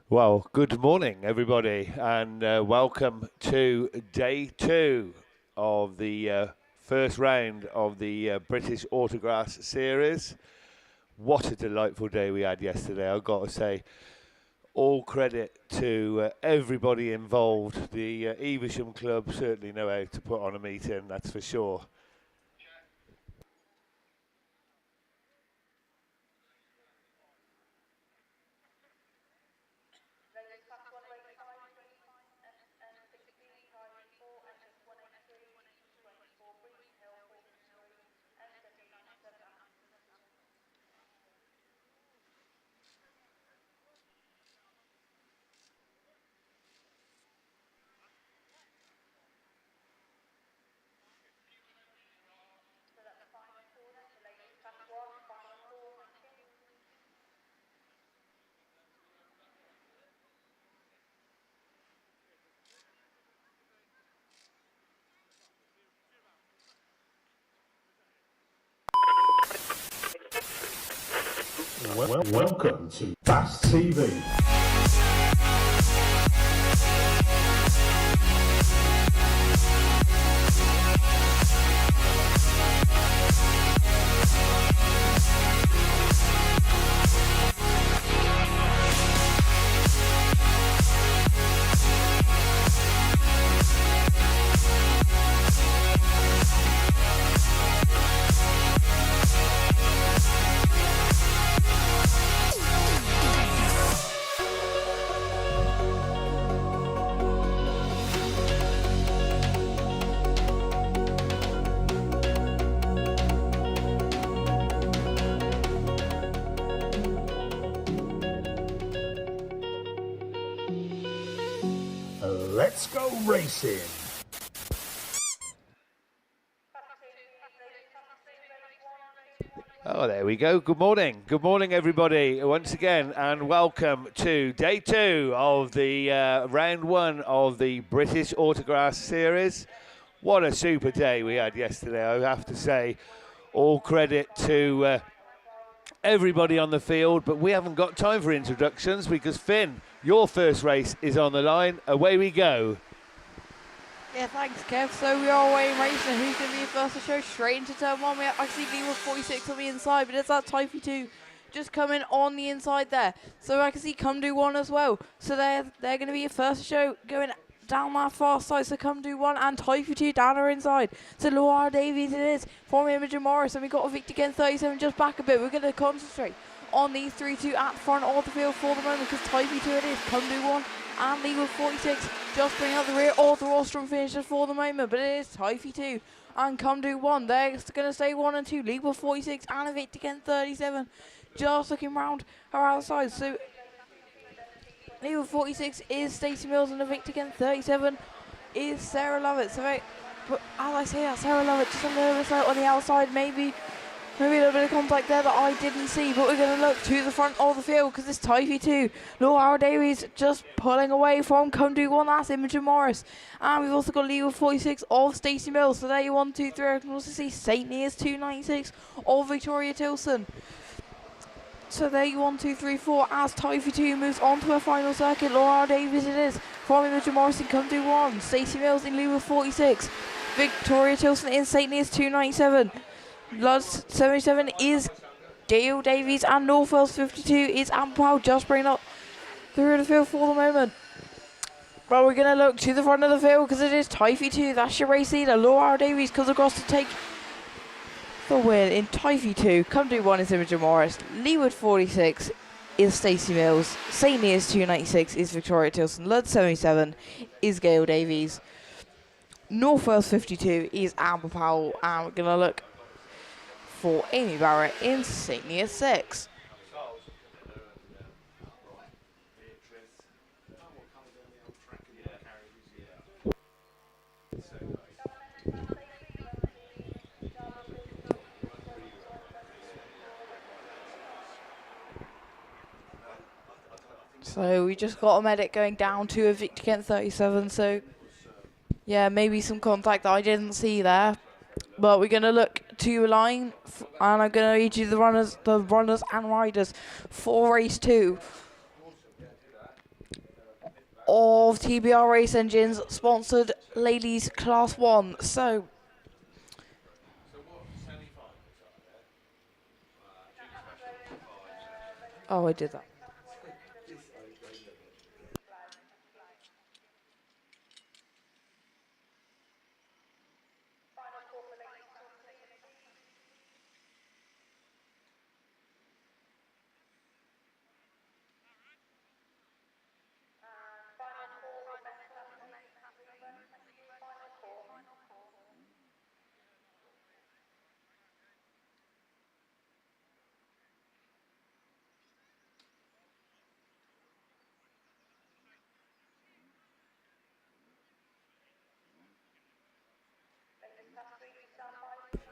Well, good morning, everybody, and welcome to day two of the first round of the British Autograss series. What a delightful day we had yesterday, I've got to say. All credit to everybody involved. The EVESHAM club certainly know how to put on a meeting, that's for sure. Welcome to BAStv. Let's go racing. Oh, there we go. Good morning. Good morning, everybody, once again, and welcome to day two of the round one of the British Autograss series. What a super day we had yesterday, I have to say. All credit to everybody on the field, but we haven't got time for introductions because, Finn, your first race is on the line. Away we go. Yeah, thanks, Kev. So we are away in racing. Who's going to be first to show? Straight into turn one. We actually leave with 46 on the inside, but it's that Tyre 2 just coming on the inside there. So I can see Come Do One as well. So they're going to be first to show going down that far side. So Come Do One and Tyre 2 down our inside. So Laura Davies it is from Imogen Morris, and we got a Victor again 37 just back a bit. We're going to concentrate on these 3-2 at the front of the field for the moment because Tyre 2 it is. Come Do One and Legal 46 just bring out the rear of the rostrum finishes for the moment, but it is Tyre 2 and Come Do One. They're going to stay 1 and 2. Legal 46 and a Victor again 37 just looking round her outside. So Legal 46 is Stacey Mills and a Victor again 37 is Sarah Lovett. So but as I say that, Sarah Lovett just a little bit slow on the outside, maybe a little bit of contact there that I didn't see, but we're going to look to the front of the field because it's Tyre 2. Laura Davies just pulling away from Come Do One. That's Imogen Morris. And we've also got Legal 46 of Stacey Mills. So there you 1, 2, 3. I can also see St. Neots 296 of Victoria Tilson. So there you 1, 2, 3, 4 as Tyre 2 moves on to her final circuit. Laura Davies it is from Imogen Morris in Come Do One. Stacey Mills in Legal 46. Victoria Tilson in St. Neots 297. Luds 77 is Gail Davies, and Northwell's 52 is Ampow just bringing up the rear of the field for the moment. Well, we're going to look to the front of the field because it is Tyre 2. That's your race leader. Laura Davies comes across to take the win in Tyre 2. Come Do One is Imogen Morris. Leeward 46 is Stacey Mills. St. Neots 296 is Victoria Tilson. Luds 77 is Gail Davies. Northwell's 52 is Amber Powell. And we're going to look for Amy Barrett in St. Neots 6. So we just got a medic going down to a Victor Kent 37, so yeah, maybe some contact that I didn't see there. But we're going to look to a line, and I'm going to read you the runners and riders for race 2. of TBR Race Engines sponsored Ladies Class 1. So, oh, I did that.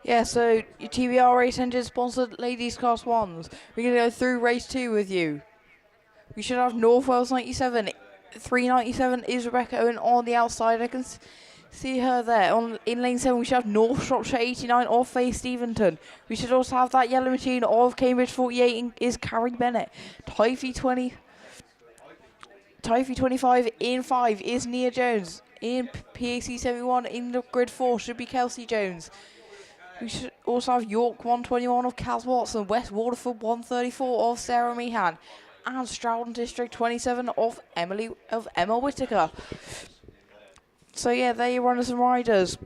Yeah, so your TBR Race Engine sponsored Ladies Class 1s. We're going to go through race 2 with you. We should have North Wales 97. 397 is Rebecca Owen on the outside. I can see her there. In lane 7, we should have North Shropshire 89 of Faith Steventon. We should also have that yellow machine of Cambridge 48 is Carrie Bennett. Tyre 25 in 5 is Nia Jones. In PAC 71 in the grid 4 should be Kelsey Jones. We should also have York 121 of Kaz Watson, West Waterford 134 of Sarah Meehan, and Stroud District 27 of Emma Whittaker. So yeah, there you runners and riders.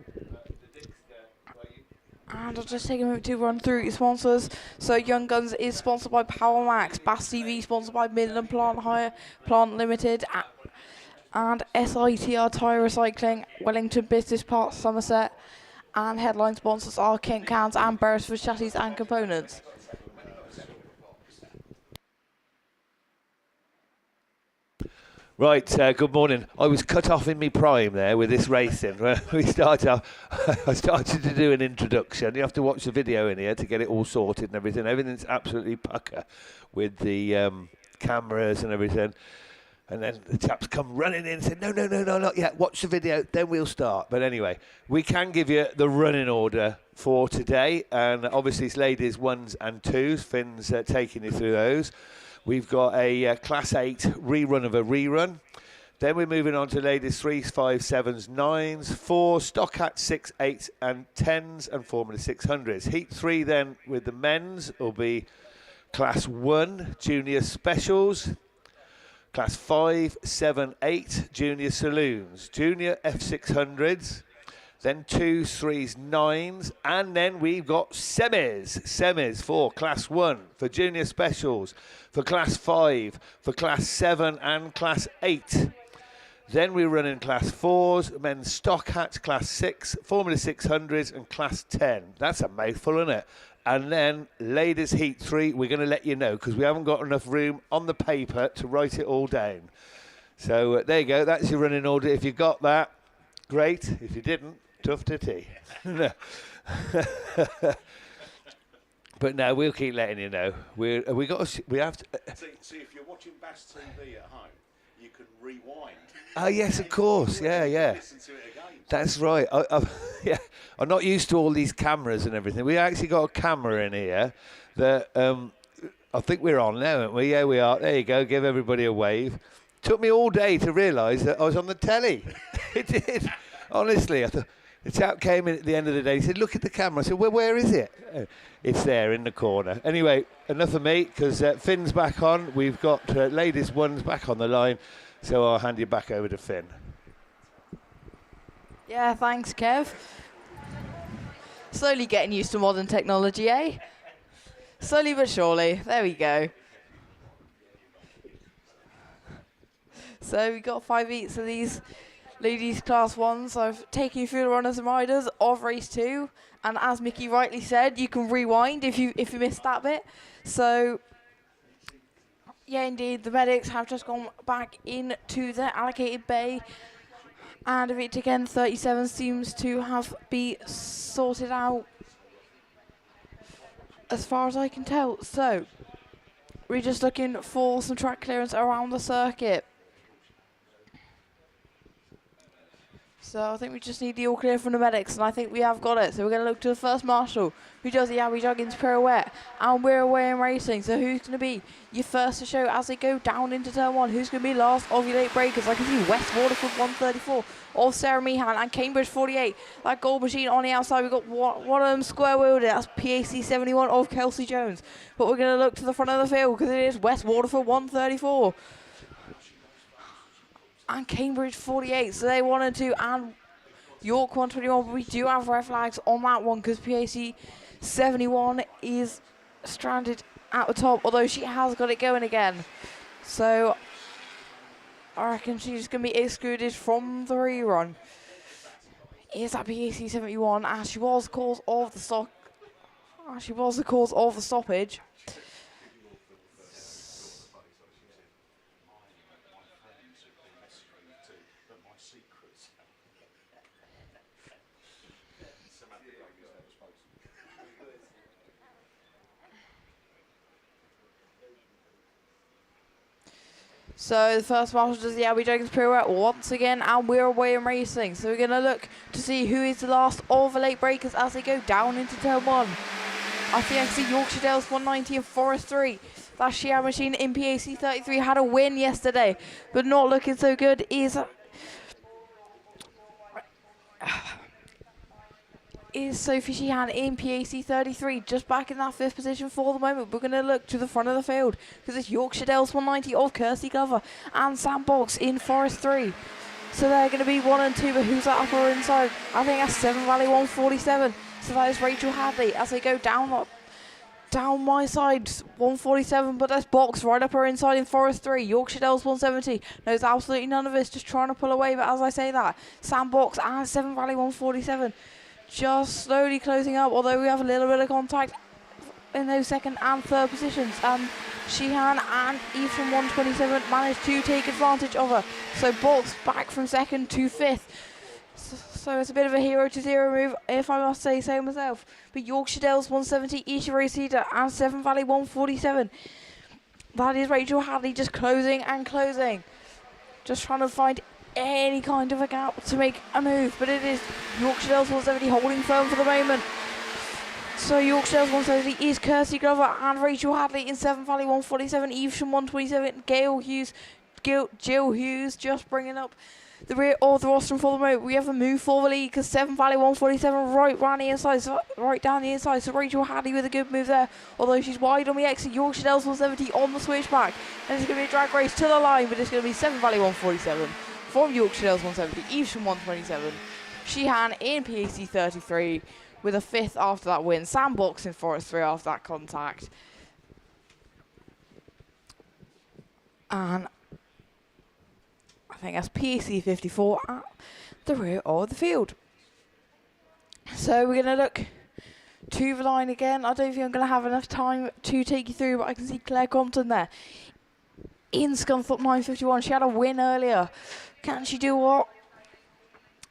And I'll just take a moment to run through your sponsors. So Young Guns is sponsored by Power Max, BAStv sponsored by Midland Plant Limited, and SITR Tyre Recycling, Wellington Business Parks Somerset, and headline sponsors are Kent Cans and Beresford Chassis and Components. Right, good morning. I was cut off in my prime there with this racing. When we started off, I started to do an introduction. You have to watch the video in here to get it all sorted and everything. Everything's absolutely pucker with the cameras and everything. And then the chaps come running in and say, no, not yet. Watch the video, then we'll start. But anyway, we can give you the running order for today. And obviously it's ladies 1s and 2s. Finn's taking you through those. We've got a Class 8 rerun of a rerun. Then we're moving on to ladies 3s, 5s, 7s, 9s, 4, stock hats, 6, 8s and 10s and Formula 600s. Heat 3 then with the men's will be Class 1 junior specials. Class 5, 7, 8 junior saloons, junior F600s, then 2s, 3s, 9s, and then we've got semis for Class 1, for junior specials, for Class 5, for Class 7 and Class 8. Then we run in Class 4s, men's stock hats, Class 6, Formula 600s and Class 10. That's a mouthful, isn't it? And then ladies heat 3, we're going to let you know because we haven't got enough room on the paper to write it all down. So there you go, that's your running order. If you got that, great. If you didn't, tough titty. But no, we'll keep letting you know. We have to. See, if you're watching BAStv at home, you can rewind. Oh yes, of course. Yeah. Listen to it again. That's right. I'm not used to all these cameras and everything. We actually got a camera in here that I think we're on now, aren't we? Yeah, we are. There you go. Give everybody a wave. Took me all day to realise that I was on the telly. It did. Honestly, I thought the chap came in at the end of the day. He said, "Look at the camera." I said, "Well, where is it?" It's there in the corner. Anyway, enough of me because Finn's back on. We've got ladies 1s back on the line, so I'll hand you back over to Finn. Yeah, thanks, Kev. Slowly getting used to modern technology, eh? Slowly but surely. There we go. So we got 5 heats of these ladies class 1s. So I've taken you through the runners and riders of race 2. And as Mickey rightly said, you can rewind if you missed that bit. So yeah, indeed, the medics have just gone back into their allocated bay. And of it again, 37 seems to have been sorted out as far as I can tell. So we're just looking for some track clearance around the circuit. So I think we just need the all clear from the medics, and I think we have got it. So we're going to look to the first marshal, who does the Abby Juggins pirouette, and we're away in racing. So who's going to be your first to show as they go down into turn 1? Who's going to be last of your late breakers? I can see West Waterford 134 of Sarah Meehan and Cambridge 48. That gold machine on the outside, we've got one of them square wheeled. That's PAC 71 of Kelsey Jones. But we're going to look to the front of the field because it is West Waterford 134. And Cambridge 48, so they 1 and 2, and York 121, but we do have red flags on that one because PAC 71 is stranded at the top, although she has got it going again. So I reckon she's going to be excluded from the rerun. Is that PAC 71, as she was the cause of the stoppage. So the first marshal does the Abby Juggins pirouette once again, and we're away in racing. So we're going to look to see who is the last of the late breakers as they go down into turn 1. I think I see Yorkshire Dales 190 and Forest 3. That Shear machine in PAC 33 had a win yesterday, but not looking so good is Sophie Sheehan in PAC 33, just back in that 5th position for the moment. We're going to look to the front of the field because it's Yorkshire Dales 190 of Kirsty Glover and Sam Boggs in Forest 3. So they're going to be 1 and 2, but who's that upper inside? I think that's Severn Valley 147. So that is Rachel Hadley as they go down my side, 147, but that's Box right up her inside in Forest 3. Yorkshire Dales 170 knows absolutely none of this, just trying to pull away, but as I say that, Sam Box and Severn Valley 147 just slowly closing up, although we have a little bit of contact in those 2nd and 3rd positions. Sheehan and Evesham 127 managed to take advantage of her. So Box back from 2nd to 5th. So it's a bit of a 0-0 move, if I must say so myself. But Yorkshire Dales 170, Isha Rosita and Severn Valley 147. That is Rachel Hadley just closing and closing. Just trying to find any kind of a gap to make a move, but it is Yorkshire Dales 170 holding firm for the moment. So Yorkshire Dales 170 is Kirsty Glover and Rachel Hadley in Severn Valley 147, Evesham 127, Jill Hughes just bringing up the rear of the roster for the moment. We have a move for the lead because Severn Valley 147 right down the inside, so Rachel Hadley with a good move there, although she's wide on the exit. Yorkshire Dales 170 on the switchback, and it's going to be a drag race to the line, but it's going to be Severn Valley 147 from Yorkshire Dales 170, Evesham 127, Sheehan in PAC 33 with a 5th after that win, Sam Box in Forest 3 after that contact. And I think that's PAC 54 at the rear of the field. So we're going to look to the line again. I don't think I'm going to have enough time to take you through, but I can see Claire Compton there in Scunthorpe 951. She had a win earlier. Can she do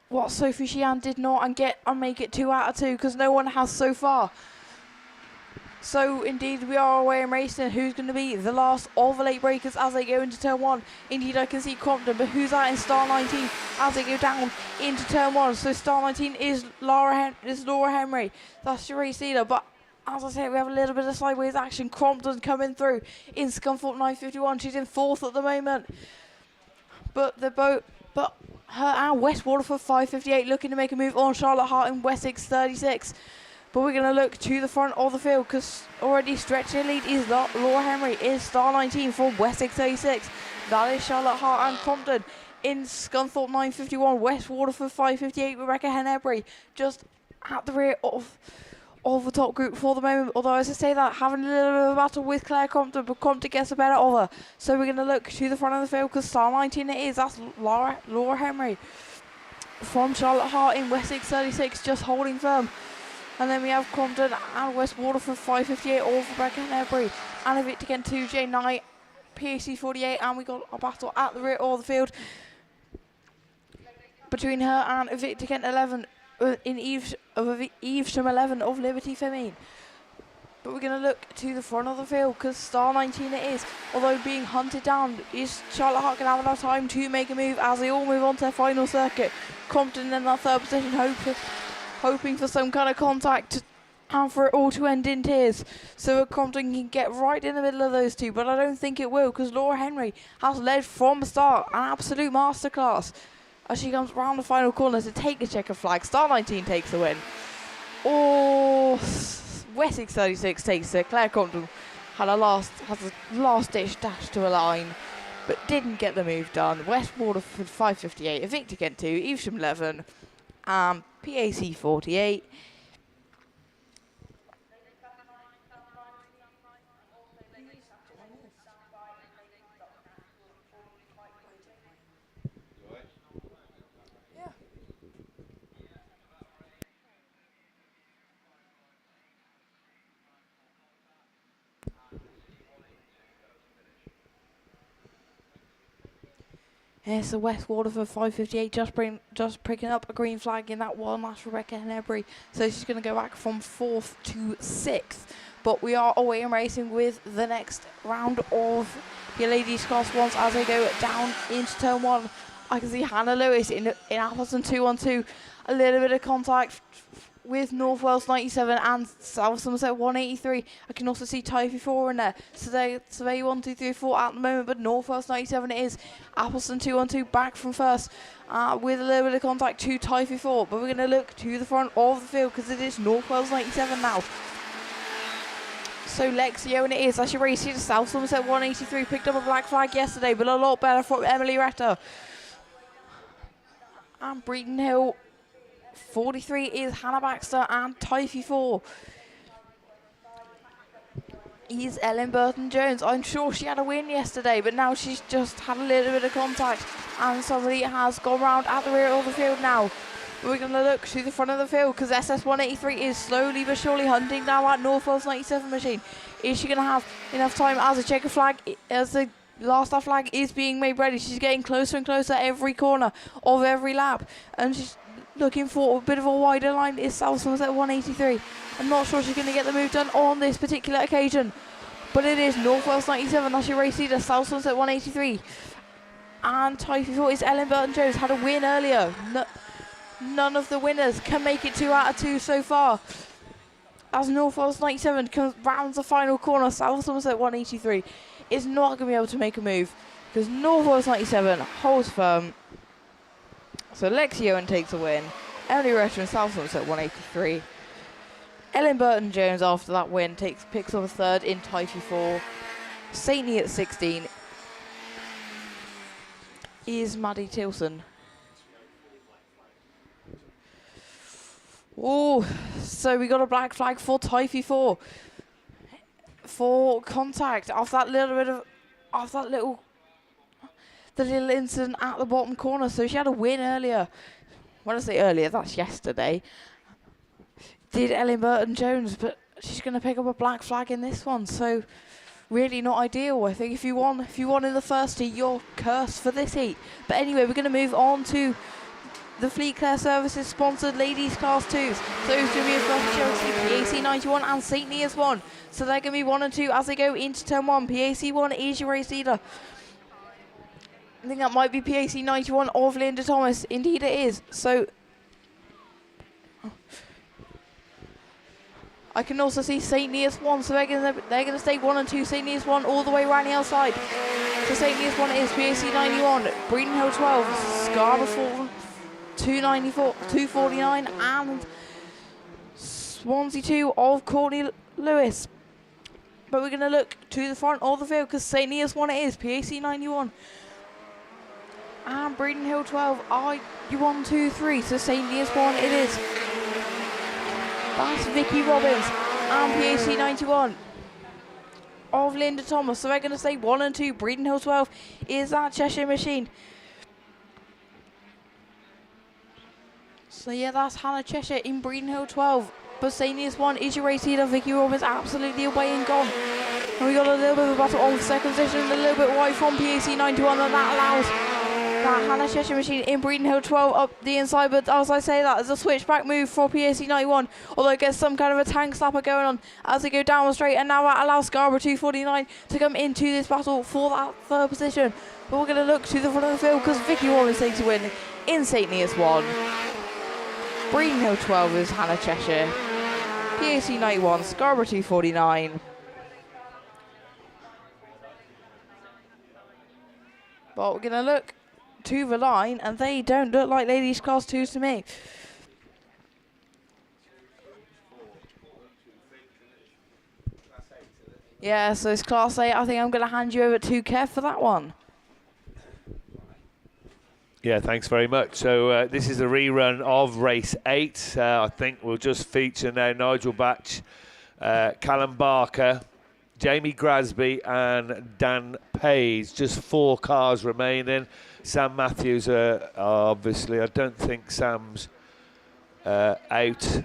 what Sophie Sheehan did not and make it 2 out of 2, because no one has so far. So indeed we are away in racing. Who's going to be the last of the late breakers as they go into turn 1? Indeed I can see Compton, but who's that in star 19 as they go down into turn 1? So star 19 is Laura Henry. That's your race leader, but as I said, we have a little bit of sideways action. Compton coming through in Scunthorpe 951. She's in 4th at the moment. But her and West Waterford 558 looking to make a move on Charlotte Hart in Wessex 36. But we're going to look to the front of the field because already stretching lead is Laura Henry, is star 19 from Wessex 36. That is Charlotte Hart and Compton in Scunthorpe 951. West Waterford 558, Rebecca Henebry just at the rear of the top group for the moment. Although, as I say that, having a little bit of a battle with Claire Compton, but Compton gets the better of her. So we're going to look to the front of the field because star 19 it is. That's Laura Henry from Charlotte Hart in Wessex 36, just holding firm. And then we have Compton and West Waterford 558, all for Rebecca Henebry. And Victor Kent 2, J Knight, PAC 48, and we got a battle at the rear of the field between her and Victor Kent 11. In Evesham 11 of Liberty Femine. But we're going to look to the front of the field because Star 19 it is. Although being hunted down, is Charlotte Hart going to have enough time to make a move as they all move on to their final circuit. Compton in that third position, hoping for some kind of contact and for it all to end in tears. So Compton can get right in the middle of those two, but I don't think it will because Laura Henry has led from the start, an absolute masterclass. As she comes round the final corner to take the checker flag, Star 19 takes the win. Oh, Wessex 36 takes it. Claire Compton has a last-ditch dash to a line, but didn't get the move done. West Waterford 5:58, Victor Kent 2, Evesham 11, and PAC 48. Yeah, so West Waterford 5:58, just picking up a green flag in that one. That's Rebecca Henebry. So she's going to go back from 4th to 6th. But we are away and racing with the next round of the ladies class ones as they go down into turn 1. I can see Hannah Lewis in Appleton 2-on-2. A little bit of contact with North Wales 97 and South Somerset 183. I can also see Tyre 4 in there. So they 1, 2, 3, 4 at the moment, but North Wales 97 it is. Appleton 2-on-2 back from first with a little bit of contact to Tyre 4. But we're going to look to the front of the field because it is North Wales 97 now. So Lexio and it is. As she races to South Somerset 183. Picked up a black flag yesterday, but a lot better from Emily Retter. And Breeden Hill 43 is Hannah Baxter, and Typhy 4 is Ellen Burton-Jones. I'm sure she had a win yesterday, but now she's just had a little bit of contact and somebody has gone round at the rear of the field now. We're going to look to the front of the field because SS183 is slowly but surely hunting down that North Wales 97 machine. Is she going to have enough time as a checker flag, as the last lap flag is being made ready? She's getting closer and closer every corner of every lap, and she's looking for a bit of a wider line. Is South Somerset 183. I'm not sure she's going to get the move done on this particular occasion, but it is North Wales 97. That's your race leader, South Somerset 183. And Typhy 4 is Ellen Burton-Jones. Had a win earlier. None of the winners can make it 2 out of 2 so far. As North Wales 97 comes round the final corner, South Somerset 183 is not going to be able to make a move because North Wales 97 holds firm. So Lexi Owen takes a win. Emily Retter and South Somerset 183. Ellen Burton-Jones after that win picks up a third in Typhy 4. Saintney at 16 is Maddie Tilson. Oh, so we got a black flag for Typhy 4 for contact after that little bit of the little incident at the bottom corner. So she had a win earlier. When I say earlier, that's yesterday. Did Ellen Burton-Jones, but she's going to pick up a black flag in this one. So really not ideal. I think if you won in the first heat, you're cursed for this heat. But anyway, we're going to move on to the Fleet Care Services sponsored ladies class 2s. So it's going to be a first Chelsea, PAC 91 and Saintney as 1. So they're going to be 1 and 2 as they go into turn 1. PAC 1 is your race leader. I think that might be PAC 91 of Linda Thomas. Indeed it is. So I can also see Saintney as 1. So they're gonna stay 1 and 2. Saintney is 1 all the way around the outside. So Saintney is 1 is PAC 91. Breeden Hill 12. Scarborough 294, 249 and Swansea 2 of Courtney Lewis. But we're going to look to the front of the field because St. Neots 1 it is, PAC 91. And Breeden Hill 12 are you 1, 2, 3. So St. Neots 1 it is. That's Vicky Robbins and PAC 91 of Linda Thomas. So we're going to say 1 and 2. Breeden Hill 12 is that Cheshire machine. So yeah, that's Hannah Cheshire in Breeden Hill 12. But St. Neots 1 is your race leader. Vicky Robbins absolutely away and gone. And we got a little bit of a battle on for second position, a little bit wide from PAC 91, and that allows that Hannah Cheshire machine in Breeden Hill 12 up the inside, but as I say that, there's a switchback move for PAC 91, although it gets some kind of a tank slapper going on as they go down the straight, and now that allows Scarborough 249 to come into this battle for that third position. But we're going to look to the front of the field because Vicky Warren takes a win in St. Neots 1. Breeden Hill 12 is Hannah Cheshire. PAC 91, Scarborough 249. But we're going to look to the line, and they don't look like ladies class 2s to me. Yeah, so it's class 8. I think I'm going to hand you over to Kev for that one. Yeah, thanks very much. So this is a rerun of race 8. I think we'll just feature now Nigel Batch, Callum Barker, Jamie Grasby and Dan Page. Just 4 cars remaining. Sam Matthews, obviously, I don't think Sam's out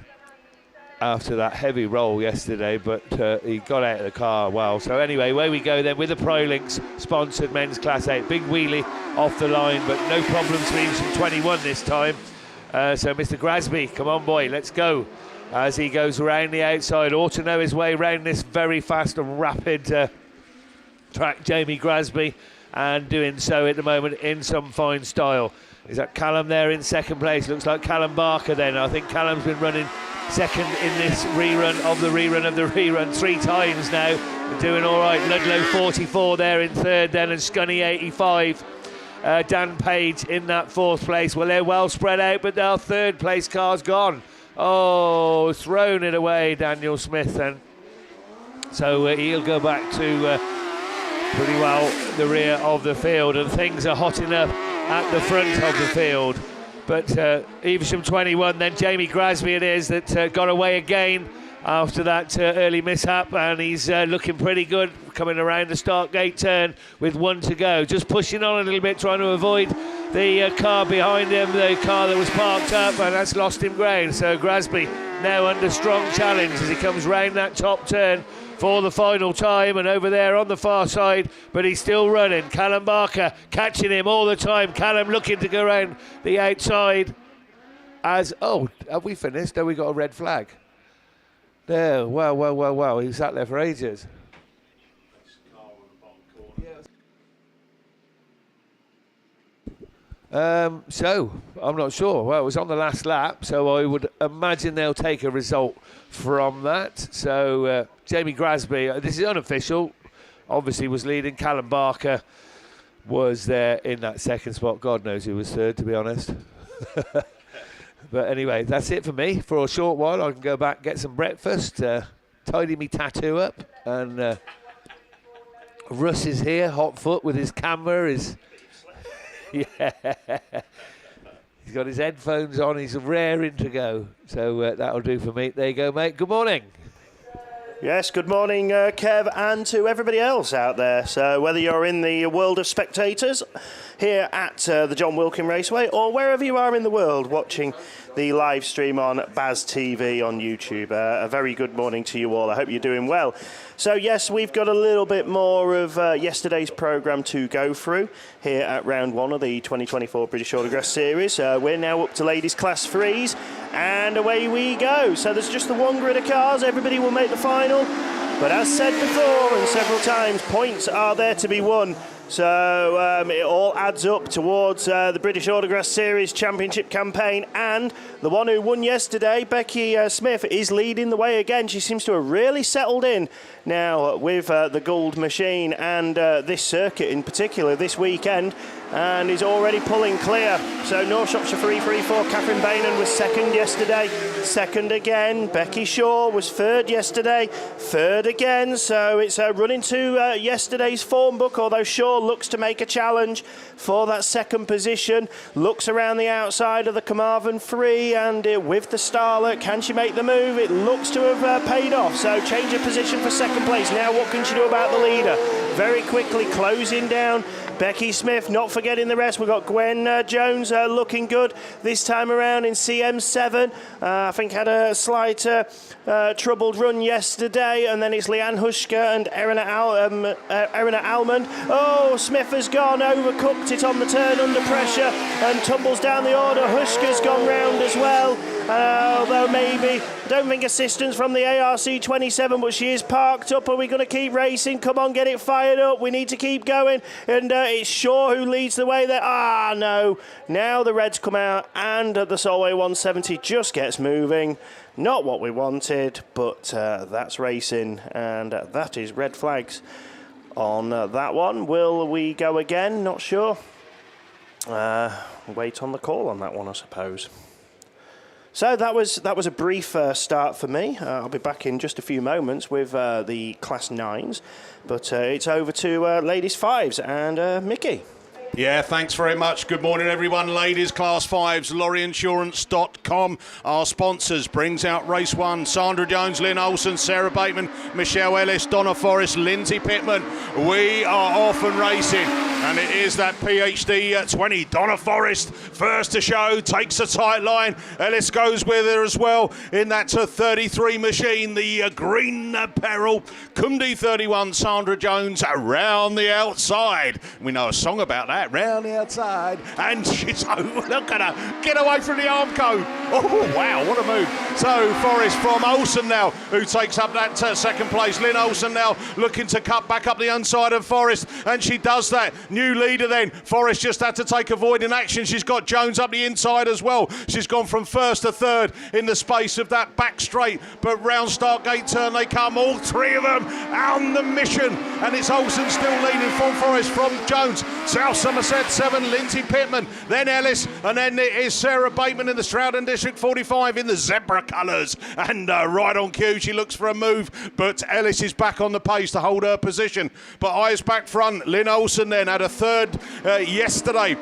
after that heavy roll yesterday, but he got out of the car well. So anyway, away we go then with the ProLinks sponsored men's Class 8. Big wheelie off the line, but no problems for EVESHAM 21 this time. So Mr. Grasby, come on boy, let's go. As he goes around the outside, ought to know his way around this very fast and rapid track, Jamie Grasby, and doing so at the moment in some fine style. Is that Callum there in second place? Looks like Callum Barker then. I think Callum's been running second in this rerun of the rerun 3 times now. Doing all right. Ludlow 44 there in third then, and Scunny 85. Dan Page in that 4th place. Well, they're well spread out, but our 3rd place car's gone. Oh, thrown it away, Daniel Smith then. So he'll go back to pretty well the rear of the field, and things are hotting up at the front of the field. But Evesham 21, then Jamie Grasby it is that got away again after that early mishap, and he's looking pretty good coming around the start gate turn with 1 to go. Just pushing on a little bit, trying to avoid the car behind him, the car that was parked up, and that's lost him ground. So Grasby now under strong challenge as he comes round that top turn for the final time, and over there on the far side, but he's still running. Callum Barker catching him all the time. Callum looking to go around the outside as, oh, have we finished? Oh, we got a red flag. There, wow, he sat there for ages. So, I'm not sure. Well, it was on the last lap, so I would imagine they'll take a result from that. So, Jamie Grasby, this is unofficial, obviously was leading. Callum Barker was there in that 2nd spot. God knows who was 3rd, to be honest. But anyway, that's it for me. For a short while, I can go back, get some breakfast, tidy me tattoo up, and Russ is here, hot foot with his camera, yeah. He's got his headphones on, he's raring to go. So that'll do for me. There you go, mate. Good morning. Yes, good morning, Kev, and to everybody else out there. So whether you're in the world of spectators here at the John Wilkin Raceway, or wherever you are in the world watching the live stream on BAStv on YouTube, a very good morning to you all. I hope you're doing well. So yes, we've got a little bit more of yesterday's programme to go through here at round 1 of the 2024 British Autograss Series. We're now up to ladies class 3s, and away we go. So there's just the 1 grid of cars. Everybody will make the final, but as said before and several times, points are there to be won. So it all adds up towards the British Autograss Series Championship campaign, and the one who won yesterday, Becky Smith, is leading the way again. She seems to have really settled in now with the Gould machine and this circuit in particular this weekend, and is already pulling clear. So North Shropshire 334, Catherine Bainan was 2nd yesterday, 2nd again. Becky Shaw was 3rd yesterday, 3rd again. So it's running to yesterday's form book, although Shaw looks to make a challenge for that 2nd position. Looks around the outside of the Carmarthen 3, and with the Starlet, can she make the move? It looks to have paid off. So change of position for 2nd place. Now what can she do about the leader? very quickly closing down. Becky Smith, not forgetting the rest. We've got Gwen Jones looking good this time around in CM7. I think had a slight troubled run yesterday. And then it's Leanne Hushka and Erina Almond. Oh, Smith has gone, overcooked it on the turn under pressure and tumbles down the order. Hushka's gone round as well. Although maybe, I don't think assistance from the ARC 27, but she is parked up. Are we going to keep racing? Come on, get it fired up. We need to keep going. And it's Shaw who leads the way there. Ah, no. Now the reds come out and the Solway 170 just gets moving. Not what we wanted, but that's racing. And that is red flags on that one. Will we go again? Not sure. Wait on the call on that one, I suppose. So that was a brief start for me. I'll be back in just a few moments with the Class 9s. But it's over to Ladies 5s and Mickey. Yeah, thanks very much. Good morning, everyone. Ladies, Class 5s, lorryinsurance.com. Our sponsors brings out Race 1. Sandra Jones, Lynn Olsen, Sarah Bateman, Michelle Ellis, Donna Forrest, Lindsay Pittman. We are off and racing. And it is that PhD 20. Donna Forrest, first to show, takes a tight line. Ellis goes with her as well in that 33 machine. The green apparel. Kundi 31, Sandra Jones, around the outside. We know a song about that. Round the outside, and she's look at her get away from the arm code. Oh wow, what a move. So Forrest from Olsen now, who takes up that second place. Lynn Olsen now looking to cut back up the inside of Forrest, and she does that. New leader then. Forrest just had to take avoiding action. She's got Jones up the inside as well. She's gone from first to third in the space of that back straight, but round start gate turn they come, all three of them on the mission, and it's Olsen still leading from Forrest, from Jones, South Somerset 7, Lindsay Pittman, then Ellis, and then it is Sarah Bateman in the Stroudon District 45 in the zebra colours. And right on cue, she looks for a move, but Ellis is back on the pace to hold her position. But eyes back front, Lynn Olsen then had a third yesterday.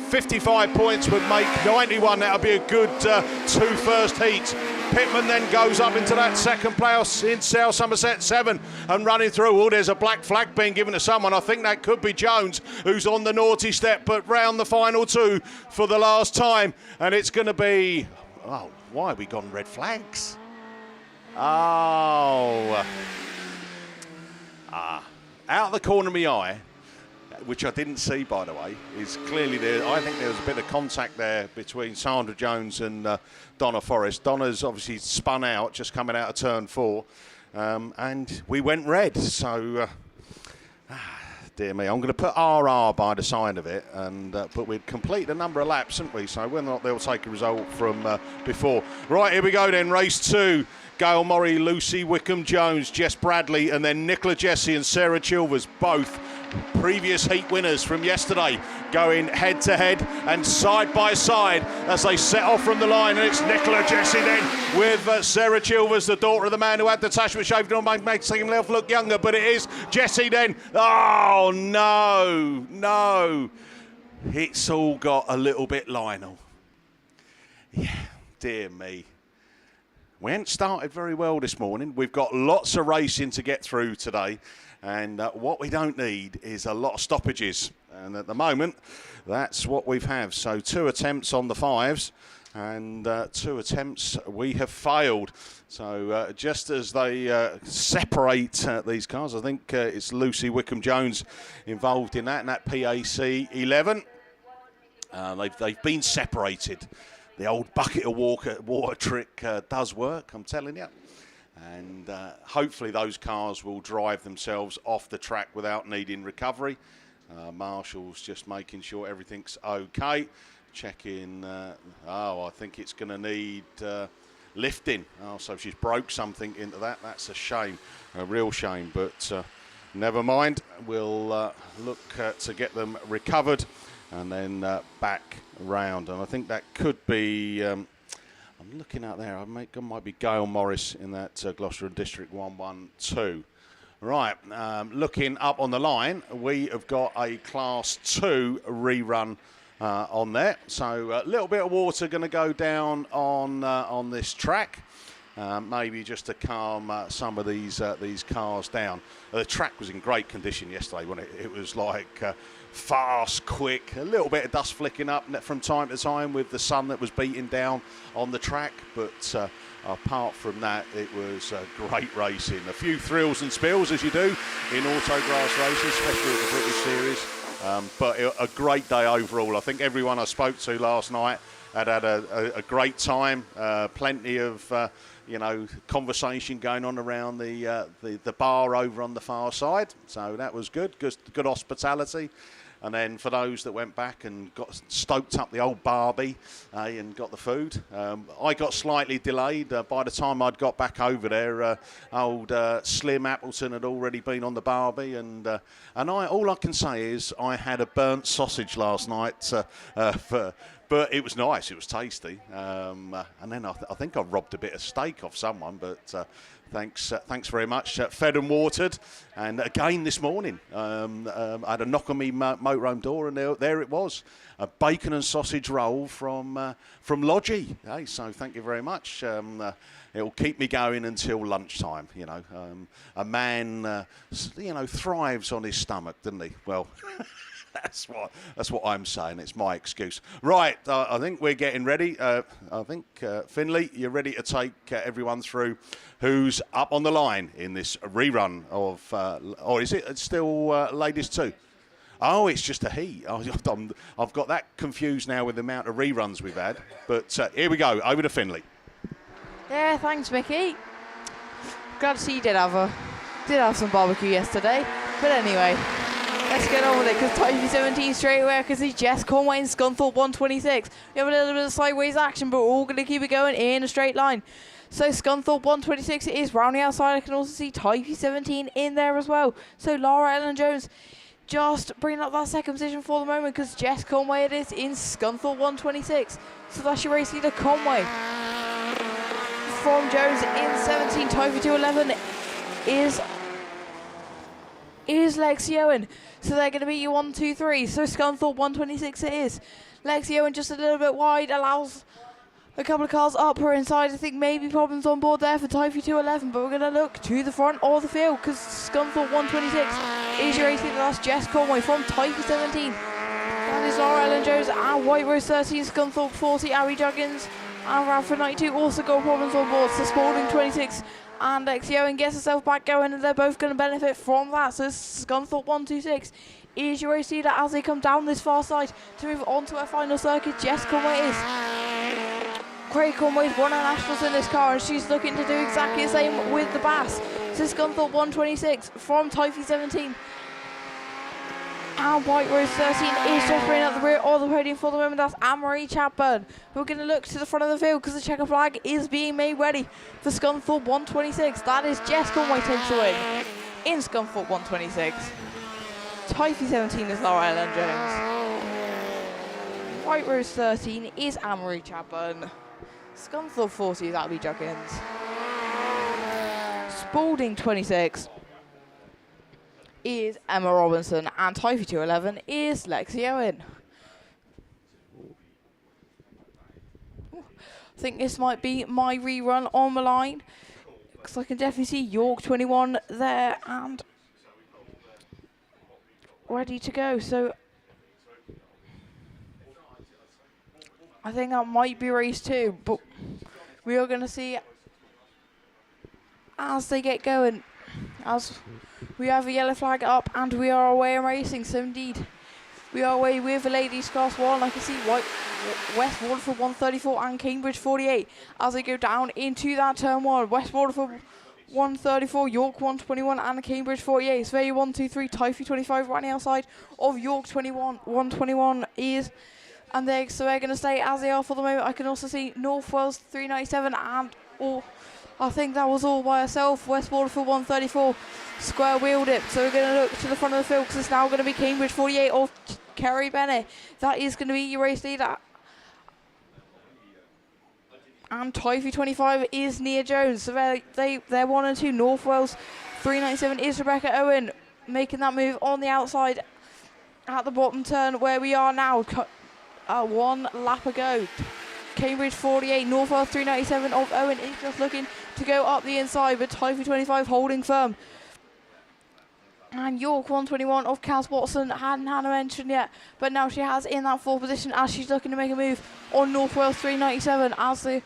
55 points would make 91. That would be a good two first heats. Pittman then goes up into that second place in South Somerset 7 and running through. Oh, there's a black flag being given to someone. I think that could be Jones, who's on the naughty step, but round the final two for the last time. And it's going to be... Oh, why have we gone red flags? Oh. Out of the corner of my eye, which I didn't see, by the way, is clearly there. I think there was a bit of contact there between Sandra Jones and Donna Forrest. Donna's obviously spun out, just coming out of turn 4, and we went red. So, dear me, I'm going to put RR by the side of it, and but we'd complete a number of laps, haven't we? So whether or not they'll take a result from before. Right, here we go then, race 2. Gail Murray, Lucy Wickham-Jones, Jess Bradley, and then Nicola Jesse and Sarah Chilvers, both previous heat winners from yesterday, going head-to-head and side by side as they set off from the line. And it's Nicola Jesse then with Sarah Chilvers, the daughter of the man who had the attachment shaved on, making himself look younger. But it is Jesse then. Oh, no. It's all got a little bit Lionel. Yeah, dear me. We ain't started very well this morning. We've got lots of racing to get through today. And what we don't need is a lot of stoppages. And at the moment, that's what we've had. So 2 attempts on the 5s and 2 attempts we have failed. So just as they separate these cars, I think it's Lucy Wickham-Jones involved in that, and that PAC 11. They've been separated. The old bucket of water trick does work, I'm telling you. And hopefully those cars will drive themselves off the track without needing recovery. Marshall's just making sure everything's okay. Checking, I think it's going to need lifting. Oh, so she's broke something into that. That's a shame, a real shame. But never mind. We'll look to get them recovered and then back round. And I think that could be... I'm looking out there. It might be Gail Morris in that Gloucester District 112. Right, looking up on the line, we have got a Class 2 rerun on there. So a little bit of water going to go down on this track. maybe just to calm some of these cars down. The track was in great condition yesterday, wasn't it? It was like fast, quick, a little bit of dust flicking up from time to time with the sun that was beating down on the track, but apart from that, it was great racing. A few thrills and spills, as you do in autograss races, especially with the British Series, but a great day overall. I think everyone I spoke to last night had a great time, plenty of conversation going on around the bar over on the far side, so that was good hospitality. And then for those that went back and got stoked up the old Barbie and got the food, I got slightly delayed. By the time I'd got back over there, old Slim Appleton had already been on the Barbie, and all I can say is I had a burnt sausage last night. But it was nice, it was tasty. And then I think I robbed a bit of steak off someone, but thanks very much. Fed and watered. And again this morning, I had a knock on me motorhome door, and there it was. A bacon and sausage roll from Lodgy. Hey, so thank you very much. It'll keep me going until lunchtime, A man, thrives on his stomach, doesn't he? Well... That's what I'm saying. It's my excuse. Right, I think we're getting ready. I think, Finley, you're ready to take everyone through who's up on the line in this rerun of... or is it still ladies too? Oh, it's just a he. I've got that confused now with the amount of reruns we've had. But here we go. Over to Finley. Yeah, thanks, Mickey. Glad to see you did have some barbecue yesterday. But anyway... let's get on with it, because Tyre 17 straight away, because it's Jess Conway and Scunthorpe 126. We have a little bit of sideways action, but we're all going to keep it going in a straight line. So Scunthorpe 126 is rounding outside. I can also see Tyre 17 in there as well. So Laura Ellen Jones just bringing up that second position for the moment, because Jess Conway it is in Scunthorpe 126. So that's your race leader, Conway. From Jones in 17, Tyre 211 is Lexi Owen. So they're going to beat you 1, 2, 3. So Scunthorpe 126 it is. Lexi Owen just a little bit wide, allows a couple of cars up her inside. I think maybe problems on board there for Tyre 211, but we're going to look to the front of the field, because Scunthorpe 126 is your 18th. That's Jess Conway from Tyre 17. That is Laura Ellen Jones and White Rose 13, Scunthorpe 40, Abby Juggins and Radford 92 also got problems on board. So Spalding 26 and Lexi Owen gets herself back going, and they're both going to benefit from that. So Scunthorpe 126 is your race leader as they come down this far side to move on to our final circuit. Jess Conway is. Craig Conway's won her nationals in this car, and she's looking to do exactly the same with the Bass. So Scunthorpe 126 from Tyre 17. And White Rose 13 is just bringing up the rear of the podium for the moment. That's Anne-Marie Chapburn. We're going to look to the front of the field, because the checker flag is being made ready for Scunthorpe 126. That is Jess Conway takes the win in Scunthorpe 126. Tyre 17 is Laura Ellen Jones. White Rose 13 is Anne-Marie Chapburn. Scunthorpe 40 is Abby Juggins. Spalding 26 is Emma Robinson, and Tyre 211 is Lexi Owen. I think this might be my rerun on the line, because I can definitely see York 21 there and ready to go. So I think that might be race 2, but we are going to see as they get going. As we have a yellow flag up and we are away in racing, so indeed we are away with the ladies class 1. I can see West Waterford 134 and Cambridge 48 as they go down into that turn 1. West Waterford 134, York 121 and Cambridge 48. So there 1, 2, 3, Tyre 25 running outside of York 121 is, and they're going to stay as they are for the moment. I can also see North Wales 397 and all. I think that was all by herself. West Waterford 134 square wheeled it. So we're going to look to the front of the field, because it's now going to be Cambridge 48 of Kerry Bennett. That is going to be your race leader. And Tyre 25 is Nia Jones. So they're 1 and 2. North Wales 397 is Rebecca Owen, making that move on the outside at the bottom turn where we are now. 1 lap ago. Cambridge 48, North Wales 397 of Owen is just looking to go up the inside, but Typhoon 25 holding firm. And York 121 of Cass Watson hadn't had a mention yet, but now she has in that 4th position as she's looking to make a move on North Wales 397 as they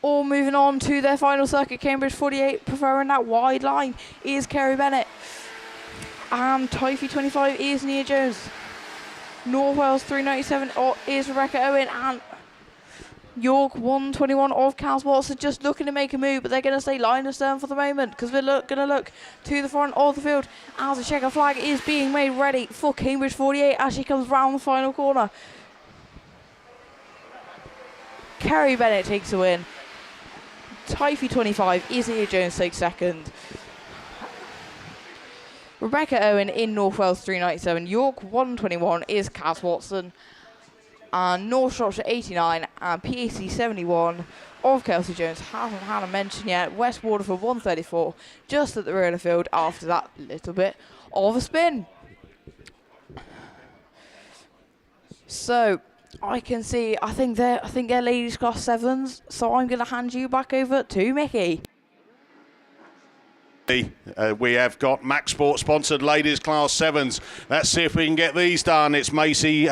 all moving on to their final circuit. Cambridge 48 preferring that wide line is Kerry Bennett. And Typhoon 25 is Nia Jones. North Wales 397 is Rebecca Owen, and York 121 of Cass Watson just looking to make a move, but they're going to stay line astern for the moment because we're going to look to the front of the field as the checker flag is being made ready for Cambridge 48 as she comes round the final corner. Kerry Bennett takes a win. Typhoon 25 is Nia Jones takes second. Rebecca Owen in North Wales 397. York 121 is Cass Watson. And North Shropshire 89 and PAC 71 of Kelsey Jones hasn't had a mention yet. West Waterford 134 just at the rear of the field after that little bit of a spin. So I can see, I think they're ladies class 7s. So I'm going to hand you back over to Mickey. We have got Max Sport sponsored ladies class 7s. Let's see if we can get these done. It's Macy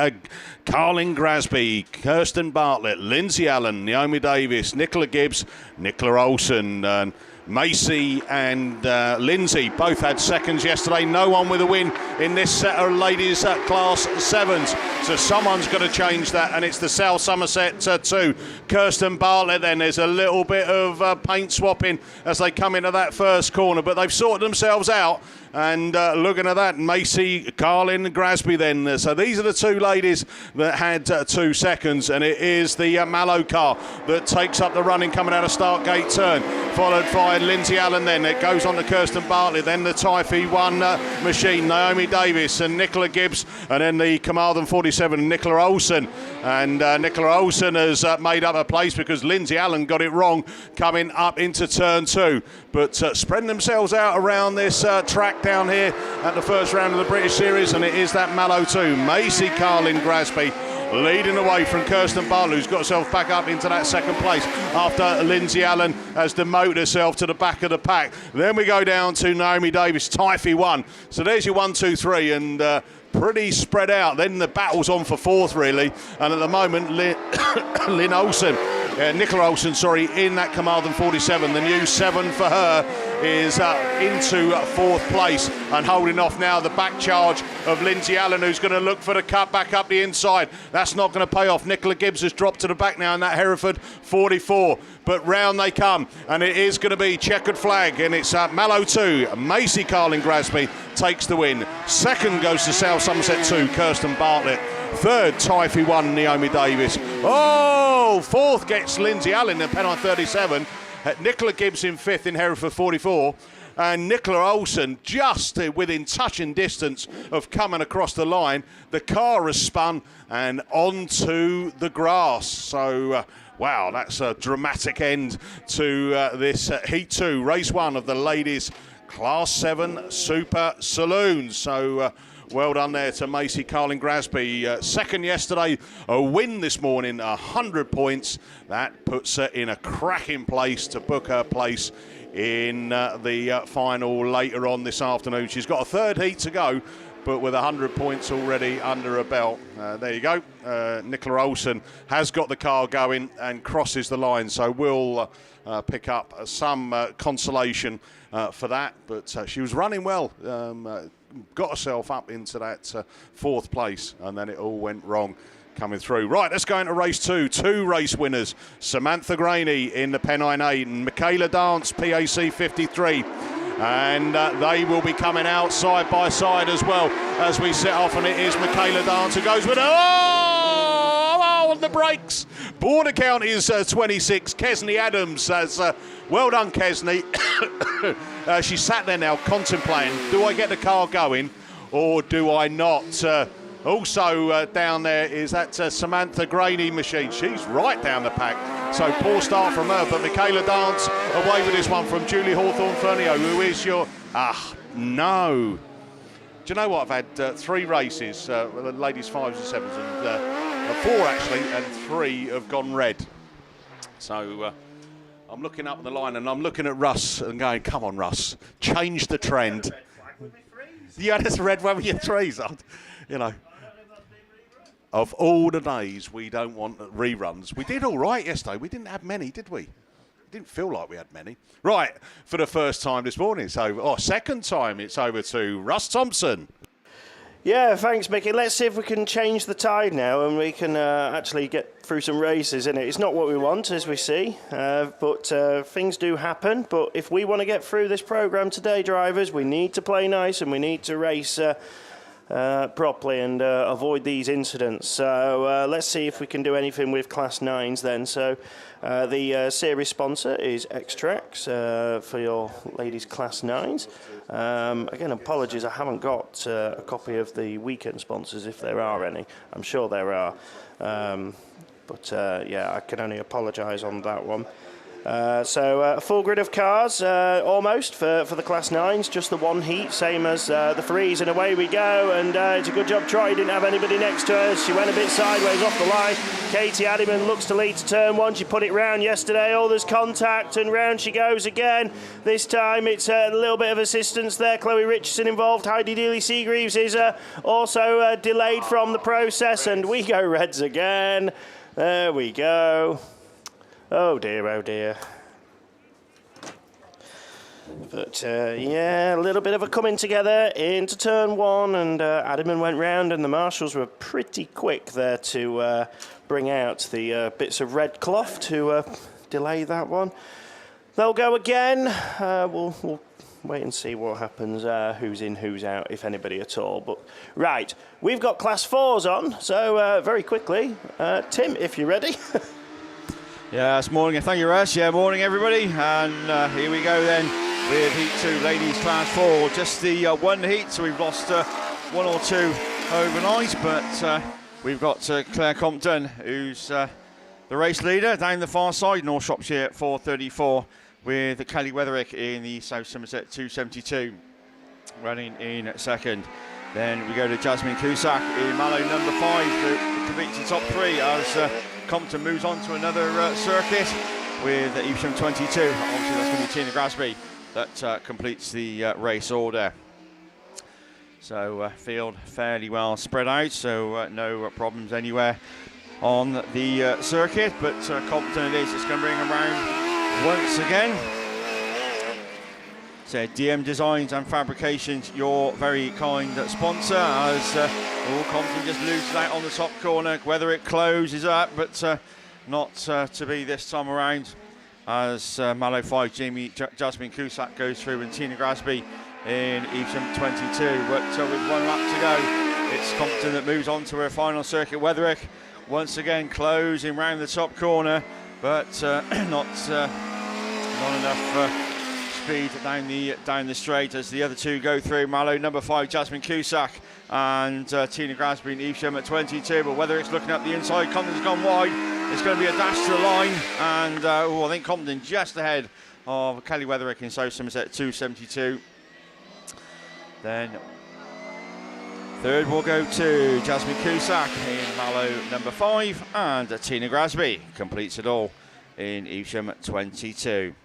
Carlin Grasby, Kirsten Bartlett, Lindsay Allen, Naomi Davis, Nicola Gibbs, Nicola Olsen, Macy and Lindsay both had seconds yesterday. No one with a win in this set of ladies class 7s. So someone's got to change that, and it's the South Somerset 2. Kirsten Bartlett then. There's a little bit of paint swapping as they come into that first corner, but they've sorted themselves out. And looking at that, Macy, Carlin, Grasby then. So these are the two ladies that had 2 seconds, and it is the Mallow car that takes up the running coming out of start gate turn, followed by Lindsay Allen then. It goes on to Kirsten Bartlett, then the Typhoon 1 machine, Naomi Davis and Nicola Gibbs, and then the Carmarthen 47, Nicola Olsen. And Nicola Olsen has made up a place because Lindsay Allen got it wrong coming up into turn 2. But spreading themselves out around this track down here at the first round of the British Series, and it is that Mallow 2. Macy Carlin Grasby leading away from Kirsten Bartlett, who's got herself back up into that second place after Lindsay Allen has demoted herself to the back of the pack. Then we go down to Naomi Davis, Typhoon 1. So there's your 1, 2, 3, and pretty spread out. Then the battle's on for 4th, really. And at the moment, Lynn Olsen, Nicola Olsen, sorry, in that Carmarthen 47. The new 7 for her is into 4th place and holding off now the back charge of Lindsay Allen, who's going to look for the cut back up the inside. That's not going to pay off. Nicola Gibbs has dropped to the back now in that Hereford 44. But round they come, and it is going to be checkered flag, and it's Mallow 2. Macy Carlin Grasby takes the win. Second goes to South Somerset 2, Kirsten Bartlett. Third, Typhoon 1, Naomi Davis. Oh, 4th gets Lindsay Allen in Pennine 37. Nicola Gibbs in 5th in Hereford 44. And Nicola Olsen just within touching distance of coming across the line. The car has spun and onto the grass. So, wow, that's a dramatic end to this Heat 2, Race 1 of the ladies Class 7 Super Saloons. So, well done there to Macy Carlin Grasby. Second yesterday, a win this morning, 100 points. That puts her in a cracking place to book her place in the final later on this afternoon. She's got a 3rd heat to go, but with 100 points already under her belt. There you go. Nicola Olsen has got the car going and crosses the line, so we'll pick up some consolation for that. But she was running well. Got herself up into that 4th place, and then it all went wrong coming through. Right, let's go into race 2. 2 race winners. Samantha Graney in the Pennine 8 and Michaela Dance, PAC 53. And they will be coming out side by side as well as we set off, and it is Michaela Dance who goes with on the brakes. Border count is 26. Kesney Adams has well done, Kesney. She sat there now contemplating, do I get the car going or do I not? Also down there is that Samantha Graney machine. She's right down the pack. So poor start from her, but Michaela Dance away with this one from Julie Hawthorne-Fernio, who is your... no. Do you know what? I've had 3 races, ladies 5s and 7s, and 4 actually, and 3 have gone red. So I'm looking up the line and I'm looking at Russ and going, come on, Russ, change the trend. You had this red one with your threes. You know. Of all the days we don't want reruns. We did all right yesterday. We didn't have many, did we? Didn't feel like we had many. Right, for the first time this morning, second time, it's over to Russ Thompson. Yeah, thanks, Mickey. Let's see if we can change the tide now and we can actually get through some races, innit? It's not what we want, as we see, but things do happen. But if we want to get through this programme today, drivers, we need to play nice and we need to race properly and avoid these incidents. So let's see if we can do anything with Class 9s then. So the series sponsor is X-Trax for your ladies Class 9s. Again, apologies, I haven't got a copy of the weekend sponsors, if there are any. I'm sure there are. But yeah, I can only apologise on that one. So a full grid of cars, almost, for the Class 9s, just the one heat, same as the 3s, and away we go, and it's a good job Troy didn't have anybody next to her. She went a bit sideways off the line. Katie Addiman looks to lead to turn 1. She put it round yesterday. Oh, there's contact, and round she goes again. This time it's a little bit of assistance there. Chloe Richardson involved. Heidi Dealey-Seagreaves is also delayed from the process, and we go Reds again. There we go. Oh dear, oh dear. But yeah, a little bit of a coming together into turn 1, and Addiman went round, and the marshals were pretty quick there to bring out the bits of red cloth to delay that one. They'll go again. We'll wait and see what happens, who's in, who's out, if anybody at all. But right, we've got Class 4s on, so very quickly, Tim, if you're ready. Yeah, it's morning. Thank you, Russ. Yeah, morning, everybody. And here we go then with Heat 2, Ladies Class 4. Just the one heat, so we've lost 1 or 2 overnight. But we've got Claire Compton, who's the race leader down the far side, North Shropshire 434, with Kelly Weatherick in the South Somerset 272, running in second. Then we go to Jasmine Cusack in Mallow number 5, who completes the top 3 as Compton moves on to another circuit with EVESHAM 22. Obviously, that's going to be Tina Grasby that completes the race order. So field fairly well spread out, so no problems anywhere on the circuit. But Compton it is. It's going to bring them round once again. So DM Designs and Fabrications, your very kind sponsor, as Compton just loses out on the top corner. Whether it closes up, but not to be this time around, as Mallow 5, Jasmine Cusack goes through, and Tina Grasby in EVESHAM 22. But with 1 lap to go, it's Compton that moves on to her final circuit. Weatherick once again closing round the top corner, but not enough speed down the straight as the other 2 go through. Mallow number 5, Jasmine Cusack, and Tina Grasby in EVESHAM at 22. But whether it's looking up the inside, Compton's gone wide. It's going to be a dash to the line, and I think Compton just ahead of Kelly Weatherick in South Somerset 272. Then third will go to Jasmine Cusack in Mallow number 5, and Tina Grasby completes it all in EVESHAM at 22.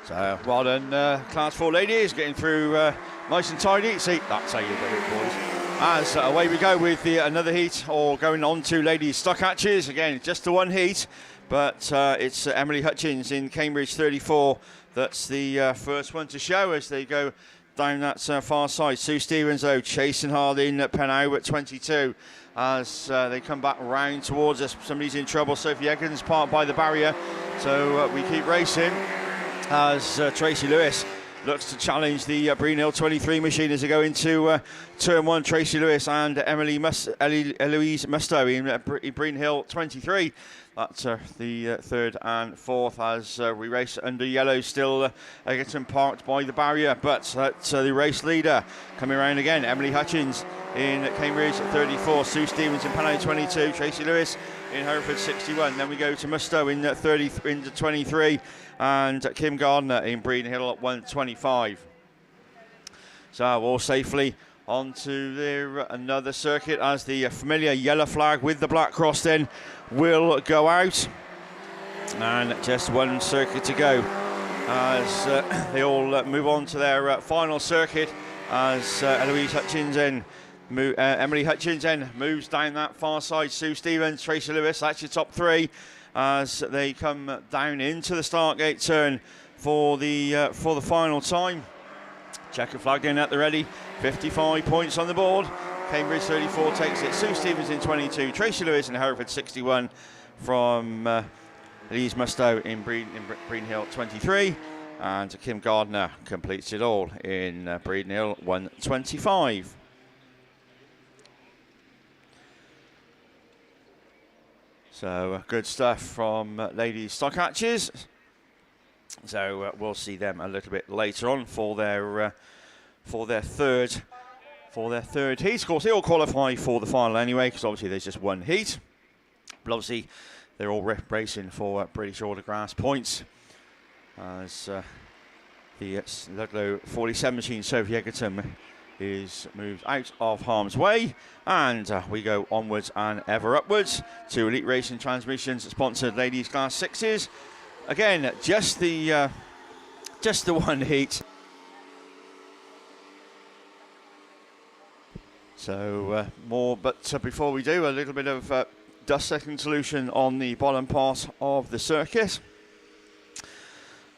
So well done, Class 4 ladies, getting through nice and tidy. See, that's how you do it, boys. As away we go with another heat, or going on to ladies stuck hatches. Again, just the one heat, but it's Emily Hutchins in Cambridge 34. That's the first one to show as they go down that far side. Sue Stevens, though, chasing hard in Penhow at 22. As they come back round towards us, somebody's in trouble. Sophie Eggins parked by the barrier, so we keep racing. As Tracy Lewis looks to challenge the Breen Hill 23 machine as they go into turn 1. Tracy Lewis and Eloise Musto in Breen Hill 23. That's the third and fourth as we race under yellow. Still Egerton parked by the barrier, but that's the race leader coming around again. Emily Hutchins in Cambridge 34, Sue Stevens in Penno 22, Tracy Lewis in Hereford 61. Then we go to Musto in 30 into 23, and Kim Gardner in Breen Hill at 125. So all safely onto their another circuit as the familiar yellow flag with the black cross then will go out, and just one circuit to go as they all move on to their final circuit as Emily Hutchins moves down that far side. Sue Stevens, Tracy Lewis, that's your top three as they come down into the start gate turn for the final time. Checker flag in at the ready, 55 points on the board. Cambridge 34 takes it. Sue Stevens in 22, Tracy Lewis in Hereford 61 from Elise Musto in Breen Hill 23, and Kim Gardner completes it all in Breen Hill 125. So good stuff from ladies stock hatches. So we'll see them a little bit later on for their third heat. Of course, they all qualify for the final anyway, because obviously there's just one heat. But obviously, they're all racing for British Autograss points. As the Ludlow 47 machine, Sophie Egerton, is moved out of harm's way, and we go onwards and ever upwards to Elite Racing Transmissions sponsored ladies class 6s. Again, just the one heat. So more, but before we do, a little bit of dust settling solution on the bottom part of the circuit.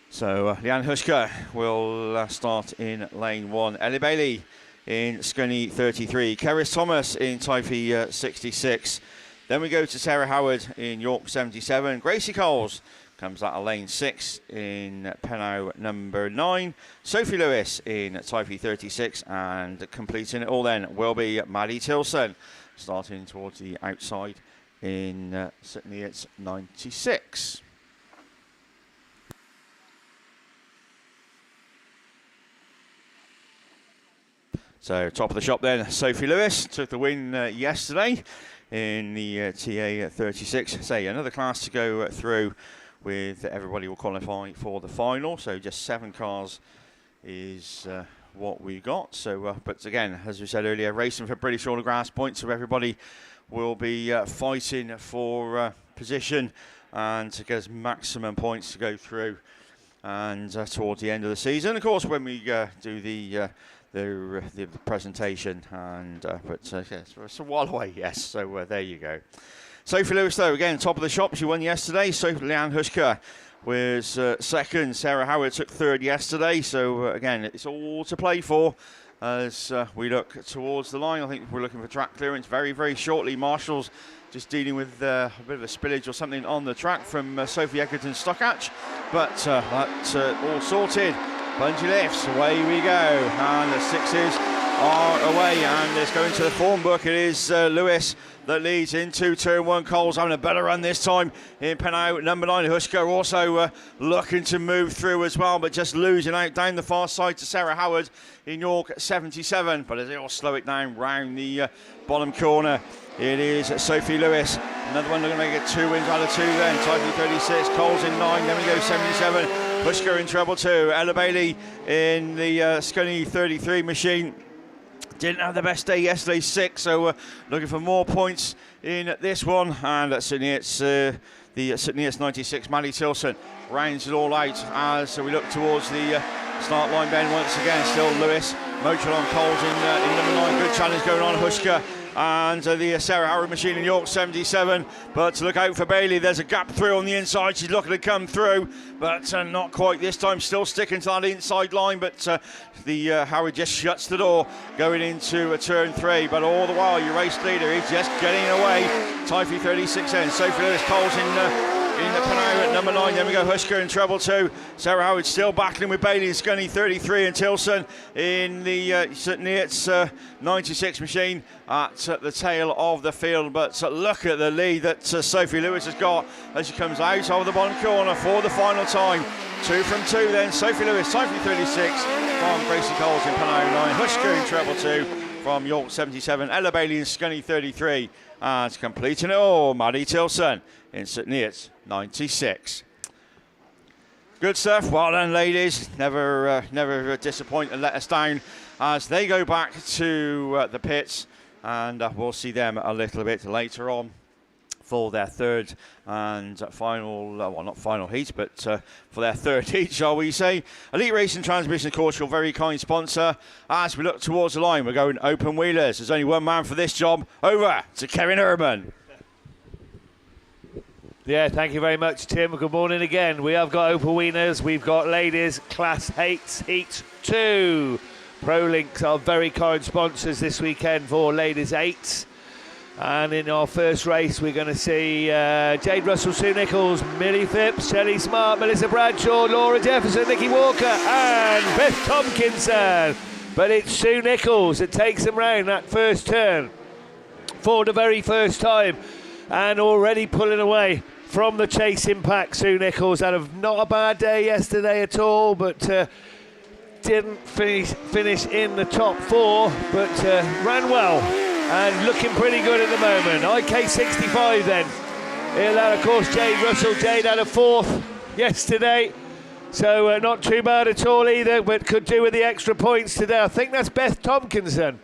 So Leanne Hushka will start in lane 1. Ellie Bailey in Scunny 33. Keris Thomas in Typhy 66. Then we go to Sarah Howard in York 77. Gracie Coles comes out of lane 6 in Penno number 9. Sophie Lewis in Typhy 36, and completing it all then will be Maddie Tilson, starting towards the outside in Sydney. It's 96. So top of the shop then, Sophie Lewis took the win yesterday in the TA 36. Say another class to go through, with everybody will qualify for the final. So just 7 cars is what we got. So, but again, as we said earlier, racing for British Autograss points, so everybody will be fighting for position and to get as maximum points to go through. And towards the end of the season, of course, when we do the presentation, and yes, it's a while away. Yes, so there you go. Sophie Lewis, though, again, top of the shop. She won yesterday. Sophie Leanne Hushka was second. Sarah Howard took third yesterday. So, again, it's all to play for as we look towards the line. I think we're looking for track clearance very, very shortly. Marshall's just dealing with a bit of a spillage or something on the track from Sophie Egerton's stockhatch. But that's all sorted. Bungee lifts, away we go. And the 6s are away, and it's going to the form book. It is Lewis that leads into turn 1. Cole's having a better run this time in Penno number 9. Hushka also looking to move through as well, but just losing out down the far side to Sarah Howard in York 77. But as they all slow it down round the bottom corner, it is Sophie Lewis. Another one looking to make it 2 wins out of 2 then. Typhy 36, Cole's in 9, then we go 77. Hushka in treble 2. Ella Bailey in the Scunny 33 machine. Didn't have the best day yesterday, 6, so looking for more points in this one. And at Sydney, it's the Sydney, it's 96. Maddie Tilson rounds it all out as we look towards the start line bend once again. Still Lewis, Motron Coles in number 9. Good challenge going on. Hushka and the Sarah Howard machine in York 77. But to look out for Bailey, there's a gap through on the inside. She's looking to come through, but not quite this time. Still sticking to that inside line, but the Howard just shuts the door going into turn 3. But all the while, your race leader is just getting away. Typhy 36 in. Sophie Lewis, Coles in the Pinot at number 9. Then we go Husker in treble 2. Sarah Howard still battling with Bailey and Scunny 33, and Tilson in the St Neots 96 machine at the tail of the field. But look at the lead that Sophie Lewis has got as she comes out of the bottom corner for the final time. 2 from 2 then. Sophie Lewis, time 36 from Gracie Coles in Pinot 9. Husker in treble 2 from York 77. Ella Bailey and Scunny 33. And completing it all, Maddie Tilson in St Neots 96. Good stuff. Well done, ladies. Never disappoint and let us down as they go back to the pits, and we'll see them a little bit later on for their third and final, well, not final heat, but for their third heat, shall we say. Elite Racing Transmission, of course, your very kind sponsor. As we look towards the line, we're going open wheelers. There's only one man for this job. Over to Kevin Herman. Yeah, thank you very much, Tim. Good morning again. We have got open wheelers. We've got ladies Class 8 Heat 2. ProLinks are very kind sponsors this weekend for ladies 8s. And in our first race, we're going to see Jade Russell, Sue Nichols, Millie Phipps, Shelley Smart, Melissa Bradshaw, Laura Jefferson, Nikki Walker, and Beth Tompkinson. But it's Sue Nichols that takes them round that first turn for the very first time, and already pulling away from the chasing pack. Sue Nichols had not a bad day yesterday at all, but didn't finish in the top 4, but ran well. And looking pretty good at the moment. IK65 then. Here that, of course, Jade Russell. Jade had a 4th yesterday. So not too bad at all either, but could do with the extra points today. I think that's Beth Tompkinson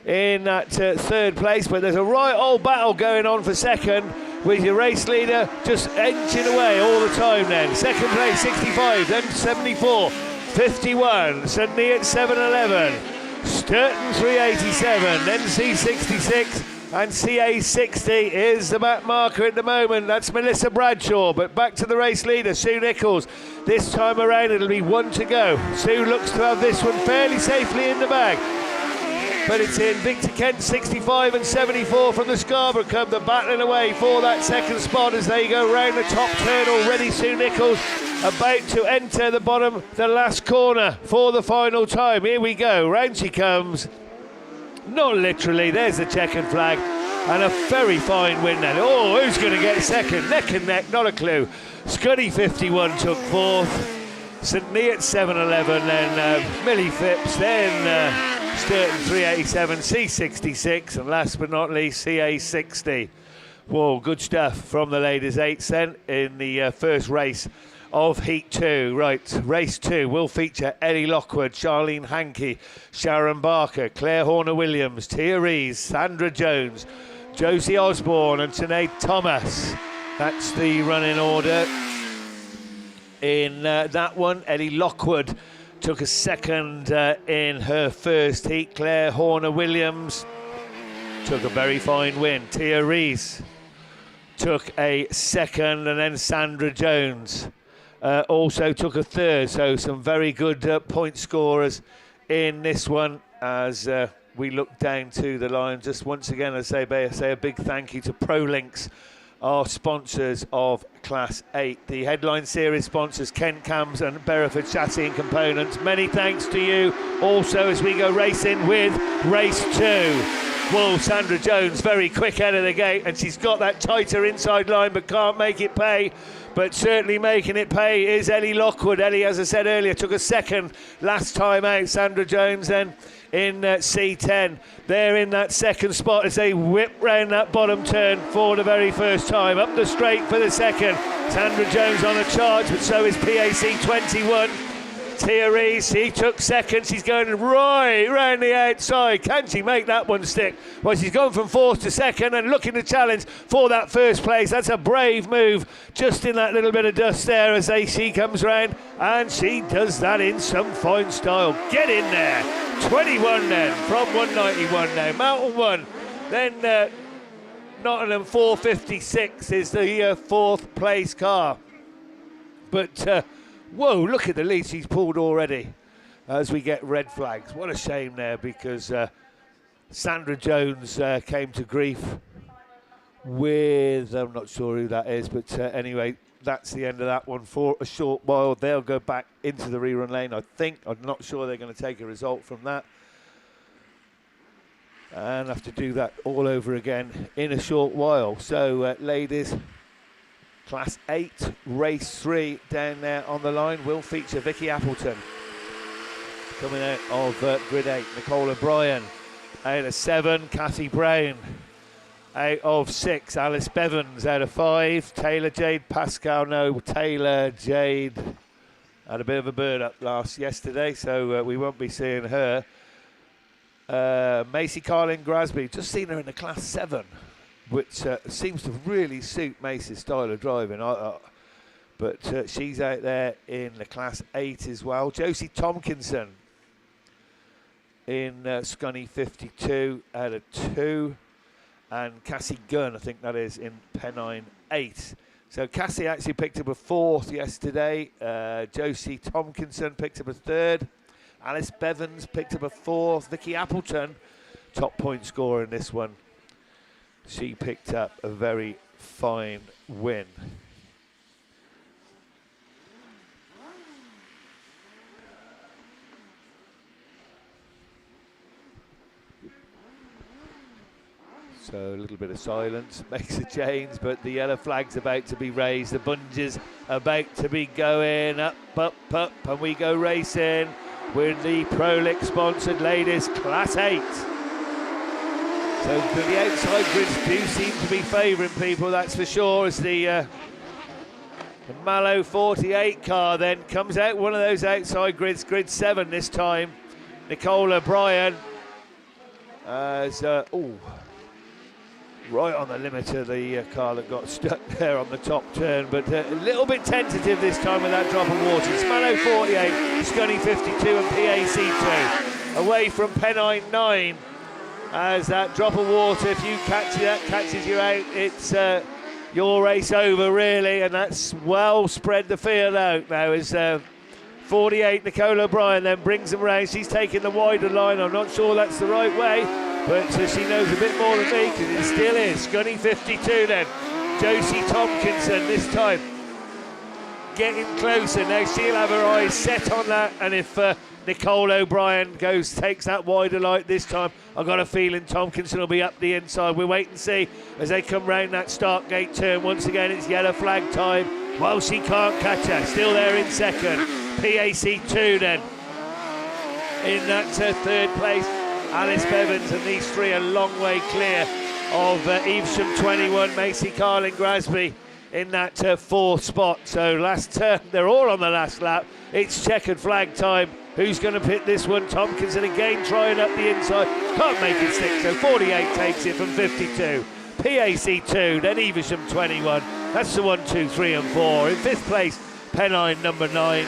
in that 3rd place. But there's a right old battle going on for 2nd with your race leader just edging away all the time then. 2nd place, 65, then 74, 51, Sydney at 711. Sturton 387, then C66 and CA60 is the back marker at the moment. That's Melissa Bradshaw, but back to the race leader, Sue Nichols. This time around it'll be 1 to go. Sue looks to have this one fairly safely in the bag. But it's in Victor Kent 65 and 74 from the Scarborough Club. They're battling away for that 2nd spot as they go round the top turn already. Sue Nichols about to enter the bottom, the last corner for the final time. Here we go, round she comes. Not literally, there's the checkered flag. And a very fine win then. Oh, who's going to get 2nd? Neck and neck, not a clue. Scuddy 51 took 4th. St Neots 711, then Millie Phipps, then Sturton 387, C66, and last but not least, CA60. Whoa, good stuff from the ladies 8s then in the first race of Heat 2. Right, race 2 will feature Ellie Lockwood, Charlene Hankey, Sharon Barker, Claire Horner-Williams, Tia Rees, Sandra Jones, Josie Osborne and Sinead Thomas. That's the running order. In that one, Ellie Lockwood took a 2nd in her first heat. Claire Horner-Williams took a very fine win. Tia Rees took a 2nd, and then Sandra Jones also took a 3rd. So some very good point scorers in this one as we look down to the line. Just once again, I say a big thank you to ProLinks, our sponsors of Class 8. The headline series sponsors Kent Cams and Bereford Chassis and Components. Many thanks to you also as we go racing with race 2. Well, Sandra Jones very quick out of the gate, and she's got that tighter inside line but can't make it pay. But certainly making it pay is Ellie Lockwood. Ellie, as I said earlier, took a 2nd last time out. Sandra Jones then in C10. They're in that 2nd spot as they whip round that bottom turn for the very first time. Up the straight for the 2nd. Sandra Jones on a charge, but so is PAC 21. Tia Rees, she took 2nd. She's going right round the outside. Can she make that one stick? Well, she's gone from 4th to 2nd and looking to challenge for that 1st place. That's a brave move, just in that little bit of dust there as she comes round, and she does that in some fine style. Get in there. 21 then from 191 now. Mountain 1. Then Nottingham 456 is the 4th place car. But whoa, look at the lead she's pulled already as we get red flags. What a shame there, because Sandra Jones came to grief with, I'm not sure who that is, but anyway, that's the end of that one for a short while. They'll go back into the rerun lane, I think. I'm not sure they're going to take a result from that. And have to do that all over again in a short while. So, ladies, Class 8, Race 3 down there on the line will feature Vicky Appleton. Coming out of grid 8, Nicole O'Brien. Out of 7, Cathy Brown. Out of 6, Alice Bevans. Out of 5, Taylor Jade Pascal. No, Taylor Jade had a bit of a bird up yesterday, so we won't be seeing her. Macy Carlin Grasby, just seen her in the Class 7, which seems to really suit Macy's style of driving. But she's out there in the Class 8 as well. Josie Tompkinson in Scunny 52 out of 2. And Cassie Gunn, I think that is, in Pennine 8. So Cassie actually picked up a 4th yesterday. Josie Tompkinson picked up a 3rd. Alice Bevans picked up a 4th. Vicky Appleton, top point scorer in this one. She picked up a very fine win. So a little bit of silence makes a change, but the yellow flag's about to be raised. The bungees about to be going up, and we go racing with the Prolix sponsored ladies Class 8. So the outside grids do seem to be favouring people, that's for sure, as the Mallow 48 car then comes out one of those outside grids, grid 7 this time. Nicole O'Brien as right on the limit of the car that got stuck there on the top turn, but a little bit tentative this time with that drop of water. It's Mallow 48, Scunny 52 and PAC 2 away from Pennine 9 as that drop of water, if you catch that, catches you out, it's your race over really, and that's well spread the field out now as 48 Nicole O'Brien then brings them round. She's taking the wider line. I'm not sure that's the right way, but she knows a bit more than me because it still is. Scunny 52 then. Josie Tompkinson this time getting closer. Now she'll have her eyes set on that, and if Nicole O'Brien takes that wider line this time, I've got a feeling Tompkinson will be up the inside. We'll wait and see as they come round that start gate turn. Once again, it's yellow flag time. Well, she can't catch her. Still there in second. PAC 2 then in that 3rd place. Alice Bevans, and these three a long way clear of Evesham 21, Macy Carlin Grasby in that 4th spot. So last turn, they're all on the last lap. It's checkered flag time. Who's going to pit this one? Tompkinson again trying up the inside. Can't make it stick, so 48 takes it from 52. PAC 2, then Evesham 21. That's the 1, 2, 3 and 4. In 5th place, Pennine number 9.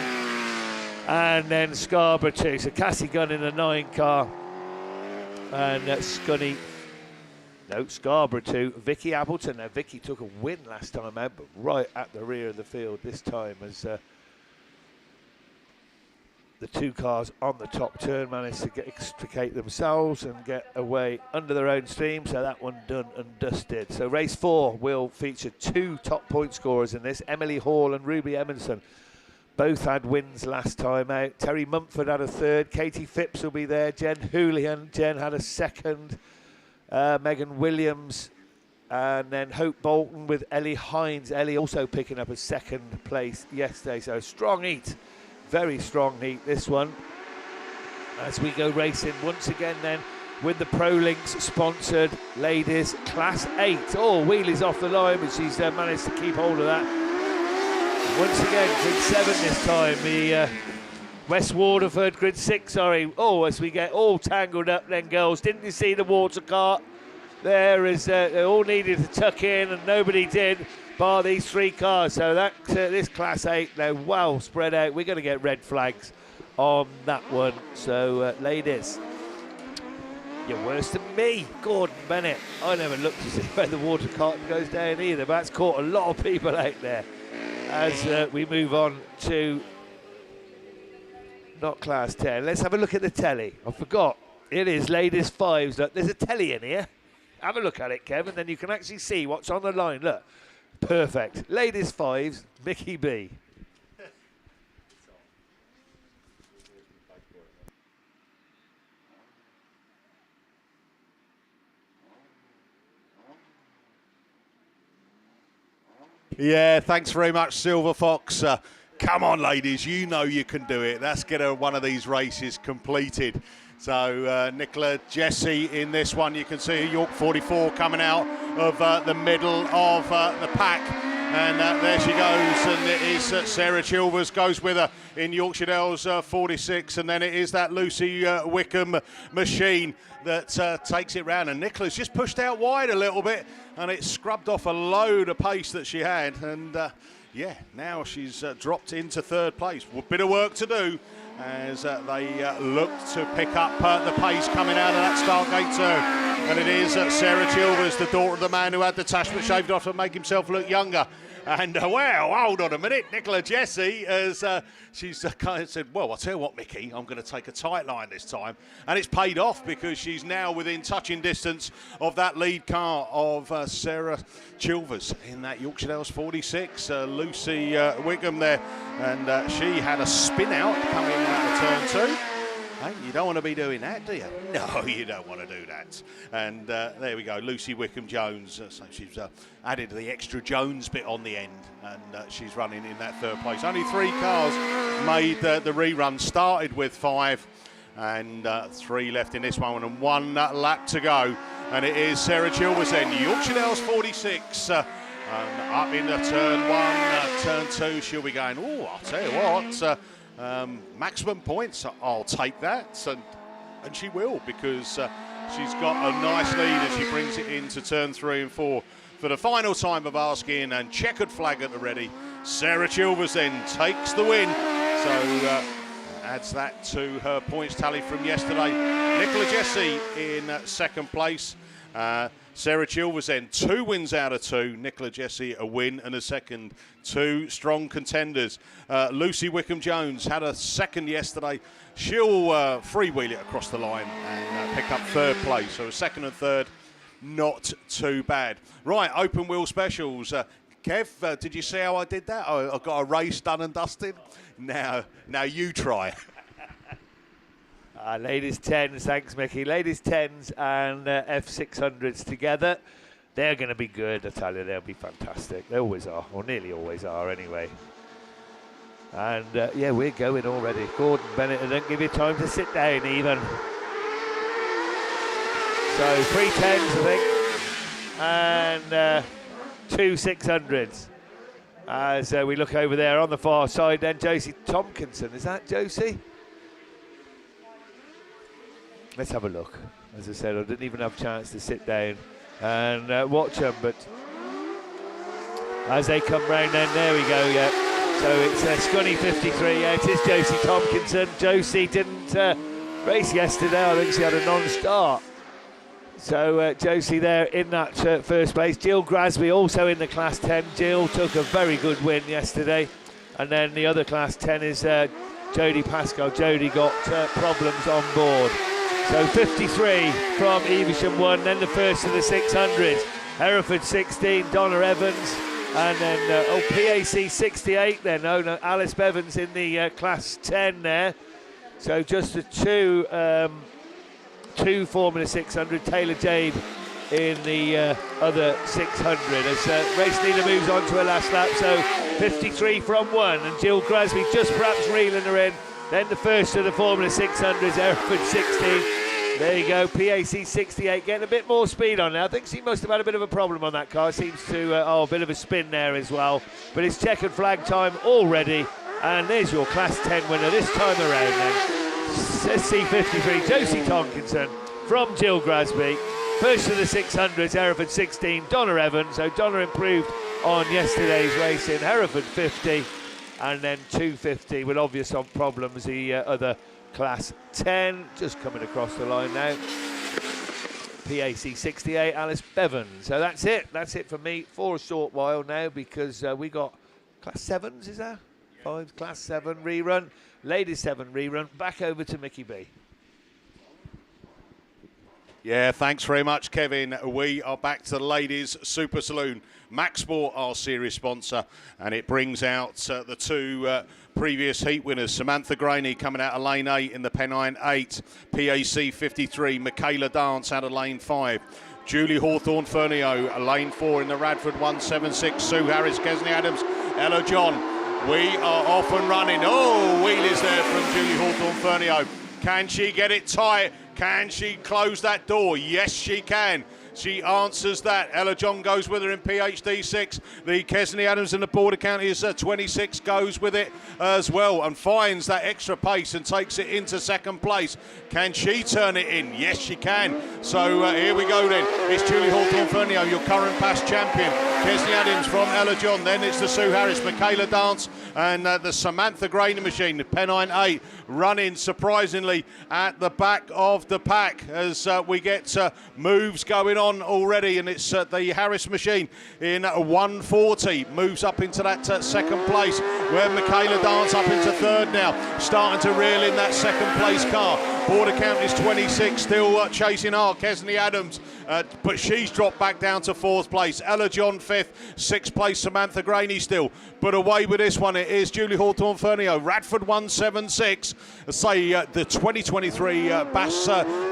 And then Scarborough 2. So Cassie Gunn in the 9 car. And Scarborough 2. Vicky Appleton. Now Vicky took a win last time out, but right at the rear of the field this time as the 2 cars on the top turn managed to extricate themselves and get away under their own steam. So that one done and dusted. So race 4 will feature 2 top point scorers in this. Emily Hall and Ruby Emerson. Both had wins last time out. Terry Mumford had a 3rd. Katie Phipps will be there. Jen Houlihan. Jen had a 2nd. Megan Williams. And then Hope Bolton with Ellie Hines. Ellie also picking up a 2nd place yesterday. So strong heat. Very strong heat, this one. As we go racing once again then with the ProLinks sponsored ladies Class 8. Oh, wheelies off the line, but she's managed to keep hold of that. Once again, grid 7 this time, the West Waterford, grid 6, sorry. Oh, as we get all tangled up then, girls. Didn't you see the water cart? There is, they all needed to tuck in and nobody did, bar these 3 cars. So that this Class 8 now well spread out. We're going to get red flags on that one. So, ladies, you're worse than me, Gordon Bennett. I never looked to see where the water cart goes down either, but that's caught a lot of people out there. As we move on to not Class 10. Let's have a look at the telly. I forgot. It is ladies 5s. Look, there's a telly in here. Have a look at it, Kev, and then you can actually see what's on the line. Look, perfect. Ladies 5s, Mickey B. Yeah, thanks very much, Silver Fox. Come on, ladies, you know you can do it. Let's get one of these races completed. So Nicola Jesse in this one. You can see York 44 coming out of the middle of the pack. And there she goes, and it is Sarah Chilvers goes with her in Yorkshire Dales 46, and then it is that Lucy Wickham machine that takes it round, and Nicola's just pushed out wide a little bit, and it scrubbed off a load of pace that she had, and yeah, now she's dropped into third place. A bit of work to do as they look to pick up the pace coming out of that start gate turn. And it is Sarah Chilvers, the daughter of the man who had the attachment shaved off to make himself look younger. And, well, hold on a minute. Nicola Jesse, as she's kind of said, well, I'll tell you what, Mickey, I'm going to take a tight line this time. And it's paid off because she's now within touching distance of that lead car of Sarah Chilvers in that Yorkshire Dales 46. Lucy Wickham there. And she had a spin out coming out of turn 2. Hey, you don't want to be doing that, do you? No, you don't want to do that. And there we go, Lucy Wickham-Jones. So she's added the extra Jones bit on the end, and she's running in that third place. Only 3 cars made the rerun. Started with 5, and 3 left in this one, and 1 lap to go. And it is Sarah Chilvers then, Yorkshire Dales 46. Up into turn 1, turn 2, she'll be going, oh, I'll tell you what. Maximum points, I'll take that, and she will, because she's got a nice lead as she brings it into turn 3 and 4 for the final time of asking, and checkered flag at the ready. Sarah Chilvers then takes the win, so adds that to her points tally from yesterday. Nicola Jesse in second place. Sarah Chilvers then 2 wins out of 2. Nicola Jesse a win and a second. 2 strong contenders. Lucy Wickham-Jones had a second yesterday. She'll freewheel it across the line and pick up third place. So a second and third, not too bad. Right, open wheel specials. Kev, did you see how I did that? I got a race done and dusted. Now you try. Ladies 10s, thanks Mickey. Ladies 10s and F600s together. They're going to be good, I tell you, they'll be fantastic. They always are, or nearly always are anyway. And yeah, we're going already. Gordon Bennett, I don't give you time to sit down even. So 3 10s, I think, and 2 600s. As we look over there on the far side, then Josie Tompkinson. Is that Josie? Let's have a look. As I said, I didn't even have a chance to sit down and watch them, but as they come round, then there we go, yeah. So it's Scunny 53, yeah, it is Josie Tompkinson. Josie didn't race yesterday, I think she had a non-start. So Josie there in that first place. Jill Grasby also in the Class 10. Jill took a very good win yesterday. And then the other Class 10 is Jodie Pascal. Jodie got problems on board. So 53 from Evesham 1, then the first of the 600s. Hereford 16, Donna Evans, and then PAC 68 then. No, Alice Bevans in the Class 10 there. So just the two Formula 600. Taylor Jade in the other 600 as race leader moves on to her last lap. So 53 from 1, and Jill Grasby just perhaps reeling her in. Then the first of the Formula 600s, Hereford 16. There you go, PAC 68 getting a bit more speed on now. I think she must have had a bit of a problem on that car. Seems to, a bit of a spin there as well. But it's checkered flag time already. And there's your Class 10 winner this time around then. SC53, Josie Tompkinson from Jill Grasby. First of the 600s, Hereford 16, Donna Evans. So Donna improved on yesterday's race in Hereford 50. And then 250 with obvious problems, the other Class 10 just coming across the line now. PAC 68, Alice Bevan. So that's it for me for a short while now, because we got Class 7s, is there? 5, Class 7 rerun, Ladies 7 rerun. Back over to Mickey B. Yeah, thanks very much, Kevin. We are back to the Ladies Super Saloon. Max Sport, our series sponsor, and it brings out the two previous heat winners. Samantha Graney coming out of lane 8 in the Pennine 8. PAC 53. Michaela Dance out of lane 5. Julie Hawthorne Fernio, lane 4 in the Radford 176. Sue Harris, Kesney Adams, Ella John. We are off and running. Oh, wheelies there from Julie Hawthorne Fernio. Can she get it tight? Can she close that door? Yes, she can. She answers that. Ella John goes with her in PhD 6. The Kesney Adams in the Border Counties 26 goes with it as well and finds that extra pace and takes it into second place. Can she turn it in? Yes, she can. So here we go then. It's Julie Hawthorne Fernio, your current past champion. Kesney Adams from Ella John. Then it's the Sue Harris, Michaela Dance and the Samantha Graney machine, the Pennine 8, running surprisingly at the back of the pack as we get moves going on already, and it's the Harris machine in 140 moves up into that second place, where Michaela Dance up into third now, starting to reel in that second place car. Border Counties 26 still chasing hard, Kesney Adams, but she's dropped back down to fourth place. Ella John fifth, sixth place Samantha Graney still, but away with this one it is Julie Hawthorne Fernio, Radford 176, say the 2023 BAS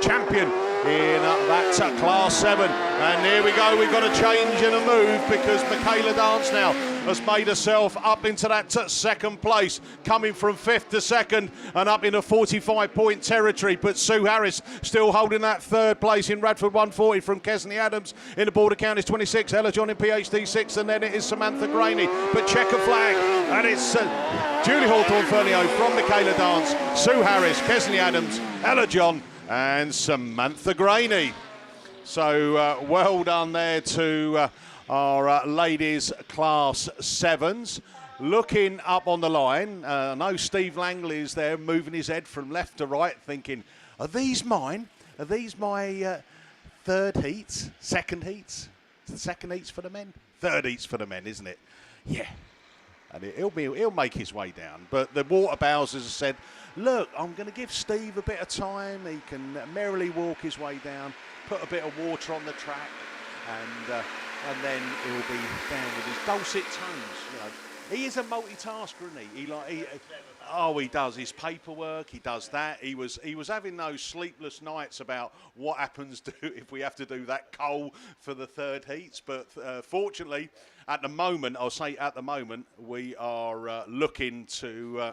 champion in that class 7. And here we go, we've got a change and a move because Michaela Dance now has made herself up into that second place, coming from 5th to 2nd and up in a 45-point territory. But Sue Harris still holding that 3rd place in Radford 140 from Kesney Adams in the Border Counties 26, Ella John in PhD 6, and then it is Samantha Graney. But checker flag, and it's Julie Hawthorne Fernio from Michaela Dance, Sue Harris, Kesney Adams, Ella John and Samantha Graney. So well done there to our ladies class 7s. Looking up on the line, I know Steve Langley is there moving his head from left to right thinking, are these mine? Are these my third heats, second heats? Second heats for the men? Third heats for the men, isn't it? Yeah. And he'll make his way down. But the water Bowsers have said, look, I'm going to give Steve a bit of time. He can merrily walk his way down, put a bit of water on the track, and then he'll be down with his dulcet tones. You know, he is a multitasker, isn't he? He does his paperwork. He does that. He was having those sleepless nights about what happens if we have to do that coal for the third heats. But fortunately, at the moment, we are looking to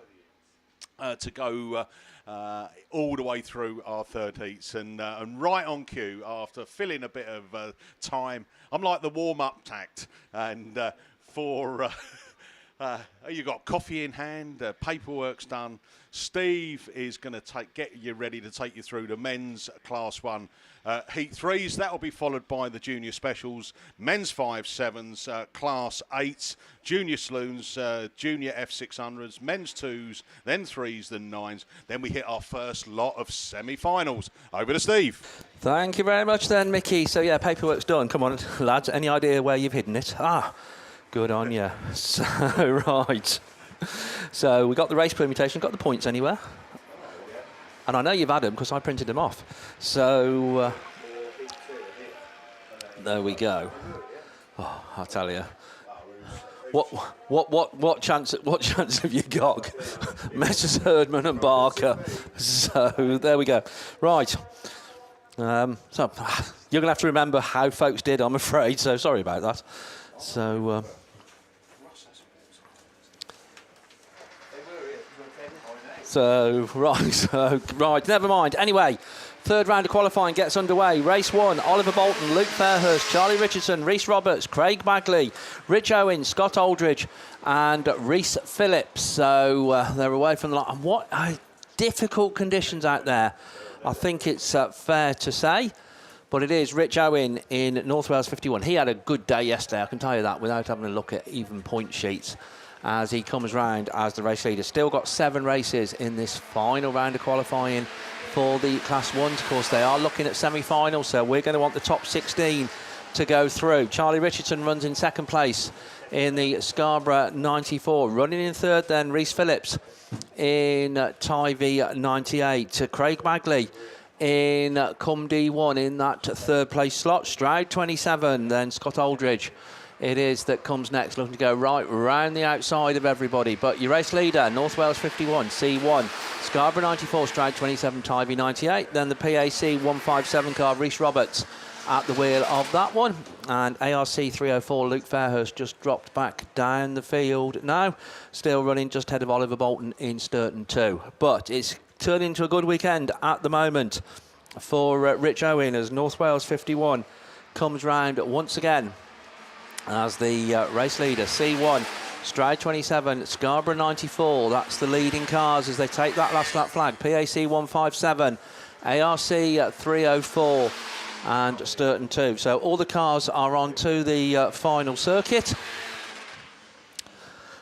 go all the way through our third heats and right on cue after filling a bit of time. I'm like the warm-up tact, and you got coffee in hand, paperwork's done. Steve is going to get you ready to take you through the men's class 1 heat 3s. That will be followed by the junior specials, men's 5-7s, class 8s, junior saloons, junior F600s, men's 2s, then 3s, then 9s. Then we hit our first lot of semi-finals. Over to Steve. Thank you very much then, Mickey. So yeah, paperwork's done. Come on, lads. Any idea where you've hidden it? Good on you. So, right. So we got the race permutation, got the points anywhere. And I know you've had them because I printed them off. So there we go. Oh, I'll tell you. What chance have you got? Messrs. Herdman and Barker. So there we go. Right. So you're gonna have to remember how folks did, I'm afraid. So sorry about that. So. Right, never mind. Anyway, third round of qualifying gets underway. Race 1, Oliver Bolton, Luke Fairhurst, Charlie Richardson, Rhys Roberts, Craig Bagley, Rich Owen, Scott Aldridge and Rhys Phillips. So they're away from the line. And what difficult conditions out there, I think it's fair to say. But it is Rich Owen in North Wales 51. He had a good day yesterday, I can tell you that, without having a look at even point sheets, as he comes round as the race leader. Still got 7 races in this final round of qualifying for the Class 1s. Of course, they are looking at semi-finals, so we're going to want the top 16 to go through. Charlie Richardson runs in second place in the Scarborough 94. Running in third then, Rhys Phillips in Tyre 98. Craig Bagley in come D1 in that third place slot. Stroud 27, then Scott Aldridge. It is that comes next, looking to go right round the outside of everybody. But your race leader, North Wales 51, C1, Scarborough 94, Stroud 27, Tyre 98. Then the PAC 157 car, Rhys Roberts at the wheel of that one. And ARC 304, Luke Fairhurst just dropped back down the field now. Still running just ahead of Oliver Bolton in Sturton 2. But it's turned into a good weekend at the moment for Rich Owen as North Wales 51 comes round once again as the race leader. C1, Stroud 27, Scarborough 94. That's the leading cars as they take that last lap flag. PAC 157, ARC 304 and Sturton 2. So all the cars are on to the final circuit.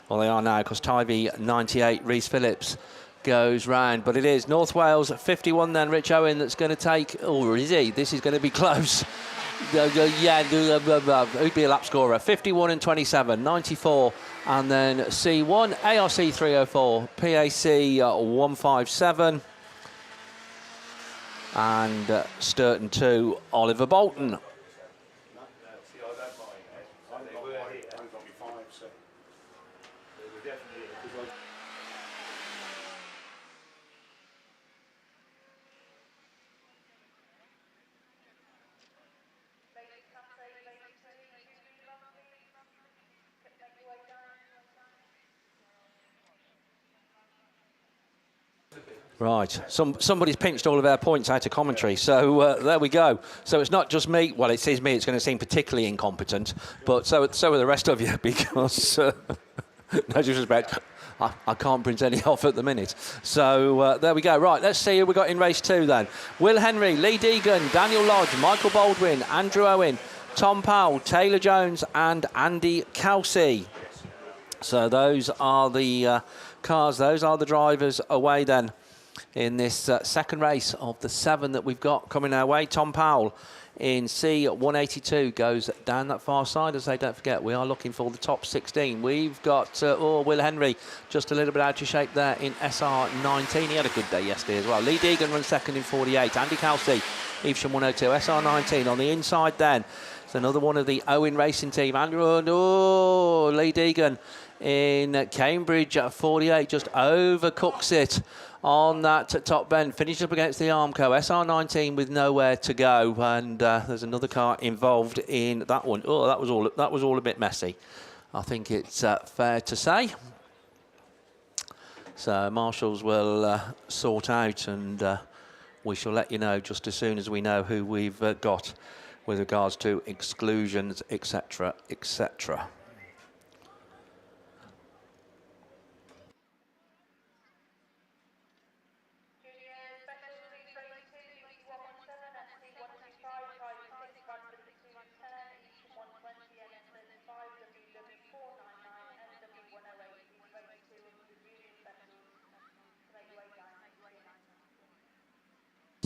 Well, they are now because Tyre 98, Rhys Phillips goes round. But it is North Wales 51 then, Rich Owen, that's going to take... Oh, is he? This is going to be close. Yeah, who'd be a lap scorer? 51 and 27, 94, and then C1, ARC 304, PAC 157, and Sturton 2, Oliver Bolton. Right, somebody's pinched all of our points out of commentary, so there we go. So it's not just me, well, it says me, it's going to seem particularly incompetent, but so are the rest of you, because, no disrespect, I can't print any off at the minute. So there we go. Right, let's see who we got in race 2 then. Will Henry, Lee Deegan, Daniel Lodge, Michael Baldwin, Andrew Owen, Tom Powell, Taylor Jones and Andy Kelsey. So those are the cars, those are the drivers away then in this second race of the 7 that we've got coming our way. Tom Powell in C182 goes down that far side. As I say, don't forget, we are looking for the top 16. We've got Will Henry just a little bit out of shape there in SR19. He had a good day yesterday as well. Lee Deegan runs second in 48. Andy Kelsey, EVESHAM 102. SR19 on the inside then. It's another one of the Owen Racing team. Andrew, Lee Deegan in Cambridge at 48, just overcooks it on that top bend, finishes up against the Armco. SR19 with nowhere to go, and there's another car involved in that one. Oh, that was all a bit messy, I think it's fair to say. So marshals will sort out, and we shall let you know just as soon as we know who we've got with regards to exclusions, etc., etc.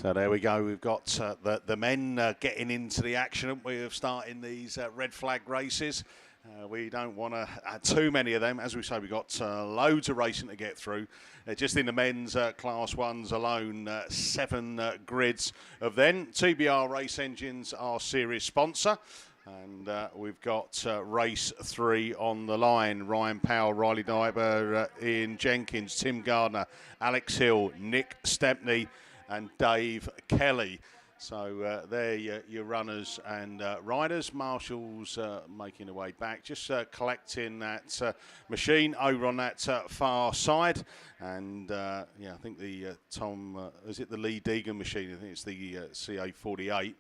So there we go. We've got the men getting into the action, haven't we, of starting these red flag races. We don't want to add too many of them. As we say, we've got loads of racing to get through. Just in the men's Class 1s alone, 7 grids of them. TBR Race Engines, our series sponsor. And we've got race 3 on the line. Ryan Powell, Riley Diber, Ian Jenkins, Tim Gardner, Alex Hill, Nick Stepney and Dave Kelly. So they're your runners and riders. Marshall's making their way back, just collecting that machine over on that far side. And yeah, I think the is it the Lee Deegan machine? I think it's the CA48.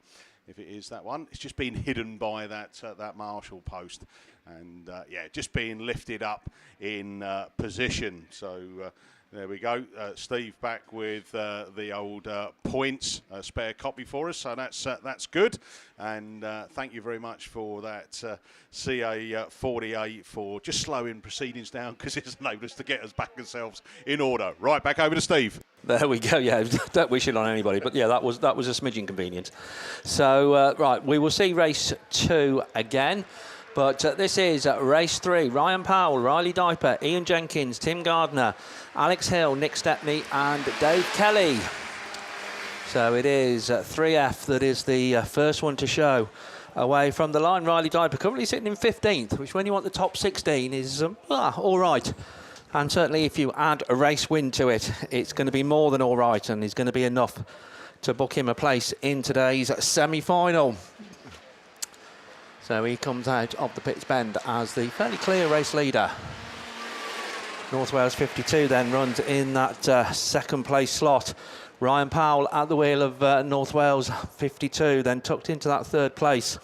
If it is that one, it's just been hidden by that that Marshall post, and yeah, just being lifted up in position. So. There we go. Steve back with the old points spare copy for us, so that's good. And thank you very much for that CA48 for just slowing proceedings down, because it's enabled us to get us back ourselves in order. Right, back over to Steve. There we go. Yeah, don't wish it on anybody, but yeah, that was a smidgen convenient. So right, we will see race 2 again. But this is race 3. Ryan Powell, Riley Diper, Ian Jenkins, Tim Gardner, Alex Hill, Nick Stepney and Dave Kelly. So it is 3F that is the first one to show away from the line. Riley Diper currently sitting in 15th, which when you want the top 16 is all right. And certainly if you add a race win to it, it's going to be more than all right, and is going to be enough to book him a place in today's semi-final. So he comes out of the pits bend as the fairly clear race leader. North Wales 52 then runs in that second place slot. Ryan Powell at the wheel of North Wales 52, then tucked into that third place.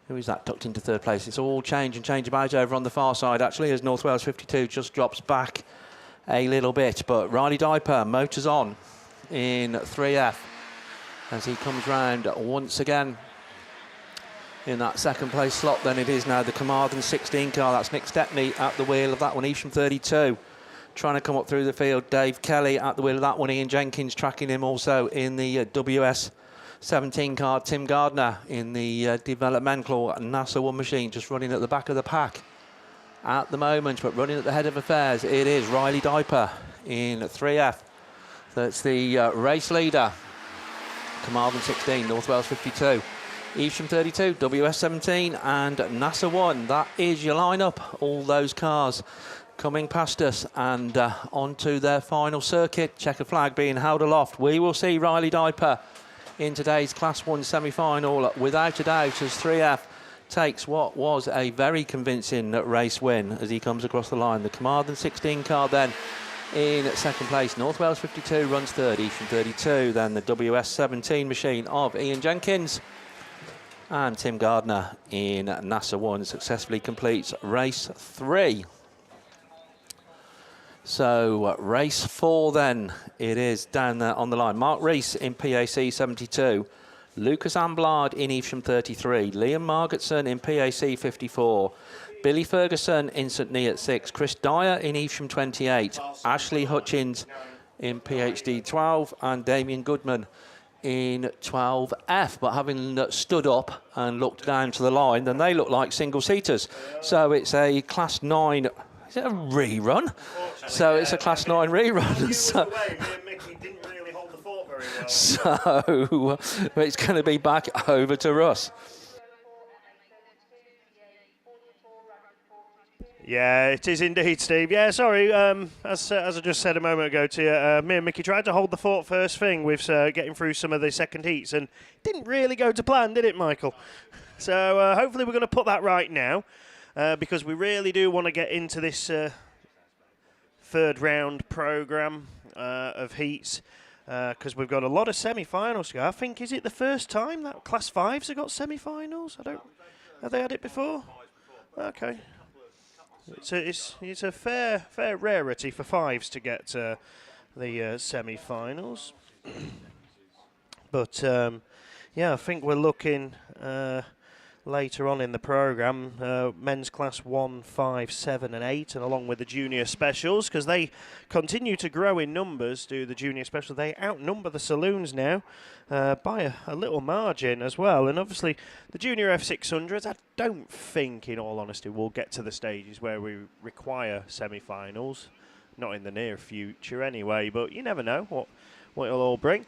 Who is that tucked into third place? It's all change about over on the far side, actually, as North Wales 52 just drops back a little bit. But Riley Diper motors on in 3F as he comes round once again in that second place slot. Then it is now the Carmarthen 16 car. That's Nick Stepney at the wheel of that one. Evesham 32 trying to come up through the field. Dave Kelly at the wheel of that one. Ian Jenkins tracking him also in the WS 17 car. Tim Gardner in the developmental NASA 1 machine, just running at the back of the pack at the moment, but running at the head of affairs. It is Riley Diper in 3F. That's the race leader. Carmarthen 16, North Wales 52. Evesham 32, WS 17 and NASA 1. That is your lineup. All those cars coming past us and onto their final circuit. Checker flag being held aloft. We will see Riley Diper in today's Class 1 semi-final without a doubt, as 3F takes what was a very convincing race win as he comes across the line. The Carmarthen 16 car then in second place. North Wales 52 runs third. Evesham 32, then the WS 17 machine of Ian Jenkins. And Tim Gardner in NASA 1 successfully completes race 3. So race 4 then, it is down there on the line. Mark Rees in PAC 72. Lucas Amblard in Evesham 33. Liam Margetson in PAC 54. Billy Ferguson in St Neots 6. Chris Dyer in Evesham 28. Ashley Hutchins in PhD 12. And Damien Goodman in 12F. But having stood up and looked down to the line, then they look like single seaters. So it's a Class 9. Is it a rerun? So it's a Class 9 rerun. So it's going to be back over to Russ. Yeah, it is indeed, Steve. Yeah, sorry, as I just said a moment ago to you, me and Mickey tried to hold the fort first thing with getting through some of the second heats, and didn't really go to plan, did it, Michael? So hopefully we're going to put that right now, because we really do want to get into this third round programme of heats, because we've got a lot of semi-finals to go. I think, is it the first time that Class 5s have got semi-finals? Have they had it before? Okay. It's a fair rarity for 5s to get the semi-finals. But yeah, I think we're looking later on in the programme, men's Class 1, 5, 7 and 8, and along with the junior specials, because they continue to grow in numbers, do the junior specials. They outnumber the saloons now by a little margin as well. And obviously the junior F600s, I don't think, in all honesty, we'll get to the stages where we require semi-finals. Not in the near future anyway, but you never know what it'll all bring.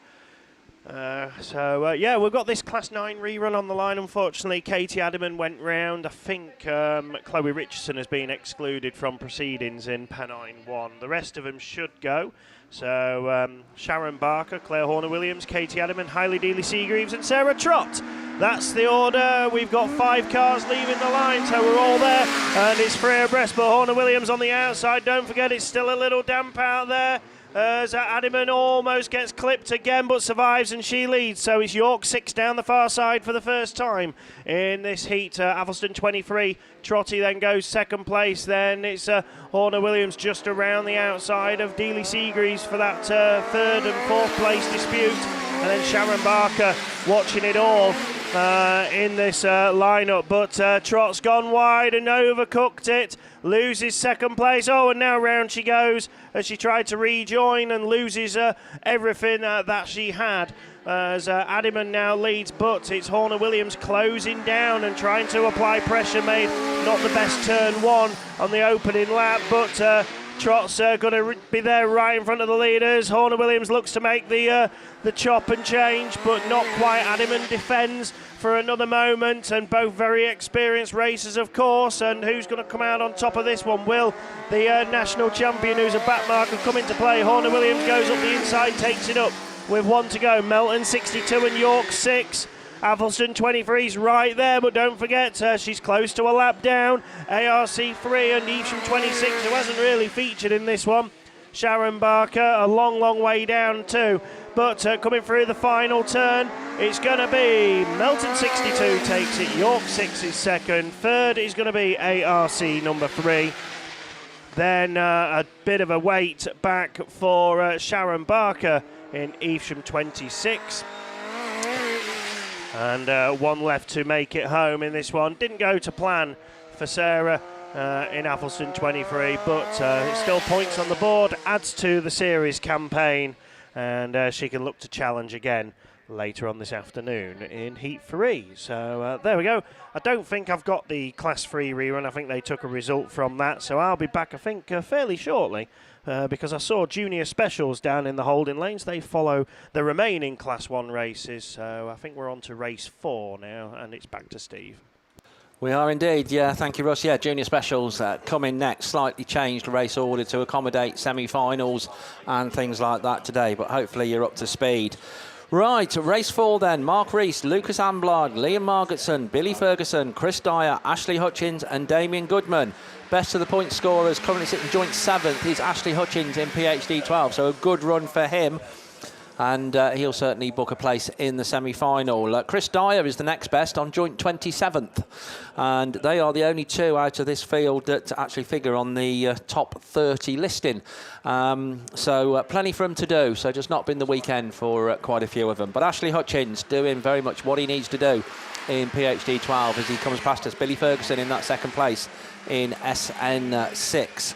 Yeah, we've got this Class 9 rerun on the line. Unfortunately, Katie Adderman went round. I think Chloe Richardson has been excluded from proceedings in Pennine 1. The rest of them should go. So Sharon Barker, Claire Horner-Williams, Katie Adderman, Hailey Dealey-Seagreaves and Sarah Trott. That's the order. We've got 5 cars leaving the line, so we're all there. And it's Freya Brest, but Horner-Williams on the outside. Don't forget, it's still a little damp out there. As Adderman almost gets clipped again, but survives and she leads. So it's York 6 down the far side for the first time in this heat. Avelston 23. Trotty then goes second place. Then it's Horner-Williams just around the outside of Dealey-Seagreaves for that third and fourth place dispute. And then Sharon Barker watching it all in this lineup. But Trott's gone wide and overcooked it. Loses second place. Oh, and now round she goes as she tried to rejoin and loses everything that she had. As Adderman now leads, but it's Horner-Williams closing down and trying to apply pressure. Made not the best turn 1 on the opening lap, but Trot's going to be there right in front of the leaders. Horner Williams looks to make the chop and change, but not quite. Addiman defends for another moment, and both very experienced racers, of course. And who's going to come out on top of this one? Will the national champion, who's a back marker, come into play? Horner Williams goes up the inside, takes it up with 1 to go. Melton 62 and York 6. Athelston 23's right there, but don't forget she's close to a lap down. ARC 3 and Evesham 26, who hasn't really featured in this one. Sharon Barker a long way down too. But coming through the final turn, it's going to be Melton 62 takes it, York 6 is second, third is going to be ARC number 3. Then a bit of a wait back for Sharon Barker in Evesham 26. And 1 left to make it home in this one. Didn't go to plan for Sarah in Athelston 23, but it's still points on the board, adds to the series campaign, and she can look to challenge again later on this afternoon in Heat 3. So there we go. I don't think I've got the Class 3 rerun. I think they took a result from that, so I'll be back, I think, fairly shortly. Because I saw junior specials down in the holding lanes. They follow the remaining Class 1 races. So I think we're on to race 4 now, and it's back to Steve. We are indeed, yeah, thank you, Russ. Yeah, junior specials coming next. Slightly changed race order to accommodate semi-finals and things like that today, but hopefully you're up to speed. Right, race 4 then. Mark Rees, Lucas Amblard, Liam Margetson, Billy Ferguson, Chris Dyer, Ashley Hutchins and Damien Goodman. Best of the point scorers, currently sitting joint 7th, is Ashley Hutchins in PhD 12, so a good run for him. And he'll certainly book a place in the semi-final. Chris Dyer is the next best on joint 27th. And they are the only 2 out of this field that actually figure on the top 30 listing. So plenty for him to do. So just not been the weekend for quite a few of them. But Ashley Hutchins doing very much what he needs to do in PhD 12 as he comes past us. Billy Ferguson in that second place in SN6.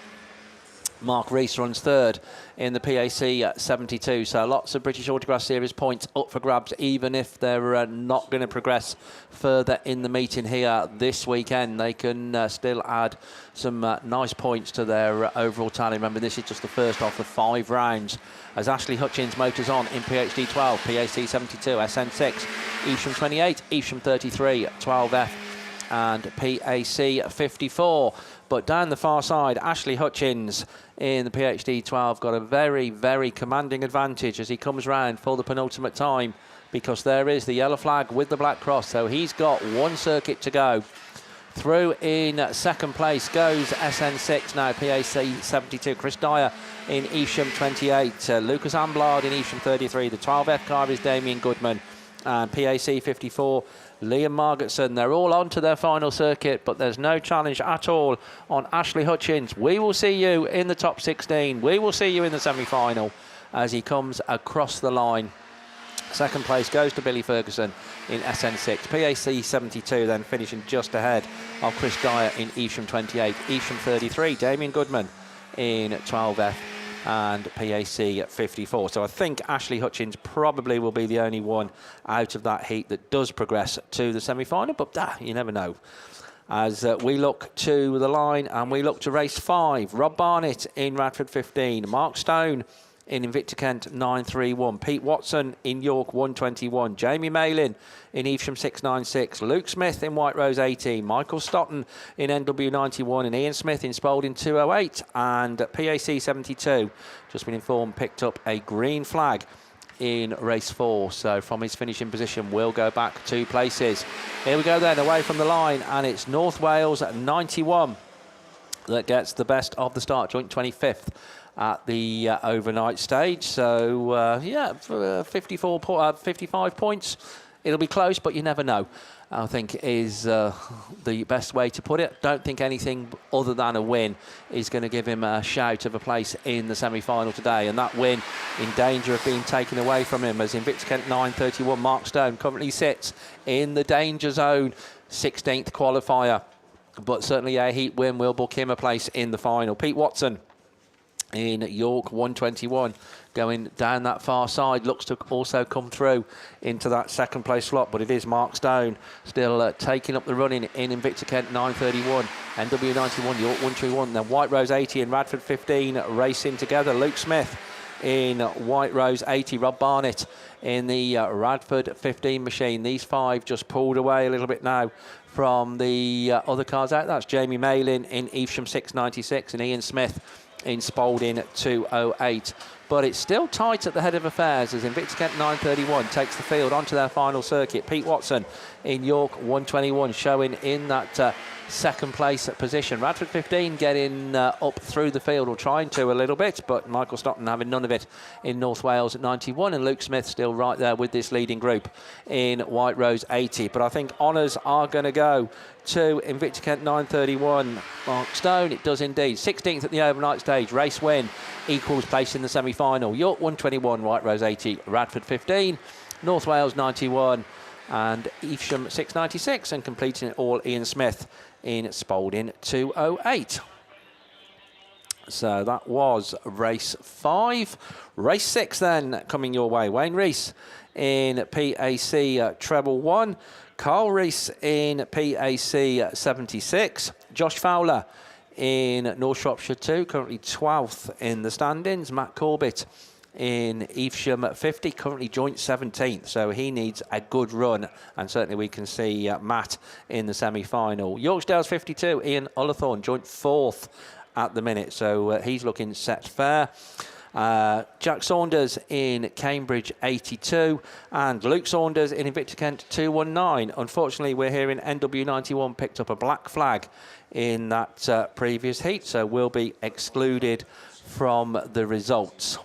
Mark Rees runs third in the PAC 72. So lots of British Autograss Series points up for grabs, even if they're not going to progress further in the meeting here this weekend. They can still add some nice points to their overall tally. Remember, this is just the first off of 5 rounds. As Ashley Hutchins motors on in PhD 12, PAC 72, SN6, Evesham 28, Evesham 33, 12F and PAC 54. But down the far side, Ashley Hutchins in the PhD 12 got a very commanding advantage as he comes round for the penultimate time, because there is the yellow flag with the black cross. So he's got 1 circuit to go. Through in second place goes SN6 now, PAC 72. Chris Dyer in Evesham 28. Lucas Amblard in Evesham 33. The 12F car is Damien Goodman. And PAC 54, Liam Margetson. They're all on to their final circuit, but there's no challenge at all on Ashley Hutchins. We will see you in the top 16. We will see you in the semi-final as he comes across the line. Second place goes to Billy Ferguson in SN6. PAC 72 then finishing just ahead of Chris Dyer in Evesham 28. Evesham 33, Damien Goodman in 12F. And PAC 54. So I think Ashley Hutchins probably will be the only one out of that heat that does progress to the semi-final, but you never know. As we look to the line and we look to race 5, Rob Barnett in Radford 15, Mark Stone in Invicta Kent 931, Pete Watson in York 121, Jamie Malin in Evesham 696, Luke Smith in White Rose 18, Michael Stotton in NW 91 and Ian Smith in Spalding 208, and PAC 72, just been informed, picked up a green flag in race 4, so from his finishing position we'll go back 2 places. Here we go then, away from the line, and it's North Wales 91 that gets the best of the start, joint 25th at the overnight stage. So, 55 points. It'll be close, but you never know, I think is the best way to put it. Don't think anything other than a win is going to give him a shout of a place in the semi-final today. And that win in danger of being taken away from him, as Invicta Kent 931, Mark Stone currently sits in the danger zone, 16th qualifier. But certainly a heat win will book him a place in the final. Pete Watson in York 121, going down that far side, looks to also come through into that second place slot, but it is Mark Stone still taking up the running in Invicta Kent 931, NW 91, York 131, then White Rose 80 and Radford 15 racing together. Luke Smith in White Rose 80, Rob Barnett in the Radford 15 machine. These five just pulled away a little bit now from the other cars out. That's Jamie Malin in Evesham 696 and Ian Smith in Spalding 208. But it's still tight at the head of affairs as Invicta Kent 931 takes the field onto their final circuit. Pete Watson in York 121 showing in that second place position. Radford 15 getting up through the field, or trying to a little bit, but Michael Stockton having none of it in North Wales at 91, and Luke Smith still right there with this leading group in White Rose 80. But I think honours are going to go to Invicta Kent 931. Mark Stone, it does indeed. 16th at the overnight stage, race win equals place in the semi-final. York 121, White Rose 80, Radford 15, North Wales 91 and Evesham 696, and completing it all Ian Smith in Spalding 208. So that was race 5. Race 6 then coming your way. Wayne Rees in PAC treble 1. Carl Rees in PAC 76. Josh Fowler in North Shropshire 2, currently 12th in the standings. Matt Corbett in Evesham 50, currently joint 17th, so he needs a good run, and certainly we can see Matt in the semi-final. Yorkdale's 52, Ian Ullathorne, joint 4th at the minute, so he's looking set fair. Jack Saunders in Cambridge 82 and Luke Saunders in Invicta Kent 219. Unfortunately, we're hearing NW 91 picked up a black flag in that previous heat, so will be excluded from the results.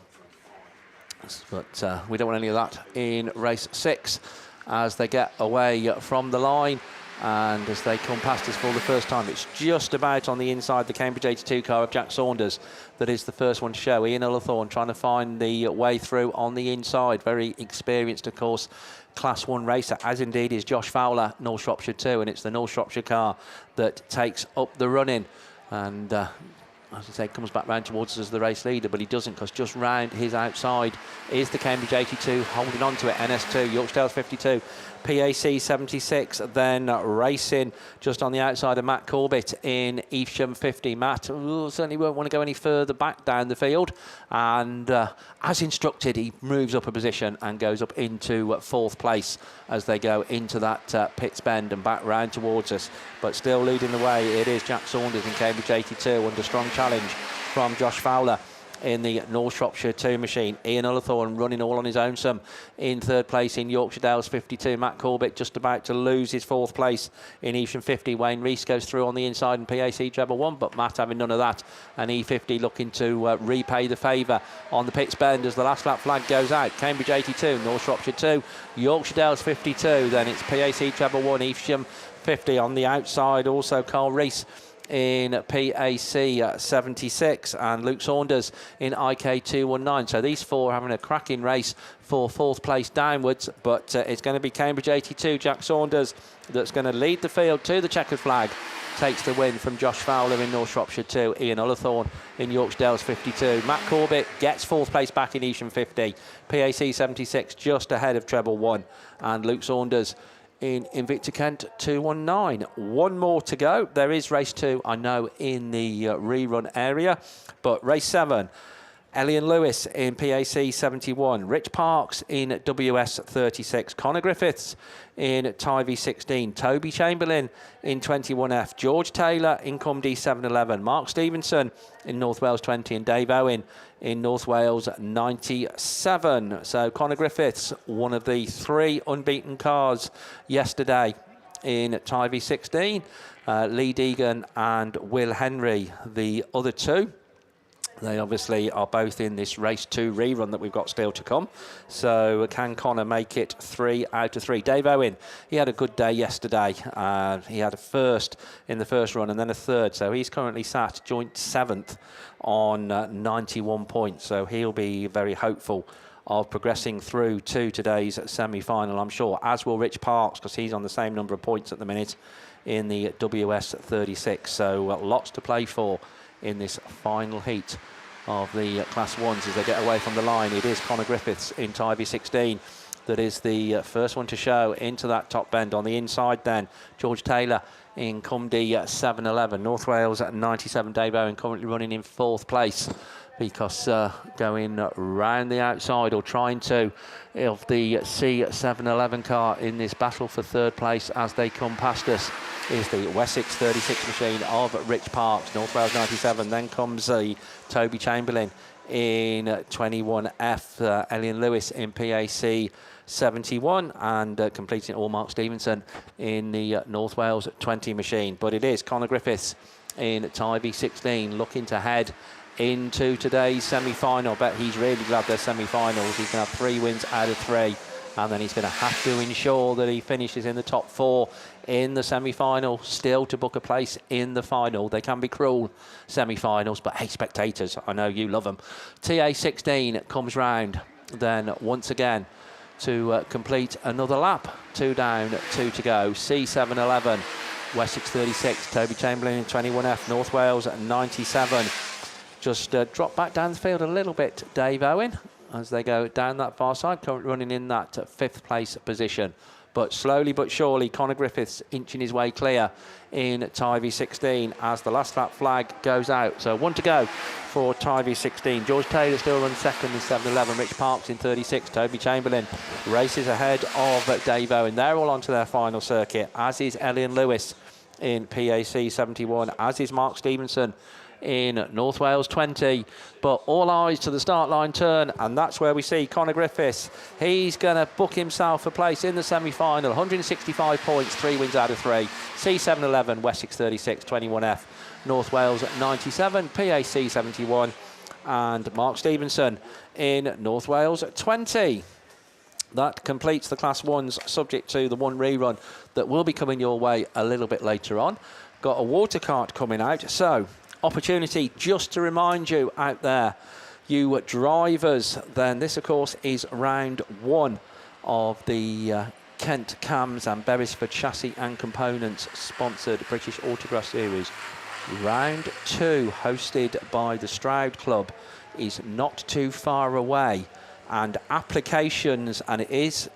But we don't want any of that in race 6 as they get away from the line. And as they come past us for the first time, it's just about on the inside the Cambridge 82 car of Jack Saunders that is the first one to show. Ian Ullathorne trying to find the way through on the inside. Very experienced, of course, Class 1 racer, as indeed is Josh Fowler, North Shropshire 2. And it's the North Shropshire car that takes up the running. And as I say, comes back round towards us as the race leader, but he doesn't, because just round his outside is the Cambridge 82 holding on to it. NS2, Yorkdale's 52, PAC 76, then racing just on the outside of Matt Corbett in Evesham 50. Matt certainly won't want to go any further back down the field, and as instructed, he moves up a position and goes up into 4th place as they go into that pits bend and back round towards us. But still leading the way, it is Jack Saunders in Cambridge 82 under strong challenge from Josh Fowler in the North Shropshire 2 machine. Ian Ullathorne running all on his own some in 3rd place in Yorkshire Dales 52. Matt Corbett just about to lose his 4th place in Evesham 50. Wayne Rees goes through on the inside in PAC treble 1, but Matt having none of that, and E50 looking to repay the favour on the pits bend as the last lap flag goes out. Cambridge 82, North Shropshire 2, Yorkshire Dales 52, then it's PAC treble 1, Evesham 50 on the outside. Also Carl Rees in PAC 76 and Luke Saunders in IK 219. So these four having a cracking race for 4th place downwards, but it's going to be Cambridge 82, Jack Saunders, that's going to lead the field to the checkered flag. Takes the win from Josh Fowler in North Shropshire 2, Ian Ullathorne in Yorkshire Dales 52. Matt Corbett gets 4th place back in Evesham 50. PAC 76 just ahead of treble 1, and Luke Saunders in Invicta Kent 219. One more to go. There is race 2, I know, in the rerun area, but race 7, Elian Lewis in PAC 71, Rich Parks in WS 36, Connor Griffiths in Tyre 16, Toby Chamberlain in 21F, George Taylor in Cumdy 711, Mark Stevenson in North Wales 20, and Dave Owen in North Wales 97. So Connor Griffiths, one of the 3 unbeaten cars yesterday in Tyre 16. Lee Deegan and Will Henry, the other 2. They obviously are both in this race 2 rerun that we've got still to come. So can Connor make it 3 out of 3? Dave Owen, he had a good day yesterday. He had a 1st in the first run and then a 3rd. So he's currently sat joint 7th on 91 points. So he'll be very hopeful of progressing through to today's semi-final, I'm sure, as will Rich Parks, because he's on the same number of points at the minute in the WS 36. So lots to play for in this final heat of the Class 1s as they get away from the line. It is Connor Griffiths in Tyre V16 that is the first one to show into that top bend. On the inside then, George Taylor in Cumdy 7.11. North Wales at 97. Dave Owen currently running in 4th place because going round the outside or trying to of the C711 car in this battle for 3rd place as they come past us is the Wessex 36 machine of Rich Parks, North Wales 97. Then comes Toby Chamberlain in 21F, Elian Lewis in PAC 71, and completing all Mark Stevenson in the North Wales 20 machine. But it is Connor Griffiths in Tyre V16 looking to head into today's semi-final. Bet he's really glad they're semi-finals. He's going to have 3 wins out of 3, and then he's going to have to ensure that he finishes in the top 4 in the semi-final, still to book a place in the final. They can be cruel, semi-finals, but hey, spectators, I know you love them. TA16 comes round then once again to complete another lap. 2 down, 2 to go. C711, Wessex 36, Toby Chamberlain in 21F, North Wales at 97. Just drop back down the field a little bit, Dave Owen, as they go down that far side, currently running in that 5th place position. But slowly but surely, Connor Griffiths inching his way clear in Tyre V16 as the last lap flag goes out. So 1 to go for Tyre V16. George Taylor still runs 2nd in 7.11. Rich Parks in 36. Toby Chamberlain races ahead of Dave Owen. They're all onto their final circuit, as is Elian Lewis in PAC 71, as is Mark Stevenson in North Wales 20. But all eyes to the start line turn, and that's where we see Connor Griffiths. He's going to book himself a place in the semi-final. 165 points, 3 wins out of 3. C711, Wessex 36, 21F, North Wales 97, PAC 71, and Mark Stevenson in North Wales 20. That completes the Class 1s, subject to the one rerun that will be coming your way a little bit later on. Got a water cart coming out, so opportunity just to remind you out there, you drivers, then this of course is round 1 of the Kent Cams and Beresford Chassis and Components sponsored British Autograss Series. Round 2, hosted by the Stroud Club, is not too far away, and applications, and it is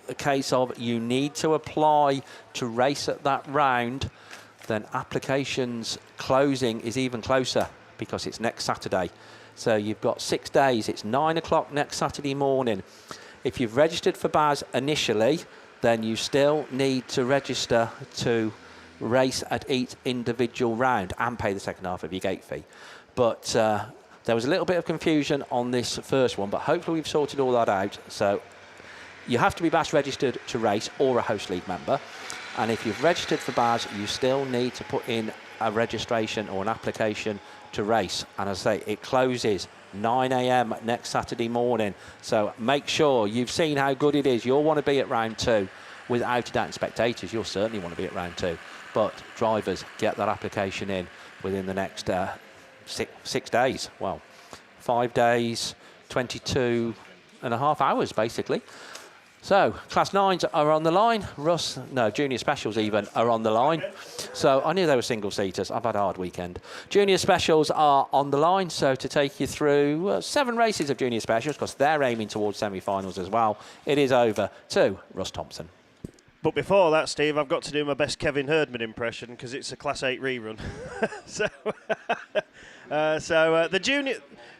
a case of you need to apply to race at that round, then applications closing is even closer because it's next Saturday. So you've got 6 days. It's 9 o'clock next Saturday morning. If you've registered for BAS initially, then you still need to register to race at each individual round and pay the second half of your gate fee. But there was a little bit of confusion on this first one, but hopefully we've sorted all that out. So you have to be BAS registered to race or a host league member. And if you've registered for BAS, you still need to put in a registration or an application to race. And as I say, it closes 9 a.m. next Saturday morning. So make sure you've seen how good it is. You'll want to be at round 2. Without a doubt, and spectators, you'll certainly want to be at round 2. But drivers, get that application in within the next 6 days. Well, 5 days, 22 and a half hours, basically. So, Class 9s are on the line. Junior Specials even are on the line. So, I knew they were single-seaters. I've had a hard weekend. Junior Specials are on the line. So, to take you through 7 races of Junior Specials, because they're aiming towards semi-finals as well, it is over to Russ Thompson. But before that, Steve, I've got to do my best Kevin Herdman impression because it's a Class 8 rerun.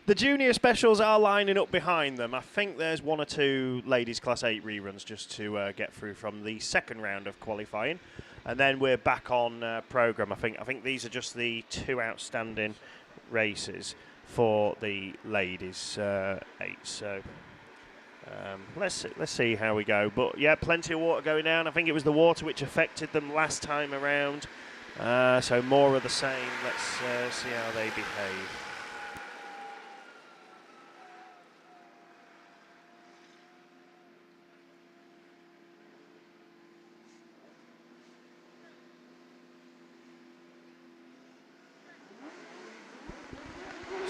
The junior specials are lining up behind them. I think there's 1 or 2 ladies Class 8 reruns just to get through from the second round of qualifying, and then we're back on programme. I think these are just the 2 outstanding races for the ladies 8. So. Let's see how we go. But yeah, plenty of water going down. I think it was the water which affected them last time around. So more of the same. Let's see how they behave.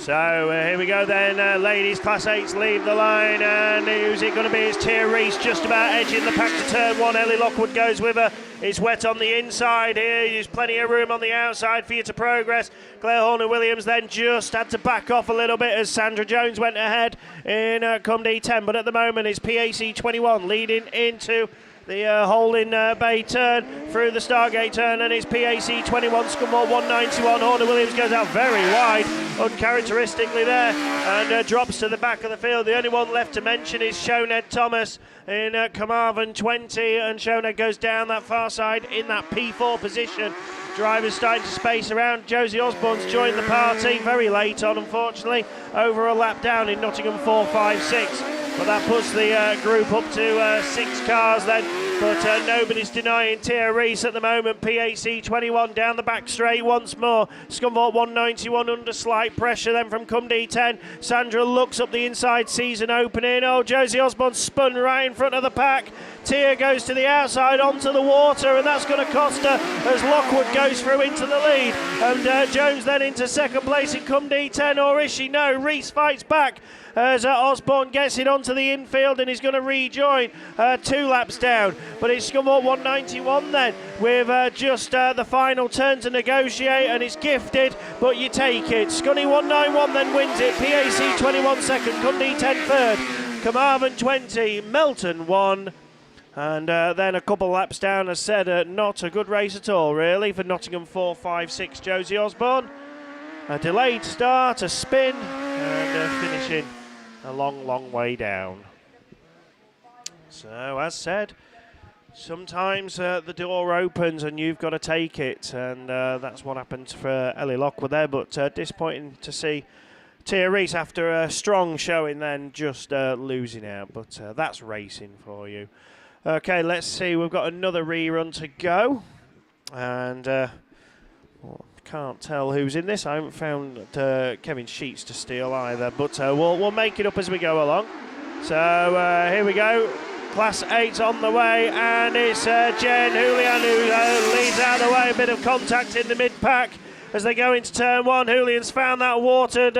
So here we go then, ladies Class 8s leave the line, and who's it going to be? It's Tyre Reese just about edging the pack to turn 1. Ellie Lockwood goes with her. It's wet on the inside here. There's plenty of room on the outside for you to progress. Claire Horner-Williams then just had to back off a little bit as Sandra Jones went ahead in Cum D10, but at the moment it's PAC 21 leading into the Holding Bay turn through the Stargate turn, and it's PAC 21, Scunthorpe 191. Horner-Williams goes out very wide, uncharacteristically there, and drops to the back of the field. The only one left to mention is Shoned Thomas in Carmarthen 20, and Shoned goes down that far side in that P4 position. Drivers starting to space around. Josie Osborne's joined the party very late on, unfortunately, over a lap down in Nottingham 4-5-6. But that puts the group up to 6 cars then. But nobody's denying Tyre Reese at the moment. PAC 21 down the back straight once more. Scunthorpe 191 under slight pressure then from Cum D10. Sandra looks up the inside, sees an opening. Oh, Josie Osborne spun right in front of the pack. Tyre goes to the outside onto the water, and that's going to cost her as Lockwood goes through into the lead. And Jones then into second place in Cum D10, or is she? No, Reese fights back as Osborne gets it onto the infield and he's going to rejoin 2 laps down. But it's Scunthorpe 191 then with just the final turn to negotiate, and it's gifted, but you take it. Scunny 191 then wins it. PAC 21 second, Cum D10 third, Carmarthen 20, Melton 1. And then a couple laps down, as said, not a good race at all, really, for Nottingham 4-5-6 Josie Osborne. A delayed start, a spin, and finishing a long, long way down. So, as said, sometimes the door opens and you've got to take it, and that's what happened for Ellie Lockwood there, but disappointing to see Tyre Reese after a strong showing then just losing out, but that's racing for you. Okay, let's see, we've got another rerun to go, and can't tell who's in this. I haven't found Kevin Sheets to steal either, but we'll make it up as we go along. So here we go. Class 8 on the way, and it's Jen Julian who leads out of the way. A bit of contact in the mid-pack as they go into turn 1. Julian's found that watered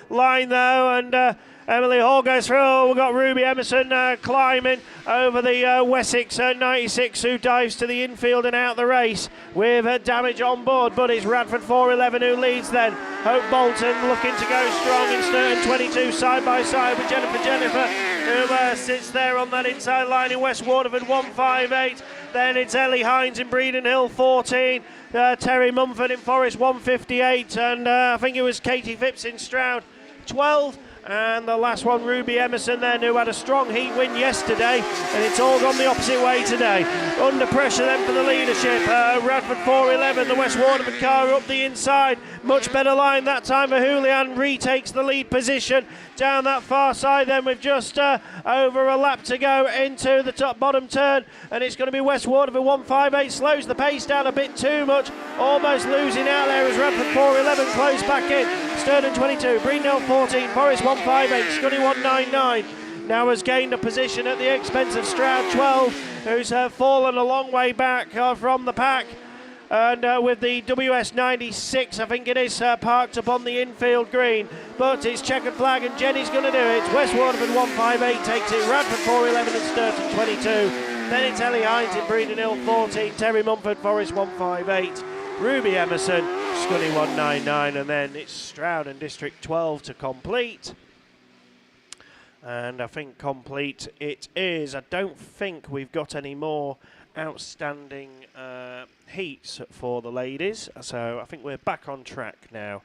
line though, and Emily Hall goes through. Oh, we've got Ruby Emerson climbing over the Wessex 96, who dives to the infield and out the race with damage on board. But it's Radford 411 who leads then. Hope Bolton looking to go strong in Sturton 22, side by side with Jennifer, who sits there on that inside line in West Waterford 158. Then it's Ellie Hines in Breeden Hill 14. Terry Mumford in Forest 158. And I think it was Katie Phipps in Stroud 12. And the last one, Ruby Emerson then, who had a strong heat win yesterday, and it's all gone the opposite way today. Under pressure then for the leadership. Radford 411, the West Waterford car up the inside. Much better line that time for Julian, retakes the lead position down that far side then with just over a lap to go into the top bottom turn, and it's going to be West Waterford 158, slows the pace down a bit too much, almost losing out there as Radford 411 close back in. Sturton 22, Breednell 14, Forest 158, Scunny 199 now has gained a position at the expense of Stroud 12, who's fallen a long way back from the pack. And with the WS96, I think it is, parked upon the infield green. But it's checkered flag and Jenny's going to do it. West Waterford 158 takes it, Radford 411 and Sturton 22. Then it's Ellie Hines in Breeden Hill 14, Terry Mumford, Forest 158, Ruby Emerson, Scunny 199, and then it's Stroud and District 12 to complete. And I think complete it is. I don't think we've got any more outstanding heats for the ladies, so I think we're back on track now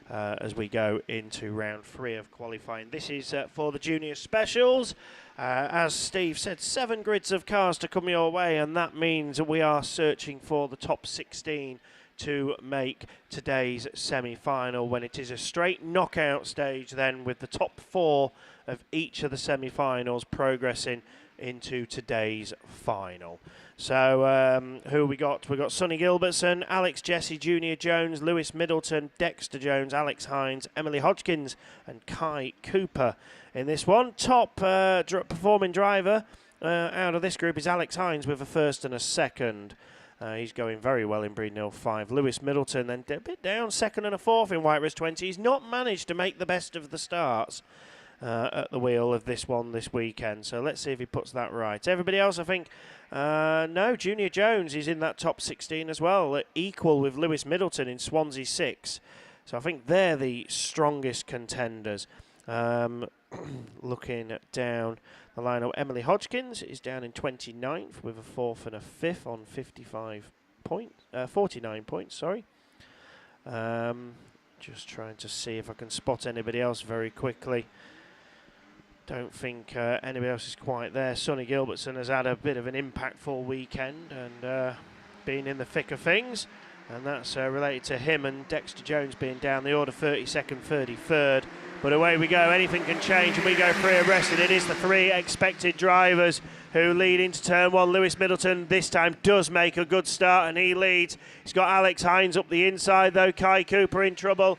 as we go into round 3 of qualifying. This is for the junior specials. As Steve said, 7 grids of cars to come your way, and that means we are searching for the top 16 to make today's semi-final, when it is a straight knockout stage then, with the top 4 of each of the semi-finals progressing into today's final. So who we got? We got Sonny Gilbertson, Alex Jesse Junior Jones, Lewis Middleton, Dexter Jones, Alex Hines, Emily Hodgkins and Kai Cooper in this one. Top performing driver out of this group is Alex Hines with a first and a second. He's going very well in Breeding Hill 5. Lewis Middleton then a bit down, second and a fourth in White Rose 20. He's not managed to make the best of the starts at the wheel of this one this weekend. So let's see if he puts that right. Everybody else, I think, no, Junior Jones is in that top 16 as well, equal with Lewis Middleton in Swansea 6. So I think they're the strongest contenders. Looking down the lineup, Emily Hodgkins is down in 29th with a 4th and a 5th on 49 points. Sorry. Just trying to see if I can spot anybody else very quickly. Don't think anybody else is quite there. Sonny Gilbertson has had a bit of an impactful weekend and been in the thick of things. And that's related to him and Dexter Jones being down the order 32nd, 33rd. But away we go. Anything can change and we go free abreast. And it is the 3 expected drivers who lead into turn 1. Lewis Middleton this time does make a good start and he leads. He's got Alex Hines up the inside though. Kai Cooper in trouble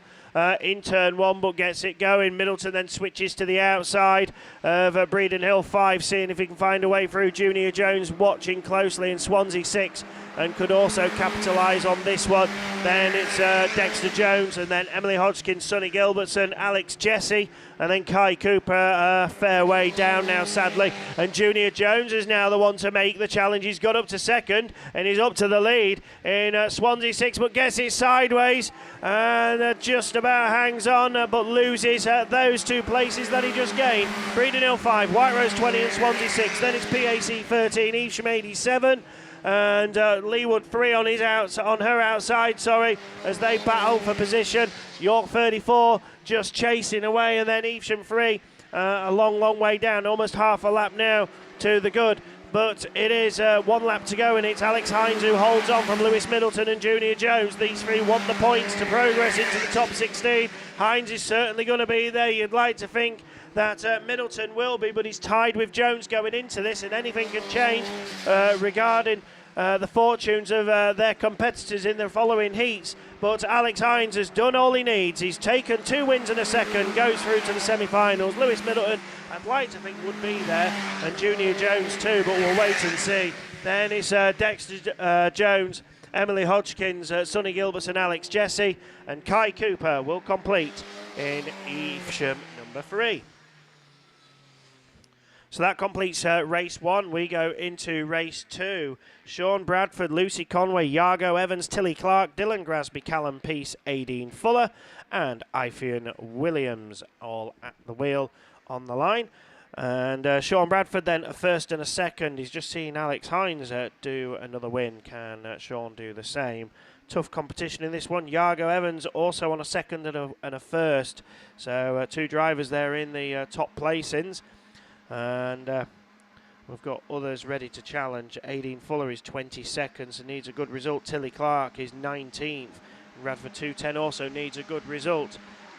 in turn 1 but gets it going. Middleton then switches to the outside of Breeding Hill 5, seeing if he can find a way through. Junior Jones watching closely in Swansea 6 and could also capitalise on this one. Then it's Dexter Jones and then Emily Hodgkins, Sonny Gilbertson, Alex Jesse and then Kai Cooper fair way down now sadly, and Junior Jones is now the one to make the challenge. He's got up to second and he's up to the lead in Swansea 6 but gets it sideways and just about hangs on but loses those 2 places that he just gained. Breeding Hill 5, White Rose 20 and Swansea 6, then it's PAC 13, Evesham 87 and Leewood 3 on her outside, as they battle for position. York 34 just chasing away, and then Evesham 3 a long way down, almost half a lap now to the good. But it is 1 lap to go, and it's Alex Hines who holds on from Lewis Middleton and Junior Jones. These 3 want the points to progress into the top 16. Hines is certainly going to be there. You'd like to think that Middleton will be, but he's tied with Jones going into this, and anything can change regarding the fortunes of their competitors in the following heats. But Alex Hines has done all he needs. He's taken 2 wins in a second, goes through to the semi-finals. Lewis Middleton, I'd like to think, would be there, and Junior Jones too, but we'll wait and see. Then it's Dexter Jones, Emily Hodgkins, Sonny Gilbertson, Alex Jesse, and Kai Cooper will complete in Evesham number 3. So that completes race 1. We go into race 2. Sean Bradford, Lucy Conway, Yargo Evans, Tilly Clark, Dylan Grasby, Callum Peace, Aideen Fuller, and Ifian Williams all at the wheel on the line. And Sean Bradford then a first and a second. He's just seen Alex Hines do another win. Can Sean do the same? Tough competition in this one. Yargo Evans also on a second and a first. So 2 drivers there in the top placings. And we've got others ready to challenge. Aideen Fuller is 22nd, so needs a good result. Tilly Clark is 19th. Radford 210 also needs a good result.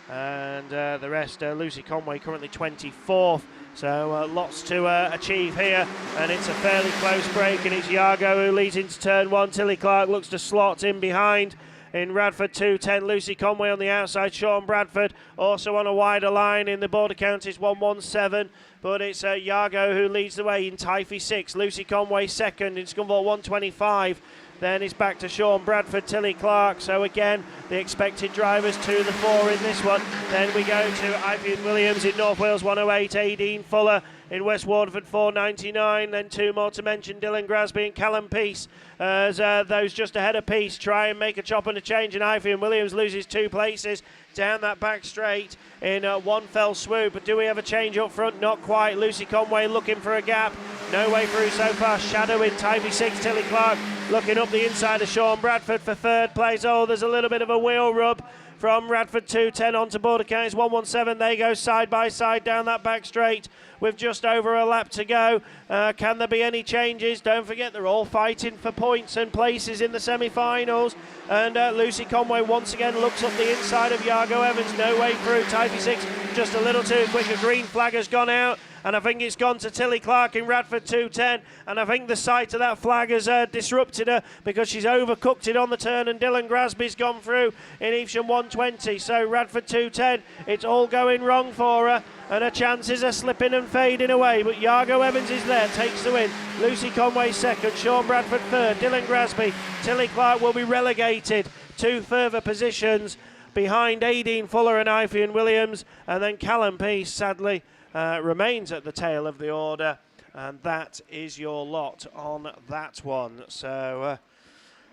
And the rest, Lucy Conway currently 24th. So lots to achieve here. And it's a fairly close break. And it's Yargo who leads into turn 1. Tilly Clark looks to slot in behind. In Radford 210, Lucy Conway on the outside. Sean Bradford also on a wider line. In the border count is 117. But it's Yargo who leads the way in Typhy 6. Lucy Conway second in Scunthorpe 125. Then it's back to Sean Bradford, Tilly Clark. So again, the expected drivers to the 4 in this one. Then we go to Ifian Williams in North Wales 108. Aideen Fuller in West Waterford 499. Then 2 more to mention, Dylan Grasby and Callum Peace. As those just ahead of Peace try and make a chop and a change. And Ifian Williams loses 2 places down that back straight in one fell swoop. But do we have a change up front? Not quite. Lucy Conway looking for a gap. No way through so far. Shadow in Tyvey 6. Tilly Clark looking up the inside of Sean Bradford for 3rd place. Oh, there's a little bit of a wheel rub from Radford 210 onto border counts 117. They go side by side down that back straight with just over a lap to go. Can there be any changes? Don't forget they're all fighting for points and places in the semi-finals. And Lucy Conway once again looks up the inside of Yargo Evans. No way through. Typhy 6 just a little too quick. A green flag has gone out. and I think it's gone to Tilly Clark in Radford 210, and I think the sight of that flag has disrupted her because she's overcooked it on the turn, and Dylan Grasby's gone through in Evesham 120. So Radford 210, it's all going wrong for her, and her chances are slipping and fading away, but Yargo Evans is there, takes the win. Lucy Conway second, Sean Bradford third, Dylan Grasby, Tilly Clark will be relegated 2 further positions behind Aideen Fuller and Ivy Williams, and then Callum Peace sadly remains at the tail of the order, and that is your lot on that one. So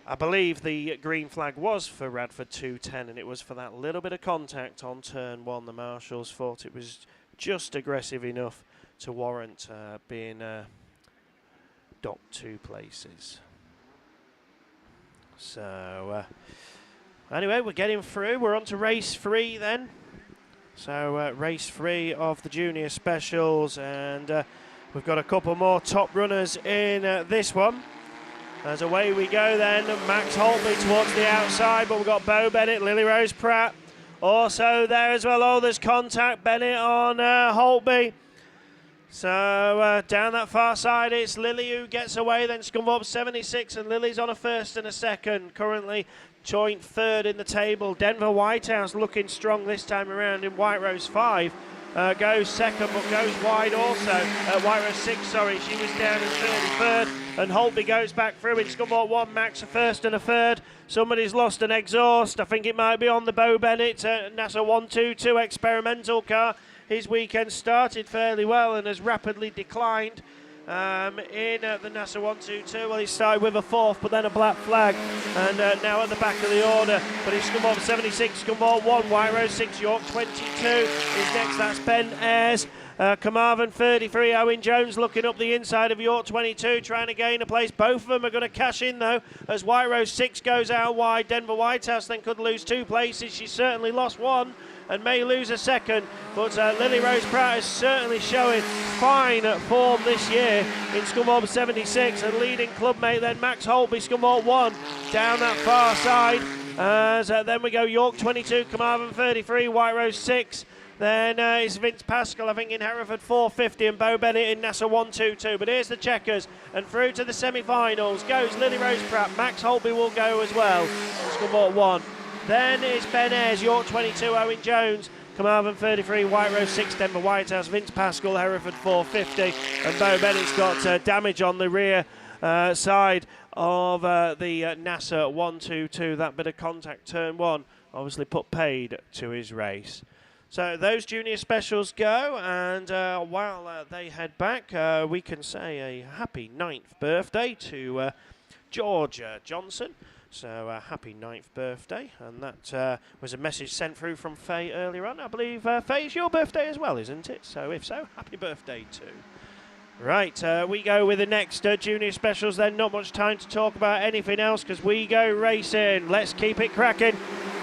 I believe the green flag was for Radford 210, and it was for that little bit of contact on turn 1. The marshals thought it was just aggressive enough to warrant being docked 2 places. So anyway, we're getting through. We're on to race 3 then. So race 3 of the junior specials, and we've got a couple more top runners in this one. As away we go then, Max Holtby towards the outside, but we've got Bo Bennett, Lily Rose Pratt also there as well. Oh, there's contact, Bennett on Holtby. So down that far side, it's Lily who gets away, then Scunthorpe 76, and Lily's on a first and a second, currently joint third in the table. Denver Whitehouse looking strong this time around in White Rose 5. Goes second but goes wide also. White Rose 6, sorry, she was down in 33rd. And Holtby goes back through in Scunthorpe 1, Max a first and a third. Somebody's lost an exhaust. I think it might be on the Bo Bennett NASA 122 experimental car. His weekend started fairly well and has rapidly declined. In the NASA 122, well, he started with a 4th, but then a black flag, and now at the back of the order. But he's Scunthorpe 76, Scunthorpe 1, White Rose 6, York 22 is next. That's Ben Ayres. Carmarthen 33, Owen Jones looking up the inside of York 22, trying to gain a place. Both of them are going to cash in though, as White Rose 6 goes out wide. Denver Whitehouse then could lose 2 places. She's certainly lost 1. And may lose a second, but Lily Rose Pratt is certainly showing fine form this year in Scunthorpe 76, and leading clubmate then Max Holtby, Scunthorpe 1, down that far side. As then we go York 22, Carmarthen 33, White Rose 6. Then is Vince Pascal, I think, in Hereford 450, and Bo Bennett in NASA 122. But here's the checkers, and through to the semi-finals goes Lily Rose Pratt. Max Holtby will go as well, Scunthorpe 1. Then it's Ben Ayres, York 22, Owen Jones, Carmarthen 33, White Rose 6, Denver Whitehouse, Vince Pascal, Hereford 450, and Bo Bennett's got damage on the rear side of the NASA 122. That bit of contact, turn 1, obviously put paid to his race. So those junior specials go, and while they head back, we can say a happy 9th birthday to George Johnson. So happy 9th birthday, and that was a message sent through from Faye earlier on. I believe Faye, it's your birthday as well, isn't it? So if so, happy birthday too. Right, we go with the next junior specials then. Not much time to talk about anything else because we go racing. Let's keep it cracking.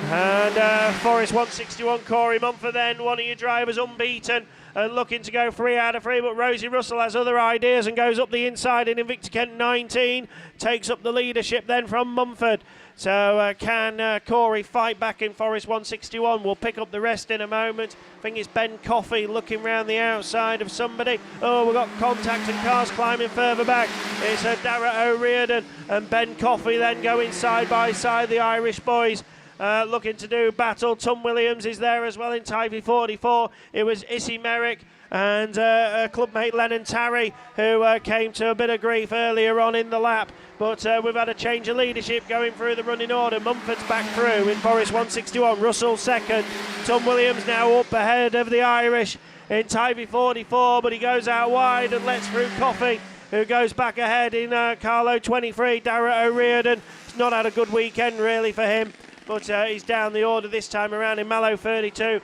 And Forest 161, Corey Mumford then, one of your drivers unbeaten and looking to go 3 out of 3, but Rosie Russell has other ideas and goes up the inside in Invicta Kent 19, takes up the leadership then from Mumford. So can Corey fight back in Forest 161? We'll pick up the rest in a moment. I think it's Ben Coffey looking round the outside of somebody. Oh, we've got contact and cars climbing further back. It's Dara O'Riordan and Ben Coffey then going side by side, the Irish boys. Looking to do battle. Tom Williams is there as well in Tyre 44. It was Issy Merrick and clubmate Lennon Tarry who came to a bit of grief earlier on in the lap. But we've had a change of leadership going through the running order. Mumford's back through in Forest 161. Russell second. Tom Williams now up ahead of the Irish in Tyre 44, but he goes out wide and lets through Coffey, who goes back ahead in Carlo 23. Dara O'Riordan has not had a good weekend really for him, but he's down the order this time around in Mallow 32.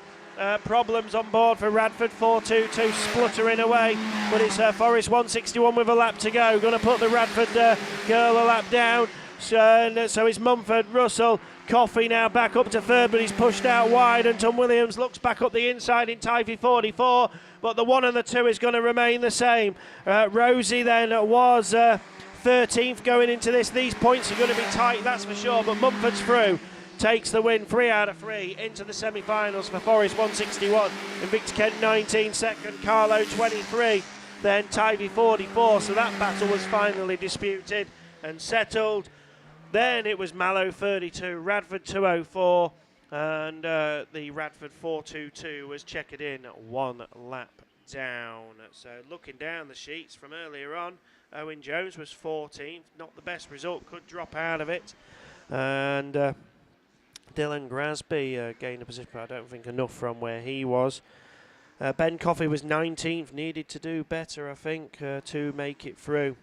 Problems on board for Radford 422, spluttering away, but it's Forest 161 with a lap to go. Going to put the Radford girl a lap down. So it's Mumford, Russell, Coffey now back up to third, but he's pushed out wide, and Tom Williams looks back up the inside in Tyre 44, but the 1 and the 2 is going to remain the same. Rosie then was 13th going into this. These points are going to be tight, that's for sure, but Mumford's through. takes the win, 3 out of 3 into the semi-finals for Forest 161. Invicta Kent 19 second, Carlo 23, then Tyre 44. So that battle was finally disputed and settled. Then it was Mallow 32, Radford 204, and the Radford 422 was checkered in 1 lap down. So looking down the sheets from earlier on, Owen Jones was 14th, not the best result, could drop out of it. And Dylan Grasby gained a position, but I don't think enough from where he was. Ben Coffey was 19th, needed to do better, I think, to make it through.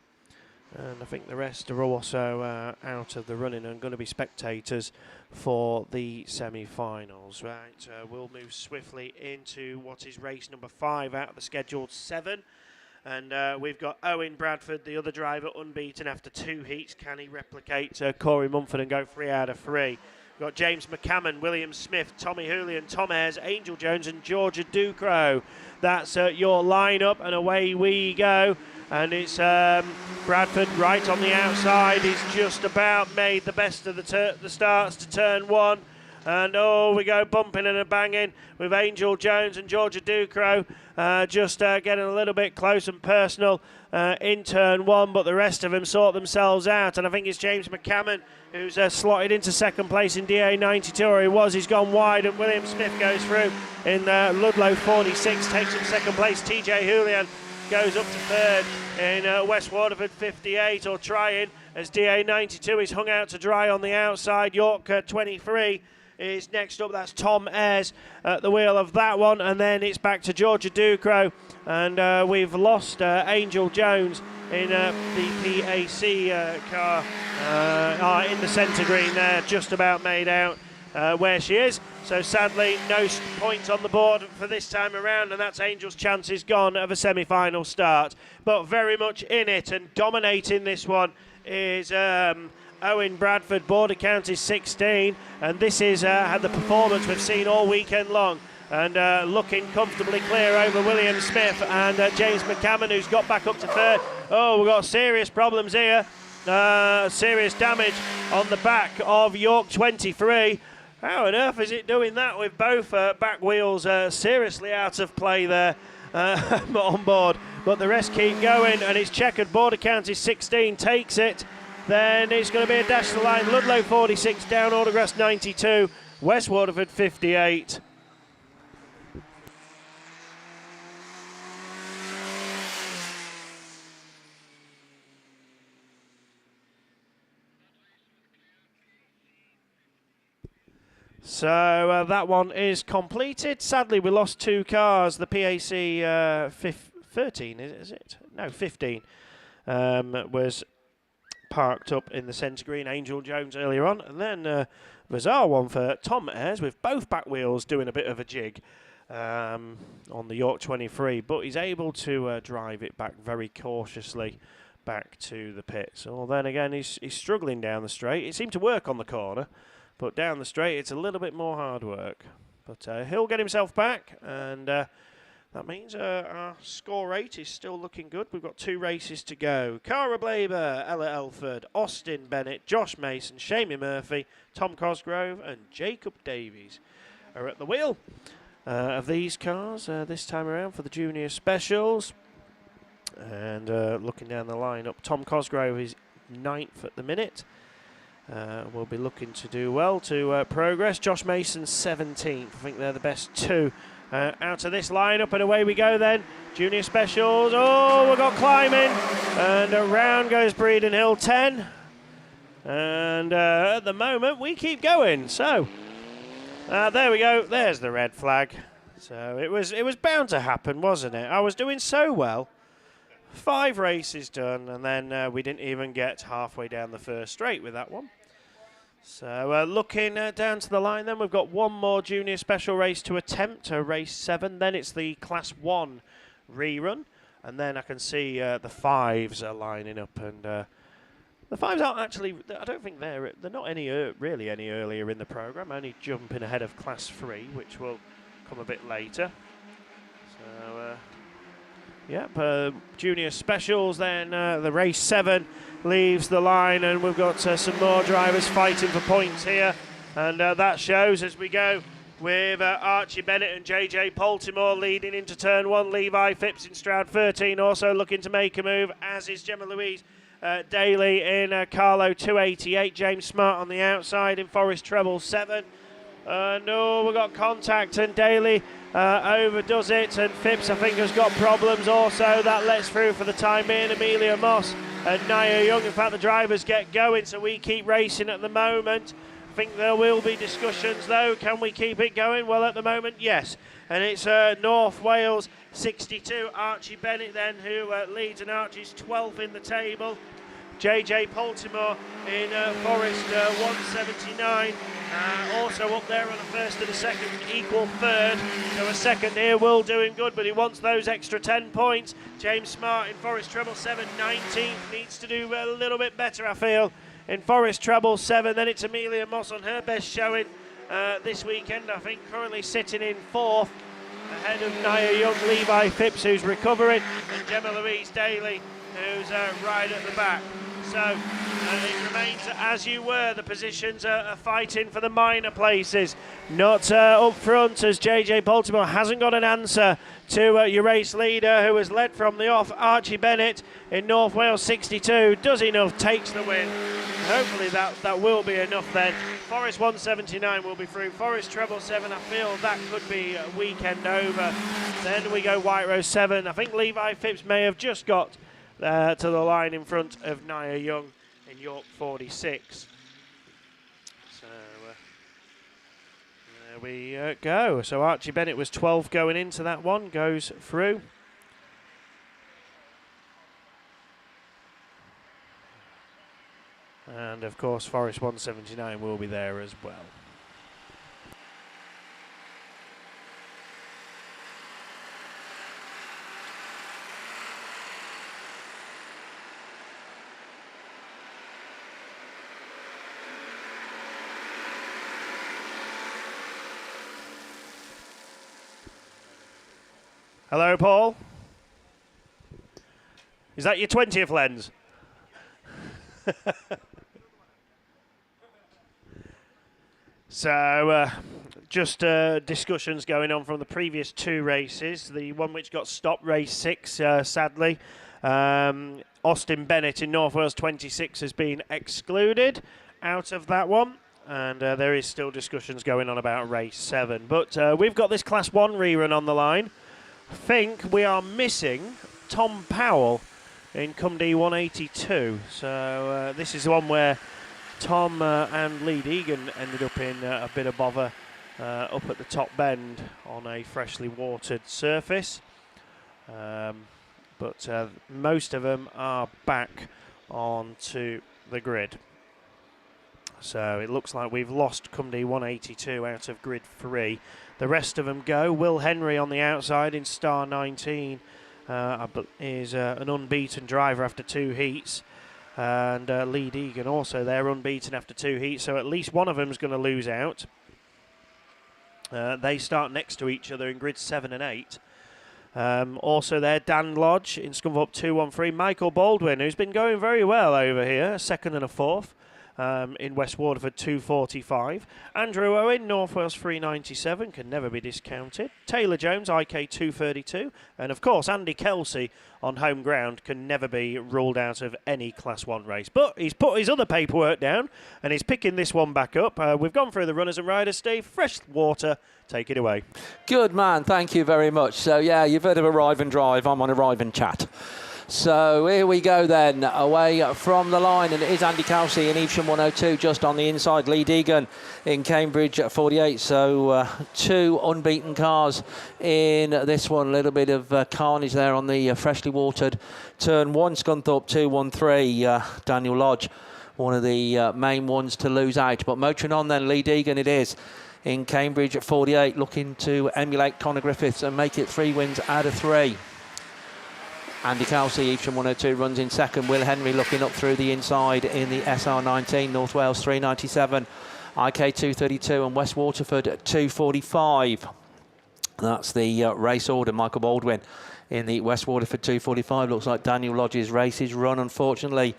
And I think the rest are also out of the running and going to be spectators for the semi-finals. Right, we'll move swiftly into what is race number 5 out of the scheduled 7. And we've got Owen Bradford, the other driver, unbeaten after 2 heats. Can he replicate Corey Mumford and go 3 out of 3? We've got James McCammon, William Smith, Tommy Hoolihan, Tom Ayres, Angel Jones and Georgia Ducrow. That's your lineup, and away we go. And it's Bradford right on the outside. He's just about made the best of the starts to turn 1. And oh, we go bumping and a banging with Angel Jones and Georgia Ducrow just getting a little bit close and personal in turn 1, but the rest of them sort themselves out. And I think it's James McCammon who's slotted into second place in DA92, or he was. He's gone wide, and William Smith goes through in Ludlow 46, takes him second place. TJ Hoolihan goes up to third in West Waterford 58, or trying, as DA92 is hung out to dry on the outside. York 23 is next up. That's Tom Ayres at the wheel of that one, and then it's back to Georgia Ducrow, and we've lost Angel Jones in the PAC car in the centre green there, just about made out where she is. So sadly, no points on the board for this time around, and that's Angel's chances gone of a semi-final start. But very much in it and dominating this one is Owen Bradford. Border count is 16, and this is had the performance we've seen all weekend long. And looking comfortably clear over William Smith and James McCammon, who's got back up to third. Oh, we've got serious problems here. Serious damage on the back of York 23. How on earth is it doing that with both back wheels seriously out of play there on board? But the rest keep going, and it's checkered. Border count is 16, takes it. Then it's going to be a dash to the line. Ludlow 46 down, Autograss 92, West Waterford 58. So that one is completed. Sadly, we lost 2 cars. The PAC 13, is it? No, 15 was parked up in the centre green. Angel Jones earlier on, and then bizarre one for Tom Ayres with both back wheels doing a bit of a jig on the York 23, but he's able to drive it back very cautiously back to the pits. Well, then again, he's struggling down the straight. It seemed to work on the corner, but down the straight it's a little bit more hard work. But he'll get himself back, and that means our score rate is still looking good. We've got 2 races to go. Cara Blaber, Ella Elford, Austin Bennett, Josh Mason, Shamie Murphy, Tom Cosgrove and Jacob Davies are at the wheel of these cars this time around for the junior specials. And looking down the lineup, Tom Cosgrove is 9th at the minute. We'll be looking to do well to progress. Josh Mason 17th. I think they're the best 2 out of this lineup, and away we go then. Junior specials. Oh, we've got climbing, and around goes Breeden Hill 10. And at the moment we keep going. So there we go. There's the red flag. So it was bound to happen, wasn't it? I was doing so well. 5 races done, and then we didn't even get halfway down the first straight with that one. So looking down to the line then, we've got 1 more junior special race to attempt, race 7. Then it's the Class 1 rerun, and then I can see the 5s are lining up, and the 5s aren't actually, I don't think they're not really any earlier in the programme, only jumping ahead of Class 3, which will come a bit later. So yep, junior specials then, the race 7 leaves the line, and we've got some more drivers fighting for points here. And that shows as we go with Archie Bennett and JJ Baltimore leading into turn 1. Levi Phipps in Stroud 13 also looking to make a move, as is Gemma Louise Daly in Carlo 288. James Smart on the outside in Forest Treble 7. No, we've got contact and Daly overdoes it, and Phipps I think has got problems also. That lets through for the time being Amelia Moss and Nia Young. In fact, the drivers get going, so we keep racing at the moment. I think there will be discussions though. Can we keep it going? Well, at the moment, yes. And it's North Wales 62, Archie Bennett then, who leads, and Archie's 12th in the table. JJ Baltimore in Forest 179, also up there on a first and a second, equal third. So a second here will do him good, but he wants those extra 10 points. James Smart in Forest Treble 7, 19th, needs to do a little bit better, I feel, in Forest Treble 7. Then it's Amelia Moss on her best showing this weekend, I think, currently sitting in 4th, ahead of Nia Young, Levi Phipps, who's recovering, and Gemma Louise Daly, who's right at the back. So it remains as you were. The positions are fighting for the minor places, not up front, as JJ Baltimore hasn't got an answer to your race leader, who has led from the off. Archie Bennett in North Wales 62 does enough, takes the win. Hopefully that will be enough then. Forest 179 will be through. Forest Treble 7, I feel that could be a weekend over. Then we go White Rose 7. I think Levi Phipps may have just got to the line in front of Nia Young in York 46. So there we go. So Archie Bennett was 12 going into that one, goes through. And of course Forest 179 will be there as well. Hello, Paul. Is that your 20th lens? So, just discussions going on from the previous 2 races. The one which got stopped, race 6, sadly. Austin Bennett in North Wales 26 has been excluded out of that one. And there is still discussions going on about race 7. But we've got this Class 1 rerun on the line. I think we are missing Tom Powell in Cumdee 182. So this is the one where Tom and Lee Deegan ended up in a bit of bother up at the top bend on a freshly watered surface. But most of them are back onto the grid. So it looks like we've lost Cumdee 182 out of grid 3. The rest of them go. Will Henry on the outside in star 19 is an unbeaten driver after 2 heats. And Lee Deegan also there, unbeaten after 2 heats. So at least one of them is going to lose out. They start next to each other in grid 7 and 8. Also there, Dan Lodge in Scunthorpe 213. Michael Baldwin, who's been going very well over here, 2nd and a 4th. In West Waterford 245. Andrew Owen, North Wales 397, can never be discounted. Taylor Jones, IK 232. And of course, Andy Kelsey on home ground can never be ruled out of any Class 1 race. But he's put his other paperwork down and he's picking this one back up. We've gone through the runners and riders, Steve. Fresh water, take it away. Good man, thank you very much. So yeah, you've heard of Arrive and Drive. I'm on Arrive and Chat. So here we go then, away from the line, and it is Andy Kelsey in Evesham 102 just on the inside. Lee Deegan in Cambridge 48, so 2 unbeaten cars in this one. A little bit of carnage there on the freshly watered turn 1. Scunthorpe 213, Daniel Lodge, one of the main ones to lose out. But motoring on then, Lee Deegan it is in Cambridge 48, looking to emulate Connor Griffiths and make it 3 wins out of 3. Andy Kelsey, Evesham 102, runs in second. Will Henry looking up through the inside in the SR19. North Wales 397, IK 232 and West Waterford 245. That's the race order. Michael Baldwin in the West Waterford 245. Looks like Daniel Lodge's race is run, unfortunately,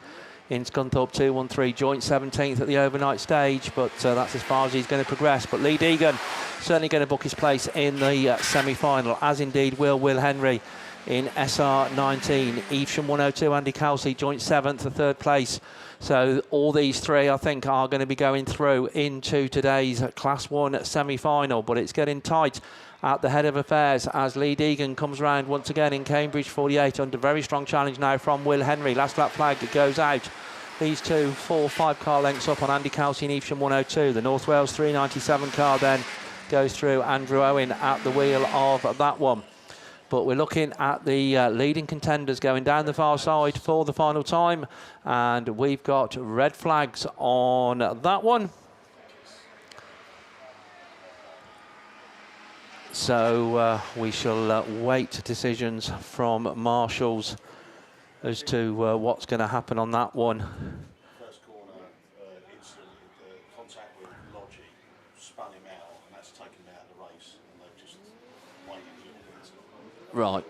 in Scunthorpe 213, joint 17th at the overnight stage, but that's as far as he's going to progress. But Lee Deegan certainly going to book his place in the semi-final, as indeed will Henry in SR19. Evesham 102, Andy Kelsey, joint 7th, the 3rd place. So all these three, I think, are going to be going through into today's Class 1 semi-final, but it's getting tight at the head of affairs as Lee Deegan comes round once again in Cambridge 48 under very strong challenge now from Will Henry. Last lap flag goes out. These two 4-5 car lengths up on Andy Kelsey and Evesham 102. The North Wales 397 car then goes through Andrew Owen at the wheel of that one. But we're looking at the leading contenders going down the far side for the final time, and we've got red flags on that one. So we shall wait decisions from marshals as to what's going to happen on that one. First corner, instant contact with Logie, spun him out, and that's taken him out of the race, and they've just waited a little bit. Right.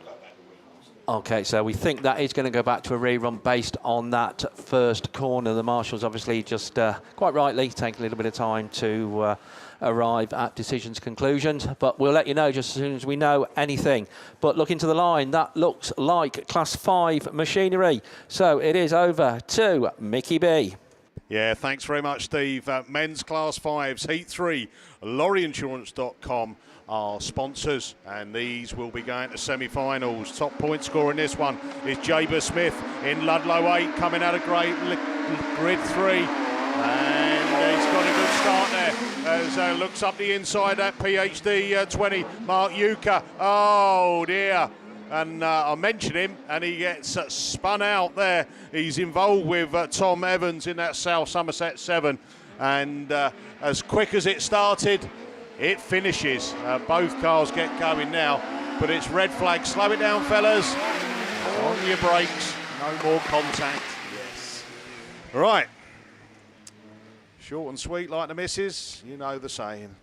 Okay, so we think that is going to go back to a rerun based on that first corner. The marshals obviously just quite rightly take a little bit of time to arrive at decisions conclusions, but we'll let you know just as soon as we know anything. But look into the line, that looks like Class 5 machinery. So it is over to Mickey B. Yeah, thanks very much, Steve. Men's Class 5s, Heat 3, lorryinsurance.com are sponsors, and these will be going to semi-finals. Top point scorer in this one is Jaber Smith in Ludlow 8, coming out of grid 3, and he's got a good start there as looks up the inside at PhD 20, Mark Euchre. Oh dear. And I mentioned him, and he gets spun out there. He's involved with Tom Evans in that South Somerset 7, and as quick as it started, it finishes. Both cars get going now, but it's red flag. Slow it down, fellas. On your brakes. No more contact. Yes. Right. Short and sweet like the missus. You know the saying.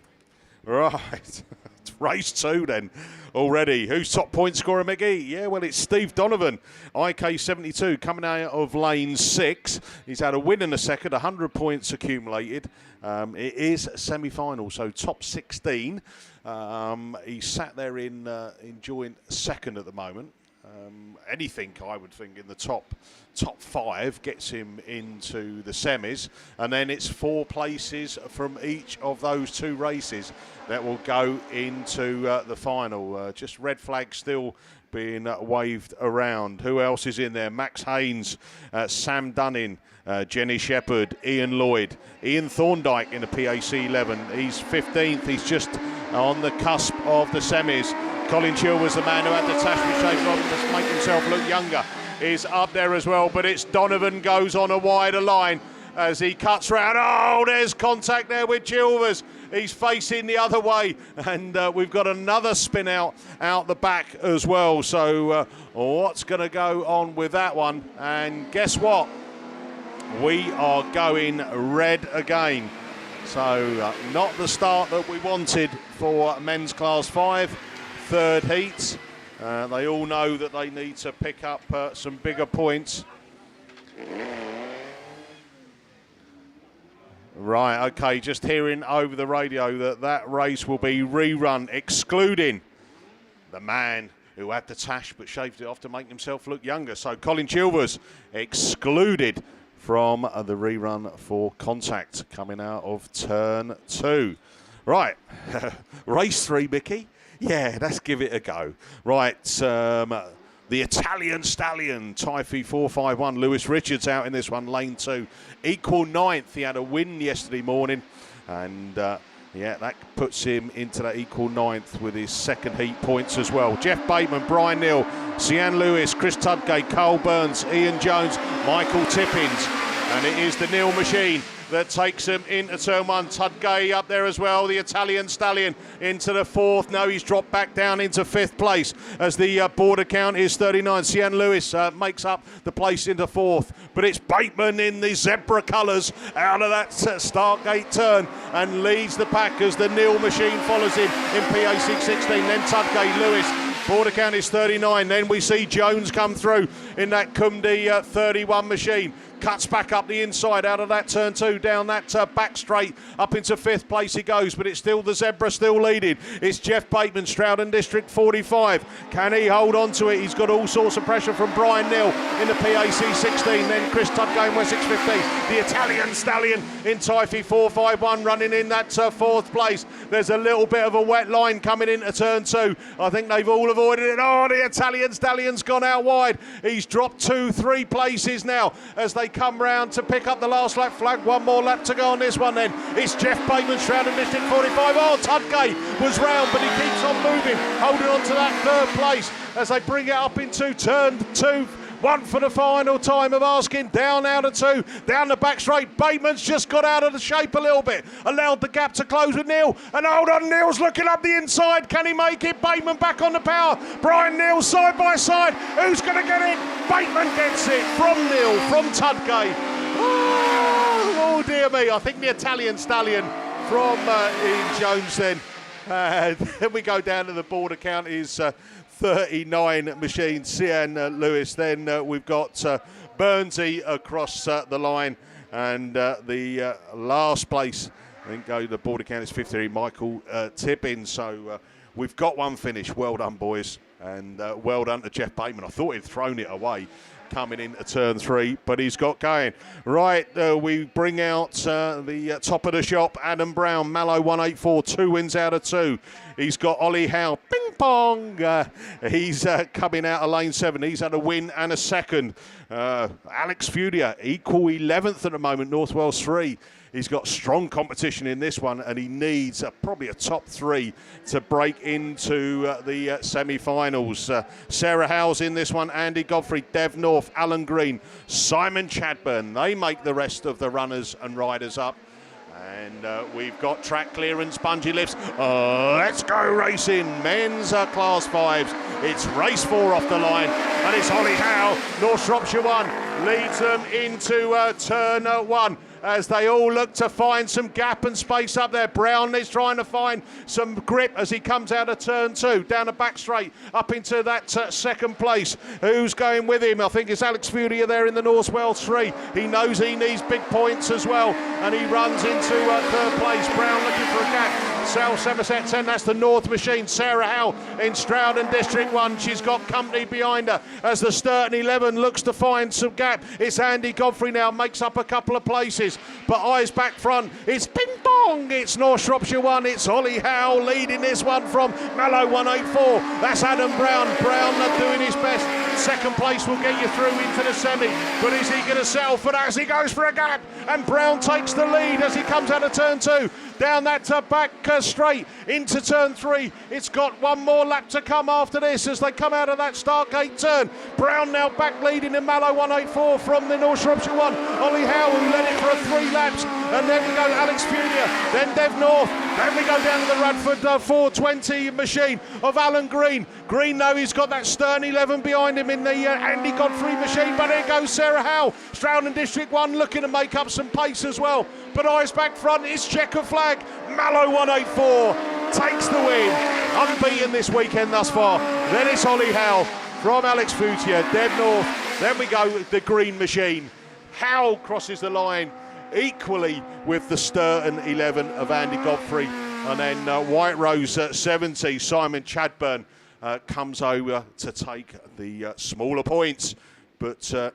Right. It's race 2 then already. Who's top point scorer, Mickey? Yeah, well, it's Steve Donovan, IK72, coming out of lane 6. He's had a win in the second, 100 points accumulated. It is semi-final, so top 16. He's sat there in joint second at the moment. Anything, I would think, in the top 5 gets him into the semis, and then it's 4 places from each of those 2 races that will go into the final. Just red flag still being waved around. Who else is in there? Max Haynes, Sam Dunning, Jenny Shepherd, Ian Lloyd, Ian Thorndike in the PAC 11. He's 15th. He's just on the cusp of the semis. Colin Chill was the man who had the tash shaved on to make himself look younger. Is up there as well, but it's Donovan goes on a wider line as he cuts round. Oh, there's contact there with Chilvers. He's facing the other way, and we've got another spin out the back as well. So what's going to go on with that one? And guess what? We are going red again. So not the start that we wanted for men's class 5. 3rd heat. They all know that they need to pick up some bigger points. Right, okay, just hearing over the radio that race will be rerun, excluding the man who had the tash but shaved it off to make himself look younger. So Colin Chilvers excluded from the rerun for contact coming out of turn 2. Right, race 3, Mickey. Yeah, let's give it a go. Right, the Italian Stallion, Tyre 451. Lewis Richards out in this one, lane 2. Equal 9th. He had a win yesterday morning, and yeah, that puts him into that equal 9th with his 2nd heat points as well. Jeff Bateman, Brian Neal, Sian Lewis, Chris Tudgate, Carl Burns, Ian Jones, Michael Tippins, and it is the Neal machine that takes him into turn 1. Tudgay up there as well, the Italian Stallion into the 4th. No, he's dropped back down into 5th place as the border count is 39. Sian Lewis makes up the place into 4th, but it's Bateman in the zebra colours out of that start gate turn and leads the pack as the Neal machine follows him in PAC 16. Then Tudgay, Lewis. Border count is 39. Then we see Jones come through in that Cumdy 31 machine. cuts back up the inside out of that turn 2, down that back straight, up into 5th place he goes, but it's still the Zebra still leading. It's Jeff Bateman, Stroud and District 45. Can he hold on to it? He's got all sorts of pressure from Brian Neal in the PAC 16, then Chris Tudgay in Wessex 15. The Italian Stallion in Tyre 451 running in that 4th place. There's a little bit of a wet line coming into turn 2. I think they've all avoided it. Oh, the Italian Stallion's gone out wide. He's dropped 2-3 places now as they come round to pick up the last lap flag. One more lap to go on this one then. It's Jeff Bateman, Stroud and District 45. Oh, Tudgay was round, but he keeps on moving, holding on to that 3rd place as they bring it up into turn 2. One for the final time of asking, down out of 2, down the back straight. Bateman's just got out of the shape a little bit, allowed the gap to close with Neal, and hold on, Neal's looking up the inside. Can he make it? Bateman back on the power. Brian Neal side by side. Who's going to get it? Bateman gets it from Neal, from Tudgay. Oh dear me, I think the Italian Stallion from Ian Jones then. Then we go down to the border count is 39 machines. Cian Lewis. Then we've got Burnsy across the line, and the last place, I think, the border count is 53. Michael Tippin. So we've got one finish. Well done, boys, and well done to Jeff Bateman. I thought he'd thrown it away coming into turn 3, but he's got going. Right, we bring out the top of the shop, Adam Brown, Mallow 184, 2 wins out of 2. He's got Ollie Howe, ping pong. He's coming out of lane 7. He's had a win and a second. Alex Fudia, equal 11th at the moment, North Wales 3. He's got strong competition in this one, and he needs probably a top 3 to break into the semi-finals. Sarah Howes in this one, Andy Godfrey, Dev North, Alan Green, Simon Chadburn. They make the rest of the runners and riders up. And we've got track clearance, bungee lifts. Let's go racing. Men's class 5s. It's race 4 off the line, and it's Ollie Howe, North Shropshire 1, leads them into turn 1. As they all look to find some gap and space up there. Brown is trying to find some grip as he comes out of turn 2, down the back straight, up into that 2nd place. Who's going with him? I think it's Alex Furia there in the North Wales 3. He knows he needs big points as well, and he runs into 3rd place. Brown looking for a gap. South Somerset 10, that's the North machine. Sarah Howe in Stroud and District 1. She's got company behind her as the Sturton 11 looks to find some gap. It's Andy Godfrey now, makes up a couple of places, but eyes back front. It's ping pong. It's North Shropshire 1. It's Ollie Howe leading this one from Mallow 184. That's Adam Brown. Brown doing his best. 2nd place will get you through into the semi, but is he going to settle for that as he goes for a gap? And Brown takes the lead as he comes out of turn 2. Down that back straight into turn 3. It's got one more lap to come after this as they come out of that start gate turn. Brown now back leading in Mallow 184 from the North Shropshire 1. Ollie Howe, who led it for 3 laps. And then we go Alex Furia, then Dev North. Then we go down to the Radford 420 machine of Alan Green. Green, though, he's got that Stern 11 behind him in the Andy Godfrey machine. But here goes Sarah Howe. Stroud and District 1 looking to make up some pace as well. But eyes back front, it's checker flag. Mallow 184 takes the win. Unbeaten this weekend thus far. Then it's Ollie Howe from Alex Futia, Dev North. Then we go with the Green machine. Howe crosses the line equally with the Sturton 11 of Andy Godfrey. And then White Rose at 70, Simon Chadburn comes over to take the smaller points. But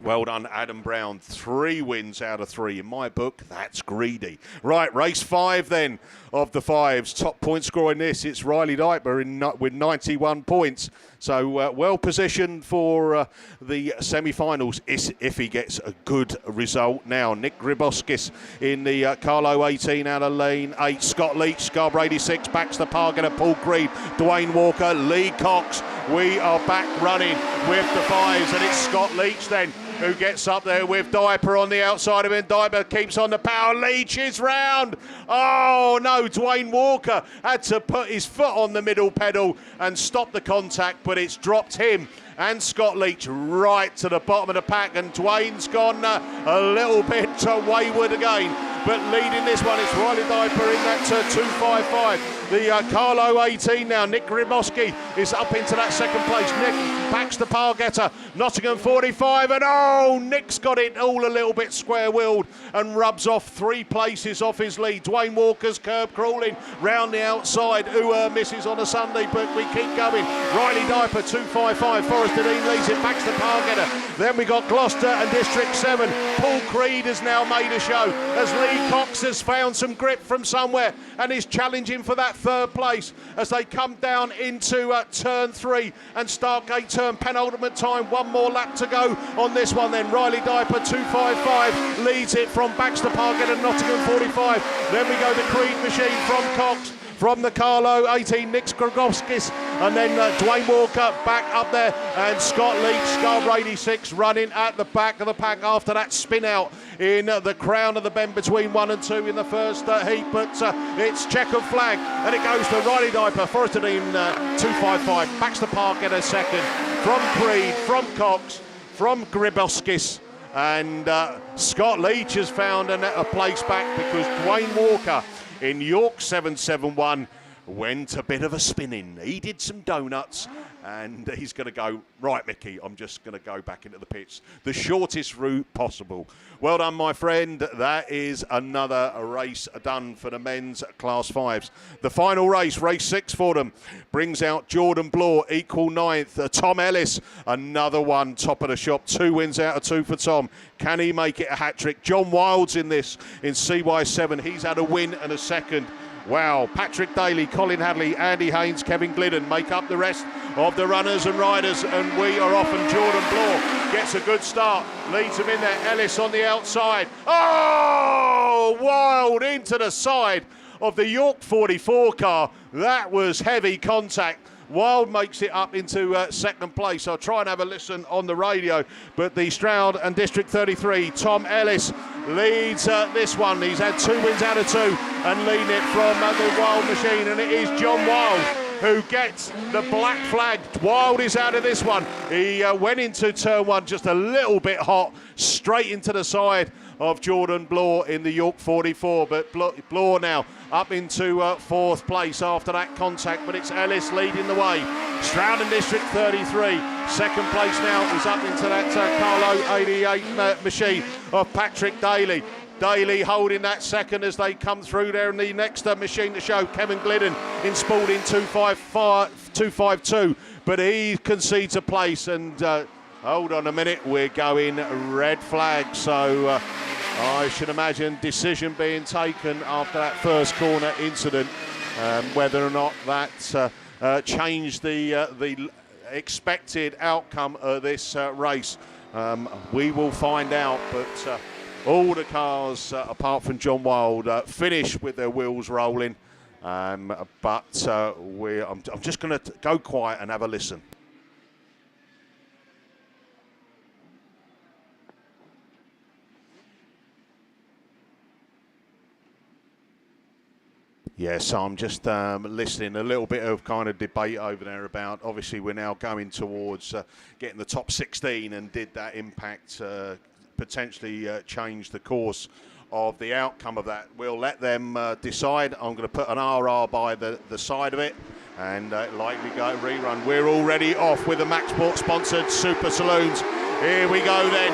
well done, Adam Brown. 3 wins out of 3. In my book, that's greedy. Right, race 5 then of the 5s. Top point scorer in this, it's Riley Diper with 91 points. So well positioned for the semi-finals if he gets a good result. Now, Nick Griboskis in the Carlo 18 out of lane 8. Scott Leach, Scarborough 86, backs the Parker, Paul Creed, Dwayne Walker, Lee Cox. We are back running with the 5s, and it's Scott Leach then who gets up there with Diper on the outside of him. Diper keeps on the power. Leach is round. Oh no, Dwayne Walker had to put his foot on the middle pedal and stop the contact, but it's dropped him and Scott Leach right to the bottom of the pack, and Dwayne's gone a little bit wayward again. But leading this one, it's Riley Diper in that 255. The Carlo 18 now. Nick Grimoski is up into that second place. Nick backs the Pargetter. Nottingham 45, and Nick's got it all a little bit square-wheeled and rubs off 3 places off his lead. Dwayne Walker's curb crawling round the outside. Misses on a Sunday, but we keep going. Riley Diaper 255. Forrester Dean leads it. Backs the Pargetter. Then we got Gloucester and District 7. Paul Creed has now made a show as Lee Cox has found some grip from somewhere and is challenging for that 3rd place as they come down into turn 3 and Stargate turn penultimate time. 1 more lap to go on this one then. Riley Diaper 255 leads it from Baxter Parkett and Nottingham 45. Then we go the Creed machine from Cox. From the Carlo 18, Nick Grogowskis, and then Dwayne Walker back up there, and Scott Leach, Scarborough 86, running at the back of the pack after that spin out in the crown of the bend between 1 and 2 in the first heat. But it's checkered flag, and it goes to Riley Diaper, Forrester Dean 255, Baxter Park in a second, from Creed, from Cox, from Gribowskis. And Scott Leach has found a place back because Dwayne Walker in York 771 went a bit of a spinning. He did some donuts and he's going to go, right, Mickey, I'm just going to go back into the pits. The shortest route possible. Well done, my friend. That is another race done for the men's Class 5s. The final race, race 6 for them, brings out Jordan Bloor, equal 9th. Tom Ellis, another one, top of the shop. 2 wins out of 2 for Tom. Can he make it a hat-trick? John Wilds in this, in CY7. He's had a win and a second. Wow, Patrick Daly, Colin Hadley, Andy Haynes, Kevin Glidden make up the rest of the runners and riders, and we are off, and Jordan Bloor gets a good start, leads him in there. Ellis on the outside. Oh, Wild into the side of the York 44 car. That was heavy contact. Wild makes it up into second place. I'll try and have a listen on the radio. But the Stroud and District 33, Tom Ellis leads this one. He's had 2 wins out of 2 and leading it from the Wild machine. And it is John Wild who gets the black flag. Wild is out of this one. He went into turn 1 just a little bit hot, straight into the side of Jordan Bloor in the York 44, but Bloor now up into 4th place after that contact, but it's Ellis leading the way. Stroud and District 33, 2nd place now is up into that Carlo 88 machine of Patrick Daly. Daly holding that second as they come through there in the next machine to show. Kevin Glidden in Spalding 252, but he concedes a place, and hold on a minute, we're going red flag, so I should imagine decision being taken after that first corner incident, whether or not that changed the expected outcome of this race. We will find out, but all the cars, apart from John Wild, finished with their wheels rolling. I'm just going to go quiet and have a listen. Yeah, so I'm just listening. A little bit of kind of debate over there about, obviously we're now going towards getting the top 16, and did that impact potentially change the course of the outcome of that? We'll let them decide. I'm going to put an RR by the side of it, and likely go rerun. We're already off with the Maxport sponsored Super Saloons. Here we go then,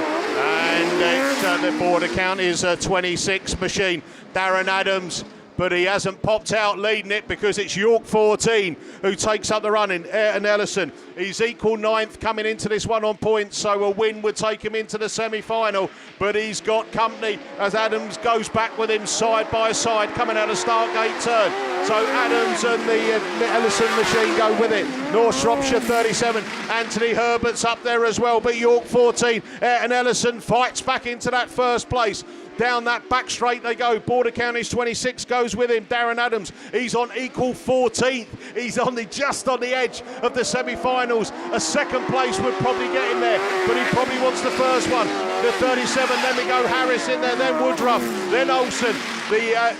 and the board account is a 26 machine. Darren Adams, but he hasn't popped out leading it because it's York 14 who takes up the running. Ayrton Ellison, he's equal 9th coming into this one on points, so a win would take him into the semi-final, but he's got company as Adams goes back with him side by side coming out of Stargate turn. So Adams and the Ellison machine go with it. North Shropshire 37, Anthony Herbert's up there as well, but York 14, Ayrton Ellison fights back into that first place. Down that back straight they go. Border Counties 26 goes with him. Darren Adams, he's on equal 14th. He's just on the edge of the semi-finals. A second place would probably get him there, but he probably wants the first one. The 37, then we go Harris in there, then Woodruff, then Olsen. The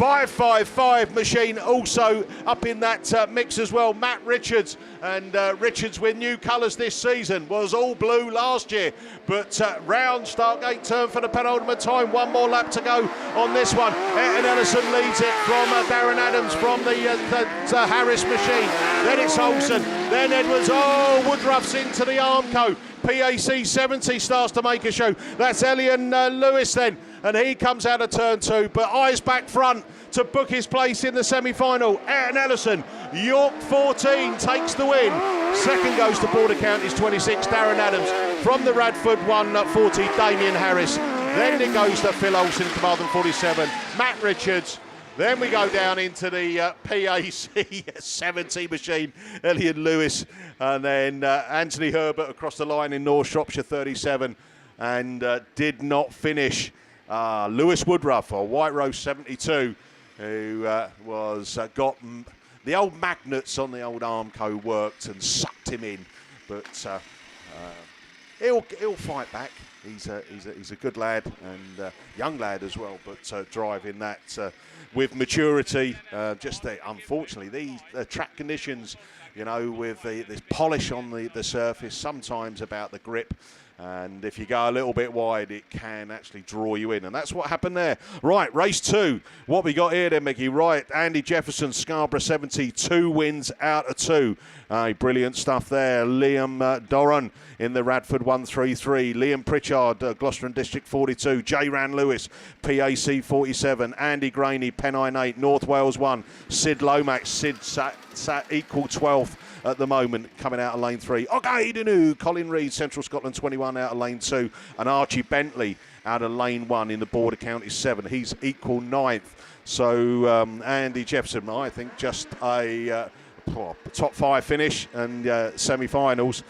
555 machine also up in that mix as well. Matt Richards, and Richards with new colours this season, was all blue last year, but round Stargate turn for the penultimate time. One more lap to go on this one. And Ellison leads it from Darren Adams from the Harris machine. Then it's Olsen, then Edwards. Oh, Woodruff's into the Armco. PAC 70 starts to make a show. That's Elian Lewis then, and he comes out of turn 2, but eyes back front to book his place in the semi-final. Ayrton Ellison, York 14 takes the win. Second goes to Border Counties 26, Darren Adams. From the Radford 140, Damien Harris. Then it goes to Phil Olsen, Carmarthen 47, Matt Richards. Then we go down into the PAC 70 machine, Elian Lewis, and then Anthony Herbert across the line in North Shropshire 37, and did not finish. Lewis Woodruff, or White Rose 72, who was got the old magnets on the old Armco worked and sucked him in, but he'll fight back. He's a good lad, and young lad as well, but driving that with maturity. Unfortunately, these track conditions, you know, with this polish on the surface, sometimes about the grip. And if you go a little bit wide, it can actually draw you in. And that's what happened there. Right, race 2. What we got here then, Mickey? Right, Andy Jefferson, Scarborough 70, 2 wins out of 2. Brilliant stuff there. Liam Doran in the Radford 133. Liam Pritchard, Gloucester and District 42. J. Ran Lewis, PAC 47. Andy Graney, Pennine 8. North Wales 1. Sid Lomax. Sid sat equal 12th at the moment, coming out of lane 3. Okay, Colin Reid, Central Scotland 21 out of lane 2, and Archie Bentley out of lane 1 in the Border Counties 7. He's equal 9th. So Andy Jefferson, I think, just a top 5 finish and semi-finals.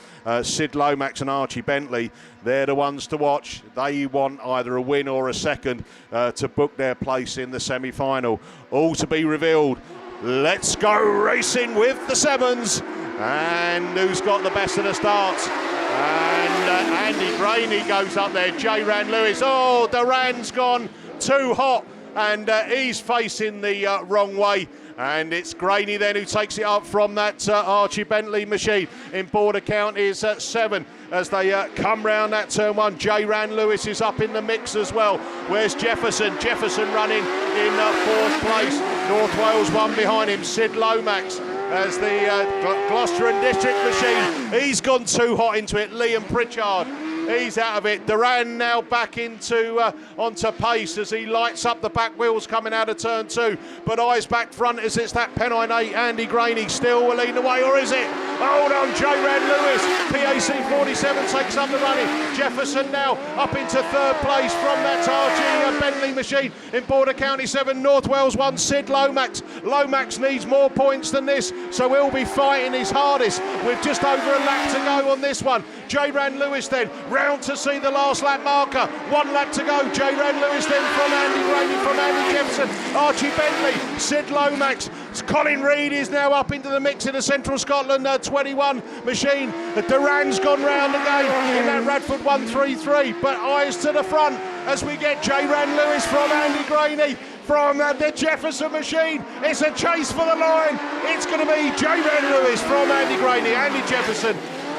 Sid Lomax and Archie Bentley, they're the ones to watch. They want either a win or a second to book their place in the semi-final. All to be revealed. Let's go racing with the 7s. And who's got the best of the starts? And Andy Graney goes up there. J. Ran Lewis. Oh, Duran's gone too hot. And he's facing the wrong way. And it's Graney then who takes it up from that Archie Bentley machine in Border Counties at 7 as they come round that turn 1. J. Ran Lewis is up in the mix as well. Where's Jefferson? Jefferson running in 4th place. North Wales 1 behind him. Sid Lomax as the Gloucester and District machine. He's gone too hot into it. Liam Pritchard, he's out of it. Duran now back into onto pace as he lights up the back wheels coming out of turn 2. But eyes back front as it's that Pennine 8. Andy Graney still will lead the way, or is it? Hold on, J. Ran Lewis. PAC 47 takes up the running. Jefferson now up into 3rd place from that Archie Bentley machine in Border County 7. North Wales 1. Sid Lomax. Lomax needs more points than this, so he'll be fighting his hardest with just over a lap to go on this one. J. Ran Lewis then round to see the last lap marker. 1 lap to go. J. Ran Lewis then from Andy Graney, from Andy Jefferson. Archie Bentley, Sid Lomax. Colin Reid is now up into the mix in the Central Scotland 21 machine. Duran's gone round again in that Radford 133, but eyes to the front as we get J. Ran Lewis from Andy Graney. From the Jefferson machine, it's a chase for the line. It's going to be J. Ran Lewis from Andy Graney, Andy Jefferson,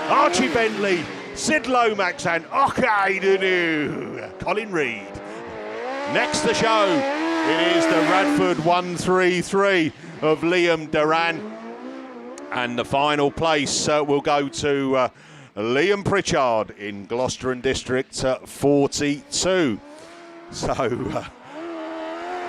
Archie Bentley, Sid Lomax and Colin Reid. Next to show, it is the Radford 133 of Liam Duran. And the final place will go to Liam Pritchard in Gloucester and District 42. So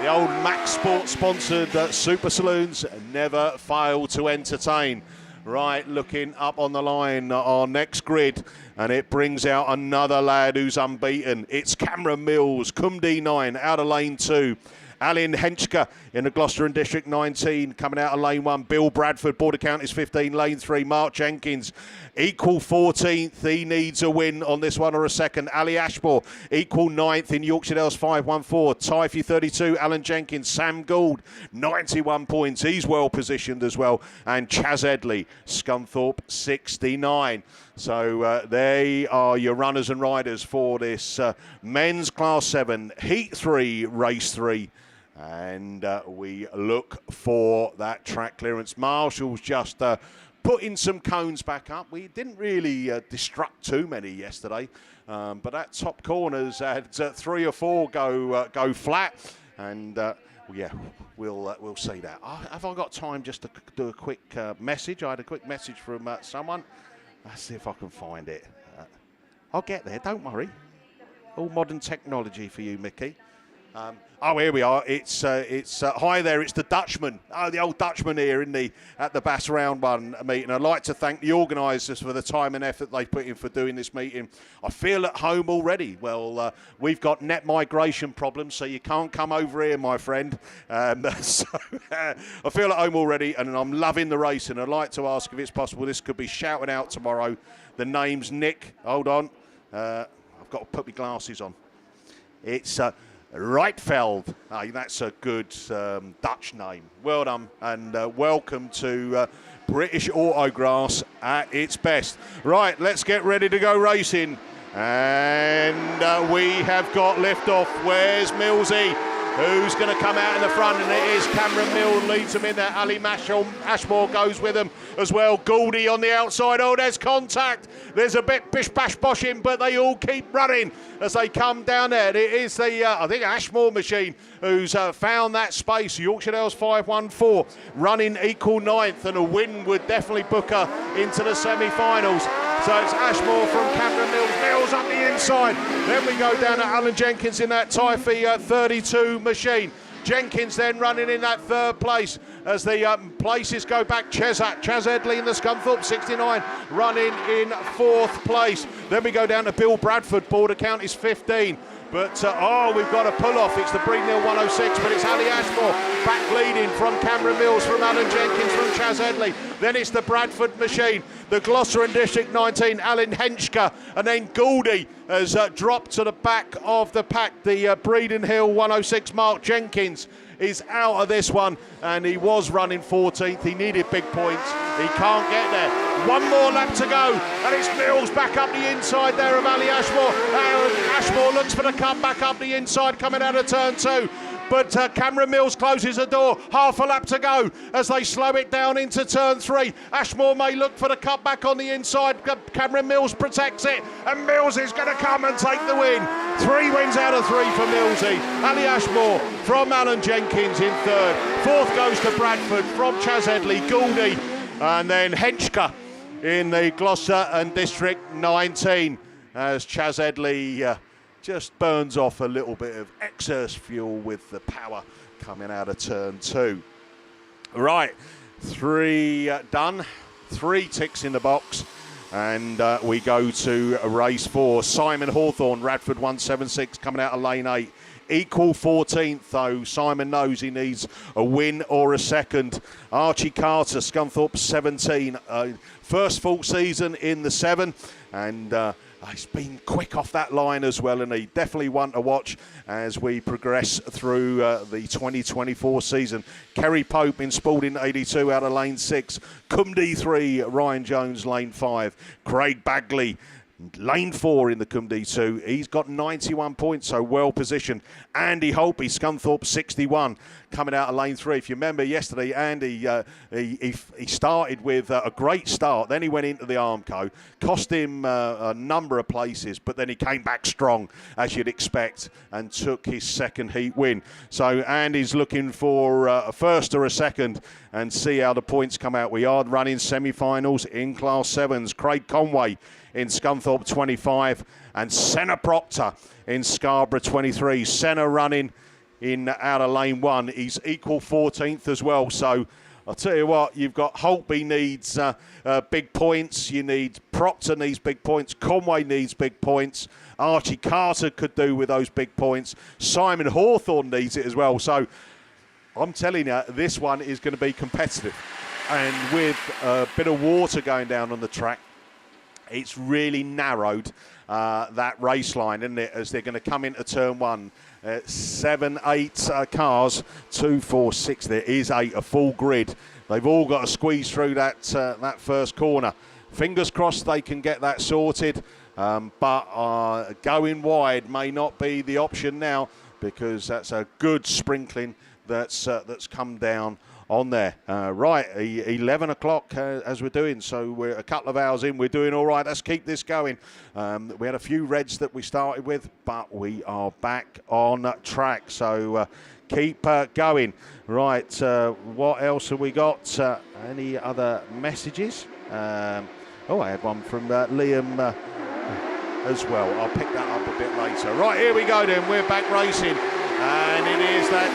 the old Max Sports sponsored Super Saloons never fail to entertain. Right, looking up on the line, our next grid, and it brings out another lad who's unbeaten. It's Cameron Mills, Cumdy 9, out of lane 2. Alan Henchka in the Gloucester and District 19, coming out of lane 1. Bill Bradford, Border Counties 15, lane 3. Mark Jenkins, equal 14th. He needs a win on this one or a second. Ali Ashmore, equal 9th in Yorkshire Dales 514. Typhy 32, Alan Jenkins. Sam Gould, 91 points. He's well positioned as well. And Chaz Edley, Scunthorpe 69. So they are your runners and riders for this men's Class 7, Heat 3, Race 3. And we look for that track clearance. Marshall's just putting some cones back up. We didn't really destruct too many yesterday, but that top corners had 3 or 4 go flat, and yeah, we'll see that. Have I got time just to do a quick message? I had a quick message from someone. Let's see if I can find it. I'll get there, don't worry. All modern technology for you, Mickey. Oh, here we are. It's hi there. It's the Dutchman. Oh, the old Dutchman here at the BASS Round 1 meeting. I'd like to thank the organisers for the time and effort they put in for doing this meeting. I feel at home already. Well, we've got net migration problems, so you can't come over here, my friend. So I feel at home already, and I'm loving the racing. I'd like to ask if it's possible this could be shouted out tomorrow. The name's Nick. Hold on. I've got to put my glasses on. It's Reitveld. That's a good Dutch name. Well done, and welcome to British Autograss at its best. Right, let's get ready to go racing. And we have got liftoff. Where's Millsy? Who's going to come out in the front? And it is Cameron Mills leads them in there. Ali Ashmore goes with them as well. Gouldy on the outside. Oh, there's contact. There's a bit bish-bash-boshing, but they all keep running as they come down there. It is the, I think, Ashmore machine who's found that space. Yorkshire Dales 514 running equal 9th, and a win would definitely book her into the semi-finals. So it's Ashmore from Cameron Mills. Mills up the inside. Then we go down to Alan Jenkins in that Tyre 32 machine. Jenkins then running in that 3rd place as the places go back. Chaz Edley in the Scunthorpe 69 running in 4th place. Then we go down to Bill Bradford. Border count is 15. But, we've got a pull-off. It's the Breednill 106, but it's Ali Ashmore back leading from Cameron Mills, from Alan Jenkins, from Chaz Edley. Then it's the Bradford machine, the Gloucester and District 19, Alan Henschke, and then Gouldy has dropped to the back of the pack. The Breednill 106, Mark Jenkins, is out of this one, and he was running 14th. He needed big points. He can't get there. One more lap to go, and it's Mills back up the inside there of Ali Ashmore. Ashmore looks for the cut back up the inside coming out of turn 2. But Cameron Mills closes the door. Half a lap to go as they slow it down into turn 3. Ashmore may look for the cut back on the inside. Cameron Mills protects it, and Mills is going to come and take the win. 3 wins out of 3 for Millsy. Ali Ashmore from Alan Jenkins in 3rd. 4th goes to Bradford from Chaz Edley, Gouldy, and then Henschke in the Gloucester and District 19 as Chaz Edley just burns off a little bit of exhaust fuel with the power coming out of turn 2. Right, 3 done, 3 ticks in the box, and we go to race 4. Simon Hawthorne, Radford 176, coming out of lane 8. Equal 14th, though. Simon knows he needs a win or a second. Archie Carter, Scunthorpe 17. First full season in the 7, and he's been quick off that line as well, and he definitely one to watch as we progress through the 2024 season. Kerry Pope in Spalding 82 out of lane 6. Cumdy 3, Ryan Jones lane 5. Craig Bagley lane 4 in the Cumdy 2. He's got 91 points, so well positioned. Andy Holtby, Scunthorpe 61, coming out of lane 3. If you remember yesterday, Andy, he started with a great start. Then he went into the Armco. Cost him a number of places, but then he came back strong, as you'd expect, and took his second heat win. So Andy's looking for a first or a second and see how the points come out. We are running semi-finals in Class 7s. Craig Conway in Scunthorpe 25, and Senna Proctor in Scarborough 23. Senna running in out of lane 1. He's equal 14th as well. So I'll tell you what, you've got Holtby needs big points. You need Proctor needs big points. Conway needs big points. Archie Carter could do with those big points. Simon Hawthorne needs it as well. So I'm telling you, this one is going to be competitive. And with a bit of water going down on the track, it's really narrowed that race line, isn't it, as they're going to come into turn 1. 7, 8 cars, 2, 4, 6. There is 8, a full grid. They've all got to squeeze through that first corner. Fingers crossed they can get that sorted, but going wide may not be the option now. because that's a good sprinkling that's come down on there. Right, 11 o'clock as we're doing, so we're a couple of hours in. We're doing all right. Let's keep this going. We had a few reds that we started with, but we are back on track, so keep going. Right, what else have we got? Any other messages? I had one from Liam as well. I'll pick that up a bit later. Right, here we go then. We're back racing, and it is that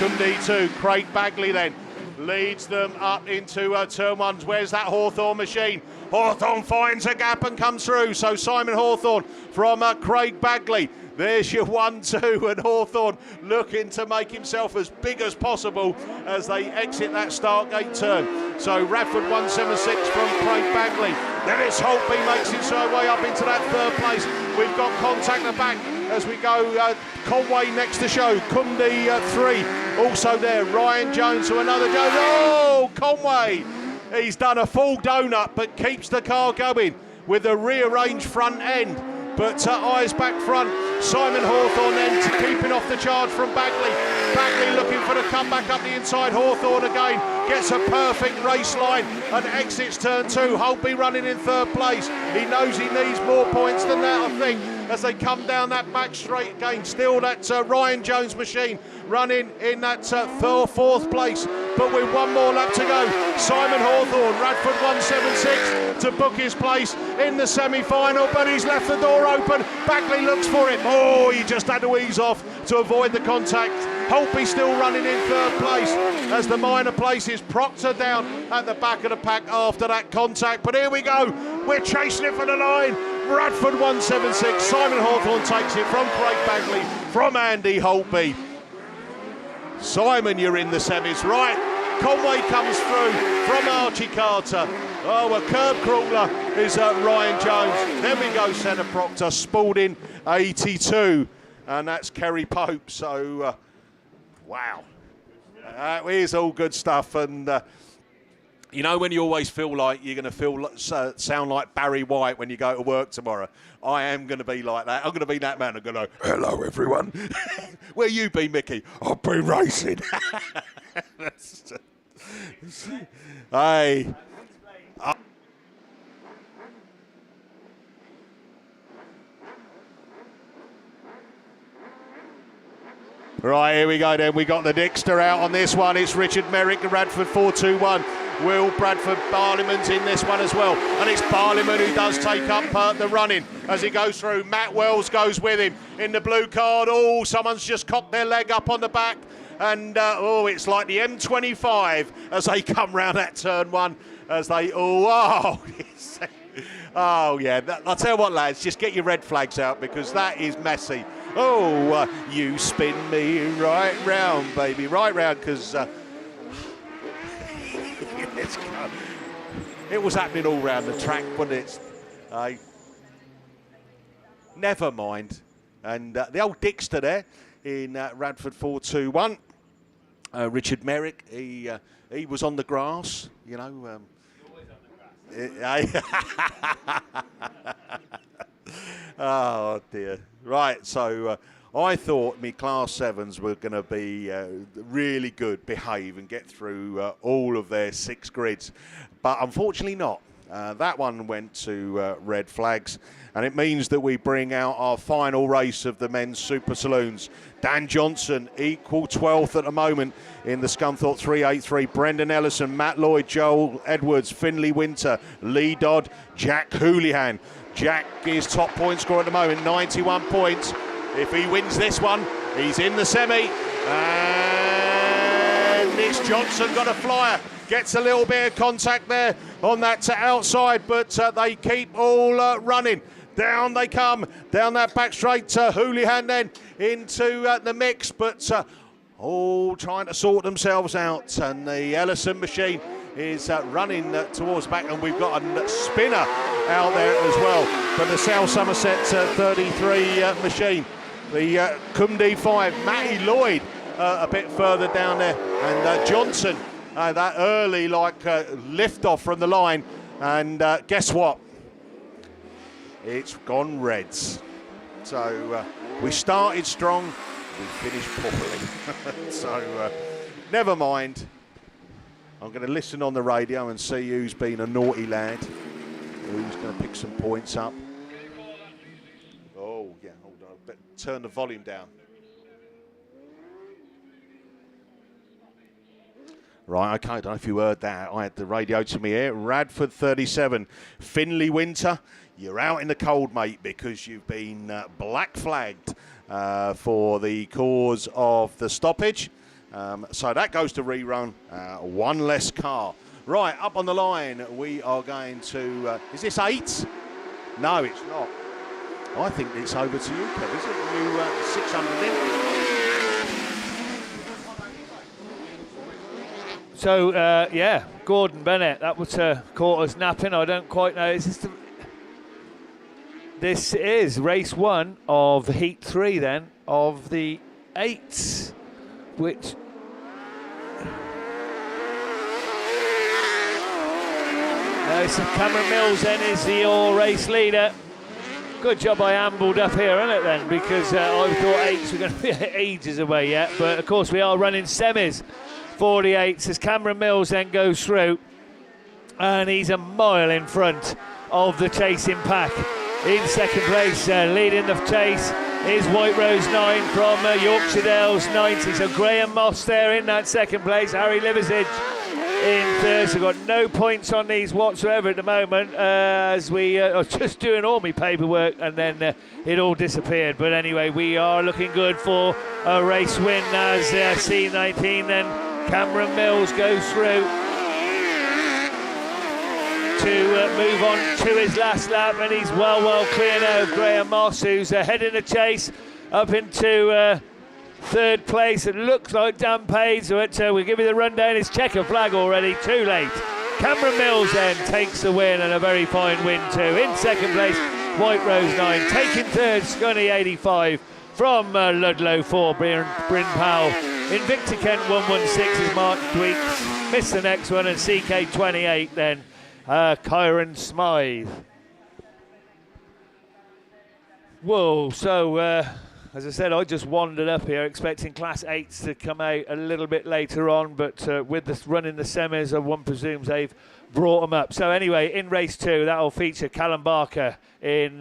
Cumdee 2. Craig Bagley then leads them up into turn 1. Where's that Hawthorn machine? Hawthorn finds a gap and comes through. So Simon Hawthorn from Craig Bagley. There's your 1-2, and Hawthorn looking to make himself as big as possible as they exit that start gate turn. So Radford 176 from Craig Bagley. Dennis Holtby makes his way up into that third place. We've got contact at the back as we go. Conway next to show. Cumdee 3 also there. Ryan Jones to another Jones. Oh, Conway! He's done a full donut but keeps the car going with a rearranged front end. But eyes back front. Simon Hawthorn then keeping off the charge from Bagley. Bagley looking for the comeback up the inside. Hawthorn again gets a perfect race line and exits turn 2. Holtby running in third place. He knows he needs more points than that, I think, as they come down that back straight again. Still that Ryan Jones machine running in that fourth place, but with one more lap to go. Simon Hawthorn, Radford 176 to book his place in the semi-final, but he's left the door open. Bagley looks for it. Oh, he just had to ease off to avoid the contact. Holtby still running in third place as the minor places. Proctor down at the back of the pack after that contact, but here we go. We're chasing it for the line. Radford 176. Simon Hawthorn takes it from Craig Bagley, from Andy Holtby. Simon, you're in the semis, right? Conway comes through from Archie Carter. Oh, a curb crawler is Ryan Jones. Then we go centre Proctor, Spalding 82, and that's Kerry Pope. So, wow, that is all good stuff. And you know when you always feel like you're going to sound like Barry White when you go to work tomorrow? I am going to be like that. I'm going to be that man. I'm going to go, hello, everyone. Where you been, Mickey? I've been racing. Hey. Right, here we go then. We got the Dixter out on this one. It's Richard Merrick, Radford 421. Will Bradford Barliman's in this one as well. And it's Barliman who does take up the running as he goes through. Matt Wells goes with him in the blue card. Oh, someone's just cocked their leg up on the back. And, it's like the M25 as they come round that turn 1. As they, oh, yeah. I'll tell you what, lads, just get your red flags out because that is messy. Oh, you spin me right round, baby, right round, because it was happening all round the track, wasn't it? Never mind. And the old Dixter there in Radford 421. Richard Merrick, he was on the grass, you know. Oh dear. Right, so I thought me Class 7s were going to be really good, behave and get through all of their 6 grids, but unfortunately not. That one went to red flags, and it means that we bring out our final race of the men's Super Saloons. Dan Johnson, equal 12th at the moment in the Scunthorpe 383. Brendan Ellison, Matt Lloyd, Joel Edwards, Finley Winter, Lee Dodd, Jack Houlihan. Jack is top point scorer at the moment, 91 points. If he wins this one, he's in the semi. And it's Johnson got a flyer. Gets a little bit of contact there on that outside, but they keep all running. Down they come, down that back straight. Houlihan then into the mix, but all trying to sort themselves out. And the Ellison machine is running towards back, and we've got a spinner out there as well from the South Somerset 33 machine. The Cumdee 5, Matty Lloyd a bit further down there, and Johnson, that early lift off from the line, and guess what? It's gone reds. So we started strong, we finished properly. So, never mind. I'm going to listen on the radio and see who's been a naughty lad, who's going to pick some points up. Oh, yeah, hold on. Better turn the volume down. Right, okay, I don't know if you heard that. I had the radio to me here. Radford 37, Finley Winter. You're out in the cold, mate, because you've been black flagged for the cause of the stoppage. So that goes to rerun, one less car. Right, up on the line, we are going to... is this 8? No, it's not. I think it's over to you, Kev. Is it you 600 in? So, yeah, Gordon Bennett, that was caught us napping. I don't quite know. This is race 1 of Heat 3 then, of the 8s, which... So Cameron Mills then is your race leader. Good job I ambled up here, isn't it then? Because I thought 8s were going to be ages away yet. But of course we are running semis for the 8s as Cameron Mills then goes through. And he's a mile in front of the chasing pack. In second place, leading the chase is White Rose 9 from Yorkshire Dales 90. So Graham Moss there in that second place. Harry Liversidge in third. So got no points on these whatsoever at the moment as we are just doing all my paperwork and then it all disappeared. But anyway, we are looking good for a race win as C19 then Cameron Mills goes through to move on to his last lap, and he's well clear now of Graham Moss, who's ahead in the chase up into third place. It looks like Dan Page, but we'll give you the rundown. It's checker flag already, too late. Cameron Mills then takes the win, and a very fine win too. In second place, White Rose 9. Taking third, Scunny 85 from Ludlow 4, Bryn Powell. Invicta Kent 116 is Mark Tweaks. Missed the next one, and CK 28 then. Kyron Smythe. Whoa, so as I said, I just wandered up here expecting Class 8s to come out a little bit later on, but with this run in the semis, one presumes they've brought them up. So anyway, in race 2, that'll feature Callum Barker in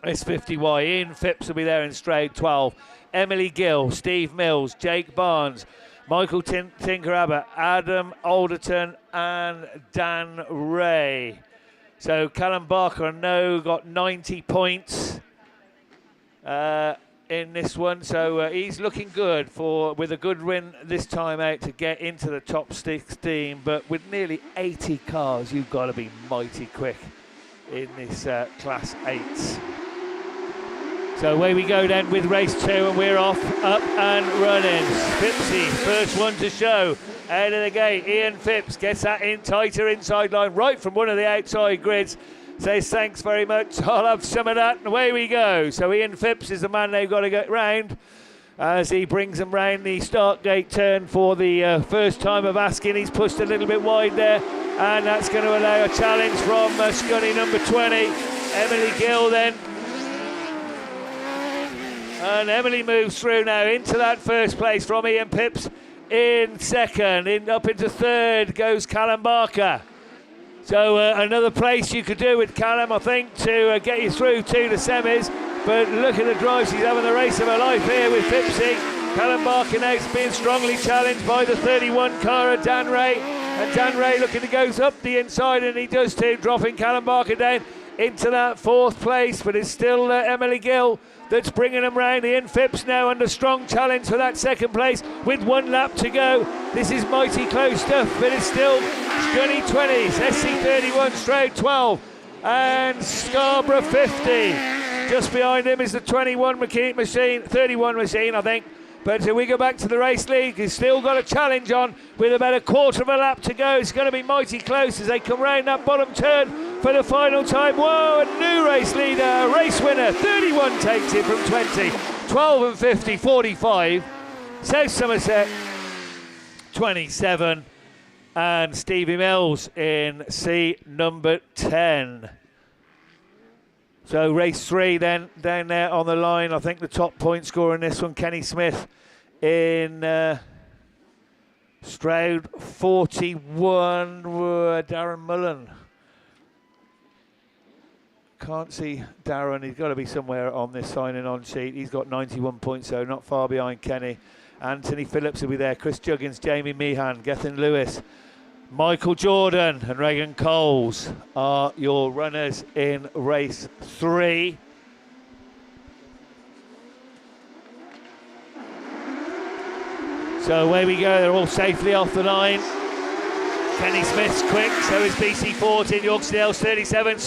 S50Y. Ian Phipps will be there in straight 12. Emily Gill, Steve Mills, Jake Barnes, Michael Tinker-Abbott, Adam Alderton and Dan Ray. So Callum Barker, I know, got 90 points in this one. So he's looking good with a good win this time out to get into the top 16. But with nearly 80 cars, you've got to be mighty quick in this Class 8s. So away we go then with race 2, and we're off, up and running. Phippsy, first one to show. Out of the gate, Ian Phipps gets that in tighter inside line, right from one of the outside grids. Says thanks very much, I'll have some of that, and away we go. So Ian Phipps is the man they've got to get round as he brings them round the start gate turn for the first time of asking. He's pushed a little bit wide there, and that's going to allow a challenge from Scunny number 20. Emily Gill then. And Emily moves through now into that first place from Ian Phipps in second. Up into third goes Callum Barker. So another place you could do with Callum, I think, to get you through to the semis. But look at the drive, she's having the race of her life here with Phipsy. Callum Barker next being strongly challenged by the 31 car of Dan Ray. And Dan Ray looking to go up the inside, and he does too, dropping Callum Barker down into that fourth place. But it's still Emily Gill that's bringing them round. Ian Phipps now under strong challenge for that second place with 1 lap to go. This is mighty close stuff, but it's still Scunny 20s, SC31, Stroud 12, and Scarborough 50. Just behind him is the 31 machine, 31 machine, I think. But we go back to the race league. He's still got a challenge on with about a quarter of a lap to go. It's going to be mighty close as they come round that bottom turn for the final time. Whoa, a new race leader, race winner. 31 takes it from 20. 12 and 50, 45. South Somerset, 27. And Stevie Mills in C number 10. So race 3 then, down there on the line. I think the top point scorer in this one, Kenny Smith in Stroud, 41, Darren Mullen. Can't see Darren, he's got to be somewhere on this signing on sheet. He's got 91 points, so not far behind Kenny. Anthony Phillips will be there, Chris Juggins, Jamie Meehan, Gethin Lewis, Michael Jordan and Reagan Coles are your runners in race 3. So away we go, they're all safely off the line. Kenny Smith's quick, so is BC 14, Yorkshire Dales 37,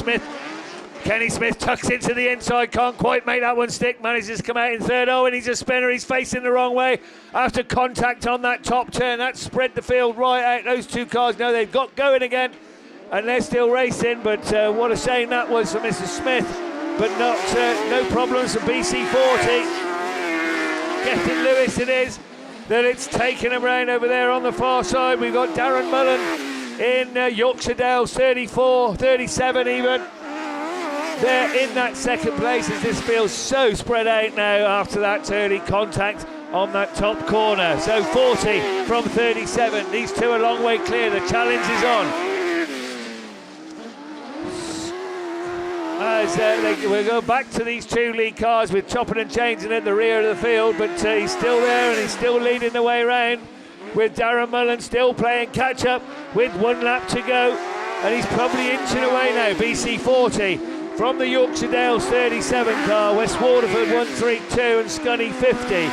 Kenny Smith tucks into the inside, can't quite make that one stick, manages to come out in third. Oh, and he's a spinner, he's facing the wrong way after contact on that top turn. That spread the field right out. Those two cars, now they've got going again, and they're still racing, but what a shame that was for Mrs. Smith, but not no problems for BC 40. Gethin Lewis it is, that it's taken him round over there on the far side. We've got Darren Mullen in Yorkshire Dales, 34, 37 even. They're in that second place as this feels so spread out now after that early contact on that top corner. So 40 from 37. These two a long way clear. The challenge is on. As we go back to these two lead cars with chopping and changing at the rear of the field, but he's still there and he's still leading the way round with Darren Mullen still playing catch up with 1 lap to go, and he's probably inching away now. BC 40 from the Yorkshire Dales 37 car, West Waterford 132 and Scunny 50.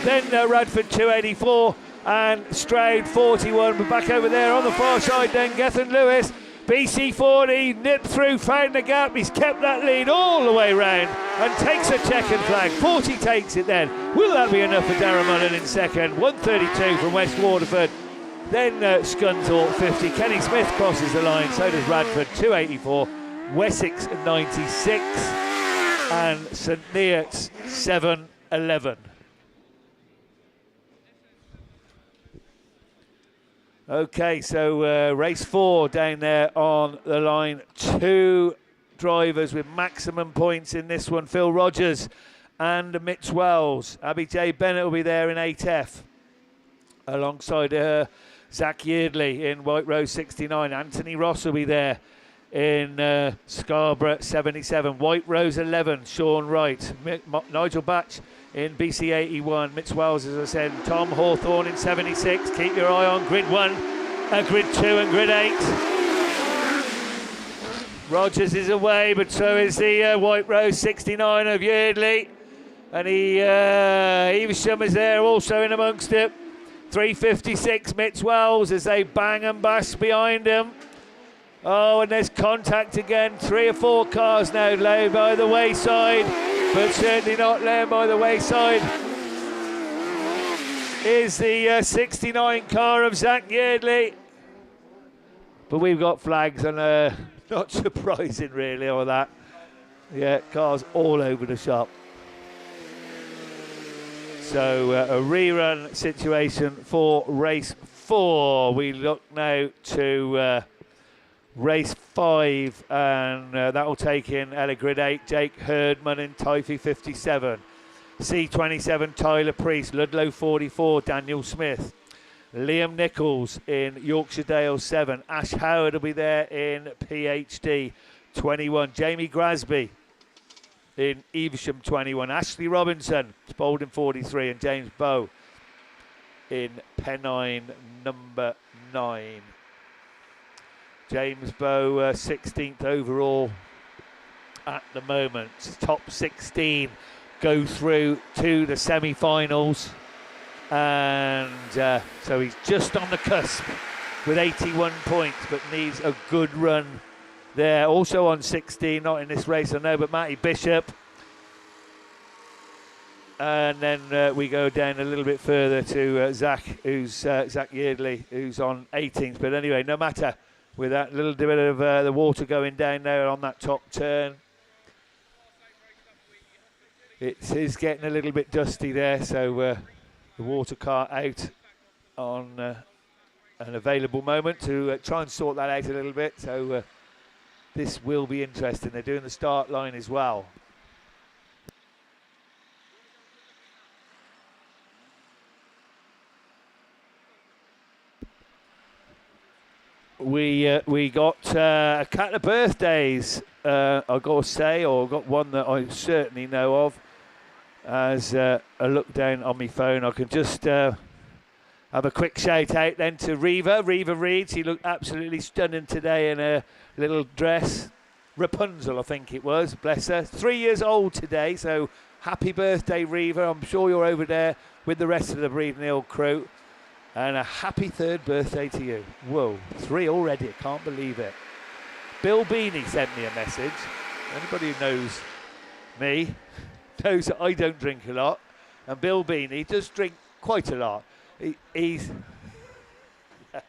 Then Radford 284 and Stroud 41. But back over there on the far side then, Gethin Lewis, BC 40, nipped through, found the gap, he's kept that lead all the way round and takes a checkered flag. 40 takes it then. Will that be enough for Darren Mullen in second? 132 from West Waterford. Then Scunthorpe 50. Kenny Smith crosses the line, so does Radford 284. Wessex 96 and St Neots 711. Okay, so race 4 down there on the line. 2 drivers with maximum points in this one. Phil Rogers and Mitch Wells. Abby J. Bennett will be there in 8F. Alongside her, Zach Yeardley in White Rose 69. Anthony Ross will be there in Scarborough 77. White Rose 11, Sean Wright. Nigel Batch in BC 81. Mitch Wells, as I said. Tom Hawthorne in 76. Keep your eye on grid 1, grid 2 and grid 8. Rogers is away, but so is the White Rose 69 of Yeardley. And Evesham is there also in amongst it. 356 Mitch Wells as they bang and bash behind him. Oh, and there's contact again. 3 or 4 cars now lay by the wayside, but certainly not laying by the wayside is the 69 car of Zach Yeardley. But we've got flags, and not surprising really or that. Yeah, cars all over the shop. So a rerun situation for race 4. We look now to race 5, and that will take in Ella Grid 8, Jake Herdman in Typhy 57. C27, Tyler Priest, Ludlow 44, Daniel Smith. Liam Nichols in Yorkshire Dale 7. Ash Howard will be there in PhD 21. Jamie Grasby in Evesham 21. Ashley Robinson, Spalding 43, and James Bow in Pennine number 9. James Bow 16th overall at the moment. Top 16 go through to the semi-finals, and so he's just on the cusp with 81 points, but needs a good run there. Also on 16, not in this race I know, but Matty Bishop. And then we go down a little bit further to Zach Yeardley, who's on 18th. But anyway, no matter, with that little bit of the water going down there on that top turn, it is getting a little bit dusty there. So the water car out on an available moment to try and sort that out a little bit. So this will be interesting. They're doing the start line as well. We got a couple of birthdays, I've got to say, or got one that I certainly know of. As I look down on my phone, I can just have a quick shout out then to Reva Reeds. He looked absolutely stunning today in a little dress. Rapunzel, I think it was, bless her. 3 years old today, so happy birthday, Reva. I'm sure you're over there with the rest of the Breeding Hill crew. And a happy 3rd birthday to you. Whoa, 3 already, I can't believe it. Bill Beanie sent me a message. Anybody who knows me knows that I don't drink a lot. And Bill Beanie does drink quite a lot. He's...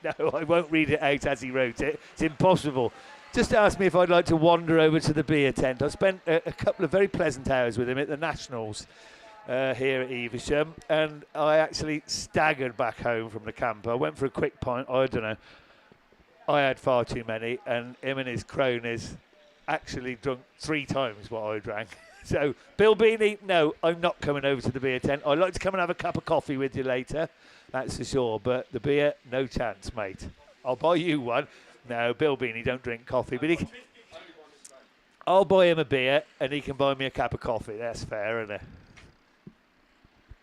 No, I won't read it out as he wrote it. It's impossible. Just asked me if I'd like to wander over to the beer tent. I spent a couple of very pleasant hours with him at the Nationals. Here at Evesham, and I actually staggered back home from the camp. I went for a quick pint. I don't know. I had far too many, and him and his cronies actually drunk 3 times what I drank. So, Bill Beanie, no, I'm not coming over to the beer tent. I'd like to come and have a cup of coffee with you later, that's for sure. But the beer, no chance, mate. I'll buy you one. No, Bill Beanie don't drink coffee, but I'll buy him a beer, and he can buy me a cup of coffee. That's fair, isn't it?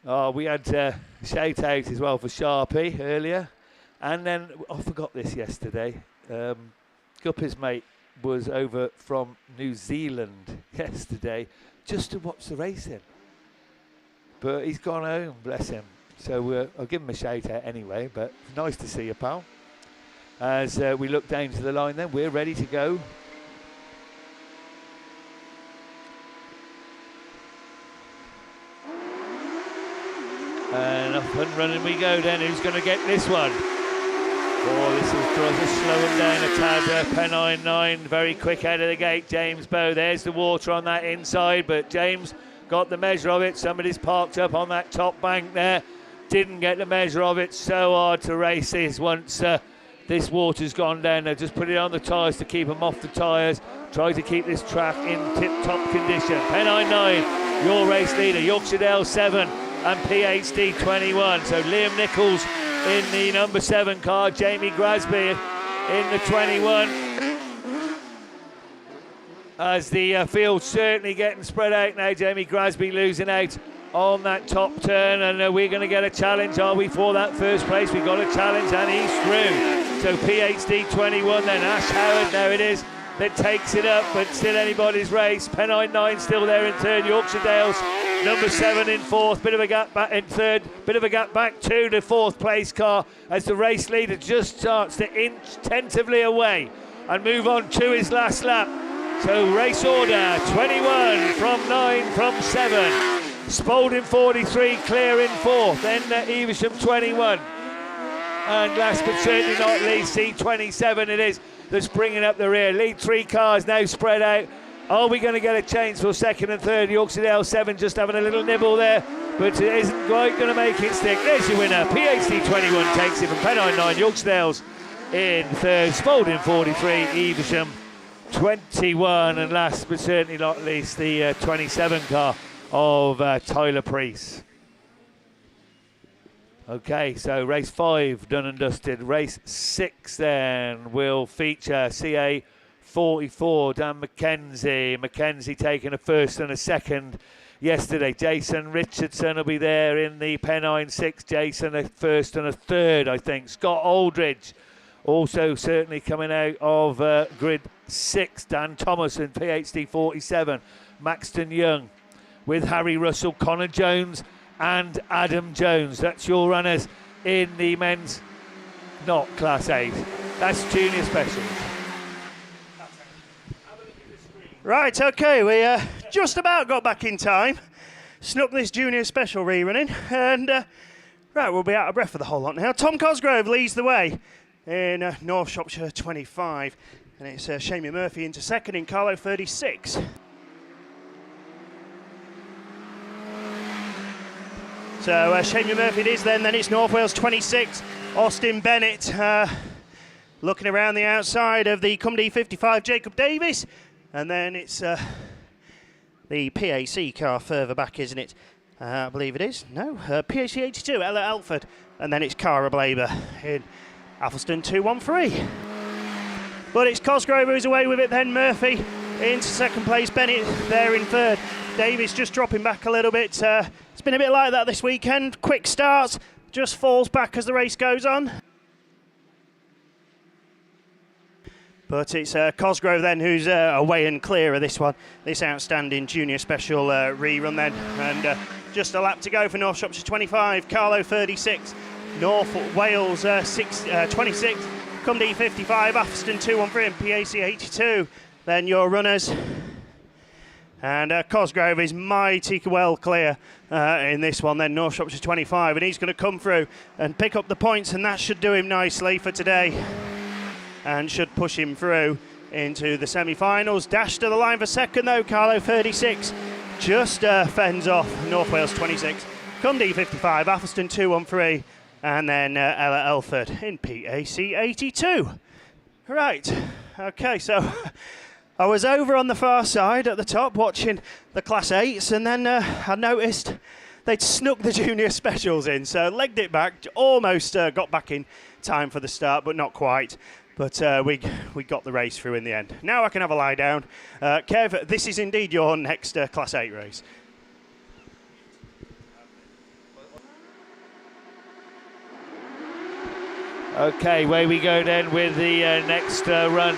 Oh, we had a shout out as well for Sharpie earlier. And then, I forgot this yesterday. Guppy's mate was over from New Zealand yesterday just to watch the racing. But he's gone home, bless him. So I'll give him a shout out anyway, but nice to see you, pal. As we look down to the line then, we're ready to go. And up and running we go then. Who's going to get this one? Oh, this will try to slow him down a tad. Pennine 9, very quick out of the gate. James Bow, there's the water on that inside, but James got the measure of it. Somebody's parked up on that top bank there. Didn't get the measure of it. So hard to race this once this water's gone down. They'll just put it on the tyres to keep them off the tyres. Try to keep this track in tip-top condition. Pennine 9, your race leader. Yorkshire Dale 7. And PhD 21. So Liam Nichols in the number 7 car, Jamie Grasby in the 21. As the field's certainly getting spread out now, Jamie Grasby losing out on that top turn, and we're going to get a challenge, are we, for that first place? We've got a challenge, and he's through. So PhD 21, then Ash Howard, there it is, that takes it up, but still anybody's race. Pennine 9 still there in 3rd, Yorkshire Dales number 7 in 4th, bit of a gap back in 3rd, bit of a gap back to the 4th place car as the race leader just starts to inch tentatively away and move on to his last lap. So race order 21 from 9 from 7, Spalding 43 clear in 4th, then Evesham 21, and last but certainly not least C27 it is that's bringing up the rear. Lead 3 cars now spread out. Are we going to get a change for 2nd and 3rd? Yorkshire Dale 7 just having a little nibble there, but it isn't quite going to make it stick. There's your winner. PhD 21 takes it from Pennine 9. Yorkshire Dales in 3rd. Spalding 43. Evesham 21. And last but certainly not least, the 27 car of Tyler Priest. Okay, so race 5 done and dusted. Race 6 then will feature CA 44, Dan McKenzie. McKenzie taking a 1st and a 2nd yesterday. Jason Richardson will be there in the Pennine 6. Jason a 1st and a 3rd, I think. Scott Aldridge also certainly coming out of grid 6. Dan Thomas in PhD 47. Maxton Young with Harry Russell, Connor Jones and Adam Jones. That's your runners in the men's, not Class 8. That's Junior Specials. Right, okay, we just about got back in time. Snuck this Junior Special rerunning, and right, we'll be out of breath for the whole lot now. Tom Cosgrove leads the way in North Shropshire 25, and it's Shamie Murphy into 2nd in Carlo 36. So Shamie Murphy it is then it's North Wales 26, Austin Bennett looking around the outside of the Cumdee 55, Jacob Davis. And then it's the PAC car further back, isn't it? I believe it is. No, PAC 82, Ella Alford. And then it's Cara Blaber in Athelston 213. But it's Cosgrove who's away with it then. Murphy into second place. Bennett there in third. Davis just dropping back a little bit. It's been a bit like that this weekend. Quick starts, just falls back as the race goes on. But it's Cosgrove then who's away and clear of this one. This outstanding junior special rerun then. And just a lap to go for North Shropshire 25, Carlo 36, North Wales 26, Cumdee 55, Athelston 213 and PAC 82. Then your runners. And Cosgrove is mighty well clear in this one then, North Shropshire 25. And he's going to come through and pick up the points, and that should do him nicely for today. And should push him through into the semi-finals. Dash to the line for second though, Carlo 36. Just fends off North Wales 26. Cumdee 55, Athelston 213. And then Ella Elford in PAC 82. Right, okay, so I was over on the far side at the top watching the Class 8s, and then I noticed they'd snuck the junior specials in, so legged it back, almost got back in time for the start, but not quite. But we got the race through in the end. Now I can have a lie down. Kev, this is indeed your next Class 8 race. Okay, away we go then with the next run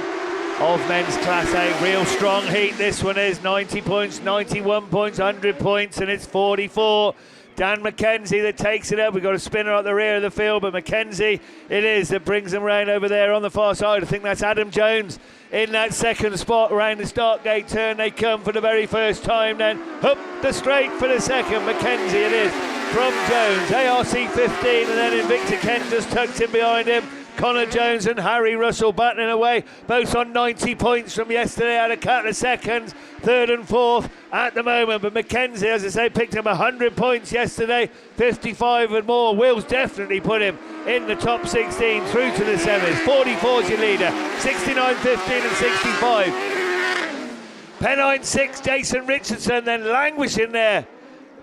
of men's Class 8. Real strong heat this one is. 90 points, 91 points, 100 points, and it's 44. Dan McKenzie that takes it up. We've got a spinner at the rear of the field, but McKenzie it is that brings them round over there on the far side. I think that's Adam Jones in that second spot around the start gate turn. They come for the very first time then. Up the straight for the second. McKenzie it is from Jones. ARC 15, and then Invicta Kent just tucked in behind him. Connor Jones and Harry Russell battling away, both on 90 points from yesterday, had a couple of seconds, third and fourth at the moment. But McKenzie, as I say, picked up 100 points yesterday, 55 and more. Will's definitely put him in the top 16 through to the semis. 44's your leader, 69, 15 and 65. Pennine 6, Jason Richardson then languishing there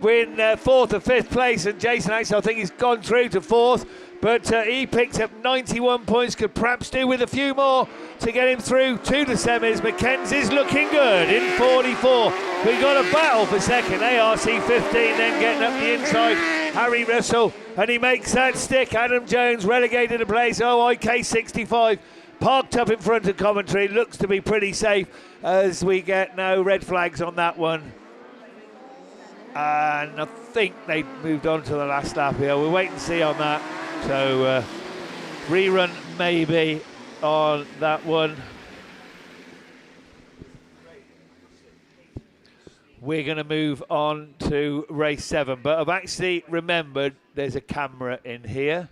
in fourth or fifth place, and Jason actually I think he's gone through to fourth. But he picked up 91 points, could perhaps do with a few more to get him through to the semis. McKenzie's looking good in 44. We got a battle for second. ARC 15 then getting up the inside. Harry Russell, and he makes that stick. Adam Jones relegated to place. IK 65 parked up in front of commentary. Looks to be pretty safe as we get no red flags on that one. And I think they moved on to the last lap here. We'll wait and see on that. So rerun maybe on that one. We're going to move on to race 7, but I've actually remembered there's a camera in here,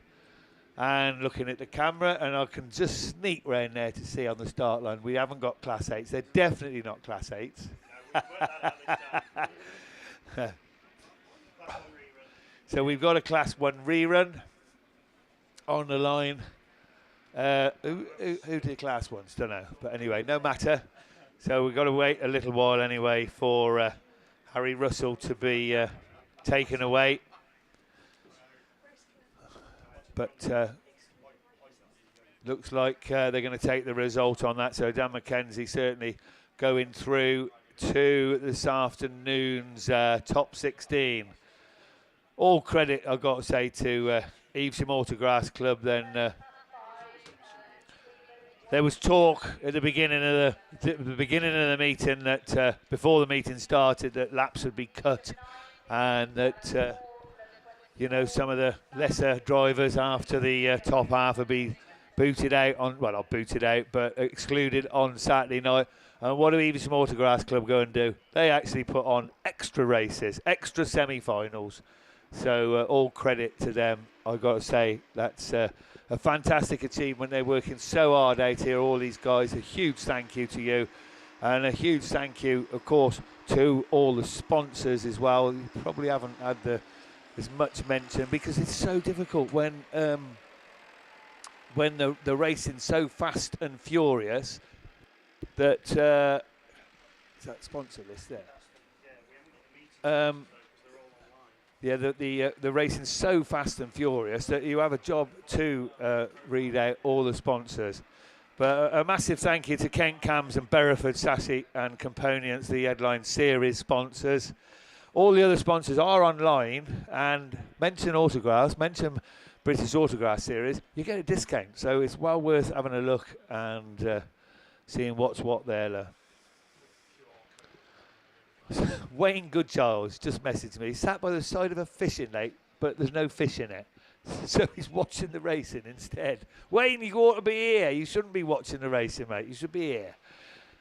and looking at the camera, and I can just sneak round there to see on the start line. We haven't got Class 8s. They're definitely not Class 8s. So we've got a Class 1 rerun on the line. Who did Class 1s? Don't know. But anyway, no matter. So we've got to wait a little while anyway for Harry Russell to be taken away. But looks like they're going to take the result on that. So Dan McKenzie certainly going through to this afternoon's top 16. All credit, I've got to say, to EVESHAM Autograss Club. Then there was talk at the beginning of the meeting that before the meeting started that laps would be cut, and that you know, some of the lesser drivers after the top half would be booted out on, well, not booted out, but excluded on Saturday night. And what do EVESHAM Autograss Club go and do? They actually put on extra races, extra semi-finals. So all credit to them. I've got to say that's a fantastic achievement. They're working so hard out here, all these guys. A huge thank you to you, and a huge thank you, of course, to all the sponsors as well. You probably haven't had as much mention because it's so difficult when when the racing's so fast and furious that is that sponsor list there? Yeah, the racing's so fast and furious that you have a job to read out all the sponsors. But a massive thank you to Kent Cams and Bereford, Sassy and Components, the headline series sponsors. All the other sponsors are online, and mention Autograss, mention British Autograss Series, you get a discount. So it's well worth having a look and seeing what's what there. Wayne Goodchild just messaged me. He sat by the side of a fishing lake, but there's no fish in it. So he's watching the racing instead. Wayne, you ought to be here. You shouldn't be watching the racing, mate. You should be here.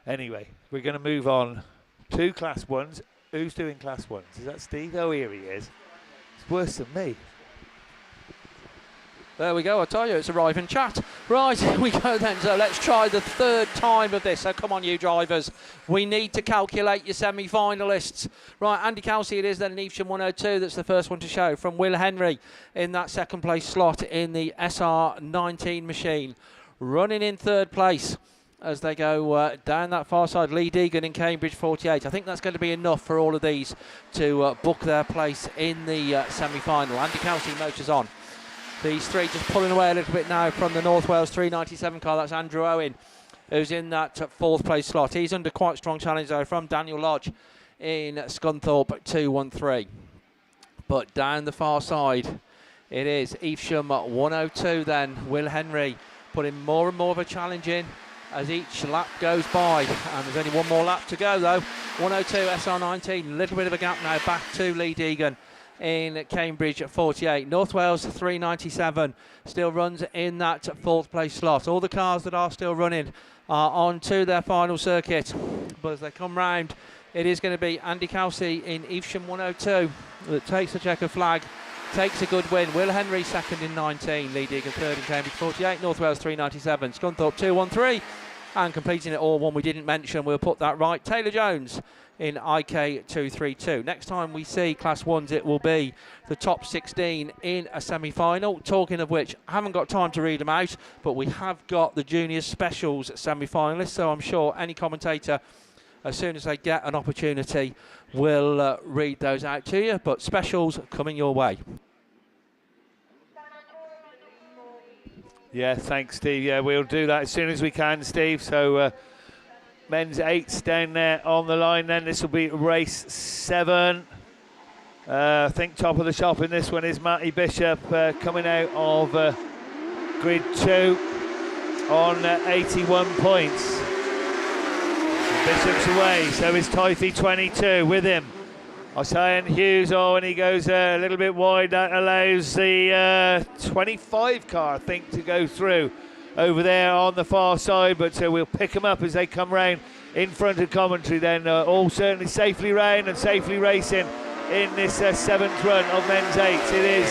Anyway, we're going to move on to Class 1s. Who's doing Class 1s? Is that Steve? Oh, here he is. It's worse than me. There we go, I tell you, it's arriving chat. Right, here we go then. So let's try the third time of this. So come on, you drivers. We need to calculate your semi-finalists. Right, Andy Kelsey it is then in EVESHAM 102. That's the first one to show from Will Henry in that second place slot in the SR19 machine. Running in third place as they go down that far side. Lee Deegan in Cambridge 48. I think that's going to be enough for all of these to book their place in the semi-final. Andy Kelsey motors on. These three just pulling away a little bit now from the North Wales 397 car. That's Andrew Owen, who's in that fourth place slot. He's under quite strong challenge though from Daniel Lodge in Scunthorpe 213. But down the far side, it is Evesham 102 then. Will Henry putting more and more of a challenge in as each lap goes by. And there's only one more lap to go though. 102 SR19, a little bit of a gap now back to Lee Deegan in Cambridge at 48. North Wales 397 still runs in that fourth place slot. All the cars that are still running are on to their final circuit. But as they come round, it is going to be Andy Kelsey in Evesham 102 that takes the checker flag, takes a good win. Will Henry second in 19, Lee Deegan third in Cambridge 48, North Wales 397, Scunthorpe 213, and completing it all, one we didn't mention, we'll put that right, Taylor Jones in IK 232. Next time we see Class 1s, it will be the top 16 in a semi-final. Talking of which, I haven't got time to read them out, but we have got the Junior Specials semi-finalists, so I'm sure any commentator, as soon as they get an opportunity, will read those out to you. But Specials coming your way. Yeah, thanks, Steve. Yeah, we'll do that as soon as we can, Steve. So men's 8s down there on the line then. This will be race 7. I think top of the shop in this one is Matty Bishop coming out of grid 2 on 81 points. Bishop's away, so is Tythe 22 with him. Osayan Hughes, and he goes a little bit wide. That allows the 25 car, I think, to go through over there on the far side, but we'll pick them up as they come round in front of commentary then. All certainly safely round and safely racing in this 7th run of men's 8s. It is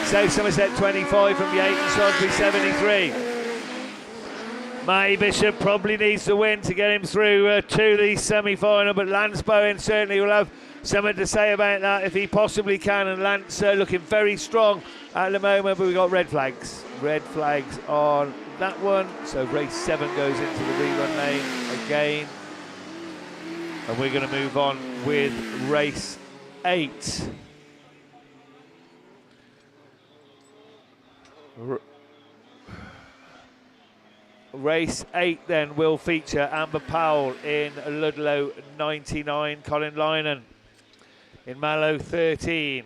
South Somerset 25 from Yates and Salisbury 73. Matty Bishop probably needs to win to get him through to the semi-final, but Lance Bowen certainly will have something to say about that if he possibly can, and Lance looking very strong at the moment, but we've got red flags. Red flags on that one, so race 7 goes into the rerun lane again, and we're going to move on with race 8. Race 8 then will feature Amber Powell in Ludlow 99, Colin Lynon in Mallow 13,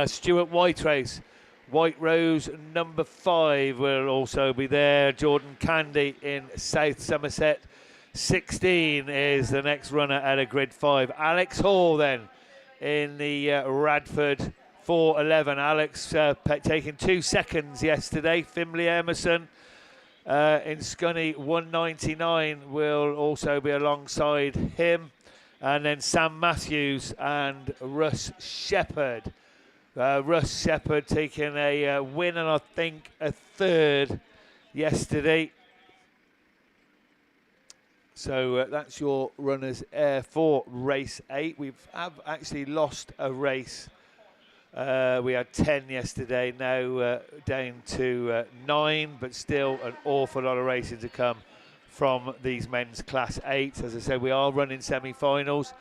Stuart Whiterace, White Rose number 5 will also be there. Jordan Candy in South Somerset 16 is the next runner at a grid 5. Alex Hall then in the Radford 411. Alex taking 2 seconds yesterday. Fimley Emerson in Scunny 199 will also be alongside him, and then Sam Matthews and Russ Shepherd. Russ Shepherd taking a win and I think a 3rd yesterday. So that's your runners for race 8. We have actually lost a race We had 10 yesterday, now down to 9, but still an awful lot of racing to come from these men's Class 8. As I said, we are running semi-finals.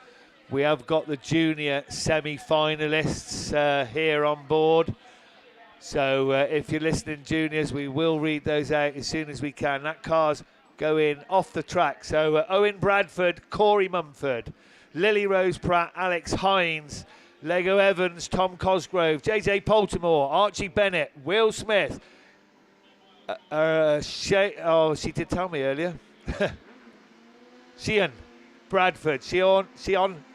We have got the junior semi-finalists here on board. So if you're listening, juniors, we will read those out as soon as we can. That car's going off the track. So Owen Bradford, Corey Mumford, Lily Rose Pratt, Alex Hines, Lego Evans, Tom Cosgrove, JJ Poltimore, Archie Bennett, Will Smith. She did tell me earlier. Sion Bradford, Sion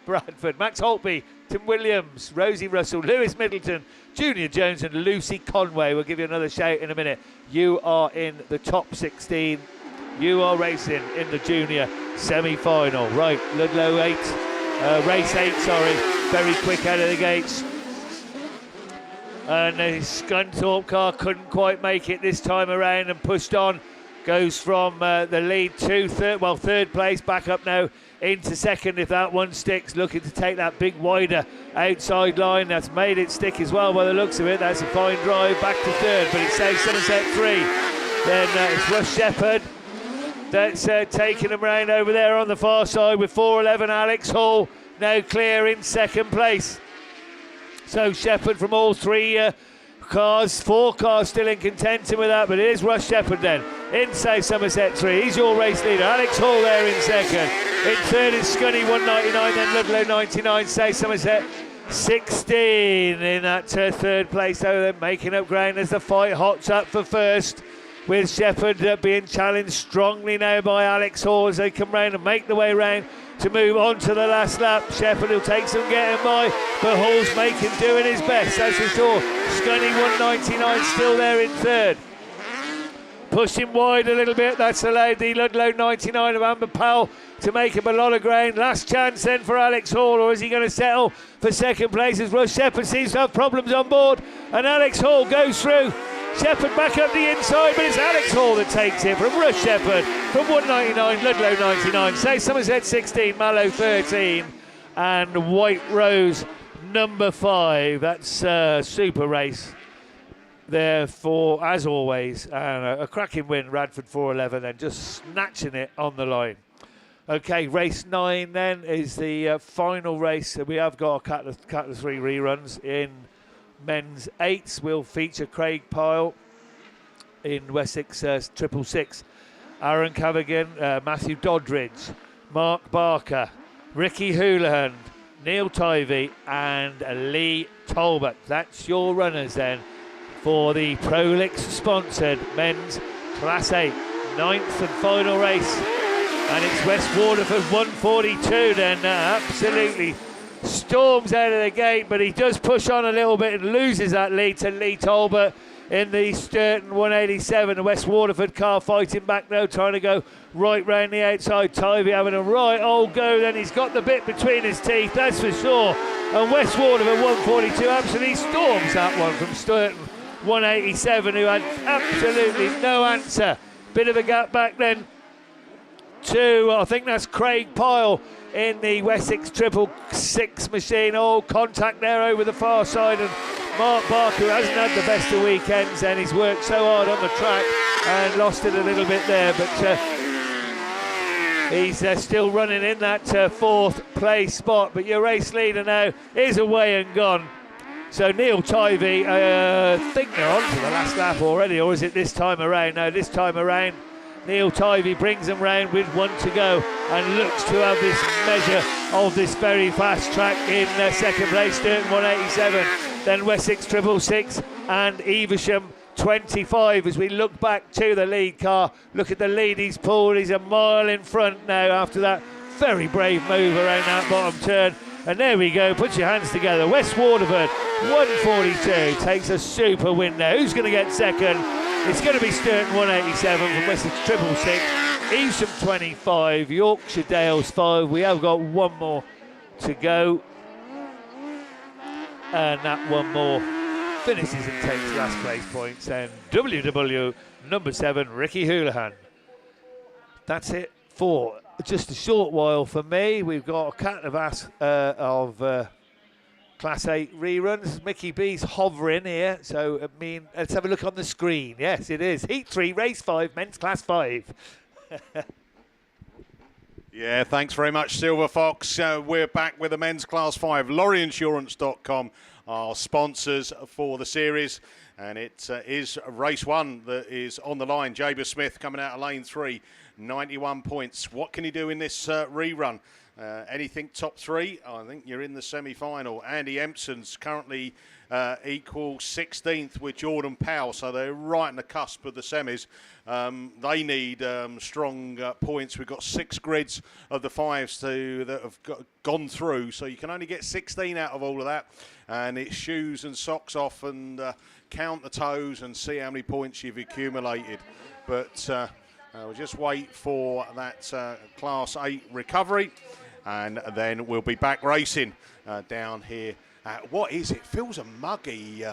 Bradford, Max Holtby, Tim Williams, Rosie Russell, Lewis Middleton, Junior Jones and Lucy Conway. We'll give you another shout in a minute. You are in the top 16. You are racing in the junior semi-final. Right, Ludlow 8, race 8, sorry. Very quick out of the gates. And the Scunthorpe car couldn't quite make it this time around and pushed on. Goes from the lead to third place, back up now into second if that one sticks. Looking to take that big wider outside line. That's made it stick as well by the looks of it. That's a fine drive back to third, but it says Somerset 3. Then it's Russ Shepherd that's taking them round over there on the far side with 4:11. Alex Hall now clear in second place. So Shepherd from all three cars, 4 cars still in contention with that, but it is Russ Shepherd then in South Somerset 3. He's your race leader. Alex Hall there in second. In third is Scunny 199, then Ludlow 99, South Somerset 16 in that third place. So they're making up ground as the fight hots up for first, with Shepherd being challenged strongly now by Alex Hall as they come round and make the way round to move on to the last lap. Shepherd will take some getting by, but Hall's doing his best, that's for sure. Scunny 199 still there in third. Pushing wide a little bit, that's allowed the Ludlow 99 of Amber Powell to make up a lot of ground. Last chance then for Alex Hall, or is he going to settle for second place as Russ Shepherd seems to have problems on board, and Alex Hall goes through. Shepherd back up the inside, but it's Alex Hall that takes it from Russ Shepherd from 199, Ludlow 99, South Somerset 16, Mallow 13, and White Rose number 5. That's a super race there for, as always, and a cracking win, Radford 4:11, and just snatching it on the line. Okay, race 9 then is the final race. We have got a couple of 3 reruns in men's 8s. Will feature Craig Pyle in Wessex 666, Aaron Cavagan, Matthew Doddridge, Mark Barker, Ricky Houlihan, Neil Tivey and Lee Talbot. That's your runners then for the Prolix sponsored men's Class 8 9th and final race, and it's West Waterford 142 then. Absolutely storms out of the gate, but he does push on a little bit and loses that lead to Lee Talbot in the Sturton 187. The West Waterford car fighting back now, trying to go right round the outside. Tivey having a right old go, then he's got the bit between his teeth, that's for sure. And West Waterford 142 absolutely storms that one from Sturton 187, who had absolutely no answer. Bit of a gap back then to, I think that's Craig Pyle in the Wessex 666 machine. Oh, contact there over the far side, and Mark Barker, who hasn't had the best of weekends, and he's worked so hard on the track and lost it a little bit there, but he's still running in that 4th place spot. But your race leader now is away and gone. So Neil Tivey, I think they're on to the last lap already, or is it this time around? No, this time around Neil Tivey brings them round with 1 to go and looks to have this measure of this very fast track in second place, Sturton 187, then Wessex 666 and Evesham 25. As we look back to the lead car, look at the lead he's pulled. He's a mile in front now after that very brave move around that bottom turn. And there we go, put your hands together. West Waterford 142 takes a super win there. Who's going to get second? It's going to be Sturton 187 from Wessex 666, Evesham 25, Yorkshire Dales 5. We have got one more to go, and that one more finishes and takes last place points. And WW number 7, Ricky Houlihan. That's it for just a short while for me. We've got a canvas of Class 8 reruns. Mickey B's hovering here, so let's have a look on the screen. Yes, it is. Heat 3, Race 5, Men's Class 5. Yeah, thanks very much, Silver Fox. We're back with the Men's Class 5. LorryInsurance.com, our sponsors for the series. And it is race 1 that is on the line. Jaber Smith coming out of lane 3, 91 points. What can he do in this rerun? Anything top 3? I think you're in the semi-final. Andy Empson's currently equal 16th with Jordan Powell, so they're right on the cusp of the semis. They need strong points. We've got 6 grids of the 5s that have gone through, so you can only get 16 out of all of that. And it's shoes and socks off and count the toes and see how many points you've accumulated. But we'll just wait for that Class 8 recovery, and then we'll be back racing down here. What is it? Feels a muggy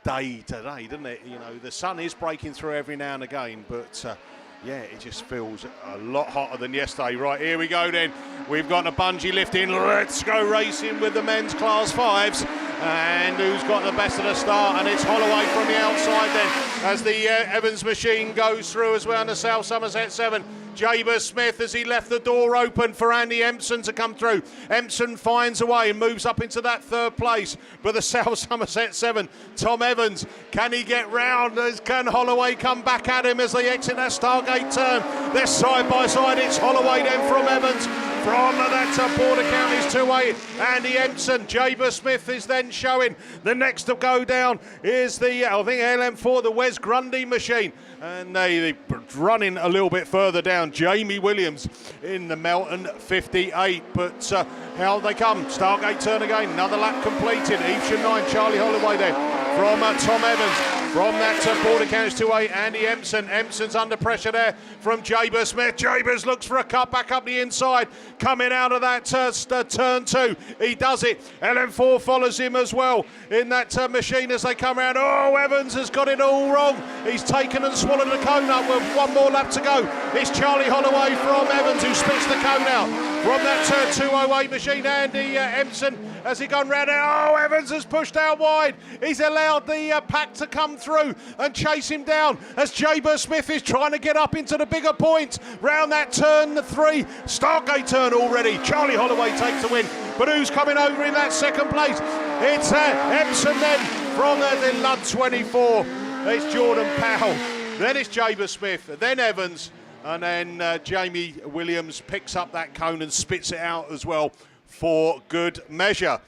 day today, doesn't it? You know, the sun is breaking through every now and again, but yeah, it just feels a lot hotter than yesterday. Right, here we go then. We've got a bungee lift in. Let's go racing with the men's Class 5s. And who's got the best of the start? And it's Holloway from the outside then, as the Evans machine goes through as well in the South Somerset 7. Jaber Smith as he left the door open for Andy Empson to come through. Empson finds a way and moves up into that 3rd place. But the South Somerset 7, Tom Evans, can he get round? Can Holloway come back at him as they exit that Stargate turn? They're side by side. It's Holloway then from Evans. From that border count is 2-8. Andy Empson, Jaber Smith is then showing. The next to go down is the, I think, LM4, the Wes Grundy machine. And they're running a little bit further down. Jamie Williams in the Melton 58. But how they come? Stargate turn again. Another lap completed. Evesham 9, Charlie Holloway then. From Tom Evans. From that border count is 2-8. Andy Empson. Empson's under pressure there from Jaber Smith. Jabers looks for a cut back up the inside. Coming out of that turn 2. He does it. LM4 follows him as well in that machine as they come around. Oh, Evans has got it all wrong. He's taken and swallowed the cone up with 1 more lap to go. It's Charlie Holloway from Evans who spits the cone out. From that 208 machine, Andy Empson has he gone round there. Oh, Evans has pushed out wide. He's allowed the pack to come through and chase him down as Jaber Smith is trying to get up into the bigger points. Round that turn 3, Stargate turn already. Charlie Holloway takes the win. But who's coming over in that 2nd place? It's Empson then from the Lud 24. It's Jordan Powell. Then it's Jaber Smith. Then Evans. And then Jamie Williams picks up that cone and spits it out as well for good measure.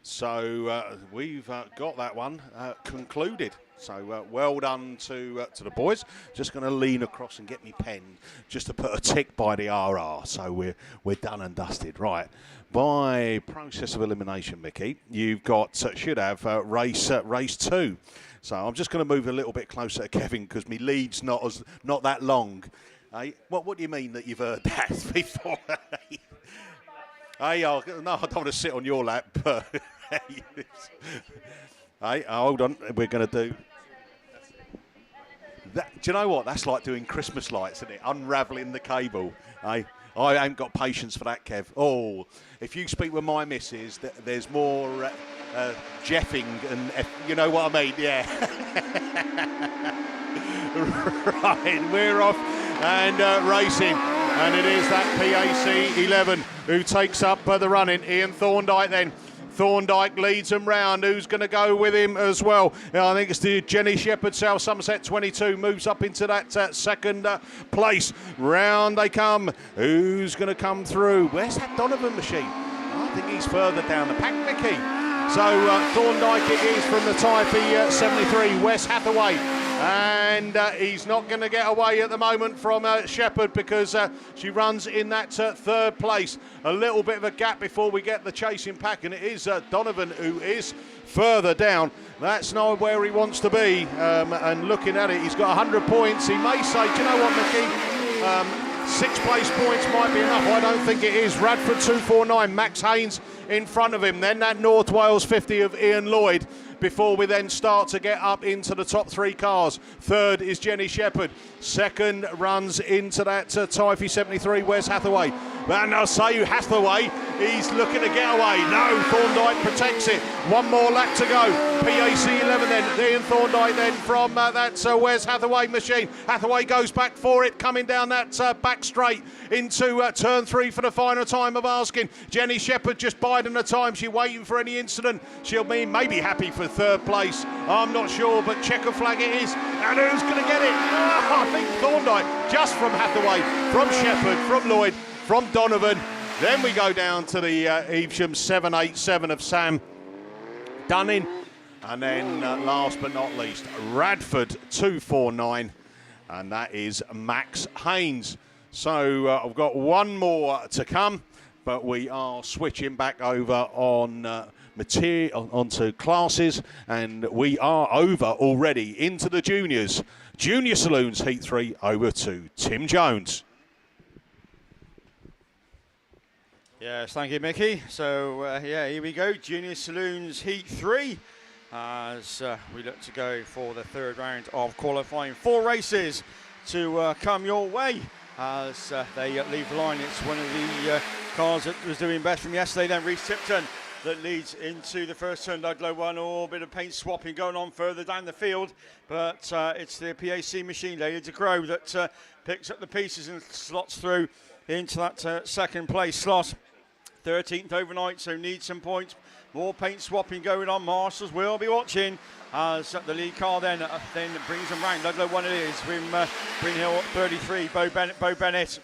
So we've got that one concluded. So well done to the boys. Just going to lean across and get me pen just to put a tick by the RR. So we're done and dusted. Right. By process of elimination, Mickey, you've got should have race 2. So I'm just going to move a little bit closer to Kevin because my lead's not that long. Hey, what do you mean that you've heard that before? Hey, no, I don't want to sit on your lap. Hey, hold on. We're going to do that. Do you know what? That's like doing Christmas lights, isn't it? Unravelling the cable. Hey, I ain't got patience for that, Kev. Oh, if you speak with my missus, there's more jeffing and you know what I mean? Yeah. Right, we're off and racing. And it is that PAC 11 who takes up the running. Ian Thorndike then. Thorndike leads them round. Who's going to go with him as well? I think it's the Jenny Shepherd, South Somerset 22, moves up into that 2nd place. Round they come. Who's going to come through? Where's that Donovan machine? I think he's further down the pack, Mickey. So Thorndike it is from the Tyre 73, Wes Hathaway. And he's not going to get away at the moment from Shepherd because she runs in that 3rd place. A little bit of a gap before we get the chasing pack, and it is Donovan who is further down. That's not where he wants to be. And looking at it, he's got 100 points. He may say, do you know what, Mickey? 6 place points might be enough. I don't think it is. Radford 249, Max Haynes in front of him. Then that North Wales 50 of Ian Lloyd before we then start to get up into the top 3 cars. 3rd is Jenny Shepherd. 2nd runs into that Typhy 73, Wes Hathaway. And I'll say Hathaway He's looking to get away. No, Thorndyke protects it. One more lap to go. PAC 11 then. Ian Thorndyke then from that's Wes Hathaway machine. Hathaway goes back for it, coming down that back straight into turn 3 for the final time of asking. Jenny Shepherd just biding the time. She's waiting for any incident. She'll be maybe happy for 3rd place. I'm not sure, but checker flag it is. And who's going to get it? Oh, I think Thorndyke, just from Hathaway, from Shepherd, from Lloyd, from Donovan. Then we go down to the Evesham 787 of Sam Dunning. And then last but not least, Radford 249. And that is Max Haynes. So I've got one more to come, but we are switching back over on material onto classes, and we are over already into the juniors. Junior Saloons Heat 3 over to Tim Jones. Yes, thank you, Mickey. So, here we go. Junior Saloons Heat 3 as we look to go for the 3rd round of qualifying. 4 races to come your way as they leave the line. It's one of the cars that was doing best from yesterday. Then Reece Tipton that leads into the first turn. Ludlow one, all bit of paint swapping going on further down the field, but it's the PAC machine, Lady to Grow, that picks up the pieces and slots through into that 2nd place slot. 13th overnight, so needs some points. More paint swapping going on. Marshals will be watching as the lead car then brings them round. Ludlow one it is from Greenhill 33, Bo Bennett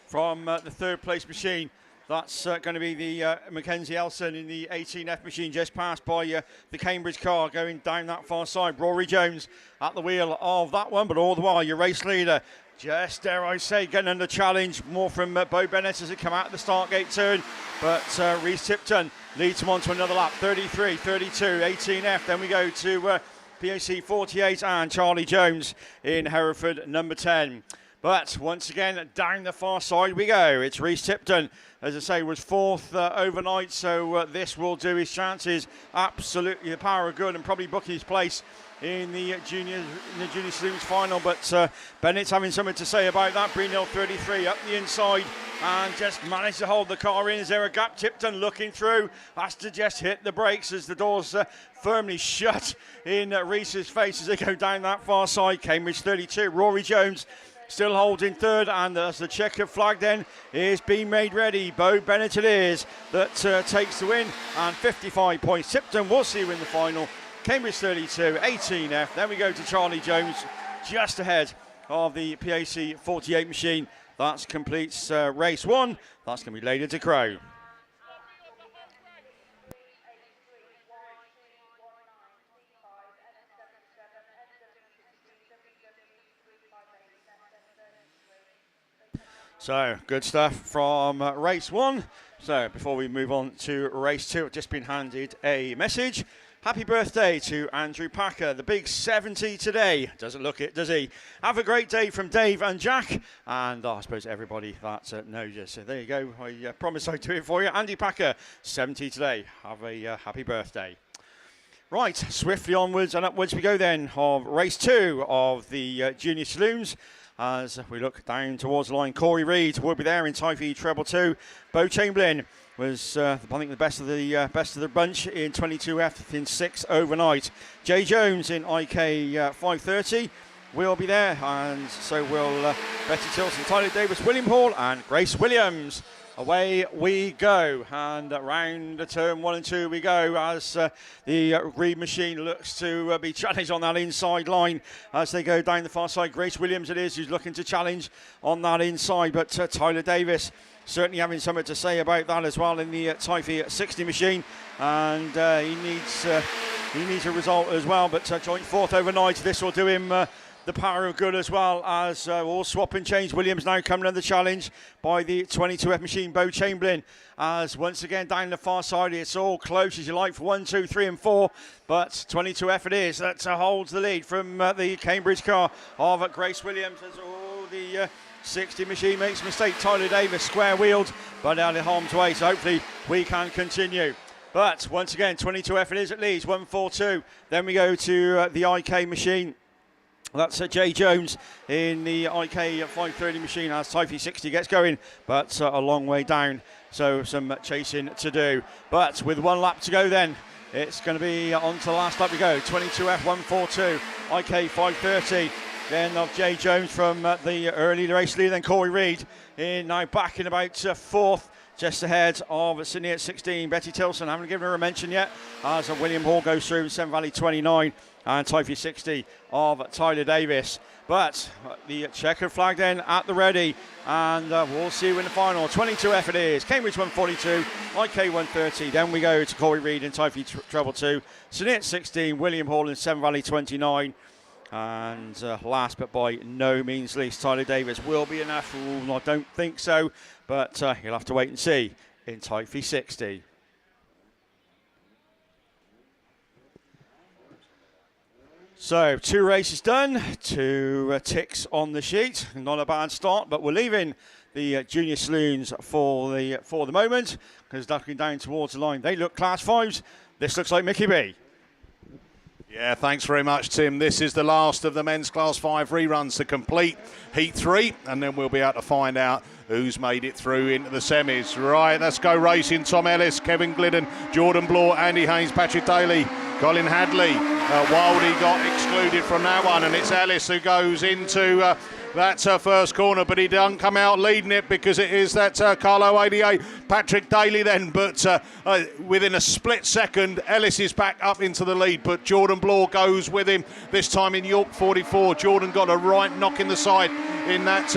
from the 3rd place machine. That's going to be the Mackenzie Elson in the 18F machine, just passed by the Cambridge car going down that far side. Rory Jones at the wheel of that one, but all the while your race leader, just dare I say, getting under challenge. More from Bo Bennett as it come out of the start gate turn, but Reece Tipton leads him on to another lap. 33, 32, 18F. Then we go to PAC 48 and Charlie Jones in Hereford number 10. But once again, down the far side we go. It's Reece Tipton, as I say, was 4th overnight, so this will do his chances. Absolutely the power of good, and probably book his place in the Junior Saloons final. But Bennett's having something to say about that. Greenhill 33 up the inside and just managed to hold the car in. Is there a gap? Tipton looking through, has to just hit the brakes as the doors firmly shut in Reece's face as they go down that far side. Cambridge 32, Rory Jones still holding 3rd, and as the checker flag then is being made ready. Bo Bennett it is that takes the win, and 55 points. Tipton will see you in the final. Cambridge 32, 18F. Then we go to Charlie Jones just ahead of the PAC 48 machine. That completes race 1. That's going to be Lady to Crow. So, good stuff from race 1. So, before we move on to race 2, I've just been handed a message. Happy birthday to Andrew Packer, the big 70 today. Doesn't look it, does he? Have a great day from Dave and Jack, and I suppose everybody that knows you. So there you go. I promise I'd do it for you. Andy Packer, 70 today. Have a happy birthday. Right, swiftly onwards and upwards we go then of race 2 of the Junior Saloons. As we look down towards the line, Corey Reid will be there in Typhe Treble 2. Bo Chamberlain was, I think, the best of the bunch in 22F in 6 overnight. Jay Jones in IK 530 will be there, and so will Betty Tilson, Tyler Davis, William Hall, and Grace Williams. Away we go, and round turn 1 and 2 we go as the Reed machine looks to be challenged on that inside line as they go down the far side. Grace Williams it is who's looking to challenge on that inside, but Tyler Davis certainly having something to say about that as well in the Typhe 60 machine, and he needs a result as well, but joint 4th overnight. This will do him the power of good as well, as all swap and change. Williams now coming under the challenge by the 22F machine, Bo Chamberlain, as once again down the far side it's all close as you like for 1, 2, 3 and 4, but 22F it is that holds the lead from the Cambridge car of Grace Williams as all the 60 machine makes a mistake. Tyler Davis square wheeled but out of harm's way, so hopefully we can continue. But once again 22F it is at least 1, 4, 2. Then we go to the IK machine That's Jay Jones in the IK 530 machine as Tyre 60 gets going, but a long way down, so some chasing to do. But with 1 lap to go then, it's going to be on to the last lap we go. 22F142, IK 530. Then of Jay Jones from the early race lead, then Corey Reed in now back in about 4th. Just ahead of Sydney at 16, Betty Tilson. I haven't given her a mention yet as William Hall goes through, Severn Valley 29 and Tyre 60 of Tyler Davis. But the checkered flag then at the ready, and we'll see you in the final. 22F it is, Cambridge 142, IK 130. Then we go to Corey Reed in Tyre Treble 2, Sydney at 16, William Hall in Severn Valley 29. And last but by no means least, Tyler Davis will be enough. Ooh, I don't think so, but you'll have to wait and see in Tyre 60. So 2 races done, 2 ticks on the sheet. Not a bad start, but we're leaving the junior saloons for the moment, because looking down towards the line, they look class 5s. This looks like Mickey B. Yeah, thanks very much, Tim. This is the last of the men's Class 5 reruns to complete Heat 3, and then we'll be able to find out who's made it through into the semis. Right, let's go racing. Tom Ellis, Kevin Glidden, Jordan Bloor, Andy Haynes, Patrick Daly, Colin Hadley. Wildy got excluded from that one, and it's Ellis who goes into that first corner, but he doesn't come out leading it because it is that Carlo 88, Patrick Daly then, but within a split second, Ellis is back up into the lead, but Jordan Bloor goes with him, this time in York 44. Jordan got a right knock in the side in that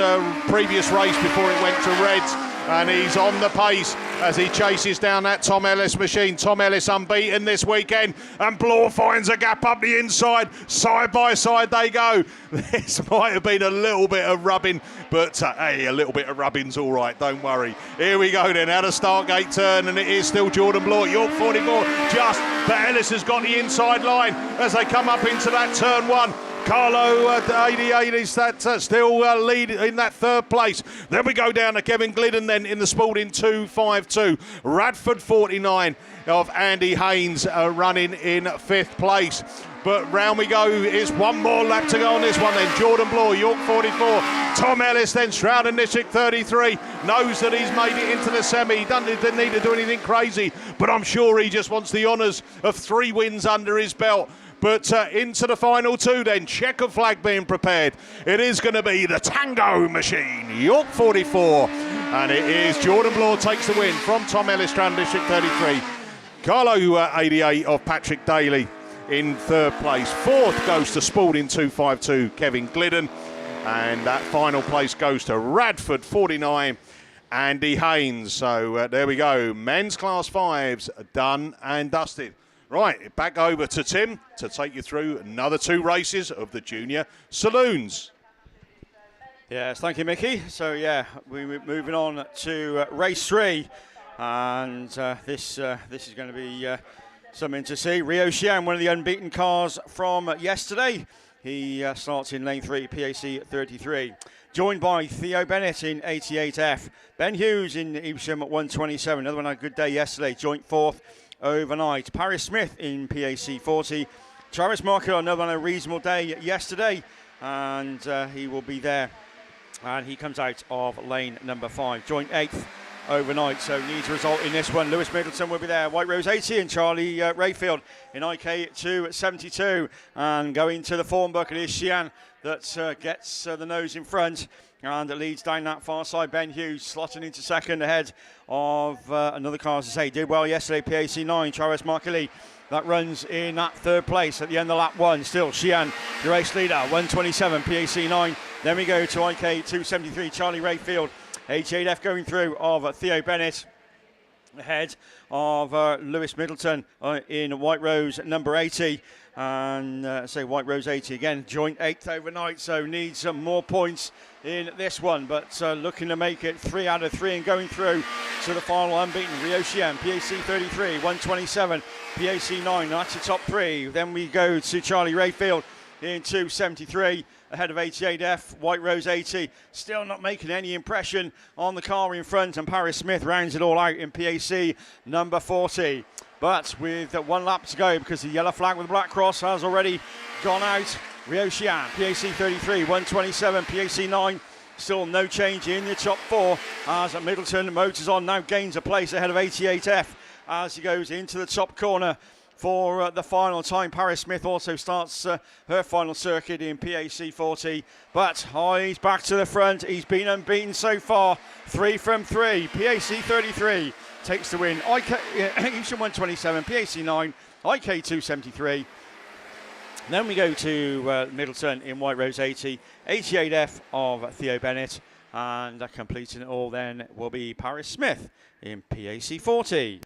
previous race before it went to Reds, and he's on the pace as he chases down that Tom Ellis machine. Tom Ellis unbeaten this weekend, and Bloor finds a gap up the inside. Side by side they go. This might have been a little bit of rubbing, but hey, a little bit of rubbing's all right, don't worry. Here we go then, out of Stargate turn, and it is still Jordan Bloor. York 44 just, but Ellis has got the inside line as they come up into that turn 1. Carlo 88 is that still lead in that 3rd place. Then we go down to Kevin Glidden then in the Spalding 252. Radford 49 of Andy Haynes running in 5th place. But round we go, is 1 more lap to go on this one then. Jordan Bloor, York 44. Tom Ellis then, Stroud and Nishik 33. Knows that he's made it into the semi. He didn't need to do anything crazy, but I'm sure he just wants the honours of 3 wins under his belt. But into the final 2 then, checker flag being prepared. It is going to be the Tango machine, York 44. And it is Jordan Bloor takes the win from Tom Ellis, Strand District 33. Carlo 88 of Patrick Daly in 3rd place. 4th goes to Spalding 252, Kevin Glidden. And that final place goes to Radford 49, Andy Haynes. So there we go, men's Class 5s done and dusted. Right, back over to Tim to take you through another 2 races of the junior saloons. Yes, thank you, Mickey. So yeah, we're moving on to race 3, and this is going to be something to see. Rio Xian, one of the unbeaten cars from yesterday. He starts in lane 3, PAC 33. Joined by Theo Bennett in 88F. Ben Hughes in EVESHAM at 127. Another one had a good day yesterday, joint 4th. Overnight. Paris Smith in PAC 40. Travis Market, another on a reasonable day yesterday, and he will be there. And he comes out of lane number 5. Joint 8th overnight, so needs a result in this one. Lewis Middleton will be there. White Rose 80 and Charlie Rayfield in IK 272. And going to the form book, it is Xian that gets the nose in front. And it leads down that far side. Ben Hughes slotting into 2nd ahead of another car, as I say, did well yesterday, PAC 9, Charis Markeli. That runs in that 3rd place at the end of lap 1. Still Xian, the race leader, 127, PAC 9. Then we go to IK 273, Charlie Rayfield. 88F going through of Theo Bennett. Ahead of Lewis Middleton in White Rose number 80. And say White Rose 80 again, joint 8th overnight, so needs some more points in this one, but looking to make it 3 out of 3 and going through to the final unbeaten. Rio Xian, PAC 33, 127, PAC 9, that's the top 3. Then we go to Charlie Rayfield in 273, ahead of 88F, White Rose 80, still not making any impression on the car in front, and Paris Smith rounds it all out in PAC number 40. But with 1 lap to go, because the yellow flag with the black cross has already gone out EVESHAM, PAC 33, 127, PAC 9. Still no change in the top 4 as Middleton motors on, now gains a place ahead of 88F as he goes into the top corner for the final time. Paris Smith also starts her final circuit in PAC 40, but he's back to the front. He's been unbeaten so far, 3 from 3. PAC 33 takes the win. EVESHAM 127, PAC 9, IK 273. Then we go to Middleton in White Rose 80, 88F of Theo Bennett, and completing it all then will be Paris Smith in PAC 40.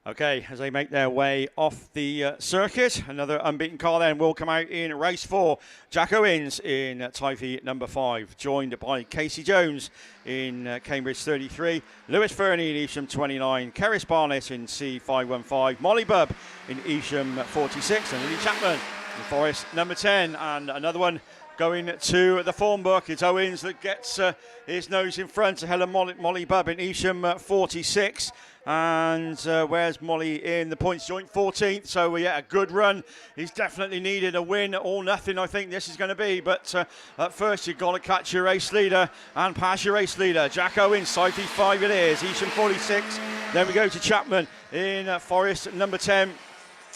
Okay, as they make their way off the circuit, another unbeaten car then will come out in race 4. Jack Owens in Tyre number 5, joined by Casey Jones in Cambridge 33, Lewis Fernie in EVESHAM 29, Keris Barnett in C515, Molly Bubb in EVESHAM 46, and Lily Chapman in Forest number 10. And another one going to the form book. It's Owens that gets his nose in front ahead of Molly Bubb in EVESHAM 46. And where's Molly in the points joint? 14th. So yeah, a good run. He's definitely needed a win or nothing, I think this is going to be. But at first you've got to catch your race leader and pass your race leader. Jack Owens, side 5 it is. EVESHAM 46. Then we go to Chapman in Forest number 10.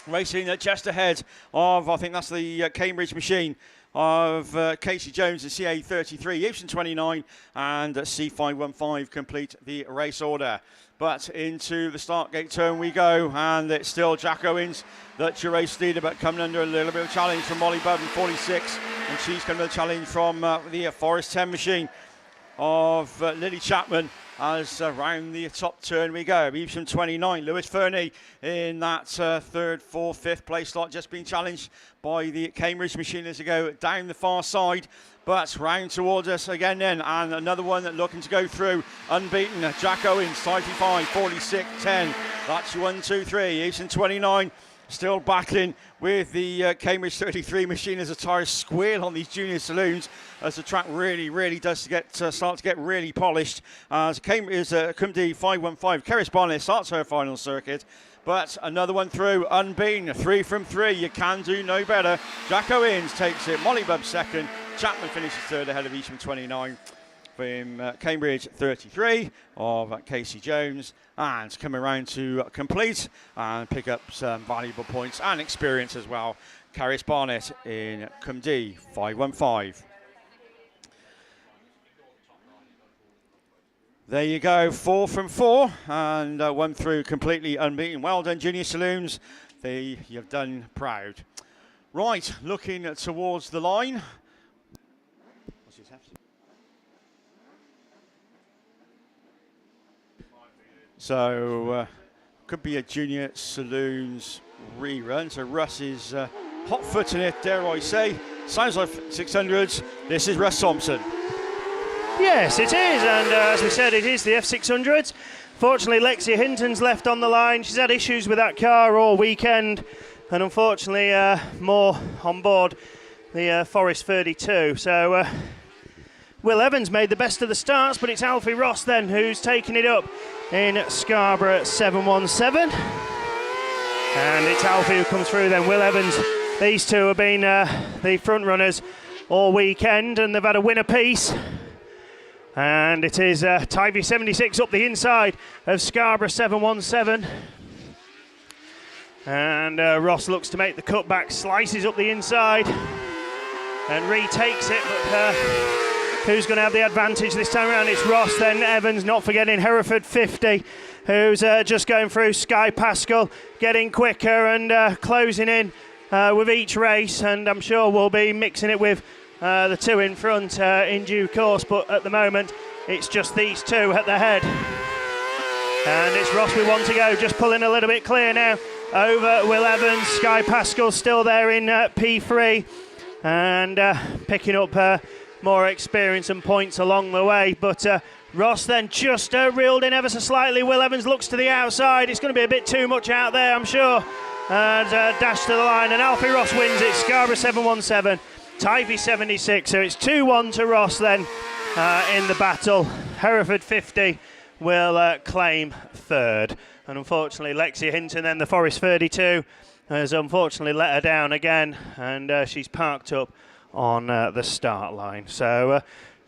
Racing just ahead of, I think that's the Cambridge machine of Casey Jones and CA 33, EVESHAM 29 and C515 complete the race order. But into the start gate turn we go, and it's still Jack Owens that's your race leader, but coming under a little bit of challenge from Molly Bubb in 46, and she's coming under a challenge from the Forest 10 machine of Lily Chapman. As around the top turn we go. EVESHAM 29, Lewis Fernie in that third, fourth, fifth place slot, just being challenged by the Cambridge machine as they go down the far side. But round towards us again then, and another one that looking to go through, unbeaten, Jack Owens, 35, 46, 10. That's 1, 2, 3. EVESHAM 29. Still battling with the Cambridge 33 machine as the tyres squeal on these junior saloons as the track really does start to get really polished. As Cambridge Cumdy 515, Keris Barnett starts her final circuit. But another one through, unbeaten, 3 from 3. You can do no better. Jack Owens takes it, Molly Bubb second. Chapman finishes third ahead of EVESHAM 29. From Cambridge 33 of Casey Jones, and coming around to complete and pick up some valuable points and experience as well, Keris Barnett in Cumdy 515. There you go, 4 from 4 and one through completely unbeaten. Well done, Junior Saloons. You've done proud. Right, looking towards the line. So, could be a Junior Saloons rerun. So, Russ is hot-footing it, dare I say. Sounds like 600s. This is Russ Thompson. Yes, it is. And as we said, it is the F600s. Fortunately, Lexia Hinton's left on the line. She's had issues with that car all weekend. And unfortunately, more on board the Forest 32. So, Will Evans made the best of the starts, but it's Alfie Ross then who's taking it up in Scarborough 717. And it's Alfie who comes through then. Will Evans, these two have been the front runners all weekend, and they've had a win apiece. And it is Tyre 76 up the inside of Scarborough 717. And Ross looks to make the cutback, slices up the inside and retakes it, but who's going to have the advantage this time around? It's Ross, then Evans, not forgetting Hereford 50, who's just going through. Sky Pascal getting quicker and closing in with each race, and I'm sure we'll be mixing it with the two in front in due course, but at the moment it's just these two at the head. And it's Ross we want to go, just pulling a little bit clear now over Will Evans. Sky Pascal still there in P3 and picking up more experience and points along the way, but Ross then just reeled in ever so slightly. Will Evans looks to the outside. It's going to be a bit too much out there, I'm sure. and dash to the line, and Alfie Ross wins it. Scarborough 717, Tyre 76. So it's 2-1 to Ross then in the battle. Hereford 50 will claim third. And unfortunately, Lexia Hinton, then the Forest 32, has unfortunately let her down again, and she's parked up on the start line. So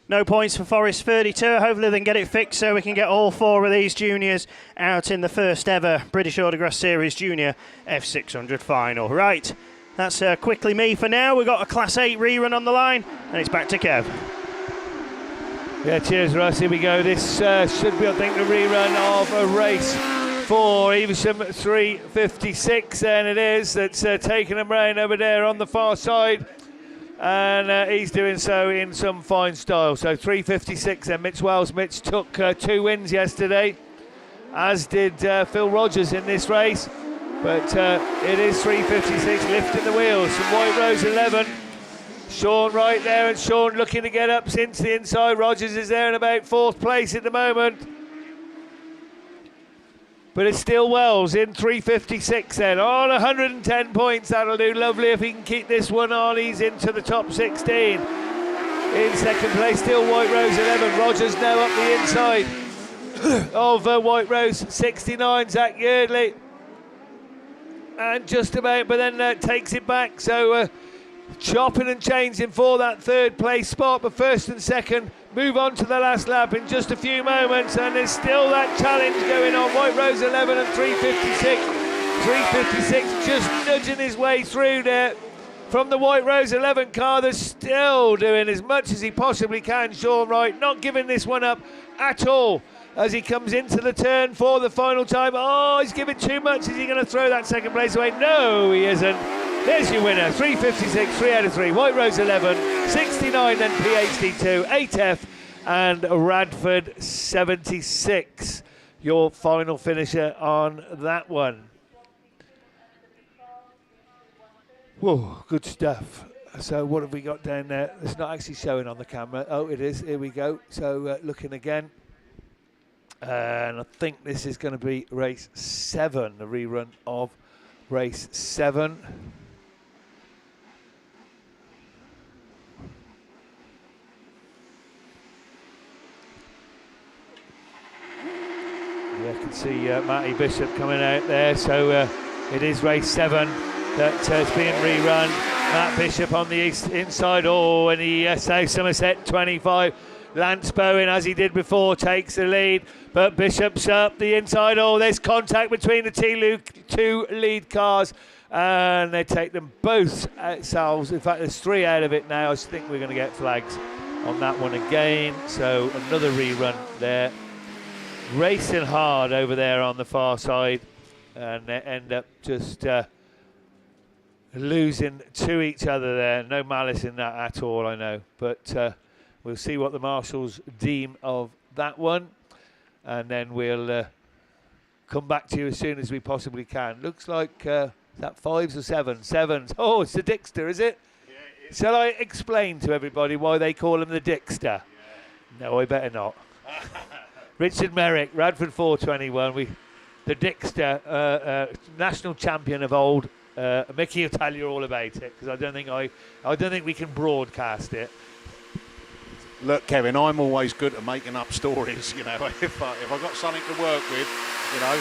no points for Forest 32. Hopefully they can get it fixed so we can get all 4 of these juniors out in the first ever British Autograss Series Junior F600 final. Right, that's quickly me for now. We've got a Class 8 rerun on the line, and it's back to Kev. Yeah, cheers, Russ. Here we go. This should be, I think, the rerun of a race for Evesham 3:56, and it is. That's taking him round over there on the far side, and he's doing so in some fine style. So 3:56 then. Mitch Wells. Mitch took 2 wins yesterday, as did Phil Rogers in this race, but it is 3:56, lifting the wheels from White Rose 11. Sean right there, and Sean looking to get up since the inside. Rogers is there in about 4th place at the moment. But it's still Wells in 3:56 then. On 110 points, that'll do lovely if he can keep this one on. He's into the top 16. In 2nd place, still White Rose 11. Rogers now up the inside of White Rose 69, Zach Yeardley. And just about, but then takes it back. So chopping and changing for that 3rd place spot, but 1st and 2nd move on to the last lap in just a few moments, and there's still that challenge going on. White Rose 11 and 3:56. 3:56 just nudging his way through there from the White Rose 11 car. That's still doing as much as he possibly can. Sean Wright not giving this one up at all as he comes into the turn for the final time. Oh, he's giving too much. Is he going to throw that 2nd place away? No, he isn't. There's your winner, 3:56, 3 out of 3. White Rose 11, 69 then PhD 2, 8F and Radford 76. Your final finisher on that one. Whoa, good stuff. So what have we got down there? It's not actually showing on the camera. Oh, it is. Here we go. So looking again. And I think this is going to be race 7, the rerun of race 7. Yeah, I can see Matty Bishop coming out there. So it is race 7 that's being rerun. Matt Bishop on the inside. Oh, and the South Somerset 25. Lance Bowen, as he did before, takes the lead. But Bishop's up the inside. Oh, there's contact between the 2 lead cars. And they take them both ourselves. In fact, there's 3 out of it now. I think we're going to get flags on that one again. So another rerun there. Racing hard over there on the far side, and they end up just losing to each other there. No malice in that at all, I know, but we'll see what the marshals deem of that one, and then we'll come back to you as soon as we possibly can. Looks like is that 5s or 7s? 7s. Oh, it's the Dickster, is it? Yeah, shall I explain to everybody why they call him the Dickster? Yeah. No, I better not. Richard Merrick, Radford 421. The Dickster, national champion of old. Mickey will tell you all about it, because I don't think we can broadcast it. Look, Kevin, I'm always good at making up stories. You know, if I got something to work with, you know,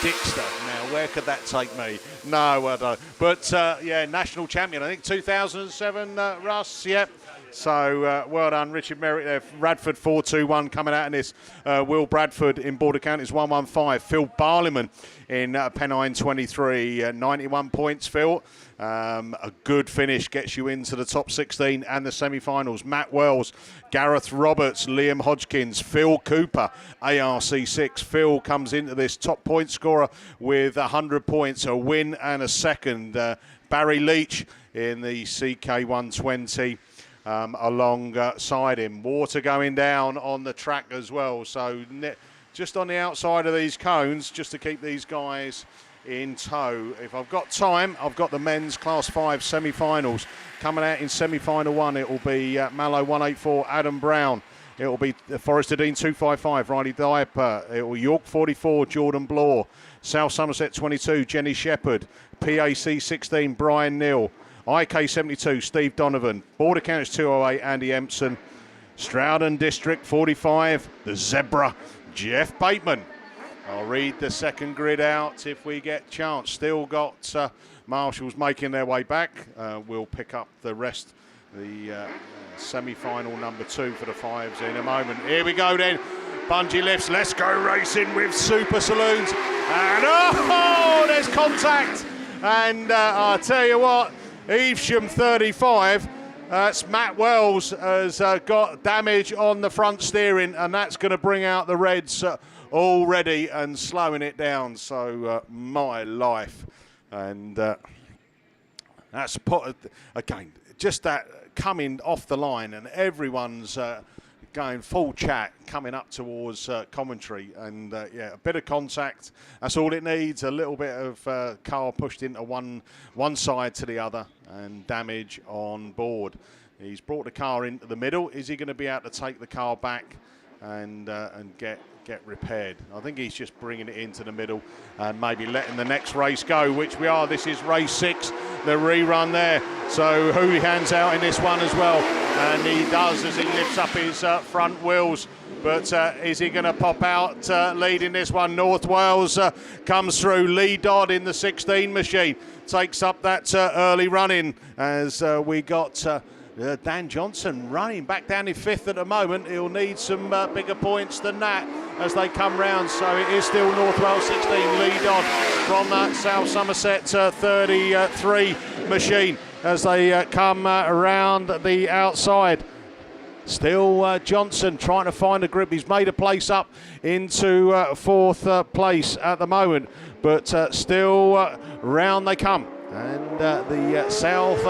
Dickster. Now, where could that take me? No, I don't. But yeah, national champion. I think 2007, Russ. Yep. So well done, Richard Merrick there. Radford 421 coming out in this. Will Bradford in Border Counties 115. Phil Barliman in Pennine 23. 91 points, Phil. A good finish gets you into the top 16 and the semi-finals. Matt Wells, Gareth Roberts, Liam Hodgkins, Phil Cooper, ARC6. Phil comes into this top point scorer with 100 points, a win and a second. Barry Leach in the CK120. Alongside him. Water going down on the track as well. So just on the outside of these cones, just to keep these guys in tow. If I've got time, I've got the men's Class 5 semi-finals. Coming out in semi-final 1, it will be Mallow 184, Adam Brown It'll be Forester Dean 255, Riley Diaper. It will York 44, Jordan Blore. South Somerset 22, Jenny Shepherd. PAC 16, Brian Neal. IK 72, Steve Donovan. Border Counties 208, Andy Empson. Stroudon District 45, the Zebra, Jeff Bateman. I'll read the second grid out if we get chance. Still got Marshals making their way back. We'll pick up the rest, the semi-final number 2 for the 5s in a moment. Here we go then. Bungee lifts. Let's go racing with Super Saloons. And oh, there's contact. And I'll tell you what, Evesham 35. It's Matt Wells has got damage on the front steering, and that's going to bring out the Reds already and slowing it down. So my life, and that's put again just that coming off the line, and everyone's going full chat coming up towards commentary, and yeah, a bit of contact. That's all it needs. A little bit of car pushed into one side to the other, and damage on board. He's brought the car into the middle. Is he going to be able to take the car back and get repaired? I think he's just bringing it into the middle and maybe letting the next race go, which we are. This is race 6, the rerun there. So Houlihan's out in this one as well, and he does as he lifts up his front wheels. But is he going to pop out leading this one? North Wales comes through. Lee Dodd in the 16 machine takes up that early running as we got Dan Johnson running back down in 5th at the moment. He'll need some bigger points than that as they come round. So it is still North Wales 16, Lee Dodd from that South Somerset 33 machine as they come around the outside. Still Johnson trying to find a grip. He's made a place up into 4th place at the moment, but still round they come. And the South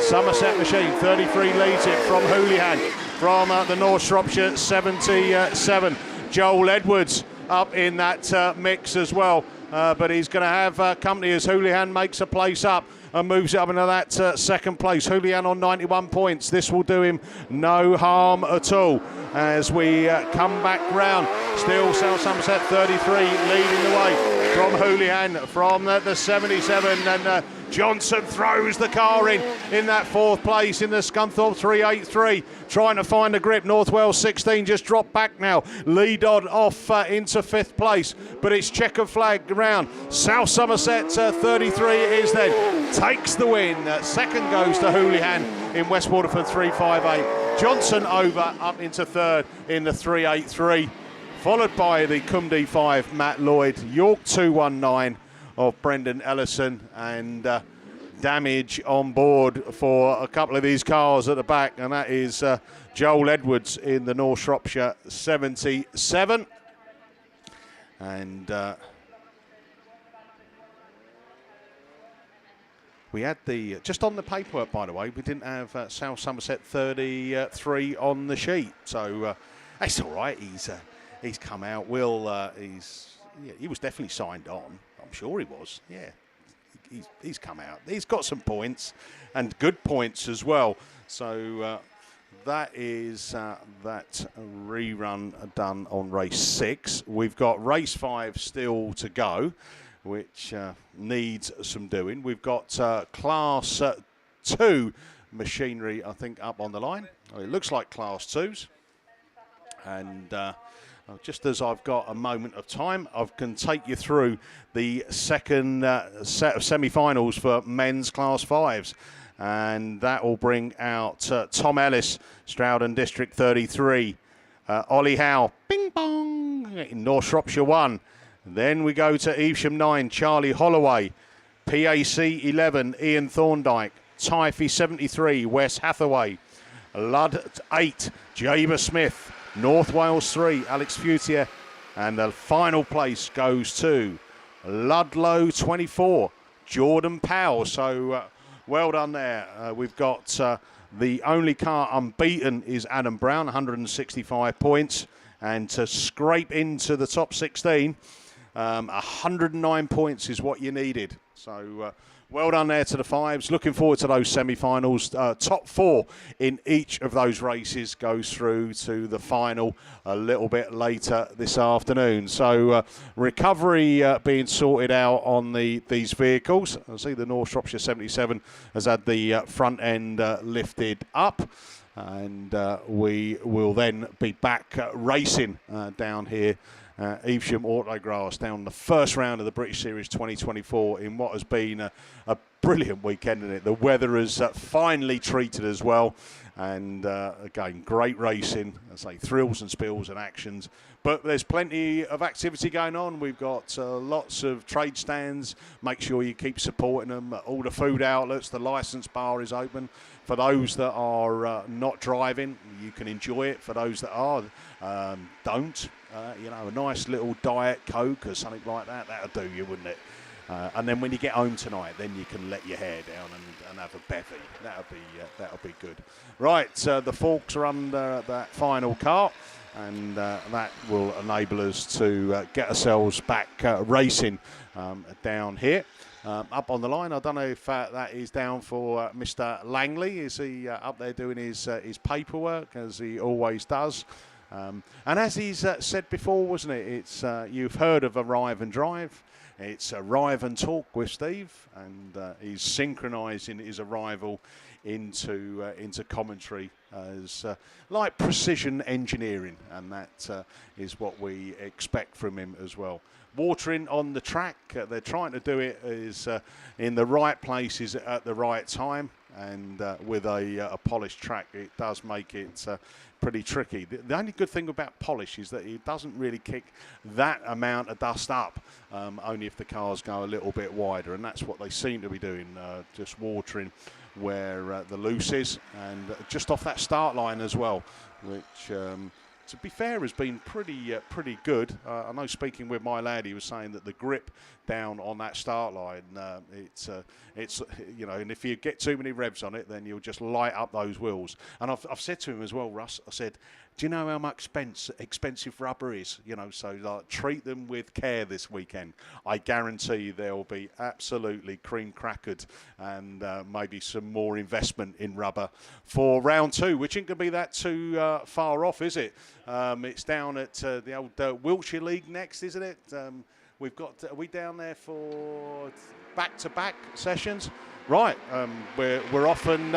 Somerset machine 33 leads it from Houlihan from the North Shropshire 77. Joel Edwards up in that mix as well, but he's going to have company as Houlihan makes a place up and moves it up into that 2nd place. Houlihan on 91 points. This will do him no harm at all as we come back round. Still South Somerset 33 leading the way from Houlihan from the 77, and Johnson throws the car in that 4th place in the Scunthorpe 383, trying to find a grip. North Wales 16 just dropped back now. Lee Dodd off into 5th place, but it's checkered flag round. South Somerset 33 it is then, takes the win. 2nd goes to Houlihan in West Waterford 358. Johnson over up into 3rd in the 383, followed by the Cumdee 5 Matt Lloyd. York 219 of Brendan Ellison, and damage on board for a couple of these cars at the back, and that is Joel Edwards in the North Shropshire 77. And we had the, just on the paperwork by the way, we didn't have South Somerset 33 on the sheet, so that's all right. He's come out. He was definitely signed on. I'm sure he was. Yeah, he's come out. He's got some points, and good points as well. So that is that rerun done on race 6. We've got race 5 still to go, which needs some doing. We've got class 2 machinery, I think, up on the line. Oh, it looks like class 2s. And just as I've got a moment of time, I can take you through the 2nd set of semi-finals for men's class 5s. And that will bring out Tom Ellis, Stroudon District 33. Ollie Howe, bing bong, in North Shropshire 1. Then we go to Evesham 9, Charlie Holloway. PAC 11, Ian Thorndike. Tyre 73, Wes Hathaway. Ludd 8, Jaber Smith. North Wales 3, Alex Futier. And the final place goes to Ludlow 24, Jordan Powell. So well done there. We've got the only car unbeaten is Adam Brown, 165 points. And to scrape into the top 16, 109 points is what you needed. So Well done there to the fives. Looking forward to those semi-finals. Top 4 in each of those races goes through to the final a little bit later this afternoon. So recovery being sorted out on these vehicles. I see the North Shropshire 77 has had the front end lifted up. And we will then be back racing down here. EVESHAM Autograss down the first round of the British Series 2024 in what has been a brilliant weekend, isn't it? The weather has finally treated as well, and again, great racing. I say thrills and spills and actions, but there's plenty of activity going on. We've got lots of trade stands. Make sure you keep supporting them. All the food outlets, the licence bar is open. For those that are not driving, you can enjoy it. For those that are, don't. You know, a nice little Diet Coke or something like that, that'll do you, wouldn't it? And then when you get home tonight, then you can let your hair down and have a bevy. That'll be good. Right, the forks are under that final cart, and that will enable us to get ourselves back racing down here. Up on the line, I don't know if that is down for Mr. Langley. Is he up there doing his paperwork, as he always does? And as he's said before, wasn't it? It's you've heard of Arrive and Drive. It's Arrive and Talk with Steve, and he's synchronising his arrival into commentary as like precision engineering, and that is what we expect from him as well. Watering on the track, they're trying to do it is in the right places at the right time, and with a polished track, it does make it pretty tricky. The only good thing about polish is that it doesn't really kick that amount of dust up, only if the cars go a little bit wider, and that's what they seem to be doing, just watering where the loose is, and just off that start line as well, which to be fair has been pretty good. I know, speaking with my lad, he was saying that the grip down on that start line, it's you know, and if you get too many revs on it, then you'll just light up those wheels. And I've said to him as well, Russ, I said, do you know how much expensive rubber is? You know, so like, treat them with care this weekend. I guarantee they'll be absolutely cream crackered, and maybe some more investment in rubber for round 2, which ain't going to be that too far off, is it? It's down at the old Wiltshire League next, isn't it? We've got, are we down there for back-to-back sessions? Right, we're off and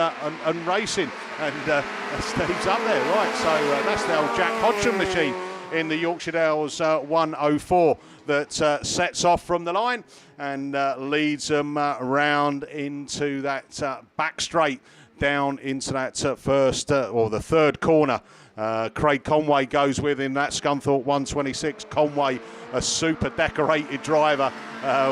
racing, and Steve's up there, right, so that's the old Jack Hodgson machine in the Yorkshire Dales 104 that sets off from the line and leads them round into that back straight down into that first or the third corner. Craig Conway goes with him, that Scunthorpe 126. Conway, a super decorated driver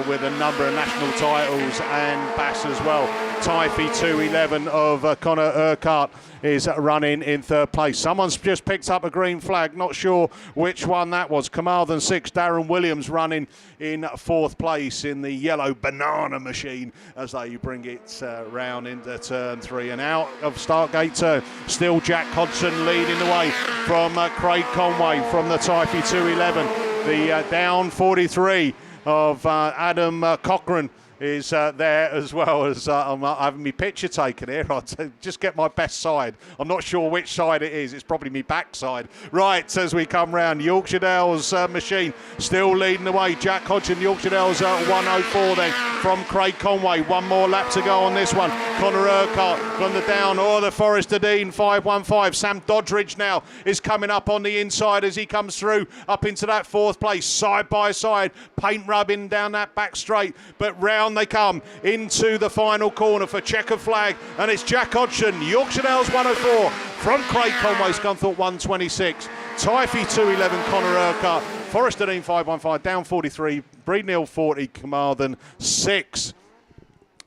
with a number of national titles and BASs as well. Tyre 211 of Connor Urquhart is running in third place. Someone's just picked up a green flag, not sure which one that was. Carmarthen 6, Darren Williams running in fourth place in the yellow banana machine as they bring it round into turn 3 and out of Startgate turn. Still Jack Hodgson leading the way from Craig Conway from the Tyre 211. The down 43 of Adam Cochrane is there, as well as I'm having my picture taken here. I'll just get my best side. I'm not sure which side it is. It's probably my back side. Right, as we come round, Yorkshire Dales machine still leading the way. Jack Hodgson, Yorkshire Dales 104 then from Craig Conway. One more lap to go on this one. Connor Urquhart from the down, or the Forester Dean 515. Sam Doddridge now is coming up on the inside as he comes through up into that fourth place, side by side, paint rubbing down that back straight, but round they come into the final corner for checkered flag, and it's Jack Hodgson, Yorkshire Dales 104 from Craig Conway, Scunthorpe 126, Tyre 211, Connor Urquhart, Forester Dean 515, down 43, Breednill 40, Carmarthen 6.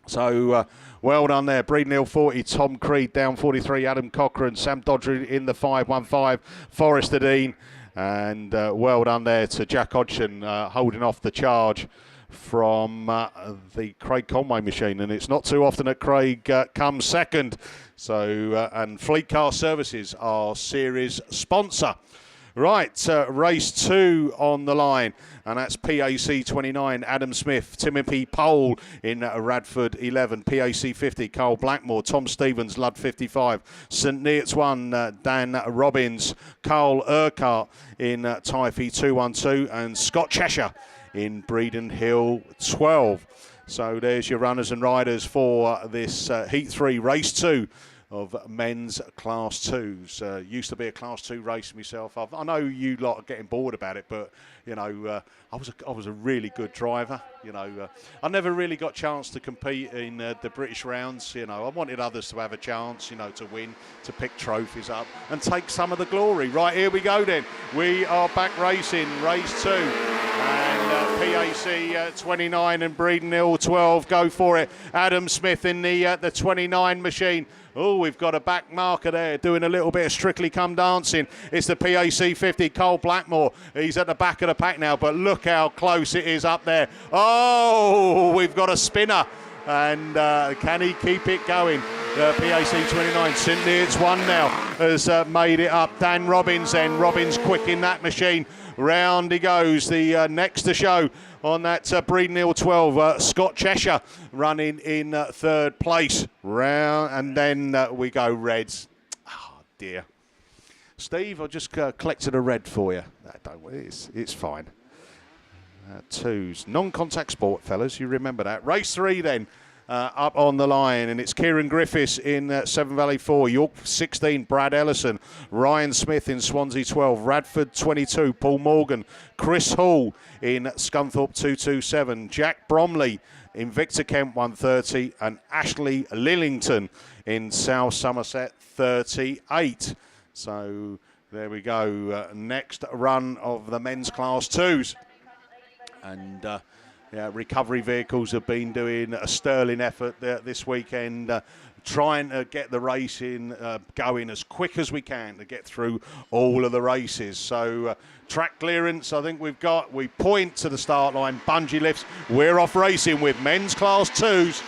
So well done there. Breednill 40, Tom Creed down 43, Adam Cochrane, Sam Dodgery in the 515, Forester Dean, and well done there to Jack Hodgson holding off the charge from the Craig Conway machine, and it's not too often that Craig comes second. So and Fleet Car Services, our series sponsor. Right, race 2 on the line, and that's PAC 29, Adam Smith, Timothy Pole in Radford 11, PAC 50, Carl Blackmore, Tom Stevens, Ludd 55, St Neots 1, Dan Robbins, Carl Urquhart in Tyre 212, and Scott Cheshire in Breeden Hill 12. So there's your runners and riders for this Heat 3, Race 2 of men's Class 2s. Used to be a Class 2 race myself. I know you lot are getting bored about it, but you know, I was a really good driver. You know, I never really got a chance to compete in the British rounds. You know, I wanted others to have a chance, you know, to win, to pick trophies up and take some of the glory. Right, here we go then. We are back racing, race 2. And PAC 29 and Breeden Hill 12, go for it. Adam Smith in the 29 machine. Oh, we've got a back marker there doing a little bit of Strictly Come Dancing. It's the PAC 50, Cole Blackmore. He's at the back of the pack now, but look how close it is up there. Oh, we've got a spinner. And can he keep it going? PAC 29, St Neots 1 now has made it up. Dan Robbins then. Robbins quick in that machine. Round he goes. The next to show on that Breeden Hill 12, Scott Cheshire running in 3rd place. Round, and then we go reds. Oh dear. Steve, I just collected a red for you. No, don't worry, it's fine. 2s. Non-contact sport, fellas, you remember that. Race 3 then. Up on the line, and it's Kieran Griffiths in Severn Valley 4, York 16, Brad Ellison, Ryan Smith in Swansea 12, Radford 22, Paul Morgan, Chris Hall in Scunthorpe 227, Jack Bromley in Victor Kent 130, and Ashley Lillington in South Somerset 38. So there we go. Next run of the men's Class 2s. And yeah, recovery vehicles have been doing a sterling effort this weekend, trying to get the racing going as quick as we can to get through all of the races. So track clearance, I think we point to the start line, bungee lifts. We're off racing with men's Class 2s.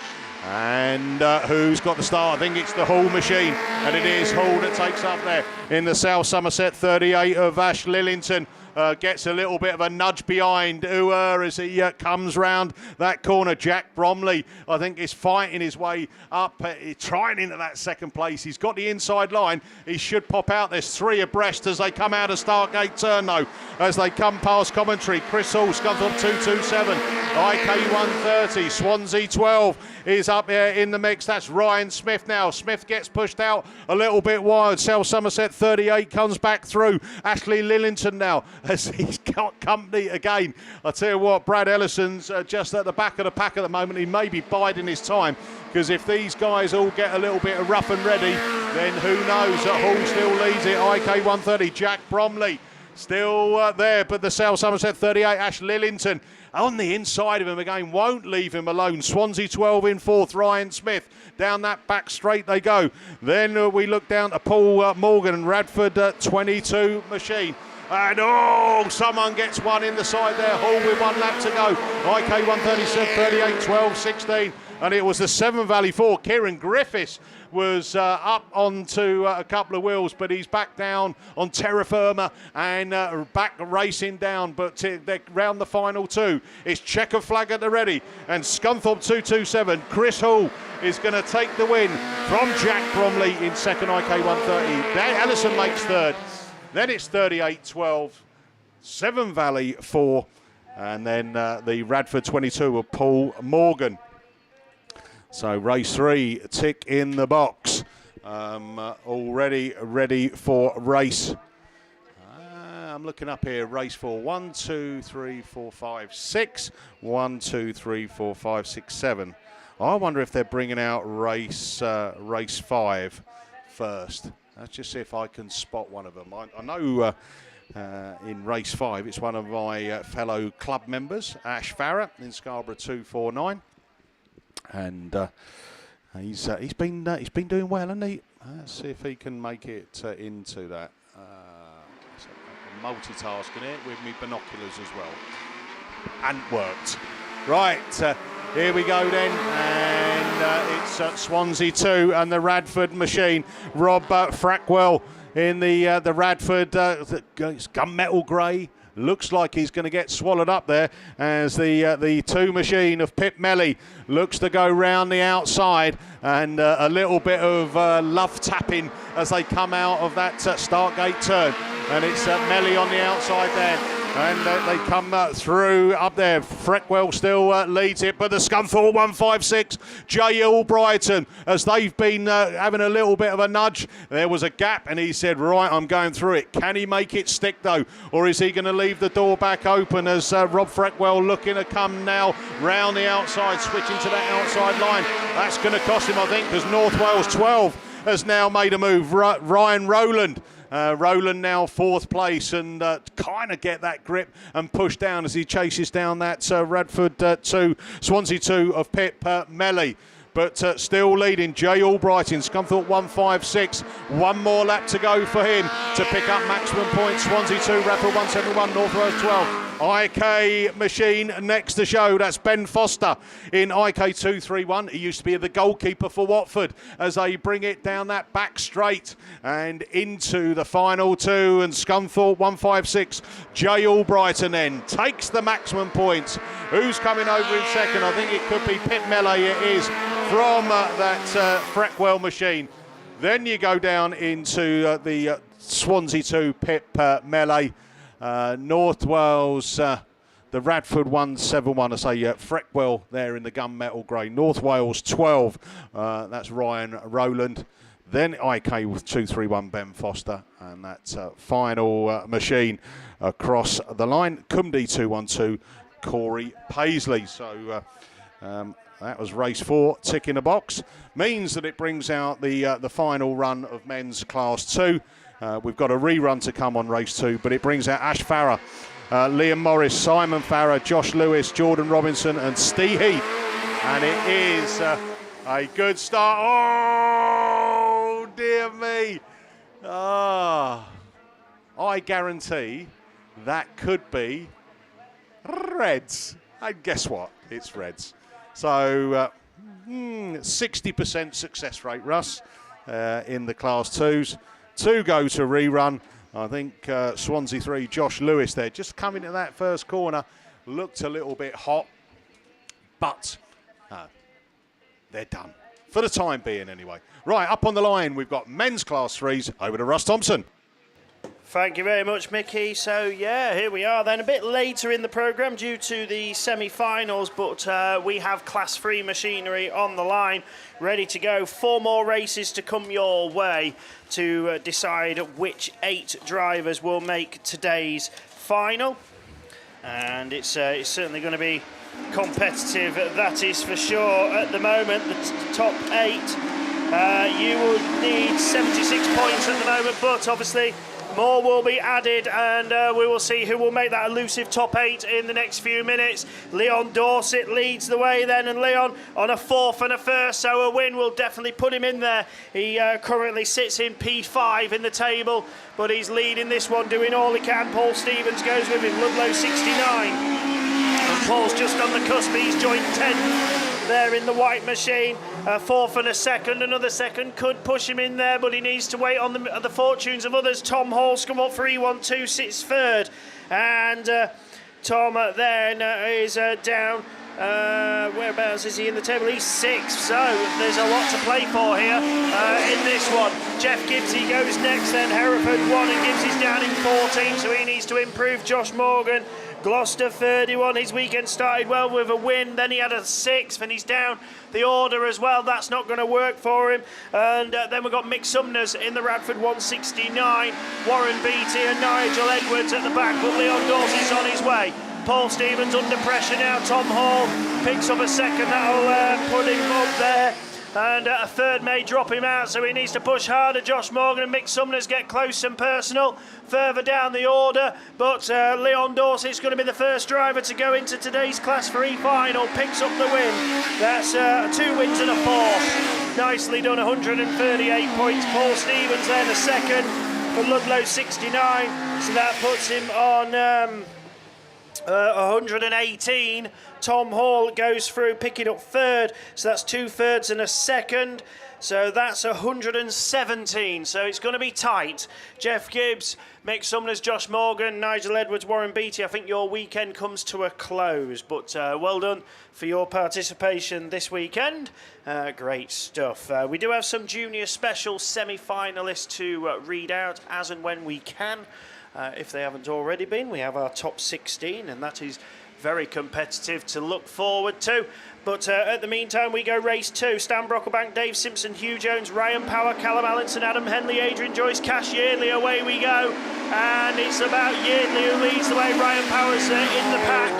And who's got the start? I think it's the Hall machine, and it is Hall that takes up there in the South Somerset 38 of Ash Lillington. Gets a little bit of a nudge behind Uer as he comes round that corner. Jack Bromley, I think, is fighting his way up, trying into that 2nd place. He's got the inside line. He should pop out. There's 3 abreast as they come out of Stargate turn, though, as they come past commentary. Chris Hall, Scunthorpe 227, IK 130, Swansea 12 is up here in the mix. That's Ryan Smith now. Smith gets pushed out a little bit wide. South Somerset 38 comes back through. Ashley Lillington now, as he's got company again. I tell you what, Brad Ellison's just at the back of the pack at the moment. He may be biding his time, because if these guys all get a little bit of rough and ready, then who knows? Hall still leads it. IK 130, Jack Bromley still there, but the South Somerset 38, Ash Lillington on the inside of him again, won't leave him alone. Swansea 12 in 4th, Ryan Smith. Down that back straight they go. Then we look down to Paul Morgan and Radford 22 machine. And oh, someone gets one in the side there. Hall with 1 lap to go. IK 137, 38, 12, 16. And it was the Severn Valley 4. Kieran Griffiths was up onto a couple of wheels, but he's back down on terra firma and back racing down. But they're round the final 2. It's checker flag at the ready, and Scunthorpe 227. Chris Hall is going to take the win from Jack Bromley in 2nd, IK 130. Ellison makes 3rd. Then it's 38-12, Severn Valley 4, and then the Radford 22 of Paul Morgan. So race 3, tick in the box. Already ready for race. I'm looking up here, race 4. 1, 2, 3, 4, 5, 6. 1, 2, 3, 4, 5, 6, 7. I wonder if they're bringing out race 5 first. Let's just see if I can spot one of them. I know in race 5 it's one of my fellow club members, Ash Farrer in Scarborough 249, and he's been doing well, hasn't he? Let's see if he can make it into that. Multitasking it with me binoculars as well, and worked. Right. Here we go then, and it's Swansea 2 and the Radford machine. Rob Frackwell in the Radford gunmetal grey. Looks like he's going to get swallowed up there as the two machine of Pip Melly looks to go round the outside, and a little bit of love tapping as they come out of that start gate turn, and it's Melly on the outside there. And they come through up there. Freckwell still leads it, but the Scunthorpe 156, Jay Albrighton, as they've been having a little bit of a nudge. There was a gap, and he said, right, I'm going through it. Can he make it stick, though? Or is he going to leave the door back open as Rob Freckwell looking to come now round the outside, switching to that outside line? That's going to cost him, I think, because North Wales 12 has now made a move. Ryan Rowland. Rowland now 4th place, and kind of get that grip and push down as he chases down that Radford 2, Swansea 2 of Pip Melly. But still leading, Jay Albrighton, Scunthorpe 156. One more lap to go for him to pick up maximum points. Swansea 2, Radford 171, North Wales 12. IK machine next to show. That's Ben Foster in IK 231. He used to be the goalkeeper for Watford as they bring it down that back straight and into the final two. And Scunthorpe 156, Jay Albrighton then takes the maximum points. Who's coming over in second? I think it could be Pip Melee. It is from that Freckwell machine. Then you go down into the Swansea 2 Pip Melee. North Wales, the Radford 171, I say Freckwell there in the gunmetal grey. North Wales 12, that's Ryan Rowland. Then IK with 231, Ben Foster, and that final machine across the line. Cumdy 212, Corey Paisley. So that was race 4, tick in a box. Means that it brings out the final run of men's class 2. We've got a rerun to come on race 2, but it brings out Ash Farrer, Liam Morris, Simon Farrer, Josh Lewis, Jordan Robinson and Steve Heath. And it is a good start. Oh, dear me. I guarantee that could be Reds. And guess what? It's Reds. So 60% success rate, Russ, in the class 2s. 2 go to rerun. I think Swansea 3, Josh Lewis there, just coming to that first corner, looked a little bit hot, but they're done. For the time being, anyway. Right, up on the line, we've got men's class 3s. Over to Russ Thompson. Thank you very much, Mickey. So, yeah, here we are then. A bit later in the programme due to the semi-finals, but we have Class 3 machinery on the line, ready to go. 4 more races to come your way to decide which 8 drivers will make today's final. And it's certainly going to be competitive, that is for sure. At the moment, the top 8, you will need 76 points at the moment, but obviously more will be added, and we will see who will make that elusive top 8 in the next few minutes. Leon Dorset leads the way then, and Leon on a 4th and a 1st, so a win will definitely put him in there. He currently sits in P5 in the table, but he's leading this one, doing all he can. Paul Stevens goes with him, Ludlow 69. And Paul's just on the cusp, he's joined 10th there in the white machine. 4th and a 2nd, another 2nd could push him in there, but he needs to wait on the fortunes of others. Tom Hall, Scunthorpe 312, sits 3rd, and Tom then is down. Whereabouts is he in the table? He's 6th, so there's a lot to play for here in this one. Jeff Gibbsy goes next, then Hereford 1, and Gibbsy's down in 14, so he needs to improve. Josh Morgan, Gloucester 31, his weekend started well with a win, then he had a 6th, and he's down the order as well. That's not going to work for him. And then we've got Mick Sumners in the Radford 169, Warren Beattie and Nigel Edwards at the back, but Leon Dorsey's on his way. Paul Stevens under pressure now. Tom Hall picks up a 2nd, that'll put him up there. And a 3rd may drop him out, so he needs to push harder. Josh Morgan and Mick Sumners get close and personal further down the order, but Leon Dorset's going to be the first driver to go into today's Class 3 final, picks up the win. That's 2 wins and a 4th. Nicely done, 138 points. Paul Stevens then a 2nd for Ludlow 69, so that puts him on 118. Tom Hall goes through, picking up 3rd, so that's 2 thirds and a 2nd. So that's 117. So it's going to be tight. Jeff Gibbs, Mick Sumners, Josh Morgan, Nigel Edwards, Warren Beattie. I think your weekend comes to a close. But well done for your participation this weekend. Great stuff. We do have some junior special semi-finalists to read out as and when we can. If they haven't already been, we have our top 16, and that is very competitive to look forward to. But at the meantime, we go race 2. Stan Brocklebank, Dave Simpson, Hugh Jones, Ryan Power, Callum Allinson, Adam Henley, Adrian Joyce, Cash Yeardley. Away we go. And it's about Yeardley who leads the way. Ryan Power's in the pack.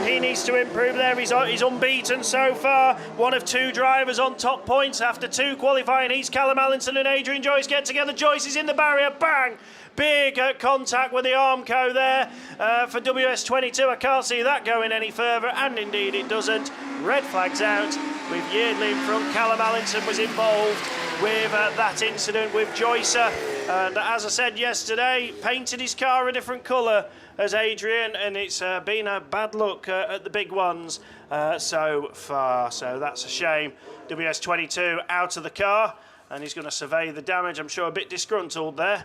He needs to improve there. He's unbeaten so far. One of 2 drivers on top points after 2 qualifying. He's Callum Allinson and Adrian Joyce get together. Joyce is in the barrier. Bang! Big contact with the Armco there for WS22. I can't see that going any further, and indeed it doesn't. Red flags out with Yeardley in front. Callum Allinson was involved with that incident with Joyce. And as I said yesterday, painted his car a different colour as Adrian, and it's been a bad look at the big ones so far. So that's a shame. WS22 out of the car, and he's going to survey the damage. I'm sure a bit disgruntled there.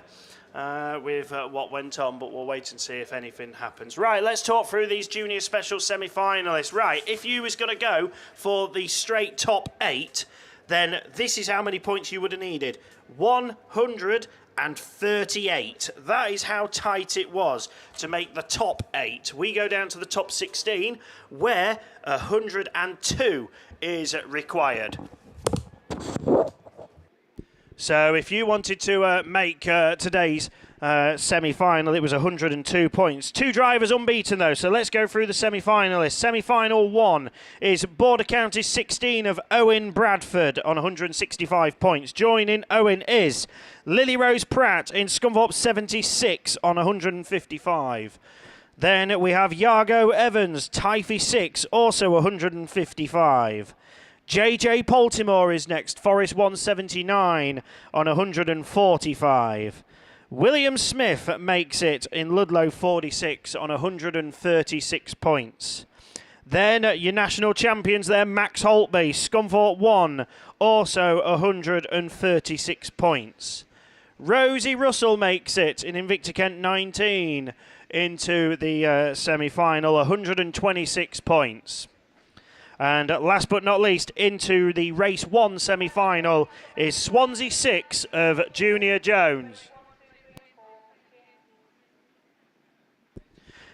With what went on, but we'll wait and see if anything happens. Right, let's talk through these junior special semi-finalists. Right, if you was going to go for the straight top 8, then this is how many points you would have needed. 138. That is how tight it was to make the top 8. We go down to the top 16, where 102 is required. So if you wanted to make today's semi-final, it was 102 points. 2 drivers unbeaten, though, so let's go through the semi-finalists. Semi-final 1 is Border County 16 of Owen Bradford on 165 points. Joining Owen is Lily Rose Pratt in Scunthorpe 76 on 155. Then we have Yargo Evans, Typhy 6, also 155. JJ Poltimore is next, Forest 179 on 145. William Smith makes it in Ludlow 46 on 136 points. Then your national champions there, Max Holtby, Scunthorpe 1, also 136 points. Rosie Russell makes it in Invicta Kent 19 into the semi-final, 126 points. And last but not least, into the race 1 semi-final is Swansea 6 of Junior Jones.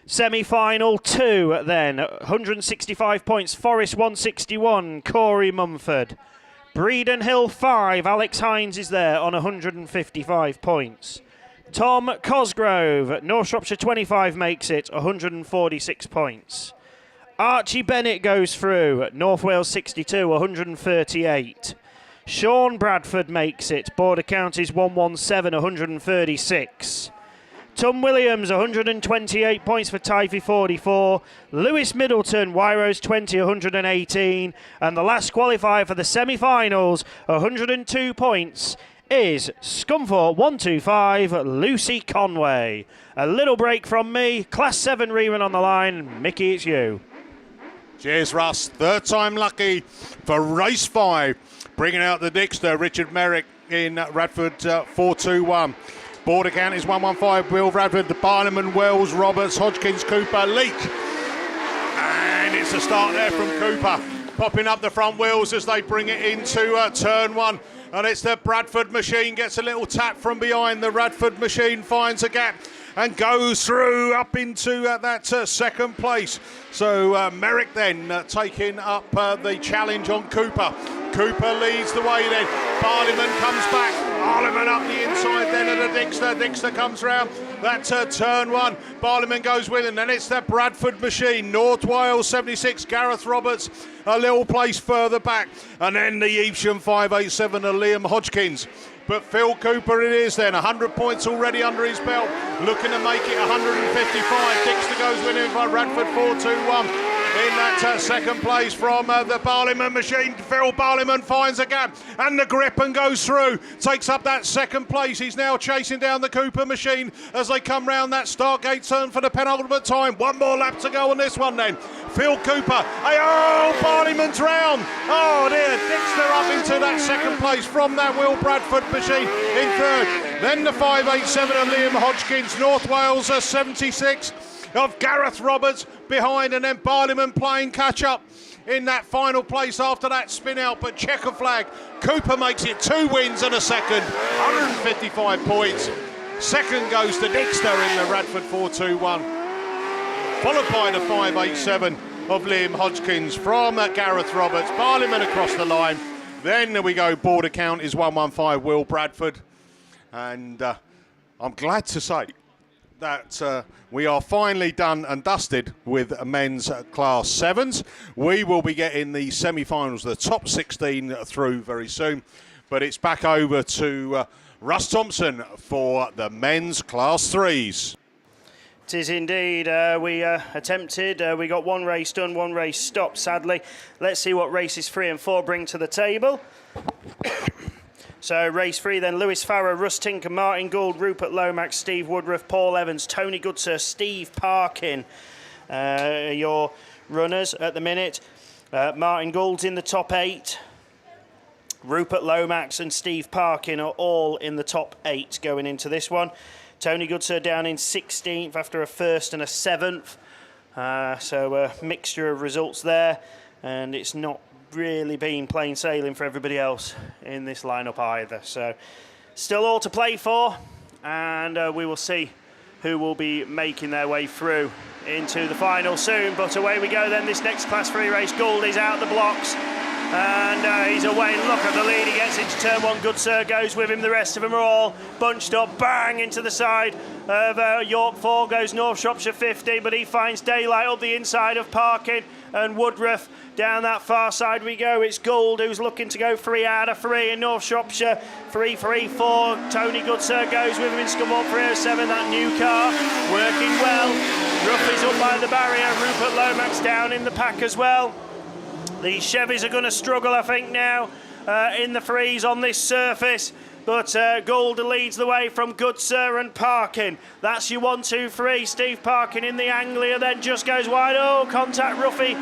Semi-final 2 then, 165 points, Forest 161, Corey Mumford. Breeden Hill 5, Alex Hines is there on 155 points. Tom Cosgrove, North Shropshire 25 makes it, 146 points. Archie Bennett goes through, North Wales 62, 138. Sean Bradford makes it, Border Counties 117, 136. Tom Williams, 128 points for Typhy 44. Lewis Middleton, Wyros 20, 118. And the last qualifier for the semi-finals, 102 points, is Scunthorpe 125, Lucy Conway. A little break from me, Class 7 rerun on the line. Mickey, it's you. Cheers, Russ. Third time lucky for race 5. Bringing out the Dixter, Richard Merrick in Radford 421. Border Counties 115, Will Radford, the Barnum, Wells, Roberts, Hodgkins, Cooper, Leak. And it's a start there from Cooper. Popping up the front wheels as they bring it into turn 1. And it's the Bradford machine, gets a little tap from behind. The Radford machine finds a gap and goes through up into that second place. So Merrick then taking up the challenge on Cooper. Cooper leads the way then. Barliman comes back. Barliman up the inside then at a Dixter. Dixter comes round. That's turn 1. Barliman goes with him. Then it's the Bradford machine. North Wales 76. Gareth Roberts a little place further back. And then the Evesham 587 of Liam Hodgkins. But Phil Cooper it is then, 100 points already under his belt, looking to make it 155. Dixter goes with him by Radford 421. in that second place from the Barliman machine. Phil Barliman finds a gap and the grip and goes through, takes up that second place. He's now chasing down the Cooper machine as they come round that start gate turn for the penultimate time. One more lap to go on this one then. Phil Cooper, Barliman's round. Oh dear, Dixter up into that second place from that Will Bradford machine in third. Then the 587 of Liam Hodgkins, North Wales 76 of Gareth Roberts behind, and then Barliman playing catch up in that final place after that spin out, but checker flag. Cooper makes it 2 wins and a second, 155 points. Second goes to Dixter in the Radford 421, followed by the 587 of Liam Hodgkins from Gareth Roberts. Barliman across the line. Then we go, border count is 115 Will Bradford. And I'm glad to say that we are finally done and dusted with men's class 7s. We will be getting the semi-finals, the top 16 through very soon. But it's back over to Russ Thompson for the men's class 3s. It is indeed. We attempted. We got one race done, one race stopped, sadly. Let's see what races 3 and 4 bring to the table. So race 3 then, Lewis Farrer, Russ Tinker, Martin Gould, Rupert Lomax, Steve Woodruff, Paul Evans, Tony Goodsir, Steve Parkin. Your runners at the minute. Martin Gould's in the top 8. Rupert Lomax and Steve Parkin are all in the top 8 going into this one. Tony Goodsir down in 16th after a 1st and a 7th. So a mixture of results there, and it's not really been plain sailing for everybody else in this lineup either. So still all to play for, and we will see who will be making their way through into the final soon. But away we go then, this next class 3 race. Gould is out the blocks and he's away. Look at the lead, he gets into turn 1. Goodsir goes with him, the rest of them are all bunched up. Bang into the side of York 4 goes North Shropshire 50, but he finds daylight up the inside of Parkin and Woodruff. Down that far side we go. It's Gould who's looking to go 3 out of 3 in North Shropshire. 3-3-4. Tony Goodsir goes with him in Scunthorpe 307. That new car working well. Ruff is up by the barrier. Rupert Lomax down in the pack as well. These Chevys are going to struggle, I think, now in the 3s on this surface. But Gould leads the way from Goodsir and Parkin. That's your 1-2-3. Steve Parkin in the Anglia, then just goes wide. Oh, contact Ruffy.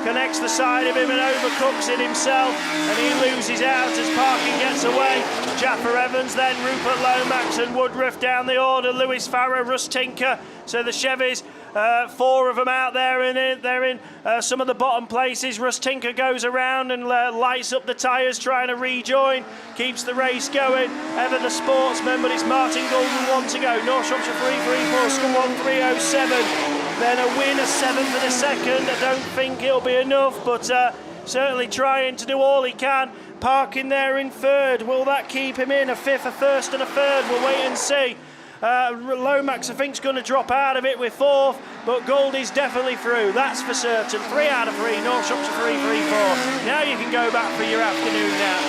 Connects the side of him and overcooks it himself, and he loses out as Parkin gets away. Jaffer Evans, then Rupert Lomax and Woodruff down the order. Lewis Farrer, Russ Tinker. So the Chevys, 4 of them out there, and they're in some of the bottom places. Russ Tinker goes around and lights up the tyres, trying to rejoin. Keeps the race going. Ever the sportsman, but it's Martin Gould who wants to go. North Shropshire 3-3-4, Scunthorpe 307. Then a win, a 7 for the second. I don't think it'll be enough, but certainly trying to do all he can. Parkin there in 3rd. Will that keep him in? A 5th, a 1st and a 3rd. We'll wait and see. Lomax, I think, is going to drop out of it with 4th, but Gould is definitely through. That's for certain. 3 out of 3. North Shropshire 3-3-4. Now you can go back for your afternoon now.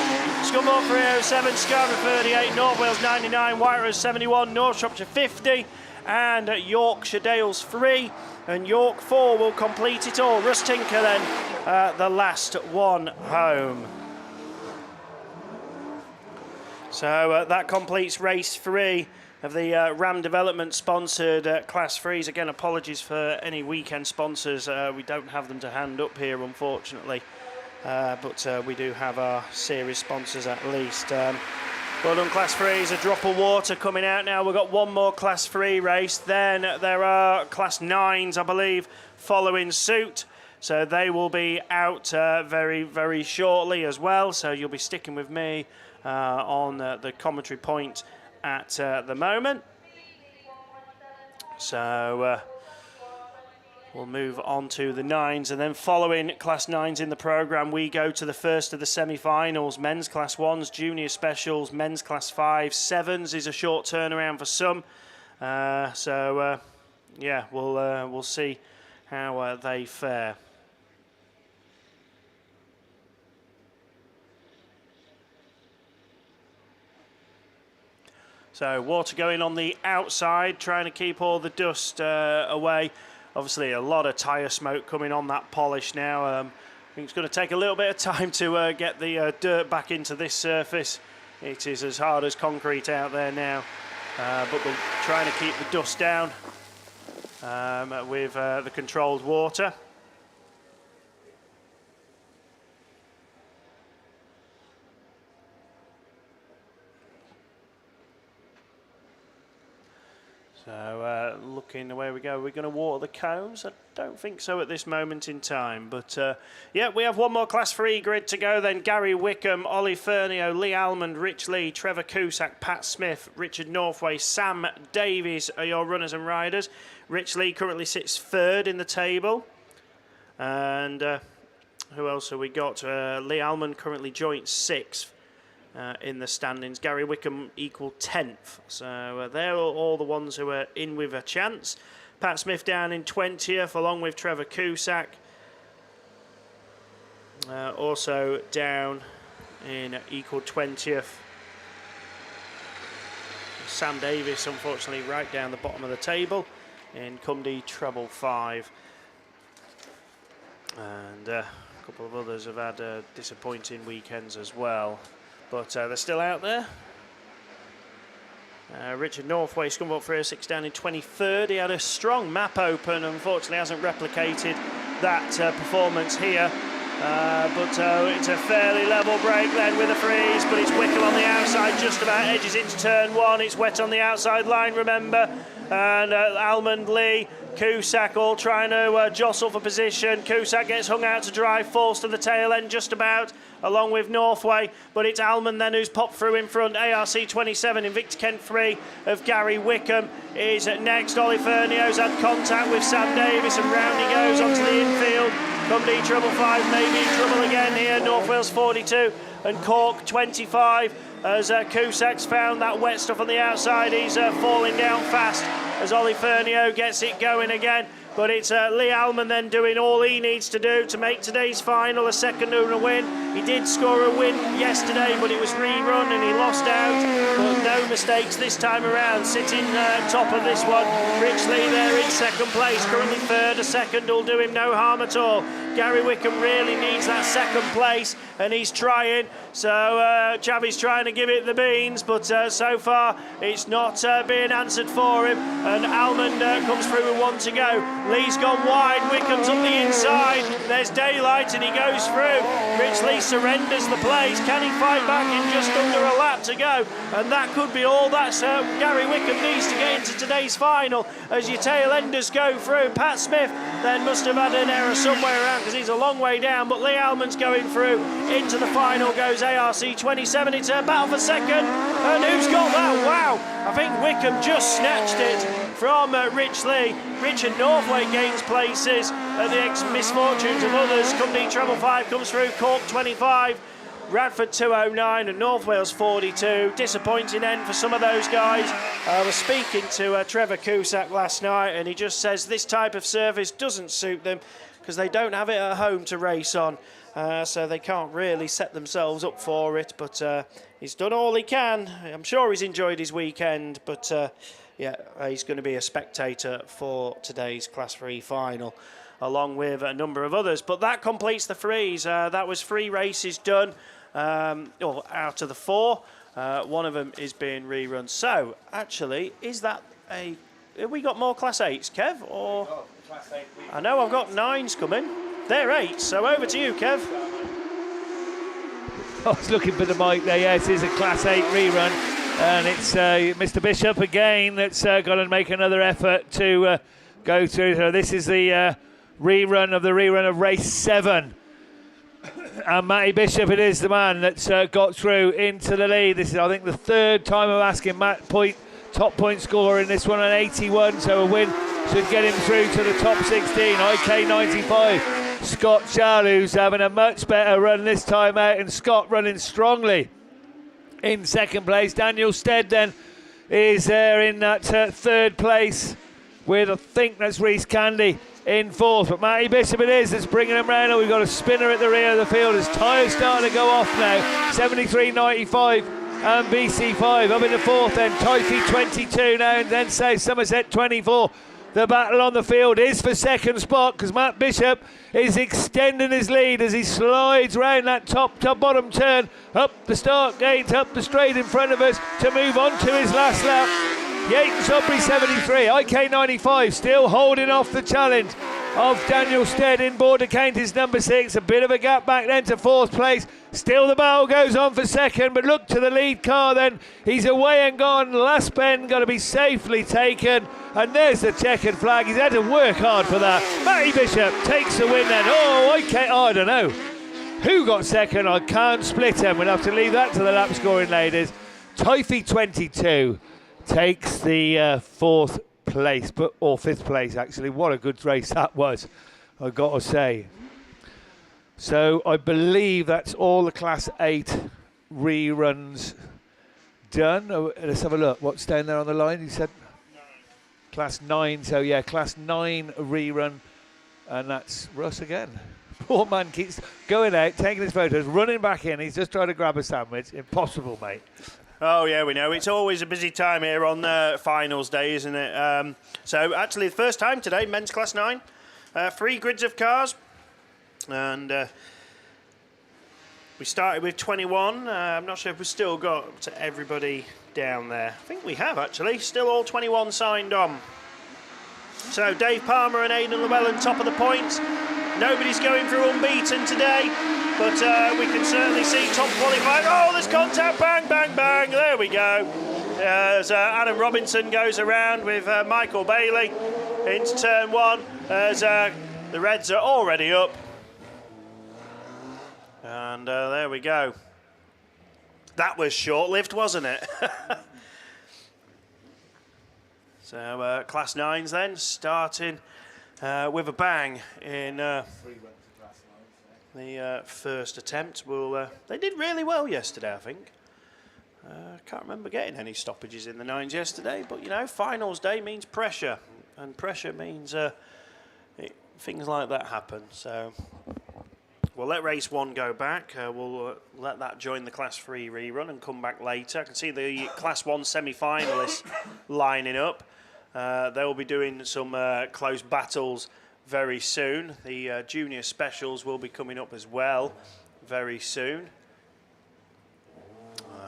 Scunthorpe 307, Scarborough 38, North Wales 99, White Rose 71, North Shropshire 50. And Yorkshire Dales 3 and York 4 will complete it all. Russ Tinker then the last one home. So that completes race 3 of the Ram Development sponsored class 3s. Again, apologies for any weekend sponsors. We don't have them to hand up here, unfortunately, but we do have our series sponsors at least. Well done, Class 3's a drop of water coming out now. We've got one more Class 3 race. Then there are Class 9s, I believe, following suit. So they will be out very, very shortly as well. So you'll be sticking with me on the commentary point at the moment. So we'll move on to the 9s, and then following Class 9s in the programme, we go to the first of the semi-finals. Men's Class 1s, Junior Specials, Men's Class 5s, 7s is a short turnaround for some. Yeah, we'll see how they fare. So water going on the outside, trying to keep all the dust away. Obviously a lot of tyre smoke coming on that polish now. I think it's going to take a little bit of time to get the dirt back into this surface. It is as hard as concrete out there now, but we're trying to keep the dust down with the controlled water. So looking the way we go, we're going to water the cones. I don't think so at this moment in time, but yeah, we have one more Class 3 grid to go then. Gary Wickham, Ollie Fernio, Lee Almond, Rich Lee, Trevor Cusack, Pat Smith, Richard Northway, Sam Davies are your runners and riders. Rich Lee currently sits third in the table. And who else have we got? Lee Almond currently joint sixth. In the standings. Gary Wickham equal 10th. So they're all the ones who are in with a chance. Pat Smith down in 20th along with Trevor Cusack. Also down in equal 20th. Sam Davis, unfortunately, right down the bottom of the table in Cumdee treble 5. And a couple of others have had disappointing weekends as well. But they're still out there. Richard Northway, Scunthorpe 306 down in 23rd. He had a strong map open, unfortunately hasn't replicated that performance here. But it's a fairly level break then with a freeze, but it's Wickham on the outside, just about edges into turn 1. It's wet on the outside line, remember. And Almond, Lee, Cusack all trying to jostle for position. Cusack gets hung out to dry, falls to the tail end just about, along with Northway, but it's Almond then who's popped through in front. ARC 27, Invicta Kent 3 of Gary Wickham is next. Ollie Fernio's had contact with Sam Davis and round he goes onto the infield. Cumdee treble 5 maybe in trouble again here. North Wales 42 and Cork 25 as Cusack's found that wet stuff on the outside. He's falling down fast as Ollie Fernio gets it going again. But it's Lee Almond then doing all he needs to do to make today's final a second and a win. He did score a win yesterday, but it was rerun and he lost out. But no mistakes this time around. Sitting top of this one, Rich Lee there in second place. Currently third, a second will do him no harm at all. Gary Wickham really needs that second place and he's trying. So Chavi's trying to give it the beans, but so far it's not being answered for him. And Almond comes through with one to go. Lee's gone wide, Wickham's up the inside, there's daylight and he goes through. Rich Lee surrenders the place. Can he fight back in just under a lap to go? And that could be all that Gary Wickham needs to get into today's final as your tail enders go through. Pat Smith then must have had an error somewhere around because he's a long way down, but Lee Almond's going through. Into the final goes ARC 27. It's a battle for second, and who's got that? Wow, I think Wickham just snatched it from Rich Lee. Richard Northway gains places at the misfortunes of others. Cumdee treble 5 comes through. Cork 25, Radford 209 and North Wales 42. Disappointing end for some of those guys. I was speaking to Trevor Cusack last night and he just says this type of surface doesn't suit them because they don't have it at home to race on. So they can't really set themselves up for it, but he's done all he can. I'm sure he's enjoyed his weekend, but yeah, he's going to be a spectator for today's Class 3 final, along with a number of others. But that completes the threes. That was 3 races done, out of the 4. One of them is being rerun. So, actually, is that a... Have we got more Class 8s, Kev? Or... Oh, Class 8. I know I've got 9s coming. They're 8s, so over to you, Kev. I was looking for the mic there. Yes, it's a Class 8 rerun. And it's Mr. Bishop again that's got to make another effort to go through. So this is the rerun of race 7. And Matty Bishop, it is the man that's got through into the lead. This is, I think, the 3rd time I'm asking Matt top point scorer in this one at 81. So a win should get him through to the top 16. IK 95. Scott Charlew's having a much better run this time out, and Scott running strongly in second place. Daniel Stead then is there in that 3rd place with, I think that's Reese Candy in 4th. But Matty Bishop it is that's bringing him round. And we've got a spinner at the rear of the field as Tyre starting to go off now. 73.95 and BC5 up in the 4th then. Typhy 22 now, and then say Somerset 24. The battle on the field is for second spot because Matt Bishop is extending his lead as he slides round that top to bottom turn, up the start gate, up the straight in front of us to move on to his last lap. Yates Sudbury 73, IK 95 still holding off the challenge of Daniel Stead in Border Counties number 6. A bit of a gap back then to 4th place. Still the battle goes on for second, but look to the lead car then. He's away and gone. Last bend going to be safely taken. And there's the checkered flag. He's had to work hard for that. Matty Bishop takes the win then. I don't know. Who got second? I can't split him. We'll have to leave that to the lap scoring ladies. Typhy 22 takes the 4th place, or 5th place actually. What a good race that was, I've got to say. So I believe that's all the Class 8 reruns done. Let's have a look. What's down there on the line? You said Class 9. So yeah, Class 9 rerun, and that's Russ again. Poor man keeps going out, taking his photos, running back in. He's just trying to grab a sandwich. Impossible, mate. Oh, yeah, we know. It's always a busy time here on finals day, isn't it? So, actually, the first time today, men's Class 9. 3 grids of cars. And we started with 21. I'm not sure if we've still got to everybody down there. I think we have, actually. Still all 21 signed on. So, Dave Palmer and Aidan Llewellyn top of the points. Nobody's going through unbeaten today. But we can certainly see top qualifying. Oh, there's contact, bang, bang, bang. There we go. As Adam Robinson goes around with Michael Bailey into turn 1. As the Reds are already up. And there we go. That was short-lived, wasn't it? So Class 9s then, starting with a bang in... the first attempt. They did really well yesterday, I think. Can't remember getting any stoppages in the 9s yesterday, but you know, finals day means pressure, and pressure means things like that happen. So we'll let race 1 go back. We'll let that join the Class 3 rerun and come back later. I can see the Class 1 semi-finalists lining up. They'll be doing some close battles very soon. The junior specials will be coming up as well very soon.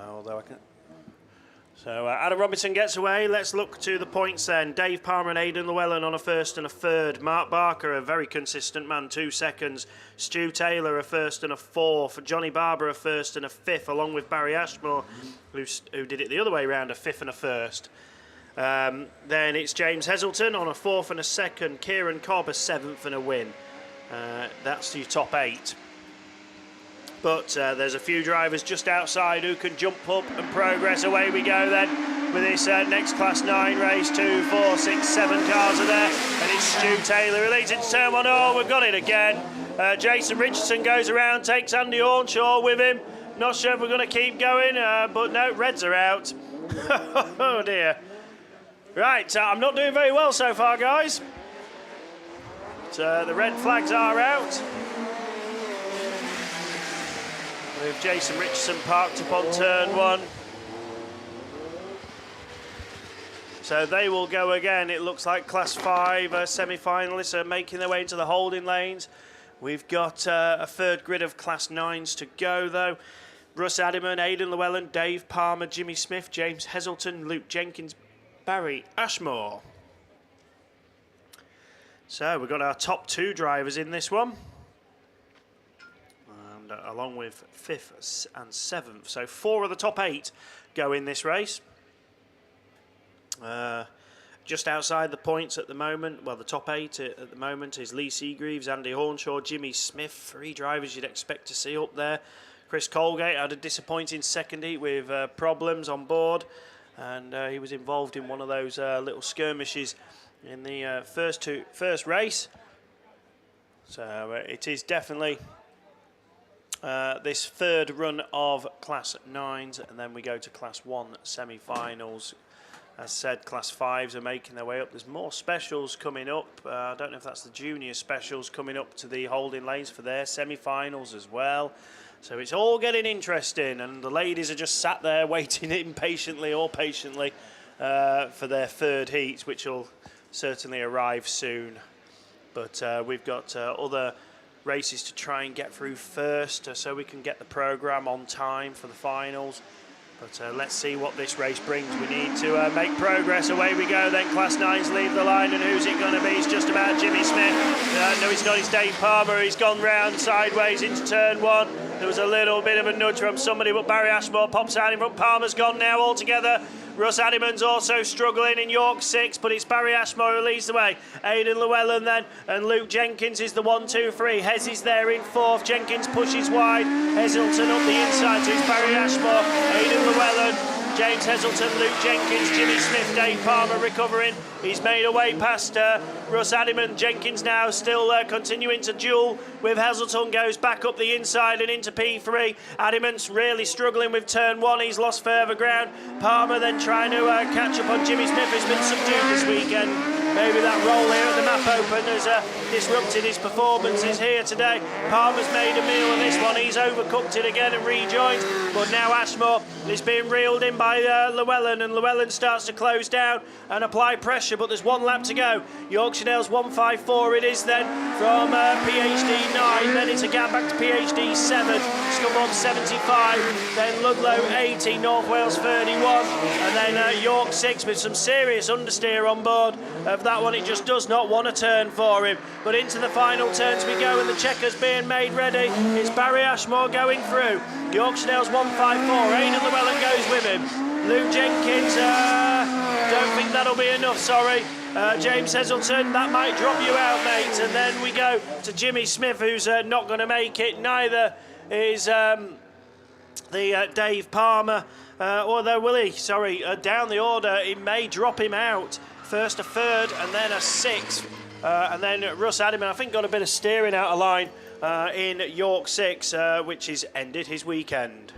Although I can... So Adam Robinson gets away. Let's look to the points then. Dave Palmer and Aidan Llewellyn on a 1st and a 3rd. Mark Barker, a very consistent man, 2 seconds. Stu Taylor, a 1st and a 4th. Johnny Barber, a 1st and a 5th, along with Barry Ashmore, who did it the other way around, a 5th and a 1st. Then it's James Heselton on a 4th and a 2nd. Kieran Cobb a 7th and a win. That's your top 8. But there's a few drivers just outside who can jump up and progress. Away we go then with this next Class 9 race. 2, 4, 6, 7 cars are there. And it's Stu Taylor who leads into turn 1. Oh, we've got it again. Jason Richardson goes around, takes Andy Hornshaw with him. Not sure if we're going to keep going, but no, Reds are out. Oh dear. Right, I'm not doing very well so far, guys. But, the red flags are out. With Jason Richardson parked up on turn 1. So they will go again. It looks like Class 5 semi-finalists are making their way into the holding lanes. We've got a 3rd grid of Class 9s to go, though. Russ Adiman, Aidan Llewellyn, Dave Palmer, Jimmy Smith, James Heselton, Luke Jenkins, Barry Ashmore. So we've got our top 2 drivers in this one. And along with 5th and 7th. So 4 of the top 8 go in this race. Just outside the points at the moment, well, the top 8 at the moment is Lee Seagreaves, Andy Hornshaw, Jimmy Smith, 3 drivers you'd expect to see up there. Chris Colgate had a disappointing second heat with problems on board, and he was involved in one of those little skirmishes in the first race. So it is definitely this 3rd run of Class 9s, and then we go to Class 1 semi-finals. As said, Class 5s are making their way up. There's more specials coming up. I don't know if that's the junior specials coming up to the holding lanes for their semi-finals as well. So it's all getting interesting, and the ladies are just sat there waiting impatiently or patiently for their 3rd heats, which will certainly arrive soon. But we've got other races to try and get through first so we can get the programme on time for the finals. But let's see what this race brings. We need to make progress. Away we go then. Class 9s leave the line, and who's it going to be? It's just about Jimmy Smith. No, it's not. It's Dave Palmer. He's gone round sideways into turn 1. There was a little bit of a nudge from somebody, but Barry Ashmore pops out in front. Palmer's gone now altogether. Russ Addiman's also struggling in York 6, but it's Barry Ashmore who leads the way. Aidan Llewellyn then, and Luke Jenkins is the 1-2-3. Hez is there in 4th. Jenkins pushes wide. Heselton up the inside, so it's Barry Ashmore, Aidan Llewellyn, James Heselton, Luke Jenkins, Jimmy Smith, Dave Palmer recovering. He's made a way past Russ Addiman. Jenkins now still continuing to duel with Heselton, goes back up the inside and into P3. Addiman's really struggling with turn 1. He's lost further ground. Palmer then trying to catch up on Jimmy Smith, who's been subdued this weekend. Maybe that roll here at the map open has disrupted his performances here today. Palmer's made a meal of this one. He's overcooked it again and rejoined. But now Ashmore is being reeled in by Llewellyn, and Llewellyn starts to close down and apply pressure. But there's 1 lap to go. Yorkshire Dales 154 it is then from PhD 9. Then it's a gap back to PhD 7. Scunthorpe 75. Then Ludlow 80. North Wales 31. And then York 6 with some serious understeer on board of that one. It just does not want to turn for him. But into the final turns we go, and the checkers being made ready. It's Barry Ashmore going through. Yorkshire Dales 154. Aidan Llewellyn goes with him. Luke Jenkins, don't think that'll be enough, sorry. James Heselton, that might drop you out, mate. And then we go to Jimmy Smith, who's not going to make it. Neither is the Dave Palmer. Although, will he? Sorry, down the order, it may drop him out. First a 3rd and then a 6th. And then Russ Addiman, I think, got a bit of steering out of line in York 6, which has ended his weekend.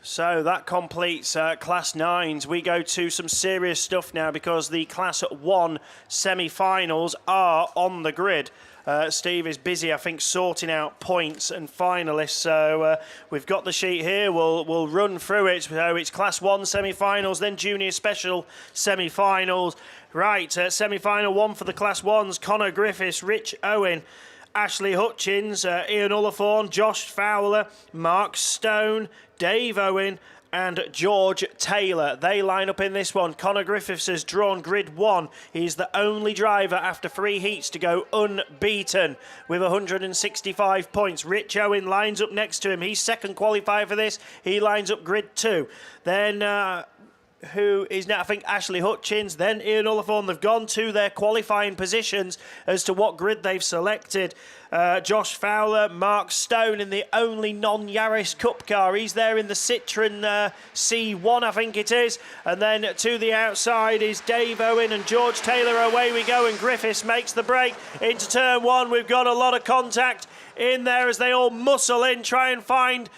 So that completes Class 9s. We go to some serious stuff now because the Class 1 semi-finals are on the grid. Steve is busy, I think, sorting out points and finalists. So we've got the sheet here. We'll run through it. So it's Class 1 semi-finals, then Junior Special semi-finals. Right, semi-final 1 for the Class 1s. Connor Griffiths, Rich Owen, Ashley Hutchins, Ian Ullathorne, Josh Fowler, Mark Stone, Dave Owen and George Taylor. They line up in this one. Connor Griffiths has drawn grid 1. He's the only driver after 3 heats to go unbeaten with 165 points. Rich Owen lines up next to him. He's second qualifier for this. He lines up grid 2. Then who is now, I think, Ashley Hutchins, then Ian Ullathorne. They've gone to their qualifying positions as to what grid they've selected. Josh Fowler, Mark Stone in the only non-Yaris Cup car. He's there in the Citroen C1, I think it is. And then to the outside is Dave Owen and George Taylor. Away we go, and Griffiths makes the break into turn 1. We've got a lot of contact in there as they all muscle in, try and find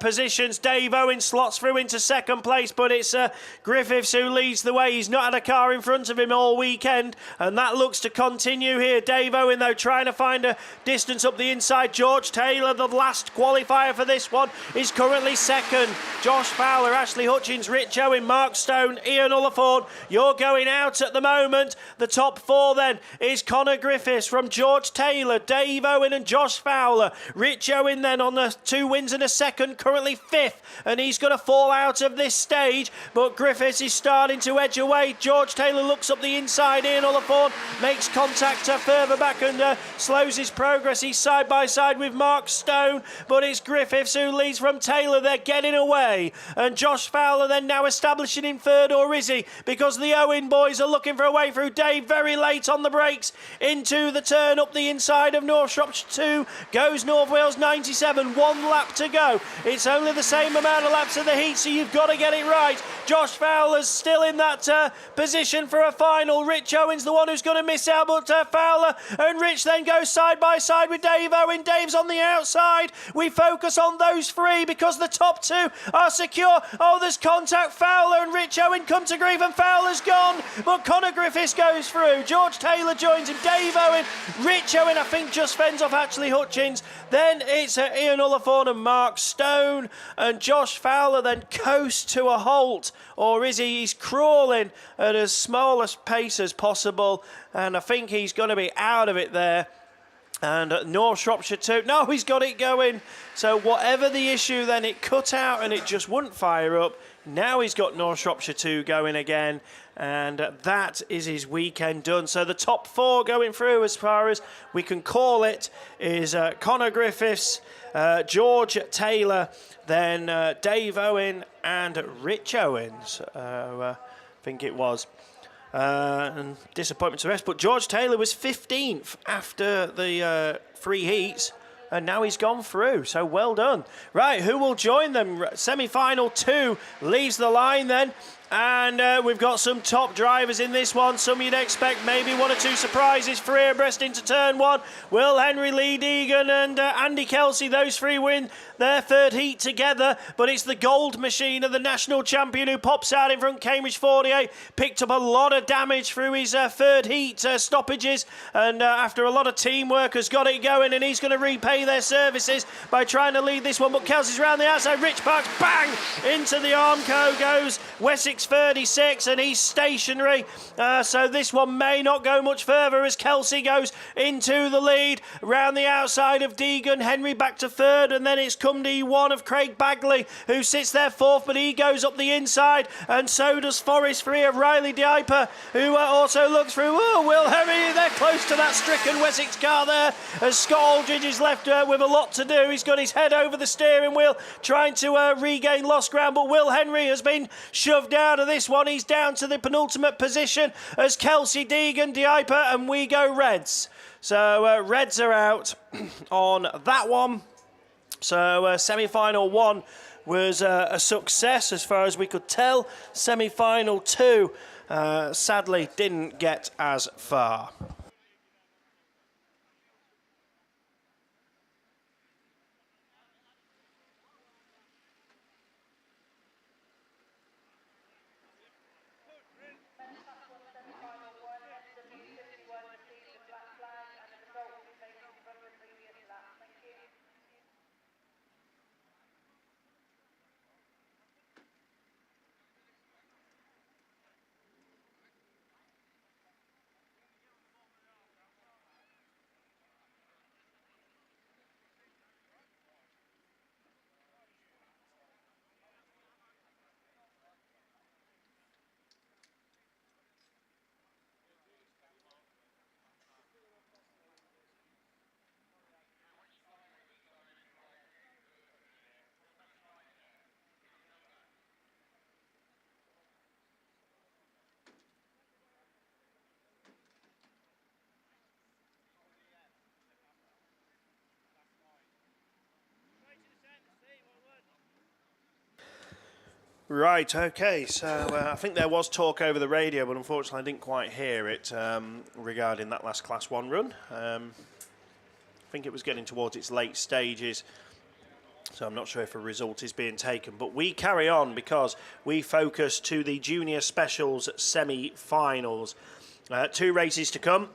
positions. Dave Owen slots through into second place, but it's Griffiths who leads the way. He's not had a car in front of him all weekend, and that looks to continue here. Dave Owen, though, trying to find a distance up the inside. George Taylor, the last qualifier for this one, is currently second. Josh Fowler, Ashley Hutchins, Rich Owen, Mark Stone, Ian Ullathorne. You're going out at the moment. The top 4 then is Connor Griffiths from George Taylor, Dave Owen and Josh Fowler. Rich Owen then on the 2 wins and a second, currently 5th, and he's going to fall out of this stage, but Griffiths is starting to edge away. George Taylor looks up the inside. Ian Ullathorne makes contact further back and slows his progress. He's side by side with Mark Stone, but it's Griffiths who leads from Taylor. They're getting away, and Josh Fowler then now establishing in 3rd, or is he? Because the Owen boys are looking for a way through. Dave very late on the brakes into the turn up the inside of North Shropshire 2. Goes North Wales 97, 1 lap to go. It's only the same amount of laps of the heat, so you've got to get it right. Josh Fowler's still in that position for a final. Rich Owen's the one who's going to miss out, but Fowler and Rich then go side by side. inside with Dave Owen. Dave's on the outside. We focus on those three because the top two are secure. Oh, there's contact. Fowler and Rich Owen come to grief, and Fowler's gone. But Connor Griffiths goes through. George Taylor joins him. Dave Owen, Rich Owen, I think just fends off Ashley Hutchins. Then it's Ian Ullathorne and Mark Stone, and Josh Fowler then coast to a halt. Or is he? He's crawling at as small a pace as possible, and I think he's going to be out of it there. And North Shropshire 2, no, he's got it going. So whatever the issue, then it cut out and it just wouldn't fire up. Now he's got North Shropshire 2 going again, and that is his weekend done. So the top four going through, as far as we can call it, is Connor Griffiths, George Taylor, then Dave Owen and Rich Owens, I think it was. And disappointment to rest, but George Taylor was 15th after the 3 heats, and now he's gone through, so well done. Right, who will join them? Semi-final 2 leaves the line then, and we've got some top drivers in this one. Some you'd expect, maybe 1 or 2 surprises. Free abreast into turn 1. Will Henry, Lee Deegan and Andy Kelsey, those 3 win their 3rd heat together, but it's the gold machine of the national champion who pops out in front. Cambridge 48 picked up a lot of damage through his 3rd heat stoppages, and after a lot of teamwork has got it going, and he's going to repay their services by trying to lead this one. But Kelsey's round the outside. Rich Parks, bang, into the Armco goes Wessex 36, and he's stationary, so this one may not go much further as Kelsey goes into the lead. Round the outside of Deegan, Henry back to 3rd, and then it's Cumdy 1 of Craig Bagley, who sits there 4th, but he goes up the inside, and so does Forest 3 of Riley Diaper, who also looks through. Oh, Will Henry, they're close to that stricken Wessex car there, as Scott Aldridge is left with a lot to do. He's got his head over the steering wheel, trying to regain lost ground, but Will Henry has been shoved out of this one. He's down to the penultimate position as Kelsey, Deegan, Diaper, and we go Reds. So Reds are out on that one. So semi-final 1 was a success as far as we could tell. Semi-final 2 sadly didn't get as far. Right, okay, so I think there was talk over the radio, but unfortunately I didn't quite hear it regarding that last Class 1 run. I think it was getting towards its late stages, so I'm not sure if a result is being taken. But we carry on because we focus to the Junior Specials semi-finals. 2 races to come.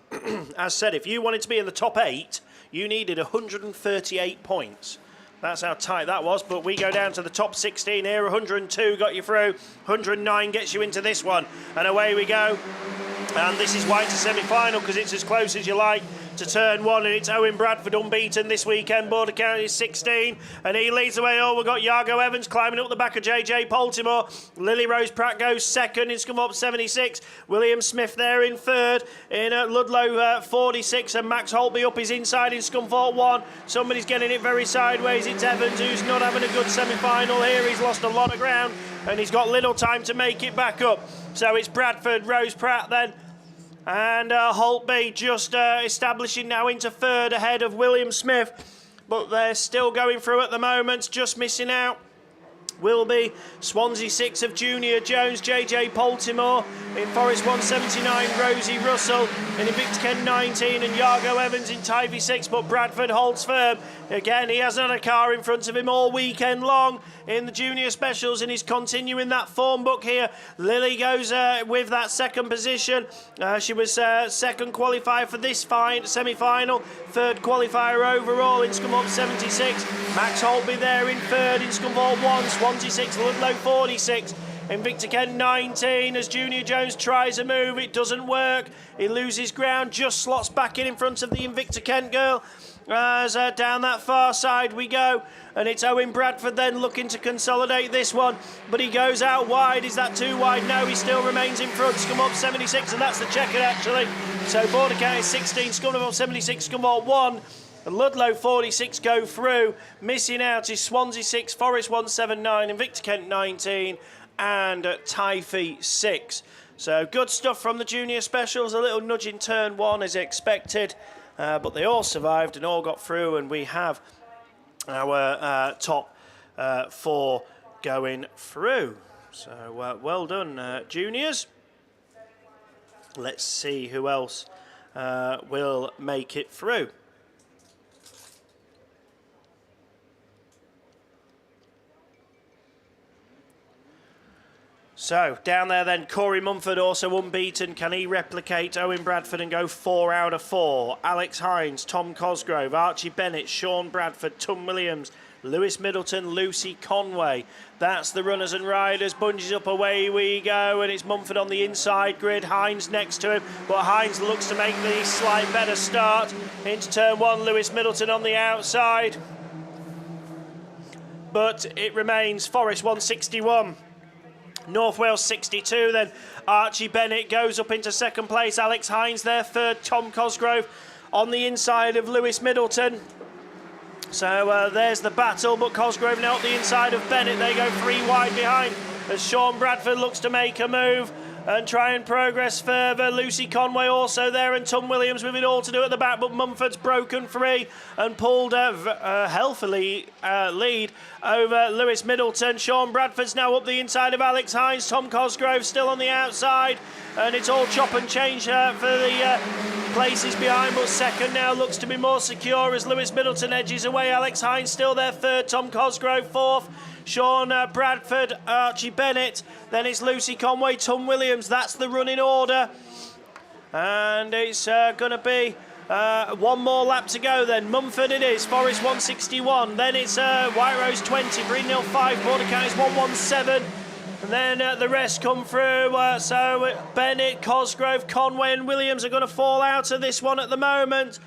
As said, if you wanted to be in the top 8, you needed 138 points. That's how tight that was, but we go down to the top 16 here. 102 got you through, 109 gets you into this one, and away we go. And this is why it's a semi-final, because it's as close as you like to turn 1, and it's Owen Bradford unbeaten this weekend. Border County is 16, and he leads the way. Oh, we've got Yargo Evans climbing up the back of JJ Baltimore. Lily Rose Pratt goes 2nd in Scum Up 76. William Smith there in 3rd. In Ludlow 46, and Max Holtby up his inside in Scunthorpe 1. Somebody's getting it very sideways. It's Evans, who's not having a good semi-final here. He's lost a lot of ground, and he's got little time to make it back up. So it's Bradford, Rose Pratt then, and Holtby just establishing now into 3rd ahead of William Smith. But they're still going through at the moment, just missing out will be Swansea 6 of Junior Jones, JJ Baltimore. In Forest 179, Rosie Russell. In Invicta Kent 19, and Yargo Evans in Tyre 6, but Bradford holds firm. Again, he hasn't had a car in front of him all weekend long in the junior specials, and he's continuing that form book here. Lily goes with that second position. She was second qualifier for this semi-final, third qualifier overall in Scunthorpe 76. Max Holtby there in third in Scunthorpe 1, Swansea 6, Ludlow 46. Invicta Kent 19 as Junior Jones tries a move, it doesn't work. He loses ground, just slots back in front of the Invicta Kent girl. As down that far side we go, and it's Owen Bradford then looking to consolidate this one, but he goes out wide. Is that too wide? No, he still remains in front. Scunthorpe 76, and that's the checkered actually. So Border County 16, Scunthorpe 76, Scunthorpe 1. And Ludlow 46 go through. Missing out is Swansea 6, Forest 179, Invicta Kent 19, and Tyre 6. So good stuff from the junior specials. A little nudge in turn 1 as expected. But they all survived and all got through, and we have our top 4 going through. So well done, juniors. Let's see who else will make it through. So, down there then, Corey Mumford also unbeaten. Can he replicate Owen Bradford and go 4 out of 4? Alex Hines, Tom Cosgrove, Archie Bennett, Sean Bradford, Tom Williams, Lewis Middleton, Lucy Conway. That's the runners and riders. Bungees up, away we go, and it's Mumford on the inside grid. Hines next to him, but Hines looks to make the slight better start. Into turn 1, Lewis Middleton on the outside. But it remains Forest 161. North Wales 62, then Archie Bennett goes up into second place. Alex Hines there, third. Tom Cosgrove on the inside of Lewis Middleton. So there's the battle, but Cosgrove now at the inside of Bennett. They go 3 wide behind as Sean Bradford looks to make a move and try and progress further. Lucy Conway also there, and Tom Williams with it all to do at the back, but Mumford's broken free and pulled healthily lead over Lewis Middleton. Sean Bradford's now up the inside of Alex Hines. Tom Cosgrove still on the outside, and it's all chop and change for the places behind, but second now looks to be more secure as Lewis Middleton edges away. Alex Hines still there third, Tom Cosgrove fourth. Sean Bradford, Archie Bennett, then it's Lucy Conway, Tom Williams. That's the running order. And it's going to be one more lap to go then. Mumford it is, Forest 161. Then it's White Rose 20, Greenhill 5, Border Counties 117. And then the rest come through. So Bennett, Cosgrove, Conway and Williams are going to fall out of this one at the moment.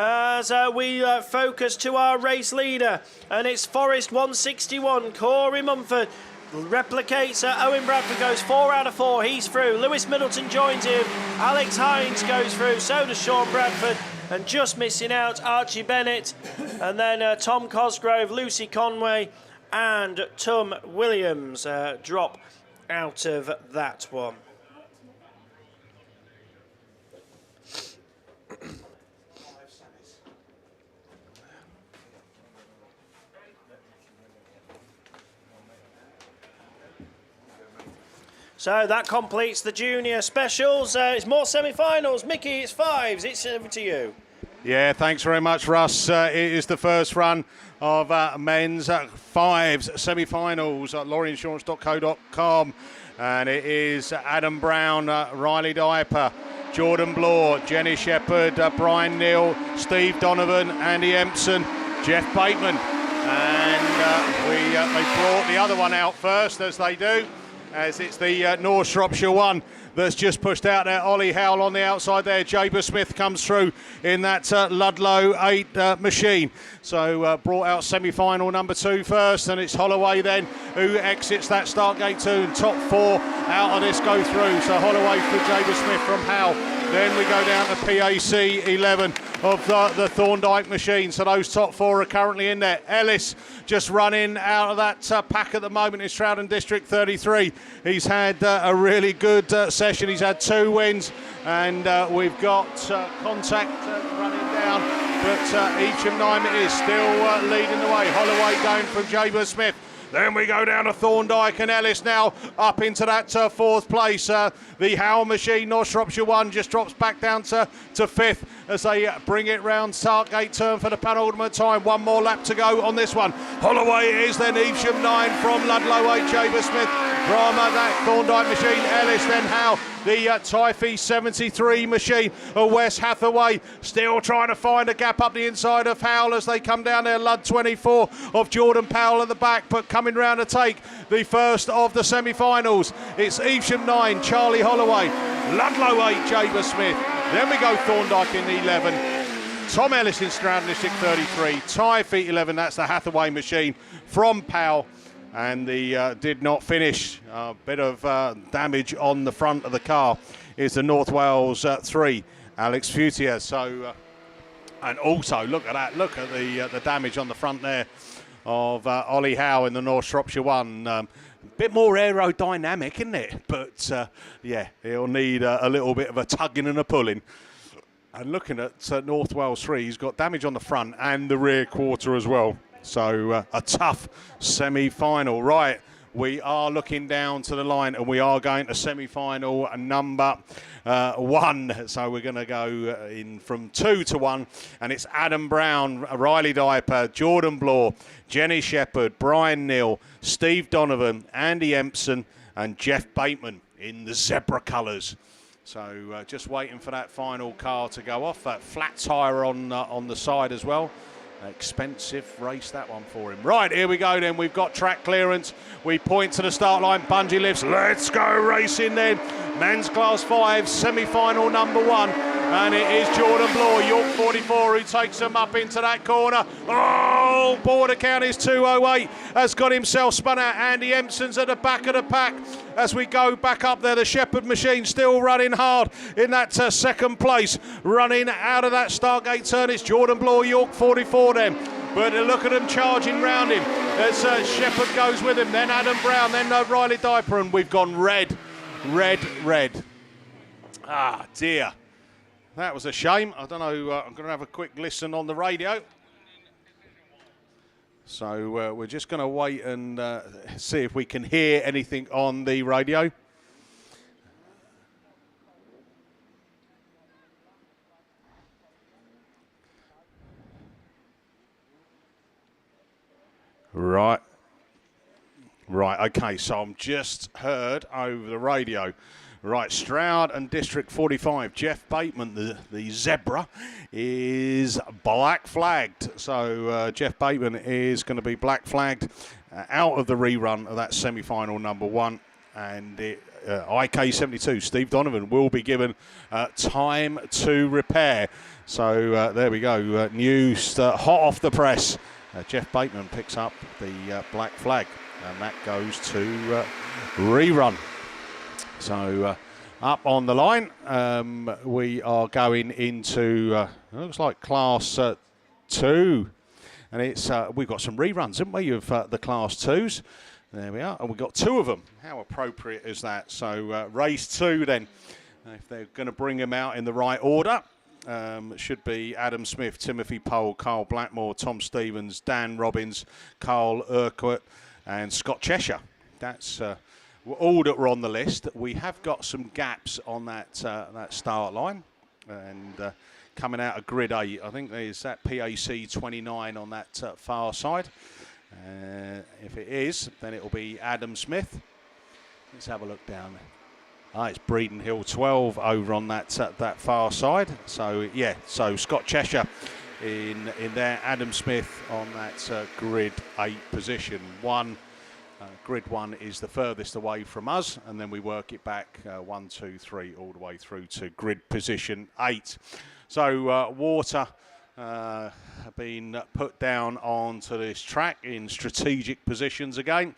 As we focus to our race leader, and it's Forest 161. Corey Mumford replicates. Owen Bradford goes 4 out of 4. He's through. Lewis Middleton joins him. Alex Hines goes through. So does Sean Bradford. And just missing out, Archie Bennett. And then Tom Cosgrove, Lucy Conway, and Tom Williams drop out of that one. So that completes the junior specials. It's more semi-finals. Mickey, it's 5s. It's over to you. Yeah, thanks very much, Russ. It is the first run of men's 5s semi-finals at lorryinsurance.co.com. And it is Adam Brown, Riley Diaper, Jordan Blore, Jenny Shepherd, Brian Neal, Steve Donovan, Andy Empson, Jeff Bateman. And they brought the other one out first, as they do, as it's the North Shropshire one that's just pushed out there. Ollie Howell on the outside there. Jaber Smith comes through in that Ludlow 8 machine. So brought out semi-final number 2 first, and it's Holloway then who exits that start gate 2, and top 4 out of this go through. So Holloway for Jaber Smith from Howell. Then we go down to PAC 11 of the Thorndike machine. So those top 4 are currently in there. Ellis just running out of that pack at the moment in Stroud and District 33. He's had a really good session. He's had 2 wins, and we've got Contact running down. But Eacham Nyman is still leading the way. Holloway going from Jaber Smith Then we go down to Thorndyke and Ellis now up into that fourth place. The Howell machine, North Shropshire 1, just drops back down to fifth as they bring it round Sartgate turn for the penultimate time. One more lap to go on this one. Holloway it is, then Evesham 9 from Ludlow 8, Jaber Smith from that Thorndyke machine. Ellis, then Howell. The Tyre 73 machine of West Hathaway still trying to find a gap up the inside of Howell as they come down there. Lud 24 of Jordan Powell at the back, but coming round to take the first of the semi-finals. It's Evesham 9, Charlie Holloway, Ludlow 8, Jaber Smith. Then we go Thorndyke in the 11. Tom Ellis in Stroud in 633. Tyre 11, that's the Hathaway machine from Powell. And the did not finish. A bit of damage on the front of the car is the North Wales 3, Alex Futier. So, and also look at that. Look at the damage on the front there of Ollie Howe in the North Shropshire 1. A bit more aerodynamic, isn't it? But yeah, he'll need a little bit of a tugging and a pulling. And looking at North Wales 3, he's got damage on the front and the rear quarter as well. So a tough semi-final. Right, we are looking down to the line and we are going to semi-final number 1. So we're going to go in from 2 to 1. And it's Adam Brown, Riley Diper, Jordan Bloor, Jenny Shepherd, Brian Neal, Steve Donovan, Andy Empson and Jeff Bateman in the zebra colours. So just waiting for that final car to go off. That flat tyre on the side as well. Expensive race, that one for him. Right, here we go then. We've got track clearance. We point to the start line. Bungee lifts. Let's go racing then. Men's Class 5, semi-final number 1. And it is Jordan Bloor, York 44, who takes them up into that corner. Oh, border count is 208. Has got himself spun out. Andy Empson's at the back of the pack. As we go back up there, the Shepherd machine still running hard in that second place. Running out of that Stargate turn, it's Jordan Bloor, York 44 then. But look at them charging round him. As Shepherd goes with him, then Adam Brown, then Riley Diper, and we've gone red. Ah, dear. That was a shame. I don't know, I'm going to have a quick listen on the radio. So we're just going to wait and see if we can hear anything on the radio. Right, okay, so I'm just heard over the radio. Right, Stroud and District 45, Jeff Bateman, the zebra, is black flagged. So Jeff Bateman is going to be black flagged out of the rerun of that semi-final number 1. And IK72, Steve Donovan, will be given time to repair. So there we go, news hot off the press. Jeff Bateman picks up the black flag, and that goes to rerun. So up on the line, we are going into looks like Class 2, and it's we've got some reruns, haven't we, of the Class 2s? There we are, and we've got 2 of them. How appropriate is that? So race 2 then, if they're going to bring them out in the right order. Should be Adam Smith, Timothy Pole, Carl Blackmore, Tom Stevens, Dan Robbins, Carl Urquhart and Scott Cheshire. That's all that were on the list. We have got some gaps on that start line, and coming out of grid 8, I think there's that PAC 29 on that far side. If it is, then it will be Adam Smith. Let's have a look down there. It's Breeden Hill 12 over on that far side. So yeah, so Scott Cheshire in there, Adam Smith on that grid 8 position 1. Grid 1 is the furthest away from us, and then we work it back 1, 2, 3 all the way through to grid position 8. So water been put down onto this track in strategic positions again.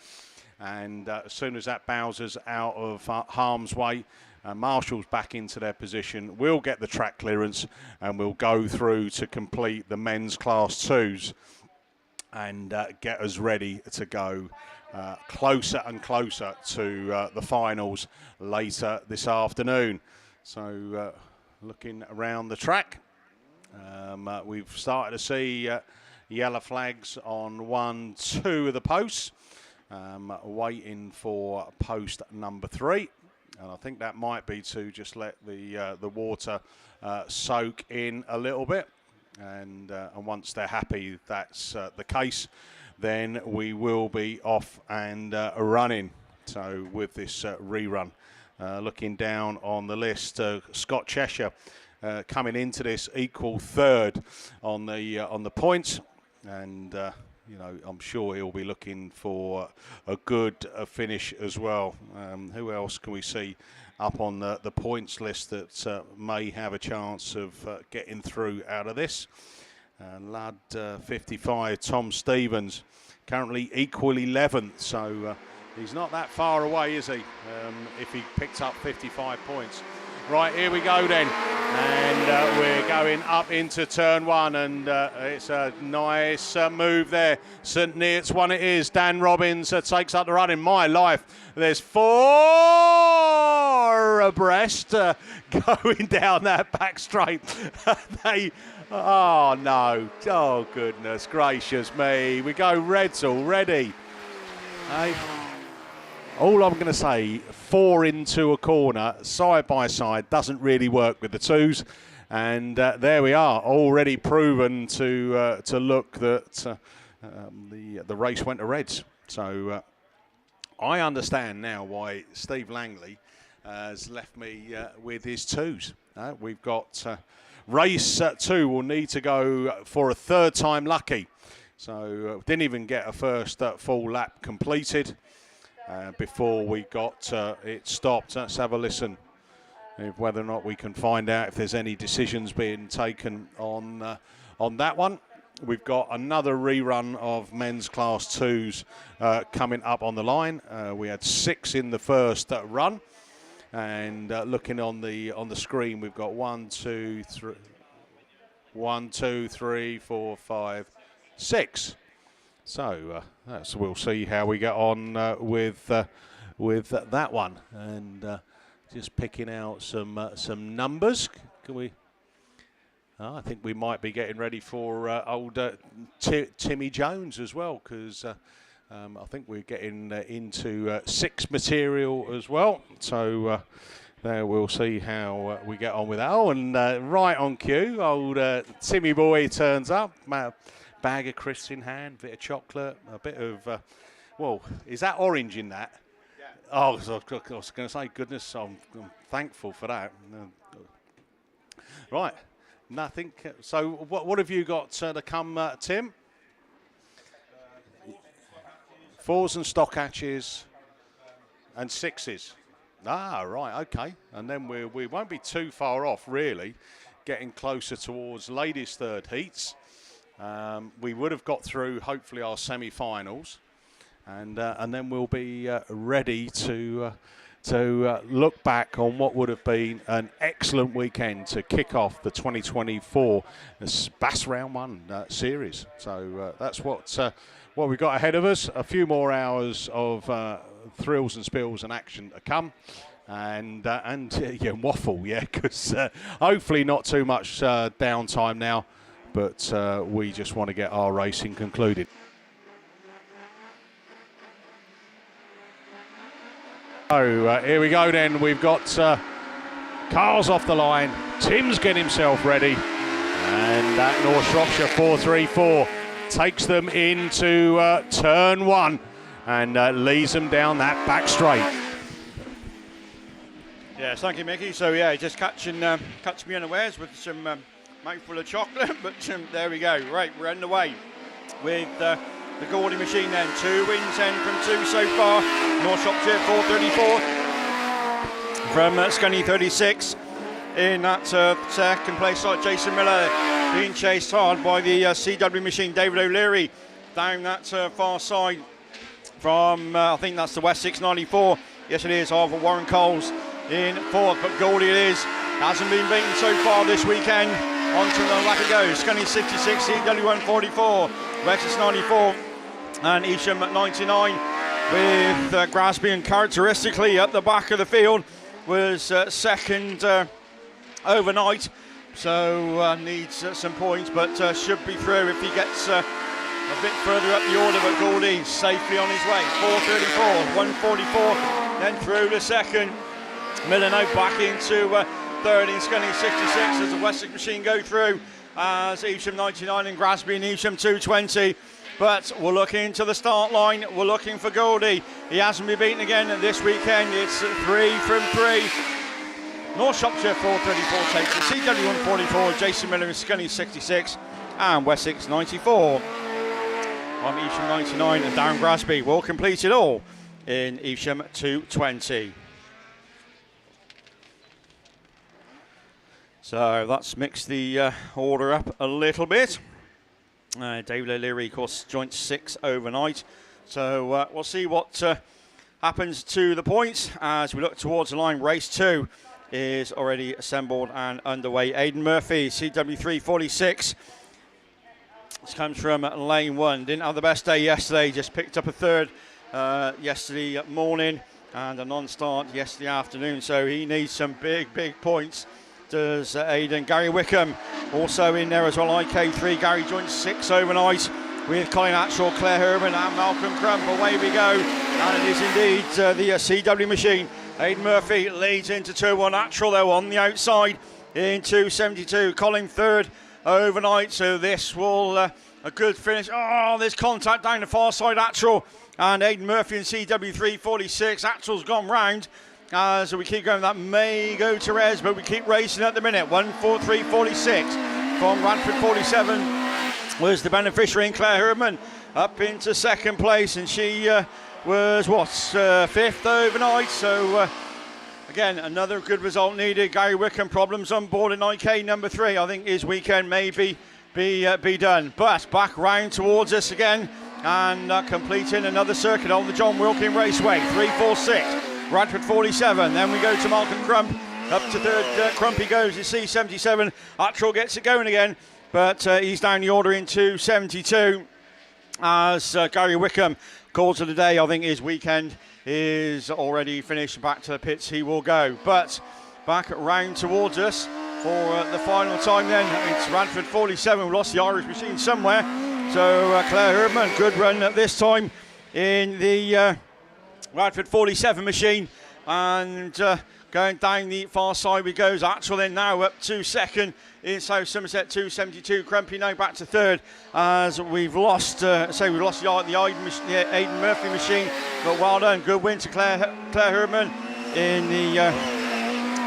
And as soon as that Bowser's out of harm's way, Marshall's back into their position. We'll get the track clearance and we'll go through to complete the men's Class 2s and get us ready to go closer and closer to the finals later this afternoon. So looking around the track, we've started to see yellow flags on 1, 2 of the posts. waiting for post number 3. And I think that might be to just let the water soak in a little bit. And once they're happy that's the case, then we will be off and running. So with this rerun, looking down on the list, Scott Cheshire coming into this equal third on the points, and you know, I'm sure he'll be looking for a good finish as well. Who else can we see up on the points list that may have a chance of getting through out of this? Lad 55, Tom Stevens, currently equal 11th, so he's not that far away, is he? If he picked up 55 points. Right, here we go then. And we're going up into turn 1, and it's a nice move there. St Neots one it is. Dan Robbins takes up the run. In my life, there's 4 abreast going down that back straight. Oh no, oh goodness gracious me. We go reds already. Hey. All I'm going to say, 4 into a corner, side by side, doesn't really work with the 2s. And there we are, already proven to look that the race went to reds. So I understand now why Steve Langley has left me with his 2s. We've got race 2 will need to go for a 3rd time lucky. So didn't even get a first full lap completed. Before we got it stopped. Let's have a listen of whether or not we can find out if there's any decisions being taken on that one. We've got another rerun of men's class 2s coming up on the line. We had 6 in the first run, and looking on the screen, we've got 1, 2, 3, 4, 5, 6. So we'll see how we get on with that one, and just picking out some numbers. Can we? I think we might be getting ready for old Timmy Jones as well, because I think we're getting into 6 material as well. So there we'll see how we get on with that. Oh, and right on cue, old Timmy boy turns up. Bag of crisps in hand, bit of chocolate, a bit of, well, is that orange in that? Yeah. Oh, I was going to say, goodness, I'm thankful for that. Right, nothing. So what have you got to come, Tim? 4s and stock hatches and 6s. Ah, right, okay. And then we won't be too far off, really, getting closer towards ladies' 3rd heats. We would have got through, hopefully, our semi-finals, and then we'll be ready to look back on what would have been an excellent weekend to kick off the 2024 BAS Round 1 series. So that's what we've got ahead of us. A few more hours of thrills and spills and action to come. And yeah, waffle, yeah, because hopefully not too much downtime now. But we just want to get our racing concluded. So here we go then. We've got cars off the line. Tim's getting himself ready. And that North Shropshire 434 takes them into turn 1 and leads them down that back straight. Yes, thank you, Mickey. So yeah, just catching me unawares with some mouthful of chocolate, but there we go. Right, we're underway with the Gordy machine then. 2 wins then from 2 so far. North Shropshire 434 from Scunny 36 in that second place. Like Jason Miller being chased hard by the CW machine. David O'Leary down that far side from I think that's the West 694. Yes, it is. Arthur Warren Coles in 4th, but Gordy it is. Hasn't been beaten so far this weekend. On to the back it goes. Scunny 66, CW 144, Rexus 94, and Isham at 99. With Grasby characteristically at the back of the field was second overnight, so needs some points, but should be through if he gets a bit further up the order, but Goldie safely on his way. 4.34, 1.44, then through the second. Miller now back into third in Scunny 66 as the Wessex machine go through, as Evesham 99 and Grasby and Evesham 220. But we're looking to the start line, we're looking for Goldie. He hasn't been beaten again this weekend, it's 3 from 3. North Shropshire 4.34 takes the CW 144, Jason Miller in Scunny 66 and Wessex 94. I'm Evesham 99 and Darren Grasby will complete it all in Evesham 220. So that's mixed the order up a little bit. David O'Leary, of course, joint 6 overnight. So we'll see what happens to the points as we look towards the line. Race 2 is already assembled and underway. Aidan Murphy, CW346. This comes from lane 1. Didn't have the best day yesterday, just picked up a third yesterday morning and a non-start yesterday afternoon. So he needs some big points. Does Aidan. Gary Wickham also in there as well. IK3, Gary joins 6 overnight with Colin Atchell, Claire Herman and Malcolm Crump. Away we go, and it is indeed the CW machine. Aidan Murphy leads into 2-1. Atchell though on the outside in 2.72. Colin third overnight, so this will a good finish. Oh, there's contact down the far side. Atchell and Aidan Murphy in CW346. Atchell's gone round. So we keep going, that may go to res, but we keep racing at the minute. 1.43.46 from Radford 47 was the beneficiary in Claire Herman up into second place, and she was fifth overnight. So again, another good result needed. Gary Wickham problems on board in IK number 3. I think his weekend may be done, but back round towards us again and completing another circuit on the John Wilkin Raceway. 3.46. Radford 47, then we go to Malcolm Crump, up to third, Crumpy goes to C77, Atchell gets it going again, but he's down the order in 2.72, as Gary Wickham calls it a day. I think his weekend is already finished, back to the pits he will go, but back round towards us for the final time then, it's Radford 47, we lost the Irish machine somewhere, so Claire Herdman, good run at this time in the Radford 47 machine, and going down the far side we goes. Atchell then now up to second in South Somerset 2.72. Crumpy now back to third as we've lost the Aidan Murphy machine, but well done, good win to Claire Herman in the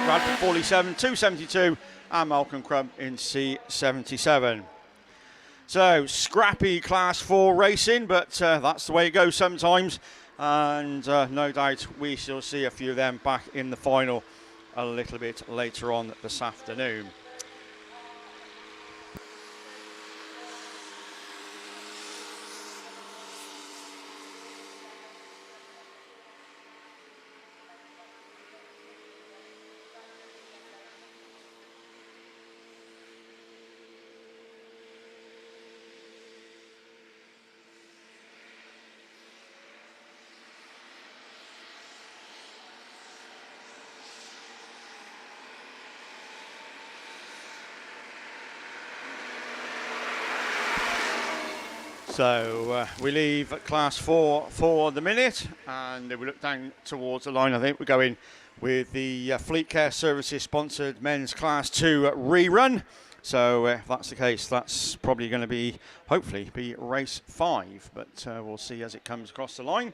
Radford 47 2.72 and Malcolm Crump in C77. So scrappy class 4 racing, but that's the way it goes sometimes. And no doubt we shall see a few of them back in the final a little bit later on this afternoon. So we leave class 4 for the minute, and we look down towards the line. I think we're going with the Fleet Care Services sponsored men's class 2 rerun. So if that's the case, that's probably going to be, hopefully, be race 5, but we'll see as it comes across the line.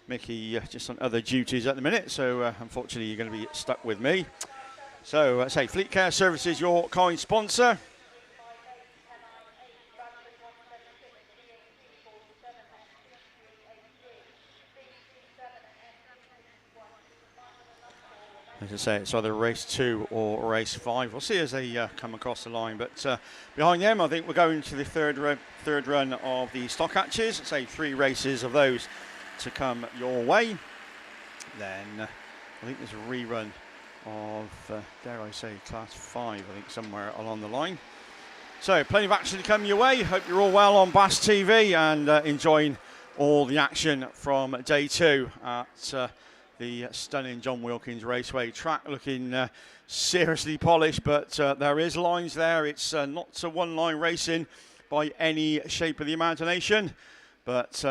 Mickey just on other duties at the minute, so unfortunately you're going to be stuck with me. So say Fleet Care Services, your kind sponsor. As I say, it's either race 2 or race 5. We'll see as they come across the line. But behind them, I think we're going to the third run of the stock hatches. Say 3 races of those to come your way. Then I think there's a rerun of, dare I say, class 5, I think, somewhere along the line. So plenty of action to come your way. Hope you're all well on BAStv and enjoying all the action from day 2 at the stunning John Wilkins Raceway track, looking seriously polished, but there is lines there. It's not a one-line racing. by any shape of the imagination. But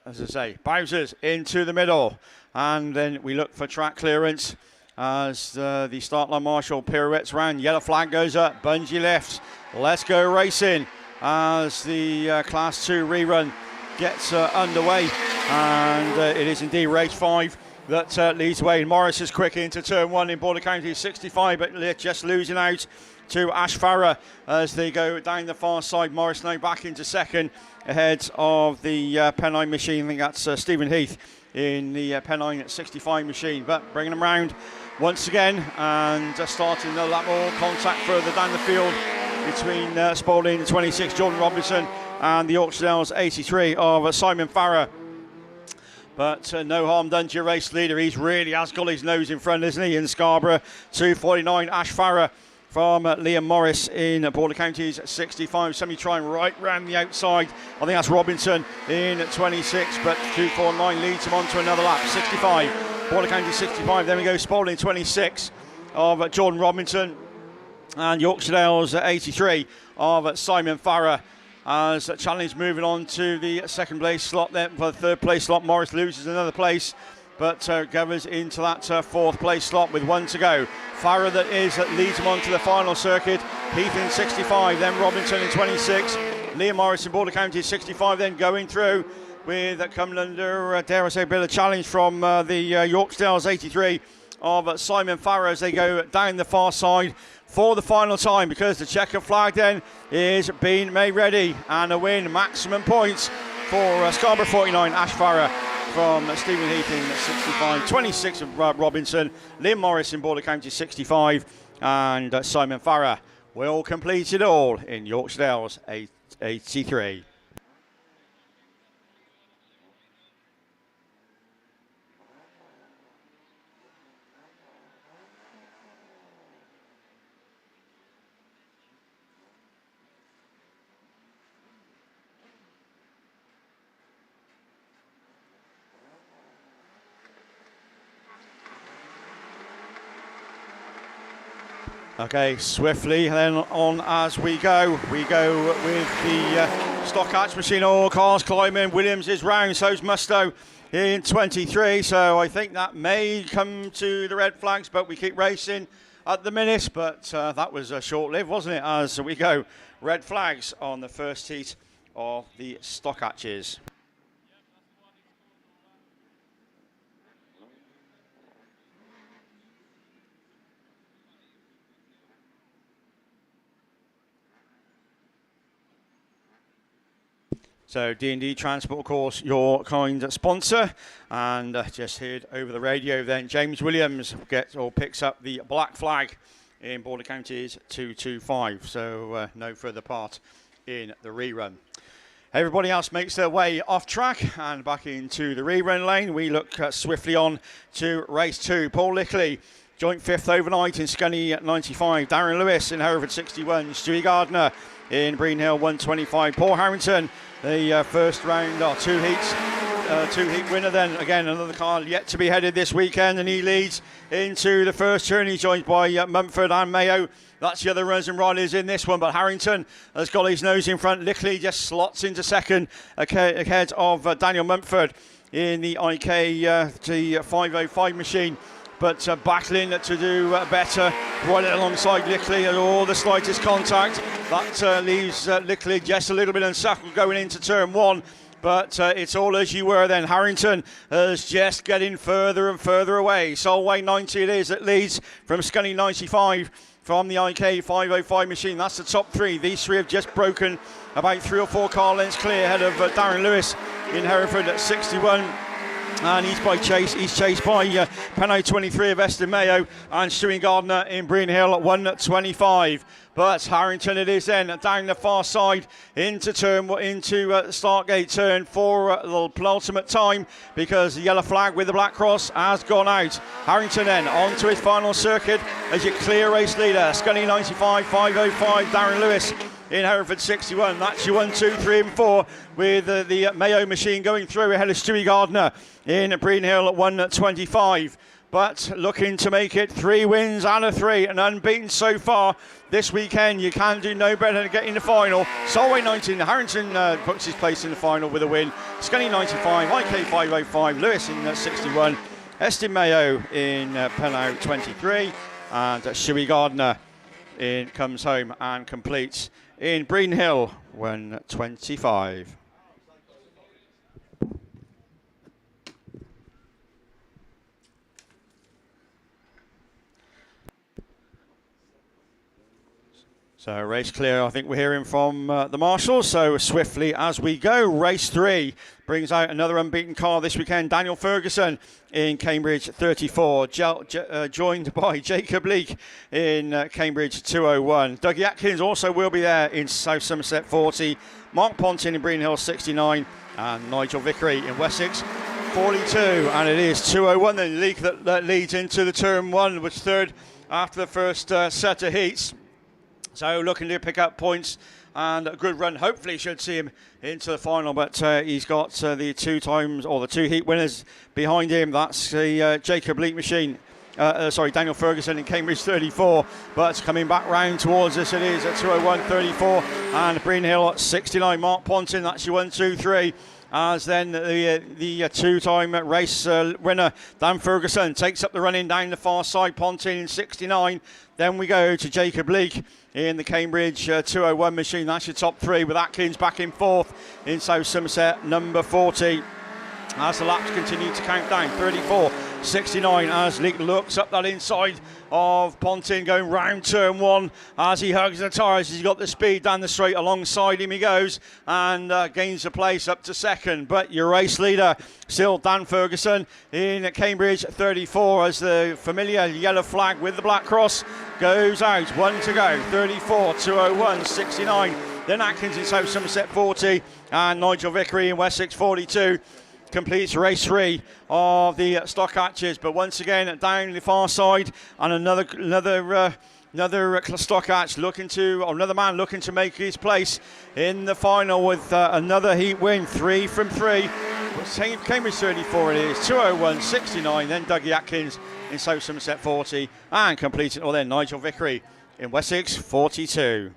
as I say, Bowser's into the middle. And then we look for track clearance as the start line marshal pirouettes round. Yellow flag goes up, bungee lifts. Let's go racing as the Class 2 rerun gets underway. And it is indeed race 5 that leads the way. Morris is quick into turn 1 in Border County 65, but just losing out to Ash Farah as they go down the far side. Morris now back into second ahead of the Pennine machine. I think that's Stephen Heath in the Pennine 65 machine, but bringing them round once again and starting a lot more contact further down the field between Spalding 26 Jordan Robinson and the Yorkshire Dales 83 of Simon Farah. But no harm done to your race leader. He's really has got his nose in front, isn't he? In Scarborough 249 Ash Farah from Liam Morris in Border Counties 65. Somebody trying right round the outside. I think that's Robinson in 26, but 249 leads him on to another lap. 65, Border Counties 65. Then we go Spalding 26 of Jordan Robinson and Yorkshire Dales 83 of Simon Farah. As challenge moving on to the second place slot then. For the third place slot, Morris loses another place, but gathers into that fourth place slot with 1 to go. Farah that leads him on to the final circuit. Heath in 65, then Robinson in 26. Liam Morris in Border County 65, then going through with coming under, dare I say, a bit of challenge from the Yorkshire Dales 83 of Simon Farah as they go down the far side for the final time, because the checker flag then is being made ready, and a win, maximum points for Scarborough 49 Ash Farah from Stephen Heath in 65, 26 of Robinson, Liam Morris in Border County 65, and Simon Farah will complete it all in Yorkshire Dales 83. Okay, swiftly then on as we go. We go with the stock hatch machine. All cars climbing. Williams is round, so's Musto in 23. So I think that may come to the red flags, but we keep racing at the minute. But that was short-lived, wasn't it? As we go, red flags on the first heat of the stock hatches. So D&D Transport, of course, your kind sponsor, and just heard over the radio then James Williams picks up the black flag in Border Counties 225. So no further part in the rerun. Everybody else makes their way off track and back into the rerun lane. We look swiftly on to race 2. Paul Lickley, joint 5th overnight in Scunny 95. Darren Lewis in Hereford 61. Stewie Gardner in Breen Hill 125. Paul Harrington, the first round, two heat winner then. Again, another car yet to be headed this weekend, and he leads into the first turn. He's joined by Mumford and Mayo. That's the other runners and riders in this one, but Harrington has got his nose in front. Lickley just slots into second ahead of Daniel Mumford in the IK T505 machine. But battling to do better right alongside Lickley at all the slightest contact. That leaves Lickley just a little bit unsettled going into turn 1. But it's all as you were then. Harrington is just getting further and further away. Solway 90 it is that leads from Scunny 95 from the IK 505 machine. That's the top 3. These 3 have just broken about 3 or 4 car lengths clear ahead of Darren Lewis in Hereford at 61. And he's chased by Penno 23 of Eston Mayo and Stewie Gardner in Breen Hill at 125. But Harrington it is then down the far side into Startgate turn for the penultimate time, because the yellow flag with the black cross has gone out. Harrington then on to his final circuit as your clear race leader. Scunny 95, 505, Darren Lewis in Hereford 61. That's your 1, 2, 3 and 4 with the Mayo machine going through ahead of Stewie Gardner in Breen Hill at 125. but looking to make it 3 wins out of 3 and unbeaten so far this weekend. You can do no better than getting the final. Solway 19, Harrington puts his place in the final with a win. Scully 95, IK 505, Lewis in 61, Estin Mayo in Pennow 23, and Shuey Gardner comes home and completes in Breen Hill 125. So race clear, I think we're hearing from the marshals. So swiftly as we go, race 3 brings out another unbeaten car this weekend. Daniel Ferguson in Cambridge 34, joined by Jacob Leake in Cambridge 201. Dougie Atkins also will be there in South Somerset 40. Mark Pontin in Breen Hill 69, and Nigel Vickery in Wessex 42. And it is 201 then. Leake that leads into the turn 1, was third after the first set of heats. So looking to pick up points and a good run. Hopefully should see him into the final, but he's got the 2 heat winners behind him. That's the Jacob Leake machine. Daniel Ferguson in Cambridge 34, but coming back round towards us it is at 201.34, and Breen Hill at 69. Mark Pontin, that's your 1, 2, 3. As then the two-time race winner Dan Ferguson takes up the running down the far side. Pontin in 69. Then we go to Jacob Leake in the Cambridge 201 machine. That's your top 3, with Atkins back in 4th in South Somerset number 40. As the laps continue to count down, 34, 69, as Leake looks up that inside of Pontin going round turn 1 as he hugs the tyres. He's got the speed down the straight, alongside him he goes and gains a place up to 2nd. But your race leader still Dan Ferguson in Cambridge 34, as the familiar yellow flag with the black cross goes out. 1 to go, 34, 201, 69. Then Atkins in South Somerset 40, and Nigel Vickery in Wessex 42. Completes race 3 of the stock hatches, but once again down the far side, and another stock hatch another man looking to make his place in the final with another heat win. 3 from 3. Cambridge 34 it is, 201.69. Then Dougie Atkins in South Somerset 40, and completing then Nigel Vickery in Wessex 42.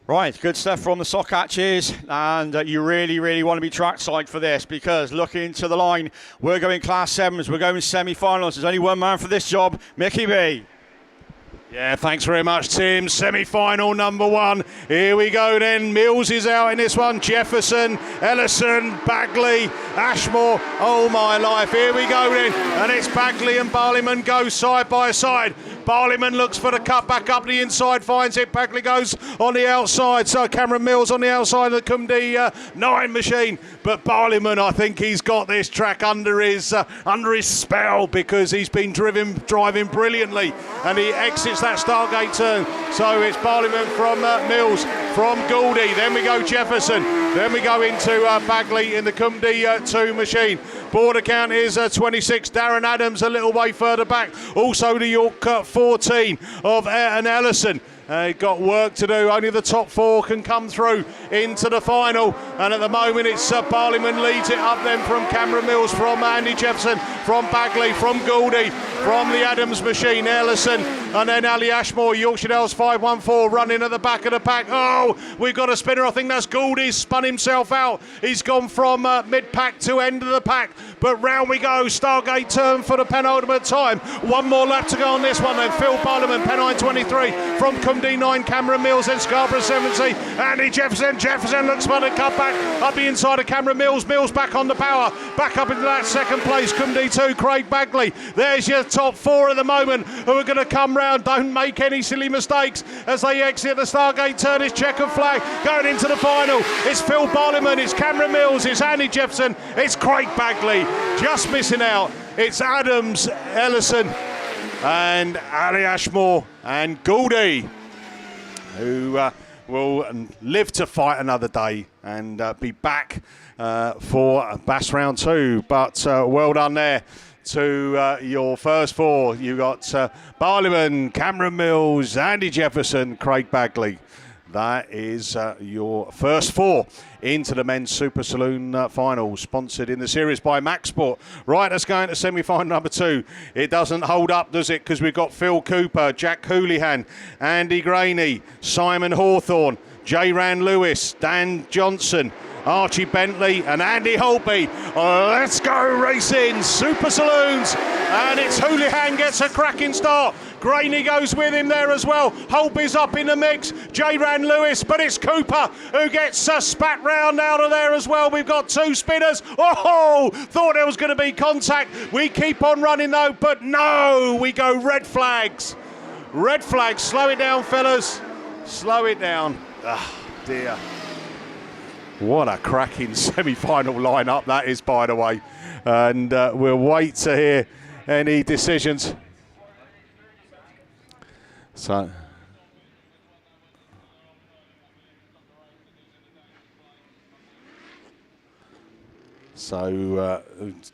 Right, good stuff from the sock hatches, and you really want to be trackside for this, because looking to the line, we're going Class 7s, we're going semi-finals. There's only one man for this job, Mickey B. Yeah, thanks very much, Tim. Semi-final number 1. Here we go then. Mills is out in this one. Jefferson, Ellison, Bagley, Ashmore. Oh, my life. Here we go then. And it's Bagley and Barleyman go side by side. Barleyman looks for the cut back up the inside, finds it. Bagley goes on the outside. So Cameron Mills on the outside of the Cumdy 9 machine. But Barleyman, I think he's got this track under his spell, because he's been driving brilliantly, and he exits that Stargate turn. So it's Barleyman from Mills, from Gouldy. Then we go Jefferson. Then we go into Bagley in the Cumdy 2 machine. Border count is 26. Darren Adams a little way further back. Also the York 14 of Ayrton Ellison. Got work to do. Only the top 4 can come through into the final. And at the moment, it's Barleyman leads it up then from Cameron Mills, from Andy Jefferson, from Bagley, from Gouldy, from the Adams machine, Ellison, and then Ali Ashmore. Yorkshire Dales 514 running at the back of the pack. Oh, we've got a spinner. I think that's Gouldy. Spun himself out. He's gone from mid-pack to end of the pack. But round we go. Stargate turn for the penultimate time. One more lap to go on this one. Then Phil Barleyman, Pennine 23, from Cumdy 9, Cameron Mills, then Scarborough 70. Andy Jefferson. Jefferson looks for the cut back up the inside of Cameron Mills. Mills back on the power. Back up into that 2nd place. Cumdy 2, Craig Bagley. There's your top 4 at the moment who are going to come round. Don't make any silly mistakes as they exit the Stargate turn. It's checkered flag going into the final. It's Phil Barleyman. It's Cameron Mills. It's Andy Jefferson. It's Craig Bagley. Just missing out. It's Adams, Ellison, and Ali Ashmore and Gouldy, who will live to fight another day and be back for BAS round 2. But well done there to your first 4. You got Barleyman, Cameron Mills, Andy Jefferson, Craig Bagley. That is your first four into the men's Super Saloon final, sponsored in the series by Maxport. Right, let's go into semi-final number 2. It doesn't hold up, does it? Because we've got Phil Cooper, Jack Houlihan, Andy Graney, Simon Hawthorne, J. Rand Lewis, Dan Johnson, Archie Bentley and Andy Holtby. Let's go racing, Super Saloons. And it's Houlihan gets a cracking start. Graney goes with him there as well. Holtby's up in the mix. J. Rand Lewis, but it's Cooper who gets spat round out of there as well. We've got 2 spinners. Oh, thought there was going to be contact. We keep on running though, but no, we go red flags. Red flags, slow it down, fellas. Slow it down. Ah, dear. What a cracking semi-final lineup that is, by the way. And we'll wait to hear any decisions. So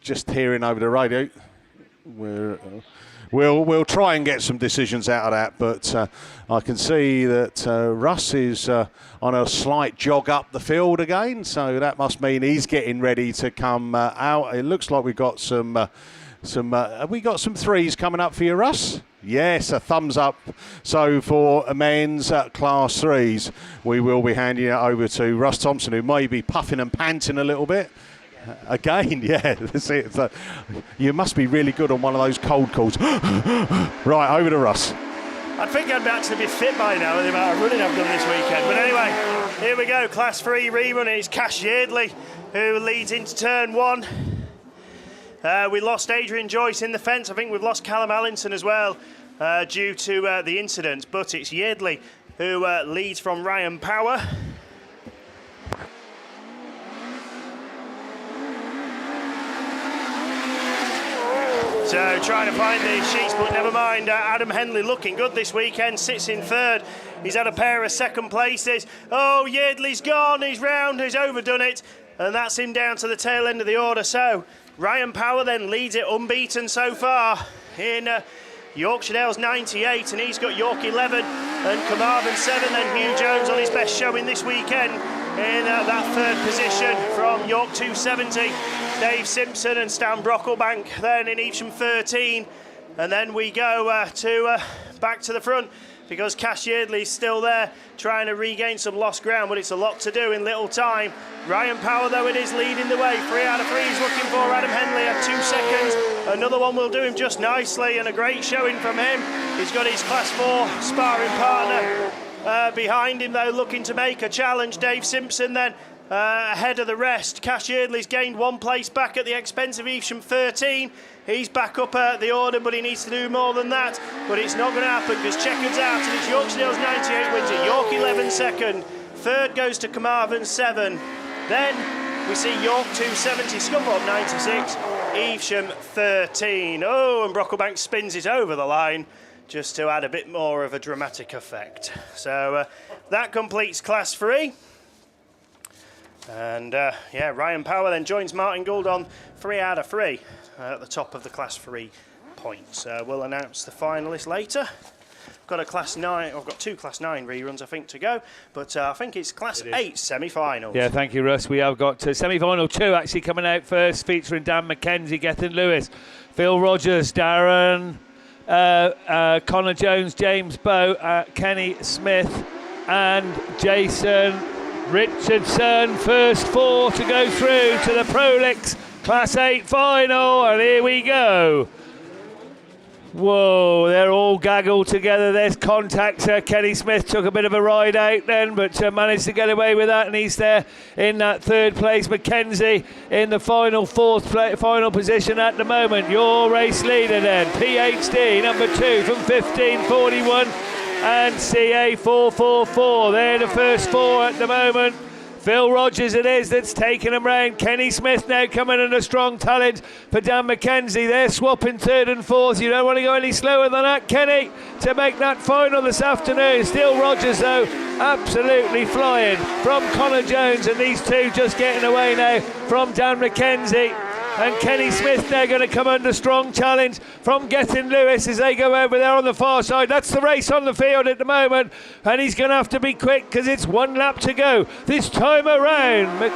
just hearing over the radio, we'll try and get some decisions out of that, but I can see that Russ is on a slight jog up the field again, so that must mean he's getting ready to come out. It looks like we've got some have we got some threes coming up for you, Russ? Yes, a thumbs up. So for men's class 3s, we will be handing it over to Russ Thompson, who may be puffing and panting a little bit. Again, yeah, that's it. You must be really good on one of those cold calls. Right, over to Russ. I think I'd actually be fit by now with the amount of running I've done this weekend. But anyway, here we go. Class 3 rerun. It's Cash Yeardley who leads into turn 1. We lost Adrian Joyce in the fence. I think we've lost Callum Allinson as well due to the incident. But it's Yeardley who leads from Ryan Power. So trying to find the sheets, but never mind. Adam Henley looking good this weekend, sits in 3rd. He's had a pair of 2nd places. Oh, Yeardley's gone, he's round, he's overdone it. And that's him down to the tail end of the order. So Ryan Power then leads it unbeaten so far in Yorkshire Dales 98, and he's got York 11 and Carmarthen 7. Then Hugh Jones on his best showing this weekend in that 3rd position from York 270. Dave Simpson and Stan Brocklebank then in Evesham 13. And then we go back to the front because Cash Yeardley's still there trying to regain some lost ground, but it's a lot to do in little time. Ryan Power, though, it is leading the way. 3 out of 3 he's looking for. Adam Henley at 2 seconds. Another one will do him just nicely, and a great showing from him. He's got his Class 4 sparring partner behind him, though, looking to make a challenge. Dave Simpson then ahead of the rest. Cash Yeardley's gained 1 place back at the expense of Evesham 13. He's back up the order, but he needs to do more than that. But it's not going to happen because Checkered's out, and it's Yorkshire Dales 98 wins it. York 11 2nd. 3rd goes to Carmarthen 7. Then we see York 270, Scunthorpe 96, Evesham 13. Oh, and Brocklebank spins it over the line just to add a bit more of a dramatic effect. So that completes Class 3. And yeah, Ryan Power then joins Martin Gould on 3 out of 3 at the top of the Class 3 points. We'll announce the finalists later. Got a Class 9, I've got 2 Class 9 reruns I think to go, but I think it's Class 8 semi-finals. Yeah, thank you, Russ. We have got semi-final 2 actually coming out first, featuring Dan McKenzie, Gethin Lewis, Phil Rogers, Darren, Connor Jones, James Bowe, Kenny Smith and Jason Richardson. First 4 to go through to the Prolix Class 8 final, and here we go. Whoa, they're all gaggled together. There's contact. Kenny Smith took a bit of a ride out then, but managed to get away with that, and he's there in that 3rd place. McKenzie in the final final position at the moment. Your race leader then, PhD number 2 from 1541 and CA 444. They're the first 4 at the moment. Phil Rogers it is that's taking them round. Kenny Smith now coming in a strong talent for Dan McKenzie. They're swapping 3rd and 4th. You don't want to go any slower than that, Kenny, to make that final this afternoon. Still Rogers, though, absolutely flying from Connor Jones, and these 2 just getting away now from Dan McKenzie. And Kenny Smith, they're going to come under strong challenge from Gethin Lewis as they go over there on the far side. That's the race on the field at the moment. And he's going to have to be quick because it's 1 lap to go this time around.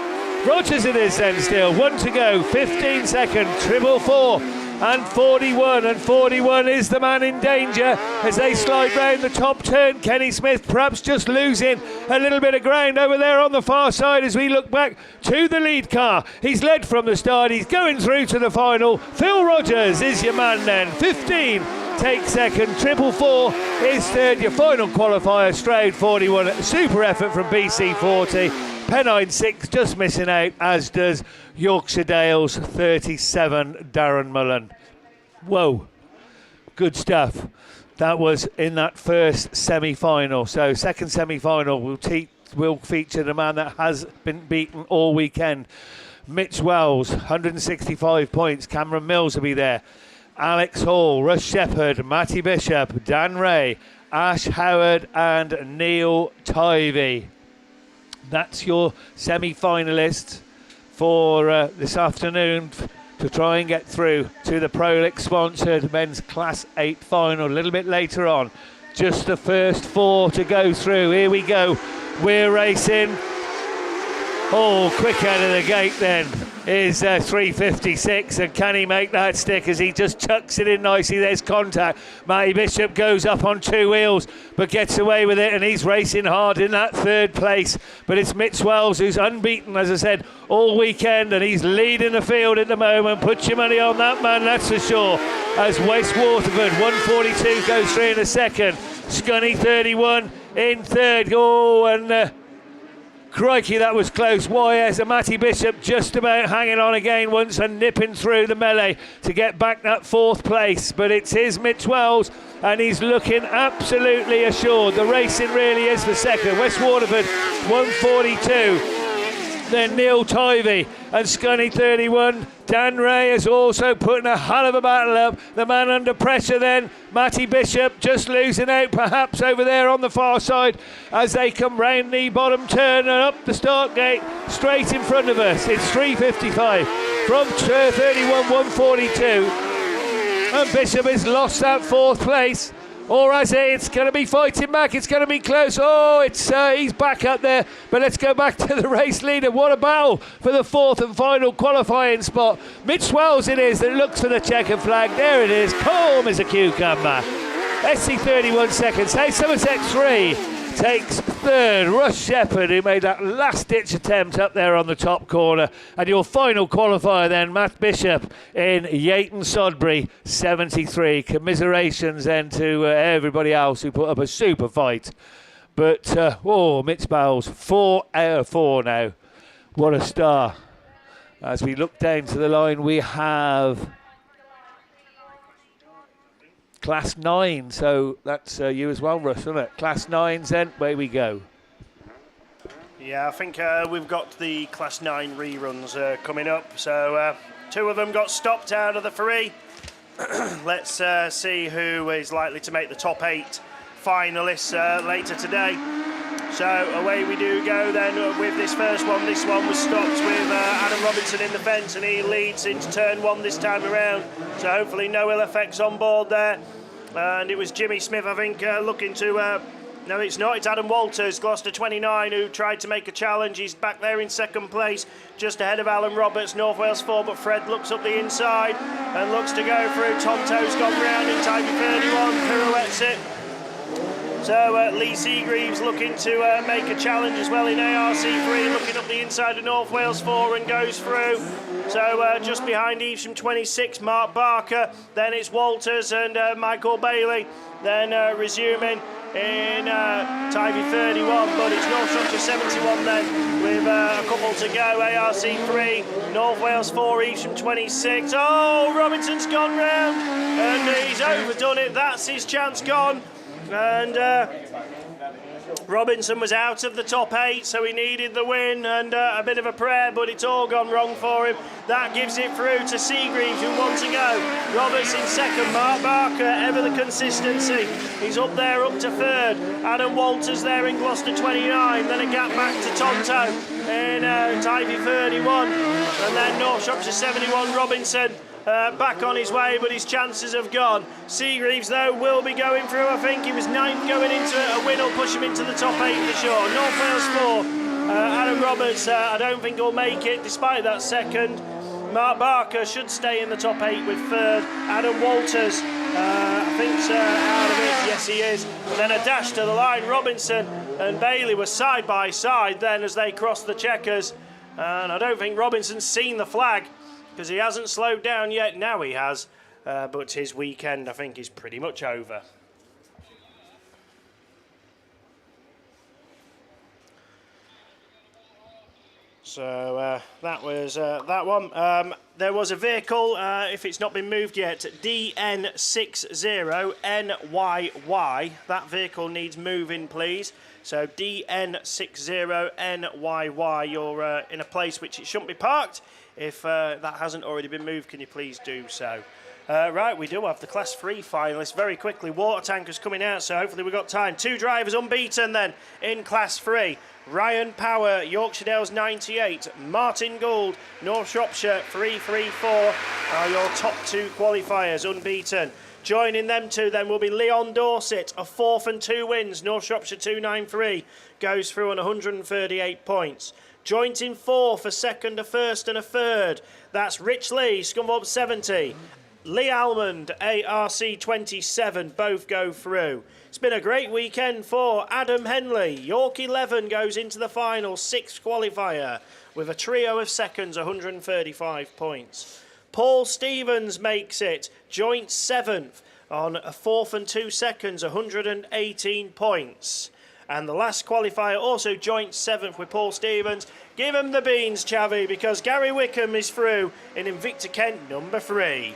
Rogers it is then still. 1 to go. 15 second. 444. And 41, and 41 is the man in danger as they slide round the top turn. Kenny Smith perhaps just losing a little bit of ground over there on the far side as we look back to the lead car. He's led from the start, he's going through to the final. Phil Rogers is your man then. 15 takes second, 444 is third. Your final qualifier, Stroud 41. Super effort from BC40. Pennine 6 just missing out, as does Yorkshire Dales 37, Darren Mullen. Whoa, good stuff. That was in that first semi-final. So second semi-final will feature the man that has been beaten all weekend. Mitch Wells, 165 points. Cameron Mills will be there. Alex Hall, Russ Shepherd, Matty Bishop, Dan Ray, Ash Howard and Neil Tivey. That's your semi-finalists for this afternoon to try and get through to the Prolix-sponsored men's Class 8 final a little bit later on. Just the first 4 to go through. Here we go. We're racing. Oh, quick out of the gate then is 356, and can he make that stick as he just chucks it in nicely? There's contact. Matty Bishop goes up on 2 wheels but gets away with it, and he's racing hard in that third place. But it's Mitch Wells who's unbeaten, as I said, all weekend, and he's leading the field at the moment. Put your money on that man, that's for sure. As West Waterford 142 goes through in a second. Scunny 31 in third. Oh, and crikey, that was close. YS and Matty Bishop just about hanging on again once and nipping through the melee to get back that 4th place. But it's his Mitch Wells, and he's looking absolutely assured. The racing really is for second. West Waterford 142. Then Neil Tivey and Scunny 31. Dan Ray is also putting a hell of a battle up. The man under pressure then, Matty Bishop, just losing out perhaps over there on the far side as they come round the bottom turn and up the start gate straight in front of us. It's 355 from 31 142. And Bishop has lost that 4th place. Or as it's going to be fighting back, it's going to be close. Oh, he's back up there. But let's go back to the race leader. What a battle for the 4th and final qualifying spot. Mitch Wells it is that looks for the checkered flag. There it is, calm as a cucumber. SC 31 seconds. Hey, Somerset 3 takes third. Russ Shepherd, who made that last-ditch attempt up there on the top corner. And your final qualifier then, Matt Bishop in Yayton Sodbury 73. Commiserations then to everybody else who put up a super fight. But, Mitch Bowles, 4 out of 4 now. What a star. As we look down to the line, we have Class 9, so that's you as well, Russ, isn't it? Class 9s then, where we go. Yeah, I think we've got the Class 9 reruns coming up. So 2 of them got stopped out of the 3. Let's see who is likely to make the top 8 finalists later today. So away we do go then with this first one. This one was stopped with Adam Robinson in the fence, and he leads into turn 1 this time around. So hopefully no ill effects on board there. And it was Jimmy Smith, I think, looking to... no, it's not. It's Adam Walters, Gloucester 29, who tried to make a challenge. He's back there in second place, just ahead of Alan Roberts, North Wales 4. But Fred looks up the inside and looks to go through. Tonto's gone round in time 31, pirouettes it. So Lee Seagreaves looking to make a challenge as well in ARC3, looking up the inside of North Wales 4 and goes through. So just behind Evesham 26, Mark Barker. Then it's Walters and Michael Bailey. Then resuming in Tivy 31, but it's North Shropshire 71 then with a couple to go. ARC3, North Wales 4, Evesham 26. Oh, Robinson's gone round and he's overdone it. That's his chance gone. And Robinson was out of the top 8, so he needed the win and a bit of a prayer, but it's all gone wrong for him. That gives it through to Seagreaves, who wants to go. Roberts in second, Mark Barker, ever the consistency. He's up there, up to third. Adam Walters there in Gloucester 29, then a gap back to Tonto in Tyre 31, and then North Shropshire 71, Robinson. Back on his way, but his chances have gone. Seagreaves, though, will be going through. I think he was 9th going into it. A win will push him into the top 8 for sure. North Wales 4. Adam Roberts, I don't think he'll make it, despite that second. Mark Barker should stay in the top 8 with third. Adam Walters, I think, out of it. Yes, he is. And then a dash to the line. Robinson and Bailey were side by side then as they crossed the checkers. And I don't think Robinson's seen the flag, because he hasn't slowed down yet. Now he has, but his weekend, I think, is pretty much over. So that was that one. There was a vehicle, if it's not been moved yet, DN60NYY. That vehicle needs moving, please. So DN60NYY, you're in a place which it shouldn't be parked. If that hasn't already been moved, can you please do so? Right, we do have the Class 3 finalists very quickly. Water tankers coming out, so hopefully we've got time. 2 drivers unbeaten then in Class 3. Ryan Power, Yorkshire Dales 98. Martin Gould, North Shropshire 334 are your top 2 qualifiers, unbeaten. Joining them two then will be Leon Dorset, a 4th and 2 wins. North Shropshire 293 goes through on 138 points. Joint in 4th, a 2nd, a 1st and a 3rd. That's Rich Lee, Scunthorpe 70. Lee Almond, ARC 27, both go through. It's been a great weekend for Adam Henley. York 11 goes into the final, 6th qualifier, with a trio of seconds, 135 points. Paul Stevens makes it, joint 7th, on a 4th and 2 seconds, 118 points. And the last qualifier, also joint 7th with Paul Stevens. Give him the beans, Chavi, because Gary Wickham is through in Invicta Kent number 3.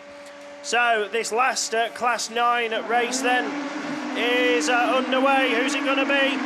So this last Class 9 race then is underway. Who's it going to be?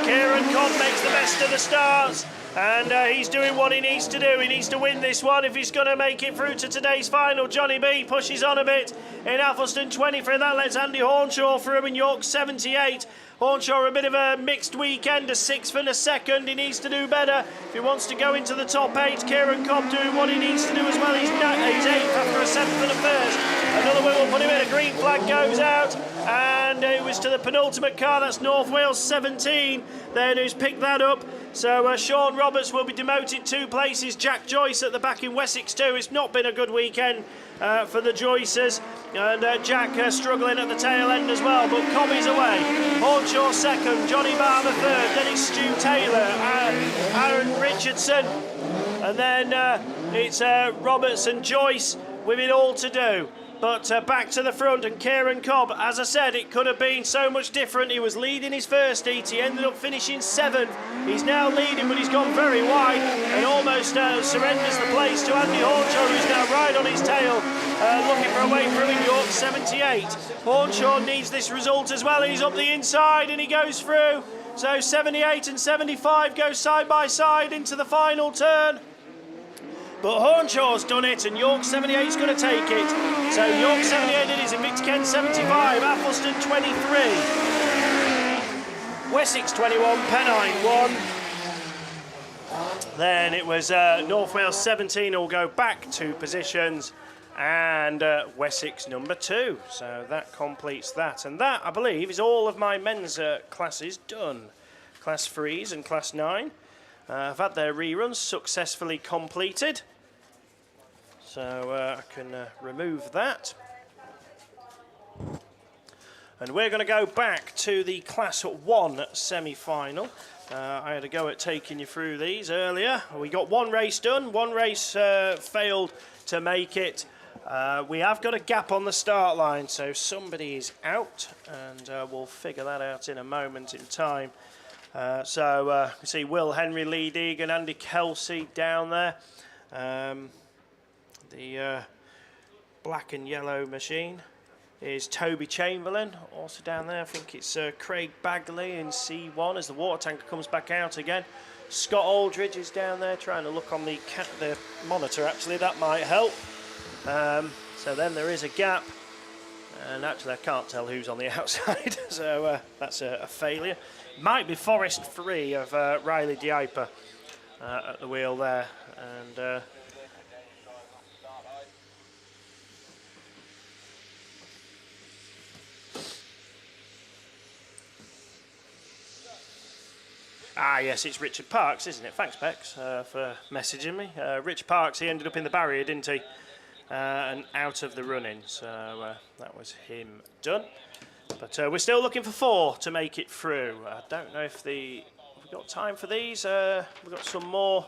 Kieran Cobb makes the best of the starts. And he's doing what he needs to do. He needs to win this one if he's going to make it through to today's final. Johnny B pushes on a bit in Athelston 23. That lets Andy Hornshaw through in York 78. Hornshaw a bit of a mixed weekend, a 6th and a 2nd. He needs to do better if he wants to go into the top 8. Kieran Cobb doing what he needs to do as well. He's 8th after a 7th and a 1st. Another win will put him in. A green flag goes out. And it was to the penultimate car. That's North Wales 17 then who's picked that up. So Sean Roberts will be demoted 2 places. Jack Joyce at the back in Wessex 2. It's not been a good weekend for the Joyces. And Jack struggling at the tail end as well. But Cobby's away. Hornshaw 2nd. Johnny Barber 3rd. Then it's Stu Taylor. Aaron Richardson. And then it's Roberts and Joyce with it all to do. But back to the front, and Kieran Cobb, as I said, it could have been so much different. He was leading his first heat. He ended up finishing 7th. He's now leading, but he's gone very wide and almost surrenders the place to Andy Hornshaw, who's now right on his tail, looking for a way through in York 78. Hornshaw needs this result as well. He's up the inside and he goes through. So 78 and 75 go side by side into the final turn. But Hornshaw's done it, and York 78 is going to take it. So York 78 it is, Invicta Kent 75, Athelston 23, Wessex 21, Pennine 1. Then it was North Wales 17 who will go back 2 positions, and Wessex number 2. So that completes that. And that, I believe, is all of my men's classes done. Class 3s and Class 9 have had their reruns successfully completed. So I can remove that. And we're going to go back to the Class 1 semi-final. I had a go at taking you through these earlier. We got 1 race done. 1 race failed to make it. We have got a gap on the start line, so somebody is out, and we'll figure that out in a moment in time. So you see Will Henry, Lee Deegan, Andy Kelsey down there. The black and yellow machine. is Toby Chamberlain. Also down there, I think it's Craig Bagley in C1 as the water tanker comes back out again. Scott Aldridge is down there trying to look on the monitor, actually, that might help. So then there is a gap, and actually I can't tell who's on the outside, so that's a failure. Might be Forest 3 of Riley Diaper at the wheel there, and yes, it's Richard Parks, isn't it? Thanks, Bex, for messaging me. Rich Parks, he ended up in the barrier, didn't he? And out of the running, so that was him done. But we're still looking for 4 to make it through. I don't know if we've got time for these. We've got some more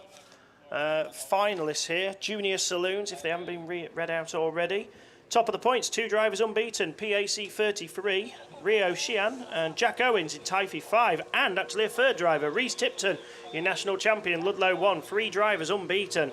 finalists here. Junior Saloons, if they haven't been read out already. Top of the points, 2 drivers unbeaten, PAC 33, Rio Sheehan and Jack Owens in Tyre 5, and actually a 3rd driver, Reese Tipton, your national champion, Ludlow 1, 3 drivers unbeaten.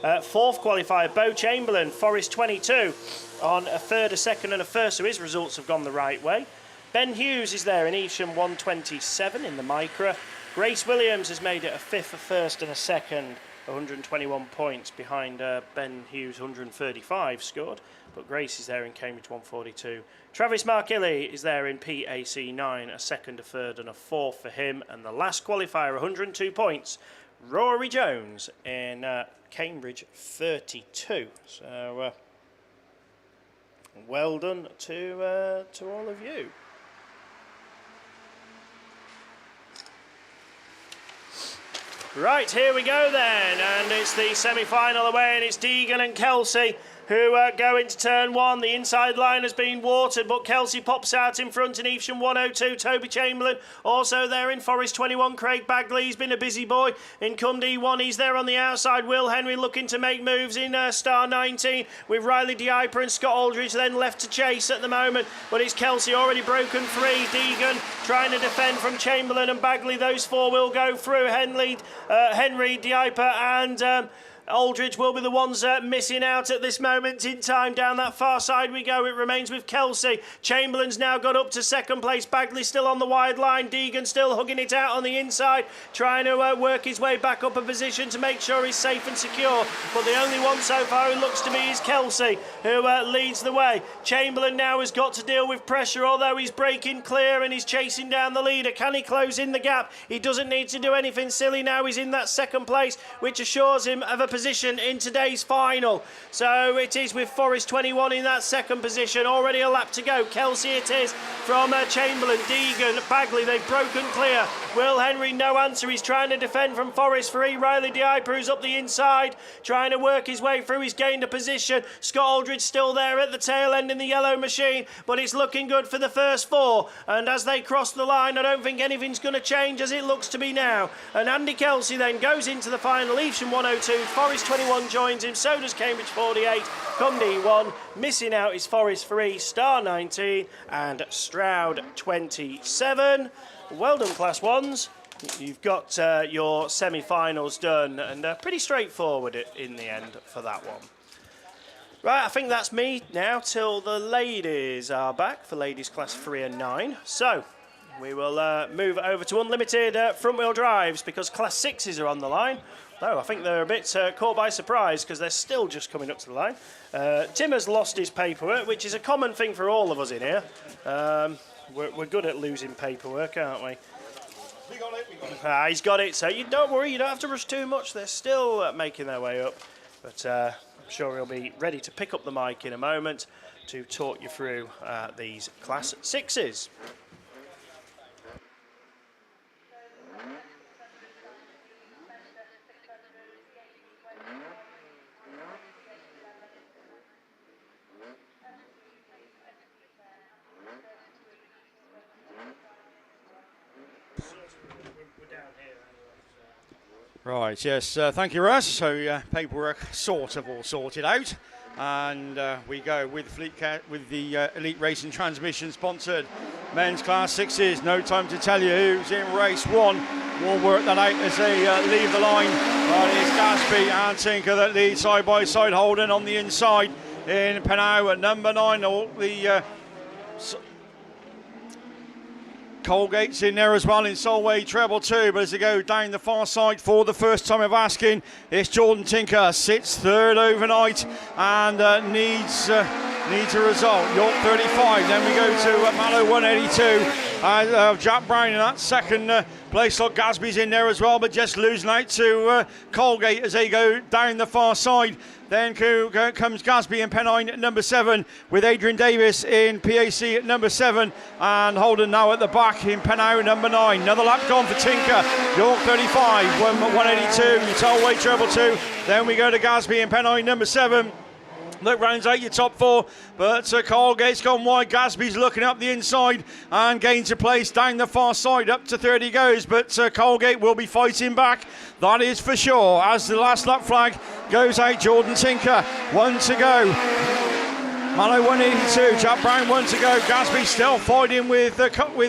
4th qualifier, Bo Chamberlain, Forest 22, on a 3rd, a 2nd and a 1st, so his results have gone the right way. Ben Hughes is there in Evesham 127 in the Micra. Grace Williams has made it a 5th, a 1st and a 2nd, 121 points behind Ben Hughes, 135 scored. But Grace is there in Cambridge 142. Travis Markilly is there in PAC 9, a 2nd, a 3rd and a 4th for him. And the last qualifier, 102 points, Rory Jones in Cambridge 32. So well done to all of you. Right, here we go then, and it's the semi-final away, and it's Deegan and Kelsey who go into turn 1. The inside line has been watered, but Kelsey pops out in front in Evesham 102. Toby Chamberlain also there in Forest 21. Craig Bagley, he's been a busy boy in Cum D1. He's there on the outside. Will Henry looking to make moves in Star 19 with Riley Diaper and Scott Aldridge then left to chase at the moment. But it's Kelsey already broken free. Deegan trying to defend from Chamberlain and Bagley. Those 4 will go through. Henry, Diaper and Aldridge will be the ones missing out at this moment in time. Down that far side we go. It remains with Kelsey. Chamberlain's now got up to 2nd place. Bagley still on the wide line. Deegan still hugging it out on the inside, trying to work his way back up a position to make sure he's safe and secure. But the only one so far who looks to me is Kelsey, who leads the way. Chamberlain now has got to deal with pressure, although he's breaking clear and he's chasing down the leader. Can he close in the gap? He doesn't need to do anything silly now. He's in that 2nd place, which assures him of a position in today's final. So it is with Forest 21 in that 2nd position. Already a lap to go. Kelsey it is from Chamberlain, Deegan, Bagley. They've broken clear. Will Henry, no answer. He's trying to defend from Forest 3. Riley Diaper, who's up the inside, trying to work his way through. He's gained a position. Scott Aldridge still there at the tail end in the yellow machine, but it's looking good for the first 4. And as they cross the line, I don't think anything's going to change as it looks to be now. And Andy Kelsey then goes into the final. Evesham 102, Forest 21 joins him, so does Cambridge 48, Cum D1, missing out is Forest 3, Star 19 and Stroud 27. Well done, Class 1s. You've got your semi-finals done, and pretty straightforward in the end for that one. Right, I think that's me now till the ladies are back for ladies Class 3 and 9. So we will move over to unlimited front-wheel drives because Class 6s are on the line. No, I think they're a bit caught by surprise because they're still just coming up to the line. Tim has lost his paperwork, which is a common thing for all of us in here. We're good at losing paperwork, aren't we? We got it. He's got it, so you don't worry, you don't have to rush too much. They're still making their way up. But I'm sure he'll be ready to pick up the mic in a moment to talk you through these Class 6s. Right, yes, thank you, Russ. So paperwork sort of all sorted out, and we go with the Elite Racing Transmission sponsored men's Class 6s. No time to tell you who's in race 1. We'll work that out as they leave the line. But it's Gatsby and Tinker that lead side by side, Holden on the inside in Penau at number 9. All the Colgate's in there as well in Solway treble 2, but as they go down the far side for the first time of asking, it's Jordan Tinker, sits third overnight and needs a result. York 35, then we go to Mallow 182. Jack Brown in that second place. Like Gasby's in there as well, but just losing out to Colgate as they go down the far side. Then comes Gasby in Pennine at number 7 with Adrian Davis in PAC at number 7 and Holden now at the back in Pennow number 9. Another lap gone for Tinker. York 35, 182, Solway treble 2. Then we go to Gasby in Pennine number 7. That rounds out your top 4, but Colgate's gone wide. Gasby's looking up the inside and gains a place down the far side. Up to 30 goes, but Colgate will be fighting back. That is for sure. As the last lap flag goes out, Jordan Tinker, 1 to go. Mallow 182, Jack Brown 1 to go. Gasby still fighting with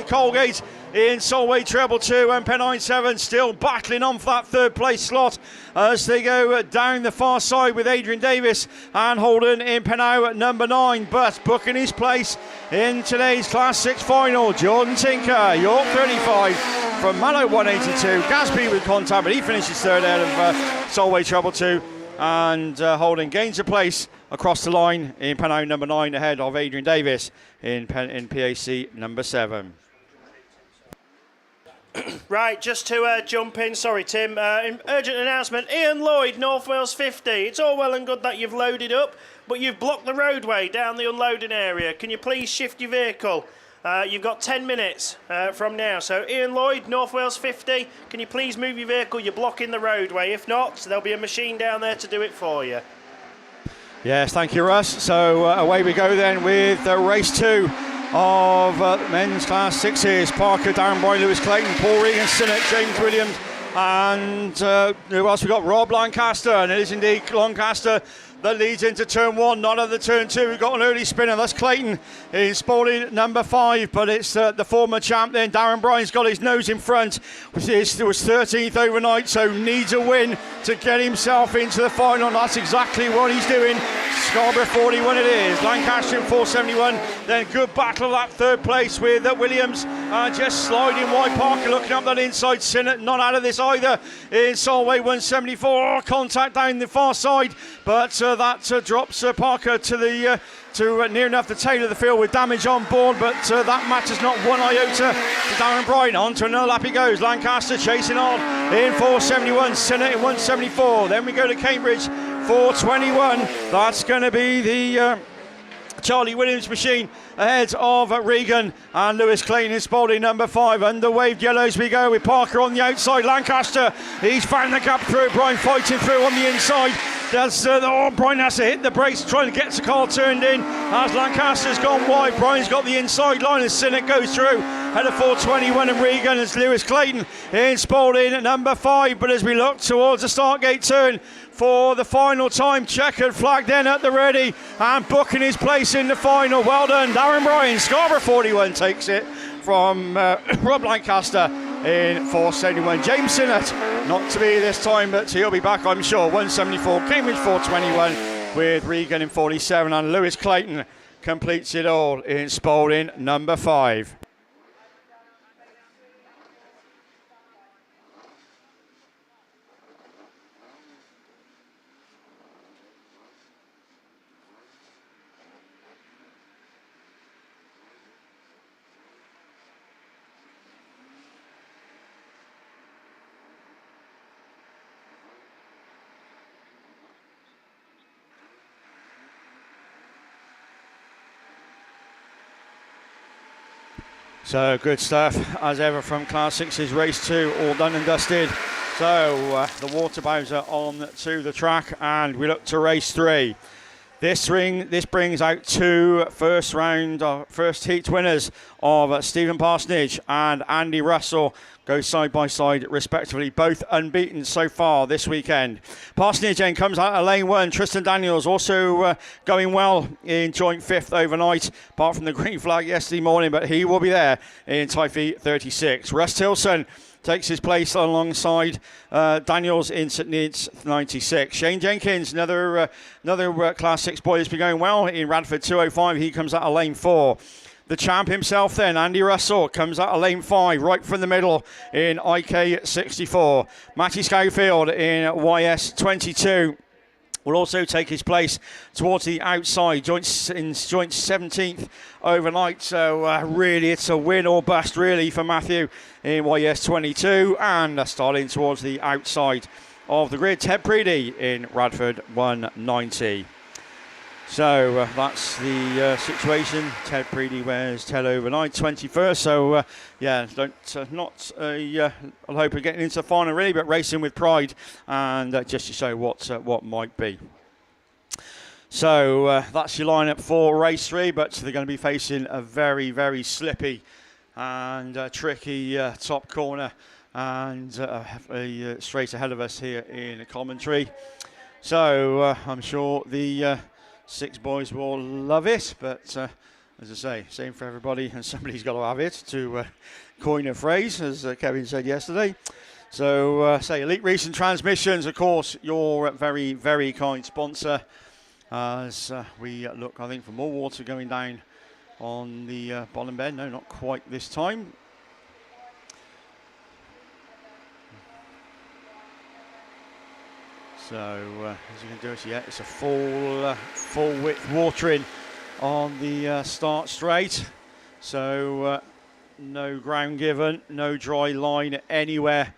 Colgate in Solway treble 2, and Pennine 7 still battling on for that third place slot as they go down the far side with Adrian Davis and Holden in Pennow at number 9, but booking his place in today's Class 6 final, Jordan Tinker, York 35 from Mallow 182. Gasby with contact, but he finishes third out of Solway treble 2, and Holden gains a place across the line in Pennow number 9 ahead of Adrian Davis in PAC number 7. Right, just to jump in, sorry Tim, urgent announcement, Ian Lloyd, North Wales 50. It's all well and good that you've loaded up, but you've blocked the roadway down the unloading area. Can you please shift your vehicle? You've got 10 minutes from now. So Ian Lloyd, North Wales 50, can you please move your vehicle? You're blocking the roadway. If not, there'll be a machine down there to do it for you. Yes, thank you, Russ. So away we go then with race 2 of men's Class 6s. Parker, Darren Boy, Lewis Clayton, Paul Regan, Sinnott, James Williams, and who else we got? Rob Lancaster, and it is indeed Lancaster that leads into turn 1, not at the turn 2. We've got an early spinner. That's Clayton in Spalding number 5, but it's the former champ then. Darren Bryan's got his nose in front, which was 13th overnight, so needs a win to get himself into the final. And that's exactly what he's doing. Scarborough 41 it is. Lancaster in 471. Then good battle of that third place with Williams. Just sliding wide. Parker looking up that inside. Sinnott not out of this either in Solway 174. Oh, contact down the far side, but that drops Parker to the to near enough the tail of the field with damage on board, but that matters not one iota to Darren Bryan. On to another lap he goes. Lancaster chasing on in 471. Sinnott in 174. Then we go to Cambridge 421. That's going to be the Charlie Williams machine ahead of Regan and Lewis Clayton in Spalding number 5. Under waved yellows we go with Parker on the outside. Lancaster, he's found the gap through. Bryan fighting through on the inside. Bryan has to hit the brakes, trying to get the car turned in as Lancaster's gone wide. Bryan's got the inside line as Sinnott goes through. Head of 421 and Regan as Lewis Clayton in Spalding at number 5. But as we look towards the start gate turn for the final time, checkered flag then at the ready and booking his place in the final. Well done, Darren Bryan. Scarborough 41 takes it from Rob Lancaster in 471. James Sinnott, not to be this time, but he'll be back, I'm sure. 174. Cambridge 421 with Regan in 47, and Lewis Clayton completes it all in Spalding number 5. So good stuff as ever from Class 6's race 2, all done and dusted. So the water bows are on to the track and we look to race 3. This brings out 2 first heat winners of Stephen Parsonage and Andy Russell. Go side by side respectively, both unbeaten so far this weekend. Parsonage then comes out of lane 1. Tristan Daniels also going well in joint 5th overnight, apart from the green flag yesterday morning, but he will be there in Typhe 36. Russ Tilson takes his place alongside Daniels in St Neots 96. Shane Jenkins, another Class 6 boy that's been going well in Radford 205. He comes out of lane 4. the champ himself then, Andy Russell, comes out of lane 5, right from the middle in IK64. Matty Schofield in YS22 will also take his place towards the outside, joint 17th overnight. So really it's a win or bust really for Matthew in YS22, and starting towards the outside of the grid, Ted Preedy in Radford 190. So that's the situation. Ted Preedy wears Ted overnight, 21st. So yeah, not I hope we're getting into the final really, but racing with pride, and just to show what might be. So that's your lineup for race 3, but they're going to be facing a very, very slippy and tricky top corner, and straight ahead of us here in the commentary. So I'm sure the 6 boys will love it, but as I say, same for everybody, and somebody's got to have it, to coin a phrase, as Kevin said yesterday. So say Elite Racing Transmissions, of course, your very, very kind sponsor, as we look, I think, for more water going down on the bottom bend. No, not quite this time. So as you can do it, yeah, it's a full width watering on the start straight. So no ground given, no dry line anywhere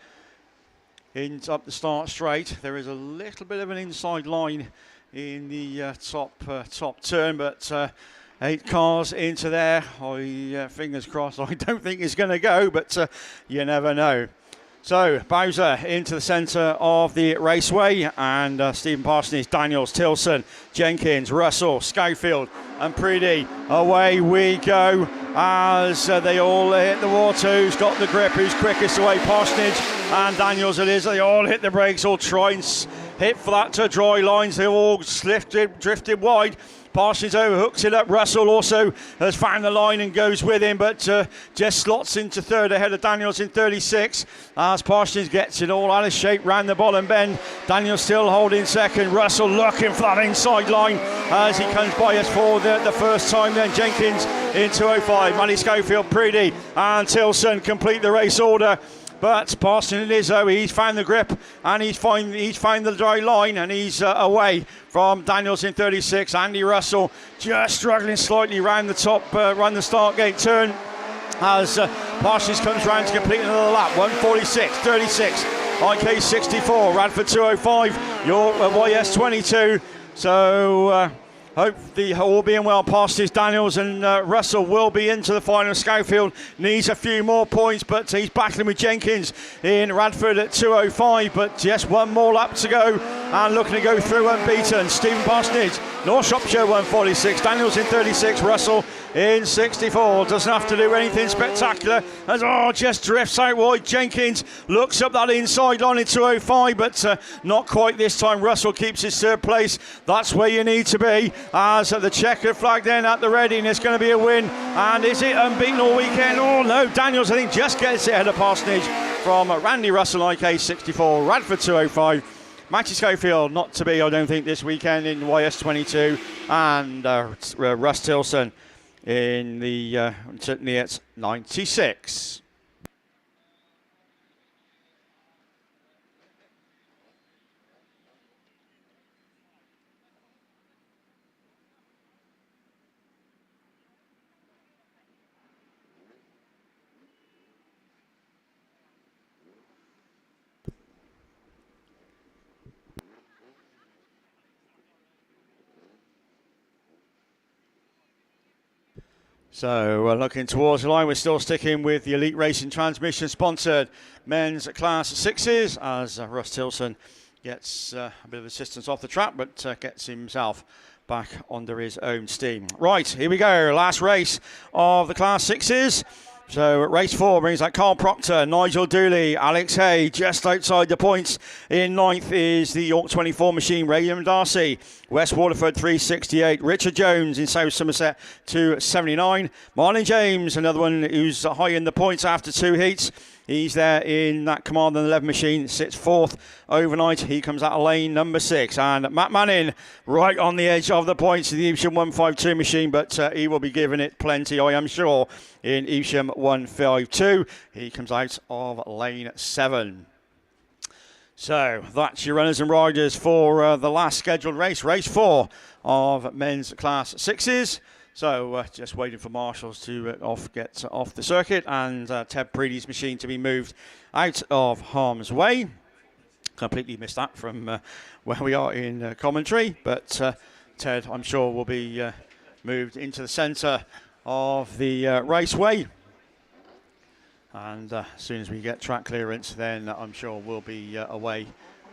up the start straight. There is a little bit of an inside line in the top turn, but 8 cars into there. Fingers crossed. I don't think it's going to go, but you never know. So Bowser into the centre of the raceway, and Stephen Parsonage, Daniels, Tilson, Jenkins, Russell, Schofield and Preedy. Away we go as they all hit the water. Who's got the grip? Who's quickest away? Parsonage and Daniels it is. They all hit the brakes, all try and hit flat to dry lines. They all drifted wide. Parsons overhooks it up. Russell also has found the line and goes with him, but just slots into third ahead of Daniels in 36. As Parsons gets it all out of shape round the bottom bend. Daniels still holding second. Russell looking for that inside line as he comes by us for the first time. Then Jenkins in 205. Matty Schofield, Preedy and Tilson complete the race order. But Parsons and Izzo, he's found the grip and he's found the dry line, and he's away from Daniels in 36. Andy Russell just struggling slightly round the top, round the start gate turn as Parsons comes round to complete another lap. 146, 36, IK 64, Radford 205, your YS 22. So hope all being well, Parsons, Daniels and Russell will be into the final. Schofield needs a few more points, but he's battling with Jenkins in Radford at 205, but just one more lap to go and looking to go through unbeaten. Stephen Parsonage, North Shropshire 146, Daniels in 36, Russell in 64. Doesn't have to do anything spectacular as just drifts out wide. Jenkins looks up that inside line in 205, but not quite this time. Russell keeps his third place. That's where you need to be. As the checkered flag then at the ready, and it's going to be a win. And is it unbeaten all weekend? Oh no, Daniels I think just gets it ahead of Parsonage from Randy Russell, IK 64, Radford 205. Matty Schofield not to be, I don't think, this weekend in YS 22, and Russ Tilson in the certainly at 96. So looking towards the line, we're still sticking with the Elite Racing Transmission sponsored men's class 6s as Russ Tilson gets a bit of assistance off the track, but gets himself back under his own steam. Right, here we go, last race of the class 6s. So race 4 brings out Carl Proctor, Nigel Dooley, Alex Hay. Just outside the points in 9th is the York 24 machine, Raymond Darcy. West Waterford 368. Richard Jones in South Somerset 279. Marlon James, another one who's high in the points after 2 heats, He's there in that Command 11 machine, sits fourth overnight. He comes out of lane number 6. And Matt Manning right on the edge of the points of the EVESHAM 152 machine, but he will be giving it plenty, I am sure, in EVESHAM 152. He comes out of lane 7. So that's your runners and riders for the last scheduled race, race 4 of men's class 6s. So just waiting for marshals to get off the circuit and Ted Preedy's machine to be moved out of harm's way. Completely missed that from where we are in commentary, but Ted, I'm sure, will be moved into the centre of the raceway. And as soon as we get track clearance, then I'm sure we'll be away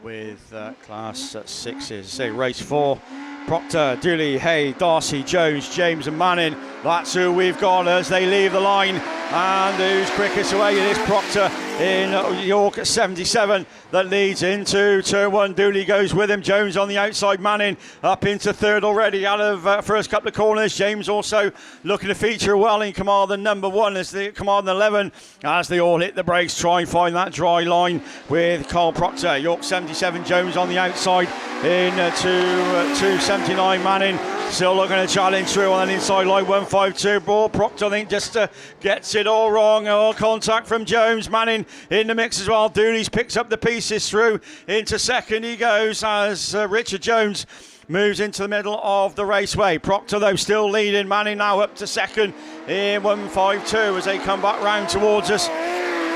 with class 6s. So race 4, Proctor, Dooley, Hay, Darcy, Jones, James and Manning. That's who we've got as they leave the line. And who's quickest away? It is Proctor in York 77 that leads into turn 1. Dooley goes with him. Jones on the outside. Manning up into third already out of first couple of corners. James also looking to feature well in Commander number 1 as the Commander 11 as they all hit the brakes, try and find that dry line with Carl Proctor. York 77, Jones on the outside in 279. Manning still looking to challenge through on an inside line 152. Ball Proctor, I think, just gets it all wrong. All contact from Jones. Manning in the mix as well. Dooley's picks up the pieces through into second. He goes as Richard Jones moves into the middle of the raceway. Proctor, though, still leading. Manning now up to second in 152 as they come back round towards us.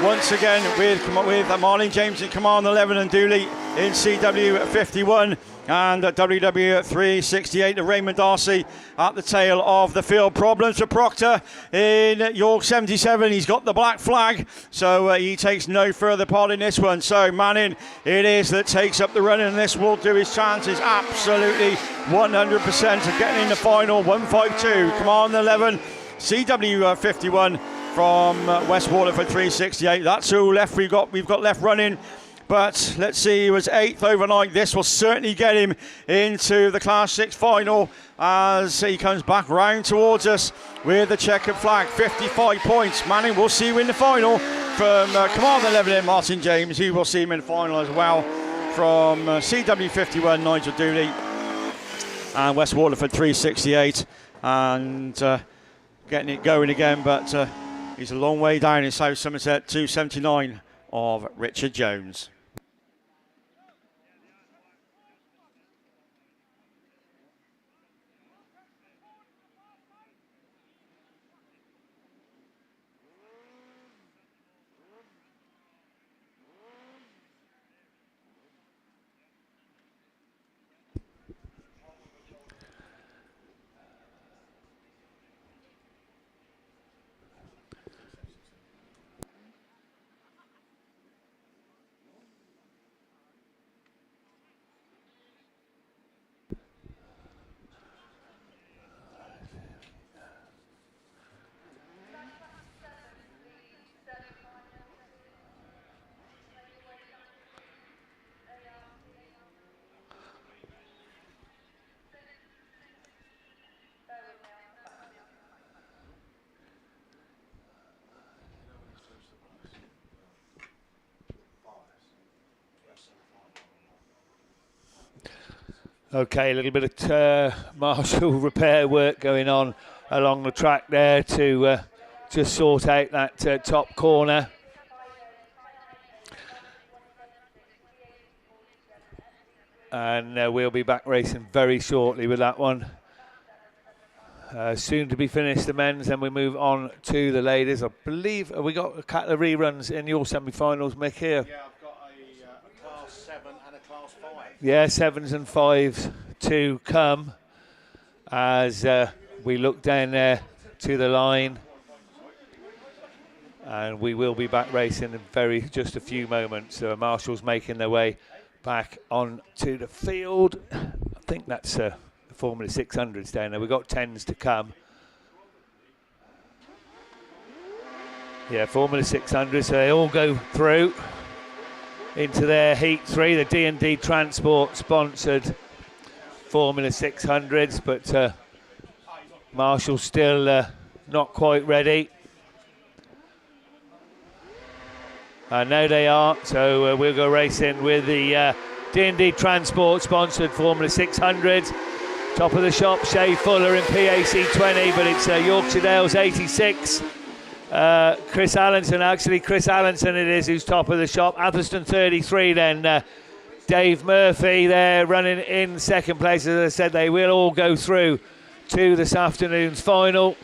Once again with Marlene James in Command 11 and Dooley in CW 51 and WW 368. Raymond Darcy at the tail of the field. Problems for Proctor in York 77. He's got the black flag, so he takes no further part in this one. So Manning it is that takes up the run, and this will do his chances absolutely 100% of getting in the final. 152 Command 11 CW 51 from West Waterford 368. That's who left we've got left running. But let's see, he was 8th overnight. This will certainly get him into the Class 6 final as he comes back round towards us with the checkered flag. 55 points. Manning will see you in the final from Commander 11 and Martin James. He will see him in the final as well from CW 51, Nigel Dooley, and West Waterford 368. And getting it going again, but he's a long way down in South Somerset. 279 of Richard Jones. Okay, a little bit of marshal repair work going on along the track there to just sort out that top corner. And we'll be back racing very shortly with that one. Soon to be finished, the men's, and we move on to the ladies. I believe, have we got a couple of reruns in your semi-finals, Mick, here? Yeah, I've got a Class 7 and a Class 5. Yeah, 7s and 5s to come as we look down there to the line. And we will be back racing in just a few moments. So marshals making their way back onto the field. I think that's Formula 600s down there. We've got 10s to come. Yeah, Formula 600s, so they all go through into their Heat 3, the D&D Transport sponsored Formula 600s, but Marshall's still not quite ready. I know they are. So we'll go racing with the D&D Transport sponsored Formula 600. Top of the shop, Shay Fuller in PAC 20, but it's Yorkshire Dales 86. Chris Allenson it is who's top of the shop. Atherstone 33 then. Dave Murphy there running in second place. As I said, they will all go through to this afternoon's final.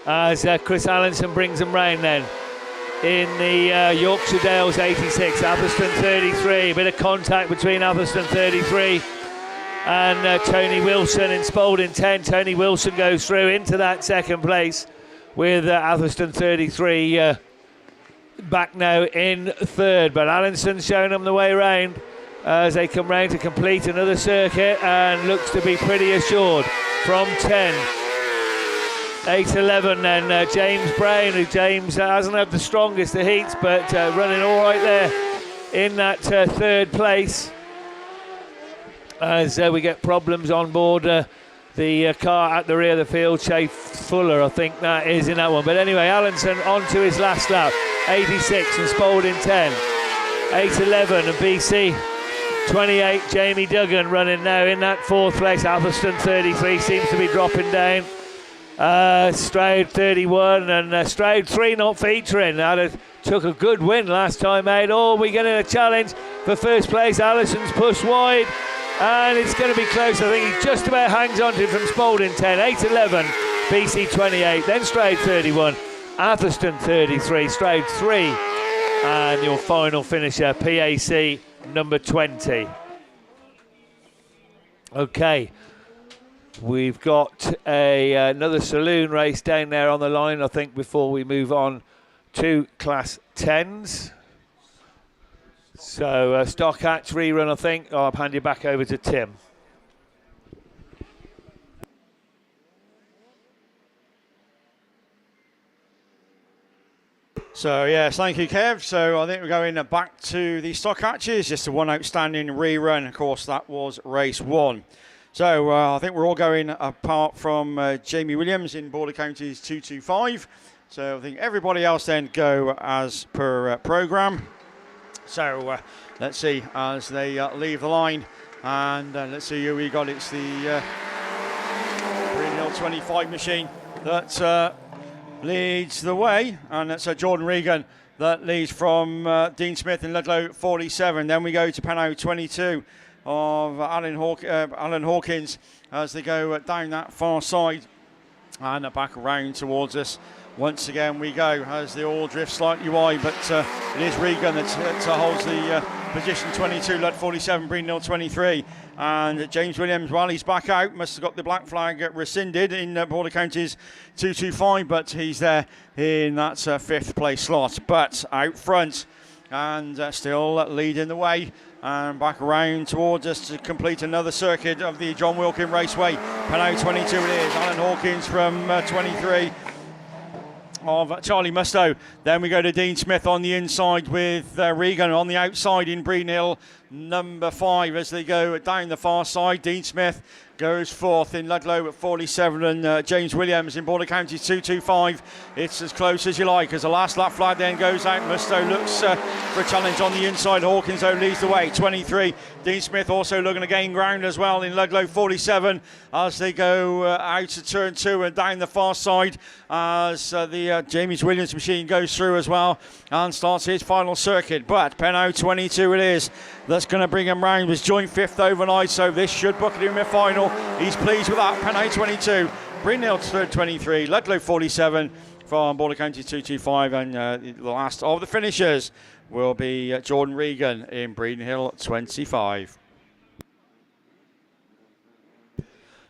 As Chris Allenson brings them round then. In the Yorkshire Dales 86, Atherstone 33. A bit of contact between Atherstone 33 and Tony Wilson in Spalding 10. Tony Wilson goes through into that second place with Atherstone 33 back now in third. But Allenson's showing them the way round as they come round to complete another circuit and looks to be pretty assured from 10. 8-11 then James Brown, who James hasn't had the strongest of heats, but running all right there in that third place. As we get problems on board the car at the rear of the field. Shay Fuller, I think that is in that one. But anyway, Allenson on to his last lap. 86 and Spalding 10. 8-11 and BC 28. Jamie Duggan running now in that fourth place. Atherstone 33 seems to be dropping down. Stroud 31 and Stroud 3 not featuring. Took a good win last time out. Oh, we're getting a challenge for first place. Allison's pushed wide. And it's going to be close. I think he just about hangs on to it from Spalding 10. 8-11, BC 28, then Stroud 31, Atherstone 33, Stroud 3, and your final finisher, PAC number 20. Okay, we've got another saloon race down there on the line, I think, before we move on to Class 10s. So stock hatch rerun, I think. I'll hand you back over to Tim. So yes, thank you, Kev. So I think we're going back to the stock hatches. Just a one outstanding rerun. Of course, that was race 1. So I think we're all going apart from Jamie Williams in Border Counties 225. So I think everybody else then go as per programme. So let's see as they leave the line, and let's see who we got. It's the Green 25 machine that leads the way, and that's Jordan Regan that leads from Dean Smith in Ludlow 47. Then we go to Pennow 22 of Alan Hawkins as they go down that far side and back around towards us. Once again we go as they all drift slightly wide, but it is Regan that holds the position 22, Lud 47, Breenhill 23. And James Williams, while he's back out, must have got the black flag rescinded in Border Counties 225, but he's there in that 5th place slot. But out front and still leading the way and back around towards us to complete another circuit of the John Wilkin Raceway. Pennow 22 it is, Alan Hawkins from 23. Of Charlie Mustoe. Then we go to Dean Smith on the inside with Regan on the outside in Breenhill number 5 as they go down the far side. Dean Smith goes 4th in Ludlow at 47 and James Williams in Border Counties 225. It's as close as you like as the last lap flag then goes out. Mustoe looks for a challenge on the inside. Hawkins though leads the way, 23. Dean Smith also looking to gain ground as well in Ludlow 47 as they go out to turn 2 and down the far side as the James Williams machine goes through as well and starts his final circuit. But Pennow 22 it is that's going to bring him round. Was joint 5th overnight, so this should bucket him in final. He's pleased with that. Pennow 22, Breenhill 23, Ludlow 47 from Border Counties 225, and the last of the finishers will be Jordan Regan in Breenhill 25.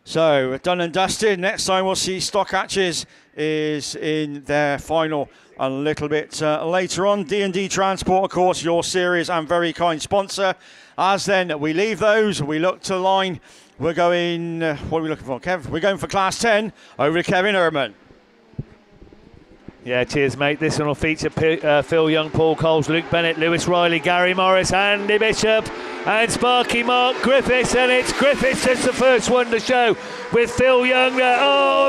So done and dusted. Next time we'll see stock hatches is in their final a little bit later on. D&D Transport, of course, your series and very kind sponsor. As then we leave those, we look to line. We're going, what are we looking for, Kev? We're going for Class 10 over to Kevin Ehrman. Yeah, cheers, mate. This one will feature Phil Young, Paul Coles, Luke Bennett, Lewis Riley, Gary Morris, Andy Bishop, and Sparky Mark Griffiths. And it's Griffiths that's the first one to show with Phil Young.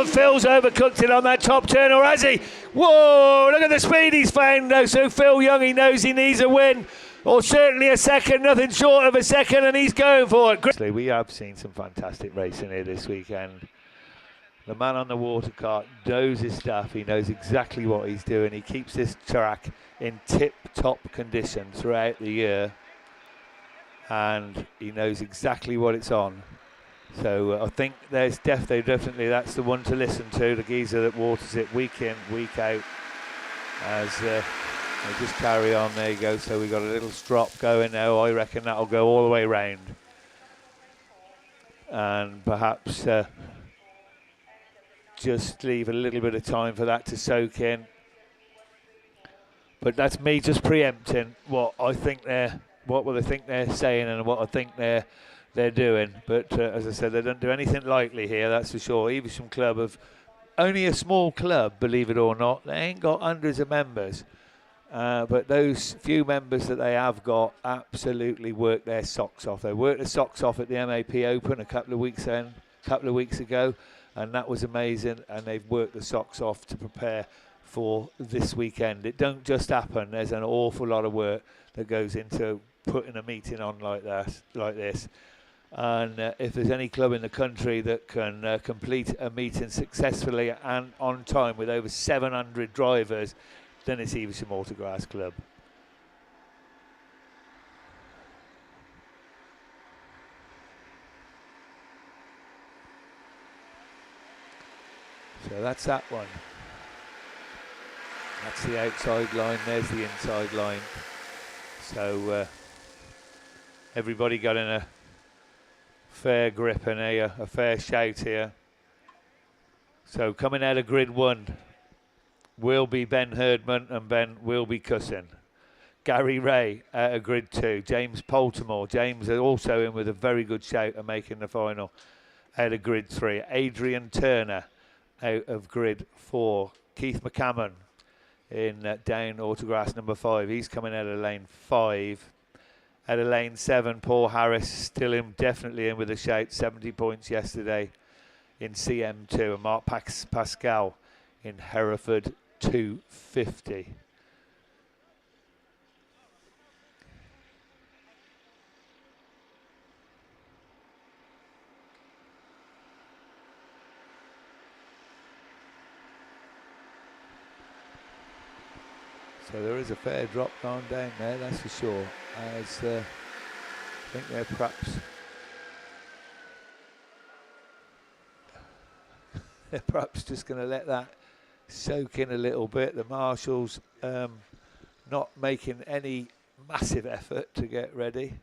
Phil's overcooked it on that top turn, or has he? Whoa, look at the speed he's found, though. So Phil Young, he knows he needs a win, or certainly a second, nothing short of a second, and he's going for it. We have seen some fantastic racing here this weekend. The man on the water cart knows his stuff. He knows exactly what he's doing. He keeps this track in tip-top condition throughout the year, and he knows exactly what it's on. So I think there's definitely that's the one to listen to, the geezer that waters it week in, week out, as they just carry on. There you go. So we've got a little strop going now. I reckon that'll go all the way round, and perhaps just leave a little bit of time for that to soak in. But that's me just preempting what I think they're saying and what I think they're doing. But as I said, they don't do anything lightly here, that's for sure. Evesham Club of only a small club, believe it or not. They ain't got hundreds of members, but those few members that they have got absolutely work their socks off. They worked their socks off at the MAP Open a couple of weeks ago. And that was amazing, and they've worked the socks off to prepare for this weekend. It don't just happen. There's an awful lot of work that goes into putting a meeting on like this. And if there's any club in the country that can complete a meeting successfully and on time with over 700 drivers, then it's Evesham Autograss Club. So that's that one. That's the outside line, there's the inside line. So everybody got in a fair grip and a fair shout here. So coming out of grid 1 will be Ben Herdman, and Ben will be cussing. Gary Ray out of grid 2. James Poltimore. James is also in with a very good shout of making the final out of grid 3. Adrian Turner out of grid 4. Keith McCammon in down Autograss number 5. He's coming out of lane 5. Out of lane 7, Paul Harris still definitely in with a shout. 70 points yesterday in CM2. And Mark Pascal in Hereford 250. So there is a fair drop going down there, that's for sure. As I think they're perhaps just going to let that soak in a little bit. The marshals not making any massive effort to get ready.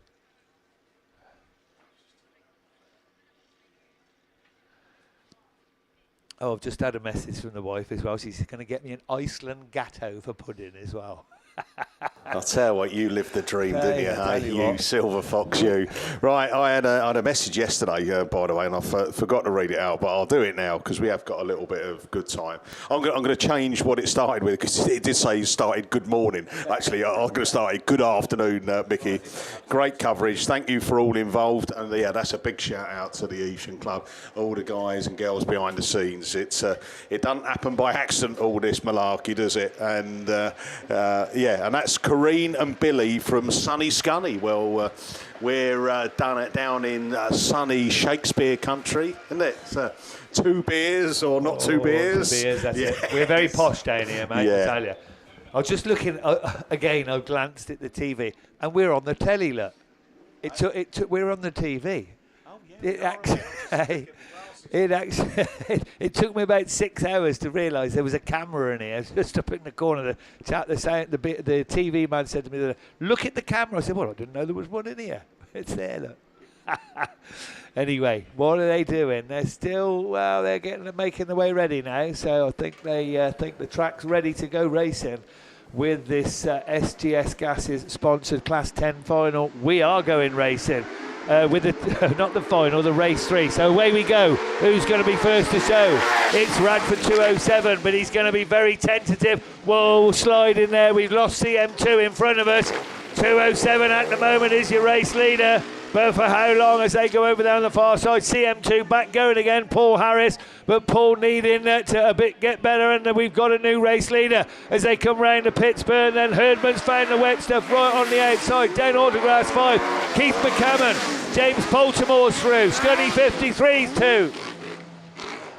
Oh, I've just had a message from the wife as well. She's going to get me an Iceland gatto for pudding as well. I'll tell you what, you lived the dream, didn't you? Hey, you silver fox, you. Right, I had a message yesterday, by the way, and I forgot to read it out, but I'll do it now because we have got a little bit of good time. I'm going to change what it started with, because it did say it started good morning. Actually, I'm going to start it good afternoon, Mickey. Great coverage. Thank you for all involved. And yeah, that's a big shout out to the Evesham Club, all the guys and girls behind the scenes. It doesn't happen by accident, all this malarkey, does it? And yeah, and that's Corrine and Billy from sunny Scunny. Well, we're down in sunny Shakespeare country, isn't it? 2 beers or not 2 beers? 2 beers, that's it. We're very posh down here, mate, I tell you. I was just looking, again, I glanced at the TV, and we're on the telly, look. We're on the TV. Oh, yeah. It took me about 6 hours to realise there was a camera in here. Just up in the corner, the TV man said to me, "Look at the camera." I said, "Well, I didn't know there was one in here." It's there, look. Anyway, what are they doing? They're still, they're making their way ready now. So I think they think the track's ready to go racing with this SGS Gases sponsored Class 10 final. We are going racing with the not the final, the race 3. So away we go. Who's going to be first to show? It's Radford 207, but he's going to be very tentative. Whoa, slide in there. We've lost CM2 in front of us. 207 at the moment is your race leader. But for how long as they go over there on the far side? CM2 back going again, Paul Harris. But Paul needing to a bit get better, and we've got a new race leader as they come round to Pittsburgh. Then Herdman's found the wet stuff right on the outside. Down Autograss 5. Keith McCammon. James Baltimore's through. Scuddy 53's 2.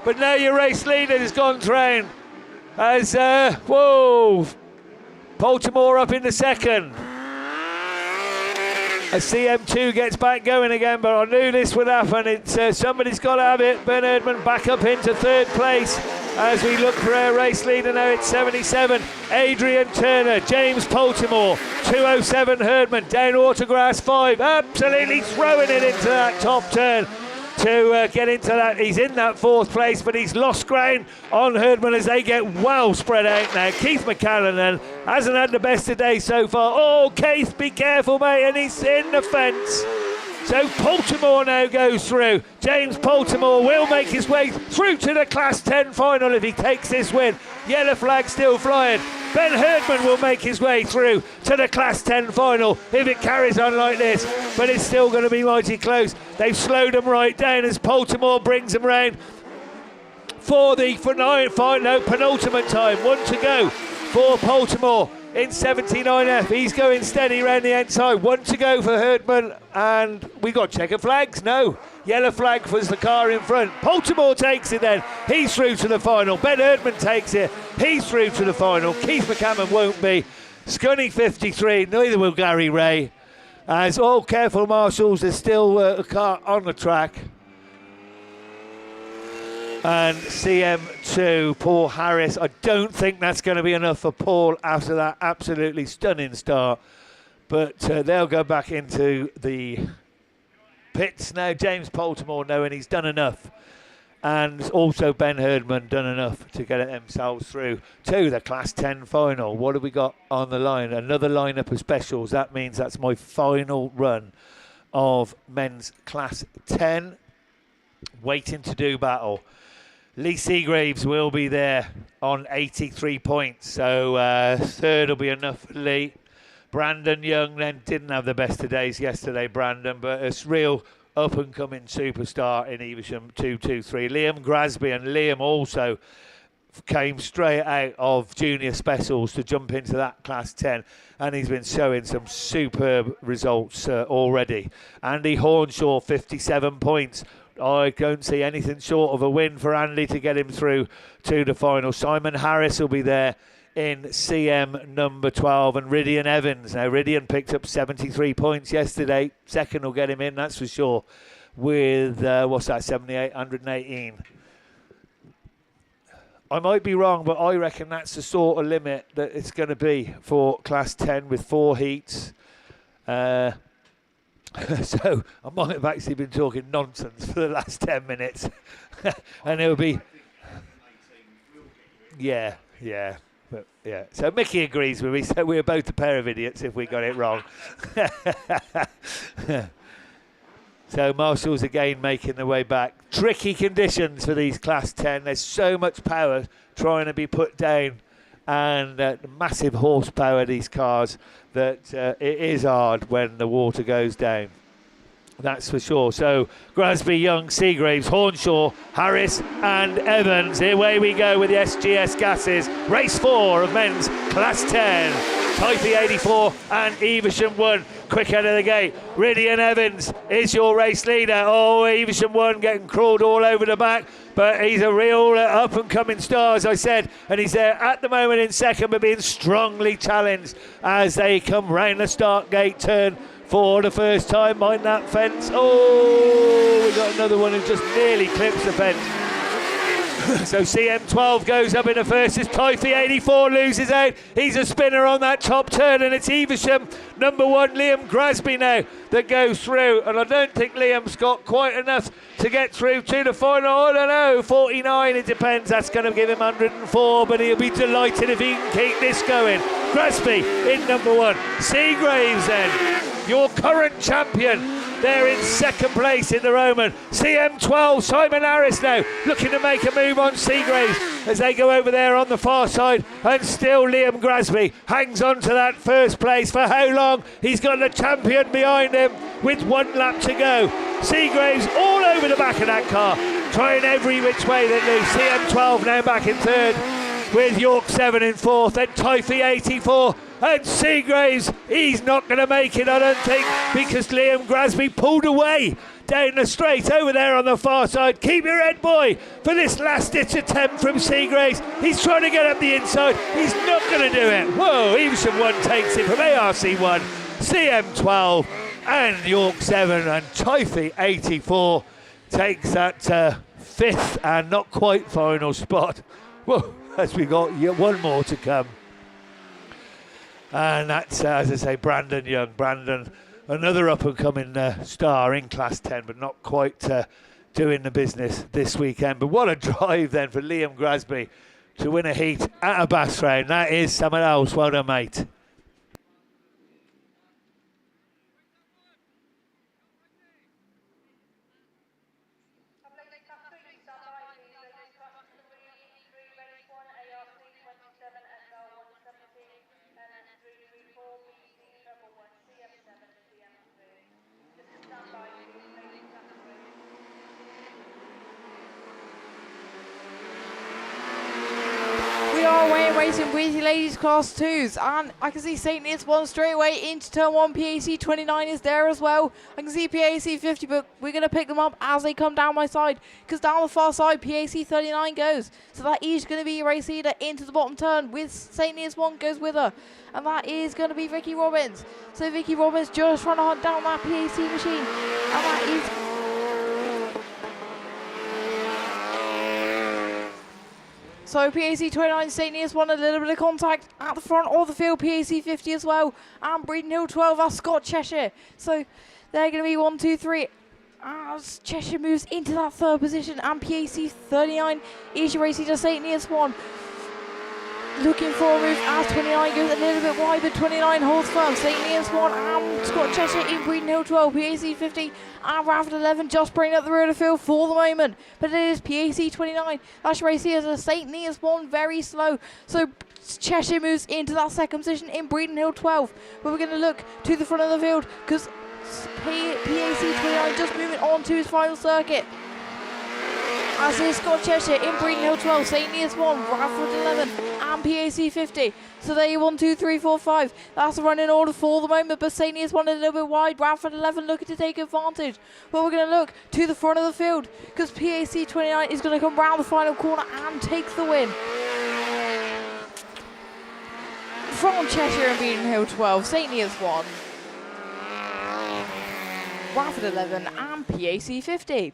But now your race leader has gone round as, whoa, Baltimore up in the second. As CM2 gets back going again, but I knew this would happen. It's somebody's got to have it. Ben Herdman back up into third place as we look for our race leader now. It's 77. Adrian Turner, James Baltimore, 207 Herdman, down Autograss 5. Absolutely throwing it into that top turn to get into that. He's in that fourth place, but he's lost ground on Herdman as they get well spread out now. Keith McCallan hasn't had the best of day so far. Oh, Keith, be careful, mate, and he's in the fence. So Baltimore now goes through. James Baltimore will make his way through to the Class 10 final if he takes this win. Yellow flag still flying. Ben Herdman will make his way through to the Class 10 final if it carries on like this. But it's still going to be mighty close. They've slowed them right down as Baltimore brings them round for the penultimate time. 1 to go for Baltimore in 79F. He's going steady round the outside. 1 to go for Herdman, and we got checker flags. No, yellow flag was the car in front. Baltimore takes it then. He's through to the final. Ben Herdman takes it. He's through to the final. Keith McCammon won't be. Scunny 53. Neither will Gary Ray. As all careful marshals, there's still a car on the track. And CM2, Paul Harris. I don't think that's going to be enough for Paul after that absolutely stunning start. But they'll go back into the pits now. James Baltimore knowing he's done enough. And also Ben Herdman done enough to get themselves through to the Class 10 final. What have we got on the line? Another lineup of specials. That means that's my final run of men's Class 10. Waiting to do battle. Lee Seagraves will be there on 83 points. So third will be enough for Lee. Brandon Young then didn't have the best of days yesterday, Brandon, but it's real up-and-coming superstar in Evesham 223. Liam Grasby, and Liam also came straight out of junior specials to jump into that Class 10, and he's been showing some superb results already. Andy Hornshaw, 57 points. I don't see anything short of a win for Andy to get him through to the final. Simon Harris will be there in CM number 12, and Rydian Evans. Now, Rydian picked up 73 points yesterday. Second will get him in, that's for sure, with, 78, 118. I might be wrong, but I reckon that's the sort of limit that it's going to be for Class 10 with 4 heats. So I might have actually been talking nonsense for the last 10 minutes. And it'll be... Yeah. But, yeah. So Mickey agrees with me, so we're both a pair of idiots if we got it wrong. So Marshall's again making their way back. Tricky conditions for these Class 10. There's so much power trying to be put down, and massive horsepower, these cars, that it is hard when the water goes down. That's for sure. So Grasby, Young, Seagraves, Hornshaw, Harris and Evans. Away we go with the SGS gases. Race 4 of men's Class 10. Type 84 and Evesham 1. Quick out of the gate. Rydian Evans is your race leader. Oh, Evesham 1 getting crawled all over the back. But he's a real up-and-coming star, as I said. And he's there at the moment in second, but being strongly challenged as they come round the start gate turn for the first time. Mind that fence. Oh, we got another one who just nearly clips the fence. So CM12 goes up in the first as Typhy 84 loses out. He's a spinner on that top turn, and it's Evesham number 1, Liam Grasby now, that goes through. And I don't think Liam's got quite enough to get through to the final. I don't know, 49, it depends. That's going to give him 104, but he'll be delighted if he can keep this going. Grasby in number 1. Seagraves then, your current champion They're in second place in the Roman. CM12, Simon Harris now looking to make a move on Seagraves as they go over there on the far side, and still Liam Grasby hangs on to that first place. For how long? He's got the champion behind him with 1 lap to go. Seagraves all over the back of that car, trying every which way that loose. CM12 now back in third, with York 7 in fourth, then Typhy 84, and Seagraves, he's not going to make it, I don't think, because Liam Grasby pulled away down the straight over there on the far side. Keep your head, boy, for this last-ditch attempt from Seagraves. He's trying to get up the inside. He's not going to do it. Whoa, EVESHAM 1 takes it from ARC 1, CM12, and York 7, and Typhy 84 takes that 5th and not quite final spot. Whoa. As we got one more to come. And that's, as I say, Brandon Young. Brandon, another up-and-coming star in Class 10, but not quite doing the business this weekend. But what a drive then for Liam Grasby to win a heat at a BAStv round. That is something else. Well done, mate. Racing with the ladies class 2s, and I can see St. Neots 1 straight away into turn 1. PAC 29 is there as well. I can see PAC 50, but we're going to pick them up as they come down my side, because down the far side PAC 39 goes. So that is going to be a race leader into the bottom turn, with St. Neots 1 goes with her, and that is going to be Vicky Robbins. So Vicky Robbins just trying to hunt down that PAC machine, and that is... So PAC 29, St. Neots 1, a little bit of contact at the front of the field. PAC 50 as well. And Breeden Hill 12, that's Scott Cheshire. So they're going to be 1, 2, 3. As Cheshire moves into that third position. And PAC 39 is racing to St. Neots 1. Looking for a move as 29 goes a little bit wide, but 29 holds firm. St. Neots 1 and Scott Cheshire in Breeden Hill 12. PAC 50 and Rafford 11 just bringing up the rear of the field for the moment. But it is PAC 29. That's racing as a St. Neots 1 very slow. So Cheshire moves into that second position in Breeden Hill 12. But we're going to look to the front of the field because PAC 29 just moving on to his final circuit. As is Scott Cheshire in Breeden Hill 12, St. Neots 1, Rafford 11 and PAC 50. So there you 1, 2, 3, 4, 5. That's the running order for the moment, but St. Neots 1 a little bit wide, Rafford 11 looking to take advantage. But we're going to look to the front of the field because PAC 29 is going to come round the final corner and take the win. From Cheshire and Breeden Hill 12, St. Neots 1, Rafford 11 and PAC 50.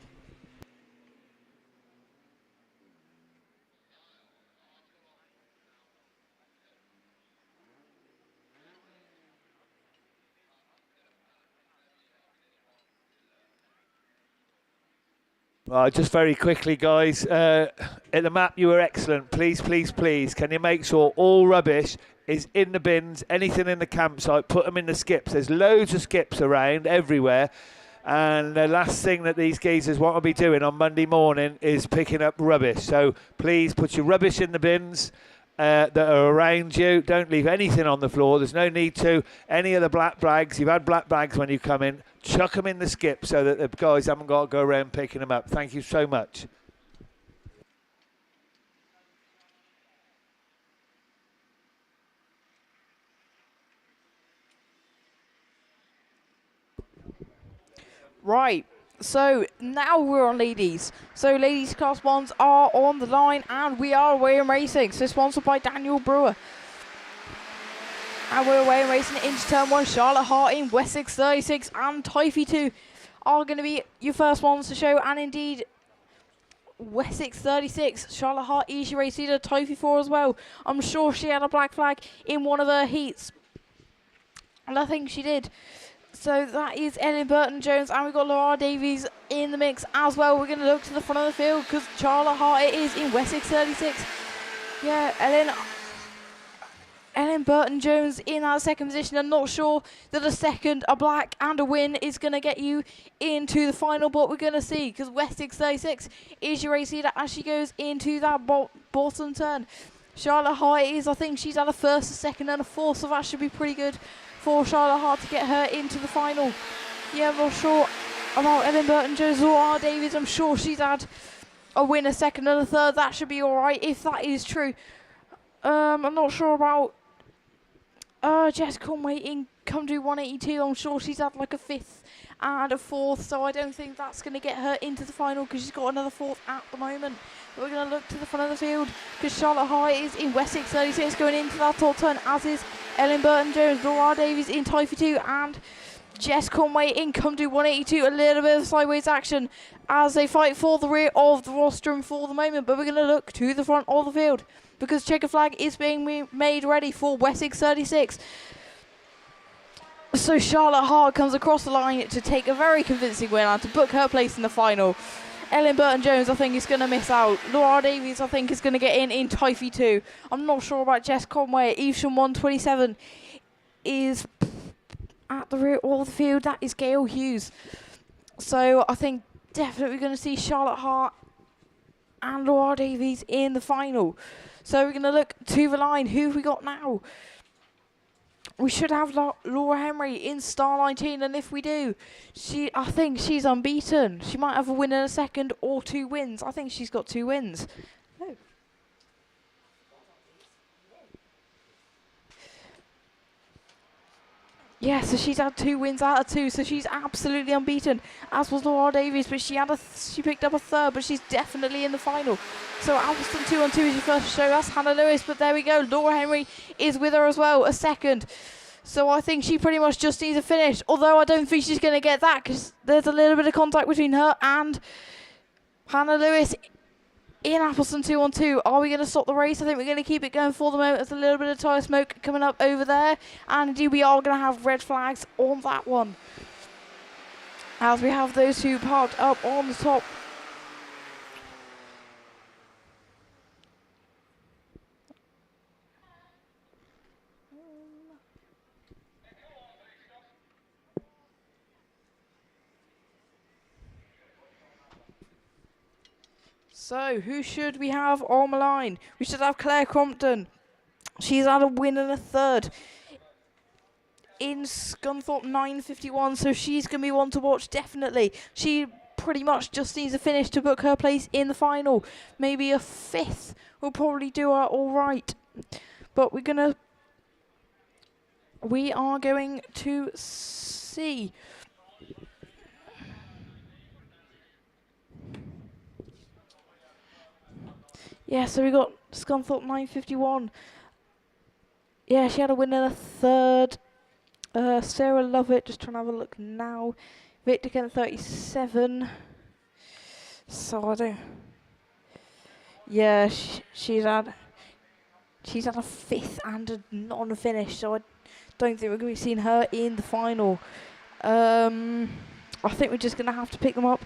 Just very quickly, guys, at the map you were excellent. Please, please, please, can you make sure all rubbish is in the bins, anything in the campsite, put them in the skips. There's loads of skips around everywhere. And the last thing that these geezers want to be doing on Monday morning is picking up rubbish. So please put your rubbish in the bins that are around you. Don't leave anything on the floor. There's no need to. Any of the black bags, you've had black bags when you come in, chuck them in the skip so that the guys haven't got to go around picking them up. Thank you so much. Right, so now we're on ladies. So ladies class 1s are on the line and we are away in racing. So sponsored by Daniel Brewer. And we're away in racing into turn 1. Charlotte Hart in Wessex 36 and Typhy 2 are going to be your first ones to show. And indeed, Wessex 36, Charlotte Hart easy race leader, Typhy 4 as well. I'm sure she had a black flag in one of her heats. And I think she did. So that is Ellen Burton-Jones, and we've got Laura Davies in the mix as well. We're going to look to the front of the field because Charlotte Hart it is in Wessex 36. Yeah, Ellen Ellen Burton-Jones in our second position. I'm not sure that a second, a black and a win is going to get you into the final, but we're going to see, because Wessex 36 is your race leader as she goes into that bottom turn. Charlotte Hart is, I think she's had a first, a second and a fourth, so that should be pretty good for Charlotte Hart to get her into the final. Yeah, I'm not sure about Ellen Burton-Jones or R. Davies. I'm sure she's had a win, a second and a third. That should be all right if that is true. I'm not sure about Jess Conway in Come Do 182. I'm sure she's had like a fifth and a fourth, so I don't think that's going to get her into the final because she's got another fourth at the moment. But we're going to look to the front of the field because Charlotte Hart is in Wessex 36 going into that top turn, as is Ellen Burton-Jones, Laura Davies in Typhy 2, and Jess Conway in Come Do 182. A little bit of sideways action as they fight for the rear of the rostrum for the moment, but we're going to look to the front of the field because checker flag is being made ready for Wessex 36. So Charlotte Hart comes across the line to take a very convincing win and to book her place in the final. Ellen Burton-Jones, I think, is going to miss out. Laura Davies, I think, is going to get in Typhy 2. I'm not sure about Jess Conway. EVESHAM 127 is at the rear of the field. That is Gail Hughes. So I think definitely going to see Charlotte Hart and Laura Davies in the final. So we're going to look to the line. Who have we got now? We should have Laura Henry in star 19, and if we do, I think she's unbeaten. She might have a win in a second or 2 wins. I think she's got 2 wins. Oh. Yeah, so she's had 2 wins out of 2, so she's absolutely unbeaten, as was Laura Davies, but she picked up a third, but she's definitely in the final. So Alston 2-on-2 is your first show. That's Hannah Lewis, but there we go. Laura Henry is with her as well, a second. So I think she pretty much just needs a finish, although I don't think she's going to get that because there's a little bit of contact between her and Hannah Lewis in Appleston 2-on-2. Are we going to stop the race? I think we're going to keep it going for the moment. There's a little bit of tyre smoke coming up over there, and indeed we are going to have red flags on that one, as we have those two parked up on the top. So, who should we have on the line? We should have Claire Crompton. She's had a win and a third in Scunthorpe 9:51, so she's going to be one to watch, definitely. She pretty much just needs a finish to book her place in the final. Maybe a fifth will probably do her all right. But we are going to see. Yeah, so we got Scunthorpe 9:51. Yeah, she had a win and a third. Sarah Lovett, just trying to have a look now. Victor Kent 37. So I don't. Yeah, she's had a fifth and a non-finish. So I don't think we're going to be seeing her in the final. I think we're just going to have to pick them up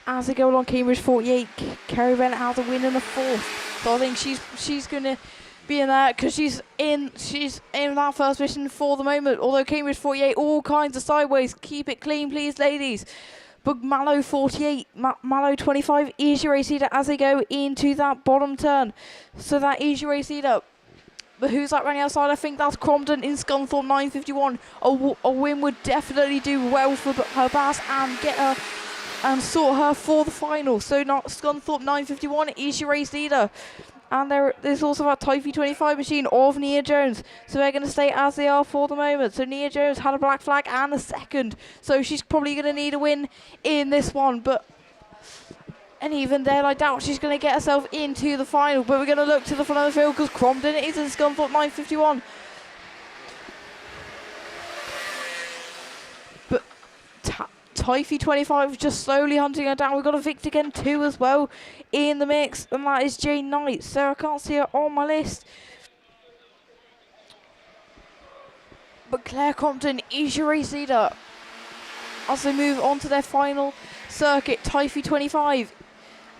as they go along. Cambridge 48. Kerry Bennett has a win and a fourth. So I think she's going to be in there because she's in that first position for the moment. Although Cambridge 48, all kinds of sideways. Keep it clean, please, ladies. But Mallow 48, Mallow 25 is your race leader as they go into that bottom turn. So that is your race leader. But who's that running outside? I think that's Crompton in Scunthorpe 9:51. A win would definitely do well for her pass and get her and sort her for the final. So not Scunthorpe 9:51 is your race leader. And there's also that Typhy 25 machine of Nia Jones. So they're going to stay as they are for the moment. So Nia Jones had a black flag and a second. So she's probably going to need a win in this one. And even then, I doubt she's going to get herself into the final. But we're going to look to the front of the field because Crompton is in Scunthorpe 9:51. But Typhy 25 just slowly hunting her down. We've got a Victor again too as well in the mix, and that is Jane Knight. So I can't see her on my list. But Claire Crompton is your race leader as they move on to their final circuit. Typhy 25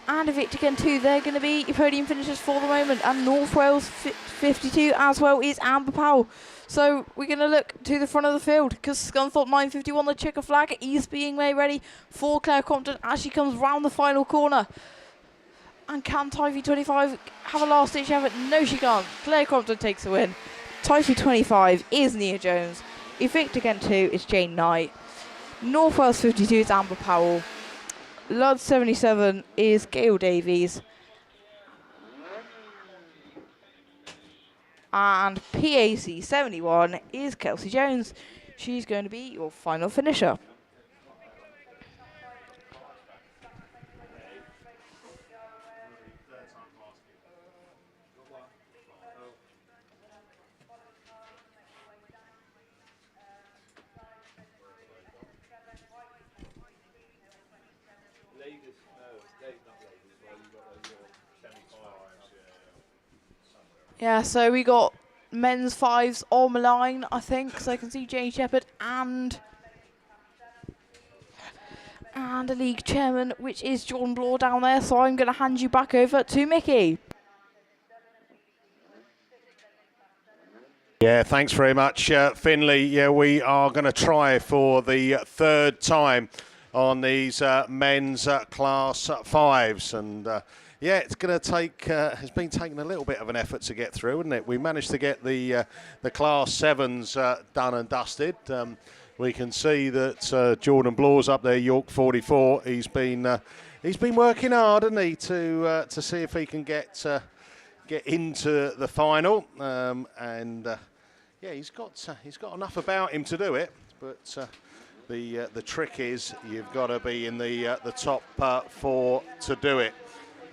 and Evictigan 2. They're going to be your podium finishers for the moment. And North Wales 52 as well is Amber Powell. So we're going to look to the front of the field because Scunthorpe 951, the checker flag, is being made ready for Claire Compton as she comes round the final corner. And can Typhy 25 have a last ditch effort? No, she can't. Claire Compton takes the win. Typhy 25 is Nia Jones. Evictigan 2 is Jane Knight. North Wales 52 is Amber Powell. Lud 77 is Gail Davies. And PAC 71 is Kelsey Jones. She's going to be your final finisher. Yeah, so we got men's fives on the line, I think. So I can see Jane Shepherd and a league chairman, which is Jordan Bloor down there. So I'm going to hand you back over to Mickey. Yeah, thanks very much, Finley. Yeah, we are going to try for the third time on these men's class fives, and yeah, it's going to take. It's been taking a little bit of an effort to get through, isn't it? We managed to get the class sevens done and dusted. We can see that Jordan Bloor's up there, York 44. He's been working hard, hasn't he, to see if he can get into the final, and yeah, he's got enough about him to do it, but. The trick is you've got to be in the top four to do it,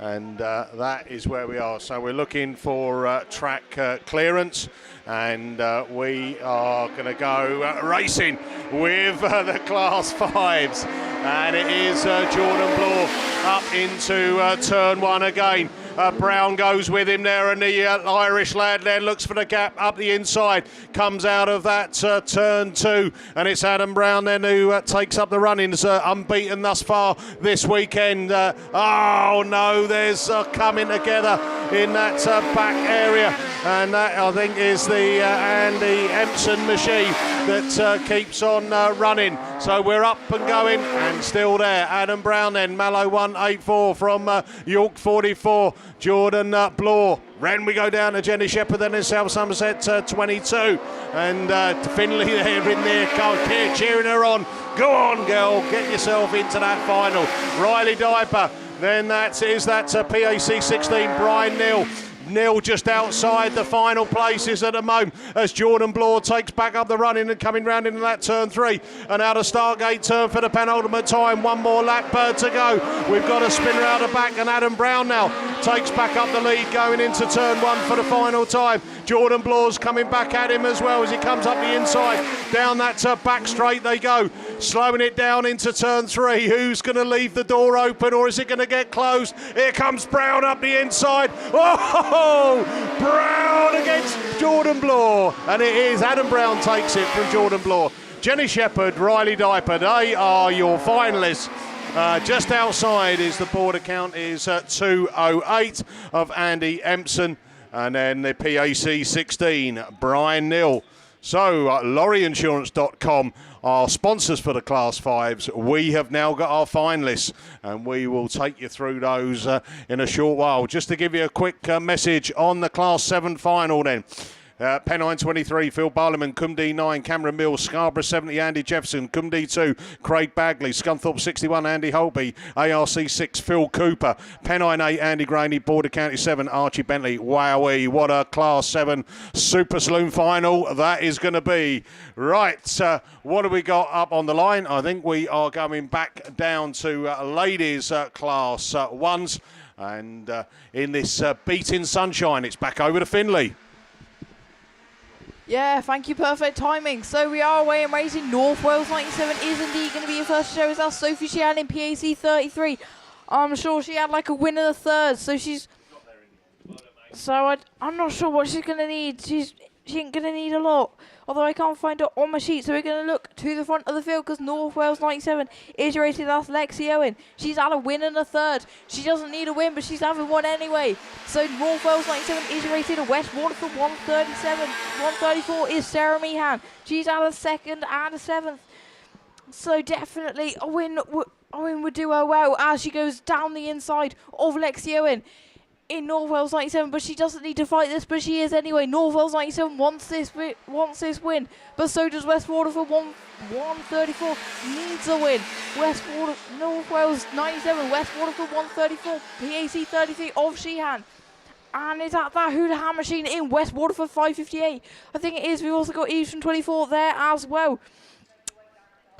and that is where we are. So we're looking for track clearance, and we are going to go racing with the class fives, and it is Jordan Bloor up into turn one again. Brown goes with him there, and the Irish lad then looks for the gap up the inside, comes out of that turn two, and it's Adam Brown then who takes up the runnings, unbeaten thus far this weekend. Oh no, there's coming together in that back area, and that I think is the Andy Empson machine that keeps on running. So we're up and going, and still there. Adam Brown then, Mallow 184 from York 44. Jordan Bloor. Then we go down to Jenny Shepherd, then in South Somerset 22. And Finley there in there, cheering her on. Go on, girl, get yourself into that final. Riley Diaper. Then that PAC 16, Brian Neal. Neal just outside the final places at the moment as Jordan Bloor takes back up the running and coming round into that turn three, and out of Stargate turn for the penultimate time. One more lap to go. We've got a spinner out the back, and Adam Brown now takes back up the lead going into turn one for the final time. Jordan Bloor's coming back at him as well as he comes up the inside. Down that back straight they go, slowing it down into turn three. Who's going to leave the door open, or is it going to get closed? Here comes Brown up the inside. Oh, Brown against Jordan Bloor, and it is Adam Brown takes it from Jordan Bloor. Jenny Shepherd, Riley Diaper, they are your finalists. Just outside is the board account is 208 of Andy Empson, and then the PAC 16, Brian Neal. So, lorryinsurance.com are sponsors for the Class 5s. We have now got our finalists, and we will take you through those in a short while. Just to give you a quick message on the Class 7 final then. Pennine 23, Phil Barliman, Cumd 9, Cameron Mills, Scarborough 70, Andy Jefferson, Cumd 2, Craig Bagley, Scunthorpe 61, Andy Holby, ARC 6, Phil Cooper, Pennine 8, Andy Graney, Border County 7, Archie Bentley. Wowee, what a Class 7 Super Saloon final that is going to be. Right, what have we got up on the line? I think we are going back down to ladies Class 1s, and in this beating sunshine, it's back over to Finley. Yeah, thank you, perfect timing. So we are away and racing. North Wales 97 is indeed going to be your first show. It's our Sophie Sheehan in PAC 33. I'm sure she had like a win in the third, so she's... So I'm not sure what she's going to need. she ain't going to need a lot. Although I can't find her on my sheet, so we're going to look to the front of the field because North Wales 97 is rated as Lexi Owen. She's had a win and a third. She doesn't need a win, but she's having one anyway. So North Wales 97 is rated a West Waterford 137. 134 is Sarah Meehan. She's had a second and a seventh. So definitely a win would do her well as she goes down the inside of Lexi Owen in North Wales 97, but she doesn't need to fight this, but she is anyway. North Wales 97 wants this win, but so does West Waterford 134 needs a win. North Wales 97, West Waterford 134, PAC 33 of Sheehan. And is that Houlihan machine in West Waterford 558? I think it is. We've also got EVESHAM 24 there as well.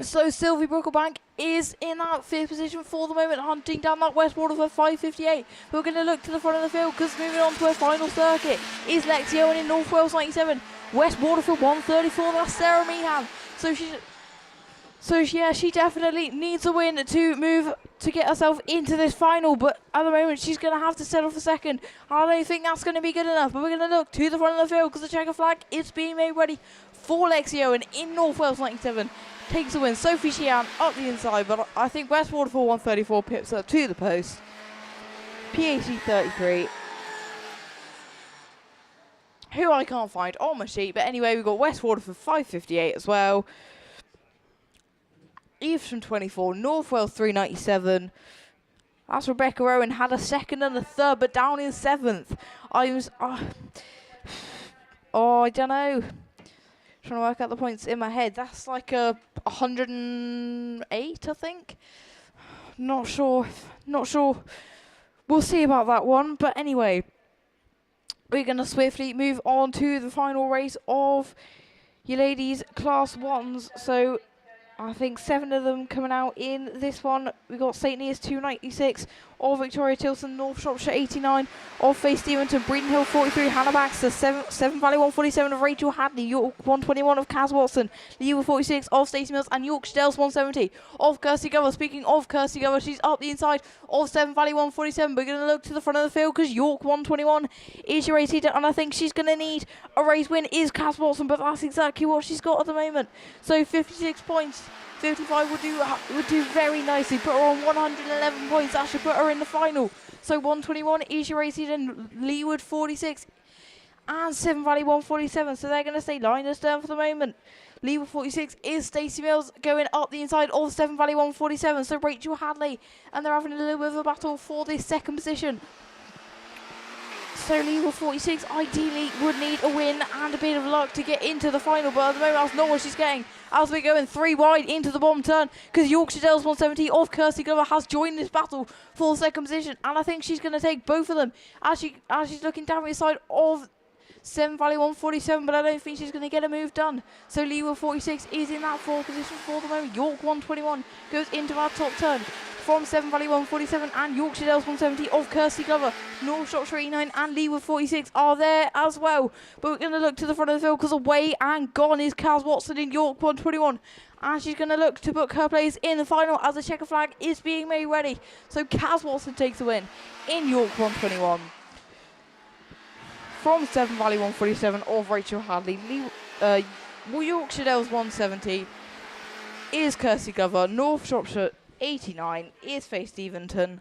So Sylvie Brooklebank is in that 5th position for the moment, hunting down that West Waterford 558. We're going to look to the front of the field because moving on to her final circuit is Lexi Owen in North Wales 97. West Waterford 134, that's Sarah Meehan. So she definitely needs a win to move to get herself into this final, but at the moment she's going to have to settle for second. I don't think that's going to be good enough, but we're going to look to the front of the field because the checker flag is being made ready for Lexi Owen in North Wales 97. Takes a win. Sophie Sheehan up the inside, but I think West Waterford 134 pips up to the post. PAC 33, who I can't find on my sheet, but anyway, we've got West Waterford 558 as well. EVESHAM 24, North Wales 397. That's Rebecca Owen, had a second and a third, but down in 7th. I don't know. Trying to work out the points in my head. That's like a 108, I think. Not sure. We'll see about that one. But anyway, we're going to swiftly move on to the final race of your ladies' Class 1s. So I think 7 of them coming out in this one. We got St. Neots 296, of Victoria Tilson, North Shropshire 89, of Faith Steventon, Breeden Hill 43, Hannah Baxter, Seven Valley 147 of Rachel Hadley, York 121 of Kaz Watson, Lever 46 of Stacey Mills, and Yorkshire Dales 170 of Kirsty Glover. Speaking of Kirsty Glover, she's up the inside of Seven Valley 147. We're going to look to the front of the field because York 121 is rated, and I think she's going to need a race win is Kaz Watson, but that's exactly what she's got at the moment. So 56 points. 55 would do very nicely. Put her on 111 points. That should put her in the final. So 121 is rated and Leeward 46 and Seven Valley 147. So they're going to stay line astern for the moment. Leeward 46 is Stacey Mills going up the inside of Seven Valley 147. So Rachel Hadley, and they're having a little bit of a battle for this second position. So Leeward 46 ideally would need a win and a bit of luck to get into the final, but at the moment that's not what she's getting. As we're going 3 wide into the bottom turn, because Yorkshire Dales 170 of Kirsty Glover has joined this battle for the second position, and I think she's going to take both of them as she's looking down the side of Seven Valley 147, but I don't think she's going to get a move done. So Leeward 46 is in that 4th position for the moment. York 121 goes into our top turn from Seven Valley 147 and Yorkshire Dales 170 of Kirsty Glover. North Shropshire 89 and Leeward 46 are there as well. But we're going to look to the front of the field because away and gone is Kaz Watson in York 121. And she's going to look to book her place in the final as the checker flag is being made ready. So Kaz Watson takes the win in York 121. From Seven Valley 147 of Rachel Hadley, Yorkshire Dales 170 is Kirsty Glover. North Shropshire 89 is Faith Steventon.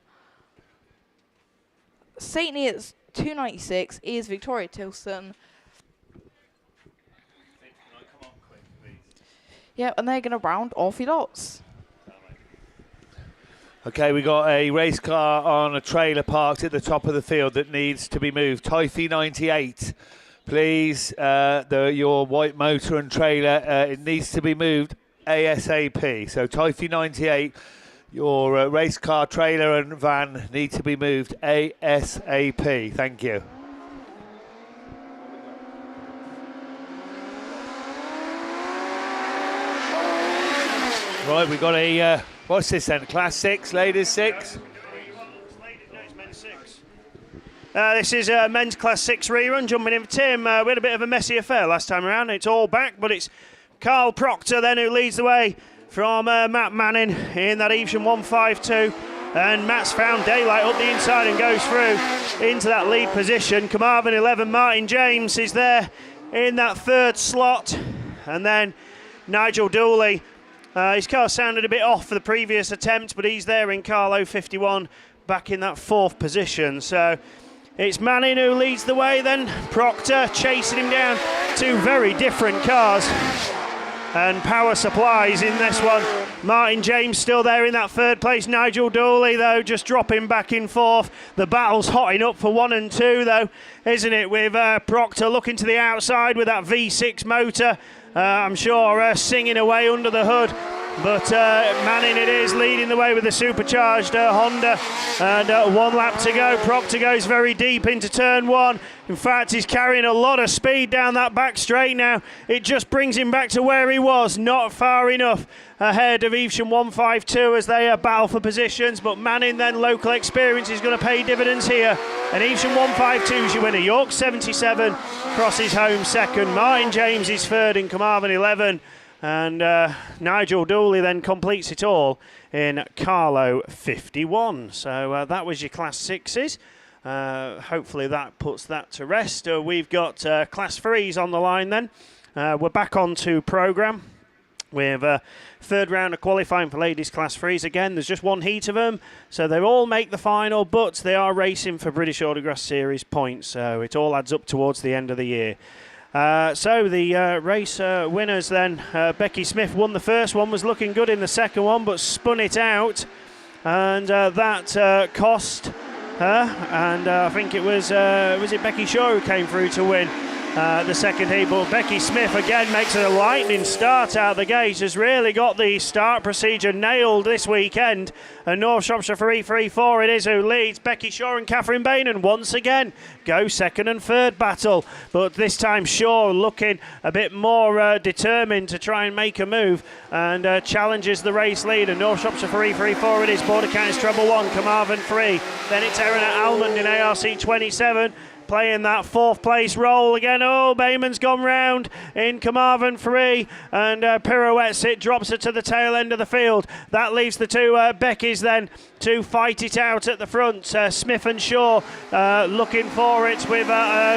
St. Neots 296 is Victoria Tilson. Yep, and they're going to round off your lots. Okay, we got a race car on a trailer parked at the top of the field that needs to be moved. Typhy 98, please. Your white motor and trailer, it needs to be moved ASAP. So Typhy 98, your race car, trailer and van need to be moved ASAP. Thank you. Right, we've got a, what's this then? Class 6, ladies 6? This is men's class 6 rerun, jumping in for Tim. We had a bit of a messy affair last time around. It's all back, but it's Carl Proctor then who leads the way from Matt Manning in that EVESHAM 152. And Matt's found daylight up the inside and goes through into that lead position. Carmarthen 11, Martin James is there in that third slot. And then Nigel Dooley, his car sounded a bit off for the previous attempt, but he's there in Carlo 51, back in that fourth position. So it's Manning who leads the way then. Proctor chasing him down. Two very different cars. And power supplies in this one. Martin James still there in that third place. Nigel Dooley, though, just dropping back and forth. The battle's hotting up for 1 and 2, though, isn't it? With Proctor looking to the outside with that V6 motor. I'm sure singing away under the hood. But Manning it is leading the way with the supercharged Honda, and 1 lap to go. Proctor goes very deep into turn 1. In fact, he's carrying a lot of speed down that back straight now. It just brings him back to where he was, not far enough ahead of EVESHAM 152 as they battle for positions. But Manning then, local experience is going to pay dividends here. And EVESHAM 152's your winner. York 77 crosses home second. Martin James is third in Carmarthen 11. And Nigel Dooley then completes it all in Carlo 51. So that was your Class 6s. Hopefully that puts that to rest. We've got Class 3s on the line then. We're back onto programme. We have third round of qualifying for ladies Class 3s. Again, there's just one heat of them, so they all make the final, but they are racing for British Autograss Series points, so it all adds up towards the end of the year. So the race winners then, Becky Smith won the first one, was looking good in the second one, but spun it out, and that cost her, and I think it was it Becky Shaw who came through to win the second heat. But Becky Smith again makes a lightning start out the gate, has really got the start procedure nailed this weekend. And North Shropshire 334 it is who leads. Becky Shaw and Catherine Bainan once again go second and third battle, but this time Shaw looking a bit more determined to try and make a move, and challenges the race leader. North Shropshire 334 it is. Border Counties treble 1, Carmarthen 3, then it's Erin Almond in ARC 27 playing that fourth place role again. Oh, Bayman's gone round in Carmarthen 3, and pirouettes it, drops her to the tail end of the field. That leaves the two Beckys then to fight it out at the front. Smith and Shaw looking for it with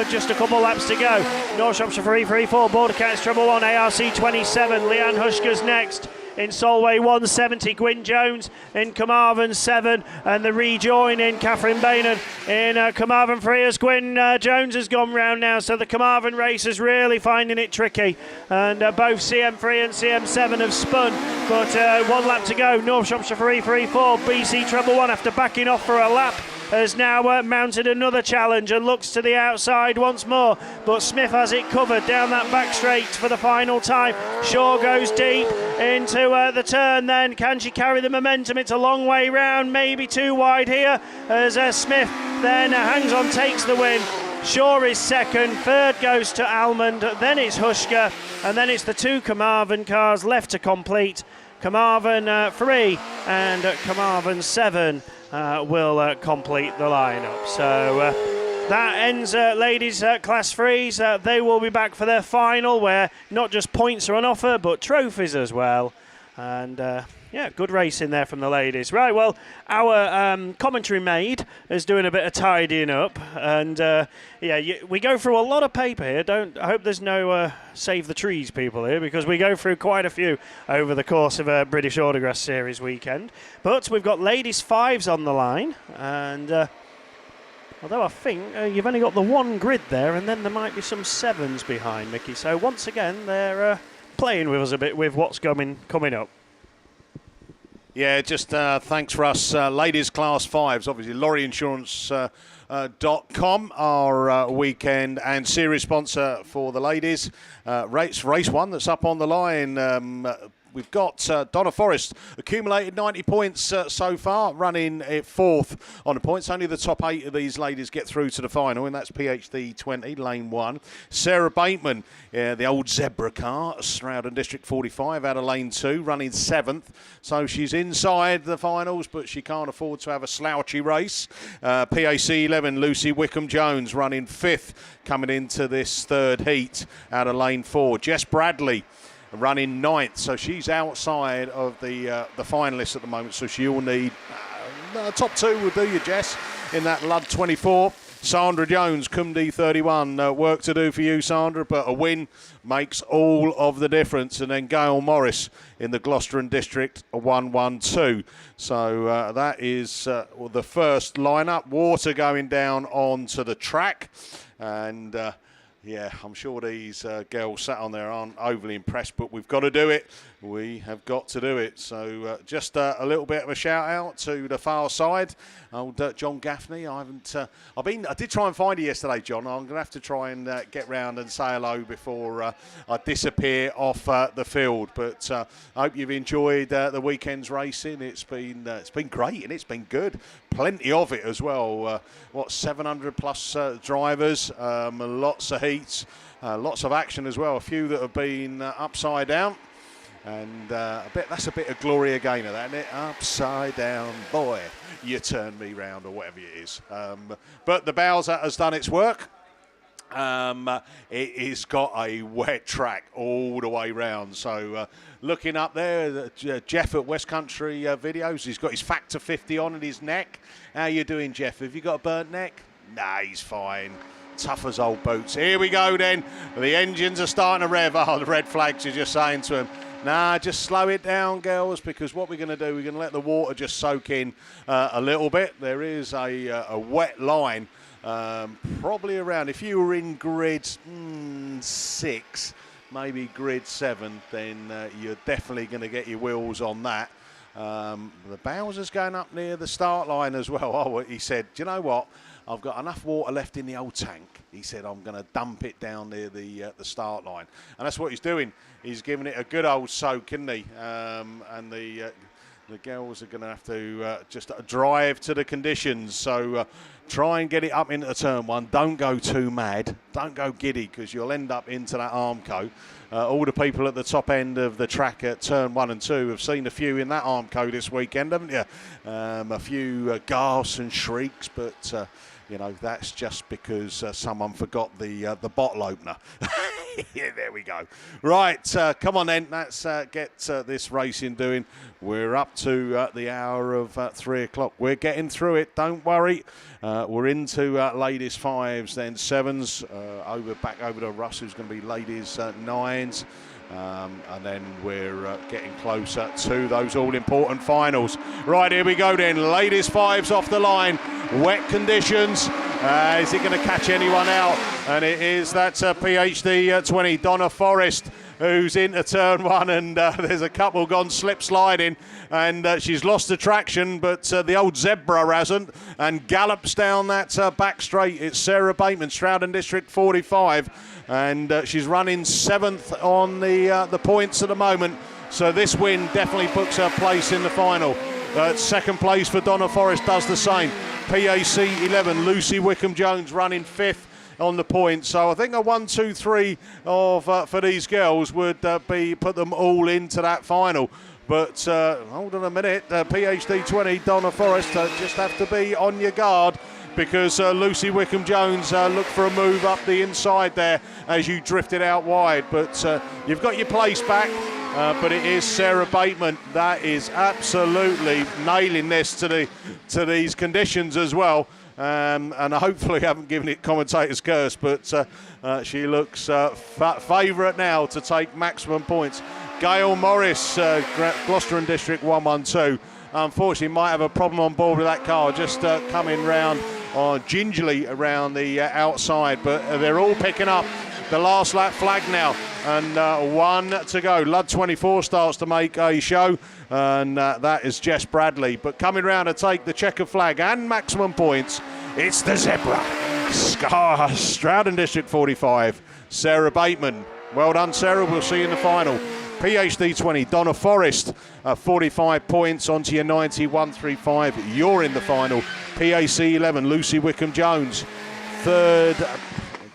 just a couple laps to go. North Shropshire 334, Border Counties treble 1, ARC 27, Leanne Hushka's next. In Solway 170, Gwyn Jones in Carmarthen 7, and the rejoin in Catherine Bainan in Carmarthen 3 as Gwyn Jones has gone round now. So the Carmarthen race is really finding it tricky, and both CM3 and CM7 have spun, but 1 lap to go. North Shropshire 334, BC treble 1 after backing off for a lap has now mounted another challenge and looks to the outside once more, but Smith has it covered down that back straight for the final time. Shaw goes deep into the turn then. Can she carry the momentum? It's a long way round, maybe too wide here as Smith then hangs on, takes the win. Shaw is second, third goes to Almond, then it's Hushka, and then it's the two Carmarthen cars left to complete. Carmarthen 3 and Carmarthen 7 will complete the lineup. So that ends ladies Class 3s. They will be back for their final, where not just points are on offer but trophies as well. And yeah, good racing there from the ladies. Right, well, our commentary maid is doing a bit of tidying up, and yeah, we go through a lot of paper here. I hope there's no Save the Trees people here, because we go through quite a few over the course of a British Autograss Series weekend. But we've got ladies 5s on the line, and although I think you've only got the one grid there, and then there might be some 7s behind, Mickey. So once again, they're playing with us a bit with what's coming up. Yeah, just thanks for us. Ladies Class 5s, obviously, lorryinsurance.com, our weekend and series sponsor for the ladies. Race 1 that's up on the line. We've got Donna Forrest, accumulated 90 points so far, running fourth on the points. Only the top 8 of these ladies get through to the final, and that's PhD 20, lane 1. Sarah Bateman, the old zebra car, Stroudon District 45, out of lane 2, running 7th. So she's inside the finals, but she can't afford to have a slouchy race. PAC 11, Lucy Wickham-Jones, running 5th, coming into this third heat, out of lane 4. Jess Bradley, running 9th, so she's outside of the finalists at the moment, so she'll need top 2 will do you, Jess, in that Lud 24. Sandra Jones, Cumdy 31. Work to do for you, Sandra, but a win makes all of the difference. And then Gail Morris in the Gloucester and District 112. So that is the first lineup. Water going down onto the track. And yeah, I'm sure these girls sat on there aren't overly impressed, but we've got to do it. We have got to do it. So just a little bit of a shout out to the far side, old John Gaffney. I did try and find you yesterday, John. I'm going to have to try and get round and say hello before I disappear off the field. But I hope you've enjoyed the weekend's racing. It's been great and it's been good. Plenty of it as well. 700 plus drivers, lots of heats, lots of action as well. A few that have been upside down. And that's a bit of Gloria Gaynor, that, isn't it? Upside down, boy, you turn me round, or whatever it is. But the Bowser has done its work. It has got a wet track all the way round. So looking up there, Jeff at West Country Videos, he's got his Factor 50 on at his neck. How you doing, Jeff? Have you got a burnt neck? Nah, he's fine. Tough as old boots. Here we go then. The engines are starting to rev. Oh, the red flags are just saying to him, nah, just slow it down, girls, because what we're going to do, we're going to let the water just soak in a little bit. There is a wet line, probably around, if you were in grid 6, maybe grid 7, then you're definitely going to get your wheels on that. The Bowser's going up near the start line as well. Oh, he said, do you know what? I've got enough water left in the old tank. He said, I'm going to dump it down near the start line. And that's what he's doing. He's giving it a good old soak, isn't he? And the girls are going to have to just drive to the conditions. So try and get it up into turn 1. Don't go too mad. Don't go giddy, because you'll end up into that Armco. All the people at the top end of the track at turn 1 and 2 have seen a few in that Armco this weekend, haven't you? A few gasps and shrieks, but you know, that's just because someone forgot the bottle opener. Yeah, there we go. Right, come on then, let's get this racing doing. We're up to the hour of 3 o'clock. We're getting through it, don't worry. We're into ladies 5s, then 7s, back over to Russ, who's going to be ladies 9s. And then we're getting closer to those all-important finals. Right, here we go then. Ladies 5s off the line. Wet conditions. Is it going to catch anyone out? And it is. That's PhD 20, Donna Forrest, who's into turn 1, and there's a couple gone slip sliding, and she's lost the traction, but the old zebra hasn't, and gallops down that back straight. It's Sarah Bateman, Stroud and District 45, and she's running 7th on the points at the moment, so this win definitely books her place in the final. Second place for Donna Forrest does the same. PAC 11, Lucy Wickham-Jones running 5th on the points. So I think a 1, 2, 3 of for these girls would put them all into that final. But hold on a minute, PhD 20, Donna Forrest, just have to be on your guard, because Lucy Wickham-Jones looked for a move up the inside there as you drifted out wide. But you've got your place back. But it is Sarah Bateman that is absolutely nailing this to these conditions as well. And hopefully haven't given it commentator's curse, but she looks favourite now to take maximum points. Gail Morris, Gloucester and District 112, unfortunately might have a problem on board with that car, just coming round gingerly around the outside, but they're all picking up the last lap flag now, and 1 to go. Lud 24 starts to make a show, and that is Jess Bradley. But coming round to take the checker flag and maximum points, it's the zebra. Stroud and District 45, Sarah Bateman. Well done, Sarah. We'll see you in the final. PhD 20, Donna Forrest, 45 points onto your 90, 135. You're in the final. PAC 11, Lucy Wickham-Jones, 3rd,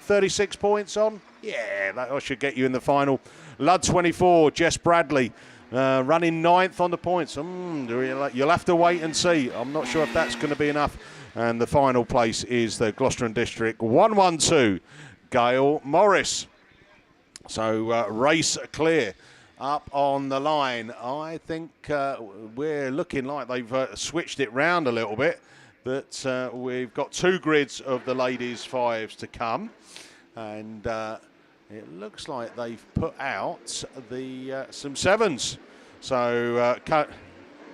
36 points on. Yeah, that should get you in the final. Lud 24, Jess Bradley, running 9th on the points. You'll have to wait and see. I'm not sure if that's going to be enough. And the final place is the Gloucester and District 112, Gail Morris. So race clear up on the line. I think we're looking like they've switched it round a little bit. that we've got 2 grids of the ladies' 5s to come, and it looks like they've put out the some 7s. So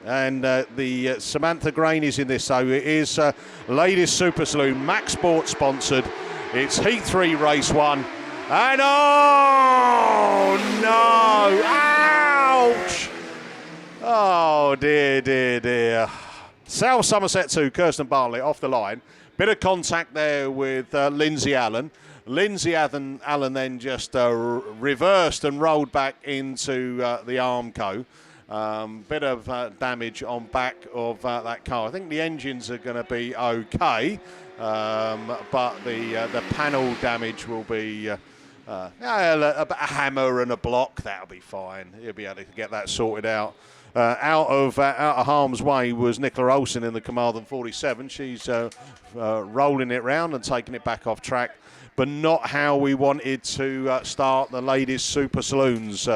the Samantha Grain is in this, so it is Ladies Super Saloon, Max Sport sponsored. It's Heat 3, Race 1, and oh no! Ouch! Oh dear, dear, dear. South Somerset 2, Kirsten Bartlett off the line. Bit of contact there with Lindsay Allen. Lindsay Allen then just reversed and rolled back into the Armco. Bit of damage on back of that car. I think the engines are going to be okay, but the panel damage will be a hammer and a block. That'll be fine. He'll be able to get that sorted out. Out of harm's way was Nicola Olsen in the Carmarthen 47. She's rolling it round and taking it back off track, but not how we wanted to start the ladies' Super Saloons.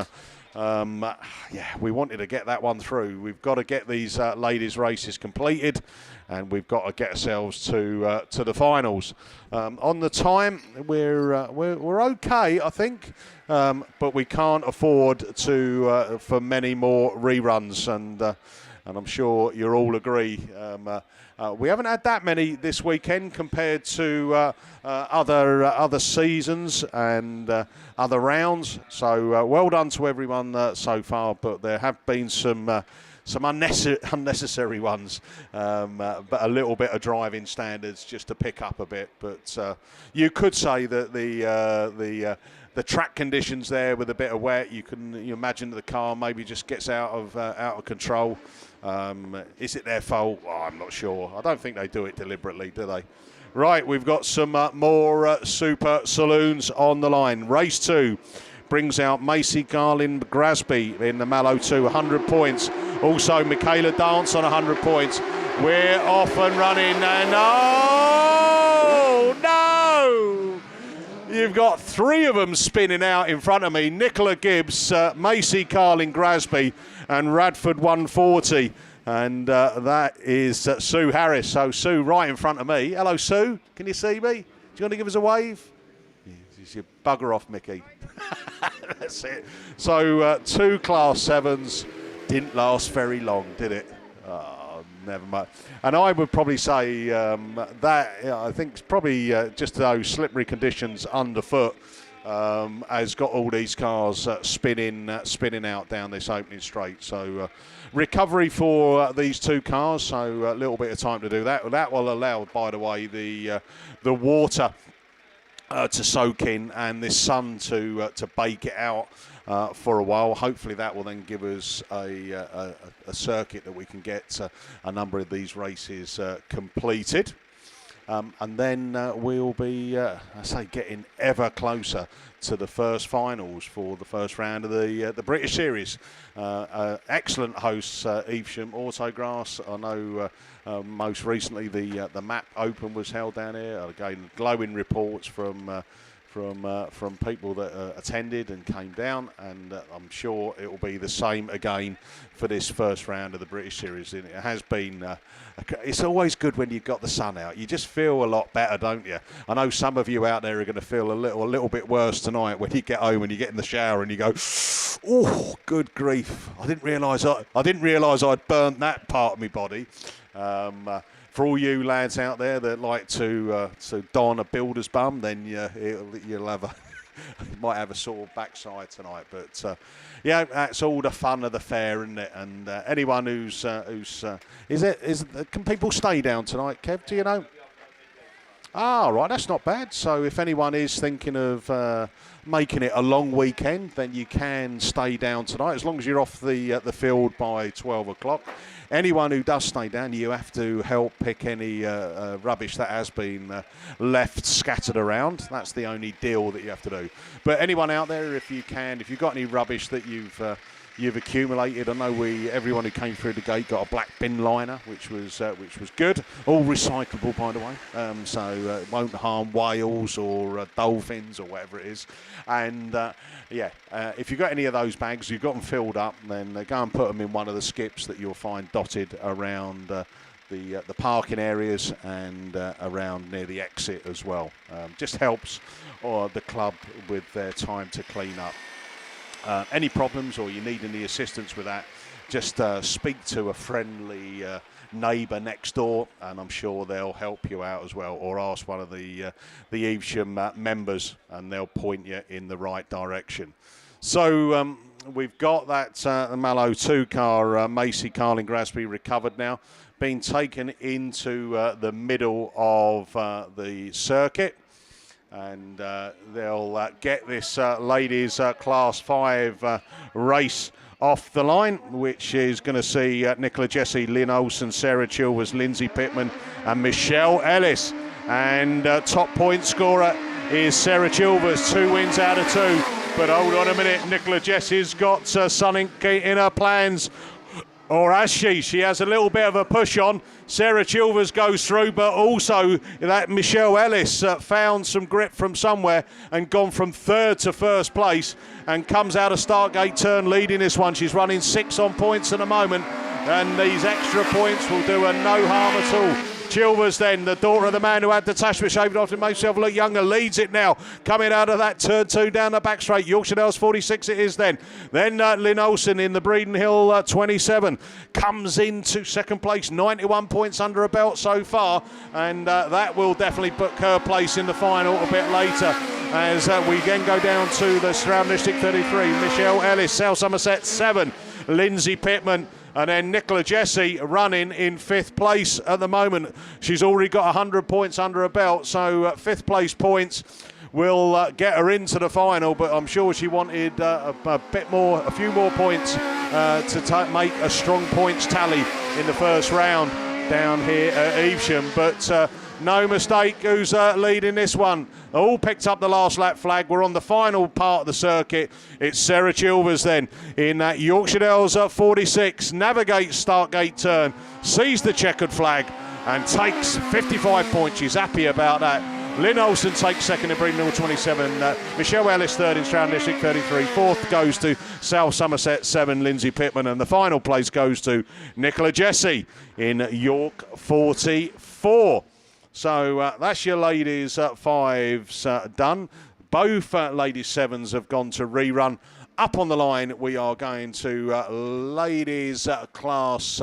We wanted to get that one through. We've got to get these ladies' races completed, and we've got to get ourselves to the finals. On the time, we're okay, I think, but we can't afford to for many more reruns, and I'm sure you'll all agree. We haven't had that many this weekend compared to other seasons and other rounds. So well done to everyone so far, but there have been some unnecessary ones, but a little bit of driving standards just to pick up a bit. But you could say that the track conditions there with a bit of wet, you imagine that the car maybe just gets out of control. Is it their fault? Oh, I'm not sure. I don't think they do it deliberately, do they? Right, we've got some more Super Saloons on the line. Race 2 brings out Macy Garland Grasby in the Mallow 2, 100 points. Also, Michaela Dance on 100 points. We're off and running, and no! You've got 3 of them spinning out in front of me. Nicola Gibbs, Macy Carlin Grasby, and Radford 140. And that is Sue Harris. So Sue right in front of me. Hello, Sue. Can you see me? Do you want to give us a wave? You bugger off, Mickey. That's it. So 2 Class 7s didn't last very long, did it? Oh, never mind. And I would probably say that I think it's probably just those slippery conditions underfoot has got all these cars spinning out down this opening straight. So recovery for these 2 cars. So a little bit of time to do that. That will allow, by the way, the water to soak in and the sun to bake it out for a while. Hopefully that will then give us a circuit that we can get a number of these races completed. And then we'll be, getting ever closer to the first finals for the first round of the British Series. Excellent hosts, Evesham, Autograss. I know most recently the Map Open was held down here. Again, glowing reports from people that attended and came down, and I'm sure it will be the same again for this first round of the British Series. It has been, it's always good when you've got the sun out. You just feel a lot better, don't you? I know some of you out there are going to feel a little bit worse tonight when you get home and you get in the shower and you go, oh, good grief! I didn't realise I'd burnt that part of my body. For all you lads out there that like to don a builder's bum, then you'll have you might have a sore backside tonight. But that's all the fun of the fair, isn't it? And anyone who's can people stay down tonight, Kev? Do you know? Ah, right, that's not bad. So if anyone is thinking of making it a long weekend, then you can stay down tonight as long as you're off the field by 12 o'clock. Anyone who does stay down, you have to help pick any rubbish that has been left scattered around. That's the only deal that you have to do. But anyone out there, if you've got any rubbish that you've accumulated, I know everyone who came through the gate got a black bin liner, which was good. All recyclable, by the way, so it won't harm whales or dolphins or whatever it is. And if you've got any of those bags, you've got them filled up, then go and put them in one of the skips that you'll find dotted around the parking areas and around near the exit as well. Just helps the club with their time to clean up. Any problems or you need any assistance with that, just speak to a friendly neighbour next door, and I'm sure they'll help you out as well, or ask one of the EVESHAM members and they'll point you in the right direction. So we've got that Mallow 2 car, Macy Carling Grasby, recovered now, being taken into the middle of the circuit, and they'll get this ladies Class 5 race off the line, which is going to see Nicola Jesse, Lynn Olsen, Sarah Chilvers, Lindsay Pittman and Michelle Ellis. And top point scorer is Sarah Chilvers, 2 wins out of 2. But hold on a minute, Nicola Jesse's got something in her plans. Or has she? She has a little bit of a push on. Sarah Chilvers goes through, but also that Michelle Ellis found some grip from somewhere and gone from 3rd to 1st place and comes out of Startgate turn leading this one. She's running 6 on points at the moment, and these extra points will do her no harm at all. Chilvers then, the daughter of the man who had the Tashma shaved off and makes herself look younger, leads it now. Coming out of that turn 2 down the back straight. Yorkshire Dales 46 it is then. Then Lynn Olsen in the Breeden Hill 27 comes into 2nd place, 91 points under her belt so far, and that will definitely book her place in the final a bit later. As we then go down to the Stroud District 33, Michelle Ellis, South Somerset 7, Lindsay Pittman, and then Nicola Jesse running in 5th place at the moment. She's already got 100 points under her belt, so 5th place points will get her into the final, but I'm sure she wanted a few more points to make a strong points tally in the first round down here at Evesham. But no mistake who's leading this one. All picked up the last lap flag. We're on the final part of the circuit. It's Sarah Chilvers then in that Yorkshire Dales 46. Navigates Startgate turn, sees the checkered flag and takes 55 points. She's happy about that. Lynn Olsen takes 2nd in Breeden Hill 27. Michelle Ellis 3rd in Stroud District 33. 4th goes to South Somerset 7, Lindsay Pittman. And the final place goes to Nicola Jesse in York 44. So that's your ladies 5s done. Both ladies 7s have gone to rerun. Up on the line, we are going to ladies Class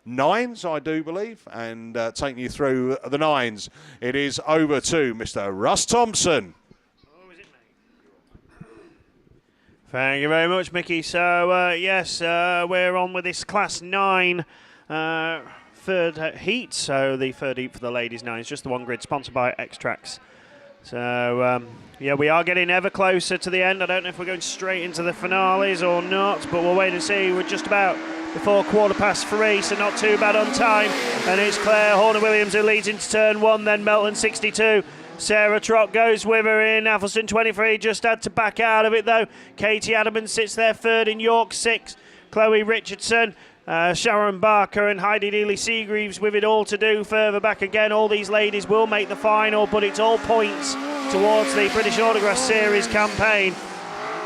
9s, I do believe, and taking you through the 9s. It is over to Mr. Russ Thompson. Thank you very much, Mickey. So, yes, we're on with this Class 9 third heat. So the third heat for the ladies' 9s, just the one grid, sponsored by X-Trax. So, yeah, we are getting ever closer to the end. I don't know if we're going straight into the finales or not, but we'll wait and see. We're just about before 3:15, so not too bad on time. And it's Claire Horner-Williams who leads into turn 1, then Melton 62. Sarah Trott goes with her in. Athelston 23 just had to back out of it, though. Katie Adamans sits there 3rd in York 6. Chloe Richardson, Sharon Barker and Heidi Dealey-Seagreaves with it all to do further back again. All these ladies will make the final, but it's all points towards the British Autograss Series campaign.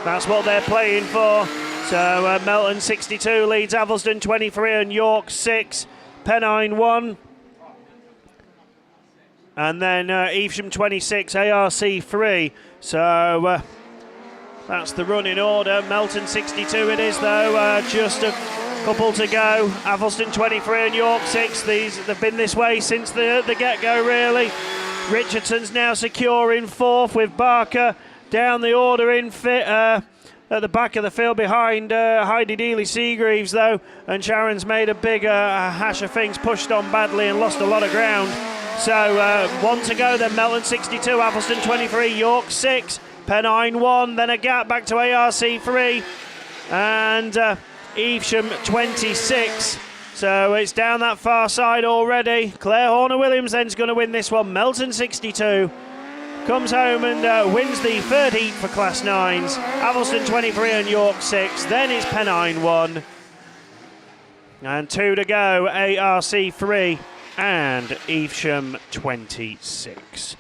That's what they're playing for. So Melton 62 leads Athelston 23 and York 6. Pennine 1. And then Evesham 26, ARC 3. So that's the running order. Melton 62 it is, though. Just a couple to go. Athelston 23 and York 6. They've been this way since the get-go, really. Richardson's now secure in 4th with Barker down the order in at the back of the field behind Heidi Dealey-Seagreaves, though. And Sharon's made a big hash of things, pushed on badly and lost a lot of ground. So 1 to go, then Melton 62, Athelston 23, York 6, Pennine 1, then a gap back to ARC 3, and Evesham 26. So it's down that far side already. Claire Horner-Williams then's going to win this one. Melton 62 comes home and wins the third heat for Class 9s. Athelston 23 and York 6. Then it's Pennine 1. And 2 to go, ARC 3 and Evesham 26.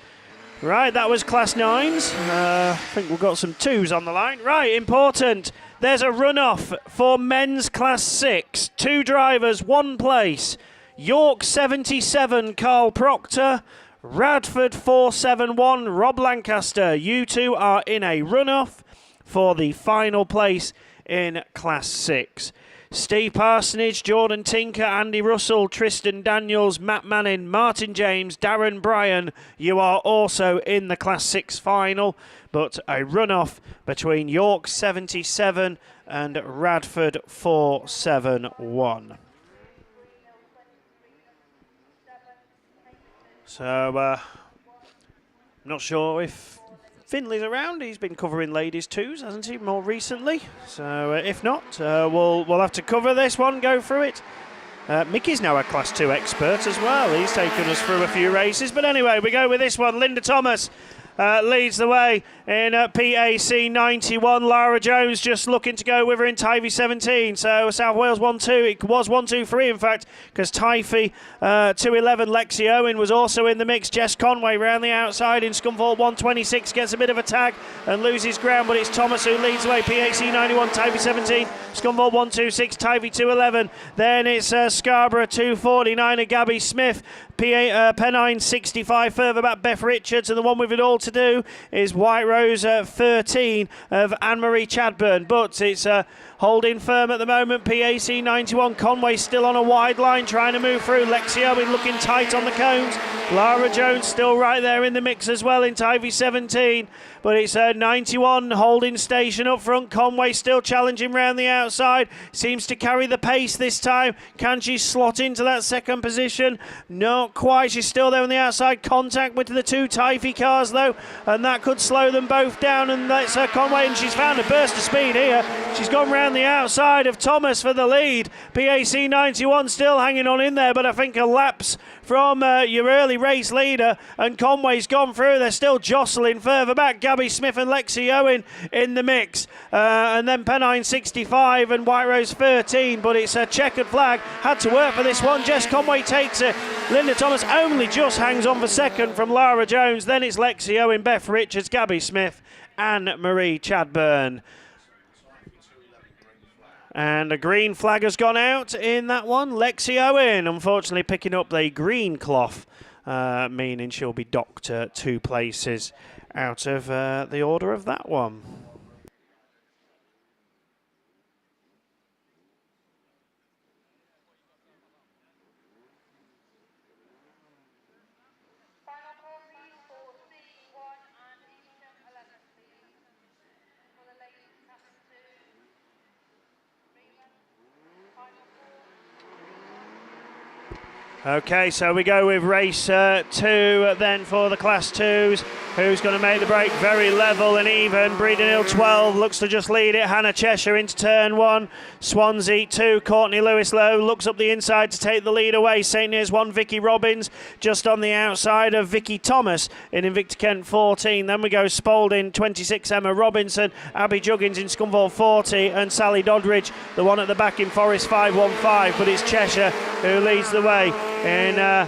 Right, that was Class 9s. I think we've got some 2s on the line. Right, important. There's a runoff for men's Class 6. 2 drivers, 1 place. York 77, Carl Proctor. Radford 471, Rob Lancaster. You two are in a run-off for the final place in Class 6. Steve Parsonage, Jordan Tinker, Andy Russell, Tristan Daniels, Matt Manning, Martin James, Darren Bryan. You are also in the Class 6 final, but a run-off between York 77 and Radford 471. So, I'm not sure if Finley's around. He's been covering ladies twos, hasn't he, more recently? So, if not, we'll have to cover this one, go through it. Mickey's now a Class 2 expert as well. He's taken us through a few races. But anyway, we go with this one. Linda Thomas leads the way in PAC 91. Lara Jones just looking to go with her in Tyre 17. So South Wales 1-2. It was 1-2-3 in fact, because Tyre 211. Lexi Owen was also in the mix. Jess Conway round the outside in Scunthorpe 126 gets a bit of a tag and loses ground, but it's Thomas who leads the way. PAC 91, Tyre 17, Scunthorpe 126, Tyre 211. Then it's Scarborough 249 of Gabby Smith. Pennine 65 further back, Beth Richards, and the one with it all to do is White Rose 13 of Anne-Marie Chadburn, but it's holding firm at the moment. PAC 91, Conway still on a wide line trying to move through. Lexi Owen looking tight on the cones. Lara Jones still right there in the mix as well in Tyre 17, but it's 91 holding station up front. Conway still challenging round the outside, seems to carry the pace this time. Can she slot into that second position? Not quite, she's still there on the outside. Contact with the two Tyre cars though, and that could slow them both down, and that's Conway, and she's found a burst of speed here. She's gone round the outside of Thomas for the lead. PAC 91 still hanging on in there, but I think a lapse from your early race leader, and Conway's gone through. They're still jostling further back. Gabby Smith and Lexi Owen in the mix, and then Pennine 65 and White Rose 13, but it's a checkered flag. Had to work for this one. Jess Conway takes it. Linda Thomas only just hangs on for second from Lara Jones. Then it's Lexi Owen, Beth Richards, Gabby Smith and Marie Chadburn. And a green flag has gone out in that one. Lexi Owen, unfortunately, picking up the green cloth, meaning she'll be docked 2 places out of the order of that one. Okay, so we go with race 2 then for the Class 2s. Who's going to make the break? Very level and even. Breeding Hill 12 looks to just lead it. Hannah Cheshire into turn 1. Swansea 2. Courtney Lewis Lowe looks up the inside to take the lead away. St. Neots 1. Vicky Robbins just on the outside of Vicky Thomas in Invicta Kent 14. Then we go Spalding 26. Emma Robinson. Abby Juggins in Scunthorpe 40. And Sally Doddridge, the one at the back in Forest 515. But it's Cheshire who leads the way in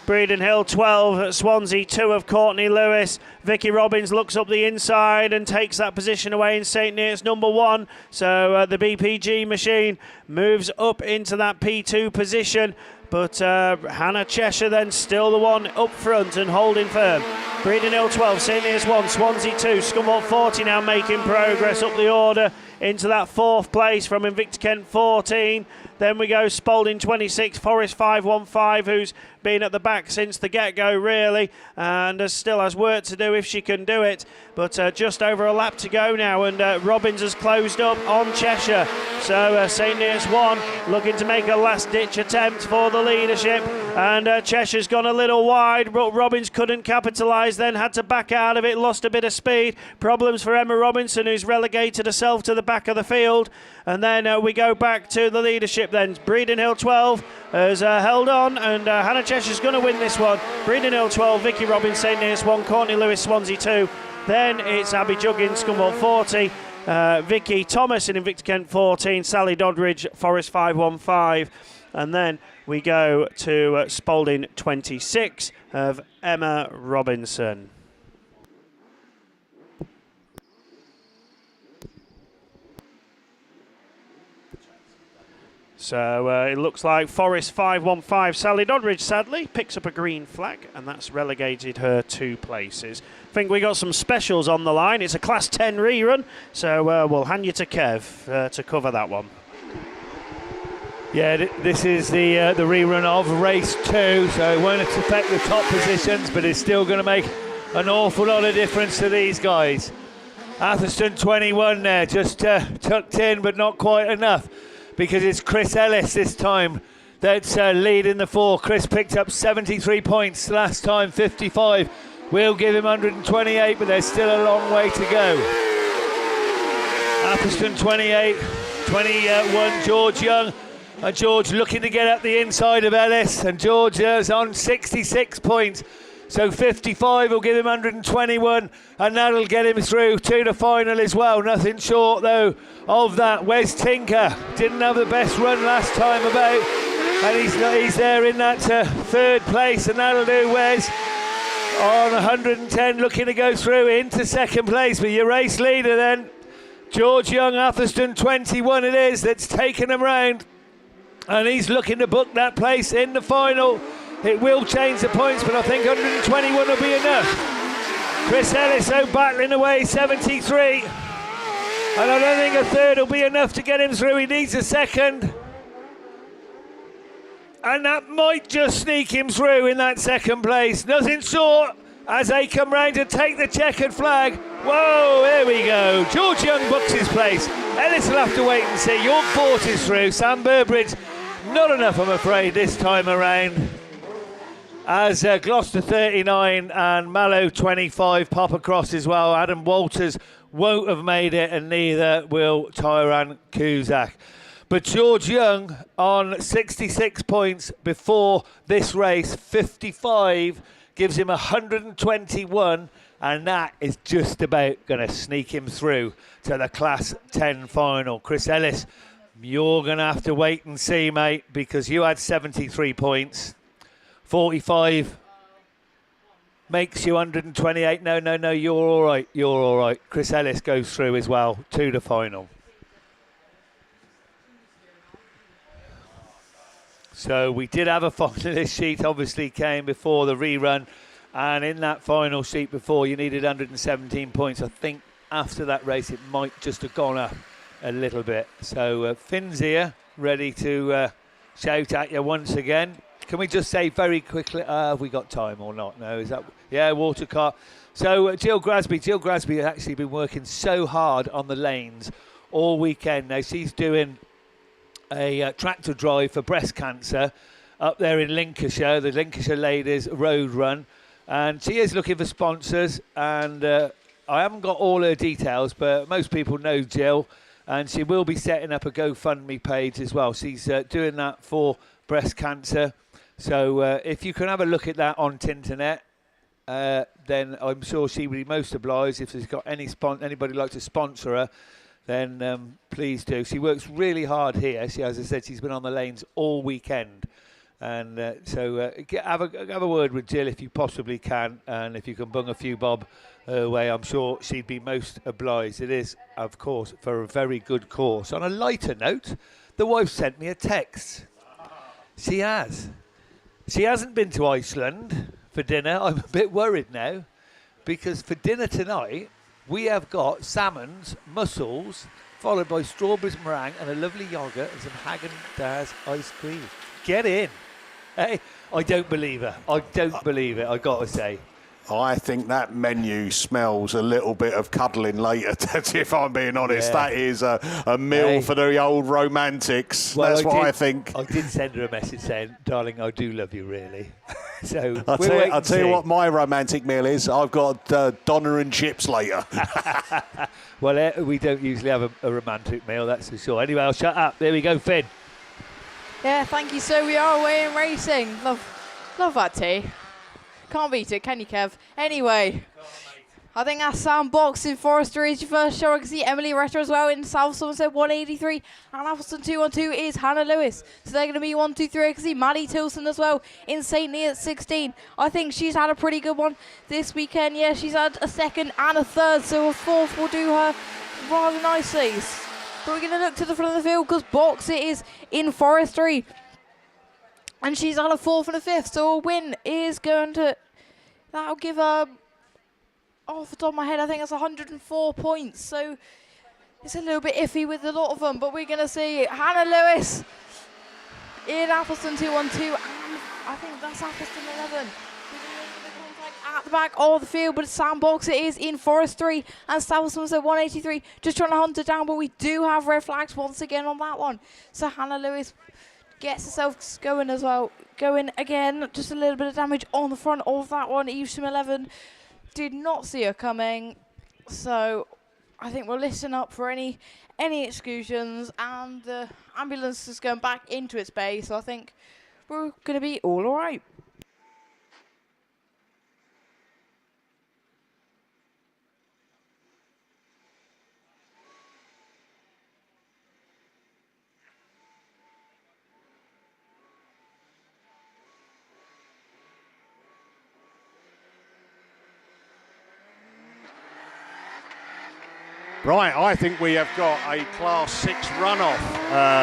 Breedon Hill 12, Swansea 2 of Courtney Lewis. Vicky Robbins looks up the inside and takes that position away in St. Neots number 1. So the BPG machine moves up into that P2 position. But Hannah Cheshire then still the one up front and holding firm. Breedon Hill 12, St. Neots 1, Swansea 2, Scunthorpe 40 now making progress up the order into that 4th place from Invicta Kent 14. Then we go Spalding 26, Forest 515, who's been at the back since the get-go, really, and still has work to do if she can do it. But just over a lap to go now, and Robbins has closed up on Cheshire. So St. Neots 1 looking to make a last-ditch attempt for the leadership, and Cheshire's gone a little wide, but Robbins couldn't capitalise, then had to back out of it, lost a bit of speed. Problems for Emma Robinson, who's relegated herself to the back of the field. And then we go back to the leadership then. Breedon Hill 12 has held on, and Hannah Cheshire's going to win this one. Breedon Hill 12, Vicky Robbins, St. Neots 1, Courtney Lewis, Swansea 2. Then it's Abby Juggins, Scunthorpe 40, Vicky Thomas in Invicta Kent 14, Sally Doddridge, Forest 515. And then we go to Spalding 26 of Emma Robinson. So it looks like Forest 515 Sally Doddridge sadly picks up a green flag, and that's relegated her 2 places. I think we got some specials on the line. It's a Class 10 rerun, so we'll hand you to Kev to cover that one. Yeah, this is the rerun of race 2, so it won't affect the top positions, but it's still going to make an awful lot of difference to these guys. Atherstone 21 there, just tucked in, but not quite enough, because it's Chris Ellis this time that's leading the 4. Chris picked up 73 points last time, 55. We'll give him 128, but there's still a long way to go. Atherstone 28, 21 George Young. And George looking to get up the inside of Ellis, and George is on 66 points. So 55 will give him 121, and that'll get him through to the final as well. Nothing short, though, of that. Wes Tinker didn't have the best run last time about, and he's there in that 3rd place, and that'll do Wes on 110, looking to go through into 2nd place. But your race leader then, George Young, Atherstone 21 it is, that's taken him round, and he's looking to book that place in the final. It will change the points, but I think 121 will be enough. Chris Ellis, though, battling away, 73. And I don't think a 3rd will be enough to get him through. He needs a 2nd. And that might just sneak him through in that 2nd place. Nothing short as they come round to take the checkered flag. Whoa, there we go. George Young books his place. Ellis will have to wait and see. York Fort is through. Sam Burbridge, not enough, I'm afraid, this time around. As Gloucester 39 and Mallow 25 pop across as well. Adam Walters won't have made it, and neither will Tyran Cusack. But George Young on 66 points before this race, 55 gives him 121, and that is just about going to sneak him through to the Class 10 final. Chris Ellis, you're going to have to wait and see, mate, because you had 73 points. 45 makes you 128. No, you're all right. You're all right. Chris Ellis goes through as well to the final. So we did have a finalist sheet, obviously came before the rerun, and in that final sheet before you needed 117 points. I think after that race it might just have gone up a little bit. So Finn's here, ready to shout at you once again. Can we just say very quickly, have we got time or not? No, is that, yeah, water car. So Jill Grasby has actually been working so hard on the lanes all weekend. Now she's doing a tractor drive for breast cancer up there in Lincolnshire, the Lincolnshire Ladies Road Run, and she is looking for sponsors, and I haven't got all her details, but most people know Jill, and she will be setting up a GoFundMe page as well. She's doing that for breast cancer. So if you can have a look at that on Tinternet, then I'm sure she would be most obliged. If there's got anybody like to sponsor her, then please do. She works really hard here. She, as I said, she's been on the lanes all weekend. And so have a word with Jill if you possibly can. And if you can bung a few bob her way, I'm sure she'd be most obliged. It is, of course, for a very good cause. On a lighter note, the wife sent me a text. She has. She hasn't been to Iceland for dinner. I'm a bit worried now, because for dinner tonight, we have got salmons, mussels, followed by strawberries meringue and a lovely yoghurt and some Häagen-Dazs ice cream. Get in. Hey, I don't believe her. I don't believe it, I've got to say. I think that menu smells a little bit of cuddling later, if I'm being honest. Yeah. That is a meal for the old romantics. Well, that's what I think. I did send her a message saying, darling, I do love you, really. So I'll tell you what my romantic meal is. I've got doner and chips later. Well, we don't usually have a romantic meal, that's for sure. Anyway, I'll shut up. There we go, Finn. Yeah, thank you. So we are away in racing. Love that tea. Can't beat it, can you, Kev? Anyway, I think that's Sam Box in Forester is your first show. I can see Emily Retter as well in South Somerset 183. And Appleton 212 is Hannah Lewis. So they're going to be 123. I can see Maddie Tilson as well in St. Neots 16. I think she's had a pretty good one this weekend. Yeah, she's had a second and a third. So a fourth will do her rather nicely. But we're going to look to the front of the field because Box It is in forestry. And she's on a 4th and a 5th. So a win is going to... That'll give her... Off the top of my head, I think it's 104 points. So it's a little bit iffy with a lot of them. But we're going to see Hannah Lewis in Appleton 212. And I think that's Appleton 11. At the back of the field, but Sandbox it is in forestry, and Stavelson's at 183, just trying to hunt it down, but we do have red flags once again on that one. So Hannah Lewis gets herself going as well. Going again, just a little bit of damage on the front of that one. EVESHAM 11 did not see her coming, so I think we'll listen up for any exclusions, and the ambulance is going back into its bay, so I think we're going to be all right. Right, I think we have got a Class 6 runoff.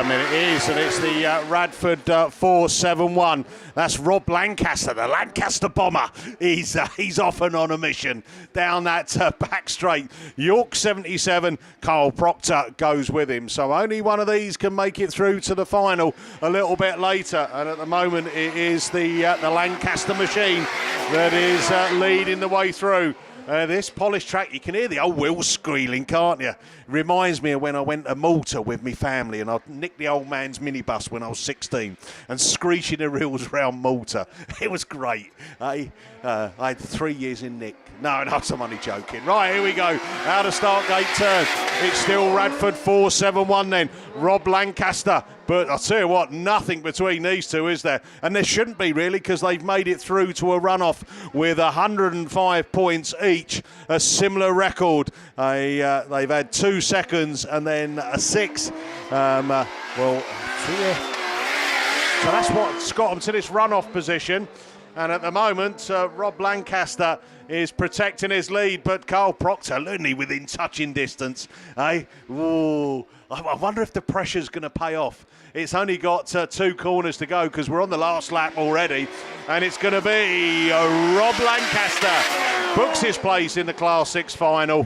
It is, and it's the Radford 471. That's Rob Lancaster, the Lancaster bomber. He's off and on a mission down that back straight. York 77, Carl Proctor goes with him. So only one of these can make it through to the final a little bit later. And at the moment, it is the Lancaster machine that is leading the way through. This polished track, you can hear the old wheels squealing, can't you? Reminds me of when I went to Malta with my family and I nicked the old man's minibus when I was 16 and screeching the wheels around Malta. It was great. I had 3 years in Nick. No, I'm only joking. Right, here we go. Out of start gate turn. It's still Radford 471 then. Rob Lancaster. But I'll tell you what, nothing between these two, is there? And there shouldn't be, really, because they've made it through to a runoff with 105 points each. A similar record. They've had 2 seconds and then a 6. So that's what's got them to this runoff position. And at the moment, Rob Lancaster is protecting his lead, but Carl Proctor only within touching distance. Ooh, I wonder if the pressure's going to pay off. It's only got 2 corners to go because we're on the last lap already, and it's going to be Rob Lancaster books his place in the Class 6 final.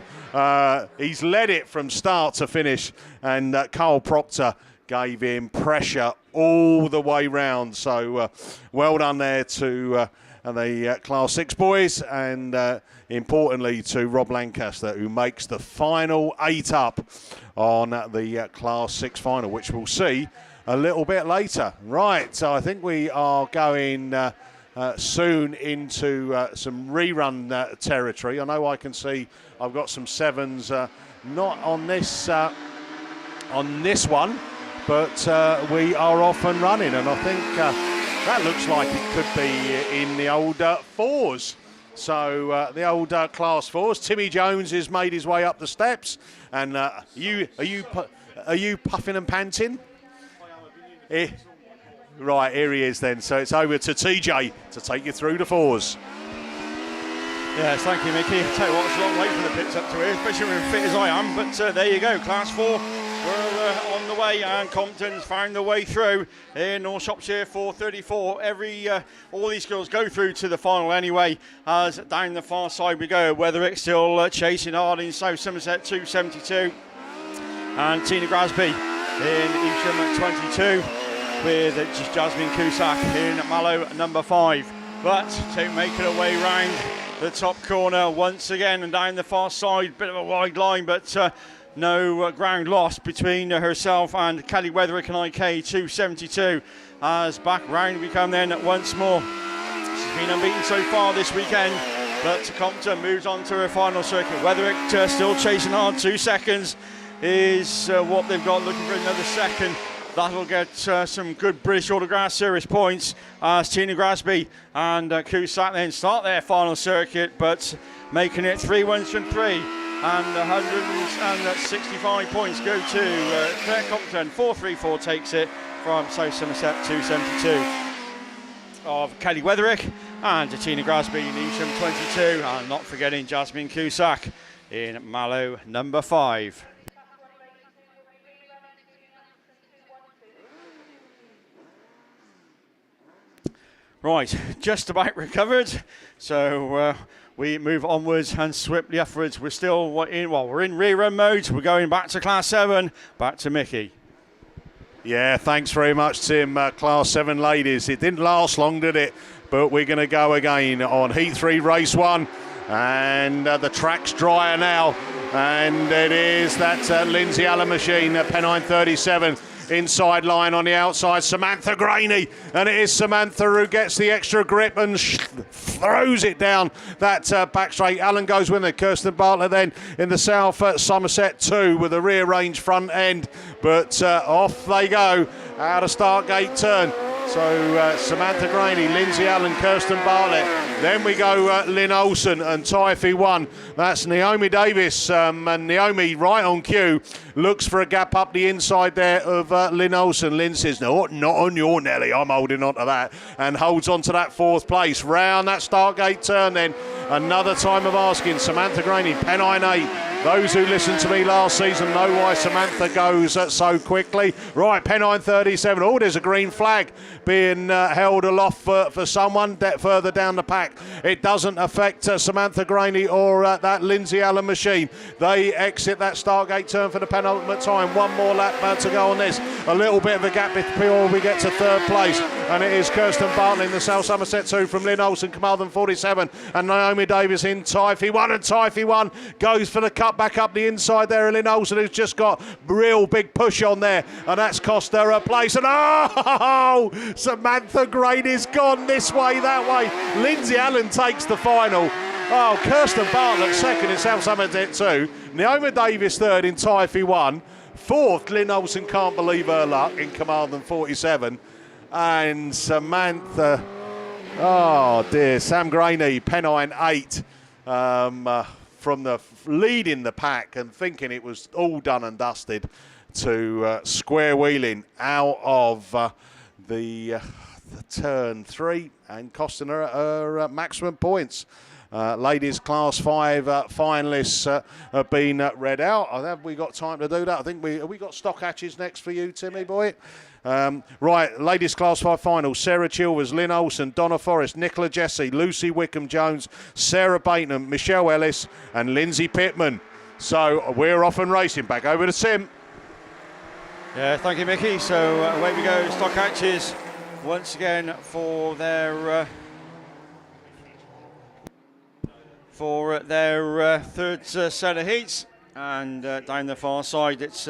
He's led it from start to finish, and Carl Proctor gave him pressure all the way round. So well done there to the Class 6 boys, and importantly to Rob Lancaster, who makes the final 8 up on the Class 6 final, which we'll see a little bit later. Right, so I think we are going soon into some rerun territory. I know I can see I've got some 7s not on this one, but we are off and running, and I think that looks like it could be in the old 4s. So the old Class 4s. Timmy Jones has made his way up the steps, and are you puffing and panting? Right, here he is then. So it's over to TJ to take you through the 4s. Yes, thank you, Mickey. I'll tell you what, it's a long way from the pits up to here, especially when fit as I am. But there you go, Class 4. We're on the way, and Compton's found their way through in North Shropshire 434. All these girls go through to the final anyway, as down the far side we go. Weatherick still chasing hard in South Somerset 272, and Tina Grasby in Evesham 22 with Jasmine Cusack in Mallow number 5. But to make it away round the top corner once again and down the far side, bit of a wide line, but no ground lost between herself and Kelly Weatherick and IK 272. As back round we come then once more. She's been unbeaten so far this weekend, but Compton moves on to her final circuit. Weatherick still chasing hard. 2 seconds is what they've got, looking for another second. That'll get some good British Autograss Series points as Tina Grasby and Cusack then start their final circuit, but making it 3 wins from 3. And 165 points go to Claire Compton. 434 takes it from South Somerset 272 of Kelly Weatherick and Tina Grasby in Evesham 22. And not forgetting Jasmine Cusack in Mallow number 5. Right, just about recovered. So we move onwards and swiftly upwards. We're still we're in rerun mode. We're going back to Class 7, back to Mickey. Yeah, thanks very much, Tim. Class 7 ladies. It didn't last long, did it? But we're going to go again on Heat 3, Race 1. And the track's drier now. And it is that Lindsay Allen machine, Pennine 37. Inside line on the outside, Samantha Graney, and it is Samantha who gets the extra grip and throws it down that back straight. Allen goes with it. Kirsten Bartlett then in the South Somerset 2 with a rear range front end, but off they go out of start gate turn. So Samantha Graney, Lindsay Allen, Kirsten Bartlett. Then we go Lynn Olsen and Typhy 1. That's Naomi Davis. And Naomi, right on cue, looks for a gap up the inside there of Lynn Olsen. Lynn says, no, not on your Nelly. I'm holding on to that. And holds on to that 4th place. Round that start gate turn then. Another time of asking. Samantha Graney, Pennine 8. Those who listened to me last season know why Samantha goes so quickly. Right, Pennine 37. Oh, there's a green flag being held aloft for someone further down the pack. It doesn't affect Samantha Graney or that Lindsay Allen machine. They exit that start gate turn for the penultimate time. One more lap to go on this. A little bit of a gap before we get to 3rd place. And it is Kirsten Bartlett in the South Somerset 2 from Lynn Olsen, Carmarthen 47. And Naomi Davis in Typhy 1. And Typhy 1 goes for the cut back up the inside there. Lynn Olsen, who's just got real big push on there. And that's cost her a place. And Samantha Graney's gone this way, that way. Lindsay Allen takes the final. Oh, Kirsten Bartlett second in South Somerset 2. Naomi Davis third in Typhy 1. 4th, Lynn Olsen can't believe her luck in Carmarthen 47. And Samantha, oh dear, Sam Graney, Pennine 8, from the lead in the pack and thinking it was all done and dusted to square wheeling out of the turn 3 and costing her maximum points. Ladies Class 5 finalists have been read out. Have we got time to do that? I think have we got stock hatches next for you, Timmy boy? Right, ladies Class 5 final. Sarah Chilvers, Lynn Olsen, Donna Forrest, Nicola Jesse, Lucy Wickham-Jones, Sarah Bateman, Michelle Ellis and Lindsay Pittman. So we're off and racing. Back over to Tim. Yeah, thank you, Mickey. So away we go. Stock hatches once again for their 3rd set of heats. And down the far side, it's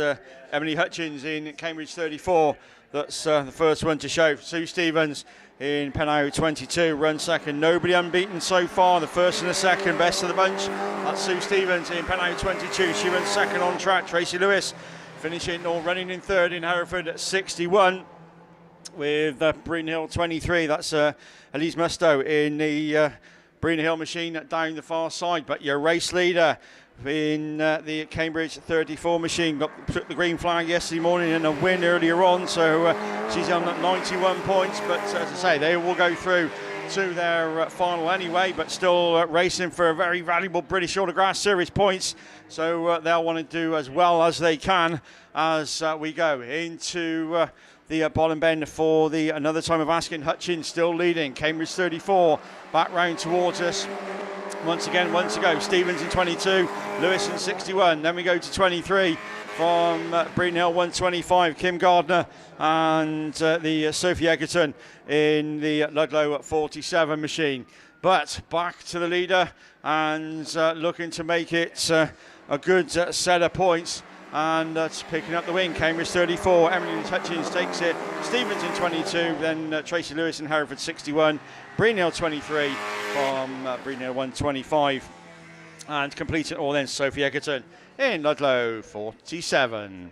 Emily Hutchins in Cambridge 34. That's the first one to show. Sue Stevens in Penau 22 runs second. Nobody unbeaten so far. The first and the second, best of the bunch. That's Sue Stevens in Penau 22. She runs second on track. Tracy Lewis finishing or running in 3rd in Hereford at 61 with Breen Hill 23. That's Elise Musto in the Breen Hill machine down the far side. But your race leader in the Cambridge 34 machine took the green flag yesterday morning and a win earlier on, so she's on at 91 points, but as I say, they will go through to their final anyway, but still racing for a very valuable British Autograss Series points, so they'll want to do as well as they can as we go into the bottom bend for the another time of asking. Hutchins still leading, Cambridge 34 back round towards us. Once again, one to go. Stevens in 22, Lewis in 61. Then we go to 23 from Breen Hill 125, Kim Gardner and the Sophie Egerton in the Ludlow 47 machine. But back to the leader and looking to make it a good set of points. And that's picking up the win. Cambridge 34, Emily Hutchins takes it. Stevens in 22, then Tracy Lewis in Hereford 61. Breen Hill 23 from Breen Hill 125. And complete it all then, Sophie Egerton in Ludlow 47.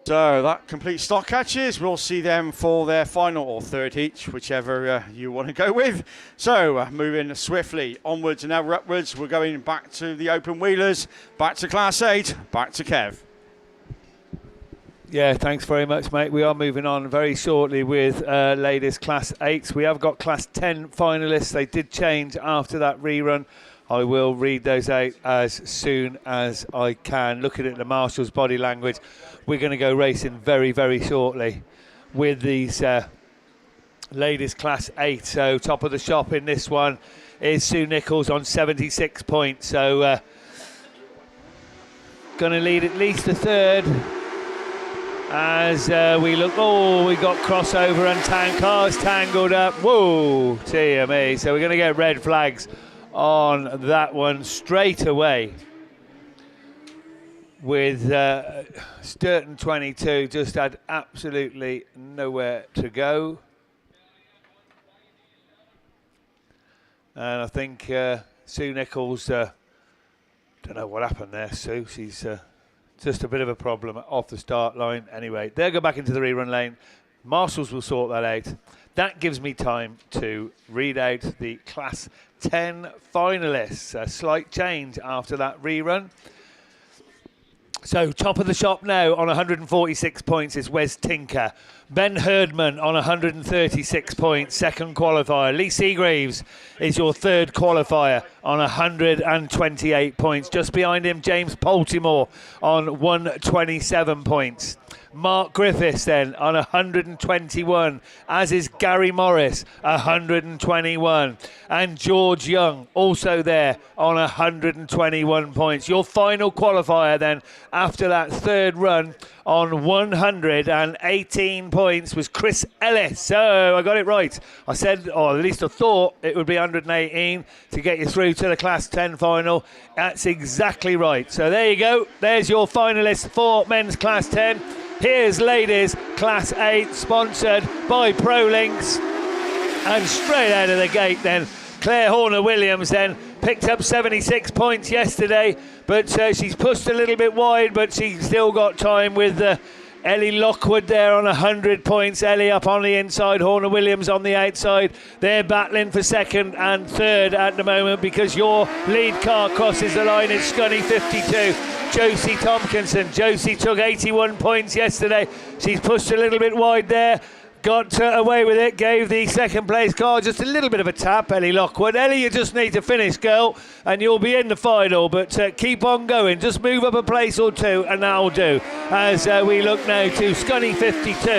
So that completes stock catches. We'll see them for their final or third heat, whichever you want to go with. So moving swiftly onwards and now upwards. We're going back to the open wheelers, back to Class 8, back to Kev. Yeah, thanks very much, mate. We are moving on very shortly with ladies Class 8s. We have got Class 10 finalists. They did change after that rerun I will read those out as soon as I can. Looking at the marshals' body language, we're going to go racing very, very shortly with these ladies class 8. So top of the shop in this one is Sue Nichols on 76 points. So going to lead at least a third as we look. Oh, we got crossover and cars tangled up. Whoa, dear me. So we're going to get red flags on that one straight away with Sturton 22 just had absolutely nowhere to go. And I think Sue Nichols, don't know what happened there, Sue. She's just a bit of a problem off the start line. Anyway, they'll go back into the rerun lane. Marshals will sort that out. That gives me time to read out the Class 10 finalists. A slight change after that rerun. So top of the shop now on 146 points is Wes Tinker. Ben Herdman on 136 points, second qualifier. Lee Seagreaves is your third qualifier on 128 points. Just behind him, James Poltimore on 127 points. Mark Griffiths then on 121, as is Gary Morris, 121. And George Young also there on 121 points. Your final qualifier then after that third run on 118 points was Chris Ellis. So I got it right. I said, or at least I thought it would be 118 to get you through to the Class 10 final. That's exactly right. So there you go. There's your finalists for men's Class 10. Here's ladies Class 8, sponsored by ProLinks. And straight out of the gate then, Claire Horner-Williams then picked up 76 points yesterday, but she's pushed a little bit wide, but she's still got time with Ellie Lockwood there on 100 points. Ellie up on the inside, Horner-Williams on the outside. They're battling for second and third at the moment because your lead car crosses the line. It's Scunny 52. Josie Tompkinson. Josie took 81 points yesterday. She's pushed a little bit wide there. Got away with it, gave the second place car just a little bit of a tap, Ellie Lockwood. Ellie, you just need to finish, girl, and you'll be in the final, but keep on going. Just move up a place or two, and that'll do. As we look now to Scunny 52.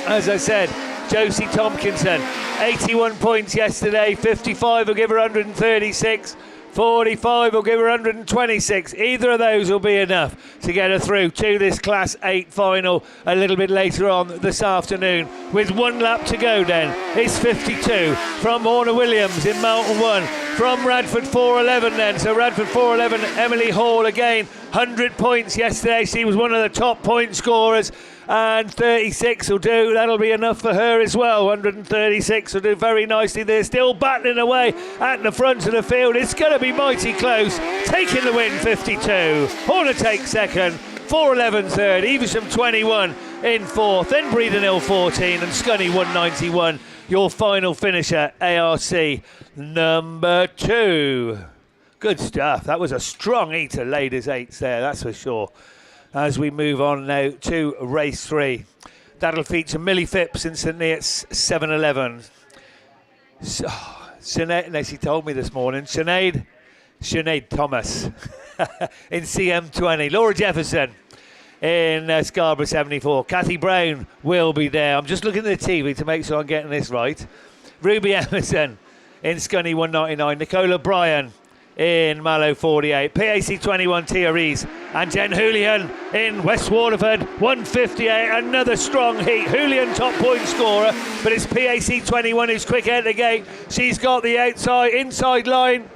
As I said, Josie Tompkinson, 81 points yesterday, 55 will give her 136. 45 will give her 126. Either of those will be enough to get her through to this Class 8 final a little bit later on this afternoon. With one lap to go then, it's 52 from Horner-Williams in Mountain 1. From Radford 411 then, so Radford 411, Emily Hall again, 100 points yesterday. She was one of the top point scorers. And 36 will do. That'll be enough for her as well. 136 will do very nicely. They're still battling away at the front of the field. It's going to be mighty close. Taking the win, 52. Horner takes second. 411 third. Evesham 21 in fourth. Then Breeden Hill 14 and Scunny 191. Your final finisher, ARC number 2. Good stuff. That was a strong heat of ladies' eights there, that's for sure. As we move on now to race 3. That'll feature Millie Phipps in St Neots 711. Sinead, she told me this morning, Sinead Thomas in CM20. Laura Jefferson in Scarborough 74. Kathy Brown will be there. I'm just looking at the TV to make sure I'm getting this right. Ruby Emerson in Scunny 199. Nicola Bryan in Mallow 48, PAC 21 Tia Rees and Jen Julian in West Waterford 158. Another strong heat. Julian top point scorer, but it's PAC 21 who's quick out the gate. She's got the inside line,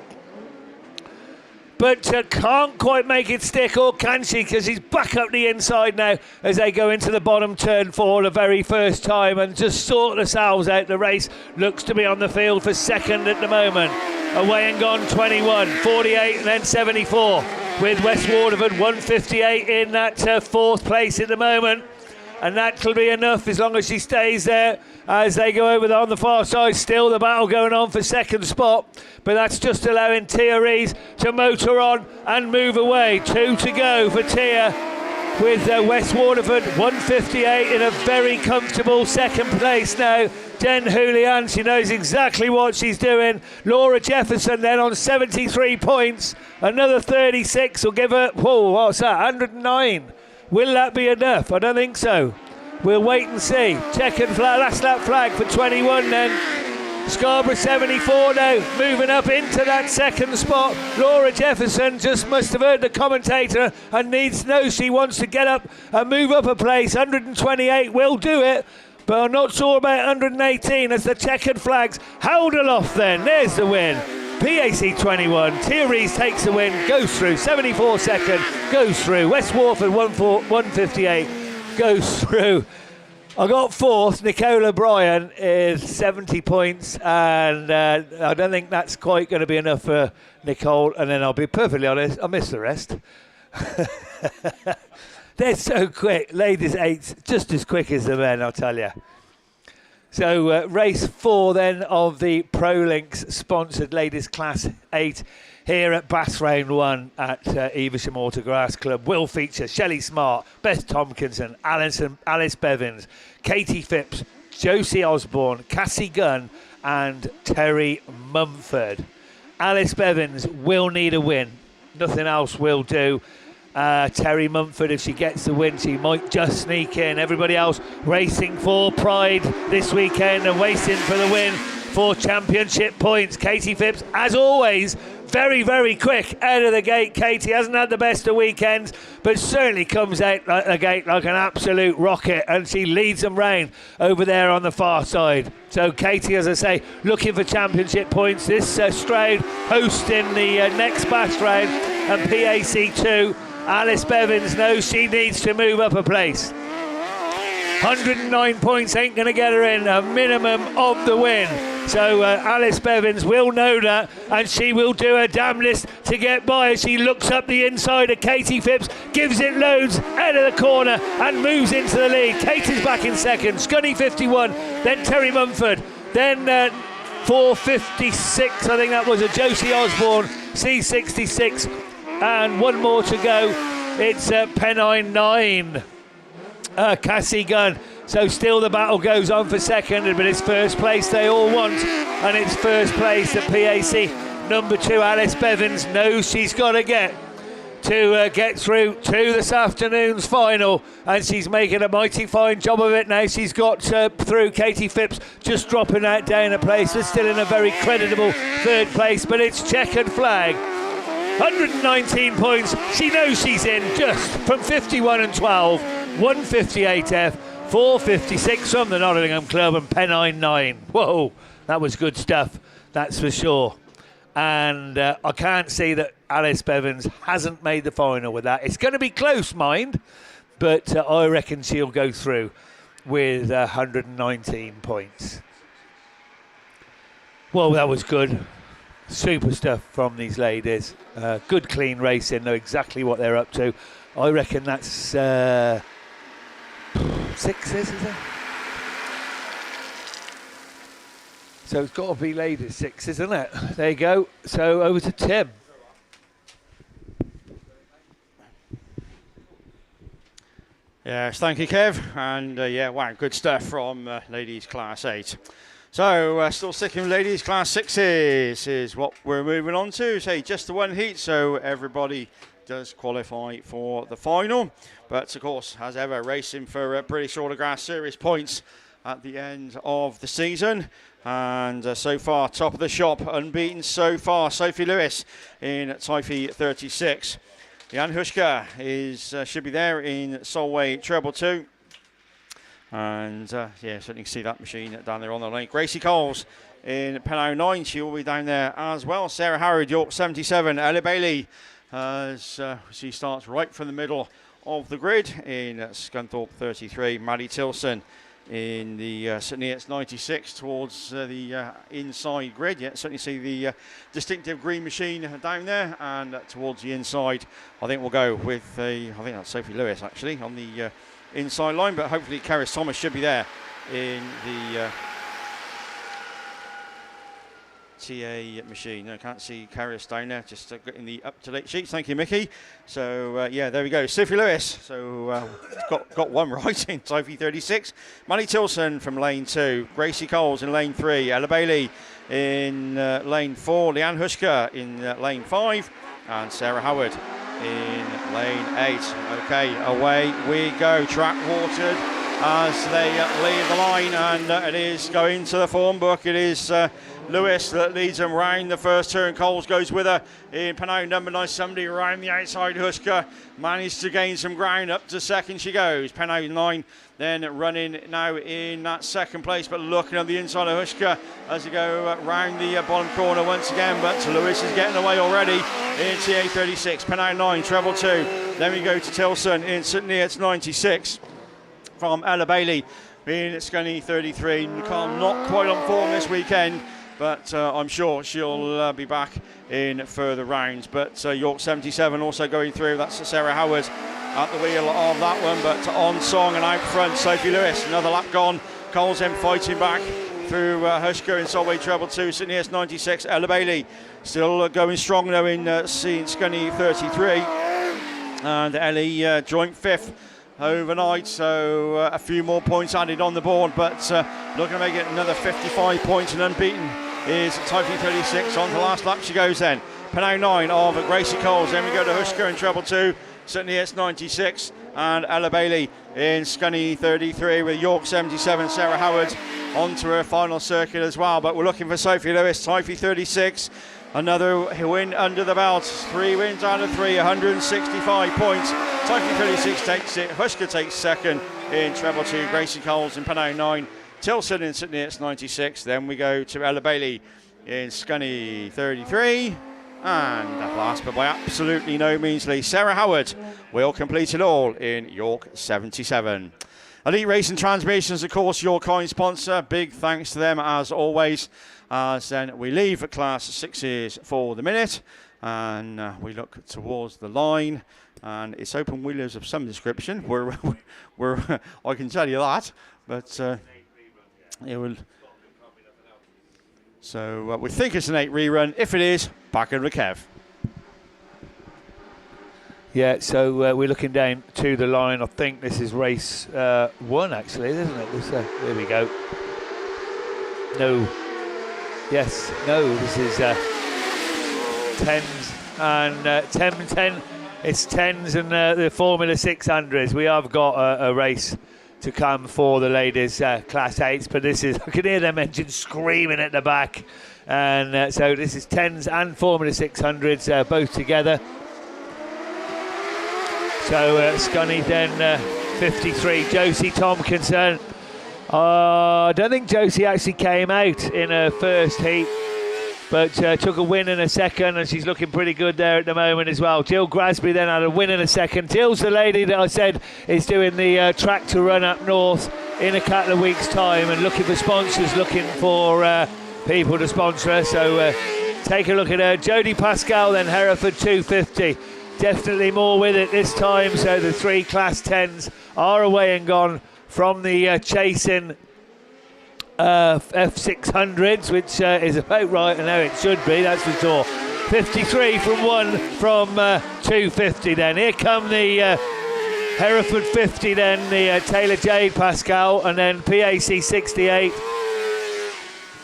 but can't quite make it stick, or can she? Because she's back up the inside now as they go into the bottom turn for the very first time and just sort themselves out. The race looks to be on the field for second at the moment. Away and gone 21, 48 and then 74 with West Waterford 158 in that fourth place at the moment. And that'll be enough as long as she stays there as they go over on the far side. Still the battle going on for second spot, but that's just allowing Tia Rees to motor on and move away. 2 to go for Tia with West Waterford 158 in a very comfortable second place now. Jen Julian, she knows exactly what she's doing. Laura Jefferson then on 73 points. Another 36 will give her, whoa, what's that, 109. Will that be enough? I don't think so. We'll wait and see. Checkered flag, last lap flag for 21 then. Scarborough 74 now, moving up into that second spot. Laura Jefferson just must have heard the commentator and knows she wants to get up and move up a place. 128 will do it, but I'm not sure about 118 as the checkered flags hold aloft then. There's the win. PAC 21, Tia Rees takes the win, goes through. 74 second, goes through. West Warford 158, goes through. I got fourth. Nicola Bryan is 70 points, and I don't think that's quite going to be enough for Nicole. And then I'll be perfectly honest, I missed the rest. They're so quick. Ladies 8, just as quick as the men, I'll tell you. So race 4 then of the ProLinks sponsored Ladies Class 8 here at Bass Round 1 at Evesham Autograss Club will feature Shelley Smart, Beth Tompkinson, Alice Bevins, Katie Phipps, Josie Osborne, Cassie Gunn and Terry Mumford. Alice Bevins will need a win. Nothing else will do. Terry Mumford, if she gets the win, she might just sneak in. Everybody else racing for pride this weekend and racing for the win for championship points. Katie Phipps, as always, very, very quick out of the gate. Katie hasn't had the best of weekends, but certainly comes out like the gate like an absolute rocket, and she leads them round over there on the far side. So Katie, as I say, looking for championship points. This Stroud hosting the next Bass Round and PAC 2. Alice Bevins knows she needs to move up a place. 109 points ain't going to get her in, a minimum of the win. So Alice Bevins will know that, and she will do her damnedest to get by as she looks up the inside of Katie Phipps, gives it loads out of the corner and moves into the lead. Katie's back in second, Scunny 51, then Terry Mumford, then 456, I think that was a Josie Osborne, C66, and one more to go. It's Pennine 9. Cassie Gunn. So still the battle goes on for second, but it's first place they all want, and it's first place at PAC. Number 2, Alice Bevins knows she's got to get through to this afternoon's final, and she's making a mighty fine job of it now. She's got through. Katie Phipps just dropping that down a place, but still in a very creditable third place, but it's checkered flag. 119 points. She knows she's in just from 51 and 12. 158F, 456 from the Nottingham Club and Pennine 9. Whoa, that was good stuff, that's for sure. And I can't see that Alice Bevins hasn't made the final with that. It's going to be close, mind, but I reckon she'll go through with 119 points. Well, that was good. Super stuff from these ladies. Good, clean racing, know exactly what they're up to. I reckon that's 6, is it? So it's got to be ladies 6, isn't it? There you go. So over to Tim. Yes, thank you, Kev. And yeah, wow, good stuff from Ladies Class 8. So still sticking with Ladies Class 6s is what we're moving on to. Say just the one heat, so everybody does qualify for the final. But of course, as ever, racing for British Autograss Series points at the end of the season. And so far, top of the shop, unbeaten so far, Sophie Lewis in Typhe 36. Jan Huschka should be there in Solway Treble 2. And yeah, certainly see that machine down there on the lane. Gracie Coles in Pennine 9, she will be down there as well. Sarah Harrod, York 77. Ella Bailey, as she starts right from the middle of the grid in Scunthorpe 33. Maddie Tilson in the St Neots 96 towards the inside grid. Yeah, certainly see the distinctive green machine down there, and towards the inside I think we'll go with I think that's Sophie Lewis actually on the inside line, but hopefully Karis Thomas should be there in the TA machine. I can't see Carrius down there, just getting the up-to-date sheets. Thank you, Mickey. So, yeah, there we go. Sophie Lewis. So, got one right in Sophie 36. Manny Tilson from lane 2. Gracie Coles in lane 3. Ella Bailey in lane 4. Leanne Hushka in lane 5. And Sarah Howard in lane 8. Okay, away we go. Track watered as they leave the line, and it is going to the form book. It is Lewis that leads them round the first turn. Coles goes with her in Pinot number 9. Somebody around the outside. Hushka managed to gain some ground. Up to second she goes. Pinot 9 then running now in that second place, but looking on the inside of Hushka as they go round the bottom corner once again. But Lewis is getting away already in TA 36. Pinot 9, treble 2. Then we go to Tilson in St Neots 96. From Ella Bailey in Scunny 33. Not quite on form this weekend, but I'm sure she'll be back in further rounds. But York 77 also going through. That's Sarah Howard at the wheel of that one, but on song and out front, Sophie Lewis. Another lap gone. Coles then fighting back through Hushka in Solway treble 2. St Neots 96. Ella Bailey still going strong though in Scunny 33. And Ellie joint 5th overnight, so a few more points added on the board, but looking to make it another 55 points and unbeaten is Typhoon 36. On the last lap she goes then. Pinot 9 of Gracie Coles. Then we go to Hushka in treble 2. St Neots 96 and Ella Bailey in Scunny 33 with York 77. Sarah Howard onto her final circuit as well, but we're looking for Sophie Lewis. Typhoon 36. Another win under the belt. 3 wins out of 3, 165 points. Typhoon 36 takes it. Hushka takes second in treble 2. Gracie Coles in Pinot 9. Tilson in St Neots 96. Then we go to Ella Bailey in Scunny 33. And last but by absolutely no means least, Sarah Howard will complete it all in York 77. Elite Racing Transmissions, of course, your kind sponsor. Big thanks to them as always. As then we leave Class 6s for the minute, and we look towards the line, and it's open wheelers of some description. We're I can tell you that, but it will. So we think it's an 8 rerun. If it is, back over to Kev. Yeah, so we're looking down to the line. I think this is race 1, actually, isn't it? There we go. No. Yes, no, this is 10s and 10. It's 10s and the Formula 600s. We have got a race to come for the ladies' Class 8s, but this is, I can hear them engines screaming at the back. And so this is 10s and Formula 600s both together. So Scunny then 53, Josie Tompkinson. I don't think Josie actually came out in her first heat, but took a win in a second, and she's looking pretty good there at the moment as well. Jill Grasby then had a win in a second. Jill's the lady that I said is doing the track to run up north in a couple of weeks' time and looking for sponsors, looking for people to sponsor her. So take a look at her. Jodie Pascal then Hereford 250. Definitely more with it this time. So the 3 Class 10s are away and gone from the chasing F600s, which is about right, and how it should be, that's for sure. 53 from 1 from 250 then. Here come the Hereford 50 then, the Taylor Jade Pascal, and then PAC 68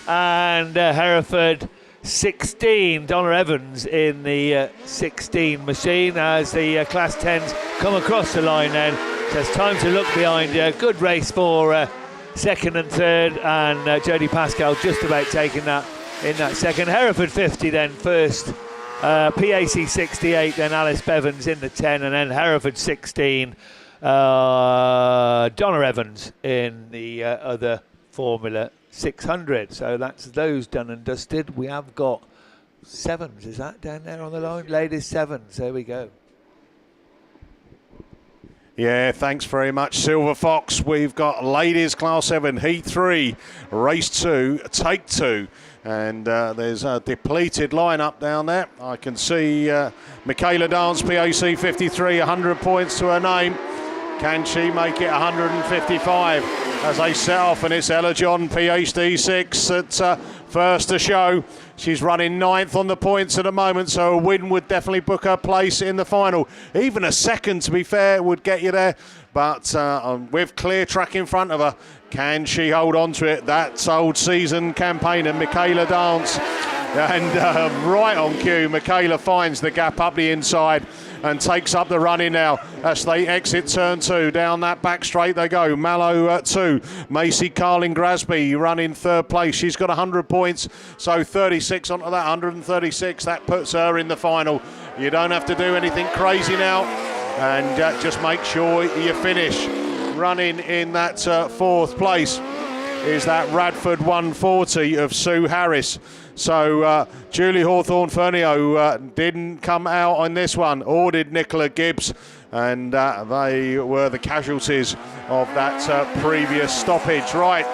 and Hereford 16, Donna Evans in the 16 machine as the Class 10s come across the line then. So it's time to look behind you. Good race for second and third, and Jodie Pascal just about taking that in that second. Hereford 50 then first, PAC 68, then Alice Bevans in the 10, and then Hereford 16, Donna Evans in the other Formula 600. So that's those done and dusted. We have got 7s, is that down there on the line? Ladies 7s, there we go. Yeah, thanks very much, Silver Fox. We've got ladies Class 7, Heat 3, Race 2, Take 2. And there's a depleted lineup down there. I can see Michaela Dance, PAC 53, 100 points to her name. Can she make it 155 as they set off? And it's Ella John, PhD 6 at first to show. She's running 9th on the points at the moment, so a win would definitely book her place in the final. Even a second, to be fair, would get you there. But with clear track in front of her, can she hold on to it? That's old season campaigner Michaela Dance. And right on cue, Michaela finds the gap up the inside and takes up the running now as they exit turn 2. Down that back straight they go. Mallow at 2. Macy Carling Grasby running 3rd place. She's got 100 points, so 36 onto that, 136. That puts her in the final. You don't have to do anything crazy now, and just make sure you finish. Running in that 4th place is that Radford 140 of Sue Harris. So Julie Hawthorne-Fernio didn't come out on this one, or did Nicola Gibbs, and they were the casualties of that previous stoppage. Right,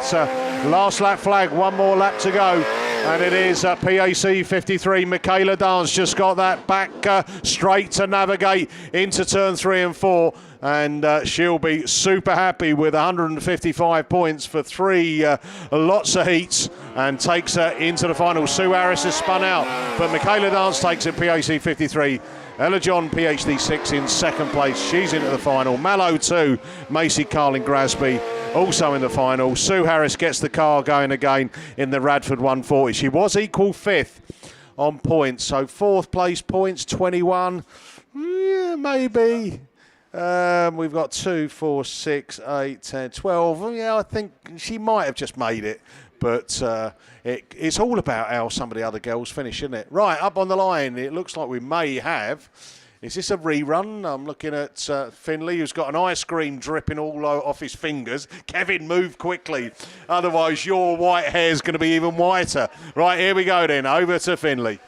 last lap flag, one more lap to go, and it is PAC 53. Michaela Dance just got that back straight to navigate into turn 3 and 4. And she'll be super happy with 155 points for 3 lots of heats, and takes her into the final. Sue Harris has spun out, but Michaela Dance takes it, PAC 53. Ella John, PhD 6 in 2nd place. She's into the final. Mallow 2, Macy Carling Grasby also in the final. Sue Harris gets the car going again in the Radford 140. She was equal 5th on points, so 4th place points, 21. Yeah, maybe. We've got 2, 4, 6, 8, 10, 12. Yeah, I think she might have just made it. But it's all about how some of the other girls finish, isn't it? Right, up on the line, it looks like we may have. Is this a rerun? I'm looking at Finley, who's got an ice cream dripping all off his fingers. Kevin, move quickly. Otherwise, your white hair's going to be even whiter. Right, here we go then. Over to Finley.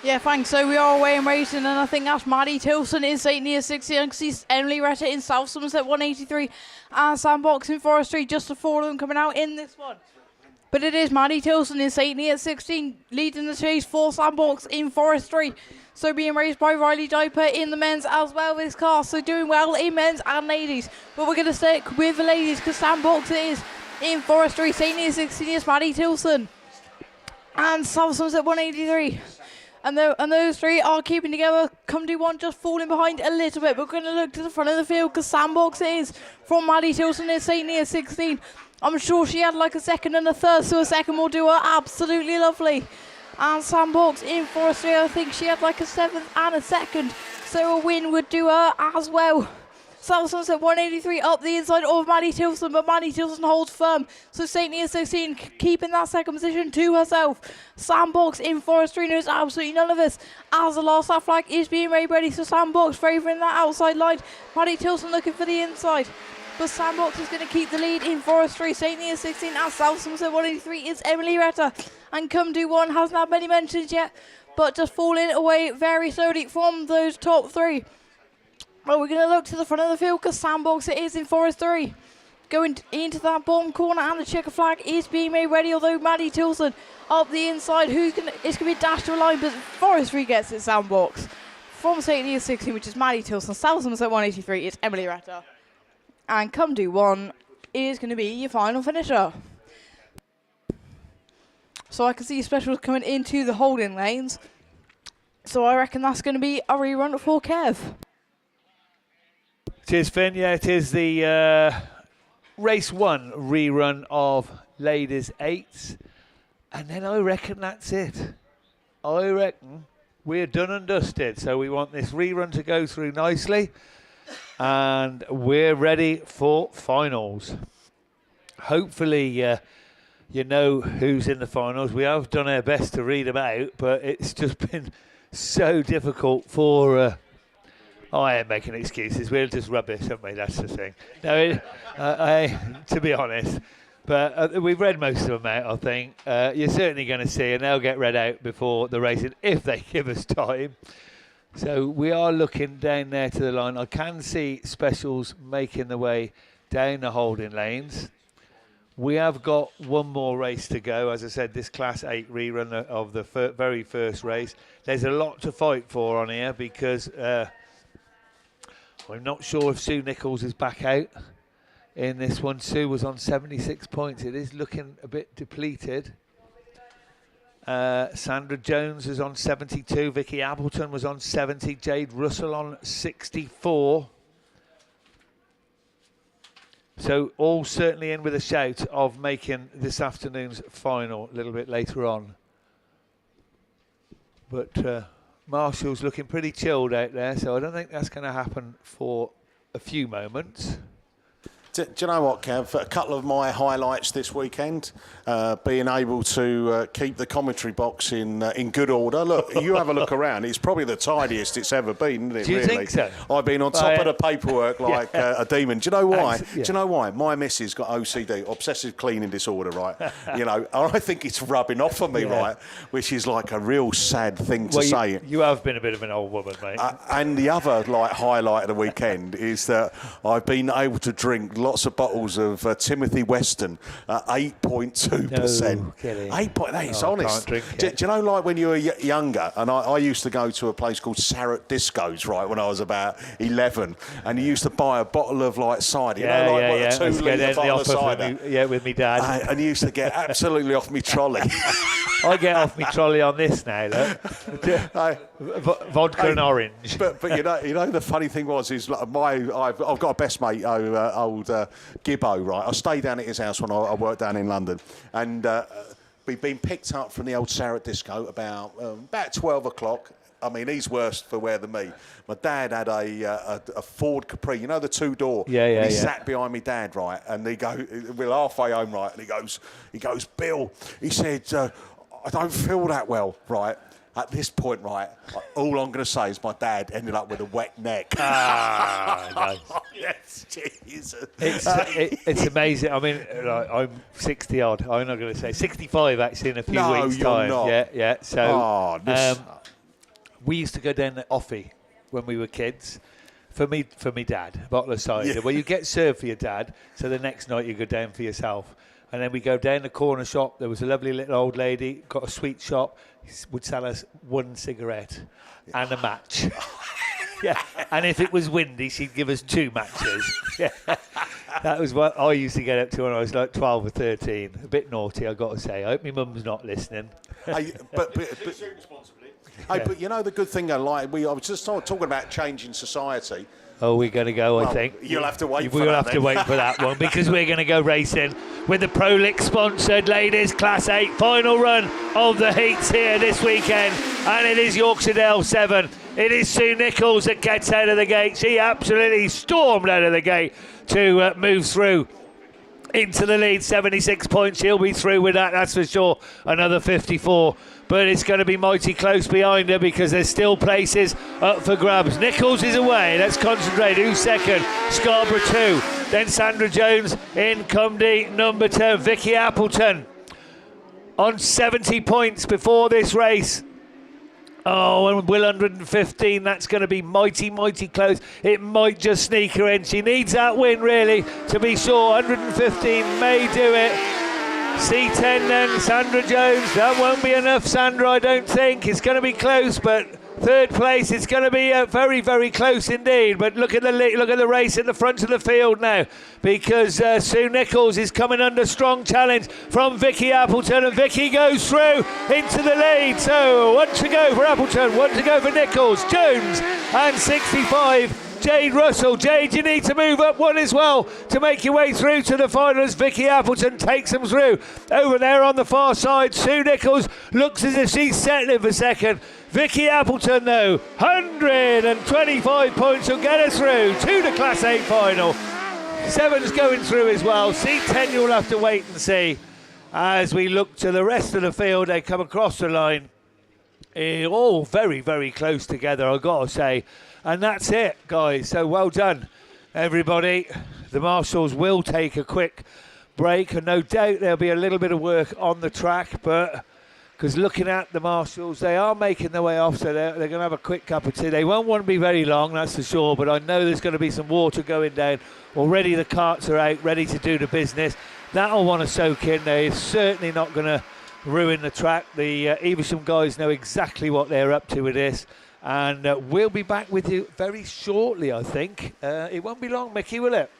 Yeah, thanks. So we are away in racing, and I think that's Maddie Tilson in St. Neots 60. I can see Emily Retta in South Somerset 183, and Sandbox in Forestry, just the 4 of them coming out in this one. But it is Maddie Tilson in St. Neots 16 leading the chase for Sandbox in Forestry. So being raced by Riley Diaper in the men's as well, this car. So doing well in men's and ladies. But we're going to stick with the ladies because Sandbox is in Forestry. St. Neots 16 is Maddie Tilson and South Somerset 183. And those 3 are keeping together. Come do one just falling behind a little bit. But we're going to look to the front of the field because Sandbox is from Maddie Tilson in St. Neots 16. I'm sure she had like a 2nd and a 3rd, so a 2nd will do her absolutely lovely. And Sandbox in Forestry, I think she had like a 7th and a 2nd, so a win would do her as well. South Somerset 183 up the inside of Maddie Tilson, but Maddie Tilson holds firm. So St. Neots 16 keeping that 2nd position to herself. Sandbox in Forestry knows absolutely none of this, as the last lap flag is being made ready. So Sandbox favouring that outside line. Maddie Tilson looking for the inside. But Sandbox is going to keep the lead in Forestry. St. Neots 16 as South Somerset 183 is Emily Retta. And Come Do One hasn't had many mentions yet, but just falling away very slowly from those top 3. Well, we're going to look to the front of the field because Sandbox it is in Forestry. Going into that bottom corner, and the checker flag is being made ready, although Maddie Tilson up the inside. It's going to be dashed to a line, but Forestry gets it, Sandbox. From St. Neots 16, which is Maddie Tilson. South Somerset 183, it's Emily Retta. And Come Do One is going to be your final finisher. So I can see specials coming into the holding lanes. So I reckon that's going to be a rerun for Kev. It is, Finn. Yeah, it is the race 1 rerun of ladies 8s. And then I reckon that's it. I reckon we're done and dusted. So we want this rerun to go through nicely. And we're ready for finals. Hopefully, you know who's in the finals. We have done our best to read them out, but it's just been so difficult for... I am making excuses. We're just rubbish, haven't we? That's the thing. No, to be honest. But we've read most of them out, I think. You're certainly going to see, and they'll get read out before the racing, if they give us time. So we are looking down there to the line. I can see specials making the way down the holding lanes. We have got one more race to go. As I said, this Class 8 rerun of the very first race. There's a lot to fight for on here because... I'm not sure if Sue Nichols is back out in this one. Sue was on 76 points. It is looking a bit depleted. Sandra Jones is on 72. Vicky Appleton was on 70. Jade Russell on 64. So all certainly in with a shout of making this afternoon's final a little bit later on. But Marshall's looking pretty chilled out there, so I don't think that's going to happen for a few moments. Do you know what, Kev? A couple of my highlights this weekend, being able to keep the commentary box in good order. Look, you have a look around. It's probably the tidiest it's ever been, isn't it? Do you really? think so? I've been on top of the paperwork like a demon. Do you know why? Do you know why? My missus got OCD, obsessive cleaning disorder, right? You know, I think it's rubbing off on me, right? Which is like a real sad thing to say. You have been a bit of an old woman, mate. And the other highlight of the weekend is that I've been able to drink lots of bottles of Timothy Weston at 8.2%. No kidding. 8 point. That is I honest. can't drink Do it. you know, like when you were younger, and I used to go to a place called Sarrett Discos, right, when I was about 11, and you used to buy a bottle of like cider, a 2 litre bottle of cider. With me dad. And you used to get absolutely off me trolley. I get off me trolley on this now, look. Vodka and orange. But you know the funny thing is like I've got a best mate, old Gibbo, right? I stayed down at his house when I worked down in London, and we've been picked up from the old Sarrett Disco about 12 o'clock. I mean, he's worse for wear than me. My dad had a Ford Capri, you know, the 2-door. Yeah. He sat behind me dad, right, and we're halfway home, right, and he goes, Bill, he said, I don't feel that well, right. At this point, right, all I'm going to say is my dad ended up with a wet neck. Nice. Yes, Jesus. It's amazing. I mean, like, I'm 60 odd. I'm not going to say 65 actually in a few weeks' you're time. not. Yeah. So this... we used to go down to Offie when we were kids. For me, dad, a bottle of cider. Well, you get served for your dad, so the next night you go down for yourself. And then we go down the corner shop. There was a lovely little old lady, got a sweet shop. Would sell us one cigarette and a match. Yeah, and if it was windy, she'd give us 2 matches. Yeah, that was what I used to get up to when I was like 12 or 13. A bit naughty, I got to say. I hope my mum's not listening. But you know the good thing, I was just talking about changing society. Oh, we're going to go, I think. You'll have to wait for We'll that. have to wait for that one because we're going to go racing with the Prolix-sponsored Ladies Class 8 final run of the heats here this weekend. And it is Yorkshire Dale 7. It is Sue Nichols that gets out of the gate. She absolutely stormed out of the gate to move through into the lead. 76 points. She'll be through with that, that's for sure. Another 54. But it's going to be mighty close behind her because there's still places up for grabs. Nichols is away. Let's concentrate. Who's second? Scarborough 2. Then Sandra Jones in Cumdy, number 10. Vicky Appleton on 70 points before this race. Oh, and Will 115. That's going to be mighty close. It might just sneak her in. She needs that win, really, to be sure. 115 may do it. C10 then, Sandra Jones. That won't be enough, Sandra, I don't think. It's going to be close, but third place, it's going to be very close indeed. But look at the race at the front of the field now, because Sue Nichols is coming under strong challenge from Vicky Appleton, and Vicky goes through into the lead. So 1 to go for Appleton, 1 to go for Nichols. Jones and 65. Jade Russell. Jade, you need to move up one as well to make your way through to the finals. Vicky Appleton takes them through. Over there on the far side, Sue Nichols looks as if she's settling for second. Vicky Appleton, though, 125 points will get us through to the Class 8 final. 7's going through as well. C10 you'll have to wait and see. As we look to the rest of the field, they come across the line. All very close together, I've got to say. And that's it, guys. So well done, everybody. The marshals will take a quick break, and no doubt there'll be a little bit of work on the track, but because looking at the marshals, they are making their way off, so they're going to have a quick cup of tea. They won't want to be very long, that's for sure, but I know there's going to be some water going down. Already the carts are out, ready to do the business. That'll want to soak in. They're certainly not going to ruin the track. The Evesham guys know exactly what they're up to with this. And we'll be back with you very shortly, I think. It won't be long, Mickey, will it?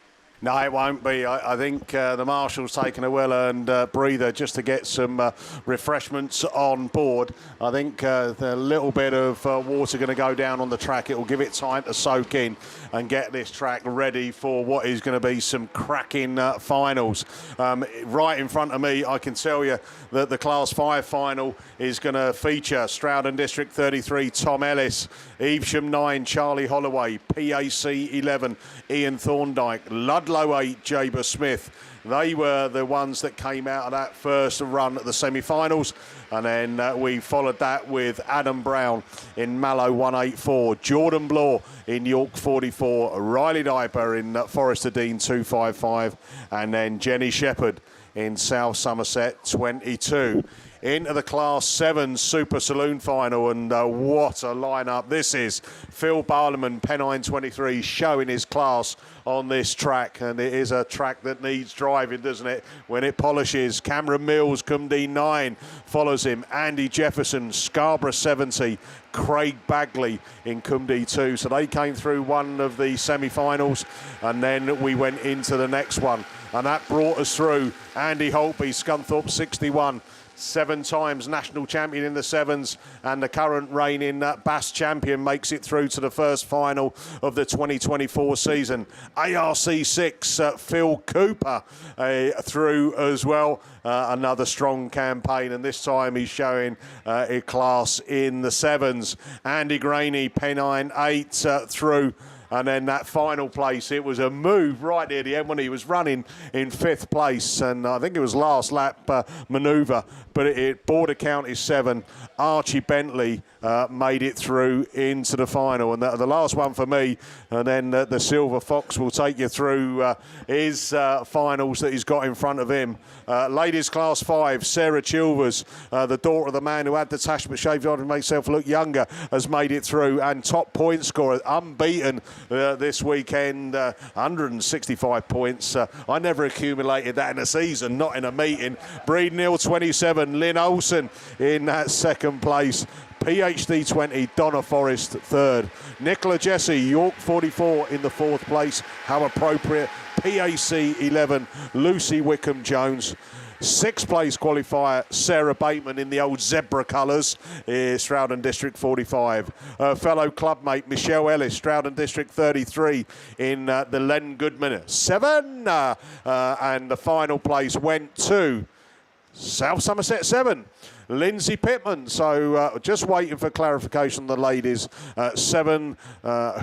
No, it won't be. I think the marshal's taken a well-earned breather just to get some refreshments on board. I think the little bit of water going to go down on the track. It will give it time to soak in and get this track ready for what is going to be some cracking finals. Right in front of me, I can tell you that the Class 5 final is going to feature Stroud District 33, Tom Ellis, Evesham 9, Charlie Holloway, PAC 11, Ian Thorndike, Ludlow 8, Jaber Smith. They were the ones that came out of that first run at the semi-finals. And then we followed that with Adam Brown in Mallow 184, Jordan Bloor in York 44, Riley Diper in Forester Dean 255, and then Jenny Shepherd in South Somerset 22. Into the Class 7 Super Saloon final, and what a lineup this is. Phil Barliman, Pennine 23, showing his class on this track, and it is a track that needs driving, doesn't it, when it polishes. Cameron Mills, Cumdee 9, follows him. Andy Jefferson, Scarborough 70, Craig Bagley in Cumdee 2. So they came through one of the semi-finals, and then we went into the next one, and that brought us through Andy Holtby, Scunthorpe 61, 7 times national champion in the sevens, and the current reigning BASt champion makes it through to the first final of the 2024 season. ARC 6, Phil Cooper through as well. Another strong campaign, and this time he's showing a class in the sevens. Andy Graney, Pennine 8 through. And then that final place, it was a move right near the end when he was running in 5th place. And I think it was last lap manoeuvre, but it border count is 7. Archie Bentley made it through into the final. And the last one for me, and then the Silver Fox will take you through his finals that he's got in front of him. Ladies Class 5, Sarah Chilvers, the daughter of the man who had the tash but shaved on to make himself look younger, has made it through. And top point scorer, unbeaten this weekend, 165 points. I never accumulated that in a season, not in a meeting. Breeden Hill 27, Lynn Olsen in that second place. PhD 20, Donna Forrest 3rd. Nicola Jesse, York 44 in the 4th place. How appropriate. PAC 11, Lucy Wickham Jones. 6th place qualifier, Sarah Bateman in the old zebra colours, Stroud District 45. Fellow clubmate, Michelle Ellis, Stroud District 33 in the Len Goodman 7. And the final place went to South Somerset 7. Lindsay Pittman. So just waiting for clarification on the ladies. 7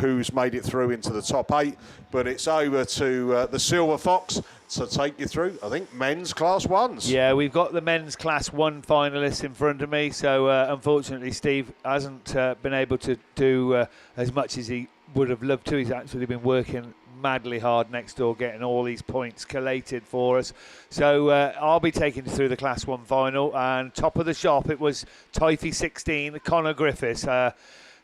who's made it through into the top 8. But it's over to the Silver Fox to take you through, I think, men's Class 1s. Yeah, we've got the men's Class 1 finalists in front of me. So unfortunately, Steve hasn't been able to do as much as he would have loved to. He's actually been working madly hard next door, getting all these points collated for us. So I'll be taking you through the Class 1 final, and top of the shop it was Typhy 16, Connor Griffiths.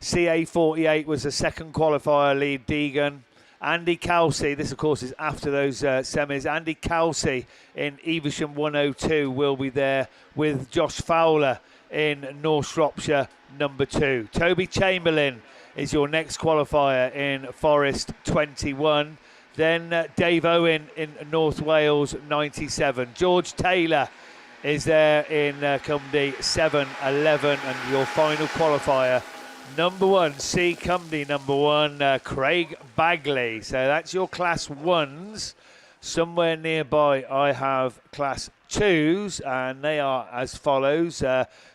CA 48 was the second qualifier, lead Deegan. Andy Kelsey, this of course is after those semis. Andy Kelsey in Evesham 102 will be there with Josh Fowler in North Shropshire number 2. Toby Chamberlain is your next qualifier in Forest 21. Then Dave Owen in North Wales 97. George Taylor is there in Cumdee 7-11, and your final qualifier, number 1, C Cumdee number 1, Craig Bagley. So that's your Class 1s. Somewhere nearby I have Class 2s, and they are as follows.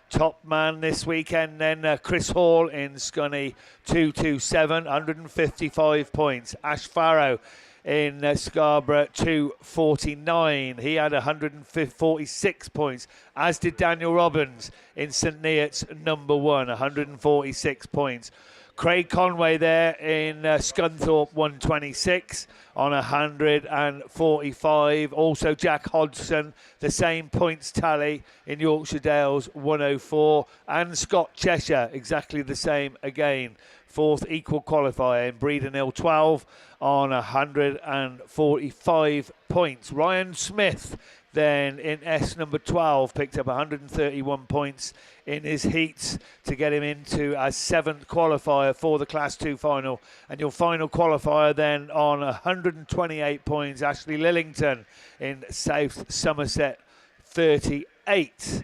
Top man this weekend then, Chris Hall in Scunny 227, 155 points. Ash Farrow in Scarborough 249. He had 146 points, as did Daniel Robbins in St Neots number 1, 146 points. Craig Conway there in Scunthorpe 126 on 145. Also Jack Hodgson, the same points tally in Yorkshire Dales 104. And Scott Cheshire, exactly the same again. 4th equal qualifier in Breeden Hill 12 on 145 points. Ryan Smith then in S number 12 picked up 131 points in his heats to get him into a 7th qualifier for the Class 2 final. And your final qualifier then on 128 points, Ashley Lillington in South Somerset 38.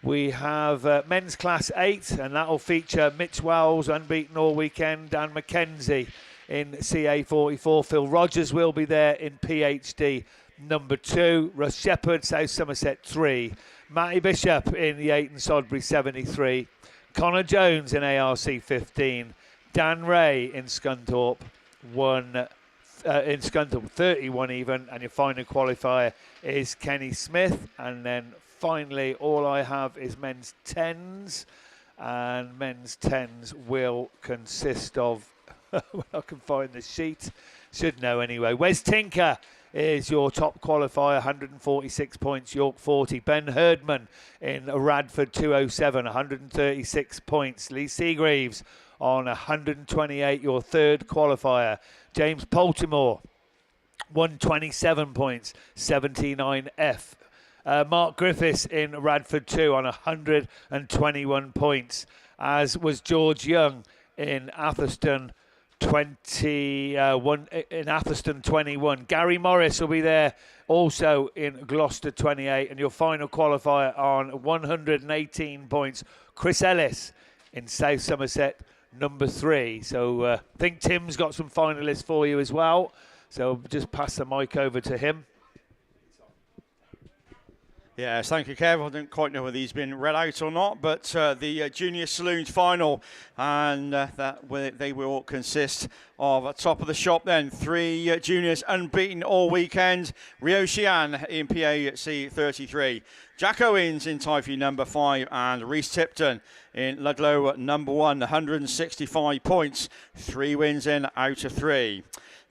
We have men's Class 8, and that will feature Mitch Wells, unbeaten all weekend, Dan McKenzie in CA44. Phil Rogers will be there in PhD number 2. Russ Shepherd, South Somerset 3. Matty Bishop in the Ayton Sodbury 73. Connor Jones in ARC 15. Dan Ray in Scunthorpe 31 even. And your final qualifier is Kenny Smith. And then finally, all I have is men's 10s. And men's 10s will consist of, well, I can find the sheet. Should know anyway. Wes Tinker is your top qualifier, 146 points, York 40. Ben Herdman in Radford 207, 136 points. Lee Seagreaves on 128, your 3rd qualifier. James Poltimore, 127 points, 79F. Mark Griffiths in Radford 2 on 121 points, as was George Young in Atherstone 21. Gary Morris will be there also in Gloucester 28, and your final qualifier on 118 points, Chris Ellis in South Somerset number 3. So I think Tim's got some finalists for you as well, so just pass the mic over to him. Yes, thank you, Kev. I don't quite know whether he's been read out or not, but the Junior Saloons final, and they will consist of top of the shop then. 3 juniors unbeaten all weekend. Rio Xian in PAC 33. Jack Owens in Typhy number 5, and Reese Tipton in Ludlow number 1, 165 points. 3 wins in out of 3.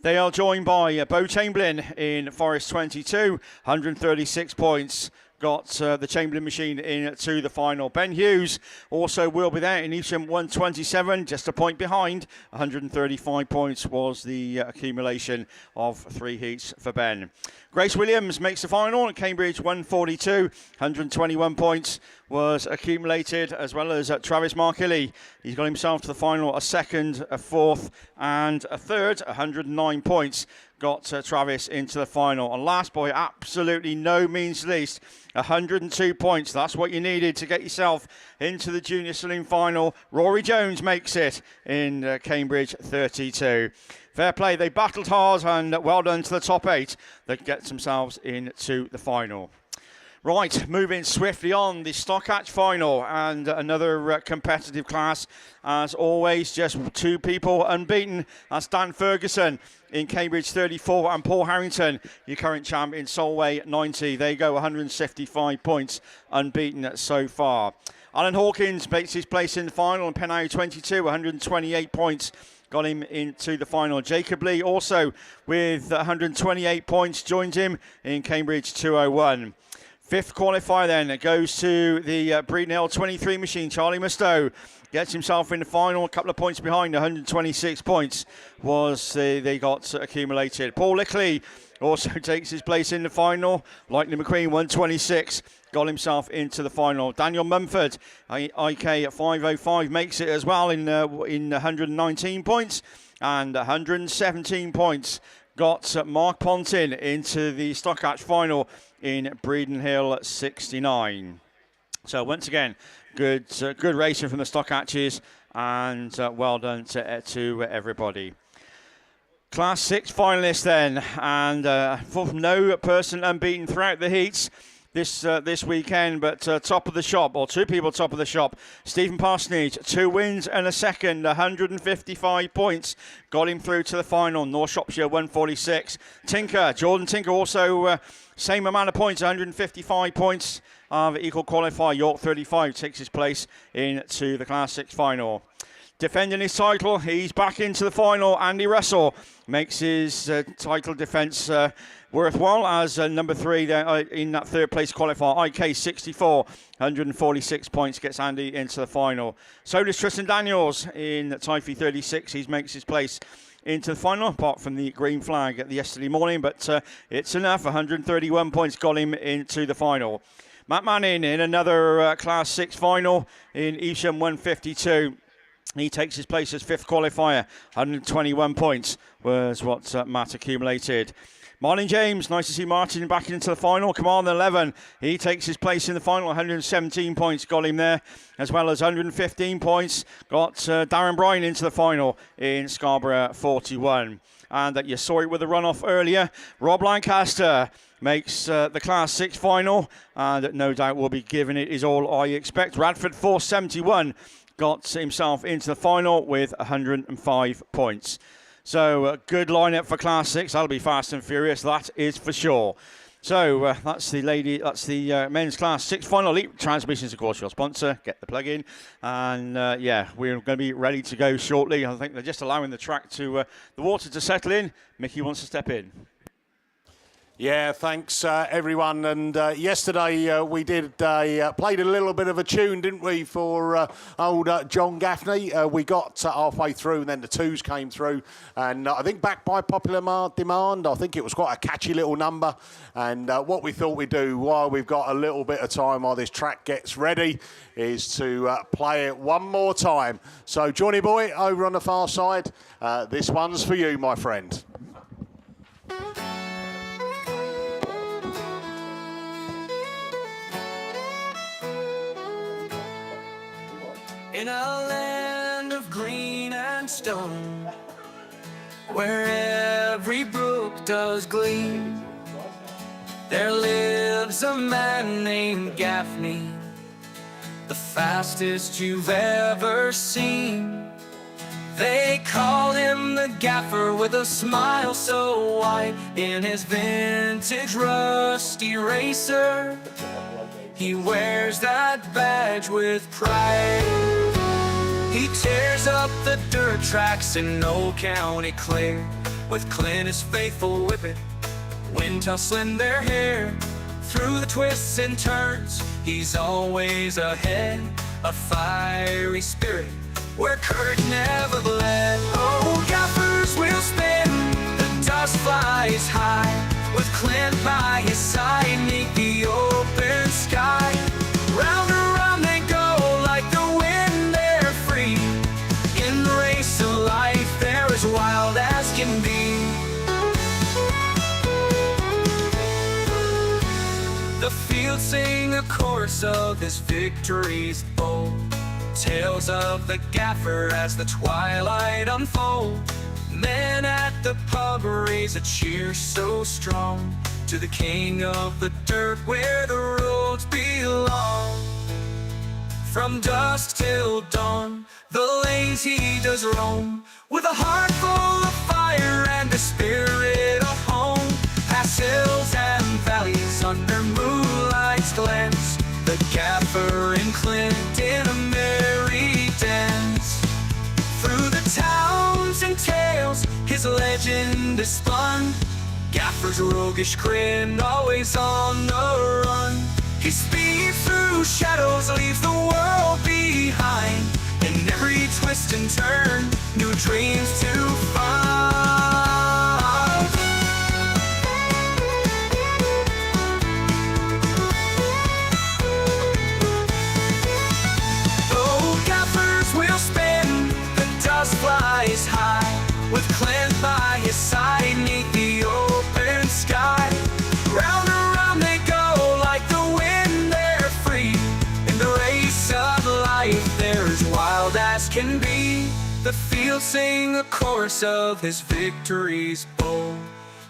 They are joined by Bo Chamberlain in Forest 22, 136 points. Got the Chamberlain machine into the final. Ben Hughes also will be there in Evesham 127, just a point behind. 135 points was the accumulation of 3 heats for Ben. Grace Williams makes the final at Cambridge 142, 121 points was accumulated, as well as Travis Markilly. He's got himself to the final, a 2nd, a 4th and a 3rd, 109 points. Got Travis into the final. And last by absolutely no means least, 102 points. That's what you needed to get yourself into the Junior Saloon final. Rory Jones makes it in Cambridge 32. Fair play. They battled hard, and well done to the top 8 that gets themselves into the final. Right, moving swiftly on, the Stockhatch final, and another competitive class. As always, just 2 people unbeaten. That's Dan Ferguson in Cambridge 34, and Paul Harrington, your current champ in Solway 90. They go 155 points unbeaten so far. Alan Hawkins makes his place in the final in Penau 22, 128 points. Got him into the final. Jacob Lee also with 128 points joins him in Cambridge 201. 5th qualifier then goes to the Breeden Hill 23 machine. Charlie Mustoe gets himself in the final, a couple of points behind. 126 points was they got accumulated. Paul Lickley also takes his place in the final. Lightning McQueen 126 got himself into the final. Daniel Mumford, IK at 505, makes it as well in 119 points, and 117 points got Mark Pontin into the Stockhatch final in Breeden Hill 69. So once again, good racing from the Stockhatches, and well done to everybody. Class 6 finalists then, and for no person unbeaten throughout the heats this weekend, but top of the shop, or 2 people top of the shop. Stephen Parsonage, 2 wins and a 2nd, 155 points, got him through to the final. North Shropshire 146. Jordan Tinker also same amount of points, 155 points of equal qualifier. York 35 takes his place into the Class 6 final. Defending his title, he's back into the final. Andy Russell makes his title defence worthwhile as number 3 there, in that 3rd place qualifier. IK 64, 146 points, gets Andy into the final. So does Tristan Daniels in Typhy 36. He makes his place into the final, apart from the green flag yesterday morning, but it's enough. 131 points got him into the final. Matt Manning in another Class 6 final in EVESHAM 152. He takes his place as 5th qualifier. 121 points was what Matt accumulated. Martin James, nice to see Martin back into the final. Commander 11, he takes his place in the final. 117 points got him there, as well as 115 points got Darren Bryan into the final in Scarborough 41. And you saw it with the runoff earlier. Rob Lancaster makes the Class 6 final, and no doubt will be giving it his all, I expect. Radford 471 got himself into the final with 105 points. So a good lineup for Class 6. That'll be fast and furious, that is for sure. So that's the men's Class 6 final. Elite Transmissions, of course, your sponsor. Get the plug in. And yeah, we're going to be ready to go shortly. I think they're just allowing the track to, the water to settle in. Mickey wants to step in. Yeah, thanks everyone. And yesterday we did played a little bit of a tune, didn't we, for old John Gaffney. We got halfway through, and then the twos came through. And I think backed by popular demand, I think it was quite a catchy little number. And what we thought we'd do while we've got a little bit of time while this track gets ready is to play it one more time. So Johnny Boy over on the far side, this one's for you, my friend. In a land of green and stone, where every brook does gleam, there lives a man named Gaffney, the fastest you've ever seen. They call him the Gaffer with a smile so wide. In his vintage rusty racer, he wears that badge with pride. He tears up the dirt tracks in Old County Clare, with Clint his faithful whippet, wind tussling their hair. Through the twists and turns, he's always ahead, a fiery spirit where courage never bled. Oh, gaffers will spin, the dust flies high, with Clint by his side, meet the open sky. Round and round they go like the wind, they're free. In the race of life, they're as wild as can be. The fields sing a chorus of his victories bold, tales of the Gaffer as the twilight unfolds. Men at the pub raise a cheer so strong to the king of the dirt where the roads belong. From dusk till dawn, the lanes he does roam, with a heart full of fire and a spirit of home. Past hills and valleys under moonlight's glance, the Gaffer and Clint in a merry dance. Through the towns and tales, his legend is spun. Gaffer's roguish grin, always on the run. His speed through shadows leaves the world behind, in every twist and turn, new dreams to find. Oh, gaffers will spin, the dust flies high, with Clint by his side, neath the open sky. Round and round they go like the wind, they're free. In the race of life, they're as wild as can be. The fields sing a chorus of his victories bold,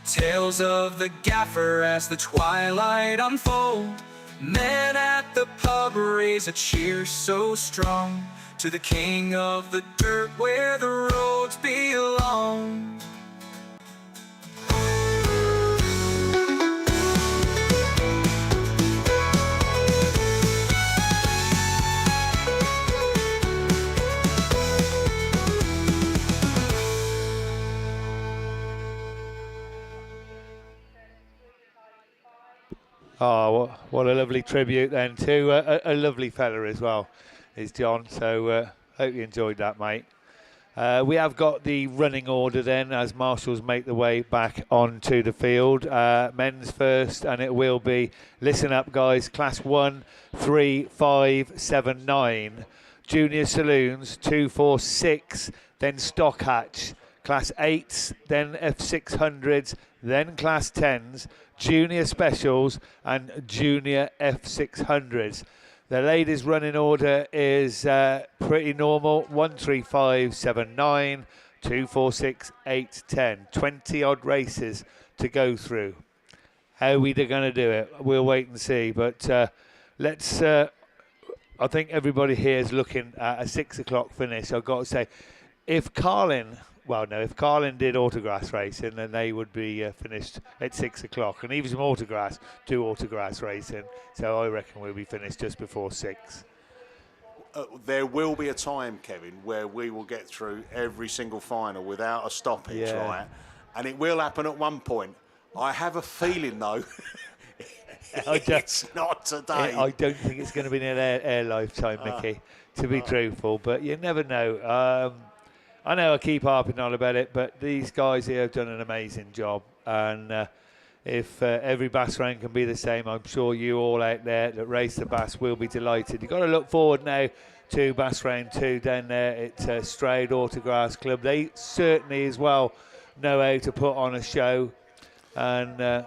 tales of the Gaffer as the twilight unfolds. Men at the pub raise a cheer so strong to the king of the dirt where the roads belong. Oh, what a lovely tribute then to a lovely fella as well, is John. So hope you enjoyed that, mate. We have got the running order then as marshals make the way back onto the field. Men's first, and it will be, listen up guys, class 1, 3, 5, 7, 9. Junior saloons, 2, 4, 6, then stock hatch. Class 8s, then F600s, then class 10s, junior specials and junior F600s. The ladies' running order is pretty normal, 1, 3, 5, 7, 9, 2, 4, 6, 8, 10. 20 odd races to go through. How are we going to do it? We'll wait and see, but let's... I think everybody here is looking at a 6 o'clock finish. I've got to say, if Carlin did Autograss racing, then they would be finished at 6 o'clock. And even some Autograss do Autograss racing, so I reckon we'll be finished just before 6. There will be a time, Kevin, where we will get through every single final without a stoppage, right? And it will happen at one point. I have a feeling, though, it's not today. I don't think it's going to be in their lifetime, Mickey, to be truthful, but you never know. I know I keep harping on about it, but these guys here have done an amazing job. And if every Bass round can be the same, I'm sure you all out there that race the Bass will be delighted. You've got to look forward now to Bass round 2 down there at Strayed Autograss Club. They certainly as well know how to put on a show and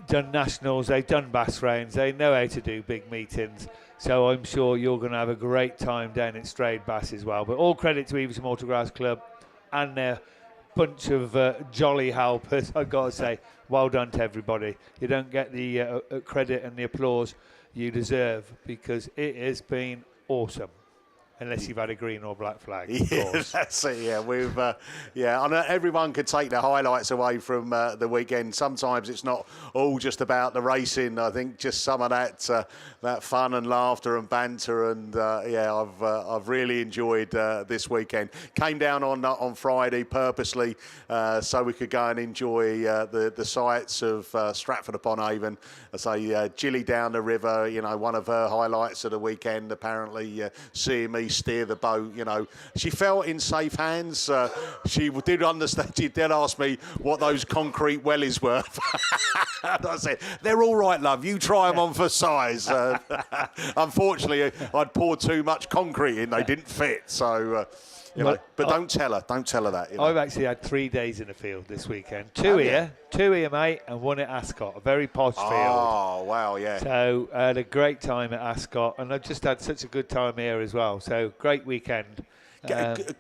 done nationals, they've done Bass rounds, they know how to do big meetings. So I'm sure you're going to have a great time down at Strayed Bass as well. But all credit to EVESHAM Autograss Club and their bunch of jolly helpers. I've got to say, well done to everybody. You don't get the credit and the applause you deserve because it has been awesome. Unless you've had a green or black flag, of course. That's it. Yeah, we've I know everyone could take the highlights away from the weekend. Sometimes it's not all just about the racing. I think just some of that fun and laughter and banter. And I've really enjoyed this weekend. Came down on Friday purposely so we could go and enjoy the sights of Stratford upon Avon. I say Gilly down the river. You know, one of her highlights of the weekend. Apparently, seeing me steer the boat, you know, she felt in safe hands. She did understand. She did ask me what those concrete wellies were. And I said, "They're all right, love. You try them on for size." Unfortunately, I'd poured too much concrete in; they didn't fit. So. You know, but don't tell her that. You know. I've actually had 3 days in the field this weekend. Two here, mate, and one at Ascot, a very posh field. Oh, wow, yeah. So I had a great time at Ascot, and I've just had such a good time here as well. So great weekend.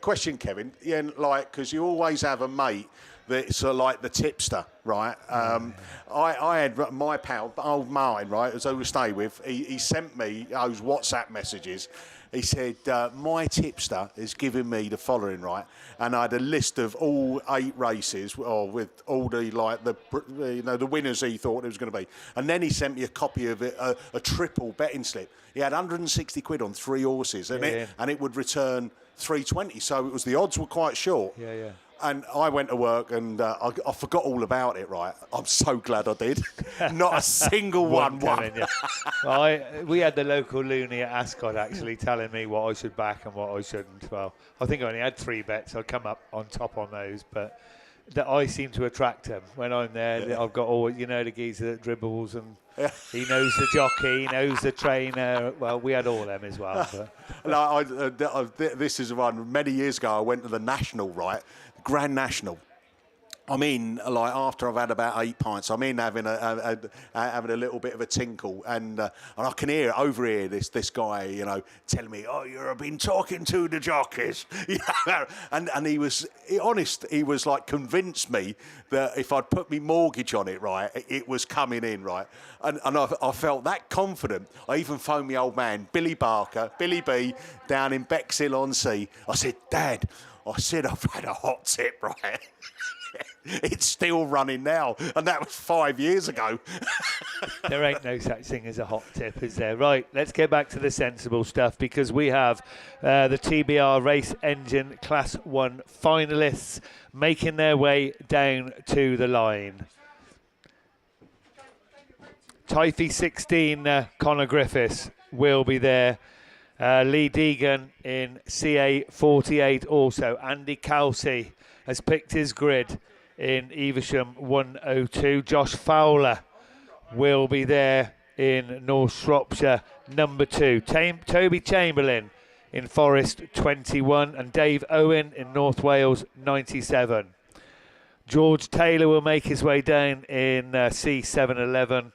Question, Kevin. Yeah, like, because you always have a mate that's like the tipster, right? I had my pal, old Martin, right, as I would stay with, he sent me those WhatsApp messages. He said, my tipster is giving me the following, right? And I had a list of all 8 races, or with all the, like, the winners he thought it was going to be. And then he sent me a copy of it, a triple betting slip. He had 160 quid on 3 horses, and it would return 320. So it was, the odds were quite short. Yeah. And I went to work and I forgot all about it, right? I'm so glad I did. Not a single one won. Well, we had the local loony at Ascot actually telling me what I should back and what I shouldn't. Well, I think I only had 3 bets. I'd come up on top on those, but that I seem to attract them. When I'm there, I've got all, you know, the geezer that dribbles and he knows the jockey, he knows the trainer. Well, we had all them as well. This is one, many years ago, I went to the National, right? Grand National. I'm in, like, after I've had about 8 pints, I'm in having a little bit of a tinkle, and I can overhear this guy, you know, telling me, "Oh, you've been talking to the jockeys," and he was honest. He was like convinced me that if I'd put me mortgage on it, right, it was coming in, right, and I felt that confident. I even phoned my old man, Billy B, down in Bexhill-on-Sea. I said, "Dad," I said, "I've had a hot tip, right?" It's still running now, and that was 5 years ago. There ain't no such thing as a hot tip, is there? Right, let's get back to the sensible stuff, because we have the TBR Race Engine Class 1 finalists making their way down to the line. Typhy 16, Connor Griffiths will be there. Lee Deegan in CA48 also. Andy Kelsey has picked his grid in Evesham 102. Josh Fowler will be there in North Shropshire number 2. Toby Chamberlain in Forest 21 and Dave Owen in North Wales 97. George Taylor will make his way down in C711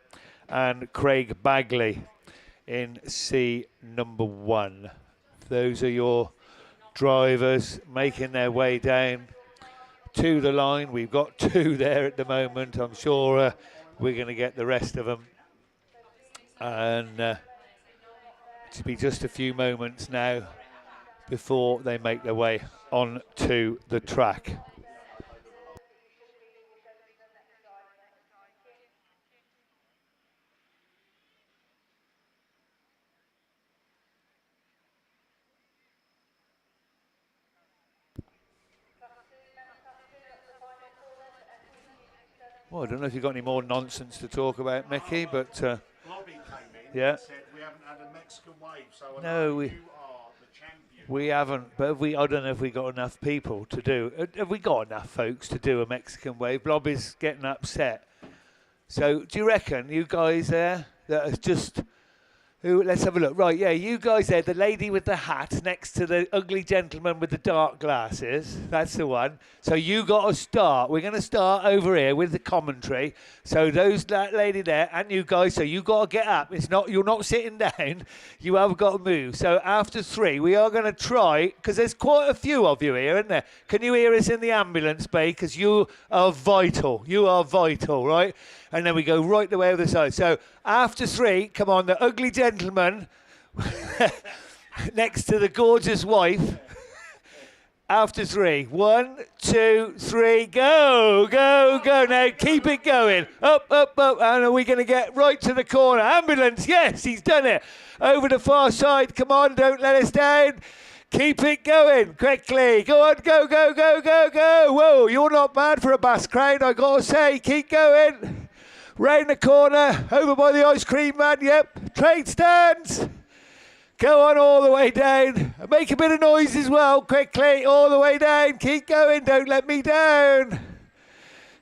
and Craig Bagley in C number 1. Those are your drivers making their way down to the line. We've got 2 there at the moment. I'm sure we're going to get the rest of them. And it'll be just a few moments now before they make their way onto the track. Well, I don't know if you've got any more nonsense to talk about, Mickey, but Blobby came in and said we haven't had a Mexican wave, so I know you are the champion. We haven't, but I don't know if we got enough people to do. Have we got enough folks to do a Mexican wave? Blobby's getting upset. So do you reckon you guys there that are just... let's have a look. Right, yeah, you guys there, the lady with the hat next to the ugly gentleman with the dark glasses. That's the one. So you got to start. We're going to start over here with the commentary. So that lady there and you guys, so you got to get up. You're not sitting down. You have got to move. So after 3, we are going to try, because there's quite a few of you here, isn't there? Can you hear us in the ambulance bay? Because you are vital. You are vital, right? And then we go right the way over the side. So after 3, come on, the ugly gentleman next to the gorgeous wife. After 3, 1, 2, 3, go, go, go. Now keep it going. Up, up, up. And are we going to get right to the corner? Ambulance, yes, he's done it. Over the far side. Come on, don't let us down. Keep it going quickly. Go on, go, go, go, go, go. Whoa, you're not bad for a bass crane, I got to say. Keep going. Round the corner, over by the ice cream man, yep. Trade stands. Go on all the way down. Make a bit of noise as well, quickly, all the way down. Keep going, don't let me down.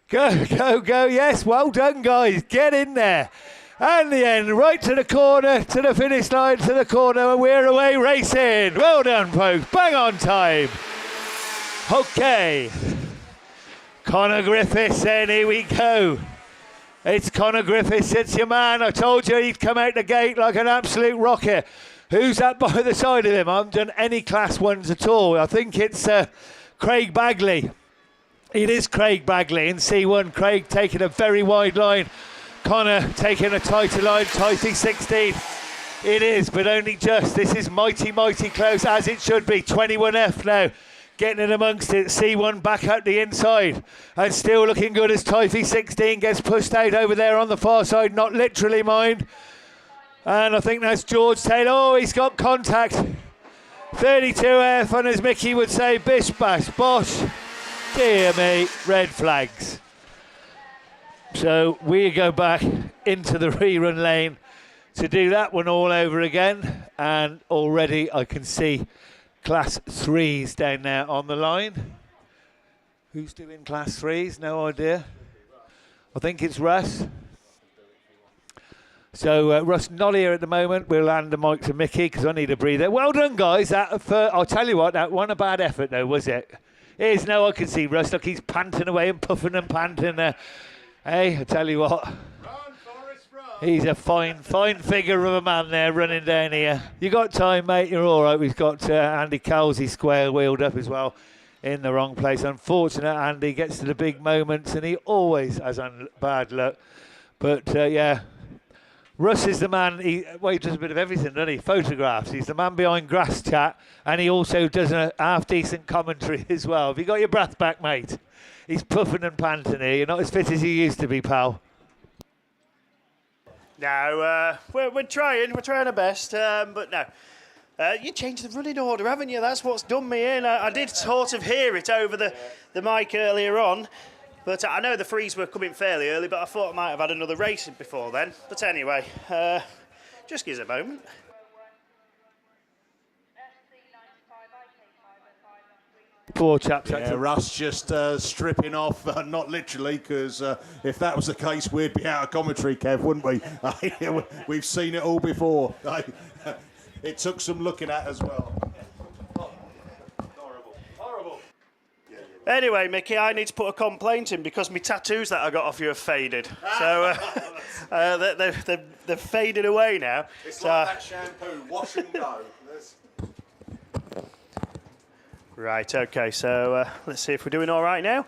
Go, go, go, yes, well done, guys. Get in there. And the end, right to the corner, to the finish line, to the corner, and we're away racing. Well done, folks, bang on time. Okay. Connor Griffiths, then, here we go. It's Connor Griffiths, it's your man. I told you he'd come out the gate like an absolute rocket. Who's that by the side of him? I haven't done any class 1s at all. I think it's Craig Bagley. It is Craig Bagley in C1. Craig taking a very wide line. Connor taking a tighter line, tightly 16. It is, but only just. This is mighty, mighty close, as it should be. 21F now. Getting in amongst it, C1 back out the inside and still looking good as Typhy 16 gets pushed out over there on the far side, not literally mind. And I think that's George Taylor. Oh, he's got contact. 32F, and as Mickey would say, bish bash bosh. Dear me, red flags. So we go back into the rerun lane to do that one all over again, and already I can see Class 3s down there on the line. Who's doing Class 3s? No idea. I think it's Russ. So Russ not here at the moment. We'll hand the mic to Mickey because I need a breather. Well done, guys. I'll tell you what, that wasn't a bad effort, though, was it? Here's now I can see Russ. Look, he's panting away and puffing and panting there. Hey, I tell you what. He's a fine figure of a man there running down here. You got time, mate? You're all right. We've got Andy Kelsey square wheeled up as well in the wrong place. Unfortunate, Andy gets to the big moments and he always has bad luck. But yeah, Russ is the man. He does a bit of everything, doesn't he? Photographs. He's the man behind Grass Chat, and he also does a half-decent commentary as well. Have you got your breath back, mate? He's puffing and panting here. You're not as fit as you used to be, pal. No, we're trying our best, but no. You changed the running order, haven't you? That's what's done me in. I did sort of hear it over the mic earlier on, but I know the frees were coming fairly early, but I thought I might have had another race before then. But anyway, just give us a moment. Poor chaps. Yeah, Russ just stripping off, not literally, because if that was the case, we'd be out of commentary, Kev, wouldn't we? We've seen it all before. It took some looking at as well. Horrible. Anyway, Mickey, I need to put a complaint in because my tattoos that I got off you have faded. So they've faded away now. It's like that shampoo, wash and go. Right, okay, so let's see if we're doing all right now.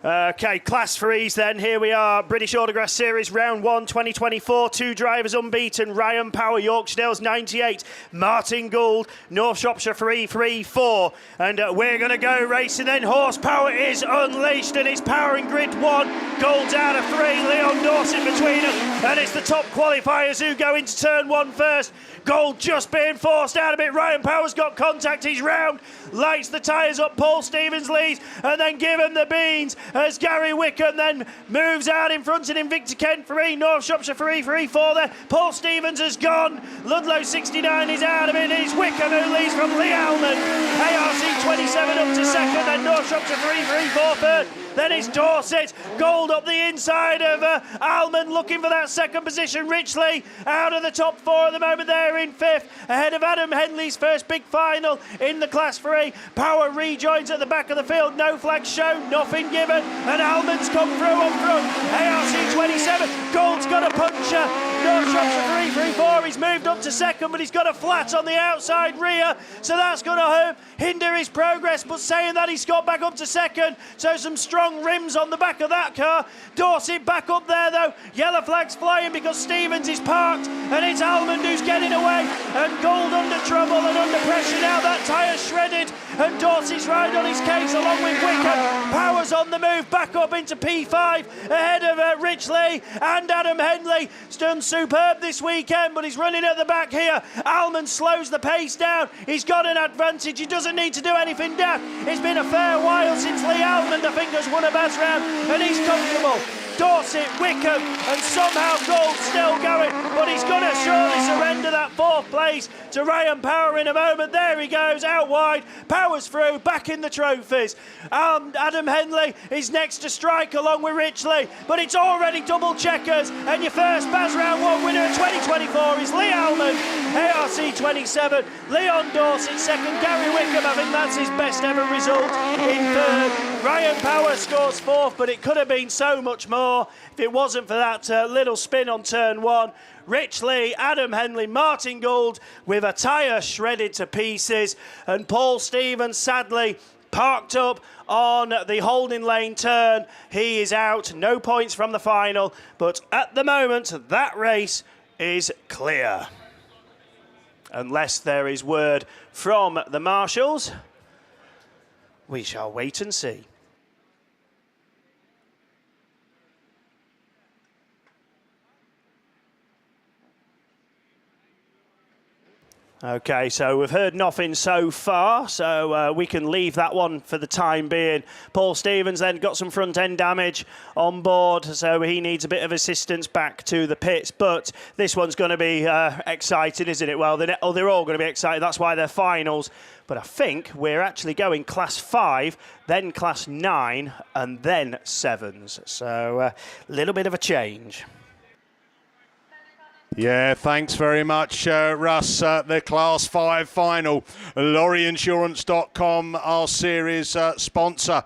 Okay, Class 3s then. Here we are, British Autograss Series Round 1 2024. 2 drivers unbeaten. Ryan Power, Yorkshire Dales 98. Martin Gould, North Shropshire 334. And we're going to go racing then. Horsepower is unleashed and it's Power in Grid 1. Gould's out of 3. Leon Dorset between them. And it's the top qualifiers who go into turn 1 first. Gould just being forced out a bit. Ryan Power's got contact. He's round. Lights the tyres up. Paul Stevens leads. And then give him the beans as Gary Wickham then moves out in front of Invicta Kent 3. North Shropshire 334 there. Paul Stevens has gone. Ludlow 69 is out of it. It's Wickham who leads from Lee Almond. ARC 27 up to second. Then North Shropshire 334 third. Then it's Dorset. Gould up the inside of Almond looking for that second position. Richley out of the top 4 at the moment there in 5th. Ahead of Adam Henley's first big final in the Class 3. Power rejoins at the back of the field. No flags shown, nothing given. And Almond's come through up front. ARC 27. Gould's got a puncher. North Shropshire 334. He's moved up to second, but he's got a flat on the outside rear. So that's going to hinder his progress. But saying that, he's got back up to second. So some strong rims on the back of that car. Dorset back up there though. Yellow flags flying because Stevens is parked and it's Almond who's getting away and Gould under trouble and under pressure now. That tyre shredded and Dorset's right on his case along with Wickham. Power's on the move back up into P5 ahead of Richley and Adam Henley. Done superb this weekend but he's running at the back here. Almond slows the pace down. He's got an advantage. He doesn't need to do anything daft. It's been a fair while since Lee Almond I think has won a Baz round and he's comfortable. Dorset, Wickham and somehow Gould still going but he's going to surely surrender that 4th place to Ryan Power in a moment. There he goes out wide. Power's through back in the trophies. Adam Henley is next to strike along with Richley but it's already double checkers and your first Baz round 1 winner of 2024 is Lee Almond. ARC 27. Leon Dorset second. Gary Wickham I think that's his best ever result in 3rd. Ryan Power scores 4th but it could have been so much more if it wasn't for that little spin on turn 1. Richley, Adam Henley, Martin Gould with a tyre shredded to pieces and Paul Stevens sadly parked up on the holding lane turn. He is out, no points from the final, but at the moment that race is clear. Unless there is word from the marshals, we shall wait and see. Okay, so we've heard nothing so far, so we can leave that one for the time being. Paul Stevens then got some front end damage on board, so he needs a bit of assistance back to the pits. But this one's going to be exciting, isn't it? Well, they're all going to be excited. That's why they're finals. But I think we're actually going Class 5, then Class 9, and then 7s. So a little bit of a change. Yeah, thanks very much, Russ. The Class 5 final. LorryInsurance.com, our series sponsor.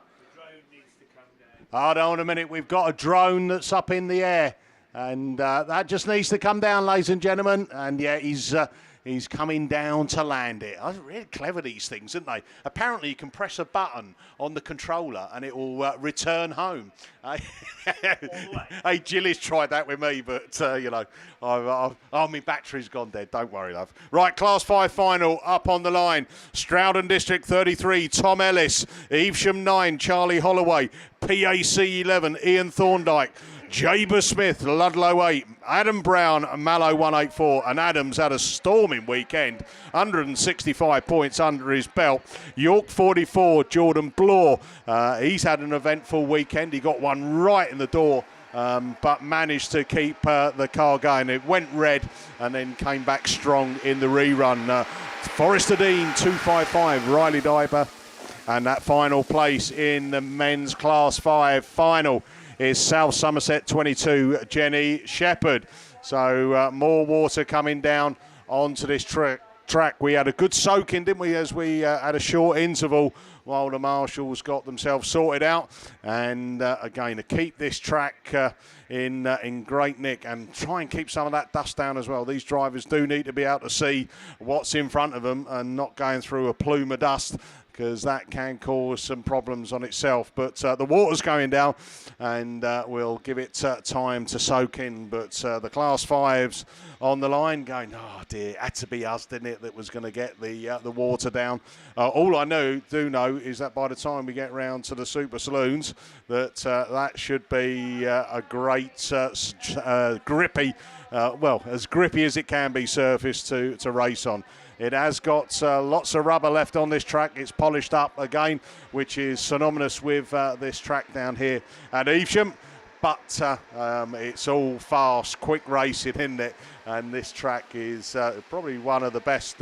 Hold on a minute, we've got a drone that's up in the air. And that just needs to come down, ladies and gentlemen. And yeah, he's coming down to land it. Oh, really clever, these things, aren't they? Apparently, you can press a button on the controller and it will return home. Hey, Jilly's tried that with me, but, you know, my battery's gone dead. Don't worry, love. Right, Class 5 final up on the line. Stroudon District 33, Tom Ellis. Evesham 9, Charlie Holloway. PAC 11, Ian Thorndike. Jaber Smith, Ludlow 8, Adam Brown, Mallow 184, and Adams had a storming weekend. 165 points under his belt. York 44, Jordan Blore. He's had an eventful weekend. He got one right in the door, but managed to keep the car going. It went red and then came back strong in the rerun. Forrester Dean 255, Riley Diber. And that final place in the men's Class 5 final is South Somerset 22, Jenny Shepherd. So more water coming down onto this track. We had a good soaking, didn't we, as we had a short interval while the marshals got themselves sorted out. And again, to keep this track in great nick and try and keep some of that dust down as well. These drivers do need to be able to see what's in front of them and not going through a plume of dust, because that can cause some problems on itself. But the water's going down, and we'll give it time to soak in. But the Class 5s on the line going, oh dear, had to be us, didn't it, that was going to get the water down. All I do know is that by the time we get round to the Super Saloons, that should be a great grippy, well, as grippy as it can be surface to race on. It has got lots of rubber left on this track. It's polished up again, which is synonymous with this track down here at Evesham. But it's all fast, quick racing, isn't it? And this track is probably one of the best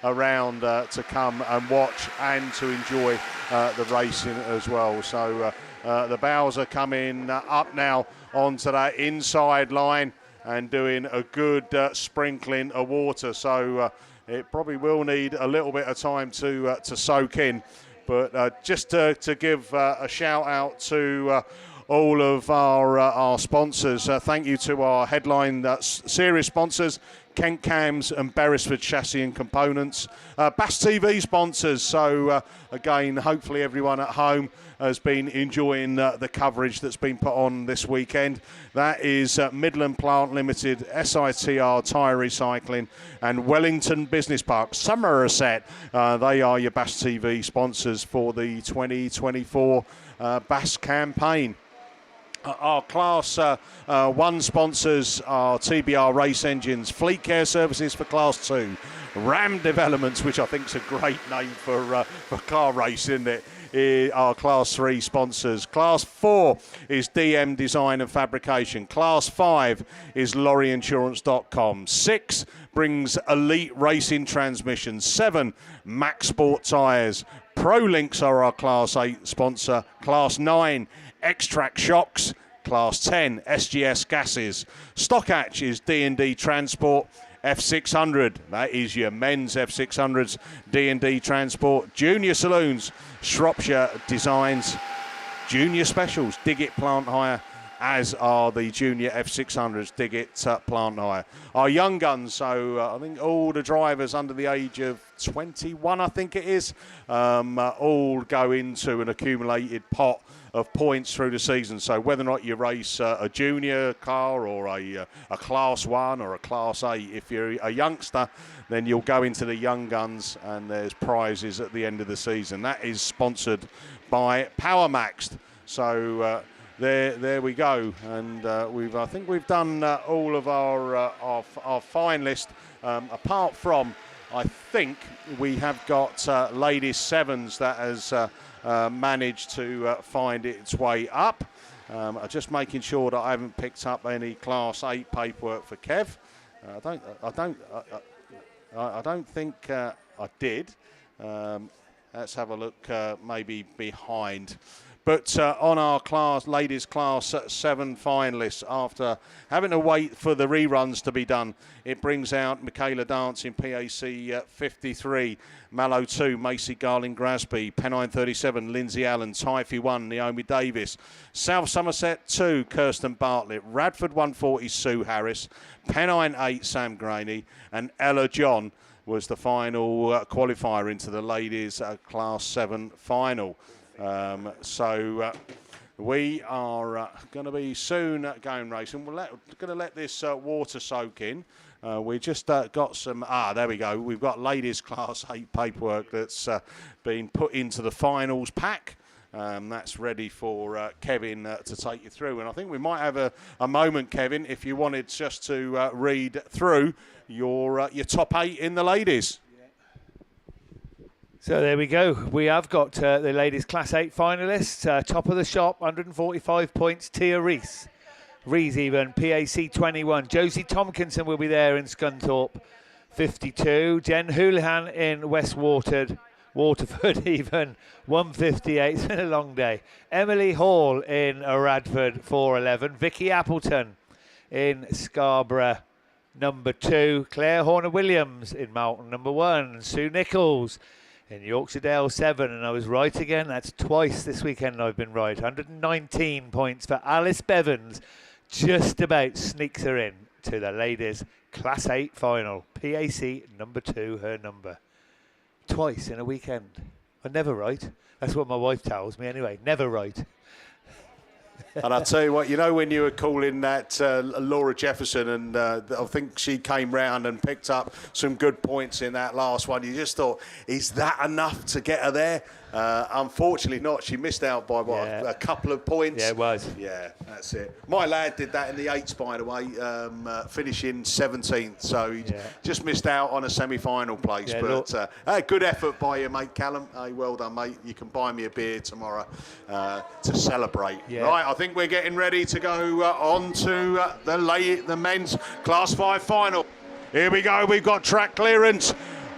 around to come and watch and to enjoy the racing as well. So the bows are coming up now onto that inside line and doing a good sprinkling of water. So it probably will need a little bit of time to soak in. But just to give a shout out to all of our sponsors. Thank you to our headline series sponsors, Kent Cams and Beresford Chassis and Components. BAStv sponsors. So again, hopefully everyone at home has been enjoying the coverage that's been put on this weekend. That is Midland Plant Limited, SITR Tyre Recycling, and Wellington Business Park, Somerset. They are your BAStv sponsors for the 2024 BAS campaign. Our Class 1 sponsors are TBR Race Engines, Fleet Care Services for Class 2, Ram Developments, which I think is a great name for car race, isn't it? Our Class 3 sponsors. Class 4 is DM Design and Fabrication. Class 5 is lorryinsurance.com. 6 brings Elite Racing Transmissions. 7, Max Sport Tyres. ProLinks are our Class 8 sponsor. Class 9, Extract Shocks. Class 10, SGS Gases. Stockhatch is D&D Transport. F600, that is your men's F600s, D&D Transport. Junior Saloons, Shropshire Designs. Junior Specials, Diggett Plant Hire, as are the junior F600s, Diggett Plant Hire. Our young guns, so I think all the drivers under the age of 21, I think it is, all go into an accumulated pot of points through the season. So whether or not you race a junior car or a Class 1 or a Class 8, if you're a youngster, then you'll go into the young guns and there's prizes at the end of the season. That is sponsored by PowerMaxed. So there we go. And I think we've done all of our finalists, apart from, I think we have got ladies sevens that has managed to find its way up. Just making sure that I haven't picked up any Class 8 paperwork for Kev. I don't think I did. Let's have a look, maybe behind. But on our ladies Class 7 finalists, after having to wait for the reruns to be done, it brings out Michaela Dance in PAC 53, Mallow 2, Macy Garling Grasby, Pennine 37, Lindsay Allen, Typhy 1, Naomi Davis, South Somerset 2, Kirsten Bartlett, Radford 140, Sue Harris, Pennine 8, Sam Graney, and Ella John was the final qualifier into the ladies Class 7 final. So we are going to be soon going racing. We're going to let this water soak in. We just got some, there we go. We've got ladies Class 8 paperwork that's been put into the finals pack. That's ready for Kevin to take you through. And I think we might have a moment, Kevin, if you wanted just to read through your top 8 in the ladies. So there we go. We have got the ladies' Class 8 finalists. Top of the shop, 145 points, Tia Rees. Rees even, PAC 21. Josie Tompkinson will be there in Scunthorpe, 52. Jen Houlihan in West Watered, Waterford even 158. It's been a long day. Emily Hall in Radford 4:11. Vicky Appleton in Scarborough number 2. Claire Horner-Williams in Moulton number 1. Sue Nichols in Yorkshire Dale 7. And I was right again. That's twice this weekend I've been right. 119 points for Alice Bevans. Just about sneaks her in to the ladies' Class 8 final. PAC number 2, her number. Twice in a weekend. I'm never right. That's what my wife tells me anyway. Never right. And I'll tell you what, you know, when you were calling that Laura Jefferson, and I think she came round and picked up some good points in that last one, you just thought, is that enough to get her there? Unfortunately not. She missed out by a couple of points. Yeah, it was. Yeah, that's it. My lad did that in the 8s, by the way, finishing 17th. So he just missed out on a semi-final place. Yeah, but good effort by you, mate, Callum. Hey, well done, mate. You can buy me a beer tomorrow to celebrate. Yeah. Right, I think we're getting ready to go on to the men's Class 5 final. Here we go. We've got track clearance.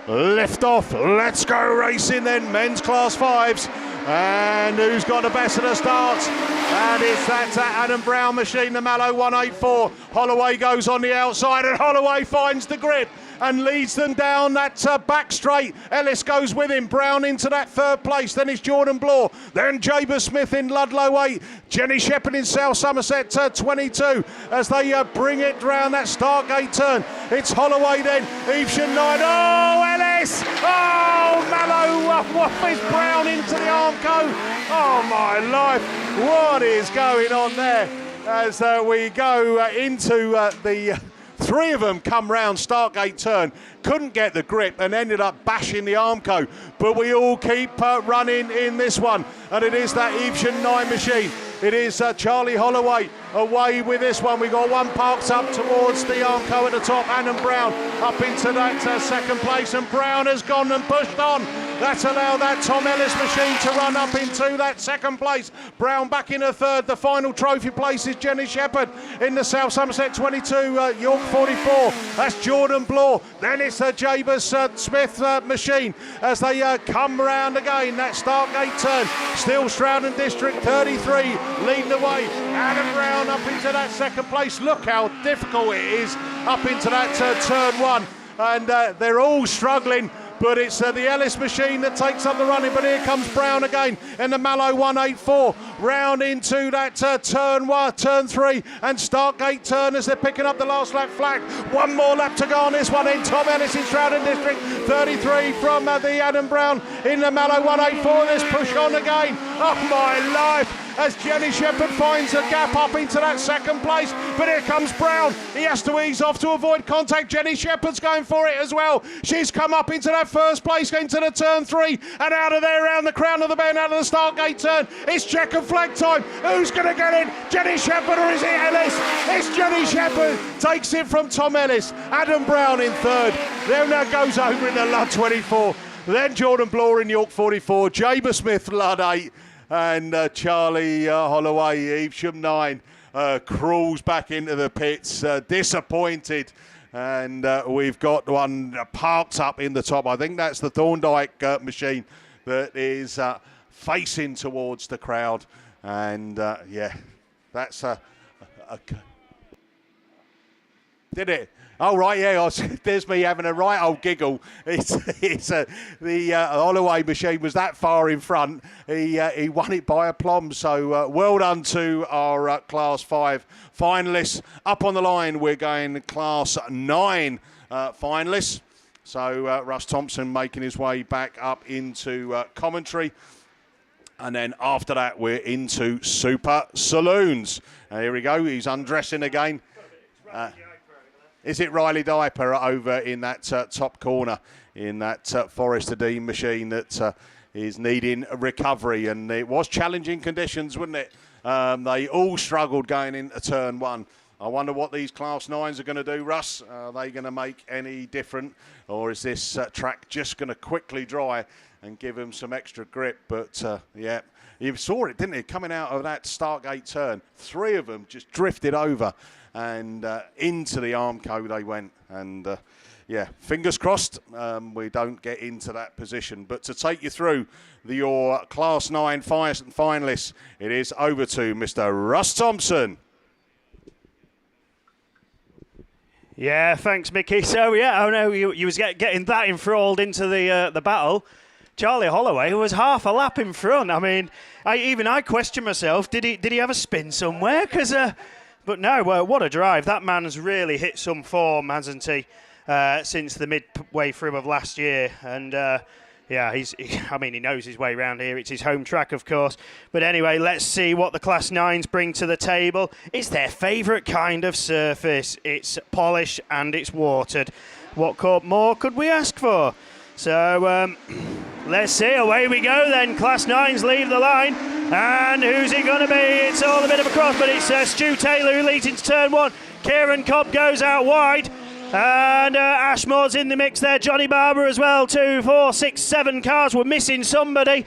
Lift off, let's go racing then, men's Class 5s. And who's got the best of the starts? And it's that Adam Brown machine, the Mallow 184. Holloway goes on the outside and Holloway finds the grip and leads them down that back straight. Ellis goes with him. Brown into that 3rd place. Then it's Jordan Bloor. Then Jaber Smith in Ludlow 8. Jenny Shepherd in South Somerset 22 as they bring it round that Stargate turn. It's Holloway then. Evesham 9. Oh, Ellis! Oh, Mallow waffles Brown into the Armco. Oh, my life. What is going on there? As we go into the... 3 of them come round Stargate turn, couldn't get the grip and ended up bashing the Armco. But we all keep running in this one. And it is that Evesham 9 machine. It is Charlie Holloway away with this one. We got one parked up towards the Armco at the top. Adam Brown up into that 2nd place. And Brown has gone and pushed on. That's allowed that Tom Ellis machine to run up into that 2nd place. Brown back in a 3rd. The final trophy place is Jenny Shepherd in the South Somerset 22, York 44. That's Jordan Bloor. Then it's Jabers Smith machine as they come round again. That Stargate turn. Still Stroud District 33 leading the way. Adam Brown up into that 2nd place. Look how difficult it is up into that turn 1. And they're all struggling. But it's the Ellis machine that takes up the running. But here comes Brown again in the Mallow 184. Round into that turn 3 and Stargate turn as they're picking up the last lap flag. One more lap to go on this one. In Tom Ellis in Stroud District 33 from the Adam Brown in the Mallow 184. This push on again. Oh my life. As Jenny Shepherd finds a gap up into that 2nd place. But here comes Brown. He has to ease off to avoid contact. Jenny Shepherd's going for it as well. She's come up into that 1st place, into the turn 3. And out of there, around the crown of the bend, out of the Stargate turn. It's checkered flag time. Who's going to get in? Jenny Shepherd or is it Ellis? It's Jenny Shepherd. Takes it from Tom Ellis. Adam Brown in 3rd. Then that goes over in the Lud 24. Then Jordan Bloor in York 44. Jaber Smith, Lud 8. And Charlie Holloway, Evesham 9, crawls back into the pits, disappointed. And we've got one parked up in the top. I think that's the Thorndike machine that is facing towards the crowd. And that's did it? Oh, right, yeah, there's me having a right old giggle. The Holloway machine was that far in front. He won it by a plum. So well done to our Class 5 finalists. Up on the line, we're going Class 9 finalists. So Russ Thompson making his way back up into commentary. And then after that, we're into Super Saloons. Here we go. He's undressing again. Is it Riley Diaper over in that top corner in that Forrester Dean machine that is needing recovery? And it was challenging conditions, wasn't it? They all struggled going into turn 1. I wonder what these Class 9s are going to do, Russ. Are they going to make any different? Or is this track just going to quickly dry and give them some extra grip? But, yeah, you saw it, didn't you? Coming out of that Stargate turn, 3 of them just drifted over. And into the Armco they went. And, yeah, fingers crossed we don't get into that position. But to take you through your Class 9 finalists, it is over to Mr. Russ Thompson. Yeah, thanks, Mickey. So, yeah, I know you was getting that enthralled into the battle. Charlie Holloway was half a lap in front. I mean, I question myself, did he have a spin somewhere? But no, what a drive. That man's really hit some form, hasn't he, since the midway through of last year. And, yeah, he knows his way around here. It's his home track, of course. But anyway, let's see what the Class 9s bring to the table. It's their favourite kind of surface. It's polished and it's watered. What more could we ask for? So, let's see. Away we go then. Class 9s leave the line. And who's it going to be? It's all a bit of a cross, but it's Stu Taylor who leads into turn 1. Kieran Cobb goes out wide. And Ashmore's in the mix there. Johnny Barber as well. 2, 4, 6, 7 cars. We're missing somebody,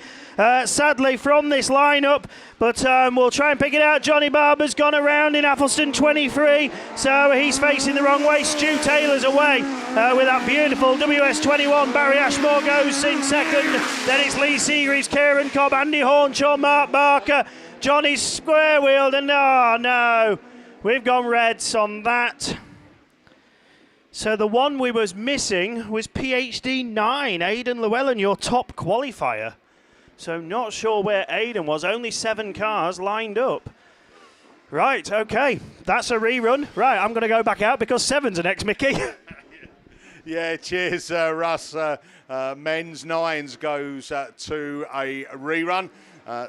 sadly, from this lineup. But we'll try and pick it out. Johnny Barber's gone around in Athelston 23. So he's facing the wrong way. Stu Taylor's away with that beautiful WS21. Barry Ashmore goes in second. Then it's Lee Seagreaves, Kieran Cobb, Andy Hornshaw, Mark Barker. Johnny's square-wheeled. And oh, no. We've gone reds on that. So the one we was missing was PhD 9, Aidan Llewellyn, your top qualifier. So not sure where Aidan was, only 7 cars lined up. Right, okay, that's a rerun. Right, I'm going to go back out because 7's the next, Mickey. Yeah, cheers, Russ. Men's 9s goes to a rerun.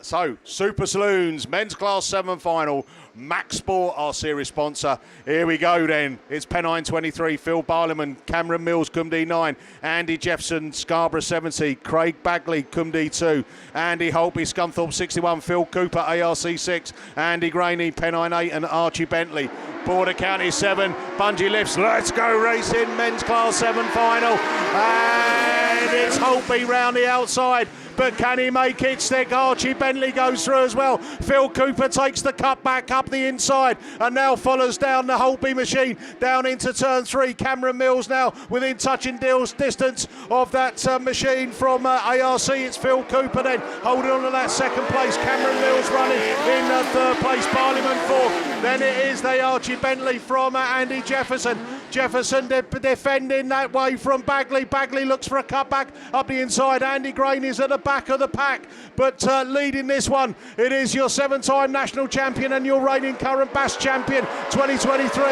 So, Super Saloons, men's Class 7 final. Max Sport, our series sponsor. Here we go then. It's Pennine 23, Phil Barliman, Cameron Mills, Cumd 9, Andy Jeffson, Scarborough 70, Craig Bagley, Cumd 2, Andy Holtby, Scunthorpe 61, Phil Cooper, ARC 6, Andy Graney, Pennine 8, and Archie Bentley. Border County 7, Bungee Lifts, let's go racing, men's Class 7 final. And it's Holtby round the outside. But can he make it stick? Archie Bentley goes through as well. Phil Cooper takes the cut back up the inside and now follows down the Holtby machine down into turn 3. Cameron Mills now within touching distance of that machine from ARC. It's Phil Cooper then holding on to that second place. Cameron Mills running in third place. Barliman 4th. Then it is the Archie Bentley from Andy Jefferson. Jefferson defending that way from Bagley. Bagley looks for a cutback up the inside. Andy Grain is at the back of the pack, but leading this one, it is your 7-time national champion and your reigning current BASt champion 2023,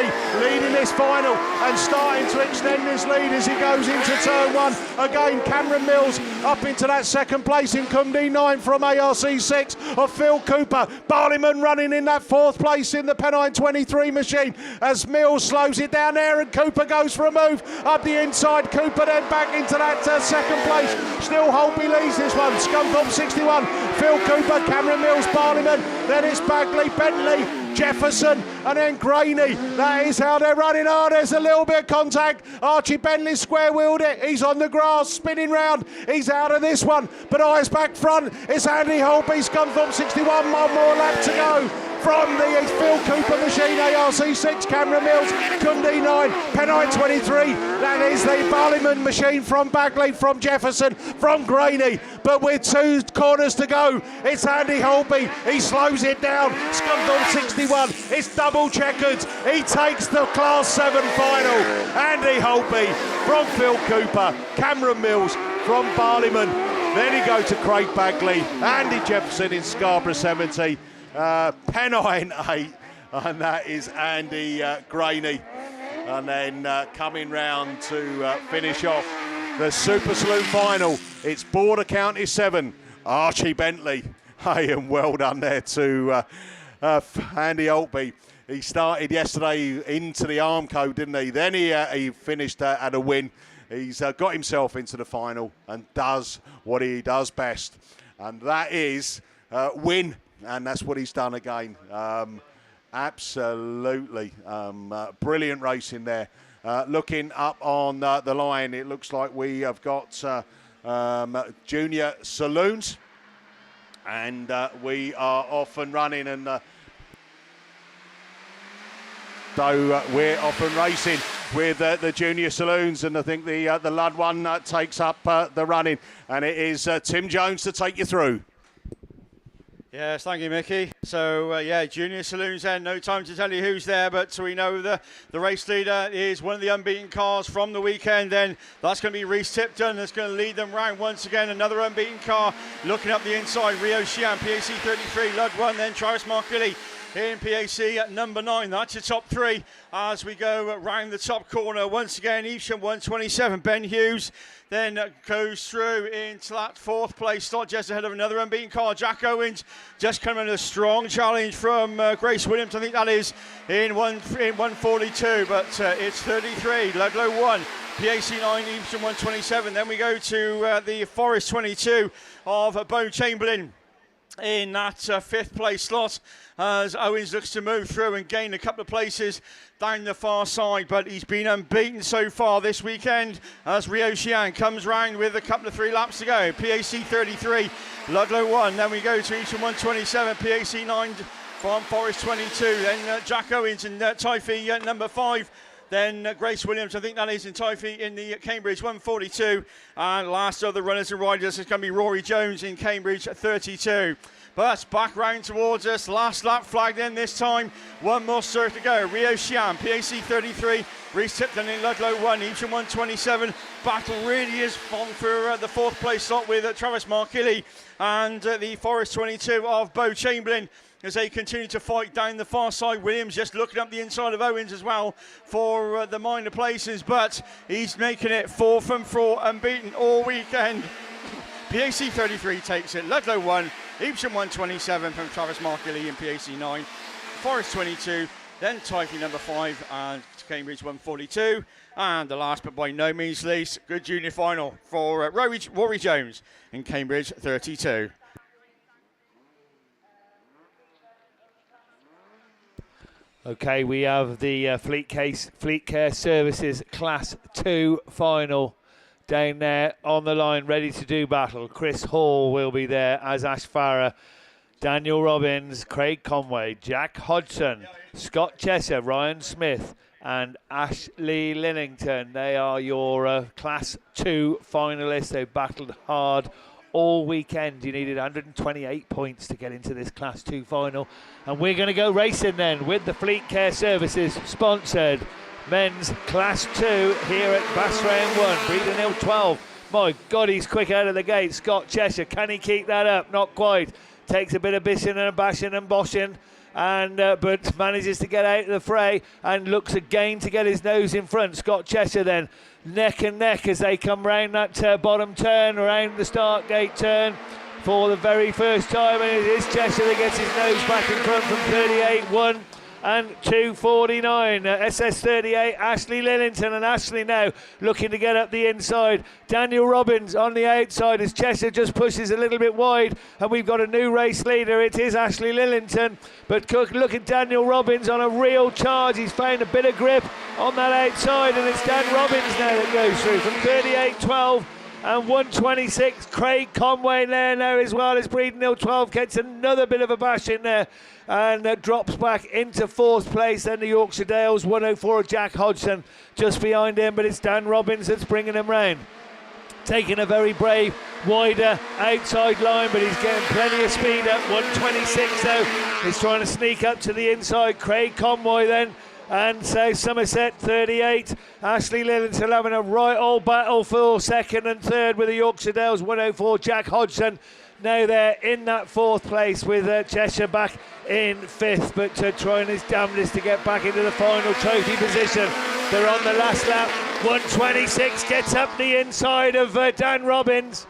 leading this final and starting to extend his lead as he goes into turn 1. Again, Cameron Mills up into that second place in Cumd 9 from ARC 6 of Phil Cooper. Barliman running in that 4th place in the Pennine 23 machine as Mills slows it down there and Cooper goes for a move up the inside. Cooper then back into that second place. Still Holtby leads this one. Scunthorpe 61, Phil Cooper, Cameron Mills, Barliman. Then it's Bagley, Bentley, Jefferson, and then Graney. That is how they're running. Oh, there's a little bit of contact. Archie Bentley square-wheeled it. He's on the grass, spinning round. He's out of this one, but eyes back front. It's Andy Holtby, Scunthorpe 61, 1 more lap to go. From the Phil Cooper machine, ARC 6, Cameron Mills, Cumd 9, Pennine 23. That is the Barliman machine from Bagley, from Jefferson, from Graney. But with 2 corners to go, it's Andy Holtby. He slows it down. Scunthorpe 61. It's double checkered. He takes the Class 7 final. Andy Holtby from Phil Cooper, Cameron Mills from Barliman. Then he goes to Craig Bagley, Andy Jefferson in Scarborough 70. Pennine 8, and that is Andy Graney. And then coming round to finish off the Super Saloon final, it's Border County 7, Archie Bentley. Hey, and well done there to Andy Holtby. He started yesterday into the Armco, didn't he? Then he finished at a win. He's got himself into the final and does what he does best, and that is win. And that's what he's done again. Absolutely brilliant racing there. Looking up on the line, it looks like we have got junior saloons, and we are off and running, and so we're off and racing. with the junior saloons, and I think the lad one takes up the running, and it is Tim Jones to take you through. Yes, thank you, Mickey. So, yeah, Junior Saloons then, no time to tell you who's there, but we know the race leader is one of the unbeaten cars from the weekend. Then that's going to be Reese Tipton that's going to lead them round once again. Another unbeaten car looking up the inside. Rio Xian, PAC 33, Lud 1, then Travis Markilly in PAC at number 9. That's your top 3 as we go round the top corner. Once again, Evesham 127, Ben Hughes then goes through into that 4th place slot, just ahead of another unbeaten car. Jack Owens just coming in a strong challenge from Grace Williams. I think that is in 142, but it's 33. Ludlow 1, PAC 9, Evesham 127. Then we go to the Forest 22 of Bo Chamberlain in that 5th place slot as Owens looks to move through and gain a couple of places down the far side, but he's been unbeaten so far this weekend as Rio Xian comes round with a couple of 3 laps to go. PAC 33, Ludlow 1, then we go to Evesham 127, PAC 9 from Forest 22, then Jack Owens and Typhy number 5. Then Grace Williams, I think that is in Typhy in the Cambridge 142. And last of the runners and riders is going to be Rory Jones in Cambridge 32. But back round towards us, last lap flagged in this time. One more circuit to go. Rio Xian, PAC 33, Reese Tipton in Ludlow 1, Evesham 127. Battle really is on for the 4th place slot with Travis Markilly and the Forest 22 of Bo Chamberlain as they continue to fight down the far side. Williams just looking up the inside of Owens as well for the minor places, but he's making it 4 from 4, unbeaten all weekend. PAC 33 takes it, Ludlow 1, Evesham 127 from Travis Markilly in PAC 9, Forest 22, then Typhy number 5 and Cambridge 142, and the last but by no means least, good junior final for Rory Jones in Cambridge 32. Okay, we have the Fleet Care Services Class 2 final down there on the line, ready to do battle. Chris Hall will be there as Ash Farah, Daniel Robbins, Craig Conway, Jack Hodgson, Scott Chesser, Ryan Smith and Ashley Lillington. They are your Class 2 finalists. They battled hard all weekend. You needed 128 points to get into this Class 2 final. And we're going to go racing then with the Fleet Care Services sponsored men's Class 2 here at BAStv Round 1. Breeden Hill 12. My God, he's quick out of the gate. Scott Cheshire, can he keep that up? Not quite. Takes a bit of bissing and bashing and boshing, and but manages to get out of the fray and looks again to get his nose in front. Scott Cheshire then neck and neck as they come round that bottom turn, around the start gate turn for the very first time, and it is Cheshire that gets his nose back in front from 38-1 and 249. SS38, Ashley Lillington, and Ashley now looking to get up the inside. Daniel Robbins on the outside as Cheshire just pushes a little bit wide, and we've got a new race leader. It is Ashley Lillington, but look at Daniel Robbins on a real charge. He's found a bit of grip on that outside, and it's Dan Robbins now that goes through from 38-12 and 126. Craig Conway there now as well as Breeden Hill 12 gets another bit of a bash in there and drops back into 4th place. Then the Yorkshire Dales 104 Jack Hodgson just behind him, but it's Dan Robbins that's bringing him round. Taking a very brave wider outside line, but he's getting plenty of speed up. 126 though, he's trying to sneak up to the inside. Craig Conway then, and so Somerset 38. Ashley Lillington having a right old battle for 2nd and 3rd with the Yorkshire Dales 104 Jack Hodgson. Now they're in that 4th place with Cheshire back in 5th, but trying his damnedest to get back into the final trophy position. They're on the last lap. 126 gets up the inside of Dan Robbins.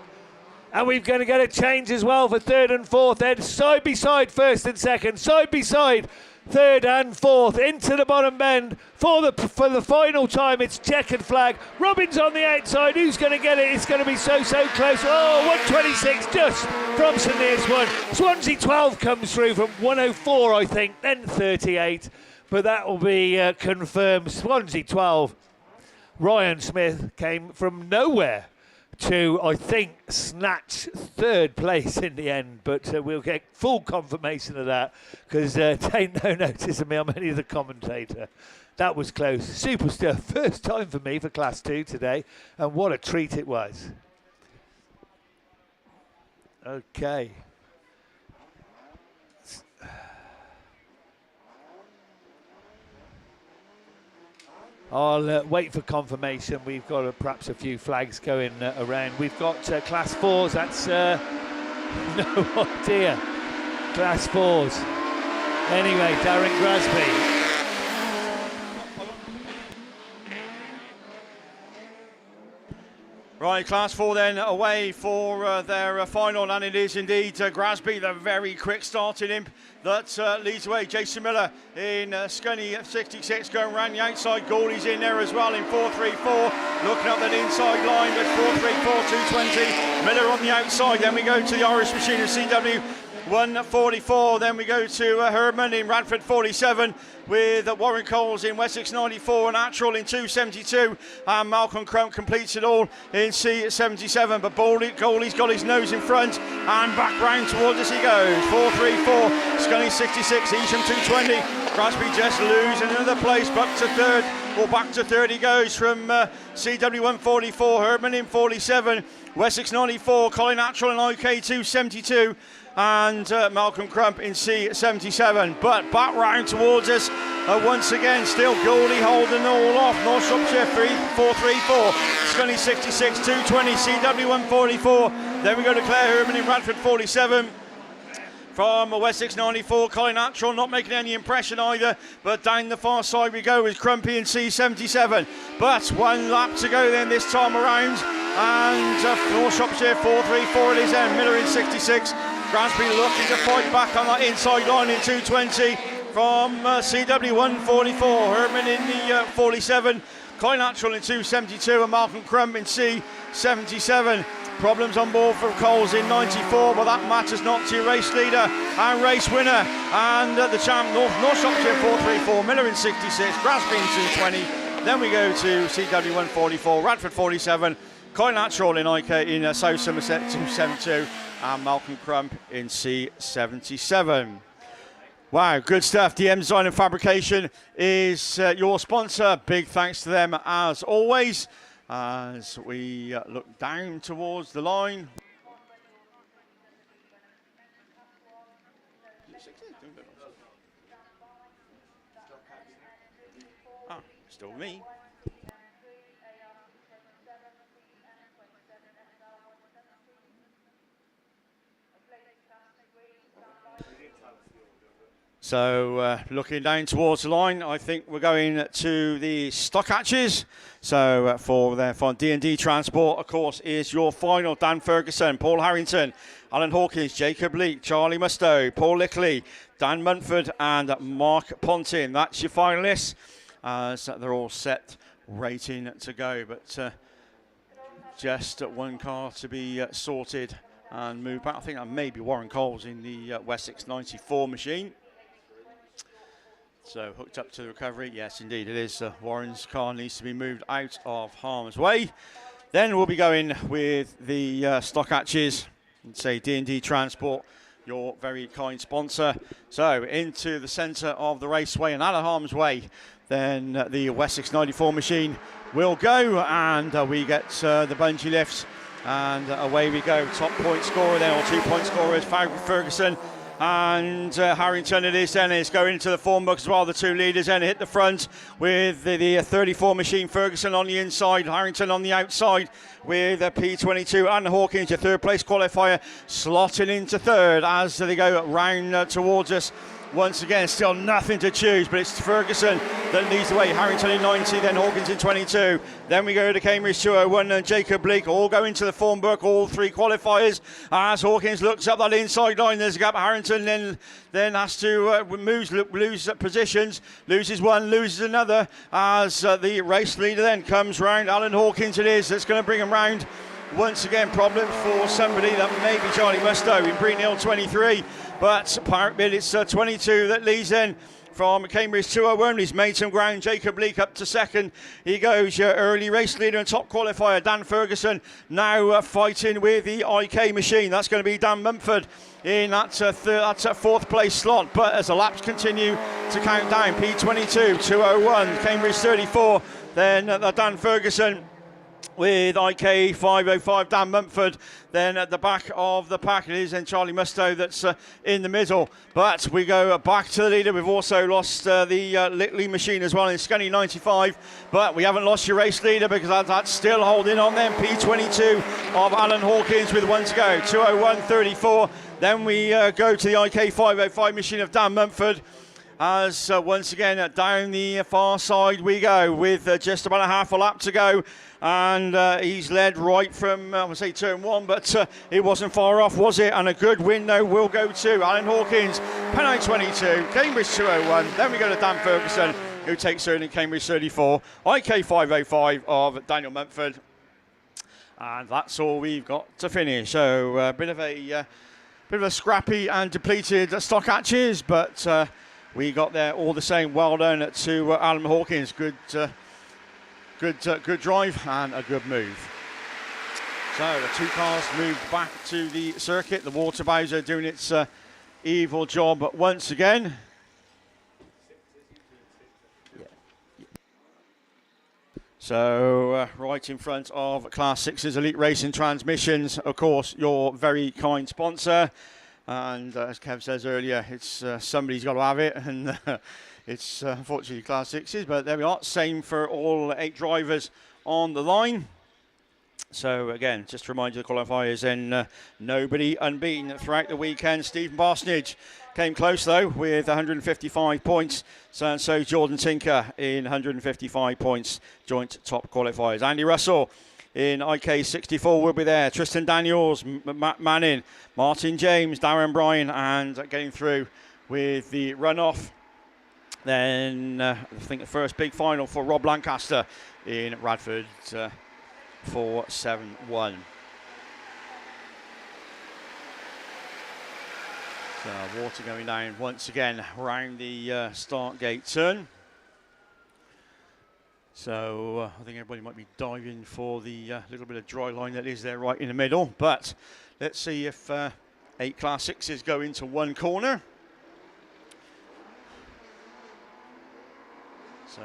And we're going to get a change as well for 3rd and 4th. Then side by side, 1st and 2nd. Side by side, 3rd and 4th into the bottom bend for the final time. It's checkered flag. Robbins on the outside. Who's going to get it? It's going to be so close. Oh, 126 just from St Neots 1. Swansea 12 comes through from 104, I think, then 38. But that will be confirmed. Swansea 12. Ryan Smith came from nowhere to, I think, snatch third place in the end, but we'll get full confirmation of that because take no notice of me, I'm only the commentator. That was close. Super stuff. First time for me for Class 2 today, and what a treat it was. Okay. I'll wait for confirmation. We've got perhaps a few flags going around. We've got Class 4s. That's no idea. Class 4s. Anyway, Darren Grasby. Right, Class 4 then away for their final, and it is indeed Grasby, the very quick starting imp that leads away. Jason Miller in Scunny 66 going around the outside. Goldie's in there as well in 4-3-4, looking up that inside line, but 4-3-4, 220. Miller on the outside, then we go to the Irish Machine of CW 144, then we go to Herman in Radford 47 with Warren Coles in Wessex 94 and Natural in 272, and Malcolm Crump completes it all in C77, but Goldie's got his nose in front and back round towards us he goes. 4-3-4, Scunny 66, Evesham 220, Grasby just losing another place, back to third he goes from CW 144, Herman in 47, Wessex 94, Colin Natural in IK 272, and Malcolm Crump in C77, but back round towards us once again, still Goldie holding all off. North Shropshire 4-3-4, Scunny 66, 220, CW 144, then we go to Claire Herman in Radford 47. From Wessex 94, Colin Natural not making any impression either, but down the far side we go with Crumpy in C77. But one lap to go then this time around, and North Shropshire 4-3-4 at his end. Miller in 66, Grasby looking to fight back on that inside line in 220 from CW 144, Herman in the 47, Colin Natural in 272 and Malcolm Crump in C77. Problems on board for Coles in 94, but that matters not to your race leader and race winner and the champ North Shropshire 4-3-4, Miller in 66, Grasby in 220. Then we go to CW 144, Radford 47, Colin Natural in IK in South Somerset 272 and Malcolm Crump in C77. Wow, good stuff. DM Design and Fabrication is your sponsor. Big thanks to them as always. As we look down towards the line. Still me. So looking down towards the line, I think we're going to the stock hatches. So for D&D Transport, of course, is your final. Dan Ferguson, Paul Harrington, Alan Hawkins, Jacob Leake, Charlie Mustoe, Paul Lickley, Dan Munford and Mark Pontin. That's your finalists. So they're all set, rating to go. But just one car to be sorted and moved back. I think that may be Warren Coles in the Wessex 94 machine. So hooked up to the recovery, yes indeed it is. Warren's car needs to be moved out of harm's way. Then we'll be going with the stock hatches, and say D&D Transport, your very kind sponsor. So into the centre of the raceway and out of harm's way, then the Wessex 94 machine will go, and we get the bungee lifts, and away we go. Top point scorer then, or 2 point scorers, Ferguson and Harrington it is then. It's going into the form book as well. The two leaders then hit the front with the 34 machine. Ferguson on the inside, Harrington on the outside with P22 and Hawkins, your third place qualifier, slotting into third as they go round towards us. Once again, still nothing to choose, but it's Ferguson that leads the way. Harrington in 90, then Hawkins in 22. Then we go to Cambridge 201 and Jacob Bleak, all go into the form book, all three qualifiers. As Hawkins looks up that inside line, there's a gap. Harrington then has to lose positions, loses one, loses another, as the race leader then comes round. Alan Hawkins it is that's going to bring him round. Once again, problems for somebody that may be Charlie Mustoe in Breen Hill 23. But Pirate Bid, it's 22 that leads in from Cambridge 201. He's made some ground. Jacob Leake up to second. He goes your early race leader and top qualifier, Dan Ferguson, now fighting with the IK machine. That's going to be Dan Mumford in that fourth place slot. But as the laps continue to count down, P22, 201, Cambridge 34, then Dan Ferguson with IK 505, Dan Mumford. Then at the back of the pack it is then Charlie Mustoe that's in the middle. But we go back to the leader. We've also lost the Litley machine as well in Scunny 95. But we haven't lost your race leader because that's still holding on then. P22 of Alan Hawkins with one to go. 201.34. Then we go to the IK 505 machine of Dan Mumford. As once again down the far side we go with just about a half a lap to go, and he's led right from I would say turn one, but it wasn't far off, was it? And a good win though will go to Alan Hawkins, Pennine 22, Cambridge 201. Then we go to Dan Ferguson, who takes third in Cambridge 34, IK 505 of Daniel Mumford, and that's all we've got to finish. So a bit of a scrappy and depleted stock hatches, but. We got there all the same. Well done to Alan Hawkins. Good drive and a good move. So the two cars moved back to the circuit. The water bowser doing its evil job once again. So right in front of Class 6's Elite Racing Transmissions, of course, your very kind sponsor. And as Kev says earlier, it's somebody's got to have it, and it's unfortunately Class 6's, but there we are. Same for all 8 drivers on the line. So again, just to remind you, the qualifiers, and nobody unbeaten throughout the weekend. Stephen Barsnage came close though with 155 points. So Jordan Tinker in 155 points, joint top qualifiers. Andy Russell in IK 64 will be there. Tristan Daniels, Matt Manning, Martin James, Darren Bryan, and getting through with the runoff. Then I think the first big final for Rob Lancaster in Radford 471. So water going down once again around the start gate turn. So I think everybody might be diving for the little bit of dry line that is there right in the middle. But let's see if 8 Class 6s go into one corner. So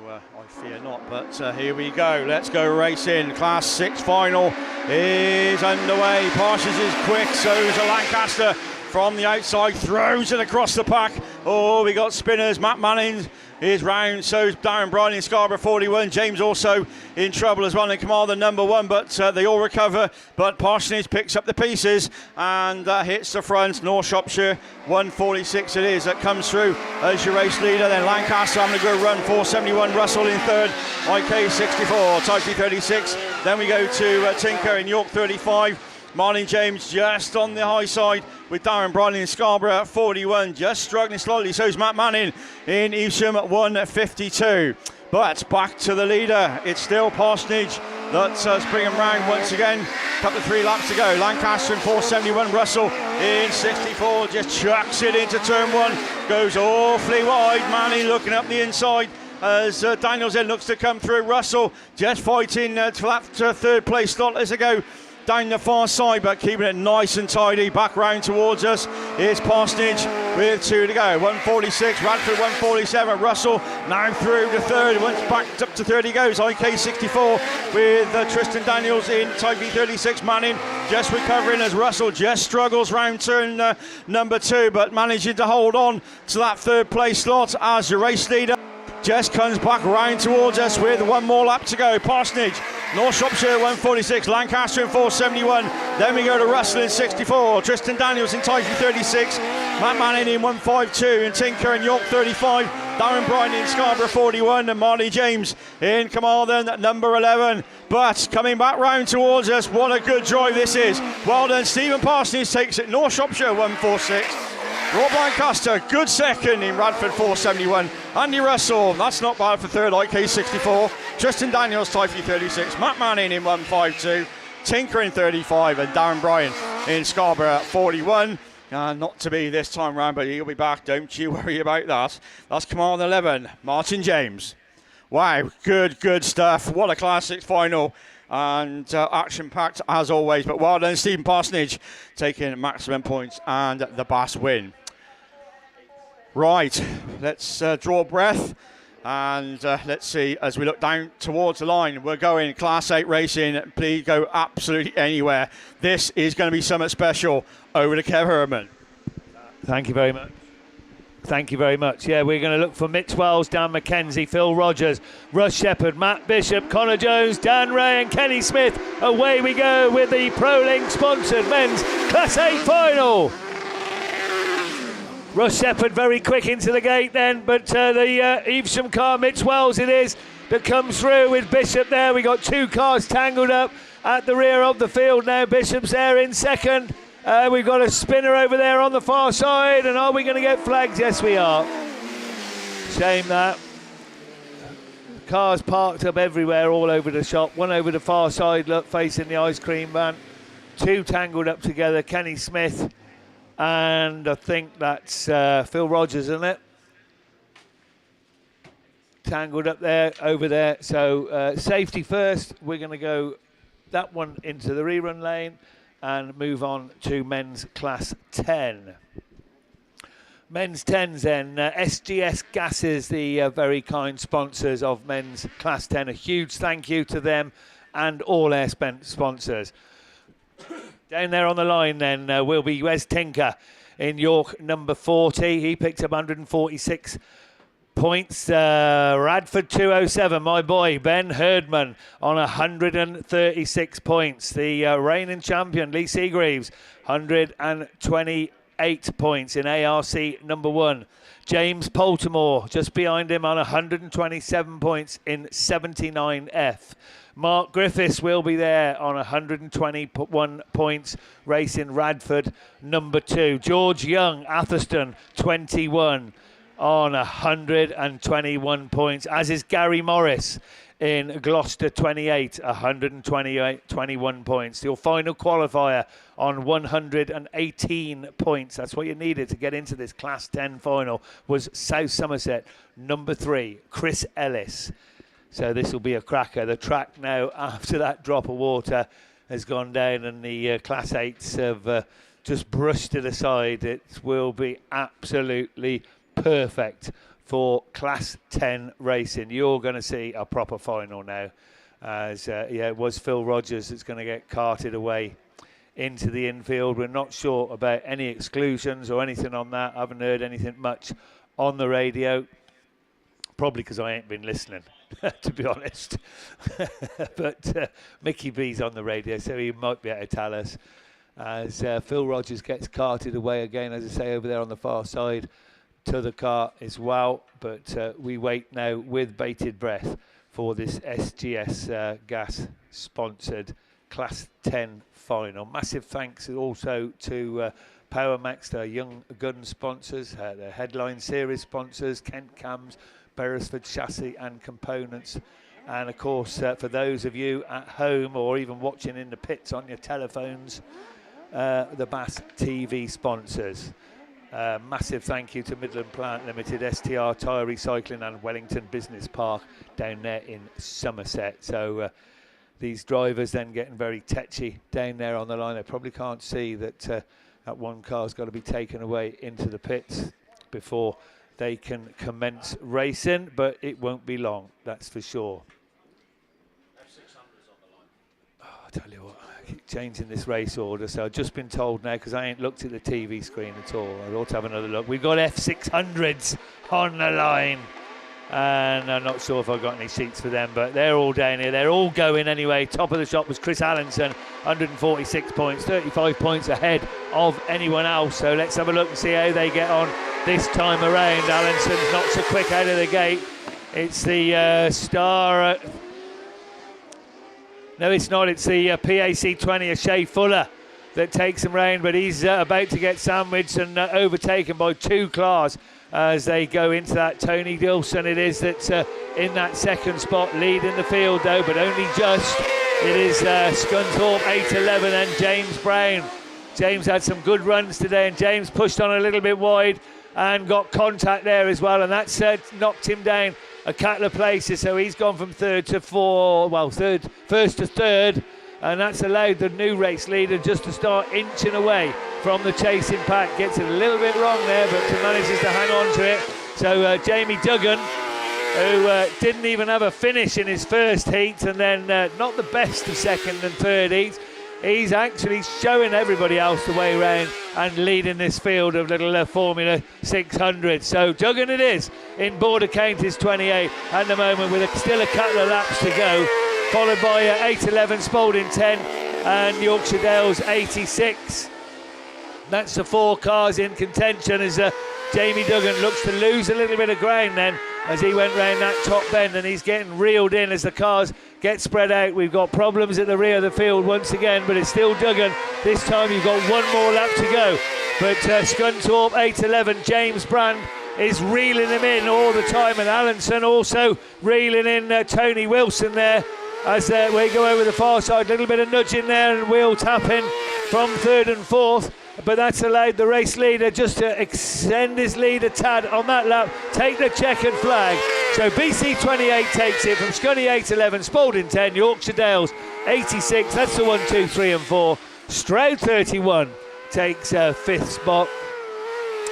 I fear not, but here we go. Let's go racing. Class 6 final is underway. Parsons is quick, so is a Lancaster from the outside, throws it across the pack. Oh, we got spinners. Matt Manning is round, so is Darren Bryan in Scarborough 41. James also in trouble as well in Commander number 1, but they all recover. But Parsonage picks up the pieces and hits the front. North Shropshire 146 it is that comes through as your race leader. Then Lancaster having a good run, 471. Russell in third, IK 64, Type 36. Then we go to Tinker in York 35. Marlon James just on the high side with Darren Bryan in Scarborough at 41, just struggling slightly. So is Matt Manning in Evesham at 152. But back to the leader. It's still Parsonage that's bringing him round once again. Couple of 3 laps to go. Lancaster in 471. Russell in 64 just chucks it into turn 1. Goes awfully wide. Manning looking up the inside as Daniels then looks to come through. Russell just fighting to that third place slot as they go down the far side, but keeping it nice and tidy. Back round towards us is Parsonage with 2 to go. 146, Radford 147. Russell now through to third. Once back up to third he goes. IK 64 with Tristan Daniels in Type 36. Manning just recovering as Russell just struggles round turn number 2, but managing to hold on to that third place slot as your race leader just comes back round towards us with 1 more lap to go. Parsonage, North Shropshire 146, Lancaster in 471. Then we go to Russell in 64, Tristan Daniels in Typhy 36, Matt Manning in 152, and Tinker in York 35, Darren Bryan in Scarborough 41, and Marley James in Carmarthen at number 11. But coming back round towards us, what a good drive this is. Well done, Stephen Parsonage takes it, North Shropshire 146. Rob Lancaster, good second in Radford 471. Andy Russell, that's not bad for third, IK 64. Tristan Daniels, Typhy 36. Matt Manning in 152. Tinker in 35. And Darren Bryan in Scarborough 41. Not to be this time round, but he'll be back. Don't you worry about that. That's Command 11, Martin James. Wow, good stuff. What a classic final. And action-packed as always. But well done, Stephen Parsonage, taking maximum points and the BASt win. Right, let's draw a breath. And let's see, as we look down towards the line, we're going Class 8 racing. Please go absolutely anywhere. This is going to be something special. Over to Kev Herman. Thank you very much. Thank you very much. Yeah, we're going to look for Mitch Wells, Dan McKenzie, Phil Rogers, Russ Shepherd, Matt Bishop, Connor Jones, Dan Ray and Kenny Smith. Away we go with the ProLink sponsored men's Class 8 final. Russ Shepherd very quick into the gate then, but the Evesham car, Mitch Wells it is, that comes through with Bishop there. We got two cars tangled up at the rear of the field now. Bishop's there in second. We've got a spinner over there on the far side, and are we going to get flags? Yes, we are. Shame that. Cars parked up everywhere, all over the shop. One over the far side, look, facing the ice cream van. Two tangled up together, Kenny Smith. And I think that's Phil Rogers, isn't it? Tangled up there, over there. So safety first. We're going to go that one into the rerun lane and move on to men's Class 10. Men's 10s then. SGS Gases, the very kind sponsors of men's Class 10. A huge thank you to them and all their sponsors. Down there on the line then will be Wes Tinker in York number 40. He picked up 146 points. Radford 207, my boy Ben Herdman on 136 points. The reigning champion Lee Seagreaves 128 points in ARC number 1. James Poltimore just behind him on 127 points in 79F. Mark Griffiths will be there on 121 points, racing Radford number 2. George Young, Atherstone, 21 on 121 points, as is Gary Morris in Gloucester, 28, 21 points. Your final qualifier on 118 points. That's what you needed to get into this Class 10 final, was South Somerset, number 3, Chris Ellis. So this will be a cracker. The track now, after that drop of water, has gone down and the Class 8s have just brushed it aside. It will be absolutely perfect for Class 10 racing. You're going to see a proper final now. As it was Phil Rogers that's going to get carted away into the infield. We're not sure about any exclusions or anything on that. I haven't heard anything much on the radio. Probably because I ain't been listening. To be honest. But Mickey B's on the radio, so he might be able to tell us. As Phil Rogers gets carted away again, as I say, over there on the far side to the car as well. But we wait now with bated breath for this SGS Gas sponsored Class 10 final. Massive thanks also to Power Max, their Young Gun sponsors, their Headline Series sponsors, Kent Cams, Beresford Chassis and Components, and of course for those of you at home or even watching in the pits on your telephones, the BAStv sponsors. Massive thank you to Midland Plant Limited, STR Tyre Recycling and Wellington Business Park down there in Somerset. So these drivers then getting very tetchy down there on the line. They probably can't see that that one car's got to be taken away into the pits before they can commence racing, but it won't be long, that's for sure. Oh, I tell you what, I keep changing this race order, so I've just been told now, because I ain't looked at the TV screen at all. I ought to have another look. We've got F600s on the line, and I'm not sure if I've got any seats for them, but they're all down here. They're all going anyway. Top of the shop was Chris Allenson, 146 points, 35 points ahead of anyone else. So let's have a look and see how they get on this time around. Allinson's not so quick out of the gate. It's the Star. No, it's not. It's the PAC 20, a Shea Fuller, that takes him round, but he's about to get sandwiched and overtaken by two cars as they go into that. Tony Dilson it is that's in that second spot, leading the field though, but only just. It is Scunthorpe 811 and James Brown James had some good runs today, and James pushed on a little bit wide and got contact there as well, and that's knocked him down a couple of places. So he's gone from first to third, and that's allowed the new race leader just to start inching away from the chasing pack. Gets it a little bit wrong there, but manages to hang on to it. So Jamie Duggan, who didn't even have a finish in his first heat, and then not the best of second and third heats, he's actually showing everybody else the way around and leading this field of little Formula 600. So Duggan it is in Border Counties 28 at the moment, with still a couple of laps to go, followed by 8:11 Spalding 10 and Yorkshire Dales 86. That's the 4 cars in contention as Jamie Duggan looks to lose a little bit of ground then as he went round that top bend, and he's getting reeled in as the cars get spread out. We've got problems at the rear of the field once again, but it's still Duggan. This time you've got one more lap to go. But Scunthorpe 8:11, James Brand is reeling him in all the time, and Allenson also reeling in Tony Wilson there as we go over the far side. A little bit of nudging there and wheel tapping from third and fourth. But that's allowed the race leader just to extend his lead a tad on that lap, take the checkered flag. So BC 28 takes it from Scunny 8:11, Spalding 10, Yorkshire Dales 86. That's the 1, 2, 3 and 4. Stroud 31 takes 5th spot.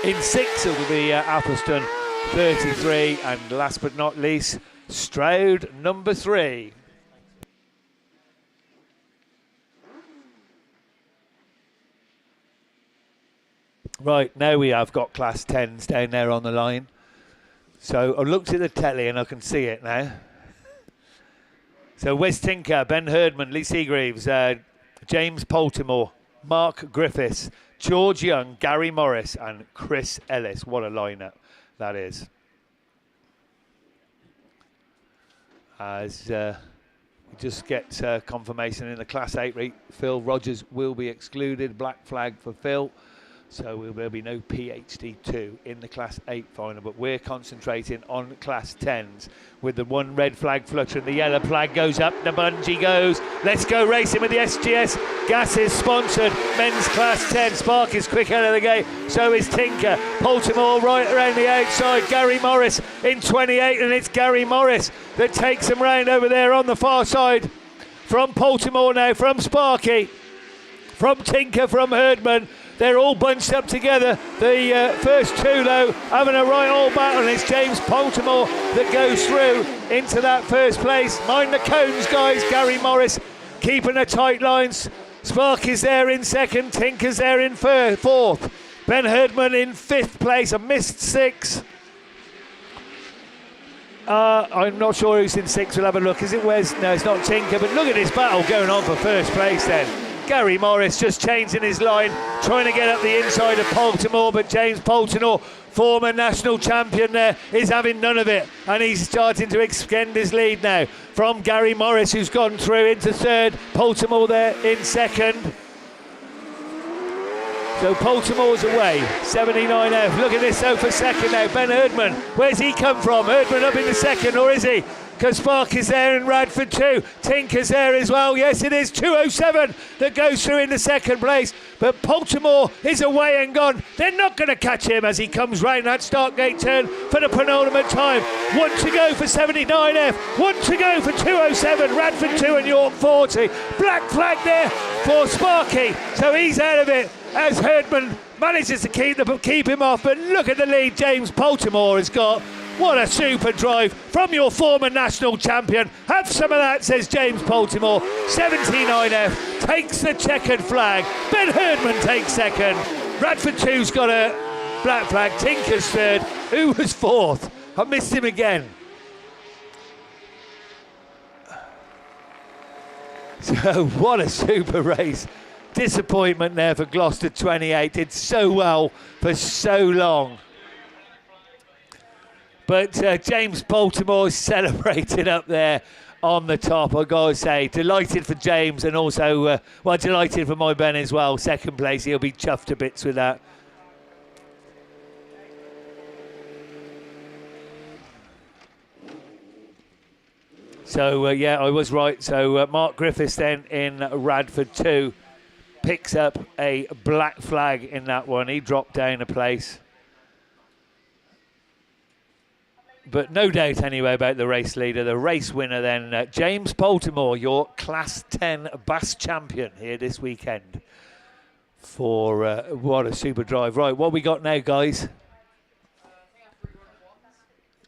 In 6 it will be Appleston 33, and last but not least, Stroud number 3. Right, now we have got Class 10s down there on the line. So I looked at the telly and I can see it now. So Wes Tinker, Ben Herdman, Lee Seagreaves, James Poltimore, Mark Griffiths, George Young, Gary Morris and Chris Ellis. What a lineup that is. As we just get confirmation in the Class 8 rate, Phil Rogers will be excluded. Black flag for Phil. So there'll be no PhD2 in the Class 8 final, but we're concentrating on Class 10s with the one red flag fluttering. The yellow flag goes up, the bungee goes. Let's go racing with the SGS Gases sponsored men's Class 10. Spark is quick out of the gate, so is Tinker. Poltimore right around the outside. Gary Morris in 28, and it's Gary Morris that takes him round over there on the far side. From Poltimore now, from Sparky, from Tinker, from Herdman. They're all bunched up together. The first two, though, having a right old battle. And it's James Poltimore that goes through into that first place. Mind the cones, guys. Gary Morris keeping the tight lines. Sparky's there in second. Tinker's there in fourth. Ben Herdman in 5th place. A missed 6. I'm not sure who's in 6th. We'll have a look. Is it Wes? No, it's not Tinker. But look at this battle going on for first place then. Gary Morris just changing his line, trying to get up the inside of Poltimore, but James Poltimore, former national champion there, is having none of it, and he's starting to extend his lead now from Gary Morris, who's gone through into third. Poltimore there in second. So Poltimore's away, 79F. Look at this though for second now. Ben Herdman, where's he come from? Herdman up in the second, or is he? Because Spark is there in Radford too. Tinker's there as well. Yes, it is 207 that goes through into second place. But Poltimore is away and gone. They're not going to catch him as he comes round that start gate turn for the penultimate time. 1 to go for 79F. 1 to go for 207. Radford 2 and York 40. Black flag there for Sparky. So he's out of it as Herdman manages to keep him off. But look at the lead James Poltimore has got. What a super drive from your former national champion. Have some of that, says James Poltimore. 79F takes the checkered flag. Ben Herdman takes second. Radford 2's got a black flag. Tinker's third. Who was fourth? I missed him again. So what a super race. Disappointment there for Gloucester 28. Did so well for so long. But James Poltimore celebrated up there on the top. I've got to say, delighted for James, and also, well, delighted for my Ben as well. Second place, he'll be chuffed to bits with that. So, yeah, I was right. So, Mark Griffiths then in Radford 2. picks up a black flag in that one. He dropped down a place. But no doubt anyway about the race leader, the race winner then, James Baltimore, your Class 10 BASt champion here this weekend. For what a super drive. Right, what we got now, guys?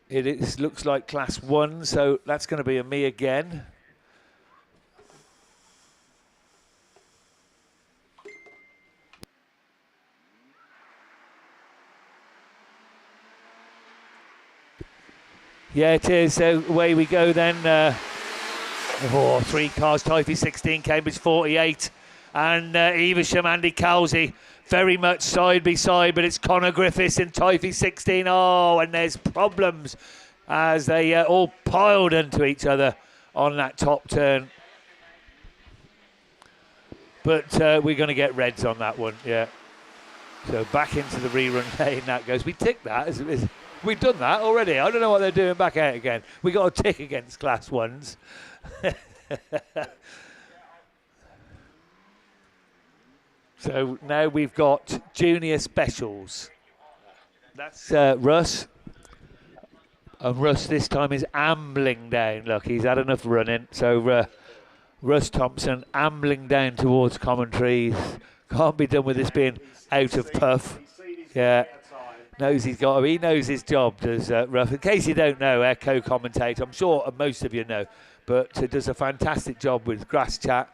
It looks like Class 1, so that's going to be a me again. Yeah, it is. So away we go then. 3 cars, Tyre 16, Cambridge 48. And Evesham, Andy Cowsey, very much side by side, but it's Connor Griffiths in Tyre 16. Oh, and there's problems as they all piled into each other on that top turn. But we're going to get reds on that one, yeah. So back into the rerun lane that goes. We ticked that. We've done that already. I don't know what they're doing back out again. We got a tick against Class 1s. So now we've got junior specials. That's Russ. And Russ this time is ambling down. Look, he's had enough running. So Russ Thompson ambling down towards commentary. Can't be done with this being out of puff. Yeah. He knows his job, does Ruff. In case you don't know, our co-commentator, I'm sure most of you know, but does a fantastic job with Grass Chat.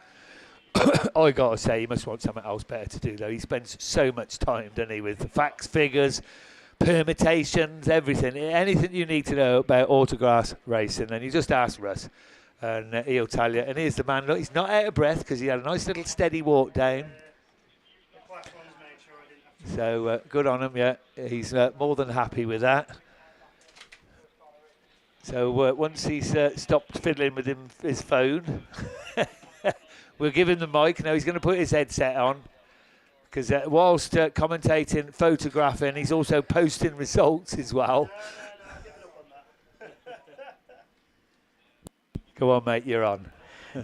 I got to say, he must want something else better to do, though. He spends so much time, doesn't he, with facts, figures, permutations, everything. Anything you need to know about Autograss racing, then you just ask Russ, and he'll tell you. And here's the man. Look, he's not out of breath because he had a nice little steady walk down. So good on him, yeah. He's more than happy with that. So once he's stopped fiddling with his phone, we'll give him the mic. Now he's going to put his headset on because whilst commentating, photographing, he's also posting results as well. Go on, mate, you're on.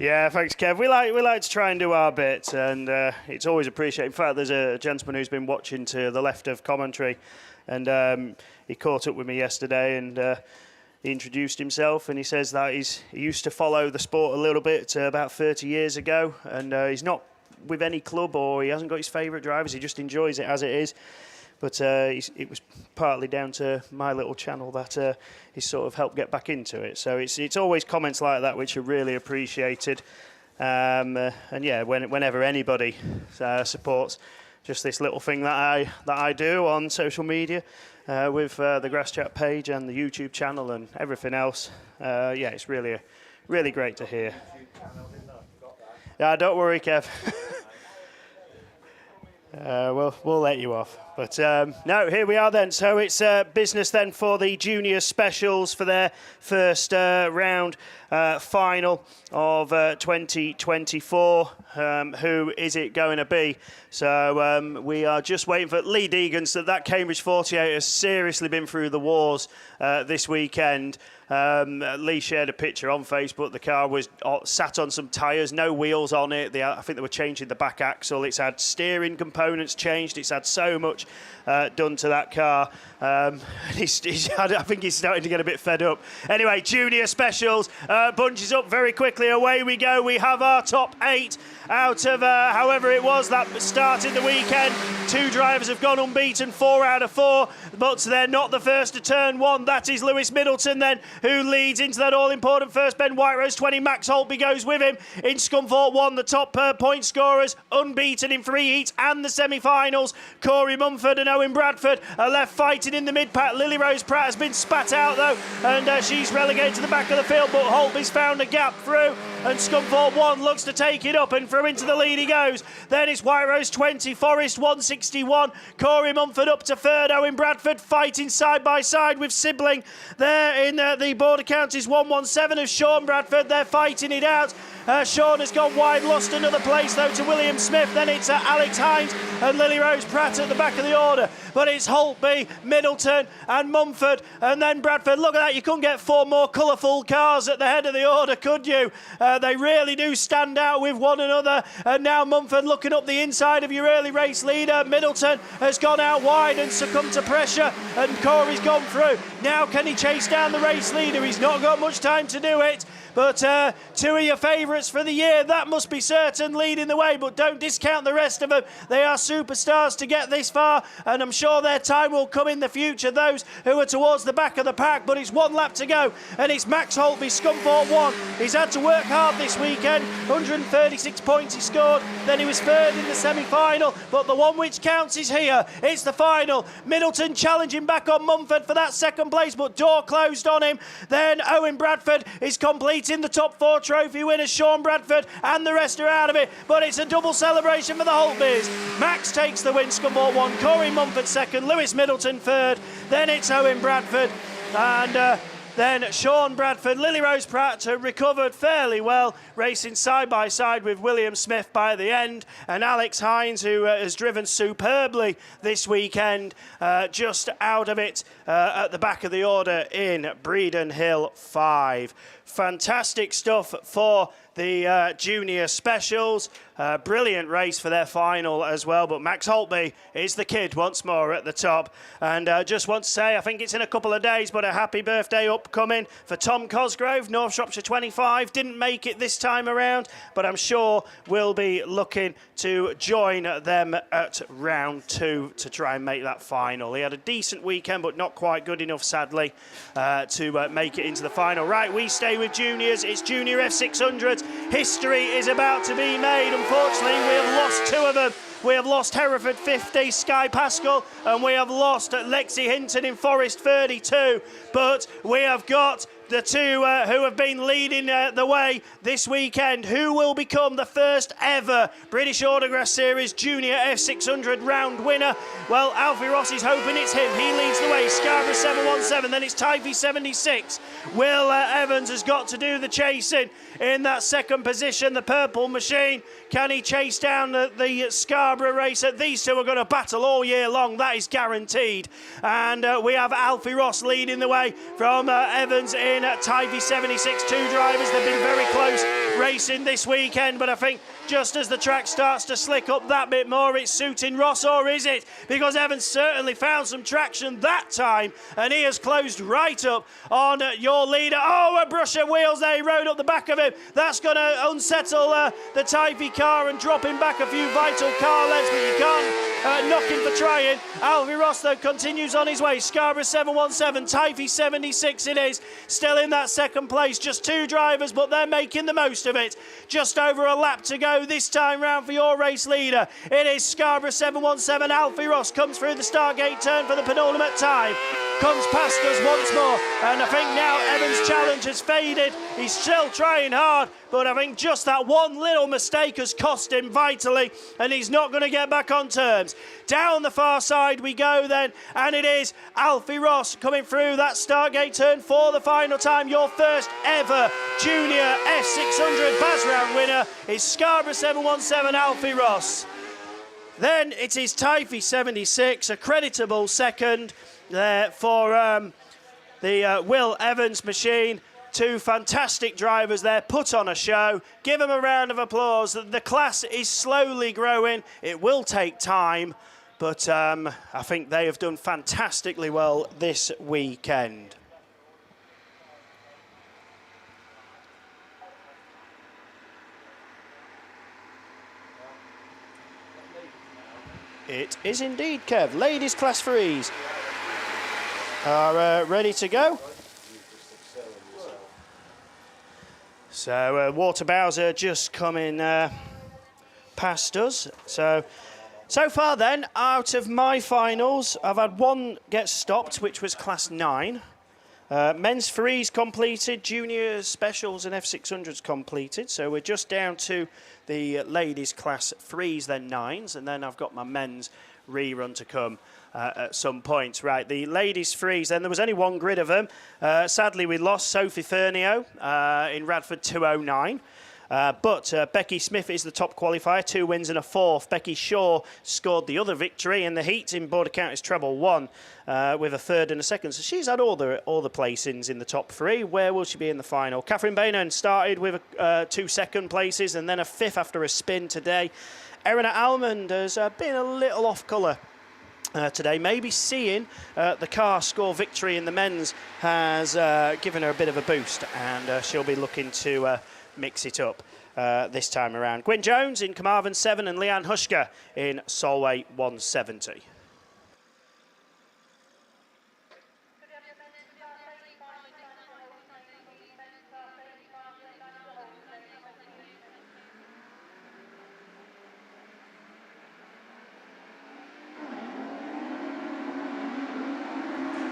Yeah, thanks, Kev. We like to try and do our bit, and it's always appreciated. In fact, there's a gentleman who's been watching to the left of commentary, and he caught up with me yesterday, and he introduced himself, and he says that he used to follow the sport a little bit about 30 years ago, and he's not with any club or he hasn't got his favourite drivers. He just enjoys it as it is. But it was partly down to my little channel that he sort of helped get back into it. So it's always comments like that which are really appreciated. And yeah, whenever anybody supports just this little thing that I do on social media with the Grass Chat page and the YouTube channel and everything else, yeah, it's really great to hear. Yeah, don't worry, Kev. We'll let you off. But no, here we are then. So it's business then for the junior specials for their first round final of 2024. Who is it going to be? So we are just waiting for Lee Deegan. So that Cambridge 48 has seriously been through the wars this weekend. Lee shared a picture on Facebook. The car was sat on some tyres, no wheels on it. I think they were changing the back axle. It's had steering components changed. It's had so much done to that car. I think he's starting to get a bit fed up. Anyway, junior specials bunches up very quickly. Away we go. We have our top 8 out of however it was that started the weekend. 2 drivers have gone unbeaten, 4 out of 4, but they're not the first to turn 1. That is Lewis Middleton then, who leads into that all-important first bend. White Rose 20, Max Holtby goes with him. In Scunthorpe 1, the top point scorers, unbeaten in 3 heats and the semi-finals. Corey Mumford and Owen Bradford are left fighting in the mid-pack. Lily Rose Pratt has been spat out though, and she's relegated to the back of the field, but Holtby's found a gap through, and Scunthorpe 1 looks to take it up, and through into the lead he goes. Then it's White Rose 20, Forest 161, Corey Mumford up to third, Owen Bradford fighting side by side with sibling there in the Border Counties 117 of Sean Bradford. They're fighting it out. Sean has gone wide, lost another place though to William Smith. Then it's Alex Hines and Lily Rose Pratt at the back of the order. But it's Holtby, Middleton and Mumford and then Bradford. Look at that, you couldn't get 4 more colourful cars at the head of the order, could you? They really do stand out with one another. And now Mumford looking up the inside of your early race leader. Middleton has gone out wide and succumbed to pressure, and Corey's gone through. Now can he chase down the race leader? He's not got much time to do it. But 2 of your favourites for the year, that must be certain, leading the way. But don't discount the rest of them. They are superstars to get this far, and I'm sure their time will come in the future, those who are towards the back of the pack. But it's 1 lap to go, and it's Max Holtby, Scunthorpe 1. He's had to work hard this weekend. 136 points he scored. Then he was 3rd in the semi-final. But the one which counts is here. It's the final. Middleton challenging back on Mumford for that 2nd place, but door closed on him. Then Owen Bradford is complete in the top 4 trophy winners, Sean Bradford, and the rest are out of it. But it's a double celebration for the Holtbys. Max takes the win, Scunthorpe 1, Corey Mumford 2nd, Lewis Middleton 3rd, then it's Owen Bradford, and then Sean Bradford. Lily Rose Pratt recovered fairly well, racing side by side with William Smith by the end, and Alex Hines, who has driven superbly this weekend, just out of it at the back of the order in Breeden Hill 5. Fantastic stuff for the junior specials. Brilliant race for their final as well, but Max Holtby is the kid once more at the top. And just want to say, I think it's in a couple of days, but a happy birthday upcoming for Tom Cosgrove, North Shropshire 25. Didn't make it this time around, but I'm sure we'll be looking to join them at round 2 to try and make that final. He had a decent weekend, but not quite good enough, sadly, to make it into the final. Right, we stay with juniors. It's Junior F600s. History is about to be made. Unfortunately, we have lost 2 of them. We have lost Hereford 50, Sky Pascal, and we have lost Lexi Hinton in Forest 32. But we have got the 2 who have been leading the way this weekend. Who will become the first ever British Autograss Series Junior F600 round winner? Well, Alfie Ross is hoping it's him. He leads the way. Scarborough 717, then it's Typhy 76. Will Evans has got to do the chasing in that 2nd position, the purple machine. Can he chase down the Scarborough racer? These 2 are going to battle all year long, that is guaranteed. And we have Alfie Ross leading the way from Evans in Tyvey 76. 2 drivers, they've been very close racing this weekend, but I think just as the track starts to slick up that bit more, it's suiting Ross, or is it? Because Evans certainly found some traction that time, and he has closed right up on your leader. Oh, a brush of wheels there, he rode up the back of him. That's going to unsettle the Tyvey car and drop him back a few vital car lengths, but you can't knock him for trying. Alfie Ross, though, continues on his way. Scarborough 717, Tyvey 76 it is, still in that 2nd place. Just 2 drivers, but they're making the most of it. Just over a lap to go this time round for your race leader. It is Scarborough 717. Alfie Ross comes through the start gate turn for the penultimate time. Comes past us once more, and I think now Evans' challenge has faded. He's still trying hard, but I think just that one little mistake has cost him vitally, and he's not going to get back on terms. Down the far side we go then, and it is Alfie Ross coming through that start gate turn for the final time. Your first ever Junior F600 Baz round winner is Scarborough 717 Alfie Ross. Then it is Typhy 76, a creditable 2nd there for the Will Evans machine. 2 fantastic drivers there, put on a show. Give them a round of applause. The class is slowly growing. It will take time, but I think they have done fantastically well this weekend. It is indeed, Kev. Ladies class 3s are ready to go. So Water Bowser just coming past us. So far then, out of my finals, I've had 1 get stopped, which was class 9. Men's 3s completed, junior specials and F600s completed. So we're just down to the ladies class 3s, then 9s, and then I've got my men's rerun to come at some point. Right, the ladies 3s, then there was only 1 grid of them. Sadly, we lost Sophie Fernio in Radford 209. But Becky Smith is the top qualifier, 2 wins and a 4th. Becky Shaw scored the other victory in the heat in Border Counties Treble 1 with a 3rd and a 2nd. So she's had all the placings in the top 3. Where will she be in the final? Catherine Bainan started with 2 2nd places and then a 5th after a spin today. Erina Almond has been a little off colour today. Maybe seeing the car score victory in the men's has given her a bit of a boost, and she'll be looking to mix it up this time around. Gwyn Jones in Carmarthen 7 and Leanne Hushka in Solway 170.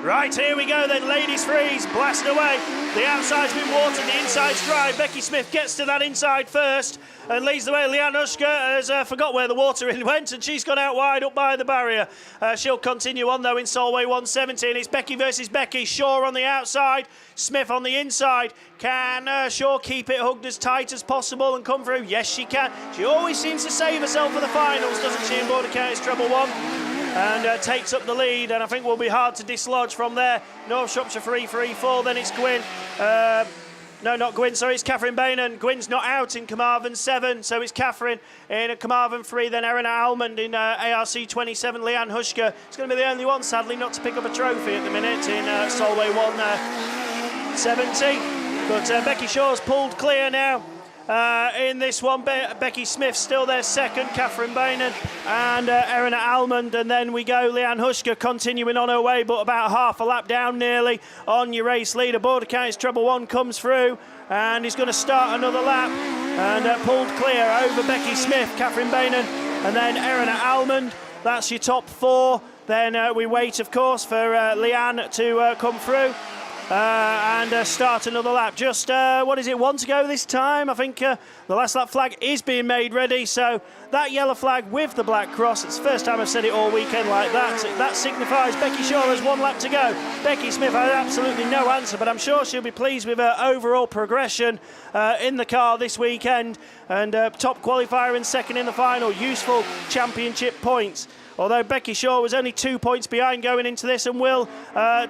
Right, here we go then, ladies freeze, blast away. The outside's been watered, the inside's dry. Becky Smith gets to that inside first and leads the way. Leanne Hushka has forgot where the water went, and she's gone out wide up by the barrier. She'll continue on though in Solway 170, and it's Becky versus Becky. Shaw on the outside, Smith on the inside. Can Shaw keep it hugged as tight as possible and come through? Yes, she can. She always seems to save herself for the finals, doesn't she, in Border Counties Treble 1? And takes up the lead, and I think will be hard to dislodge from there. North Shropshire 3-3-4, then it's Gwyn. No, not Gwyn, sorry, it's Catherine Bainan. Gwyn's not out in Carmarthen 7, so it's Catherine in Carmarthen 3, then Erina Almond in ARC 27, Leanne Hushka. It's going to be the only one, sadly, not to pick up a trophy at the minute in Solway 170. But Becky Shaw's pulled clear now. In this one, Becky Smith still there second, Catherine Bainan and Erina Almond, and then we go Leanne Hushka continuing on her way, but about half a lap down nearly on your race leader. Border Counties Treble 1 comes through and he's going to start another lap and pulled clear over Becky Smith, Catherine Bainan and then Erina Almond. That's your top 4. Then we wait, of course, for Leanne to come through. And start another lap. Just, 1 to go this time? I think the last lap flag is being made ready, so that yellow flag with the black cross, it's the first time I've said it all weekend like that. That signifies Becky Shaw has 1 lap to go. Becky Smith has absolutely no answer, but I'm sure she'll be pleased with her overall progression in the car this weekend. And top qualifier and second in the final, useful championship points. Although Becky Shaw was only 2 points behind going into this and will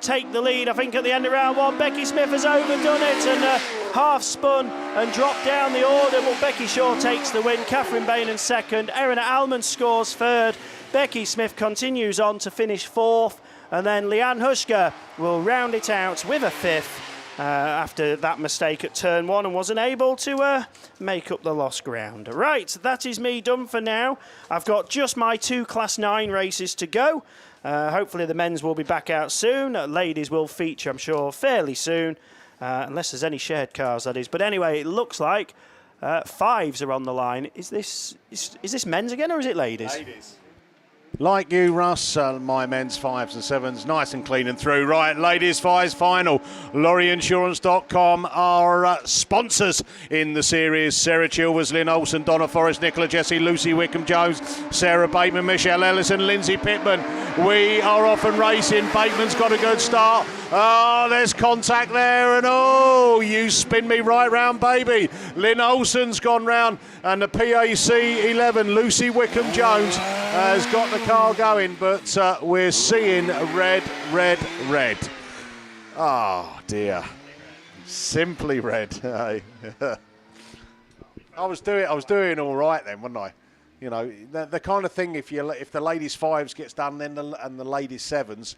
take the lead, I think, at the end of round 1. Becky Smith has overdone it and half spun and dropped down the order, but Becky Shaw takes the win. Catherine Bainan second, Erina Almond scores 3rd. Becky Smith continues on to finish 4th, and then Leanne Hushka will round it out with a 5th. After that mistake at turn 1 and wasn't able to make up the lost ground. Right, that is me done for now. I've got just my 2 Class 9 races to go. Hopefully the men's will be back out soon. Ladies will feature, I'm sure, fairly soon. Unless there's any shared cars, that is. But anyway, it looks like 5s are on the line. Is this men's again, or is it ladies? Ladies. Like you, Russ, my men's 5s and 7s, nice and clean and through. Right, ladies 5s final. LorryInsurance.com are sponsors in the series. Sarah Chilvers, Lynn Olsen, Donna Forrest, Nicola Jesse, Lucy Wickham-Jones, Sarah Bateman, Michelle Ellison, Lindsay Pittman. We are off and racing. Bateman's got a good start. Oh, there's contact there, and oh, you spin me right round, baby. Lynn Olsen's gone round, and the PAC 11, Lucy Wickham-Jones, has got the car going, but we're seeing red. Oh dear, simply red. I was doing all right then, wasn't I? You know, the kind of thing, if the ladies 5s gets done, then and the ladies 7s,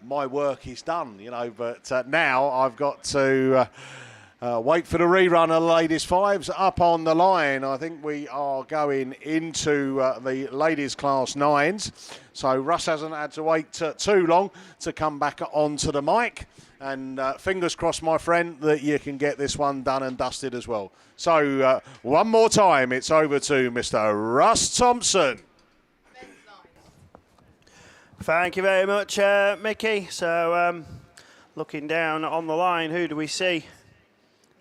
my work is done. You know, but now I've got to wait for the rerun of the ladies 5s up on the line. I think we are going into the ladies class 9s. So Russ hasn't had to wait too long to come back onto the mic. And fingers crossed, my friend, that you can get this one done and dusted as well. So one more time, it's over to Mr. Russ Thompson. Thank you very much, Mickey. So looking down on the line, who do we see?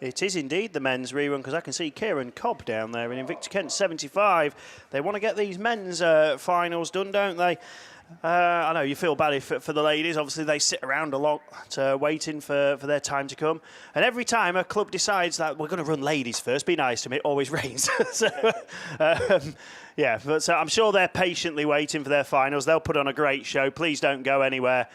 It is indeed the men's rerun, because I can see Kieran Cobb down there in Invicta Kent 75. They want to get these men's finals done, don't they? I know you feel bad for the ladies. Obviously, they sit around a lot waiting for their time to come. And every time a club decides that we're going to run ladies first, be nice to me, it always rains. Yeah, but I'm sure they're patiently waiting for their finals. They'll put on a great show. Please don't go anywhere.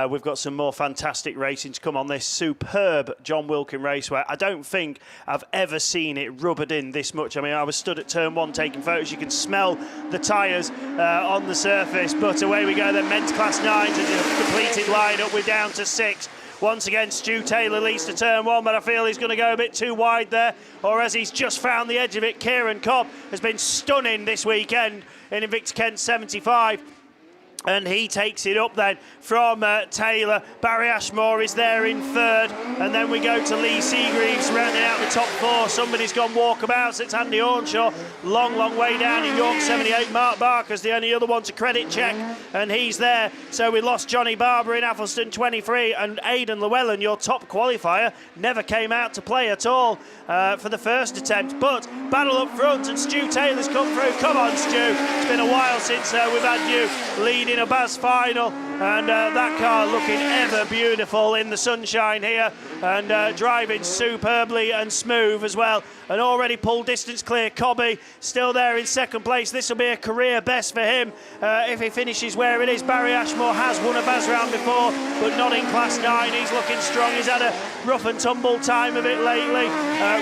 We've got some more fantastic racing to come on this superb John Wilkin Raceway. I don't think I've ever seen it rubbered in this much. I mean, I was stood at turn 1 taking photos. You can smell the tyres on the surface. But away we go then. Men's Class 9s is a completed line-up. We're down to 6. Once again, Stu Taylor leads to turn 1, but I feel he's going to go a bit too wide there, or as he's just found the edge of it. Kieran Cobb has been stunning this weekend in Invicta Kent 75. And he takes it up then from Taylor. Barry Ashmore is there in 3rd. And then we go to Lee Seagreaves rounding out the top 4. Somebody's gone walkabouts. It's Andy Hornshaw. Long, long way down in York 78. Mark Barker's the only other one to credit check. And he's there. So we lost Johnny Barber in Athelston 23. And Aidan Llewellyn, your top qualifier, never came out to play at all for the first attempt. But battle up front and Stu Taylor's come through. Come on, Stu. It's been a while since we've had you leading a BAS final, and that car looking ever beautiful in the sunshine here, and driving superbly and smooth as well, and already pulled distance clear. Cobby still there in 2nd place. This will be a career best for him if he finishes where it is. Barry Ashmore has won a BAS round before, but not in Class 9. He's looking strong. He's had a rough and tumble time of it lately.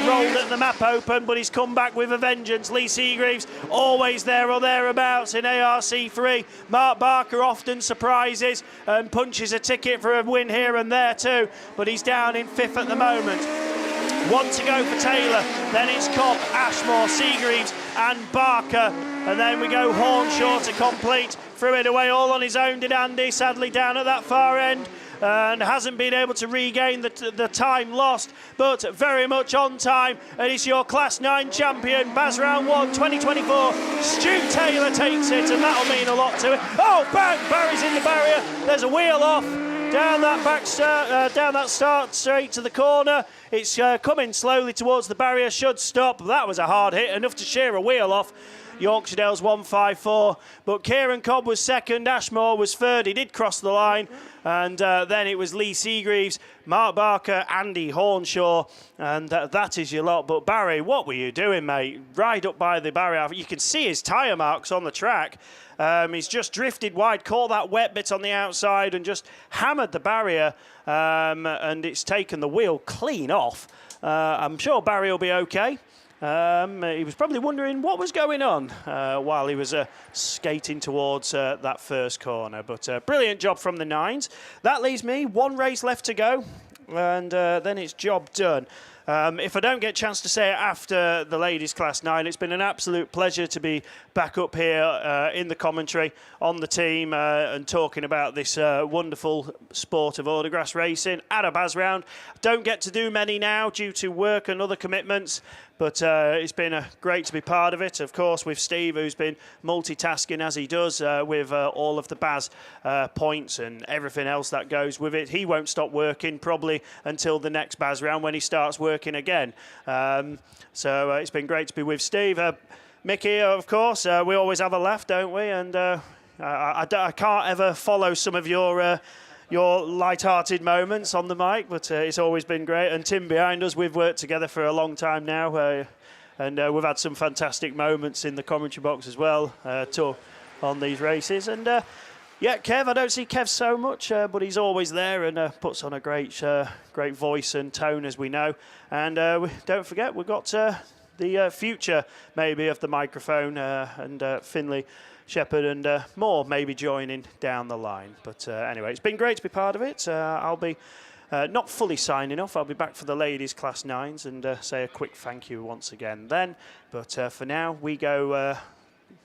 Rolled at the map open, but he's come back with a vengeance. Lee Seagreaves always there or thereabouts in ARC3. Mark Barker often surprises and punches a ticket for a win here and there too, but he's down in 5th at the moment. 1 to go for Taylor, then it's Cobb, Ashmore, Seagreaves and Barker, and then we go Hornshaw to complete. Threw it away all on his own, did Andy, sadly down at that far end, and hasn't been able to regain the time lost, but very much on time. And it's your Class 9 champion, BAS Round 1 2024. Stu Taylor takes it, and that'll mean a lot to it. Oh, bang! Barry's in the barrier. There's a wheel off. Down that start straight to the corner. It's coming slowly towards the barrier. Should stop. That was a hard hit, enough to shear a wheel off. Yorkshire-Dale's 154, but Kieran Cobb was 2nd, Ashmore was 3rd. He did cross the line, and then it was Lee Seagreaves, Mark Barker, Andy Hornshaw, and that is your lot. But Barry, what were you doing, mate? Right up by the barrier. You can see his tyre marks on the track. He's just drifted wide, caught that wet bit on the outside and just hammered the barrier, and it's taken the wheel clean off. I'm sure Barry will be okay. He was probably wondering what was going on while he was skating towards that first corner. But brilliant job from the 9s. That leaves me 1 race left to go, and then it's job done. If I don't get a chance to say it after the ladies' Class 9, it's been an absolute pleasure to be back up here in the commentary on the team and talking about this wonderful sport of autograss racing at a BAS round. Don't get to do many now due to work and other commitments, but it's been great to be part of it. Of course, with Steve, who's been multitasking as he does with all of the BAS points and everything else that goes with it. He won't stop working probably until the next BAS round when he starts working again. So it's been great to be with Steve. Mickey, of course, we always have a laugh, don't we? And I can't ever follow some of your light-hearted moments on the mic, but it's always been great. And Tim behind us, we've worked together for a long time now, and we've had some fantastic moments in the commentary box as well on these races. And yeah, Kev, I don't see Kev so much, but he's always there and puts on a great voice and tone, as we know. And don't forget, we've got the future, maybe, of the microphone, and Finley Shepherd and more maybe joining down the line. But anyway, it's been great to be part of it. I'll be not fully signing off. I'll be back for the ladies' Class 9s and say a quick thank you once again then. But for now, we go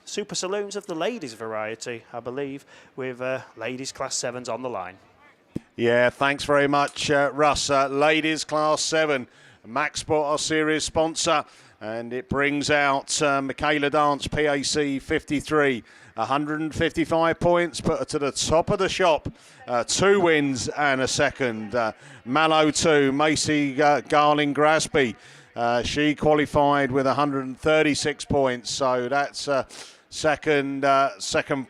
Super Saloons of the ladies variety, I believe, with ladies' Class 7s on the line. Yeah, thanks very much, Russ. Ladies' Class 7, Max Sport, our series sponsor. And it brings out Michaela Dance, PAC 53, 155 points, put her to the top of the shop. 2 wins and a second. Mallow 2, Macy Garling Grasby. She qualified with 136 points, so that's second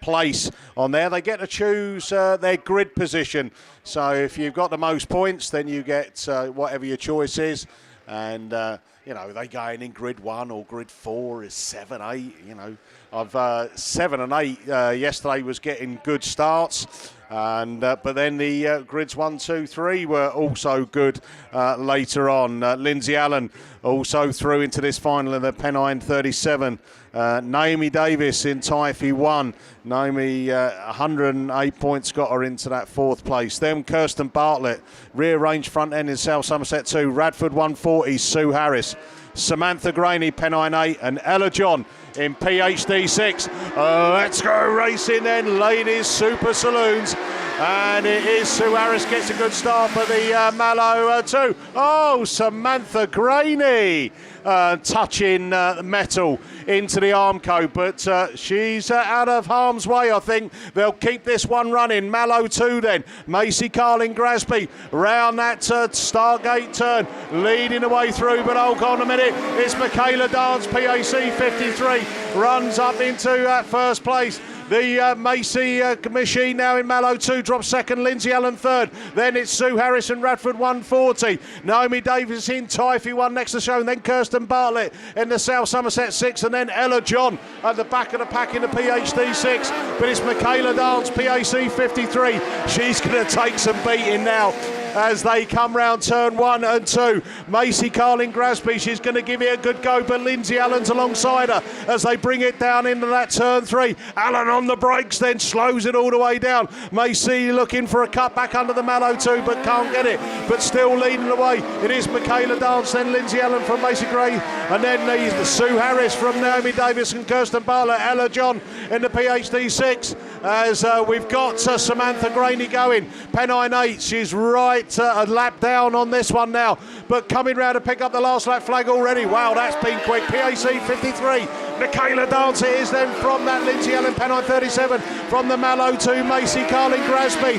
place on there. They get to choose their grid position. So if you've got the most points, then you get whatever your choice is. And, they going in grid 1 or grid 4 is 7, 8, I've 7 and 8 yesterday was getting good starts. And but then the grids 1, 2, 3 were also good later on. Lindsay Allen also through into this final in the Pennine 37. Naomi Davis in Tyre 1. Naomi 108 points got her into that 4th place. Then Kirsten Bartlett, rear range front end in South Somerset 2. Radford 140, Sue Harris. Samantha Graney, Pennine 8, and Ella John in PhD 6. Let's go racing then, ladies super saloons. And it is Sue Harris gets a good start for the Mallow 2. Oh, Samantha Graney touching metal into the arm coat, but she's out of harm's way, I think. They'll keep this one running. Mallow 2 then. Macy Carlin Grasby round that Stargate turn, leading the way through, but hold on a minute. It's Michaela Dance, PAC 53, runs up into first place. The Macy machine now in Mallow 2 drops second, Lindsay Allen third. Then it's Sue Harris and Radford 140. Naomi Davis in Typhy 1 next to show. And then Kirsten Bartlett in the South Somerset 6. And then Ella John at the back of the pack in the PhD 6. But it's Michaela Dance, PAC 53. She's going to take some beating now as they come round turn 1 and 2. Macy Carlin Grasby, she's going to give it a good go, but Lindsay Allen's alongside her as they bring it down into that turn 3. Allen on the brakes, then slows it all the way down. Macy looking for a cut back under the Mallow 2, but can't get it, but still leading the way. It is Michaela Dance, then Lindsay Allen from Macy Gray, and then the Sue Harris from Naomi Davis and Kirsten Bartlett. Ella John in the PhD 6 as we've got Samantha Graney going. Pennine 8, she's right a lap down on this one now, but coming round to pick up the last lap flag already. Wow, that's been quick. PAC 53. Michaela Dance it is then from that Lindsay Allen, Pennine 37, from the Mallow 2, Macy Carlin Grasby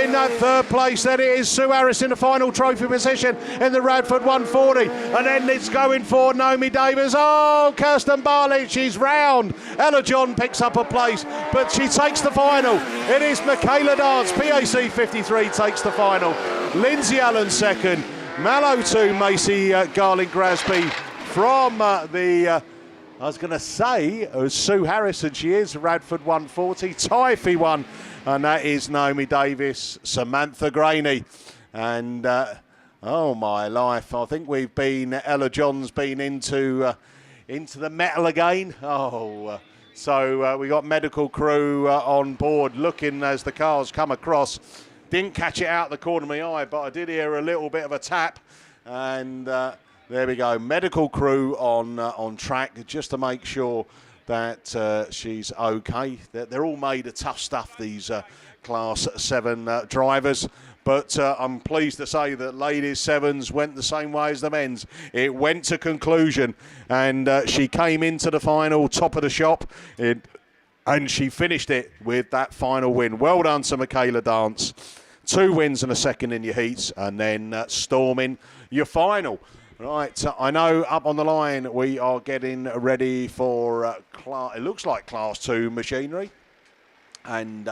in that 3rd place. Then it is Sue Harris in the final trophy position in the Radford 140, and then it's going for Naomi Davis. Oh, Kirsten Bartlett, she's round. Ella John picks up a place, but she takes the final. It is Michaela Dance, PAC 53 takes the final. Lindsay Allen second, Mallow 2, Macy Garling Grasby from I was going to say Sue Harris, and she is Radford 140, Typhy 1, and that is Naomi Davis, Samantha Graney. And oh my life, I think we've been, Ella John's been into the metal again. So we got medical crew on board looking as the cars come across. Didn't catch it out the corner of my eye, but I did hear a little bit of a tap, and there we go. Medical crew on track just to make sure that she's okay. They're all made of tough stuff, these Class 7 drivers. But I'm pleased to say that ladies' 7s went the same way as the men's. It went to conclusion, and she came into the final top of the shop, and she finished it with that final win. Well done to Michaela Dance. 2 wins and a second in your heats, and then storming your final. Right, I know up on the line we are getting ready for, it looks like Class 2 machinery. And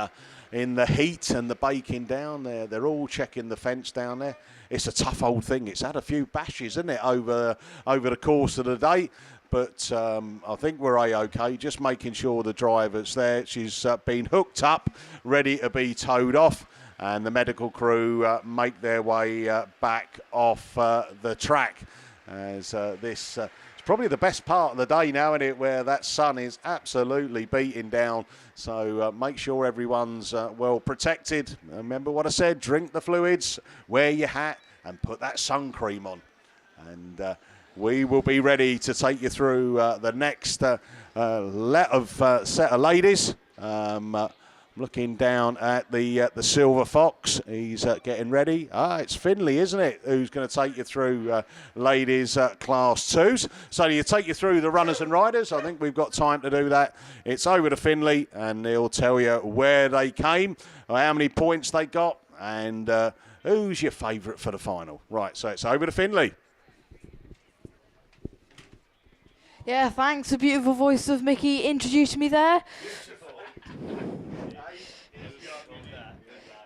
in the heat and the baking down there, they're all checking the fence down there. It's a tough old thing. It's had a few bashes, isn't it, over the course of the day. But I think we're A-OK, just making sure the driver's there. She's been hooked up, ready to be towed off. And the medical crew make their way back off the track. As this is probably the best part of the day now, isn't it, where that sun is absolutely beating down. So make sure everyone's well protected. Remember what I said, drink the fluids, wear your hat, and put that sun cream on. And we will be ready to take you through the next set of ladies. Looking down at the Silver Fox. He's getting ready. It's Finley, isn't it, who's going to take you through ladies Class 2s. So you take you through the runners and riders. I think we've got time to do that. It's over to Finley, and he'll tell you where they came, how many points they got, and who's your favourite for the final. Right, so it's over to Finley. Yeah, thanks. The beautiful voice of Mickey introduced me there.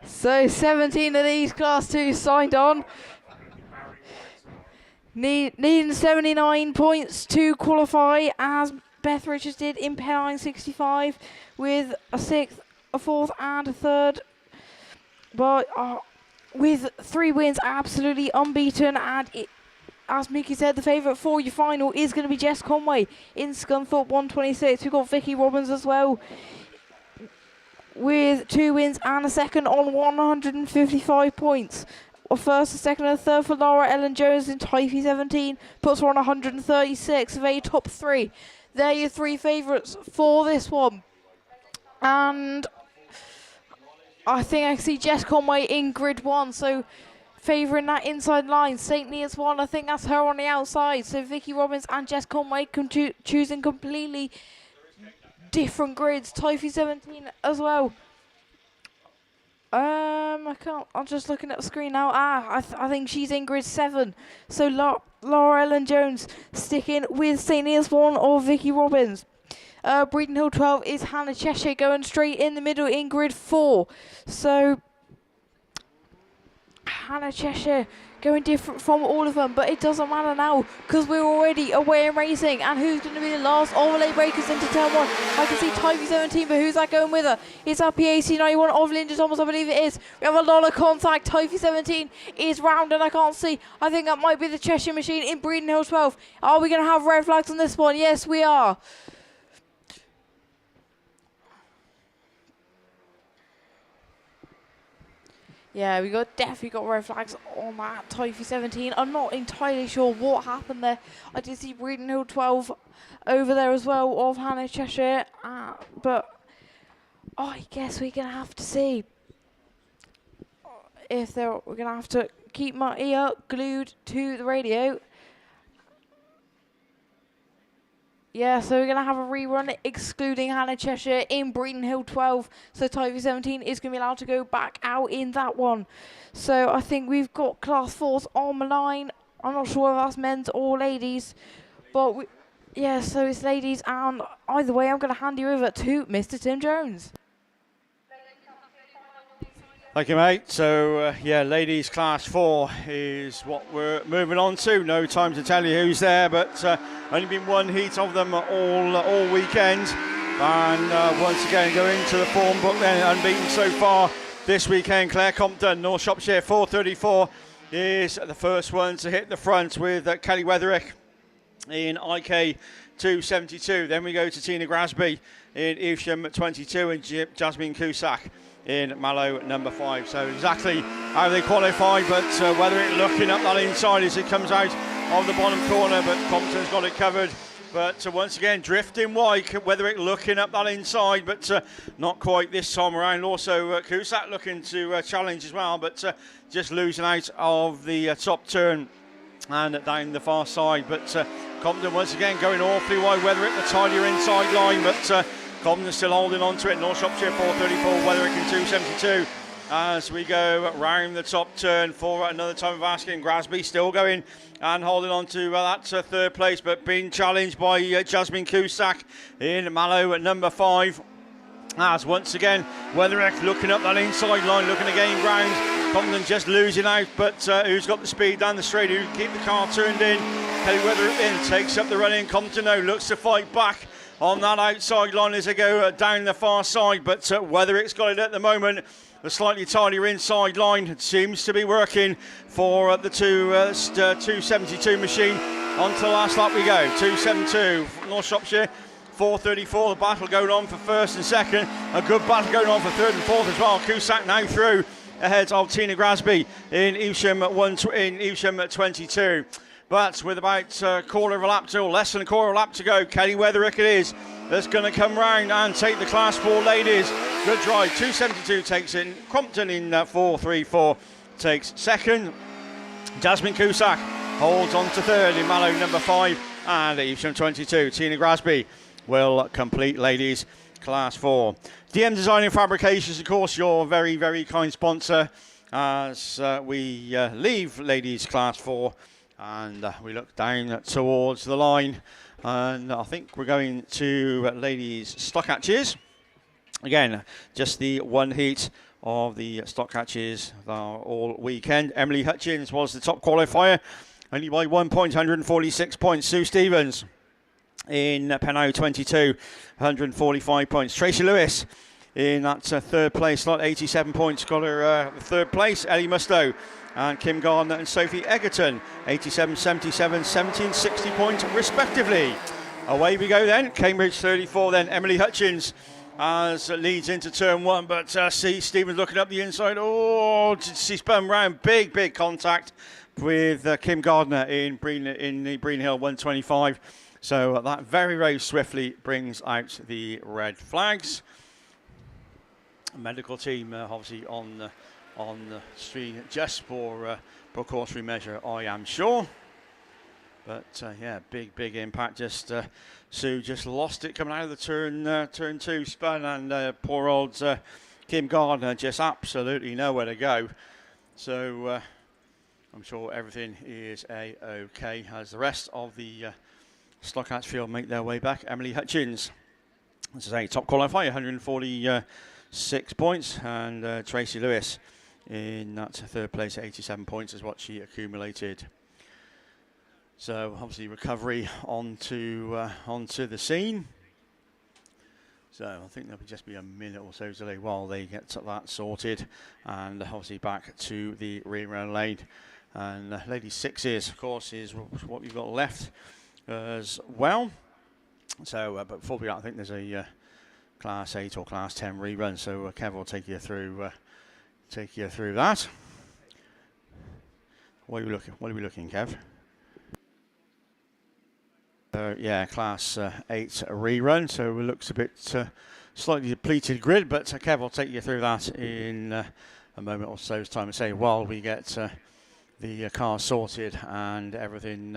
So 17 of these Class 2s signed on. Needing 79 points to qualify, as Beth Richards did in Penine 65, with a 6th, a 4th and a 3rd. But with 3 wins, absolutely unbeaten, and as Mickey said, the favourite for your final is going to be Jess Conway in Scunthorpe 126. We've got Vicky Robbins as well, with 2 wins and a 2nd on 155 points. A 1st, a 2nd and a 3rd for Laura Ellen Jones in Tyre 17 puts her on 136 of a top 3. They're your 3 favourites for this one. And I think I can see Jess Conway in grid 1, so favouring that inside line. St. Neots 1, I think that's her on the outside. So Vicky Robbins and Jess Conway choosing completely different grids. Tyre 17 as well. I can't. I'm just looking at the screen now. I think she's in grid 7. So Laura Ellen Jones sticking with St. Neots 1 or Vicky Robbins. Breeden Hill 12 is Hannah Cheshire going straight in the middle in grid 4. So Hannah Cheshire going different from all of them, but it doesn't matter now because we're already away in racing. And who's going to be the last overlay breakers into turn 1? I can see Type 17, but who's that going with her? It's our PAC 91 of Linda Thomas, I believe it is. We have a lot of contact. Type 17 is round and I can't see. I think that might be the Cheshire machine in Breeden Hill 12. Are we going to have red flags on this one? Yes, we are. Yeah, we definitely got red flags on that Type 17. I'm not entirely sure what happened there. I did see Breeden Hill 12 over there as well of Hannah Cheshire, but I guess we're gonna have to see if we're gonna have to keep my ear glued to the radio. Yeah, so we're going to have a rerun excluding Hannah Cheshire in Breeden Hill 12. So Type 17 is going to be allowed to go back out in that one. So I think we've got Class 4s on the line. I'm not sure if that's men's or ladies. But yeah, so it's ladies. And either way, I'm going to hand you over to Mr. Tim Jones. Thank you, mate. So, yeah, ladies class 4 is what we're moving on to. No time to tell you who's there, but only been one heat of them all weekend. And once again, going to the form book then, unbeaten so far this weekend. Claire Compton, North Shropshire 434 is the first one to hit the front with Kelly Wetherick in IK 272. Then we go to Tina Grasby in Evesham 22 and Jasmine Cusack in Mallow number 5. So exactly how they qualified, but whether it looking up that inside as it comes out of the bottom corner, but Compton's got it covered. But once again, drifting wide, whether it looking up that inside, but not quite this time around. Also, Cusack looking to challenge as well, but just losing out of the top turn and down the far side. But Compton once again going awfully wide, whether it the tidier inside line, but Compton still holding on to it. North Shropshire 434, Wetherick in 272. As we go round the top turn for another time of asking. Grasby still going and holding on to that third place, but being challenged by Jasmine Cusack in Mallow at number 5. As once again, Wetherick looking up that inside line, looking to gain ground. Compton just losing out, but who's got the speed down the straight, who can keep the car turned in. Kelly Wetherick in, takes up the run in. Compton now looks to fight back on that outside line as they go down the far side, but Wetherick's got it at the moment. The slightly tidier inside line seems to be working for the 272 machine. On to the last lap we go. 272, North Shropshire 434. The battle going on for first and second. A good battle going on for third and fourth as well. Cusack now through ahead of Tina Grasby in Evesham 22. But with about a quarter of a lap to, or less than a quarter of a lap to go, Kelly Wetherick it is that's going to come round and take the Class 4 ladies. Good drive, 272 takes in. Crompton in 434 takes second. Jasmine Cusack holds on to third in Mallow number 5. And Evesham 22, Tina Grasby will complete ladies Class 4. DM Design and Fabrications, of course, your very, very kind sponsor as we leave ladies Class 4 And we look down towards the line, and I think we're going to ladies stock hatches. Again, just the one heat of the stock hatches all weekend. Emily Hutchins was the top qualifier, only by 1 point, 146 points. Sue Stevens in Penau 22, 145 points. Tracy Lewis in that third place slot, 87 points, got her third place. Ellie Mustoe and Kim Gardner and Sophie Egerton, 87, 77, 17, 60 points respectively. Away we go then, Cambridge 34 then, Emily Hutchins as leads into turn one, but see Stevens looking up the inside. Oh, she spun round, big contact with Kim Gardner in the Breen Hill 125. So that very swiftly brings out the red flags. Medical team obviously on the street just for precautionary measure, I am sure. But yeah, big impact. Just Sue just lost it coming out of the turn two spun, and poor old Kim Gardner just absolutely nowhere to go. So I'm sure everything is okay as the rest of the Stockhatch field make their way back. Emily Hutchins, as I say, top qualifier, 146 points, and Tracy Lewis in that third place at 87 points is what she accumulated. So obviously recovery onto the scene. So I think there'll just be a minute or so delay while they get that sorted, and obviously back to the rerun lane. And ladies sixes, of course, is what we've got left as well. So, but before we go, I think there's a Class 8 or Class 10 rerun. So Kev will take you through that. What are we looking, Kev? Yeah, Class 8 rerun. So it looks a bit slightly depleted grid, but Kev will take you through that in a moment or so's time. To say while we get the car sorted and everything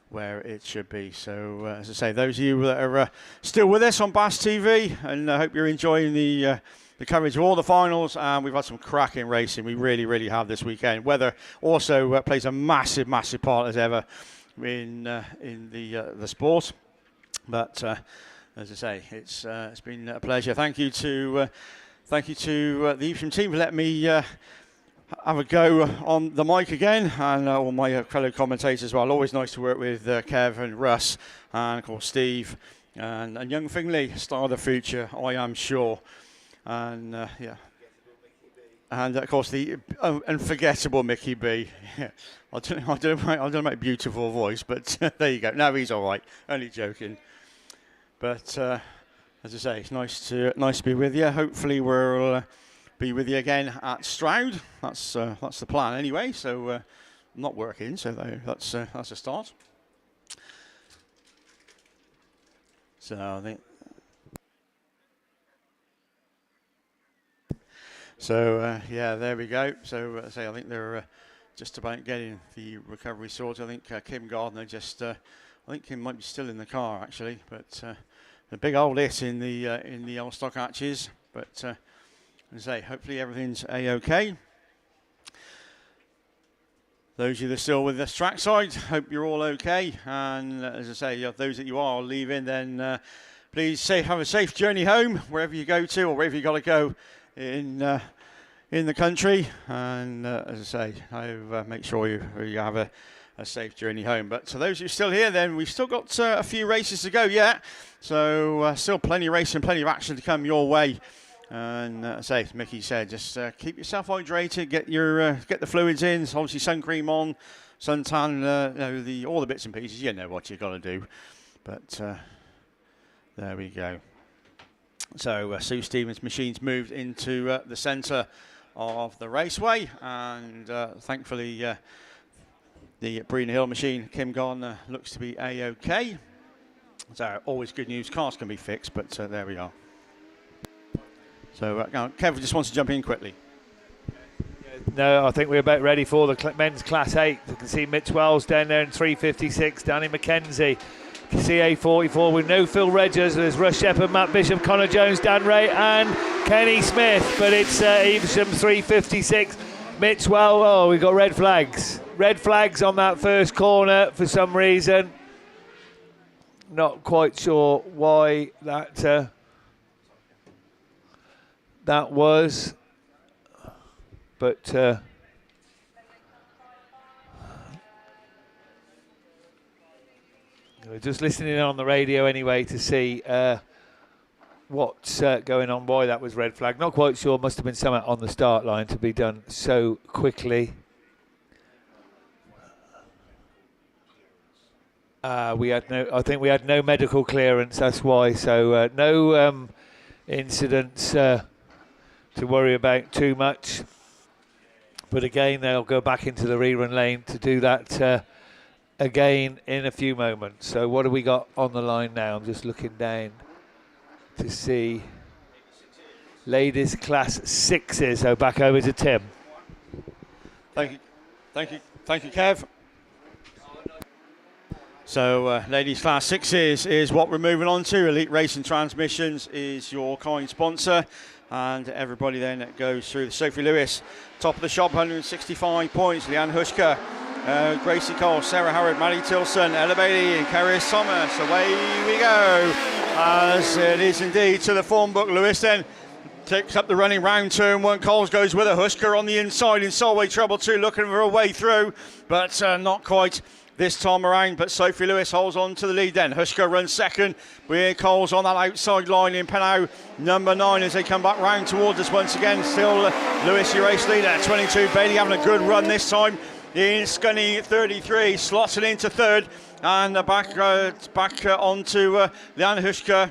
where it should be. So as I say, those of you that are still with us on BAStv, and I hope you're enjoying the coverage of all the finals. And we've had some cracking racing. We really have this weekend. Weather also plays a massive part as ever in the sport. But as I say, it's been a pleasure. Thank you to the EVESHAM team for letting me have a go on the mic again, and all my fellow commentators as well. Always nice to work with Kev and Russ, and of course Steve and young Finley, star of the future, I am sure. And yeah, and of course the unforgettable Mickey B. Yeah. I don't know about beautiful voice, but there you go. No, he's all right. Only joking. But as I say, it's nice to be with you. Hopefully we'll be with you again at Stroud. That's the plan anyway. So I'm not working, so that's a start. So I think. So yeah, there we go. So I think they're just about getting the recovery sorted. I think Kim Gardner I think Kim might be still in the car actually, but a big old hit in the old stock hatches. But as I say, hopefully everything's a-okay. Those of you that are still with us trackside, hope you're all okay. And as I say, those that you are leaving, then please have a safe journey home wherever you go to, or wherever you got to go in the country. And as I say, make sure you have a safe journey home. But to those of you still here, then we've still got a few races to go yet. So still plenty of racing, plenty of action to come your way. And as Mickey said, just keep yourself hydrated, get the fluids in. Obviously, sun cream on, suntan, all the bits and pieces. You know what you got to do. But there we go. So Sue Stevens' machines moved into the centre of the raceway, and thankfully the Breen Hill machine, Kim Gardner, looks to be a-okay. So always good news. Cars can be fixed, but there we are. So Kevin just wants to jump in quickly. No, I think we're about ready for the men's Class 8. You can see mid-12s down there in 3:56. Danny McKenzie, CA44 with no Phil Redgers. There's Russ Shepherd, Matt Bishop, Connor Jones, Dan Ray and Kenny Smith. But it's Evesham 3:56. Mitchwell, oh, we've got red flags. Red flags on that first corner for some reason. Not quite sure why that was, but we're just listening on the radio anyway to see what's going on, why that was red flag. Not quite sure, must have been something on the start line to be done so quickly. I think we had no medical clearance, that's why. So no incidents to worry about too much. But again, they'll go back into the rerun lane to do that again in a few moments. So what have we got on the line now? I'm just looking down to see ladies class 6s. So back over to Tim. Thank you, Kev. So ladies class 6s is what we're moving on to. Elite Racing Transmissions is your kind sponsor, and everybody then that goes through the Sophie Lewis, top of the shop, 165 points. Leanne Hushka, Gracie Cole, Sarah Howard, Maddie Tilson, Ella Bailey and Karis Thomas. Away we go, as it is indeed to the form book. Lewis then takes up the running round turn one. Coles goes with a Hushka on the inside in Solway Trouble 2, looking for a way through, but not quite this time around. But Sophie Lewis holds on to the lead then. Hushka runs second with Coles on that outside line in Penau, number 9, as they come back round towards us once again. Still Lewis, your race leader. 22 Bailey having a good run this time in Scunny 33, slots it into third, and back onto Leanne Hushka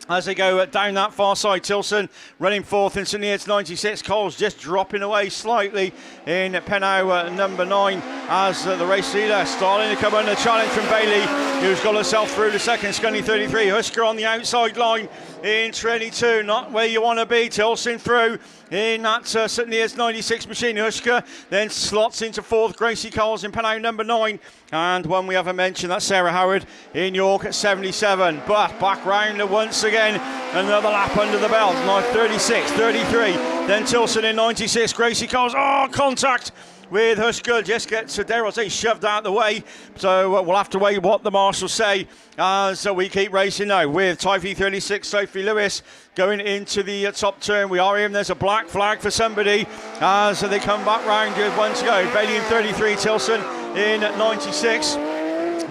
as they go down that far side. Tilson running fourth in St Neots 96. Coles just dropping away slightly in Penau, number 9, as the race leader starting to come under challenge from Bailey, who's got herself through the second. Scunny 33, Hushka on the outside line in 22, not where you want to be. Tilson through in that St Neots 96 machine. Hushka then slots into fourth. Gracie Coles in Penau, number 9, and one we haven't mentioned, that's Sarah Howard in York at 77. But back round once again, another lap under the belt. Now 36, 33, then Tilson in 96. Gracie Coles, contact with Hushka, just gets, dare I say, shoved out of the way. So we'll have to wait what the marshals say as we keep racing now with Tyre 36, Sophie Lewis going into the top turn. We are hearing there's a black flag for somebody as they come back round with one to go. Bailey in 33, Tilson in 96.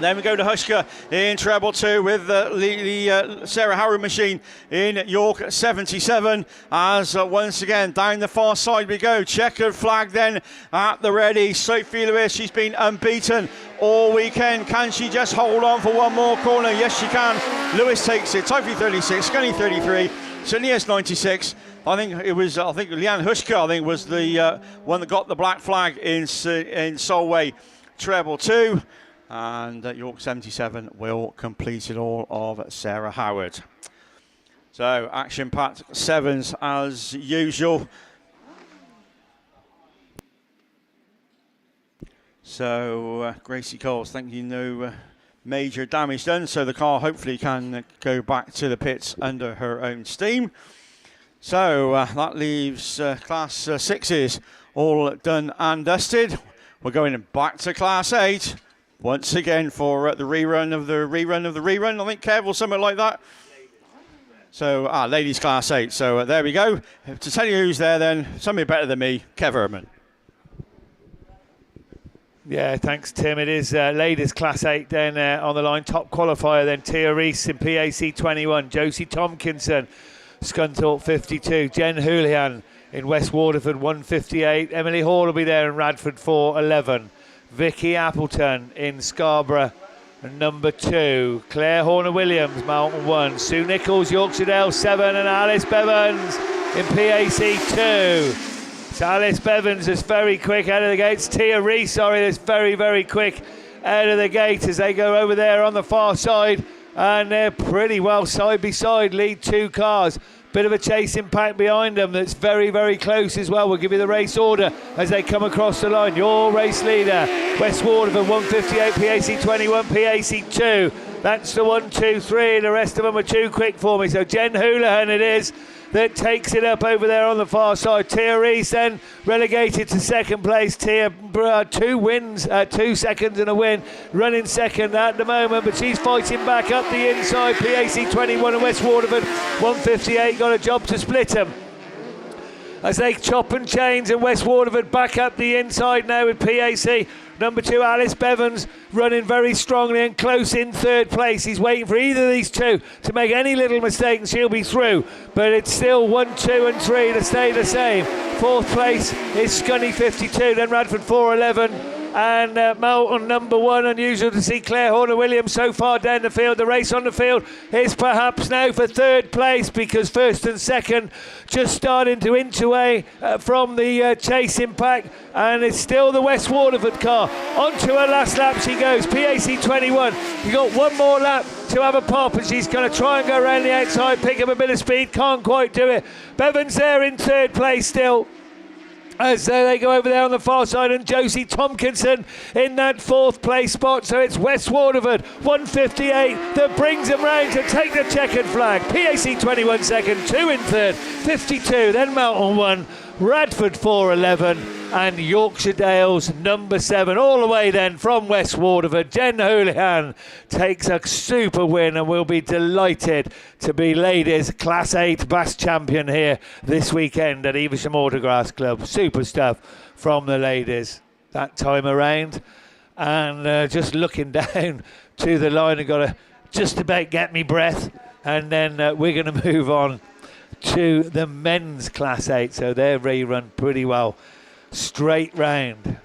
Then we go to Hushka in treble 2 with the Sarah Howard machine in York 77. As once again down the far side we go. Checkered flag then at the ready. Sophie Lewis, she's been unbeaten all weekend. Can she just hold on for one more corner? Yes, she can. Lewis takes it. Type 36, Scunny 33, St Neots 96. I think Leanne Hushka was the one that got the black flag in Solway treble 2. And York 77 will complete it all of Sarah Howard. So action-packed 7s as usual. So Gracie Coles, thinking no major damage done, so the car hopefully can go back to the pits under her own steam. So that leaves class 6s all done and dusted. We're going back to class 8. Once again for the rerun of the rerun of the rerun, I think, Kev, or something like that. So, ladies class 8. So there we go. To tell you who's there then, somebody better than me, Kev Herman. Yeah, thanks, Tim. It is ladies class 8 then on the line. Top qualifier then, Tia Reese in PAC 21. Josie Tompkinson, Scunthorpe 52. Jen Houlihan in West Waterford 158. Emily Hall will be there in Radford 411. Vicky Appleton in Scarborough, number 2. Claire Horner-Williams, Mountain 1. Sue Nichols, Yorkshire Dale 7. And Alice Bevans in PAC 2. So Alice Bevans is very quick out of the gates. Tia Reese, that's very, very quick out of the gate as they go over there on the far side. And they're pretty well side by side, lead 2 cars. Bit of a chasing pack behind them that's very, very close as well. We'll give you the race order as they come across the line. Your race leader, West Waterford 158, PAC 21, PAC 2. That's the 1, 2, 3. The rest of them are too quick for me. So Jen Houlihan it is. that takes it up over there on the far side. Tyre then relegated to second place. Tyre, 2 wins, 2 seconds and a win, running second at the moment, but she's fighting back up the inside. PAC 21 and West Waterford 158 got a job to split them as they chop and change, and West Waterford back up the inside now with PAC. Number 2, Alice Bevans, running very strongly and close in third place. He's waiting for either of these two to make any little mistake and she'll be through. But it's still 1, 2 and 3 to stay the same. Fourth place is Scunny 52, then Radford 411. And Melton number 1. Unusual to see Claire Horner-Williams so far down the field. The race on the field is perhaps now for third place, because first and second just starting to inch away from the chasing pack, and it's still the West Waterford car. On to her last lap she goes. PAC 21, you got one more lap to have a pop, and she's going to try and go around the outside, pick up a bit of speed, can't quite do it. Bevan's there in third place still, as they go over there on the far side, and Josie Tompkinson in that fourth place spot. So it's West Waterford 158 that brings them round to take the checkered flag. PAC 21 second, 2 in third, 52, then Melton 1, Radford 411, and Yorkshire Dales number 7, all the way then from West Waterford. Jen Houlihan takes a super win, and we'll be delighted to be ladies Class 8 BASt champion here this weekend at Evesham Autograss Club. Super stuff from the ladies that time around. And just looking down to the line, I've got to just about get me breath, and then we're going to move on to the men's Class 8. So they're rerun pretty well straight round.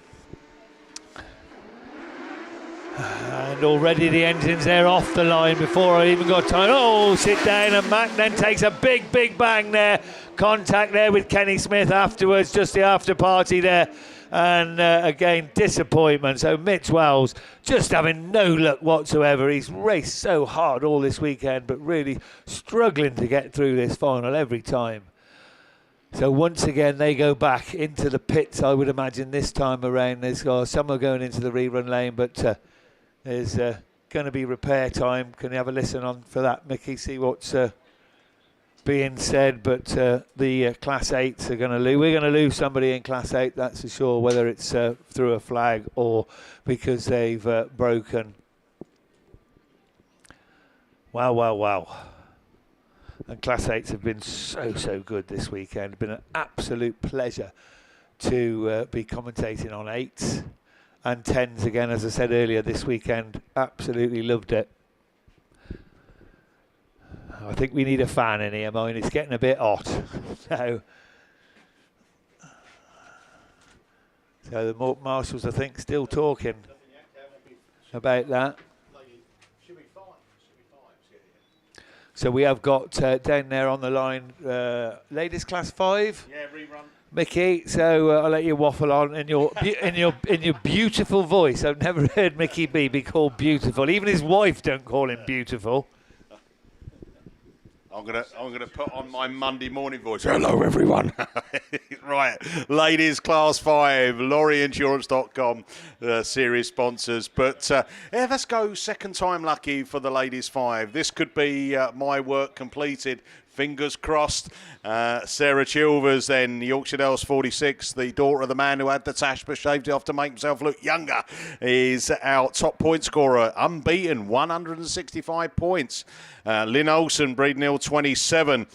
And already the engines there off the line before I even got time. Oh, sit down, and Matt then takes a big bang there. Contact there with Kenny Smith afterwards, just the after party there. And again, disappointment. So Mitch Wells just having no luck whatsoever. He's raced so hard all this weekend, but really struggling to get through this final every time. So once again, they go back into the pits, I would imagine, this time around. There's some are going into the rerun lane, but there's going to be repair time. Can you have a listen on for that, Mickey? See what's being said. But the Class 8s are going to lose. We're going to lose somebody in Class 8, that's for sure, whether it's through a flag or because they've broken. Wow. And Class 8s have been so good this weekend. It's been an absolute pleasure to be commentating on 8s and 10s again, as I said earlier, this weekend. Absolutely loved it. I think we need a fan in here, mine. It's getting a bit hot. So the marshals, I think, still talking about that. So we have got down there on the line, ladies Class 5. Yeah, rerun. Mickey, so I'll let you waffle on in your in your beautiful voice. I've never heard Mickey B be called beautiful. Even his wife don't call him beautiful. I'm gonna put on my Monday morning voice. Hello, everyone. Right, ladies, Class 5, LorryInsurance.com, series sponsors. But let's go second time lucky for the ladies 5. This could be my work completed. Fingers crossed. Sarah Chilvers, then Yorkshire Dales 46, the daughter of the man who had the tash but shaved it off to make himself look younger, is our top point scorer, unbeaten, 165 points. Lynn Olsen, Breeden Hill 27,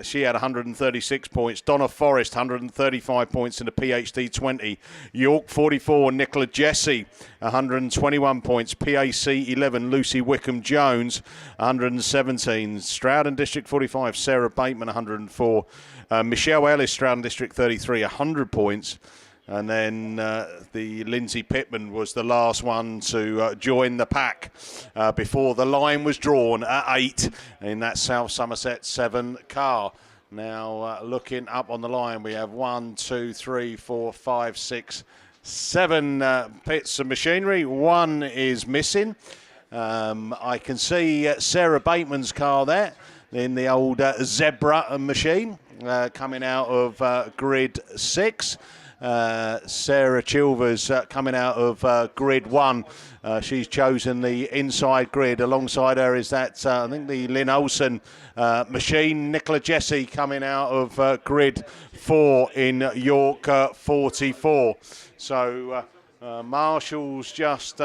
she had 136 points. Donna Forrest, 135 points in the PhD 20. York 44, Nicola Jesse, 121 points. PAC 11, Lucy Wickham Jones, 117. Stroud District 45, Sarah Bateman, 104. Michelle Ellis, Stroud District 33, 100 points. And then the Lindsay Pittman was the last one to join the pack before the line was drawn at 8 in that South Somerset 7 car. Now looking up on the line, we have 1, 2, 3, 4, 5, 6, 7 bits of machinery. One is missing. I can see Sarah Bateman's car there in the old Zebra machine coming out of grid 6. Sarah Chilvers coming out of grid 1. She's chosen the inside grid. Alongside her is that, I think, the Lynn Olsen machine. Nicola Jesse coming out of grid 4 in York 44. So Marshall's just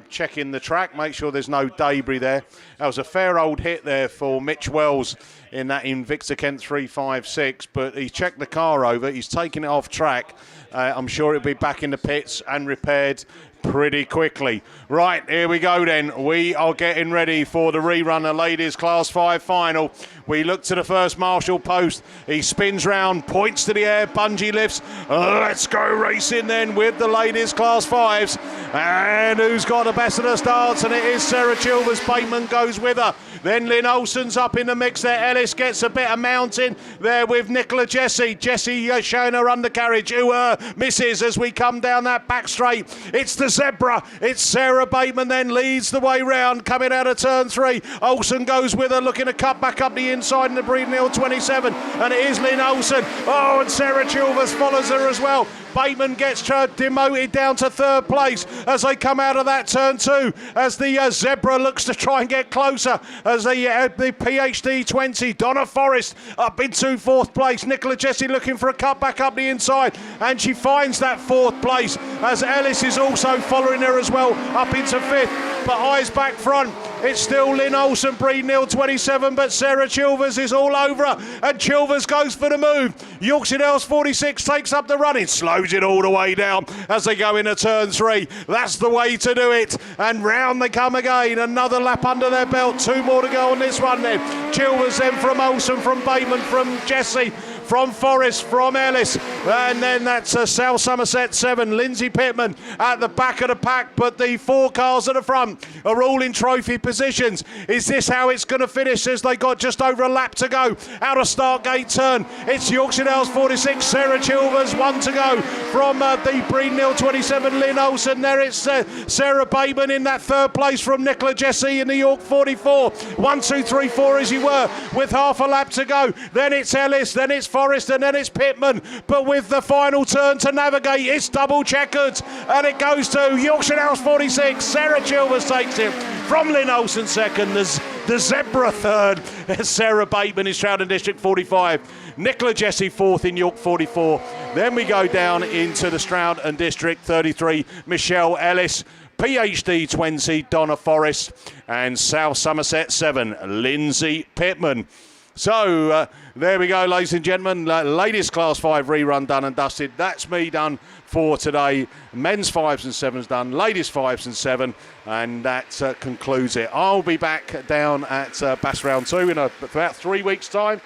checking the track, make sure there's no debris there. That was a fair old hit there for Mitch Wells in that Invicta Kent 356, but he checked the car over, he's taken it off track. I'm sure it'll be back in the pits and repaired pretty quickly. Right, here we go then. We are getting ready for the rerun of ladies Class 5 final. We look to the first Marshall post. He spins round, points to the air, bungee lifts. Let's go racing then with the ladies Class 5s. And who's got the best of the starts? And it is Sarah Chilvers. Bateman goes with her. Then Lynn Olsen's up in the mix there. Ellis gets a bit of mounting there with Nicola Jesse. Jesse showing her undercarriage, who misses as we come down that back straight. It's the Zebra. It's Sarah Bateman then leads the way round, coming out of turn 3. Olsen goes with her, looking to cut back up the inside in the Breeden Hill 27. And it is Lynn Olsen. Oh, and Sarah Chilvers follows her as well. Bateman gets demoted down to 3rd place as they come out of that turn 2, as the Zebra looks to try and get closer, as the PhD 20, Donna Forrest up into 4th place. Nicola Jesse looking for a cut back up the inside, and she finds that 4th place, as Ellis is also following her as well up into 5th. But eyes back front, it's still Lynn Olsen, Breeden Hill 27, but Sarah Chilvers is all over her, and Chilvers goes for the move. Yorkshire Dales 46 takes up the running, slows it all the way down as they go into turn 3. That's the way to do it, and round they come again. Another lap under their belt, 2 more to go on this one then. Chilvers then from Olsen, from Bateman, from Jesse, from Forrest, from Ellis, and then that's South Somerset 7, Lindsay Pittman at the back of the pack, but the 4 cars at the front are all in trophy positions. Is this how it's going to finish, as they got just over a lap to go out of start gate turn? It's Yorkshire Dales 46, Sarah Chilvers, 1 to go from the Breeden Hill 27, Lynn Olsen. There it's Sarah Bateman in that 3rd place from Nicola Jesse in the York 44. 1, 2, 3, 4 as you were, with half a lap to go. Then it's Ellis, then it's Forrest, and then it's Pittman. But with the final turn to navigate, it's double checkered, and it goes to Yorkshire Dales 46. Sarah Chilvers takes it from Lynn Olsen 2nd. The Zebra 3rd. Sarah Bateman is Stroud and District 45. Nicola Jesse 4th in York 44. Then we go down into the Stroud and District 33. Michelle Ellis. PhD 20, Donna Forrest, and South Somerset 7, Lindsay Pittman. So there we go, ladies and gentlemen. Ladies Class 5 rerun done and dusted. That's me done for today. Men's 5s and 7s done. Ladies 5s and 7, and that concludes it. I'll be back down at Bass Round 2 in about 3 weeks' time.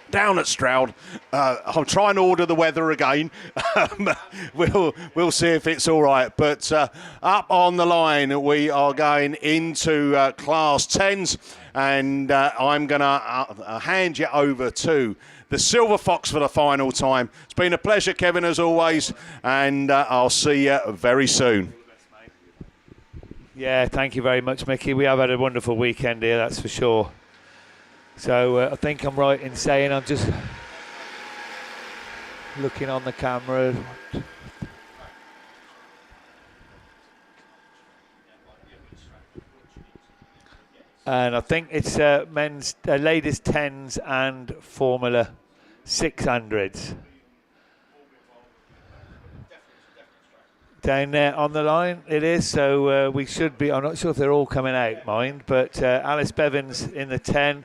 Down at Stroud. I'll try and order the weather again. We'll see if it's all right. But up on the line, we are going into Class 10s, and I'm going to hand you over to the Silver Fox for the final time. It's been a pleasure, Kevin, as always, and I'll see you very soon. Yeah, thank you very much, Mickey. We have had a wonderful weekend here, that's for sure. So I think I'm right in saying, I'm just looking on the camera. And I think it's men's, ladies 10s and Formula 600s. Down there on the line, it is. So we should be, I'm not sure if they're all coming out, mind, but Alice Bevins in the 10.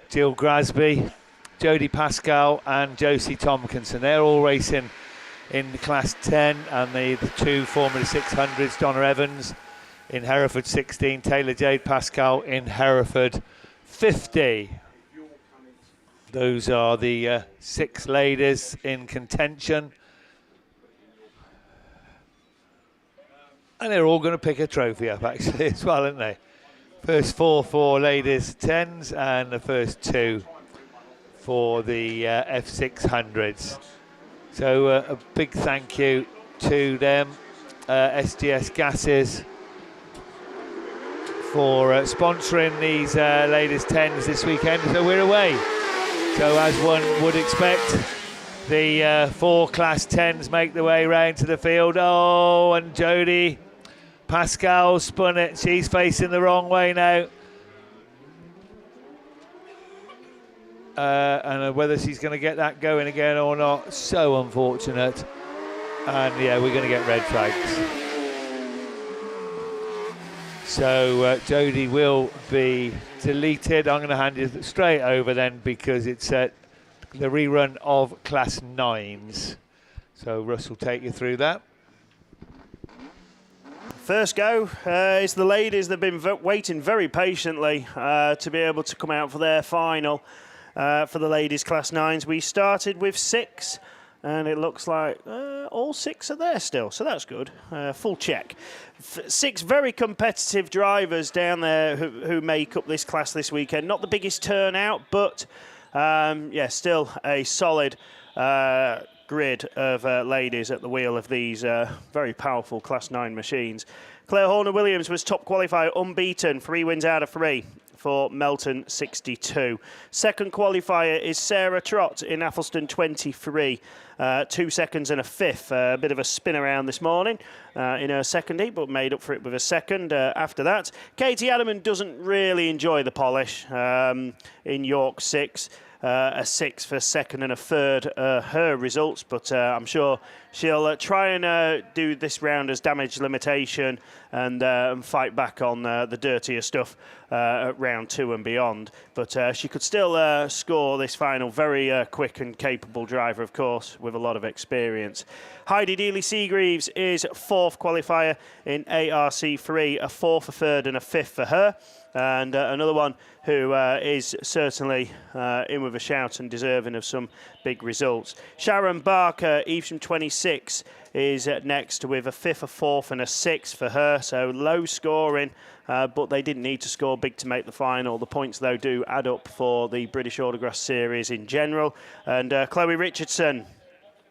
Jill Grasby, Jodie Pascal and Josie Tompkinson. They're all racing in the Class 10, and the 2 Formula 600s, Donna Evans in Hereford 16, Taylor Jade Pascal in Hereford 50. Those are the 6 ladies in contention. And they're all going to pick a trophy up, actually, as well, aren't they? First 4 for ladies 10s, and the first 2 for the F600s. So a big thank you to them, SGS Gases, for sponsoring these ladies 10s this weekend. So we're away. So as one would expect, The 4 Class 10s make the way round to the field. Oh, and Jodie Pascal spun it. She's facing the wrong way now. And whether she's going to get that going again or not, so unfortunate. And yeah, we're going to get red flags. So Jodie will be deleted. I'm going to hand it straight over then because it's the rerun of Class 9s. So Russ will take you through that. First go is the ladies. They've been waiting very patiently to be able to come out for their final for the ladies Class 9s. We started with 6 and it looks like all 6 are there still, so that's good. Full check. 6 very competitive drivers down there who make up this class this weekend. Not the biggest turnout, but yeah, still a solid grid of ladies at the wheel of these very powerful Class 9 machines. Claire Horner-Williams was top qualifier, unbeaten, 3 wins out of 3 for Melton 62. Second qualifier is Sarah Trott in Athelston 23. 2 seconds and a 5th. A bit of a spin around this morning in her second heat, but made up for it with a second after that. Katie Adaman doesn't really enjoy the polish in York 6. A 6 for second and a third, her results, but I'm sure she'll try and do this round as damage limitation and fight back on the dirtier stuff at round 2 and beyond. But she could still score this final. Very quick and capable driver, of course, with a lot of experience. Heidi Dealey-Seagreaves is 4th qualifier in ARC3, a 4th, a 3rd and a 5th for her. And another one who is certainly in with a shout and deserving of some big results. Sharon Barker, Evesham 26, is next with a 5th, a 4th and a 6th for her. So low scoring, but they didn't need to score big to make the final. The points, though, do add up for the British Autograss Series in general. And Chloe Richardson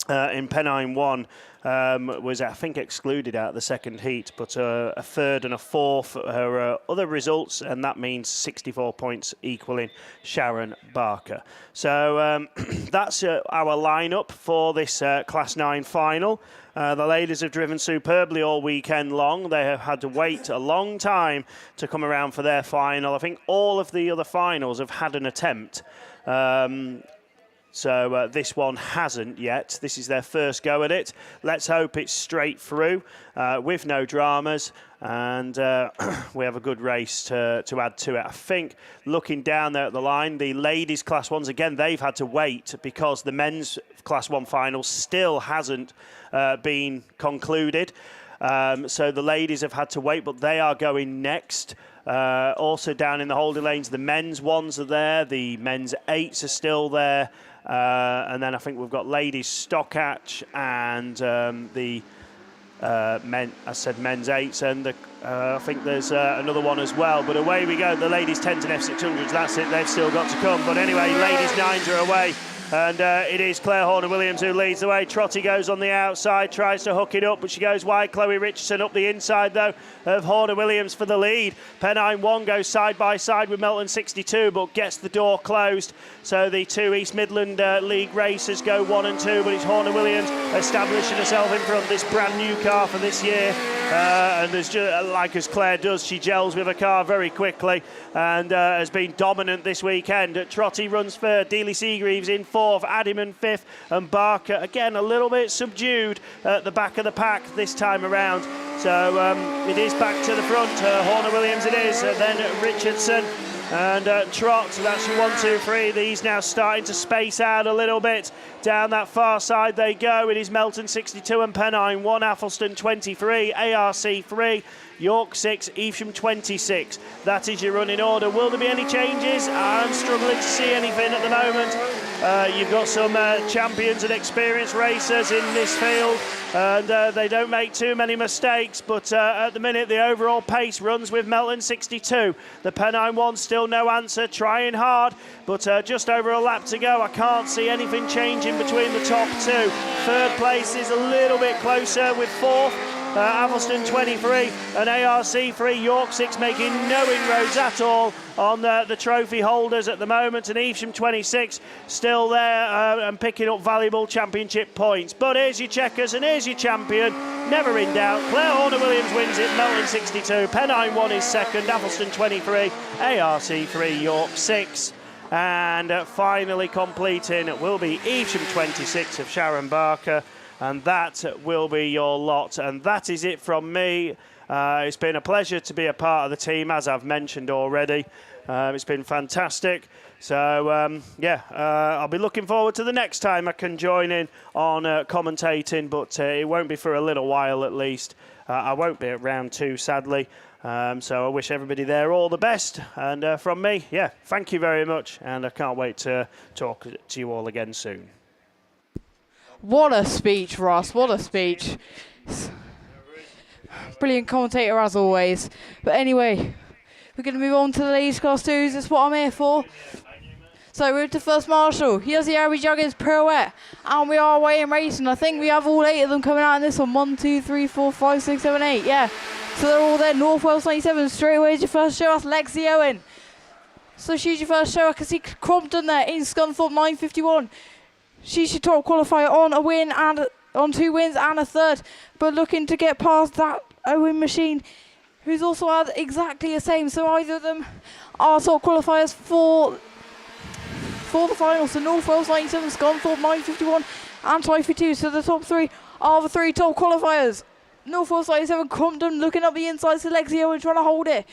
in Pennine 1 was, I think, excluded out of the second heat, but a 3rd and a 4th her other results, and that means 64 points equaling Sharon Barker. So that's our lineup for this Class 9 final. The ladies have driven superbly all weekend long. They have had to wait a long time to come around for their final. I think all of the other finals have had an attempt. So this one hasn't yet. This is their first go at it. Let's hope it's straight through with no dramas, and we have a good race to add to it. I think looking down there at the line, the ladies Class 1s, again, they've had to wait because the men's Class 1 final still hasn't been concluded. So the ladies have had to wait, but they are going next. Also down in the holding lanes, the men's 1s are there. The men's 8s are still there. And then I think we've got ladies Stockhatch and the men, I said men's 8s, and I think there's another one as well. But away we go, the ladies 10s and F600s, that's it, they've still got to come. But anyway, ladies 9s are away. And it is Claire Horner-Williams who leads the way. Trotty goes on the outside, tries to hook it up, but she goes wide. Chloe Richardson up the inside, though, of Horner-Williams for the lead. Pennine 1 goes side by side with Melton 62, but gets the door closed. So the 2 East Midland League racers go 1 and 2, but it's Horner-Williams establishing herself in front of this brand new car for this year. And as Claire does, she gels with her car very quickly and has been dominant this weekend. Trotty runs third, Dealey-Seagreaves in 4th, Adiman 5th, and Barker again a little bit subdued at the back of the pack this time around. So it is back to the front. Horner-Williams it is, and then Richardson and Trott. That's your 1, 2, 3. These now starting to space out a little bit. Down that far side they go. It is Melton 62 and Pennine 1, Athelston 23, ARC 3, York 6, Evesham 26. That is your running order. Will there be any changes? I'm struggling to see anything at the moment. You've got some champions and experienced racers in this field, and they don't make too many mistakes, but at the minute the overall pace runs with Melton 62. The Pennine 1 still no answer, trying hard, but just over a lap to go. I can't see anything changing between the top 2. Third place is a little bit closer with 4th. Avelston 23 and ARC 3. York 6 making no inroads at all on the trophy holders at the moment, and Evesham 26 still there and picking up valuable championship points. But here's your checkers and here's your champion, never in doubt. Claire Horner-Williams wins it, Melton 62, Pennine 1 is second, Avelston 23, ARC 3, York 6. And finally completing will be Evesham 26 of Sharon Barker, and that will be your lot. And that is it from me. It's been a pleasure to be a part of the team, as I've mentioned already. It's been fantastic. So, I'll be looking forward to the next time I can join in on commentating, but it won't be for a little while at least. I won't be at round 2, sadly. So I wish everybody there all the best. And from me, thank you very much. And I can't wait to talk to you all again soon. What a speech, Ross. What a speech. Brilliant commentator as always. But anyway, we're going to move on to the ladies' class 2s. That's what I'm here for. So we're to first marshal. Here's the Average Juggins pirouette. And we are away in racing. I think we have all 8 of them coming out in this one. 1, 2, 3, 4, 5, 6, 7, 8. Yeah. So they're all there. North Wales 97. Straight away is your first show. That's Lexi Owen. So she's your first show. I can see Crompton there in Scunthorpe 951. She's your top qualifier on a win and on 2 wins and a third. But looking to get past that Owen machine, who's also had exactly the same. So either of them are top qualifiers for the final. So North Wales 97, Scunthorpe 951 and Tyre 2. So the top 3 are the 3 top qualifiers. North Wales 97, Crompton looking up the inside to Lexi Owen trying to hold it.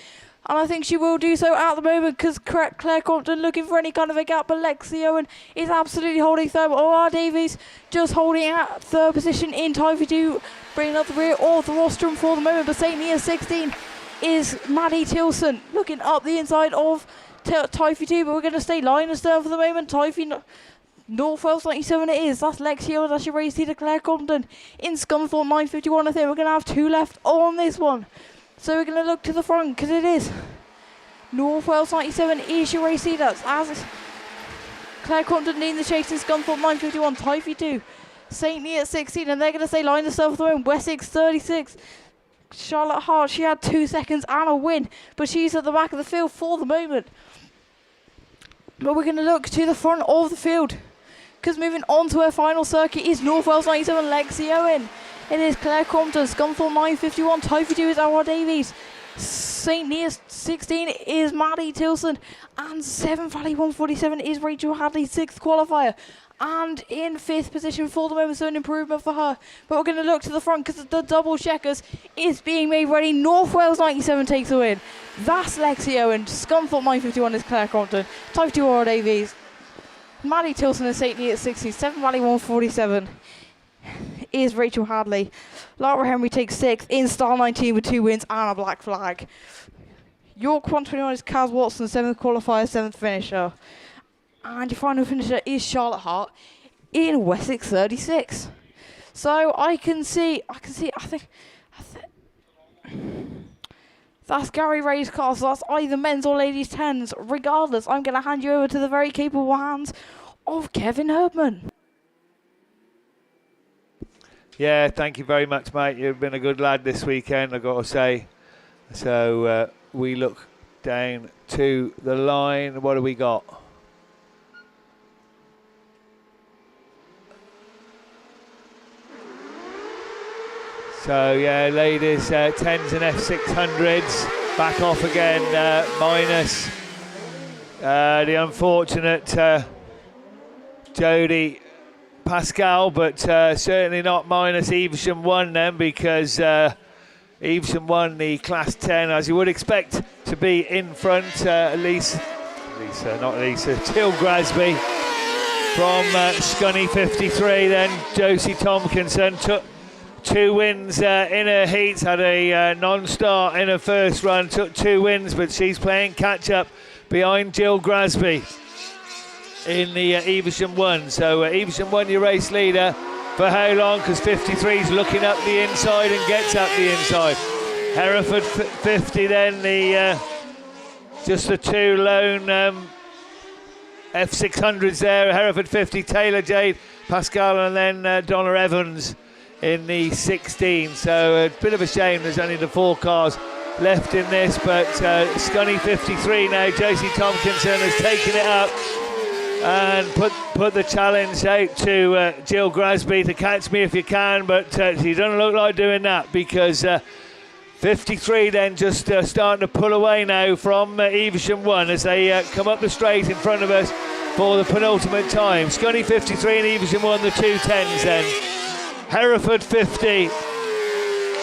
And I think she will do so at the moment because Claire Crompton looking for any kind of a gap, but Lexi Owen is absolutely holding third. O.R. Davies just holding at third position in Tyre 2, bringing up the rear of the rostrum for the moment. But St. Neots 16 is Maddie Tilson looking up the inside of Tyre 2, but we're going to stay line and stern for the moment. North Wales 97 it is. That's Lexi Owen. That's your race leader, Claire Compton. In Scunthorpe 951, I think we're going to have 2 left on this one. So we're going to look to the front because it is North Wales 97 is your race leader. As Claire Compton leading the chase in Scunthorpe 951, Tyre 2, St. Neots 16, and they're going to stay line and stern for the moment. Wessex 36. Charlotte Hart, she had 2 seconds and a win, but she's at the back of the field for the moment. But we're going to look to the front of the field because moving on to her final circuit is North Wales 97, Lexi Owen. It is Claire Compton, Scunthorpe 951, Tyre 2 is O.R. Davies. St. Neots 16 is Maddie Tilson, and 7 Valley 147 is Rachel Hadley, 6th qualifier. And in 5th position for the moment, so an improvement for her. But we're going to look to the front because the double checkers is being made ready. North Wales 97 takes a win. That's Lexi Owen. Scunthorpe 951 is Claire Compton. Tyre 2 O.R. Davies. Maddie Tilson and St. Neots 16. 7 Valley 147 is Rachel Hadley. Lara Henry takes 6th in Star 19 with 2 wins and a black flag. York 121 is Kaz Watson, 7th qualifier, 7th finisher. And your final finisher is Charlotte Hart in Wessex 36. So I think that's Gary Ray's car. So that's either men's or ladies' 10s. Regardless, I'm going to hand you over to the very capable hands of Kevin Herdman. Yeah, thank you very much, mate. You've been a good lad this weekend, I've got to say. So we look down to the line. What do we got? So, yeah, ladies, 10s and F600s. Back off again, minus the unfortunate Jodie Pascal, but certainly not minus Evesham 1 then, because Evesham 1, the Class 10, as you would expect to be in front. Jill Grasby from Scunny 53, then Josie Tompkinson took 2 wins in her heats, had a non-start in her first run, took 2 wins, but she's playing catch-up behind Jill Grasby in the Evesham 1. So Evesham 1, your race leader for how long? Because 53's looking up the inside and gets up the inside. Hereford 50 then, just the 2 lone F600s there. Hereford 50, Taylor Jade Pascal, and then Donna Evans in the 16. So a bit of a shame there's only the 4 cars left in this, but Scunny 53 now, Josie Tompkinson has taken it up and put the challenge out to Jill Grasby to catch me if you can, but she doesn't look like doing that, because 53 then just starting to pull away now from Evesham 1 as they come up the straight in front of us for the penultimate time. Scunny 53 and Evesham 1, the 210s then. Hereford 50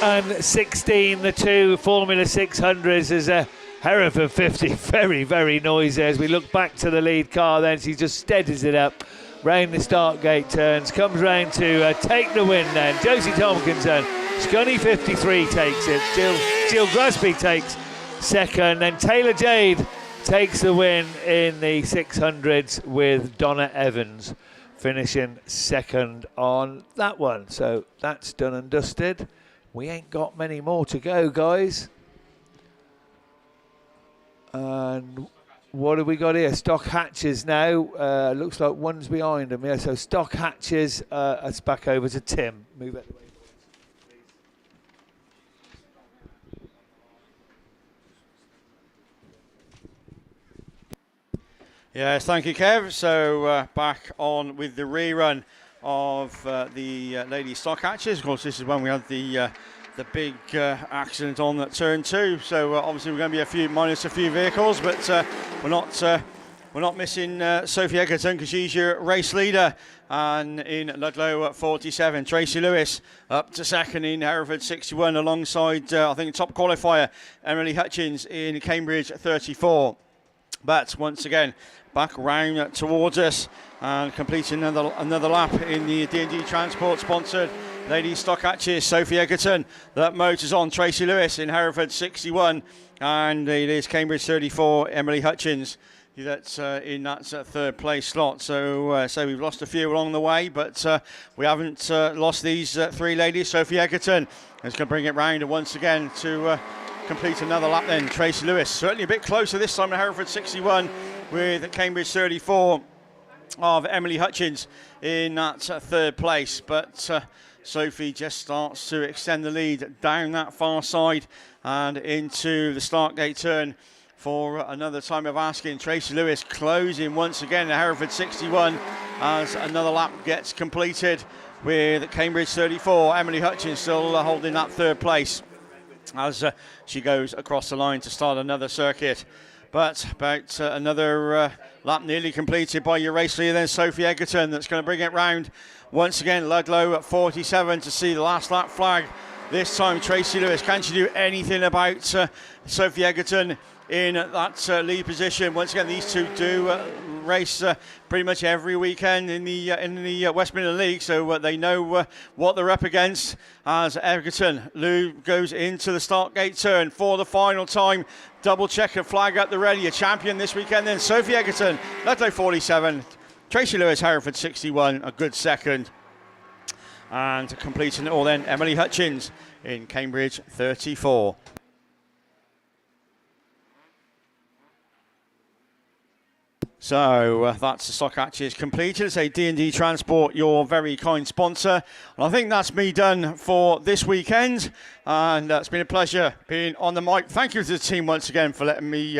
and 16, the 2 Formula 600s, as Hereford 50 very, very noisy as we look back to the lead car. Then she just steadies it up round the start gate turns, comes round to take the win then. Josie Tompkinson, Scunny 53 takes it, Jill Grasby takes second, then Taylor Jade takes the win in the 600s with Donna Evans finishing second on that one. So that's done and dusted. We ain't got many more to go, guys. And what have we got here? Stock hatches now. Looks like one's behind them. Yeah, so stock hatches. It's back over to Tim. Move it. Yes, thank you, Kev. So back on with the rerun of the ladies stock hatches. Of course, this is when we had the big accident on that turn 2. So obviously we're going to be minus a few vehicles, but we're not missing Sophie Egerton, because she's your race leader. And in Ludlow at 47, Tracy Lewis up to second in Hereford 61, alongside I think top qualifier Emily Hutchins in Cambridge 34. But once again, back round towards us and completing another lap in the D&D Transport sponsored ladies stock hatches. Sophie Egerton, that motor's on. Tracy Lewis in Hereford 61, and it is Cambridge 34, Emily Hutchins, that's in that third place slot. So we've lost a few along the way, but we haven't lost these 3 ladies. Sophie Egerton is going to bring it round once again to complete another lap then. Tracy Lewis certainly a bit closer this time to Hereford 61 with Cambridge 34 of Emily Hutchins in that third place, but Sophie just starts to extend the lead down that far side and into the start gate turn for another time of asking. Tracy Lewis closing once again at Hereford 61 as another lap gets completed with Cambridge 34. Emily Hutchins still holding that third place as she goes across the line to start another circuit. But about another lap nearly completed by your race leader then, Sophie Egerton, that's going to bring it round once again. Ludlow at 47 to see the last lap flag. This time Tracy Lewis, can she do anything about Sophie Egerton in that lead position? Once again, these two do race pretty much every weekend in the West Midland League, so they know what they're up against. As Egerton goes into the start gate turn for the final time, double check her flag at the ready. A champion this weekend then, Sophie Egerton, Ludlow 47, Tracy Lewis, Hereford 61, a good second. And completing it all then, Emily Hutchins in Cambridge 34. So that's the stock hatches completed. It's a D&D Transport, your very kind sponsor. And I think that's me done for this weekend. And it's been a pleasure being on the mic. Thank you to the team once again for letting me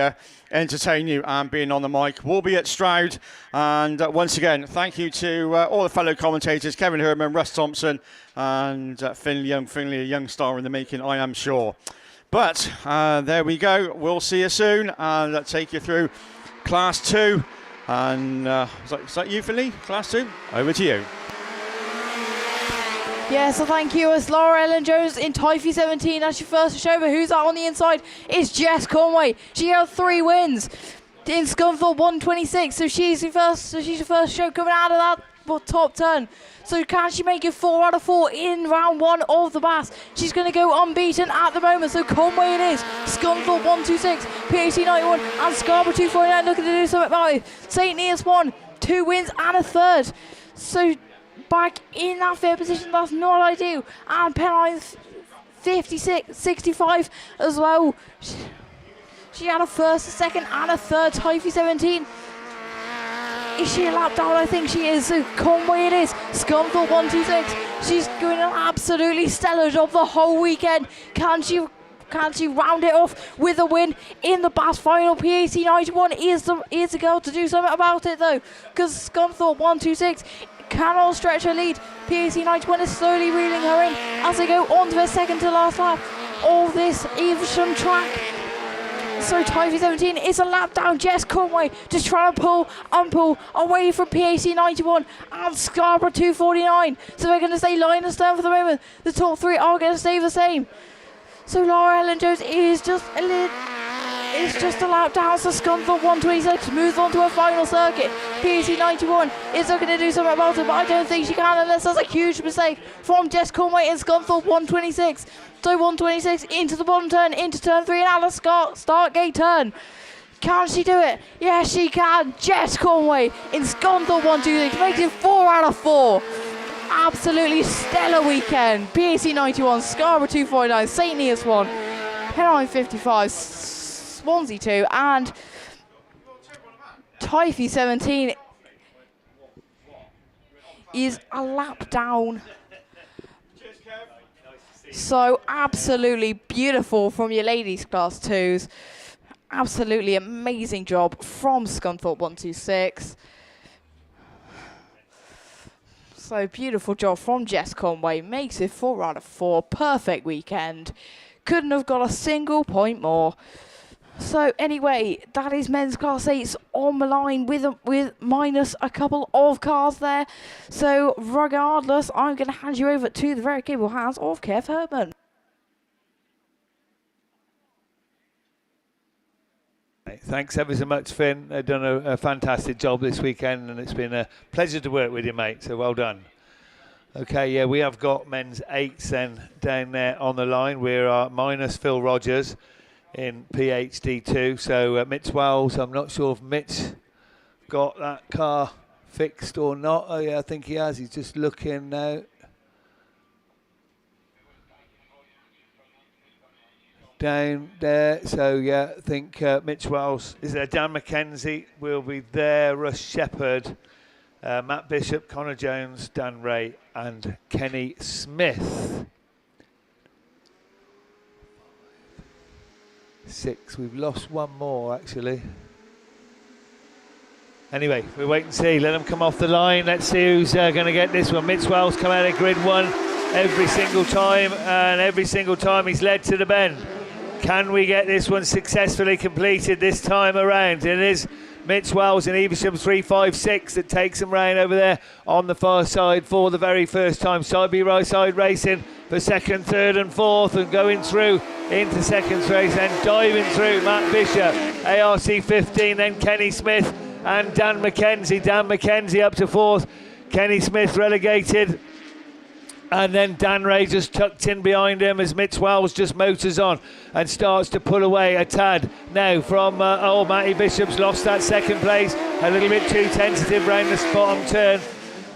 entertain you and being on the mic. We'll be at Stroud. And once again, thank you to all the fellow commentators, Kevin Herman, Russ Thompson, and Finley, a young star in the making, I am sure. But there we go. We'll see you soon. And I'll take you through Class 2, and is that you, Finley? Class 2? Over to you. Yeah, so thank you. It's Laura Ellen Jones in Tyre 17. That's your first show, but who's that on the inside? It's Jess Conway. She got 3 wins in Scunthorpe 126, so she's the first show coming out of that top turn. So can she make it 4 out of 4 in round 1 of the BAS? She's going to go unbeaten at the moment. So Conway it is. Scunthorpe 126, PAT 91, and Scarborough 249 looking to do something about it. St. Neots 1, 2 wins and a third. So back in that third position, that's not ideal. And Pennine 65 as well. She had a first, a second, and a third. Tyre 17. Is she a lap down? I think she is. So Conway it is. Scunthorpe 126. She's doing an absolutely stellar job the whole weekend. Can she round it off with a win in the BAST final? PAC 91 is the girl to do something about it though, because Scunthorpe 126 cannot stretch her lead. PAC 91 is slowly reeling her in as they go on to their second to last lap of this Evesham track. So Tyre 17 is a lap down. Jess Conway just trying to pull away from PAC 91 and Scarborough 249. So they're going to stay line and stern for the moment. The top three are going to stay the same. So Laura Helen Jones is just a lap down. So Scunthorpe 126 moves on to a final circuit. PAC 91 is looking to do something about it, but I don't think she can unless there's a huge mistake from Jess Conway and Scunthorpe 126. So 126 into the bottom turn, into turn 3, and out of start gate turn. Can she do it? Yes, she can. Jess Conway in Scunthorpe 126 makes it 4 out of 4. Absolutely stellar weekend. PAC 91, Scarborough 249, St Neots 1, Pennine 55, Swansea 2, and Tyre 17 is a lap down. So absolutely beautiful from your ladies class 2s. Absolutely amazing job from Scunthorpe 126. So beautiful job from Jess Conway. Makes it 4 out of 4. Perfect weekend. Couldn't have got a single point more. So anyway, that is men's class 8s on the line with minus a couple of cars there. So regardless, I'm going to hand you over to the very capable hands of Kev Herman. Thanks ever so much, Finn. They've done a fantastic job this weekend, and it's been a pleasure to work with you, mate. So well done. Okay, yeah, we have got men's 8s then down there on the line. We're minus Phil Rogers in PhD2. So Mitch Wells, I'm not sure if Mitch got that car fixed or not. Oh yeah, I think he has. He's just looking now. Down there. So yeah, I think Mitch Wells is there. Dan McKenzie will be there. Russ Shepherd, Matt Bishop, Connor Jones, Dan Ray, and Kenny Smith. 6. We've lost one more actually. Anyway, we'll wait and see. Let them come off the line. Let's see who's going to get this one. Mitch Wells come out of grid 1 every single time, and every single time he's led to the bend. Can we get this one successfully completed this time around? It is Mitch Wells in Evesham 356 that takes him round over there on the far side for the very first time. Side by right side racing for second, third and fourth, and going through into second race and diving through Matt Bishop, ARC 15, then Kenny Smith and Dan McKenzie. Dan McKenzie up to fourth, Kenny Smith relegated, and then Dan Ray just tucked in behind him as Mitch Wells just motors on and starts to pull away a tad now from Matty Bishop's lost that second place, a little bit too tentative round the bottom turn,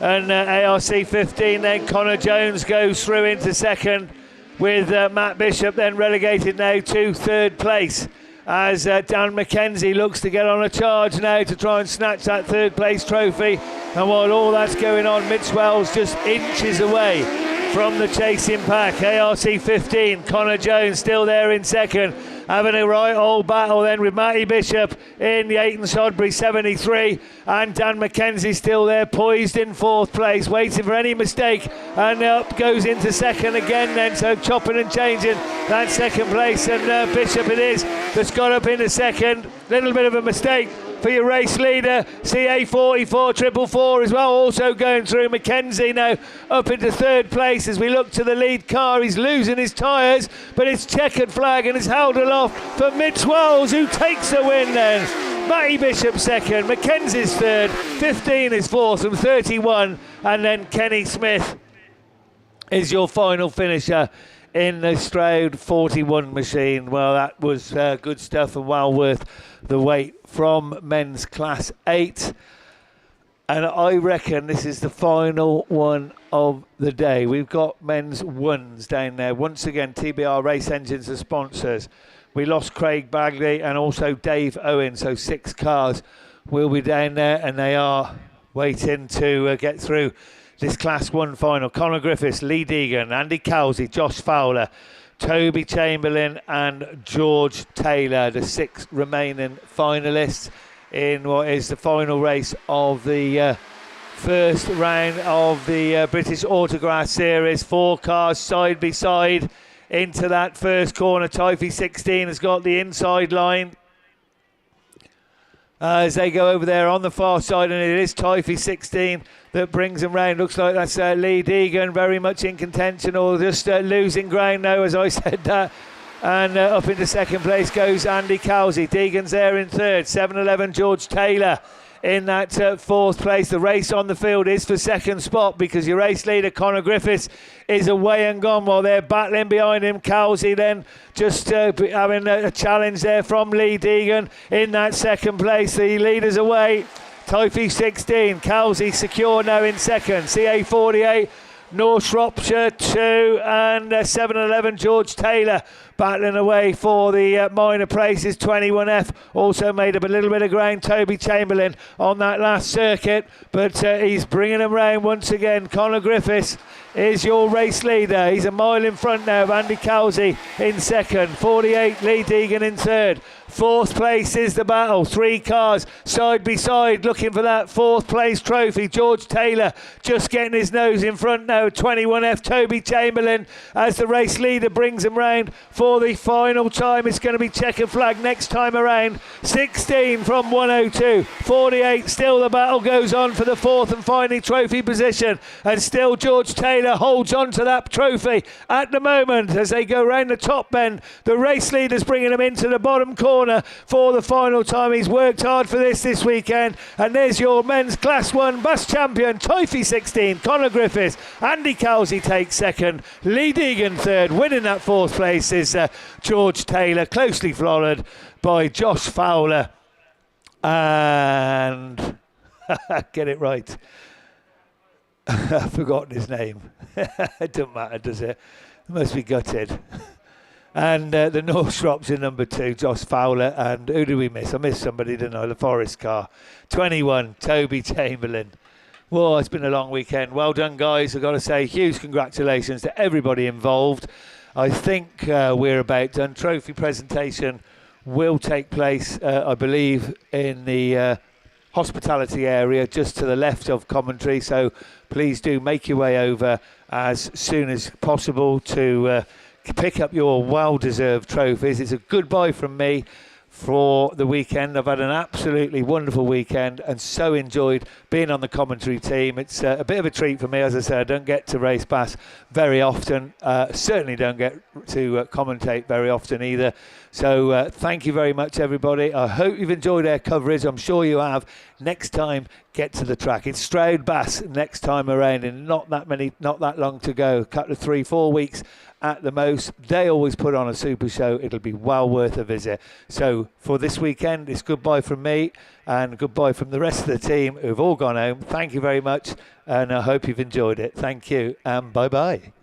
and ARC 15, then Connor Jones goes through into second with Matt Bishop then relegated now to third place as Dan McKenzie looks to get on a charge now to try and snatch that third place trophy. And while all that's going on, Mitch Wells just inches away from the chasing pack. ARC 15, Connor Jones still there in second, having a right old battle then with Matty Bishop in the Ayton Sodbury 73, and Dan McKenzie still there poised in fourth place, waiting for any mistake, and up goes into second again then, so chopping and changing that second place, and Bishop it is that's got up into second. Little bit of a mistake for your race leader, CA44 444 as well, also going through. McKenzie now up into third place as we look to the lead car. He's losing his tyres, but it's checkered flag and it's held aloft for Mitch Wells, who takes the win then. Matty Bishop second, McKenzie's third, 15 is fourth from 31, and then Kenny Smith is your final finisher in the Stroud 41 machine. Well, that was good stuff and well worth the wait from men's class 8. And I reckon this is the final one of the day. We've got men's 1s down there. Once again, TBR Race Engines are sponsors. We lost Craig Bagley and also Dave Owen, so 6 cars will be down there, and they are waiting to get through this Class 1 final. Conor Griffiths, Lee Deegan, Andy Cowsey, Josh Fowler, Toby Chamberlain and George Taylor, the 6 remaining finalists in what is the final race of the first round of the British Autograss Series. 4 cars side by side into that first corner. Typhy 16 has got the inside line as they go over there on the far side, and it is Typhy 16 that brings them round. Looks like that's Lee Deegan very much in contention, or just losing ground now as I said that. And up into second place goes Andy Cowsey. Deegan's there in third. 7-11 George Taylor in that fourth place. The race on the field is for second spot because your race leader Conor Griffiths is away and gone while they're battling behind him. Cowsey then just having a challenge there from Lee Deegan in that second place. The leader's away. Typhy 16, Cowsey secure now in second. CA 48, North Shropshire 2 and 7-11 George Taylor battling away for the minor places. 21F also made up a little bit of ground. Toby Chamberlain on that last circuit, but he's bringing them round once again. Conor Griffiths is your race leader. He's a mile in front now of Andy Cowsey in second. 48 Lee Deegan in third. Fourth place is the battle. 3 cars side by side looking for that fourth place trophy. George Taylor just getting his nose in front now. 21F Toby Chamberlain as the race leader brings him round for the final time. It's going to be checkered flag next time around. 16 from 102. 48 still the battle goes on for the fourth and final trophy position, and still George Taylor holds on to that trophy at the moment as they go round the top bend. The race leader's bringing him into the bottom corner for the final time. He's worked hard for this weekend, and there's your men's Class 1 bus champion Typhy 16 Conor Griffiths. Andy Cowsey takes second, Lee Deegan third. Winning that fourth place is George Taylor, closely followed by Josh Fowler and get it right, I've forgotten his name. It doesn't matter, does it? Must be gutted. And the North Shropshire number 2, Josh Fowler. And who do we miss? I missed somebody, didn't I? The Forest car. 21, Toby Chamberlain. Well, it's been a long weekend. Well done, guys. I've got to say huge congratulations to everybody involved. I think we're about done. Trophy presentation will take place, I believe, in the hospitality area just to the left of commentary. So please do make your way over as soon as possible to pick up your well-deserved trophies. It's a goodbye from me for the weekend. I've had an absolutely wonderful weekend and so enjoyed being on the commentary team. It's a bit of a treat for me. As I said, I don't get to race BAS very often. Certainly don't get to commentate very often either. So thank you very much, everybody. I hope you've enjoyed our coverage. I'm sure you have. Next time, get to the track. It's Stroud BAS next time around, and not that long to go. A couple of 3-4 weeks at the most. They always put on a super show. It'll be well worth a visit. So for this weekend, it's goodbye from me and goodbye from the rest of the team who've all gone home. Thank you very much, and I hope you've enjoyed it. Thank you, and bye-bye.